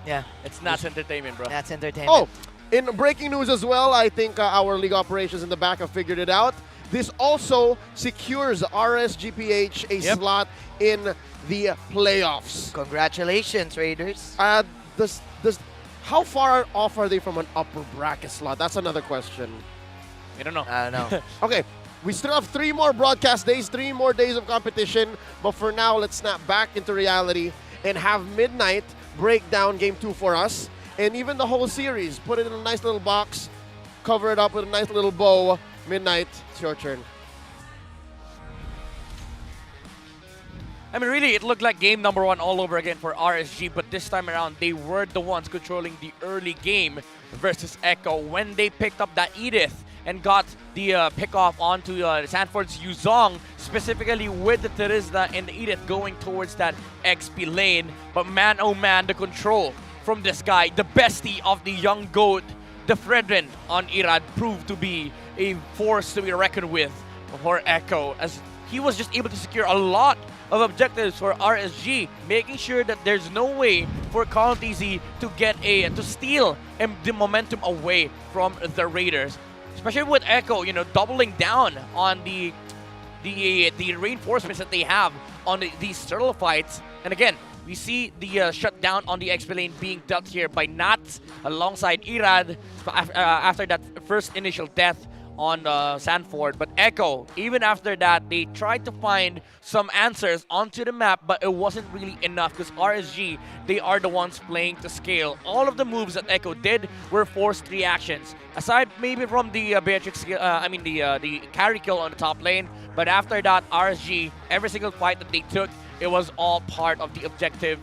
yeah. It's Nats Entertainment, bro. Nats Entertainment. Oh, in breaking news as well, I think our league operations in the back have figured it out. This also secures RSGPH a slot in the playoffs. Congratulations, Raiders. How far off are they from an upper bracket slot? That's another question. I don't know. I don't know. Okay, we still have 3 more broadcast days, 3 more days of competition. But for now, let's snap back into reality and have Midnight break down Game 2 for us. And even the whole series. Put it in a nice little box. Cover it up with a nice little bow. Midnight, it's your turn. I mean, really, it looked like game number 1 all over again for RSG, but this time around, they were the ones controlling the early game versus Echo when they picked up that Edith and got the pickoff onto Sanford's Yuzong, specifically with the Terizla and the Edith going towards that XP lane. But man, oh man, the control from this guy, the bestie of the young goat, the Fredrin on Irad, proved to be a force to be reckoned with for Echo, as he was just able to secure a lot of objectives for RSG, making sure that there's no way for Call TZ to get to steal the momentum away from the Raiders. Especially with Echo, you know, doubling down on the reinforcements that they have on these turtle fights. And again, we see the shutdown on the XP lane being dealt here by Nats alongside Irad after that first initial death on Sanford. But Echo, even after that, they tried to find some answers onto the map, but it wasn't really enough because RSG, they are the ones playing to scale. All of the moves that Echo did were forced reactions. Aside maybe from the Beatrix, the carry kill on the top lane, but after that, RSG, every single fight that they took, it was all part of the objective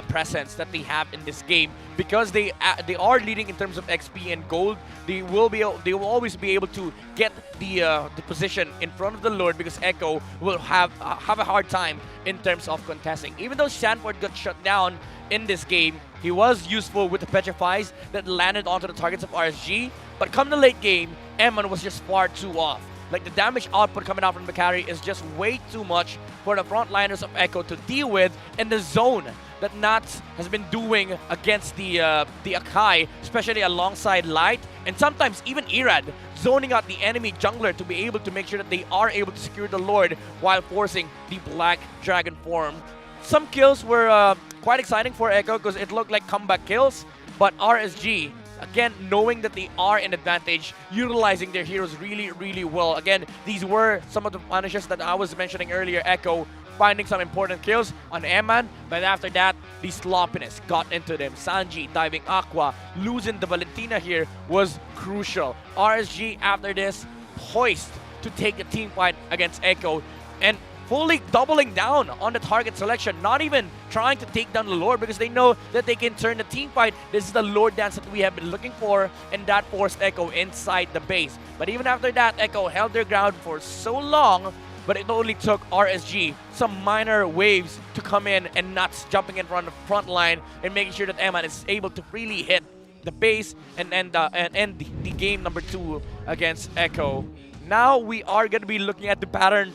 presence that they have in this game. Because they are leading in terms of XP and gold, they will always be able to get the position in front of the Lord, because Echo will have a hard time in terms of contesting. Even though Sanford got shut down in this game, he was useful with the Petrifies that landed onto the targets of RSG. But come the late game, Eman was just far too off. Like, the damage output coming out from Bakari is just way too much for the frontliners of Echo to deal with in the zone that Nats has been doing against the Akai, especially alongside Light, and sometimes even Irad, zoning out the enemy jungler to be able to make sure that they are able to secure the Lord while forcing the Black Dragon form. Some kills were quite exciting for Echo because it looked like comeback kills, but RSG, again, knowing that they are in advantage, utilizing their heroes really, really well. Again, these were some of the punishes that I was mentioning earlier. Echo finding some important kills on Eman, but after that, the sloppiness got into them. Sanji diving Aqua, losing the Valentina here was crucial. RSG, after this, poised to take a team fight against Echo, and fully doubling down on the target selection, not even trying to take down the Lord, because they know that they can turn the team fight. This is the Lord dance that we have been looking for, and that forced Echo inside the base. But even after that, Echo held their ground for so long, but it only took RSG some minor waves to come in, and Nuts jumping in front of the front line and making sure that Eman is able to freely hit the base and end the game number 2 against Echo. Now we are going to be looking at the pattern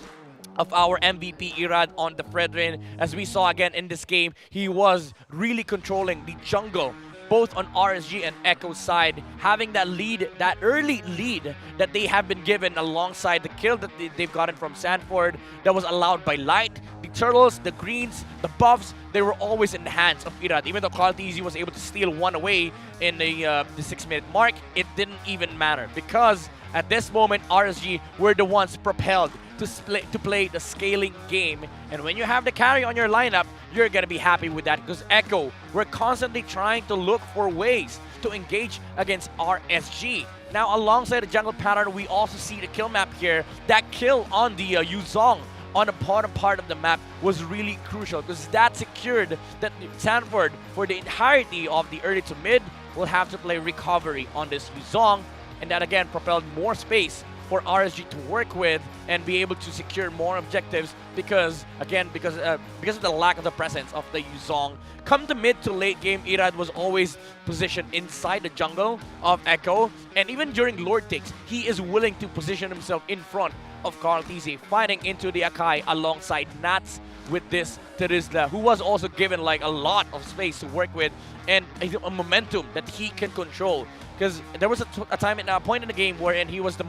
of our MVP Irad on the Fredrin. As we saw again in this game, he was really controlling the jungle, both on RSG and Echo's side, having that lead, that early lead that they have been given alongside the kill that they've gotten from Sanford that was allowed by Light. The turtles, the greens, the buffs, they were always in the hands of Irad. Even though Carl-TZ was able to steal one away in the 6-minute mark, it didn't even matter, because at this moment, RSG were the ones propelled to play the scaling game. And when you have the carry on your lineup, you're gonna be happy with that, because Echo, we're constantly trying to look for ways to engage against RSG. Now, alongside the jungle pattern, we also see the kill map here. That kill on the Yuzong on the bottom part of the map was really crucial, because that secured that Sanford, for the entirety of the early to mid, will have to play recovery on this Yuzong, and that again propelled more space for RSG to work with and be able to secure more objectives because of the lack of the presence of the Yuzong. Come the mid to late game, Irad was always positioned inside the jungle of Echo, and even during Lord takes, he is willing to position himself in front of Carl TZ, fighting into the Akai alongside Nats with this Terizla, who was also given like a lot of space to work with and a momentum that he can control. Because there was a point in the game wherein he was the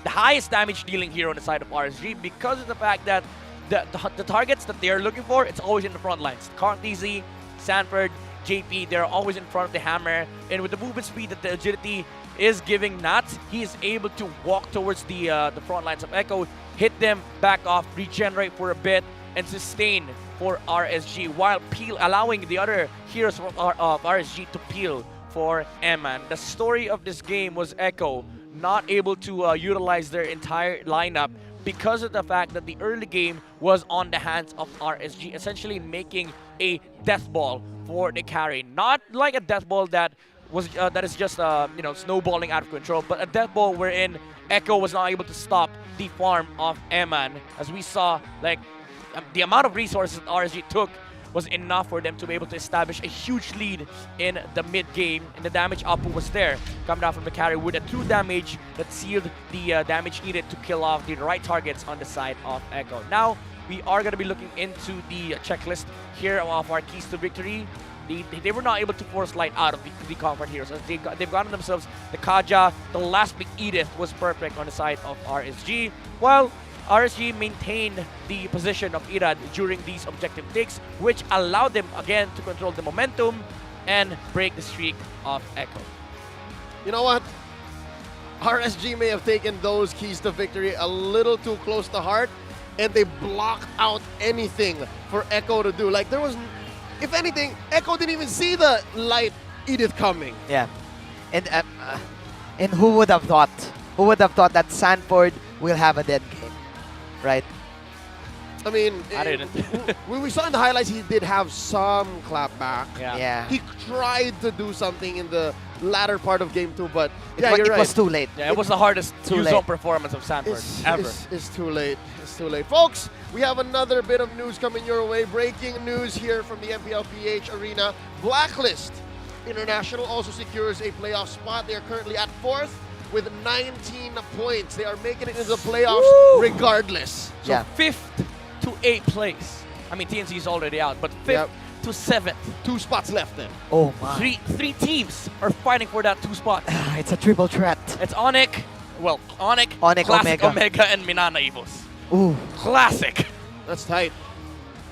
highest damage dealing hero on the side of RSG because of the fact that the targets that they are looking for, it's always in the front lines. Carl TZ, Sanford, JP, they're always in front of the hammer, and with the movement speed that the agility is giving Nats, he is able to walk towards the front lines of Echo, hit them, back off, regenerate for a bit, and sustain for RSG, while allowing the other heroes of RSG to peel for Eman. The story of this game was Echo not able to utilize their entire lineup because of the fact that the early game was on the hands of RSG, essentially making a death ball for the carry. Not like a death ball that is just snowballing out of control, but a death ball wherein Echo was not able to stop the farm of Eman. As we saw, like the amount of resources that RSG took was enough for them to be able to establish a huge lead in the mid-game, and the damage output was there, coming down from the carry with a true damage that sealed the damage needed to kill off the right targets on the side of Echo. Now, we are going to be looking into the checklist here of our keys to victory. They were not able to force light out of the comfort heroes. As they've gotten themselves the Kaja, the last big Edith was perfect on the side of RSG, while RSG maintained the position of Irad during these objective takes, which allowed them again to control the momentum and break the streak of Echo. You know what? RSG may have taken those keys to victory a little too close to heart, and they blocked out anything for Echo to do. Like, there was, if anything, Echo didn't even see the light Edith coming. Yeah. And who would have thought? Who would have thought that Sanford will have a dead game, right? I mean, I didn't. we saw in the highlights he did have some clapback. Yeah. He tried to do something in the latter part of game 2, but it was too late. Yeah, it was the hardest Yuzong performance of Sanford ever. It's too late. It's too late. Folks, we have another bit of news coming your way. Breaking news here from the Mpl-Ph arena. Blacklist International also secures a playoff spot. They are currently at 4th with 19 points. They are making it into the playoffs regardless. So 5th to 8th place. I mean, TNC is already out, but 5th to 7th. 2 spots left then. Oh my. Three teams are fighting for that 2 spot. It's a triple threat. It's Onyx, Classic Omega, and Minana Evos. Ooh. Classic. That's tight.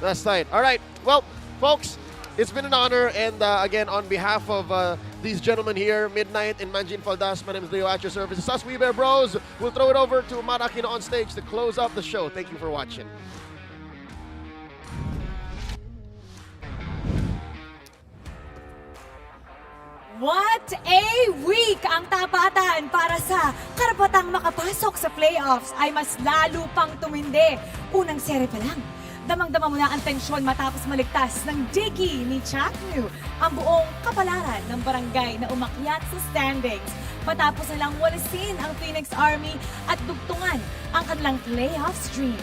That's tight. All right. Well, folks, it's been an honor, and again, on behalf of these gentlemen here, Midnight and Manjin Faldas, my name is Leo at your service. It's us, We Bear Bros. We'll throw it over to Marakino on stage to close up the show. Thank you for watching. What a week ang tapatan para sa karapatang makapasok sa playoffs ay mas lalo pang tumindi. Unang sere pa lang, damang-dama mo na ang tensyon matapos maligtas ng Diggy ni Chaknu ang buong kapalaran ng barangay na umakyat sa standings. Matapos nilang walisin ang Phoenix Army at dugtungan ang kanilang playoff stream.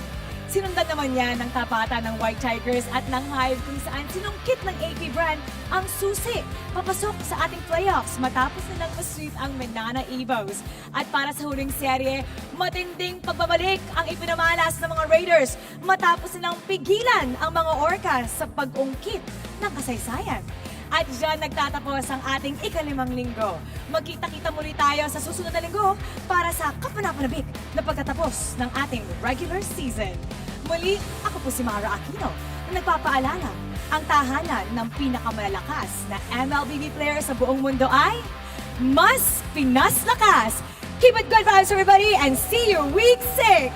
Sinundan naman niya ng tapatan ng White Tigers at ng Hive kung saan sinungkit ng APBR ang susi papasok sa ating playoffs matapos nilang masweep ang Menana Evos. At para sa huling serye, matinding pagbabalik ang ipinamalas ng mga Raiders matapos nilang pigilan ang mga Orcas sa pag-ungkit ng kasaysayan. At dyan nagtatapos ang ating ika-5 linggo. Magkita-kita muli tayo sa susunod na linggo para sa kapanapanabik na pagtatapos ng ating regular season. Muli, ako po si Mara Aquino na nagpapaalala, ang tahanan ng pinakamalalakas na MLBB player sa buong mundo ay mas Pinas Lakas. Keep it good vibes everybody and see you week 6!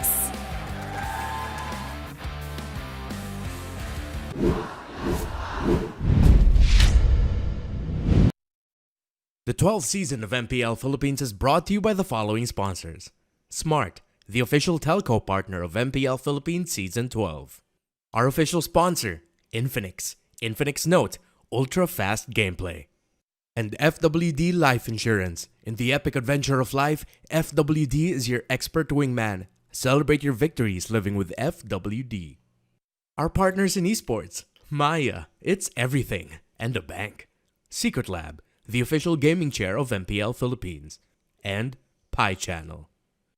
The 12th season of MPL Philippines is brought to you by the following sponsors. Smart, the official telco partner of MPL Philippines Season 12. Our official sponsor, Infinix. Infinix Note, ultra-fast gameplay. and FWD Life Insurance. In the epic adventure of life, FWD is your expert wingman. Celebrate your victories living with FWD. Our partners in esports, Maya, it's everything, and a bank. Secret Lab, the official gaming chair of MPL Philippines. And Pi Channel.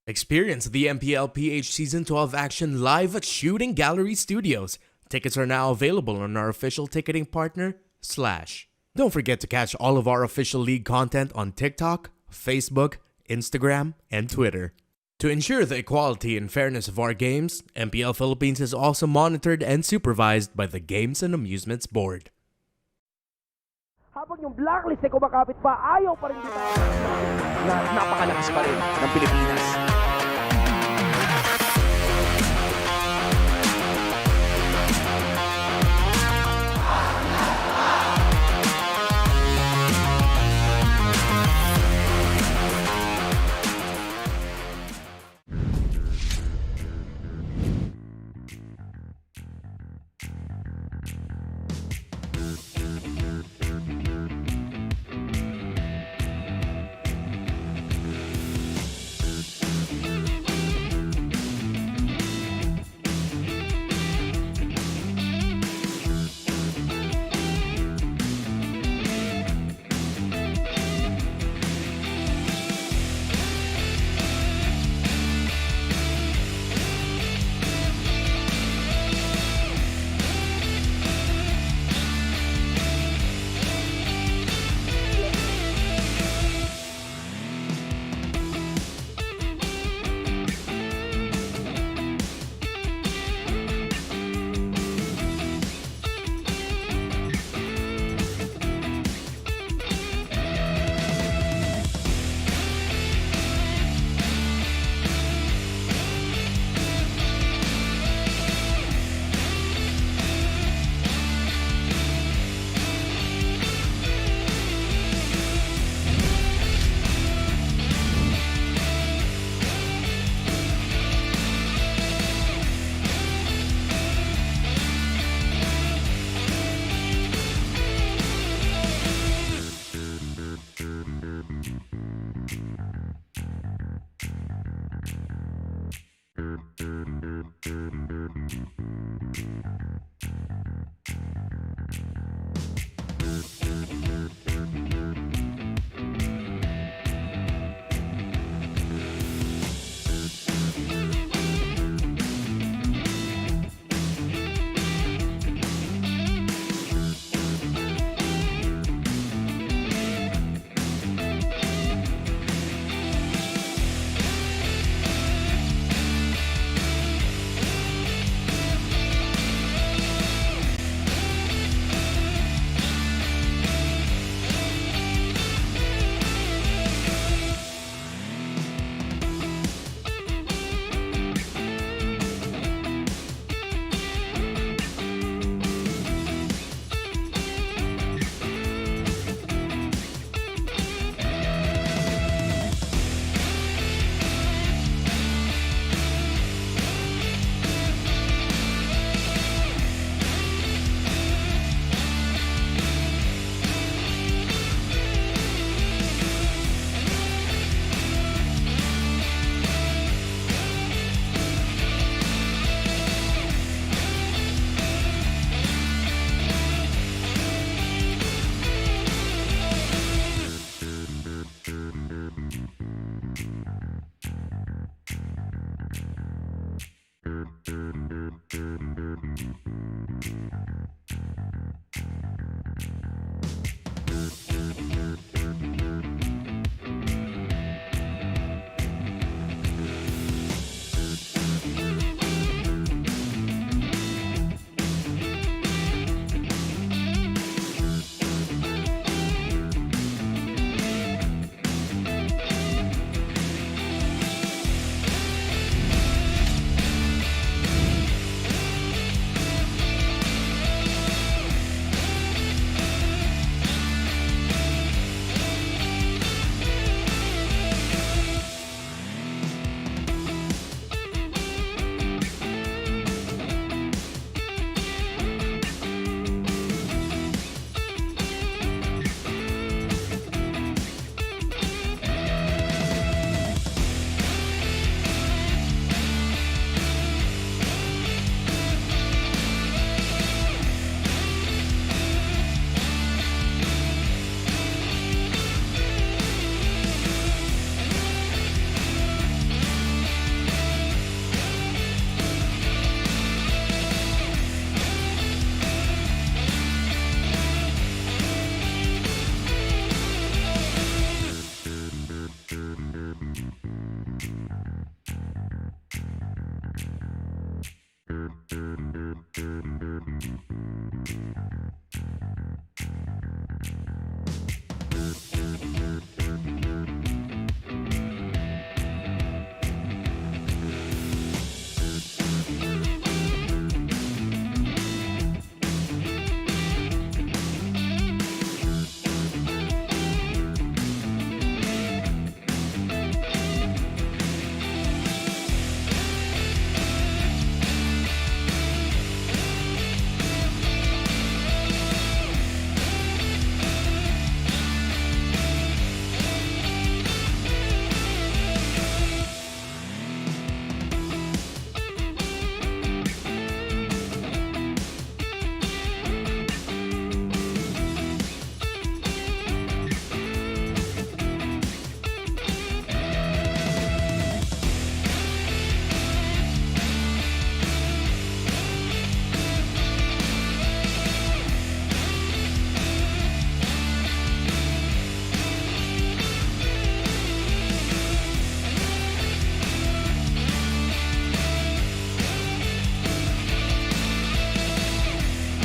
Experience the Mpl-Ph Season 12 action live at Shooting Gallery Studios. Tickets are now available on our official ticketing partner, Slash. Don't forget to catch all of our official league content on TikTok, Facebook, Instagram, and Twitter. To ensure the equality and fairness of our games, MPL Philippines is also monitored and supervised by the Games and Amusements Board. Habang yung blacklist ay kumakapit pa, ayaw pa rin kita na napakalakas pa rin ng Pilipinas.